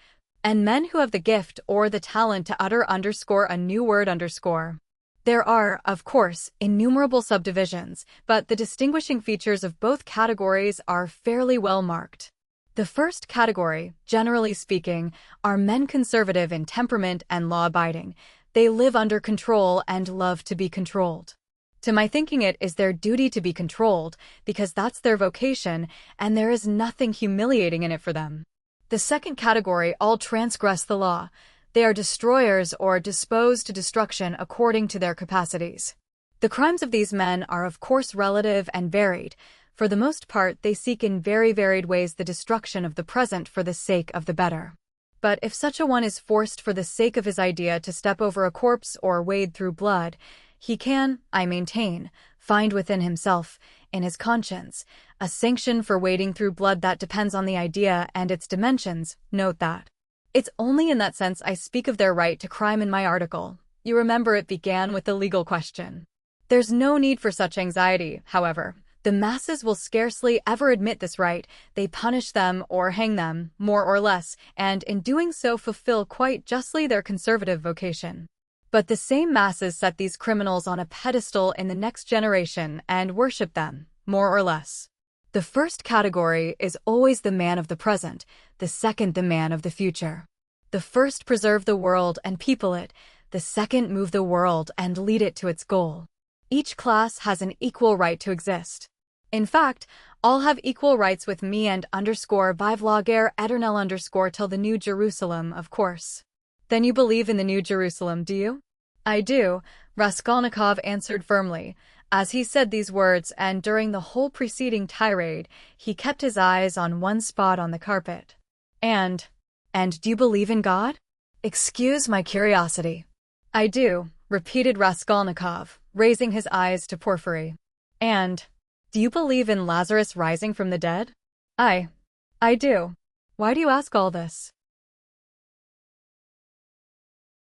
and men who have the gift or the talent to utter underscore a new word underscore. There are, of course, innumerable subdivisions, but the distinguishing features of both categories are fairly well marked. The first category, generally speaking, are men conservative in temperament and law-abiding. They live under control and love to be controlled. To my thinking, it is their duty to be controlled, because that's their vocation, and there is nothing humiliating in it for them. The second category all transgress the law. They are destroyers or disposed to destruction according to their capacities. The crimes of these men are of course relative and varied. For the most part, they seek in very varied ways the destruction of the present for the sake of the better. But if such a one is forced for the sake of his idea to step over a corpse or wade through blood, he can, I maintain, find within himself, in his conscience, a sanction for wading through blood that depends on the idea and its dimensions. Note that. It's only in that sense I speak of their right to crime in my article. You remember it began with the legal question. There's no need for such anxiety, however. The masses will scarcely ever admit this right. They punish them or hang them, more or less, and in doing so fulfill quite justly their conservative vocation. But the same masses set these criminals on a pedestal in the next generation and worship them, more or less. The first category is always the man of the present, the second the man of the future. The first preserve the world and people it, the second move the world and lead it to its goal. Each class has an equal right to exist. In fact, all have equal rights with me and underscore vive la guerre éternelle underscore till the New Jerusalem, of course. Then you believe in the New Jerusalem, do you? I do, Raskolnikov answered firmly. As he said these words, and during the whole preceding tirade, he kept his eyes on one spot on the carpet. And do you believe in God? Excuse my curiosity. I do, repeated Raskolnikov, raising his eyes to Porfiry. And do you believe in Lazarus rising from the dead? I do. Why do you ask all this?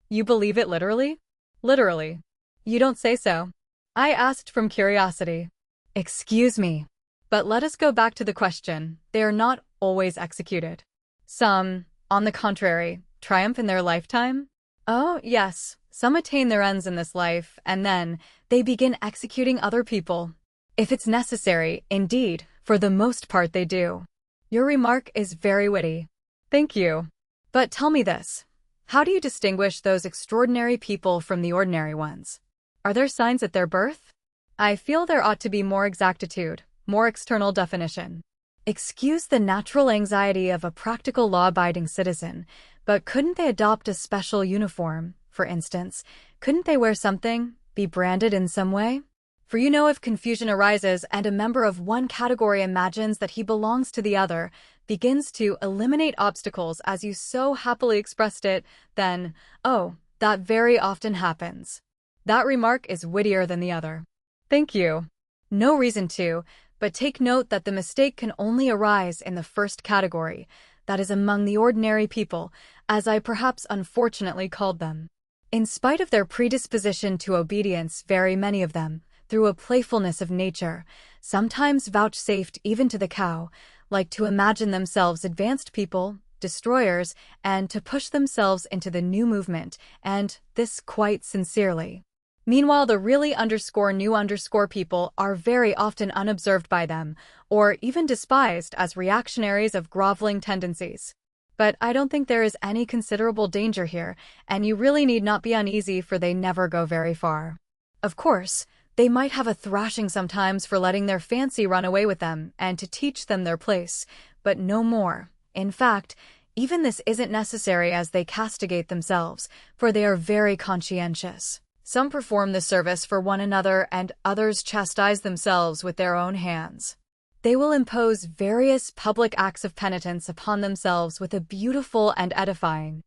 You believe it literally? Literally. You don't say so. I asked from curiosity. Excuse me. But let us go back to the question. They are not always executed. Some, on the contrary, triumph in their lifetime? Oh, yes. Some attain their ends in this life, and then they begin executing other people. If it's necessary, indeed, for the most part they do. Your remark is very witty. Thank you. But tell me this. How do you distinguish those extraordinary people from the ordinary ones? Are there signs at their birth? I feel there ought to be more exactitude, more external definition. Excuse the natural anxiety of a practical law-abiding citizen, but couldn't they adopt a special uniform, for instance? Couldn't they wear something, be branded in some way? For you know, if confusion arises and a member of one category imagines that he belongs to the other, begins to eliminate obstacles as you so happily expressed it, then, oh, that very often happens. That remark is wittier than the other. Thank you. No reason to, but take note that the mistake can only arise in the first category, that is among the ordinary people, as I perhaps unfortunately called them. In spite of their predisposition to obedience, very many of them, through a playfulness of nature, sometimes vouchsafed even to the cow, like to imagine themselves advanced people, destroyers, and to push themselves into the new movement, and this quite sincerely. Meanwhile, the really new people are very often unobserved by them, or even despised as reactionaries of groveling tendencies. But I don't think there is any considerable danger here, and you really need not be uneasy, for they never go very far. Of course, they might have a thrashing sometimes for letting their fancy run away with them and to teach them their place, but no more. In fact, even this isn't necessary, as they castigate themselves, for they are very conscientious. Some perform the service for one another, and others chastise themselves with their own hands. They will impose various public acts of penitence upon themselves with a beautiful and edifying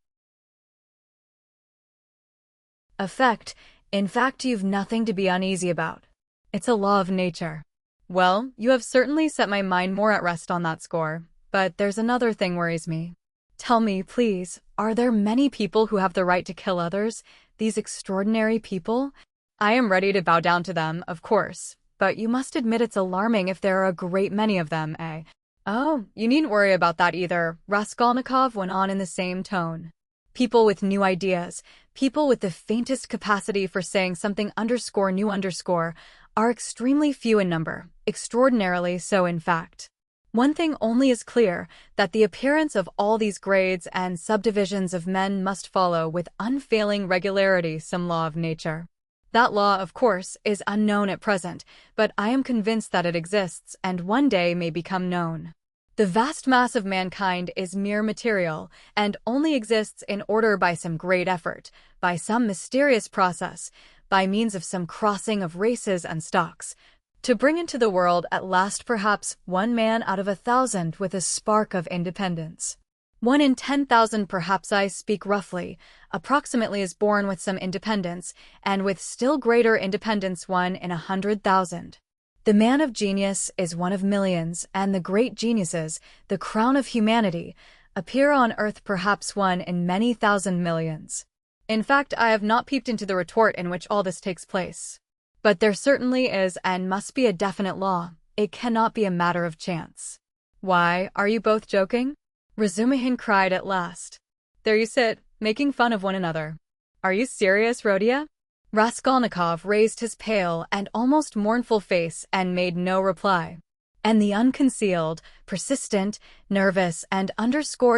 effect. In fact, you've nothing to be uneasy about. It's a law of nature. Well, you have certainly set my mind more at rest on that score, but there's another thing worries me. Tell me, please, are there many people who have the right to kill others, these extraordinary people? I am ready to bow down to them, of course, but you must admit it's alarming if there are a great many of them, eh? Oh, you needn't worry about that either, Raskolnikov went on in the same tone. People with new ideas, people with the faintest capacity for saying something underscore new underscore, are extremely few in number, extraordinarily so in fact. One thing only is clear, that the appearance of all these grades and subdivisions of men must follow with unfailing regularity some law of nature. That law, of course, is unknown at present, but I am convinced that it exists and one day may become known. The vast mass of mankind is mere material and only exists in order by some great effort, by some mysterious process, by means of some crossing of races and stocks, to bring into the world at last perhaps one man out of 1,000 with a spark of independence. 1 in 10,000 perhaps, I speak roughly, approximately, is born with some independence, and with still greater independence 1 in 100,000. The man of genius is one of millions, and the great geniuses, the crown of humanity, appear on earth perhaps 1 in many thousand millions. In fact, I have not peeped into the retort in which all this takes place. But there certainly is and must be a definite law. It cannot be a matter of chance. Why, are you both joking? Razumihin cried at last. There you sit, making fun of one another. Are you serious, Rodia? Raskolnikov raised his pale and almost mournful face and made no reply. And the unconcealed, persistent, nervous, and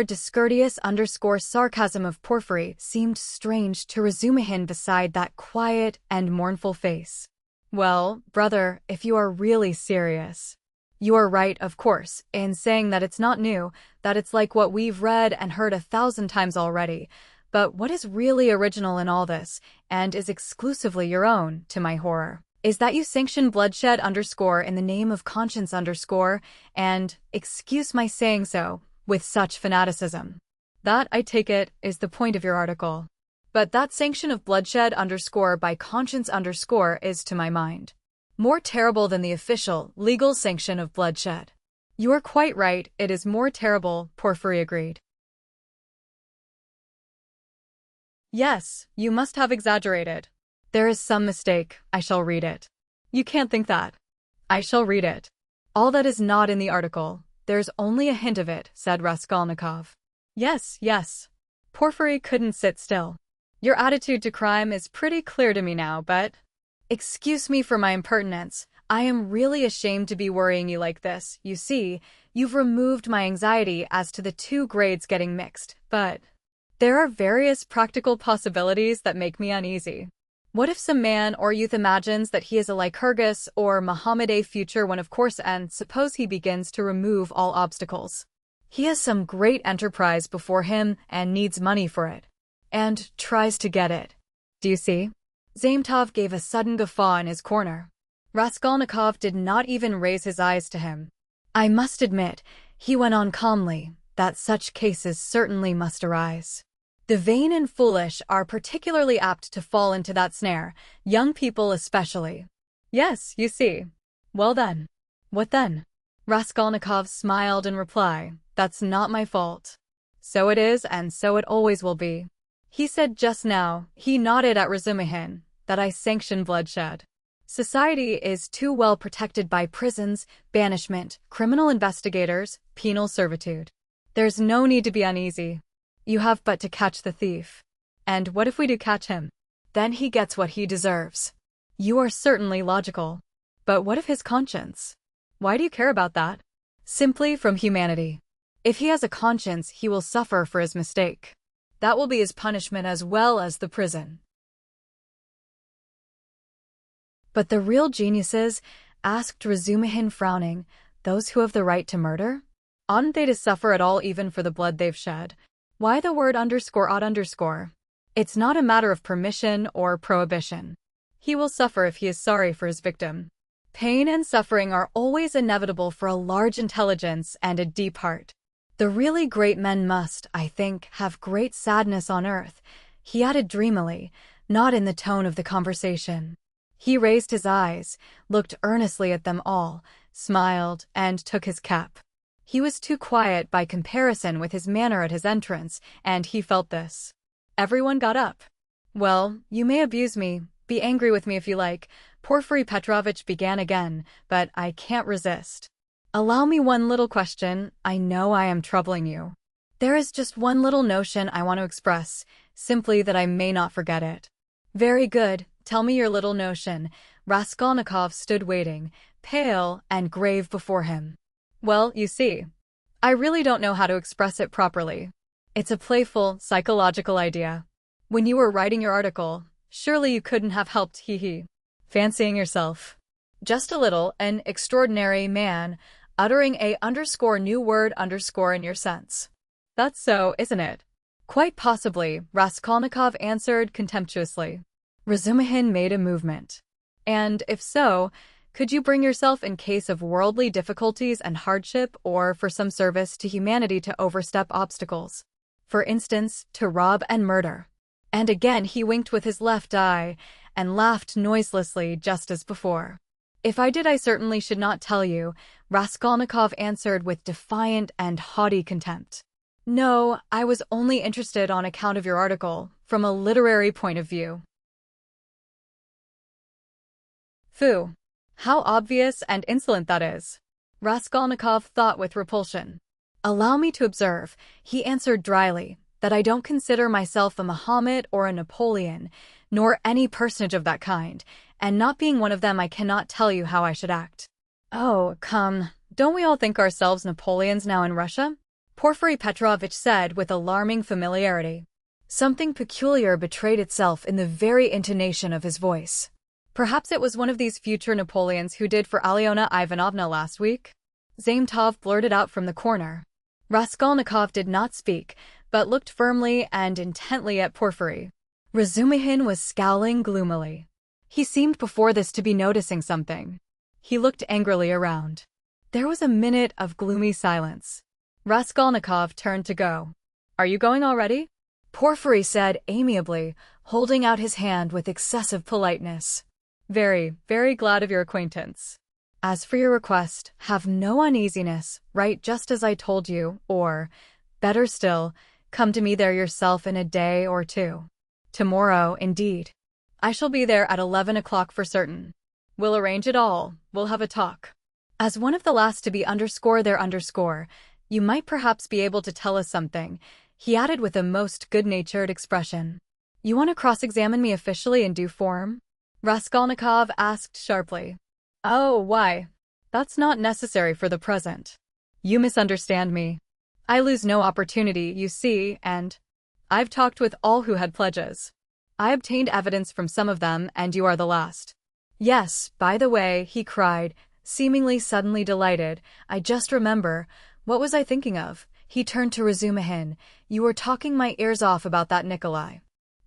discourteous sarcasm of Porfiry seemed strange to Razumihin beside that quiet and mournful face. Well, brother, if you are really serious. You are right, of course, in saying that it's not new, that it's like what we've read and heard 1,000 times already. But what is really original in all this, and is exclusively your own, to my horror, is that you sanction bloodshed in the name of conscience and, excuse my saying so, with such fanaticism. That, I take it, is the point of your article. But that sanction of bloodshed by conscience is, to my mind, more terrible than the official, legal sanction of bloodshed. You are quite right, it is more terrible, Porfiry agreed. Yes, you must have exaggerated. There is some mistake, I shall read it. You can't think that. I shall read it. All that is not in the article, there's only a hint of it, said Raskolnikov. Yes, yes. Porfiry couldn't sit still. Your attitude to crime is pretty clear to me now, but… Excuse me for my impertinence, I am really ashamed to be worrying you like this. You see, you've removed my anxiety as to the two grades getting mixed, but… There are various practical possibilities that make me uneasy. What if some man or youth imagines that he is a Lycurgus or Muhammad, a future one of course, and suppose he begins to remove all obstacles. He has some great enterprise before him and needs money for it. And tries to get it. Do you see? Zametov gave a sudden guffaw in his corner. Raskolnikov did not even raise his eyes to him. I must admit, he went on calmly, that such cases certainly must arise. The vain and foolish are particularly apt to fall into that snare, young people especially. Yes, you see. Well then. What then? Raskolnikov smiled in reply, that's not my fault. So it is and so it always will be. He said just now, he nodded at Razumihin, that I sanction bloodshed. Society is too well protected by prisons, banishment, criminal investigators, penal servitude. There's no need to be uneasy. You have but to catch the thief. And what if we do catch him? Then he gets what he deserves. You are certainly logical. But what of his conscience? Why do you care about that? Simply from humanity. If he has a conscience, he will suffer for his mistake. That will be his punishment as well as the prison. But the real geniuses, asked Razumihin frowning, those who have the right to murder? Oughtn't they to suffer at all even for the blood they've shed? Why the word ought? It's not a matter of permission or prohibition. He will suffer if he is sorry for his victim. Pain and suffering are always inevitable for a large intelligence and a deep heart. The really great men must, I think, have great sadness on earth, he added dreamily, not in the tone of the conversation. He raised his eyes, looked earnestly at them all, smiled, and took his cap. He was too quiet by comparison with his manner at his entrance, and he felt this. Everyone got up. Well, you may abuse me, be angry with me if you like, Porfiry Petrovitch began again, but I can't resist. Allow me one little question. I know I am troubling you. There is just one little notion I want to express, simply that I may not forget it. Very good. Tell me your little notion. Raskolnikov stood waiting, pale and grave before him. Well, you see, I really don't know how to express it properly. It's a playful, psychological idea. When you were writing your article, surely you couldn't have helped fancying yourself. Just a little, an extraordinary man, uttering a new word in your sense. That's so, isn't it? Quite possibly, Raskolnikov answered contemptuously. Razumihin made a movement. And, if so, could you bring yourself in case of worldly difficulties and hardship or for some service to humanity to overstep obstacles? For instance, to rob and murder. And again he winked with his left eye and laughed noiselessly just as before. If I did, I certainly should not tell you, Raskolnikov answered with defiant and haughty contempt. No, I was only interested on account of your article, from a literary point of view. Phew! How obvious and insolent that is. Raskolnikov thought with repulsion. Allow me to observe, he answered dryly, that I don't consider myself a Mohammed or a Napoleon, nor any personage of that kind, and not being one of them I cannot tell you how I should act. Oh, come, don't we all think ourselves Napoleons now in Russia? Porfiry Petrovitch said with alarming familiarity. Something peculiar betrayed itself in the very intonation of his voice. Perhaps it was one of these future Napoleons who did for Alyona Ivanovna last week? Zametov blurted out from the corner. Raskolnikov did not speak, but looked firmly and intently at Porfiry. Razumihin was scowling gloomily. He seemed before this to be noticing something. He looked angrily around. There was a minute of gloomy silence. Raskolnikov turned to go. Are you going already? Porfiry said amiably, holding out his hand with excessive politeness. Very, very glad of your acquaintance. As for your request, have no uneasiness, write just as I told you, or, better still, come to me there yourself in a day or two. Tomorrow, indeed. I shall be there at 11 o'clock for certain. We'll arrange it all, we'll have a talk. As one of the last to be you might perhaps be able to tell us something, he added with a most good-natured expression. You want to cross-examine me officially in due form? Raskolnikov asked sharply. Oh, why? That's not necessary for the present. You misunderstand me. I lose no opportunity, you see, and I've talked with all who had pledges. I obtained evidence from some of them, and you are the last. Yes, by the way, he cried, seemingly suddenly delighted, I just remember. What was I thinking of? He turned to Razumihin. You were talking my ears off about that Nikolai.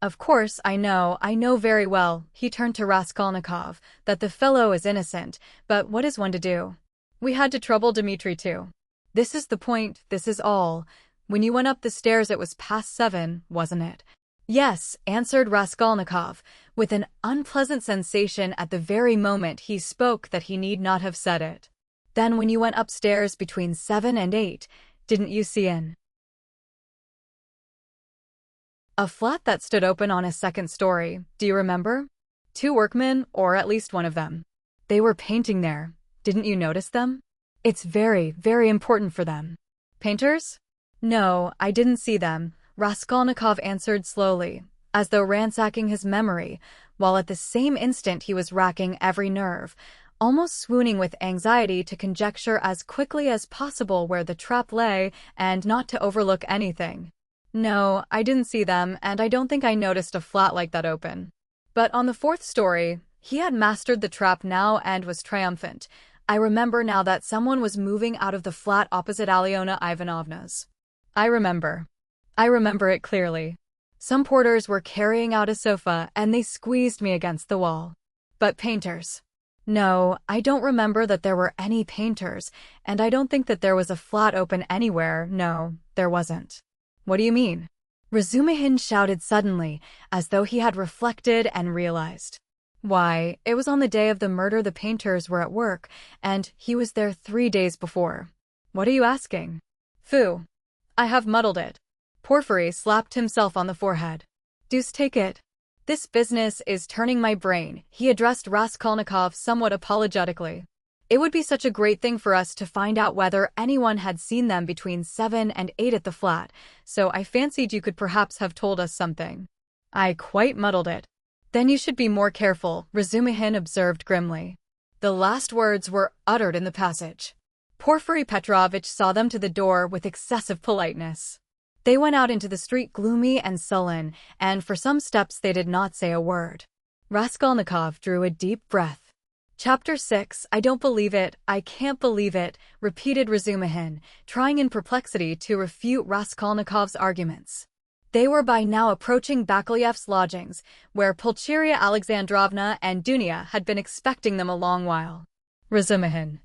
Of course, I know very well, he turned to Raskolnikov, that the fellow is innocent, but what is one to do? We had to trouble Dmitri too. This is the point, this is all. When you went up the stairs it was past 7, wasn't it? Yes, answered Raskolnikov, with an unpleasant sensation at the very moment he spoke that he need not have said it. Then when you went upstairs between 7 and 8, didn't you see a flat that stood open on a second story, do you remember? 2 workmen, or at least one of them. They were painting there. Didn't you notice them? It's very, very important for them. Painters? No, I didn't see them, Raskolnikov answered slowly, as though ransacking his memory, while at the same instant he was racking every nerve, almost swooning with anxiety to conjecture as quickly as possible where the trap lay and not to overlook anything. No, I didn't see them, and I don't think I noticed a flat like that open. But on the 4th story, he had mastered the trap now and was triumphant. I remember now that someone was moving out of the flat opposite Alyona Ivanovna's. I remember it clearly. Some porters were carrying out a sofa, and they squeezed me against the wall. But painters? No, I don't remember that there were any painters, and I don't think that there was a flat open anywhere. No, there wasn't. What do you mean? Razumihin shouted suddenly, as though he had reflected and realized. Why, it was on the day of the murder the painters were at work, and he was there 3 days before. What are you asking? Phew. I have muddled it. Porfiry slapped himself on the forehead. Deuce take it. This business is turning my brain, he addressed Raskolnikov somewhat apologetically. It would be such a great thing for us to find out whether anyone had seen them between 7 and 8 at the flat, so I fancied you could perhaps have told us something. I quite muddled it. Then you should be more careful, Razumihin observed grimly. The last words were uttered in the passage. Porfiry Petrovich saw them to the door with excessive politeness. They went out into the street gloomy and sullen, and for some steps they did not say a word. Raskolnikov drew a deep breath. Chapter 6 I don't believe it, I can't believe it, repeated Razumihin, trying in perplexity to refute Raskolnikov's arguments. They were by now approaching Bakaleyev's lodgings, where Pulcheria Alexandrovna and Dunya had been expecting them a long while. Razumihin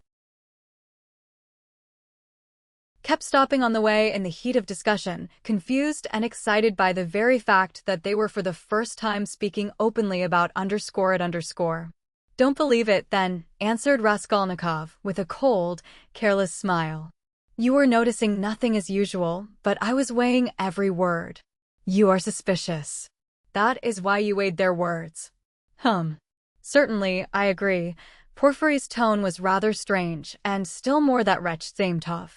kept stopping on the way in the heat of discussion, confused and excited by the very fact that they were for the first time speaking openly about _. Don't believe it, then, answered Raskolnikov, with a cold, careless smile. You were noticing nothing as usual, but I was weighing every word. You are suspicious. That is why you weighed their words. Certainly, I agree. Porfiry's tone was rather strange, and still more that wretch Zametov.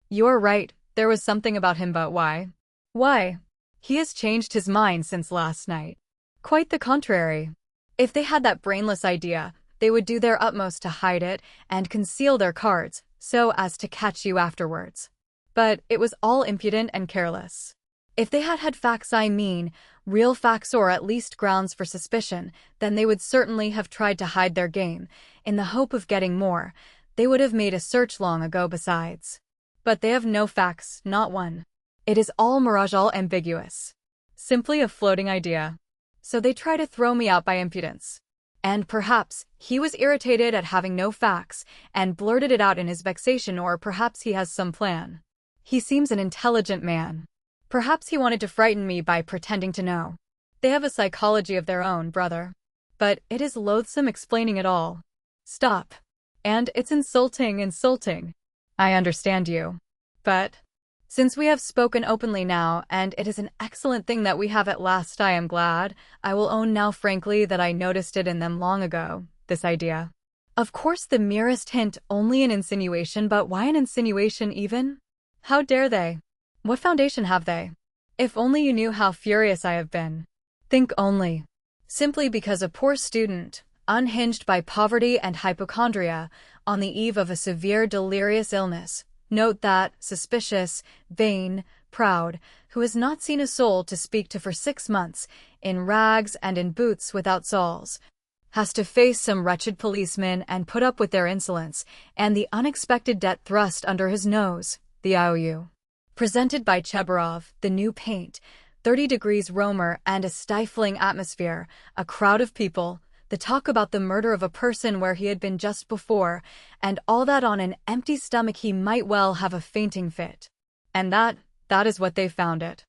You are right, there was something about him, but why? Why? He has changed his mind since last night. Quite the contrary. If they had that brainless idea, they would do their utmost to hide it and conceal their cards, so as to catch you afterwards. But it was all impudent and careless. If they had had facts, I mean, real facts or at least grounds for suspicion, then they would certainly have tried to hide their game, in the hope of getting more. They would have made a search long ago besides. But they have no facts, not one. It is all mirage, all ambiguous. Simply a floating idea. So they try to throw me out by impudence. And perhaps he was irritated at having no facts and blurted it out in his vexation, or perhaps he has some plan. He seems an intelligent man. Perhaps he wanted to frighten me by pretending to know. They have a psychology of their own, brother. But it is loathsome explaining it all. Stop. And it's insulting. I understand you. But since we have spoken openly now, and it is an excellent thing that we have at last, I am glad. I will own now frankly that I noticed it in them long ago, this idea. Of course the merest hint, only an insinuation, but why an insinuation even? How dare they? What foundation have they? If only you knew how furious I have been. Think only. Simply because a poor student, unhinged by poverty and hypochondria, on the eve of a severe delirious illness, note that, suspicious, vain, proud, who has not seen a soul to speak to for 6 months, in rags and in boots without soles, has to face some wretched policemen and put up with their insolence, and the unexpected debt thrust under his nose, the IOU. Presented by Chebarov, the new paint, 30 degrees Romer and a stifling atmosphere, a crowd of people, the talk about the murder of a person where he had been just before, and all that on an empty stomach he might well have a fainting fit. And that is what they found it.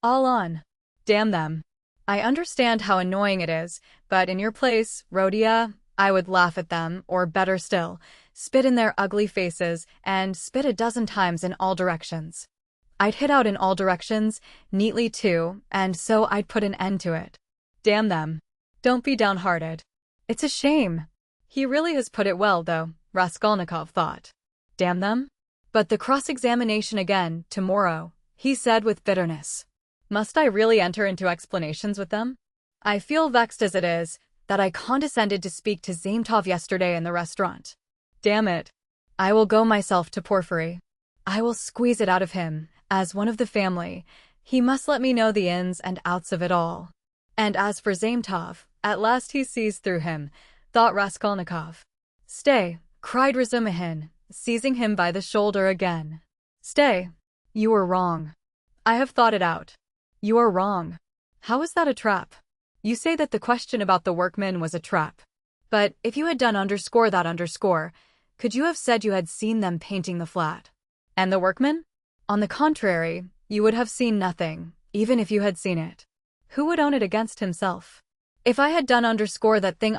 All on. Damn them. I understand how annoying it is, but in your place, Rodia, I would laugh at them, or better still, spit in their ugly faces, and spit a dozen times in all directions. I'd hit out in all directions, neatly too, and so I'd put an end to it. Damn them. Don't be downhearted. It's a shame. He really has put it well, though, Raskolnikov thought. Damn them. But the cross-examination again, tomorrow, he said with bitterness. Must I really enter into explanations with them? I feel vexed as it is, that I condescended to speak to Zametov yesterday in the restaurant. Damn it. I will go myself to Porfiry. I will squeeze it out of him. As one of the family, he must let me know the ins and outs of it all. And as for Zametov, at last he sees through him, thought Raskolnikov. Stay, cried Razumihin, seizing him by the shoulder again. Stay. You were wrong. I have thought it out. You are wrong. How is that a trap? You say that the question about the workmen was a trap. But if you had done _, could you have said you had seen them painting the flat? And the workmen? On the contrary, you would have seen nothing, even if you had seen it. Who would own it against himself? If I had done that thing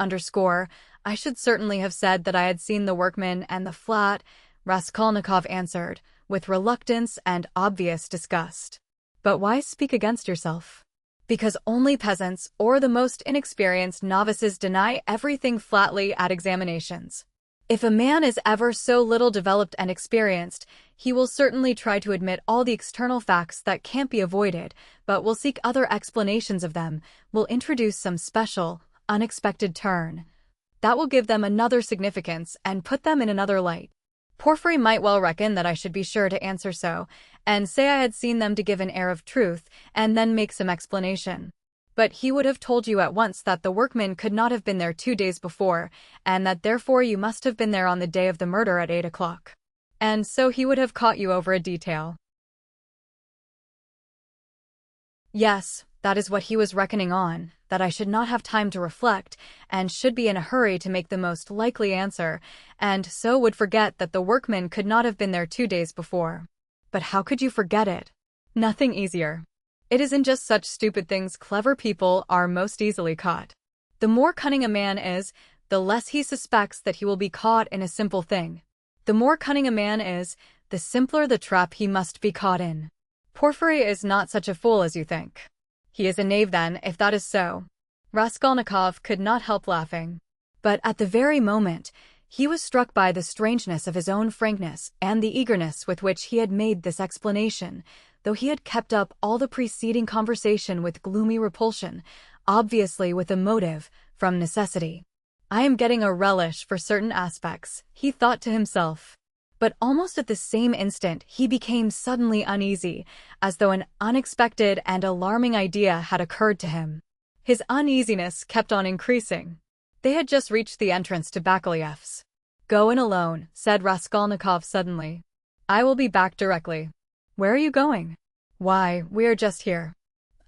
I should certainly have said that I had seen the workmen and the flat, Raskolnikov answered, with reluctance and obvious disgust. But why speak against yourself? Because only peasants or the most inexperienced novices deny everything flatly at examinations. If a man is ever so little developed and experienced, he will certainly try to admit all the external facts that can't be avoided, but will seek other explanations of them, will introduce some special, unexpected turn. That will give them another significance and put them in another light. Porphyry might well reckon that I should be sure to answer so, and say I had seen them to give an air of truth, and then make some explanation. But he would have told you at once that the workmen could not have been there 2 days before, and that therefore you must have been there on the day of the murder at 8 o'clock. And so he would have caught you over a detail. Yes, that is what he was reckoning on, that I should not have time to reflect, and should be in a hurry to make the most likely answer, and so would forget that the workmen could not have been there 2 days before. But how could you forget it? Nothing easier. It is in just such stupid things clever people are most easily caught. The more cunning a man is, the less he suspects that he will be caught in a simple thing. The more cunning a man is, the simpler the trap he must be caught in. Porphyry is not such a fool as you think. He is a knave then, if that is so. Raskolnikov could not help laughing. But at the very moment, he was struck by the strangeness of his own frankness and the eagerness with which he had made this explanation, though he had kept up all the preceding conversation with gloomy repulsion, obviously with a motive, from necessity. I am getting a relish for certain aspects, he thought to himself. But almost at the same instant he became suddenly uneasy, as though an unexpected and alarming idea had occurred to him. His uneasiness kept on increasing. They had just reached the entrance to Bakaleyev's. "Go in alone," said Raskolnikov suddenly. "I will be back directly." "Where are you going?" "Why, we are just here."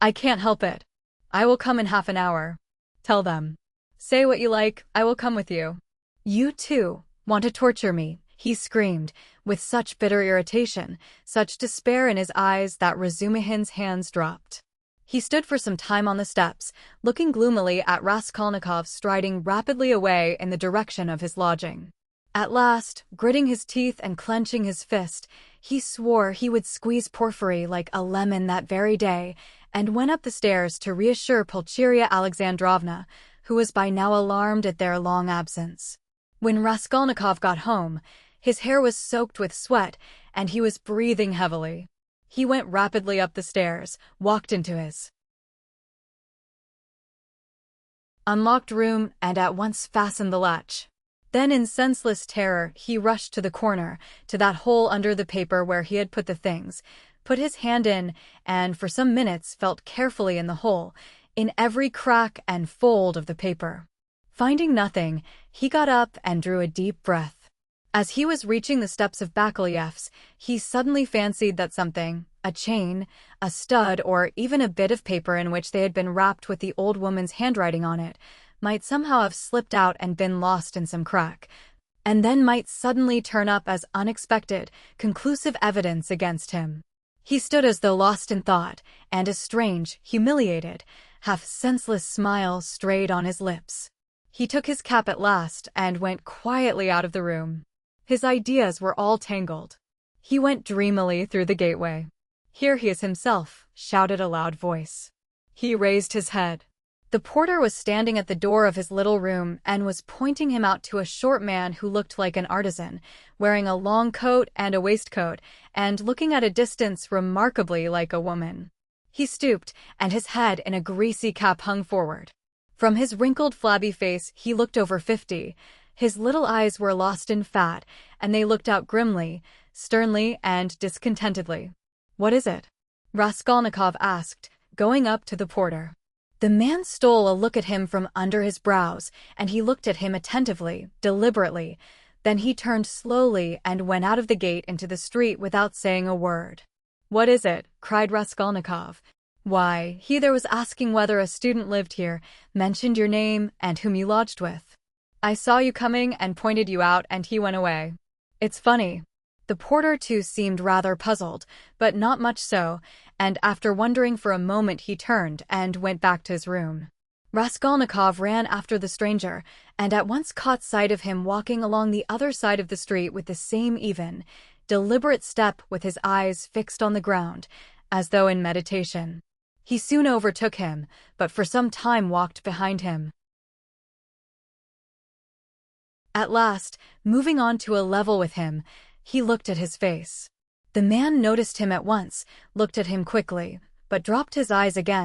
"I can't help it. I will come in half an hour." "Tell them." "Say what you like, I will come with you." "You too want to torture me," he screamed, with such bitter irritation, such despair in his eyes that Razumihin's hands dropped. He stood for some time on the steps, looking gloomily at Raskolnikov striding rapidly away in the direction of his lodging. At last, gritting his teeth and clenching his fist, he swore he would squeeze Porphyry like a lemon that very day, and went up the stairs to reassure Pulcheria Alexandrovna, who was by now alarmed at their long absence. When Raskolnikov got home, his hair was soaked with sweat, and he was breathing heavily. He went rapidly up the stairs, walked into his unlocked room, and at once fastened the latch. Then in senseless terror he rushed to the corner, to that hole under the paper where he had put the things, put his hand in, and for some minutes felt carefully in the hole, in every crack and fold of the paper. Finding nothing, he got up and drew a deep breath. As he was reaching the steps of Bakaleyev's, he suddenly fancied that something, a chain, a stud, or even a bit of paper in which they had been wrapped with the old woman's handwriting on it, might somehow have slipped out and been lost in some crack, and then might suddenly turn up as unexpected, conclusive evidence against him. He stood as though lost in thought, and a strange, humiliated, half-senseless smile strayed on his lips. He took his cap at last and went quietly out of the room. His ideas were all tangled. He went dreamily through the gateway. "Here he is himself," shouted a loud voice. He raised his head. The porter was standing at the door of his little room and was pointing him out to a short man who looked like an artisan, wearing a long coat and a waistcoat, and looking at a distance remarkably like a woman. He stooped, and his head in a greasy cap hung forward. From his wrinkled, flabby face he looked over 50. His little eyes were lost in fat, and they looked out grimly, sternly, and discontentedly. "What is it?" Raskolnikov asked, going up to the porter. The man stole a look at him from under his brows, and he looked at him attentively, deliberately. Then he turned slowly and went out of the gate into the street without saying a word. "What is it?" cried Raskolnikov. "Why, he there was asking whether a student lived here, mentioned your name, and whom you lodged with. I saw you coming and pointed you out, and he went away. It's funny." The porter too seemed rather puzzled, but not much so, and after wondering for a moment he turned and went back to his room. Raskolnikov ran after the stranger, and at once caught sight of him walking along the other side of the street with the same even, deliberate step, with his eyes fixed on the ground, as though in meditation. He soon overtook him, but for some time walked behind him. At last, moving on to a level with him, he looked at his face. The man noticed him at once, looked at him quickly, but dropped his eyes again.